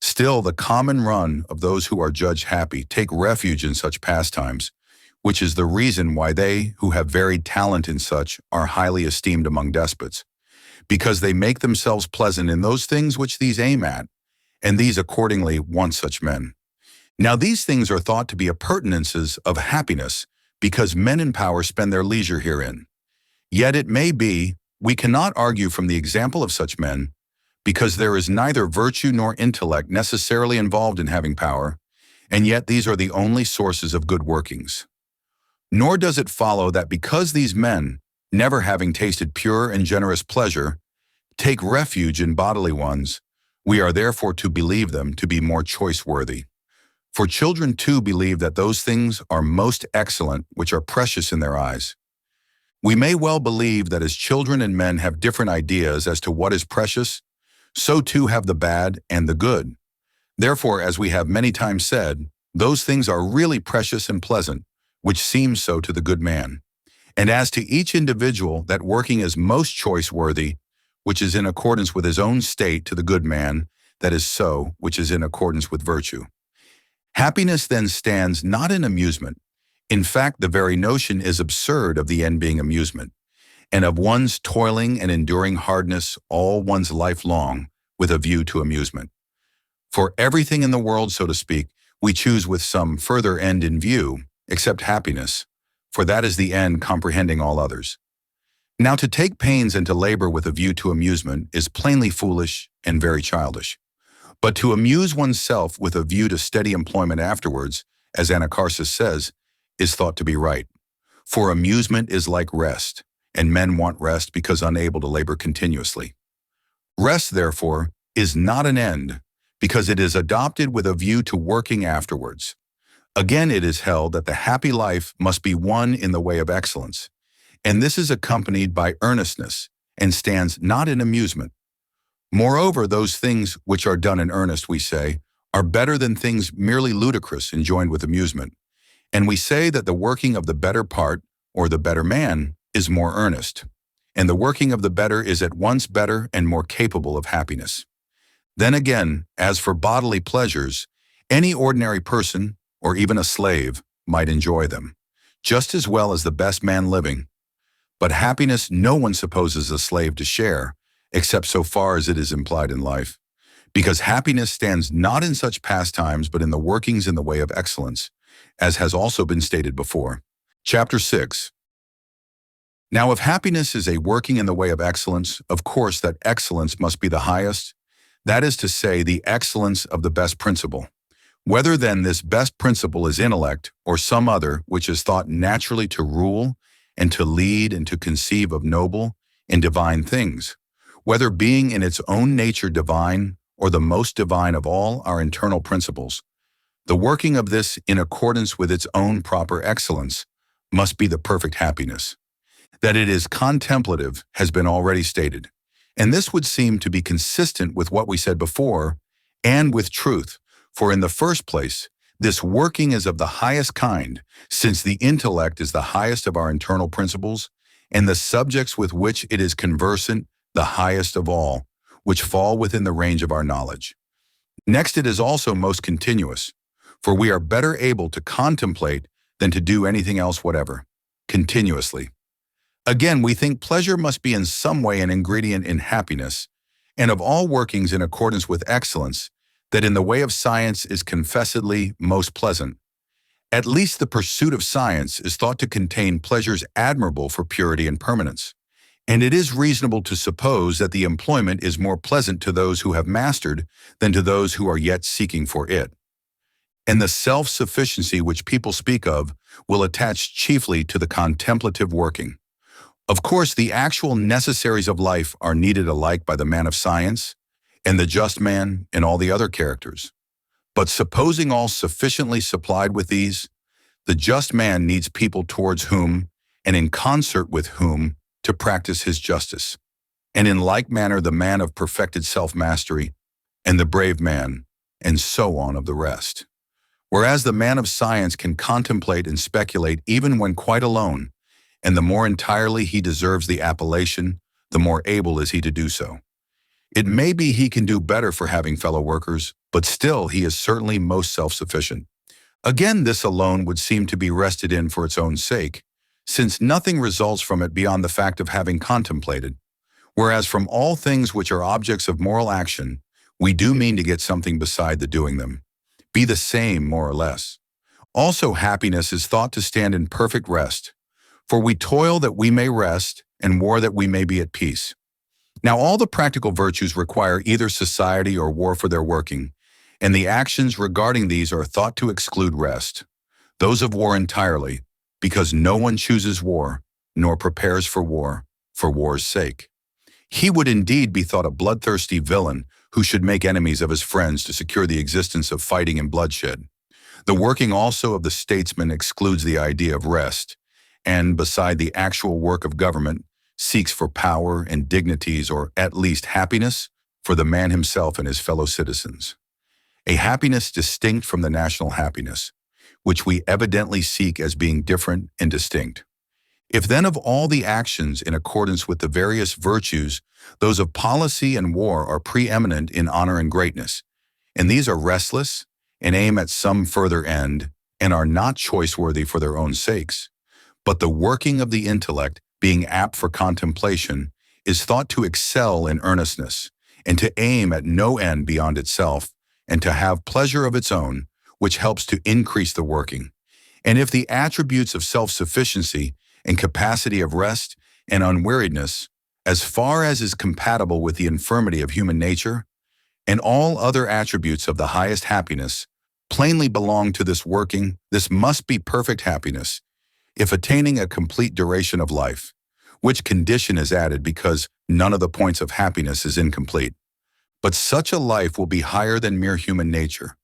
S1: Still, the common run of those who are judged happy take refuge in such pastimes, which is the reason why they who have varied talent in such are highly esteemed among despots, because they make themselves pleasant in those things which these aim at, and these accordingly want such men. Now these things are thought to be appurtenances of happiness, because men in power spend their leisure herein. Yet it may be, we cannot argue from the example of such men, because there is neither virtue nor intellect necessarily involved in having power, and yet these are the only sources of good workings. Nor does it follow that because these men, never having tasted pure and generous pleasure, take refuge in bodily ones, we are therefore to believe them to be more choice-worthy. For children too believe that those things are most excellent which are precious in their eyes. We may well believe that as children and men have different ideas as to what is precious, so too have the bad and the good. Therefore, as we have many times said, those things are really precious and pleasant, which seem so to the good man. And as to each individual, that working is most choice-worthy, which is in accordance with his own state, to the good man, that is so, which is in accordance with virtue. Happiness then stands not in amusement. In fact, the very notion is absurd of the end being amusement, and of one's toiling and enduring hardness all one's life long with a view to amusement. For everything in the world, so to speak, we choose with some further end in view, except happiness, for that is the end comprehending all others. Now to take pains and to labor with a view to amusement is plainly foolish and very childish. But to amuse oneself with a view to steady employment afterwards, as Nicomachus says, is thought to be right. For amusement is like rest, and men want rest because unable to labor continuously. Rest, therefore, is not an end, because it is adopted with a view to working afterwards. Again, it is held that the happy life must be won in the way of excellence, and this is accompanied by earnestness, and stands not in amusement. Moreover, those things which are done in earnest, we say, are better than things merely ludicrous and joined with amusement. And we say that the working of the better part, or the better man, is more earnest, and the working of the better is at once better and more capable of happiness. Then again, as for bodily pleasures, any ordinary person, or even a slave, might enjoy them, just as well as the best man living. But happiness no one supposes a slave to share, except so far as it is implied in life. Because happiness stands not in such pastimes but in the workings in the way of excellence, as has also been stated before. Chapter 6. Now if happiness is a working in the way of excellence, of course that excellence must be the highest, that is to say, the excellence of the best principle. Whether then this best principle is intellect or some other which is thought naturally to rule and to lead and to conceive of noble and divine things, whether being in its own nature divine or the most divine of all our internal principles, the working of this in accordance with its own proper excellence must be the perfect happiness. That it is contemplative has been already stated, and this would seem to be consistent with what we said before and with truth, for in the first place, this working is of the highest kind, since the intellect is the highest of our internal principles, and the subjects with which it is conversant the highest of all, which fall within the range of our knowledge. Next, it is also most continuous, for we are better able to contemplate than to do anything else whatever, continuously. Again, we think pleasure must be in some way an ingredient in happiness, and of all workings in accordance with excellence, that in the way of science is confessedly most pleasant. At least the pursuit of science is thought to contain pleasures admirable for purity and permanence, and it is reasonable to suppose that the employment is more pleasant to those who have mastered than to those who are yet seeking for it. And the self-sufficiency which people speak of will attach chiefly to the contemplative working. Of course, the actual necessaries of life are needed alike by the man of science, and the just man, and all the other characters. But supposing all sufficiently supplied with these, the just man needs people towards whom, and in concert with whom, to practice his justice. And in like manner the man of perfected self-mastery, and the brave man, and so on of the rest. Whereas the man of science can contemplate and speculate even when quite alone, and the more entirely he deserves the appellation, the more able is he to do so. It may be he can do better for having fellow workers, but still he is certainly most self-sufficient. Again, this alone would seem to be rested in for its own sake, since nothing results from it beyond the fact of having contemplated, whereas from all things which are objects of moral action, we do mean to get something beside the doing them, be the same more or less. Also happiness is thought to stand in perfect rest, for we toil that we may rest, and war that we may be at peace. Now all the practical virtues require either society or war for their working, and the actions regarding these are thought to exclude rest, those of war entirely, because no one chooses war, nor prepares for war's sake. He would indeed be thought a bloodthirsty villain who should make enemies of his friends to secure the existence of fighting and bloodshed. The working also of the statesman excludes the idea of rest, and beside the actual work of government, seeks for power and dignities, or at least happiness, for the man himself and his fellow citizens. A happiness distinct from the national happiness, which we evidently seek as being different and distinct. If then of all the actions in accordance with the various virtues, those of policy and war are preeminent in honor and greatness, and these are restless and aim at some further end, and are not choice-worthy for their own sakes, but the working of the intellect, being apt for contemplation, is thought to excel in earnestness, and to aim at no end beyond itself, and to have pleasure of its own, which helps to increase the working. And if the attributes of self-sufficiency and capacity of rest and unweariedness, as far as is compatible with the infirmity of human nature, and all other attributes of the highest happiness, plainly belong to this working, this must be perfect happiness, if attaining a complete duration of life, which condition is added because none of the points of happiness is incomplete. But such a life will be higher than mere human nature,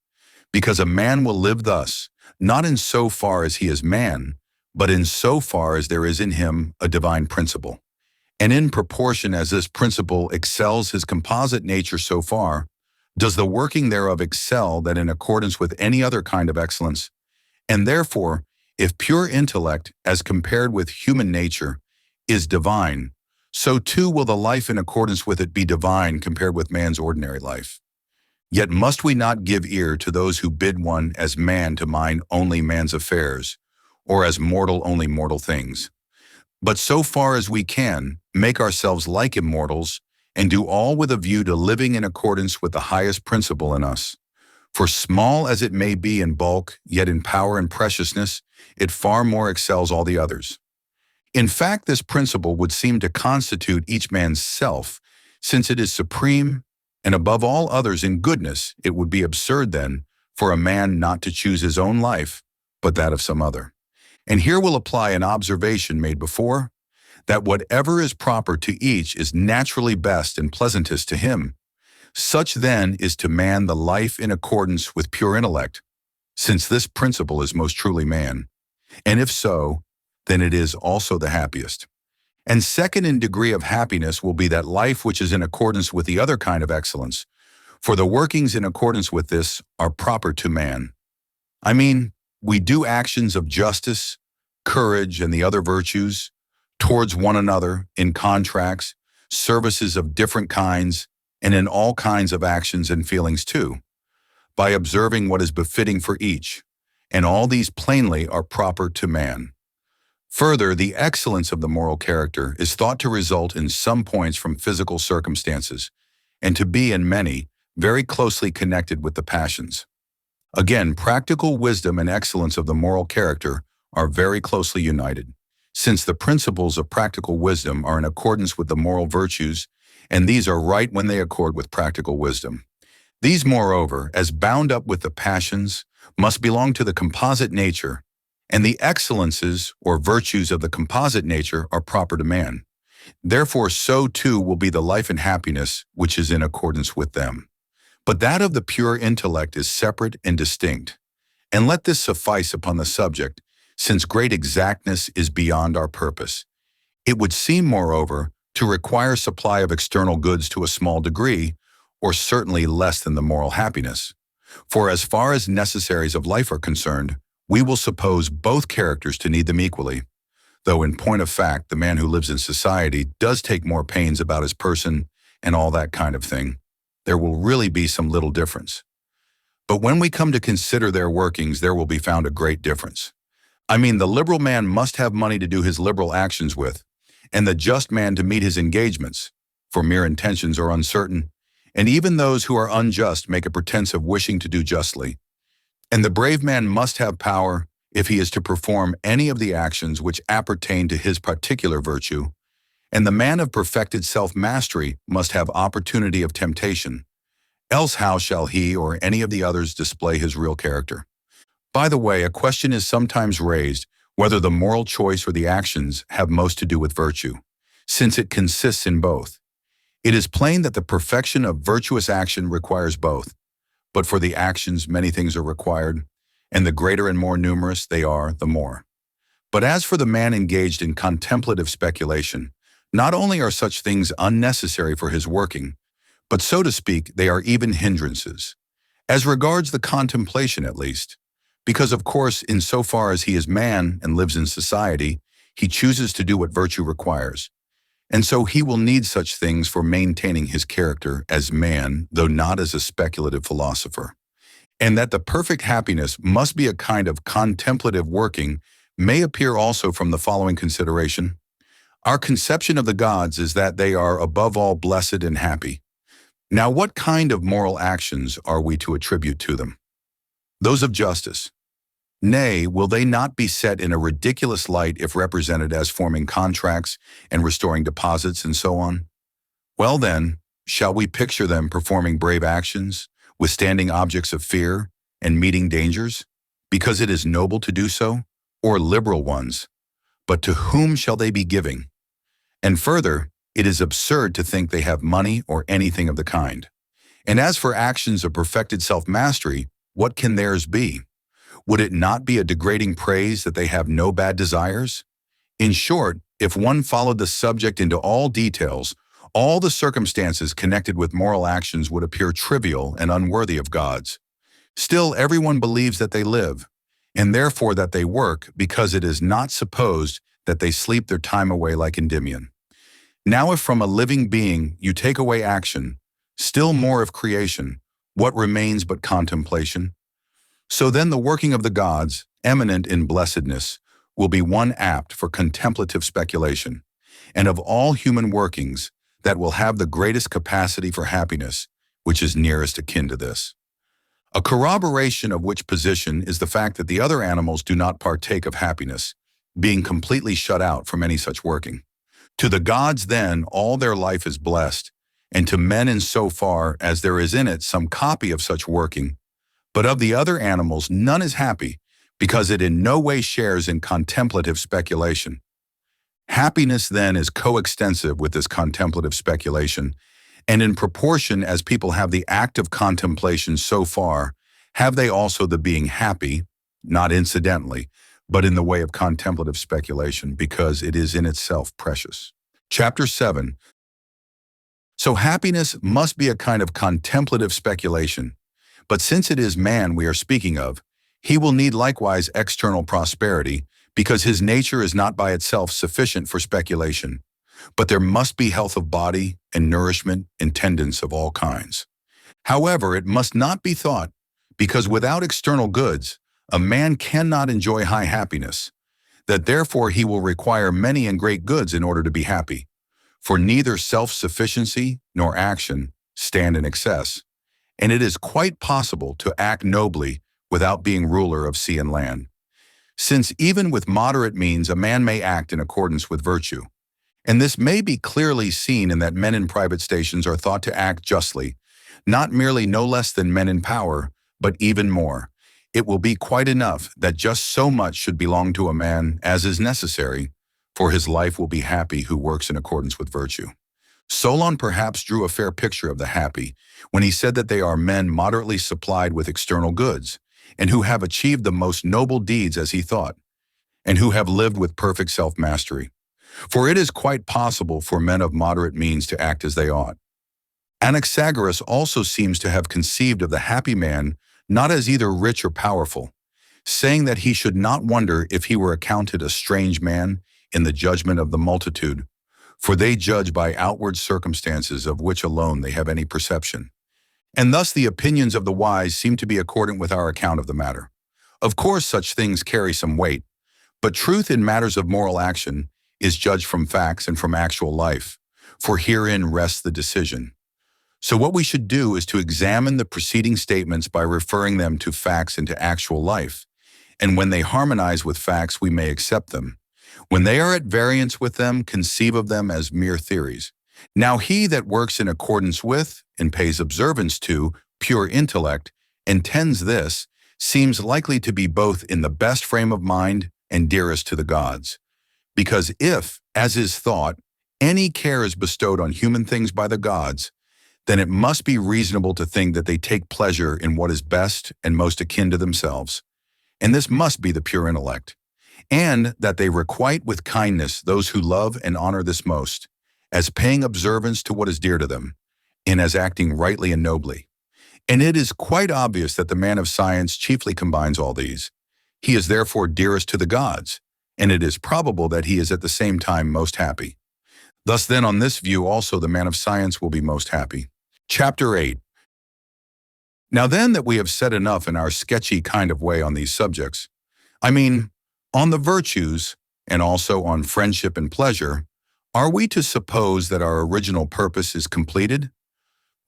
S1: because a man will live thus, not in so far as he is man, but in so far as there is in him a divine principle. And in proportion as this principle excels his composite nature so far, does the working thereof excel that in accordance with any other kind of excellence. And therefore, if pure intellect, as compared with human nature, is divine, so too will the life in accordance with it be divine compared with man's ordinary life. Yet must we not give ear to those who bid one as man to mind only man's affairs, or as mortal only mortal things. But so far as we can, make ourselves like immortals, and do all with a view to living in accordance with the highest principle in us. For small as it may be in bulk, yet in power and preciousness, it far more excels all the others. In fact, this principle would seem to constitute each man's self, since it is supreme, and above all others in goodness. It would be absurd, then, for a man not to choose his own life, but that of some other. And here we'll apply an observation made before, that whatever is proper to each is naturally best and pleasantest to him. Such then is to man the life in accordance with pure intellect, since this principle is most truly man. And if so, then it is also the happiest. And second in degree of happiness will be that life which is in accordance with the other kind of excellence, for the workings in accordance with this are proper to man. I mean, we do actions of justice, courage, and the other virtues, towards one another, in contracts, services of different kinds, and in all kinds of actions and feelings too, by observing what is befitting for each, and all these plainly are proper to man. Further, the excellence of the moral character is thought to result in some points from physical circumstances, and to be in many very closely connected with the passions. Again, practical wisdom and excellence of the moral character are very closely united, since the principles of practical wisdom are in accordance with the moral virtues, and these are right when they accord with practical wisdom. These, moreover, as bound up with the passions, must belong to the composite nature, and the excellences or virtues of the composite nature are proper to man. Therefore, so too will be the life and happiness which is in accordance with them. But that of the pure intellect is separate and distinct. And let this suffice upon the subject, since great exactness is beyond our purpose. It would seem, moreover, to require supply of external goods to a small degree, or certainly less than the moral happiness. For as far as necessaries of life are concerned, we will suppose both characters to need them equally, though in point of fact, the man who lives in society does take more pains about his person and all that kind of thing. There will really be some little difference. But when we come to consider their workings, there will be found a great difference. I mean, the liberal man must have money to do his liberal actions with, and the just man to meet his engagements, for mere intentions are uncertain, and even those who are unjust make a pretense of wishing to do justly. And the brave man must have power if he is to perform any of the actions which appertain to his particular virtue, and the man of perfected self-mastery must have opportunity of temptation, else how shall he or any of the others display his real character? By the way, a question is sometimes raised whether the moral choice or the actions have most to do with virtue, since it consists in both. It is plain that the perfection of virtuous action requires both, but for the actions many things are required, and the greater and more numerous they are, the more. But as for the man engaged in contemplative speculation, not only are such things unnecessary for his working, but so to speak, they are even hindrances, as regards the contemplation at least, because of course, insofar as he is man and lives in society, he chooses to do what virtue requires, and so he will need such things for maintaining his character as man, though not as a speculative philosopher. And that the perfect happiness must be a kind of contemplative working may appear also from the following consideration. Our conception of the gods is that they are above all blessed and happy. Now, what kind of moral actions are we to attribute to them? Those of justice. Nay, will they not be set in a ridiculous light if represented as forming contracts and restoring deposits and so on? Well then, shall we picture them performing brave actions, withstanding objects of fear, and meeting dangers, because it is noble to do so, or liberal ones? But to whom shall they be giving? And further, it is absurd to think they have money or anything of the kind. And as for actions of perfected self-mastery, what can theirs be? Would it not be a degrading praise that they have no bad desires? In short, if one followed the subject into all details, all the circumstances connected with moral actions would appear trivial and unworthy of gods. Still, everyone believes that they live, and therefore that they work, because it is not supposed that they sleep their time away like Endymion. Now if from a living being you take away action, still more of creation, what remains but contemplation? So then the working of the gods, eminent in blessedness, will be one apt for contemplative speculation, and of all human workings, that will have the greatest capacity for happiness, which is nearest akin to this. A corroboration of which position is the fact that the other animals do not partake of happiness, being completely shut out from any such working. To the gods, then, all their life is blessed, and to men in so far as there is in it some copy of such working. But of the other animals none is happy, because it in no way shares in contemplative speculation. Happiness, then, is coextensive with this contemplative speculation, and in proportion as people have the act of contemplation so far, have they also the being happy, not incidentally, but in the way of contemplative speculation, because it is in itself precious. Chapter 7. So happiness must be a kind of contemplative speculation, but since it is man we are speaking of, he will need likewise external prosperity, because his nature is not by itself sufficient for speculation, but there must be health of body and nourishment and tendance of all kinds. However, it must not be thought, because without external goods, a man cannot enjoy high happiness, that therefore he will require many and great goods in order to be happy. For neither self-sufficiency nor action stand in excess, and it is quite possible to act nobly without being ruler of sea and land. Since even with moderate means a man may act in accordance with virtue. And this may be clearly seen in that men in private stations are thought to act justly, not merely no less than men in power, but even more. It will be quite enough that just so much should belong to a man as is necessary, for his life will be happy who works in accordance with virtue. Solon perhaps drew a fair picture of the happy when he said that they are men moderately supplied with external goods, and who have achieved the most noble deeds as he thought, and who have lived with perfect self-mastery. For it is quite possible for men of moderate means to act as they ought. Anaxagoras also seems to have conceived of the happy man not as either rich or powerful, saying that he should not wonder if he were accounted a strange man in the judgment of the multitude, for they judge by outward circumstances of which alone they have any perception. And thus the opinions of the wise seem to be accordant with our account of the matter. Of course such things carry some weight, but truth in matters of moral action is judged from facts and from actual life, for herein rests the decision. So what we should do is to examine the preceding statements by referring them to facts and to actual life, and when they harmonize with facts we may accept them. When they are at variance with them, conceive of them as mere theories. Now he that works in accordance with, and pays observance to, pure intellect, and tends this, seems likely to be both in the best frame of mind and dearest to the gods. Because if, as is thought, any care is bestowed on human things by the gods, then it must be reasonable to think that they take pleasure in what is best and most akin to themselves. And this must be the pure intellect. And that they requite with kindness those who love and honor this most, as paying observance to what is dear to them, and as acting rightly and nobly. And it is quite obvious that the man of science chiefly combines all these. He is therefore dearest to the gods, and it is probable that he is at the same time most happy. Thus then on this view also the man of science will be most happy. Chapter 8. Now then that we have said enough in our sketchy kind of way on these subjects, on the virtues, and also on friendship and pleasure, are we to suppose that our original purpose is completed?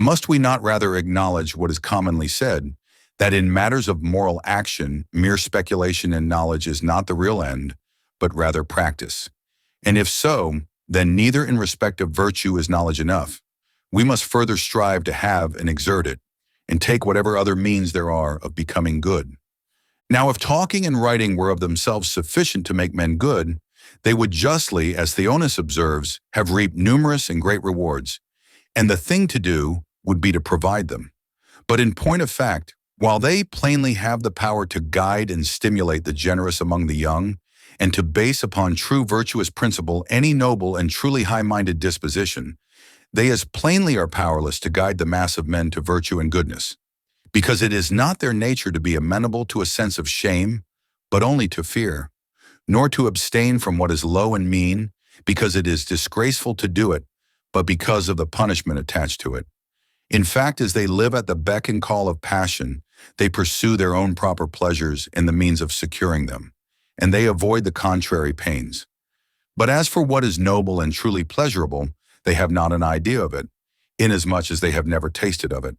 S1: Must we not rather acknowledge what is commonly said, that in matters of moral action, mere speculation and knowledge is not the real end, but rather practice? And if so, then neither in respect of virtue is knowledge enough. We must further strive to have and exert it, and take whatever other means there are of becoming good. Now if talking and writing were of themselves sufficient to make men good, they would justly, as Theonis observes, have reaped numerous and great rewards, and the thing to do would be to provide them. But in point of fact, while they plainly have the power to guide and stimulate the generous among the young, and to base upon true virtuous principle any noble and truly high-minded disposition, they as plainly are powerless to guide the mass of men to virtue and goodness, because it is not their nature to be amenable to a sense of shame, but only to fear, nor to abstain from what is low and mean, because it is disgraceful to do it, but because of the punishment attached to it. In fact, as they live at the beck and call of passion, they pursue their own proper pleasures and the means of securing them. and they avoid the contrary pains. But as for what is noble and truly pleasurable, they have not an idea of it, inasmuch as they have never tasted of it.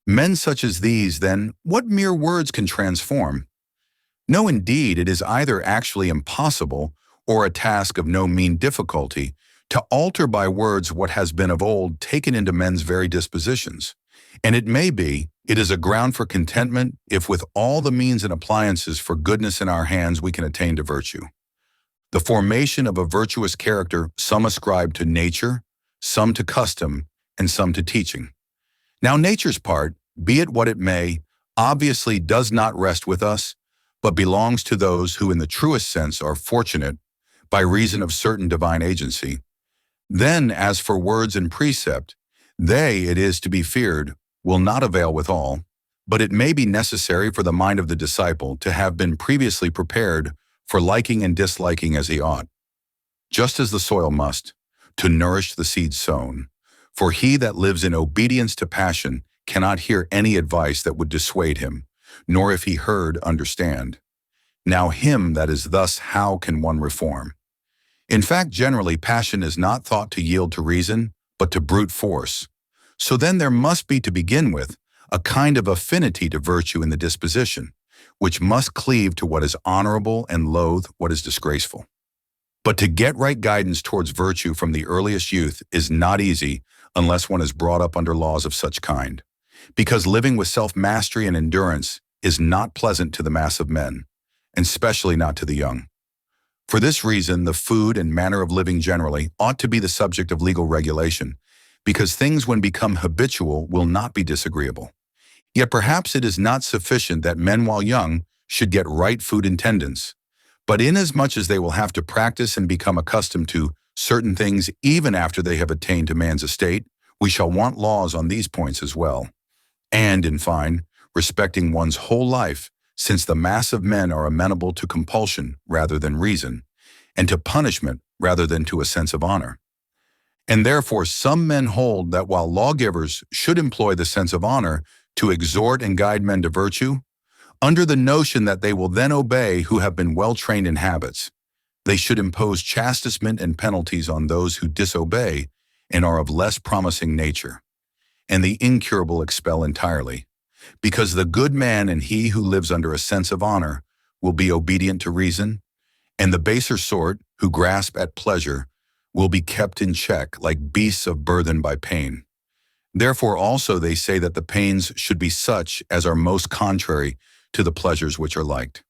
S1: Men such as these, then, what mere words can transform? No, indeed, it is either actually impossible or a task of no mean difficulty to alter by words what has been of old taken into men's very dispositions. And it may be, it is a ground for contentment if with all the means and appliances for goodness in our hands we can attain to virtue. The formation of a virtuous character some ascribe to nature, some to custom, and some to teaching. Now nature's part, be it what it may, obviously does not rest with us, but belongs to those who in the truest sense are fortunate by reason of certain divine agency. Then, as for words and precept, they, it is to be feared, will not avail withal, but it may be necessary for the mind of the disciple to have been previously prepared for liking and disliking as he ought, just as the soil must, to nourish the seed sown. For he that lives in obedience to passion cannot hear any advice that would dissuade him, nor if he heard, understand. Now him that is thus, how can one reform? In fact, generally, passion is not thought to yield to reason, but to brute force. So then there must be, to begin with, a kind of affinity to virtue in the disposition, which must cleave to what is honorable and loathe what is disgraceful. But to get right guidance towards virtue from the earliest youth is not easy unless one is brought up under laws of such kind, because living with self-mastery and endurance is not pleasant to the mass of men, and especially not to the young. For this reason, the food and manner of living generally ought to be the subject of legal regulation, because things when become habitual will not be disagreeable. Yet perhaps it is not sufficient that men while young should get right food intendance, but inasmuch as they will have to practice and become accustomed to certain things even after they have attained to man's estate, we shall want laws on these points as well. And, in fine, respecting one's whole life, since the mass of men are amenable to compulsion rather than reason, and to punishment rather than to a sense of honor. And therefore some men hold that while lawgivers should employ the sense of honor to exhort and guide men to virtue, under the notion that they will then obey who have been well trained in habits, they should impose chastisement and penalties on those who disobey and are of less promising nature, and the incurable expel entirely, because the good man and he who lives under a sense of honor will be obedient to reason, and the baser sort, who grasp at pleasure, will be kept in check like beasts of burthen by pain. Therefore also they say that the pains should be such as are most contrary to the pleasures which are liked.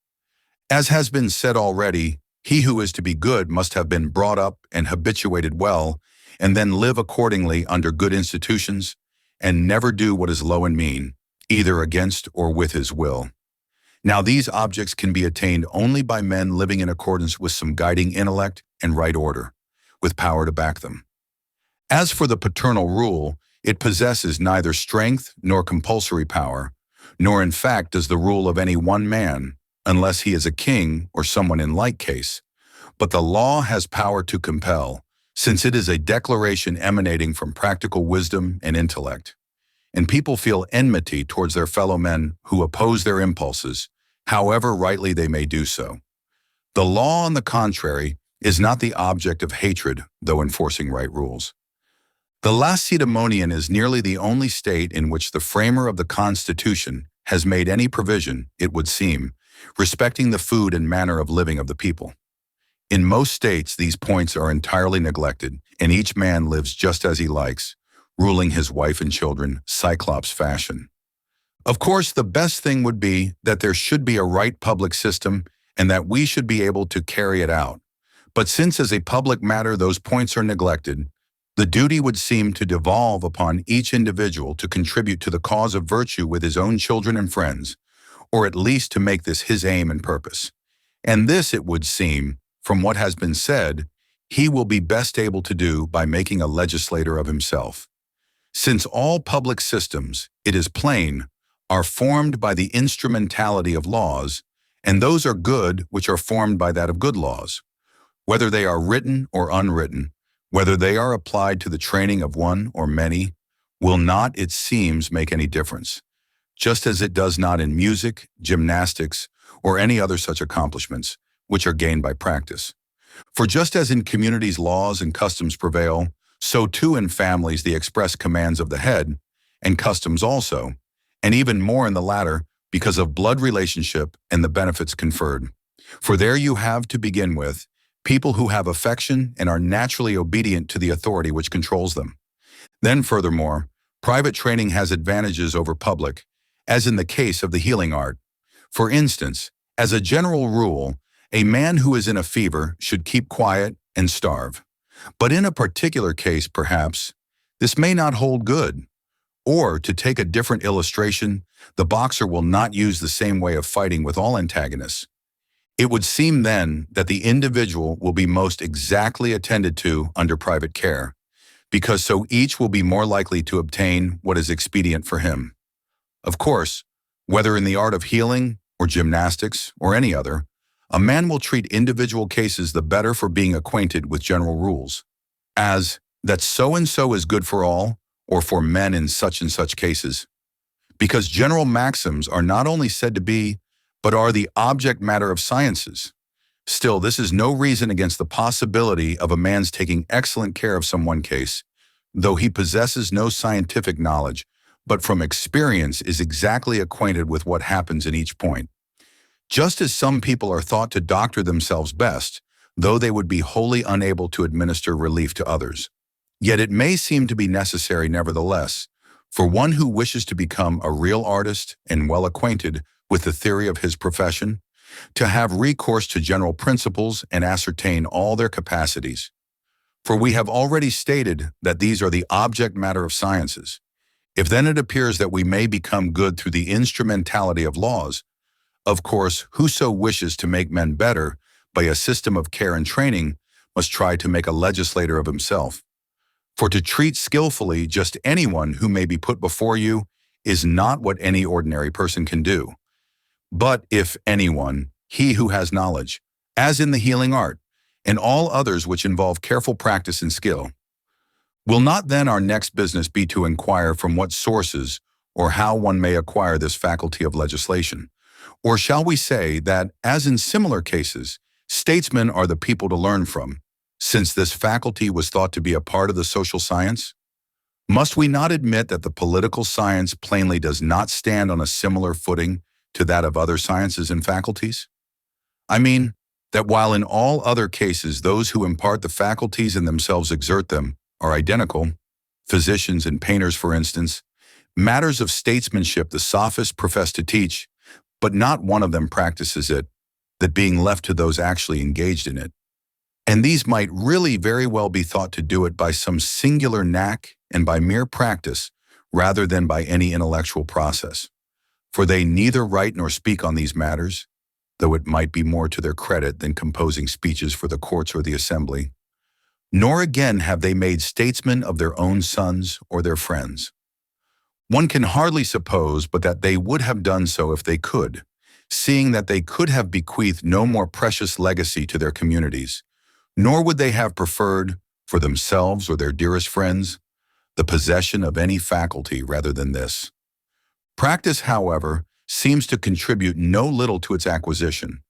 S1: As has been said already, he who is to be good must have been brought up and habituated well, and then live accordingly under good institutions, and never do what is low and mean, either against or with his will. Now these objects can be attained only by men living in accordance with some guiding intellect and right order, with power to back them. As for the paternal rule, it possesses neither strength nor compulsory power, nor in fact does the rule of any one man, unless he is a king or someone in like case, but the law has power to compel, since it is a declaration emanating from practical wisdom and intellect. And people feel enmity towards their fellow men who oppose their impulses, however rightly they may do so. The law, on the contrary, is not the object of hatred, though enforcing right rules. The Lacedaemonian is nearly the only state in which the framer of the Constitution has made any provision, it would seem, respecting the food and manner of living of the people. In most states, these points are entirely neglected, and each man lives just as he likes, ruling his wife and children Cyclops fashion. Of course, the best thing would be that there should be a right public system and that we should be able to carry it out. But since as a public matter those points are neglected, the duty would seem to devolve upon each individual to contribute to the cause of virtue with his own children and friends, or at least to make this his aim and purpose. And this, it would seem, from what has been said, he will be best able to do by making a legislator of himself. Since all public systems, it is plain, are formed by the instrumentality of laws, and those are good which are formed by that of good laws, whether they are written or unwritten, whether they are applied to the training of one or many, will not, it seems, make any difference, just as it does not in music, gymnastics, or any other such accomplishments, which are gained by practice. For just as in communities laws and customs prevail, so too in families the express commands of the head, and customs also, and even more in the latter because of blood relationship and the benefits conferred. For there you have, to begin with, people who have affection and are naturally obedient to the authority which controls them. Then furthermore, private training has advantages over public, as in the case of the healing art. For instance, as a general rule, a man who is in a fever should keep quiet and starve. But in a particular case, perhaps, this may not hold good. Or, to take a different illustration, the boxer will not use the same way of fighting with all antagonists. It would seem then that the individual will be most exactly attended to under private care, because so each will be more likely to obtain what is expedient for him. Of course, whether in the art of healing or gymnastics or any other, a man will treat individual cases the better for being acquainted with general rules, as that so-and-so is good for all, or for men in such and such cases. Because general maxims are not only said to be, but are the object matter of sciences. Still, this is no reason against the possibility of a man's taking excellent care of some one case, though he possesses no scientific knowledge, but from experience is exactly acquainted with what happens in each point. Just as some people are thought to doctor themselves best, though they would be wholly unable to administer relief to others. Yet it may seem to be necessary, nevertheless, for one who wishes to become a real artist and well acquainted with the theory of his profession, to have recourse to general principles and ascertain all their capacities. For we have already stated that these are the object matter of sciences. If then it appears that we may become good through the instrumentality of laws, of course, whoso wishes to make men better by a system of care and training must try to make a legislator of himself. For to treat skillfully just anyone who may be put before you is not what any ordinary person can do. But if anyone, he who has knowledge, as in the healing art, and all others which involve careful practice and skill. Will not then our next business be to inquire from what sources or how one may acquire this faculty of legislation? Or shall we say that, as in similar cases, statesmen are the people to learn from, since this faculty was thought to be a part of the social science? Must we not admit that the political science plainly does not stand on a similar footing to that of other sciences and faculties? I mean, that while in all other cases those who impart the faculties and themselves exert them are identical, physicians and painters for instance, matters of statesmanship the sophists profess to teach, but not one of them practices it, that being left to those actually engaged in it. And these might really very well be thought to do it by some singular knack and by mere practice, rather than by any intellectual process. For they neither write nor speak on these matters, though it might be more to their credit than composing speeches for the courts or the assembly. Nor again have they made statesmen of their own sons or their friends. One can hardly suppose but that they would have done so if they could, seeing that they could have bequeathed no more precious legacy to their communities, nor would they have preferred, for themselves or their dearest friends, the possession of any faculty rather than this. Practice, however, seems to contribute no little to its acquisition.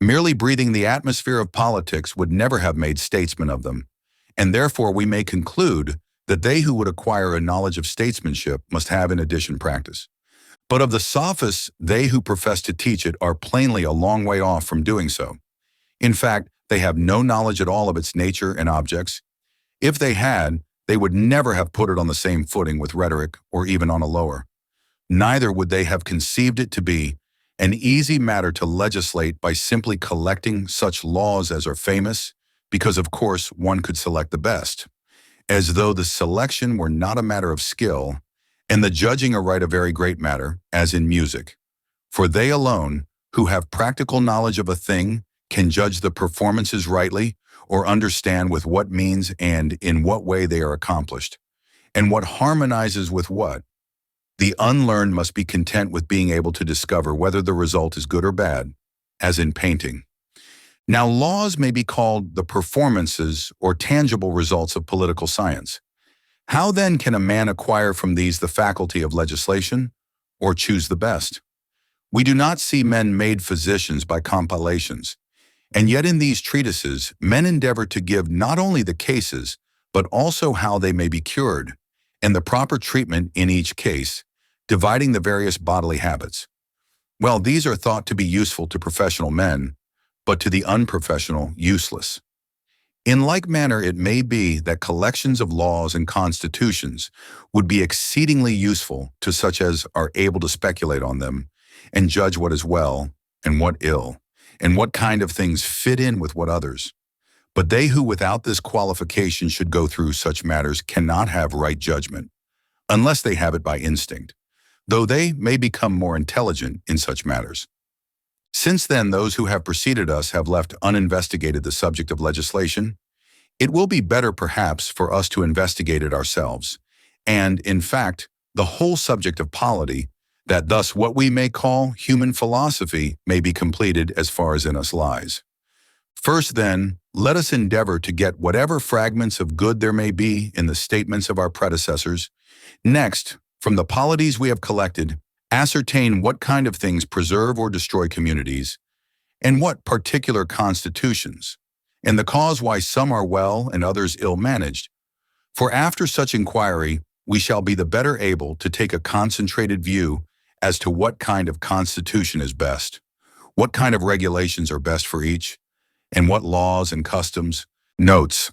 S1: Merely breathing the atmosphere of politics would never have made statesmen of them, and therefore we may conclude that they who would acquire a knowledge of statesmanship must have in addition practice. But of the sophists, they who profess to teach it are plainly a long way off from doing so. In fact, they have no knowledge at all of its nature and objects. If they had, they would never have put it on the same footing with rhetoric or even on a lower. Neither would they have conceived it to be an easy matter to legislate by simply collecting such laws as are famous, because of course one could select the best, as though the selection were not a matter of skill, and the judging a right a very great matter, as in music. For they alone, who have practical knowledge of a thing, can judge the performances rightly, or understand with what means and in what way they are accomplished, and what harmonizes with what. The unlearned must be content with being able to discover whether the result is good or bad, as in painting. Now, laws may be called the performances or tangible results of political science. How then can a man acquire from these the faculty of legislation, or choose the best? We do not see men made physicians by compilations. And yet in these treatises, men endeavor to give not only the cases, but also how they may be cured, and the proper treatment in each case, dividing the various bodily habits. Well, these are thought to be useful to professional men, but to the unprofessional, useless. In like manner, it may be that collections of laws and constitutions would be exceedingly useful to such as are able to speculate on them and judge what is well and what ill, and what kind of things fit in with what others. But they who without this qualification should go through such matters cannot have right judgment, unless they have it by instinct, though they may become more intelligent in such matters. Since then those who have preceded us have left uninvestigated the subject of legislation, it will be better perhaps for us to investigate it ourselves, and, in fact, the whole subject of polity, that thus what we may call human philosophy may be completed as far as in us lies. First, then, let us endeavor to get whatever fragments of good there may be in the statements of our predecessors. Next, from the polities we have collected, ascertain what kind of things preserve or destroy communities, and what particular constitutions, and the cause why some are well and others ill managed. For after such inquiry, we shall be the better able to take a concentrated view as to what kind of constitution is best, what kind of regulations are best for each, and what laws and customs. Notes: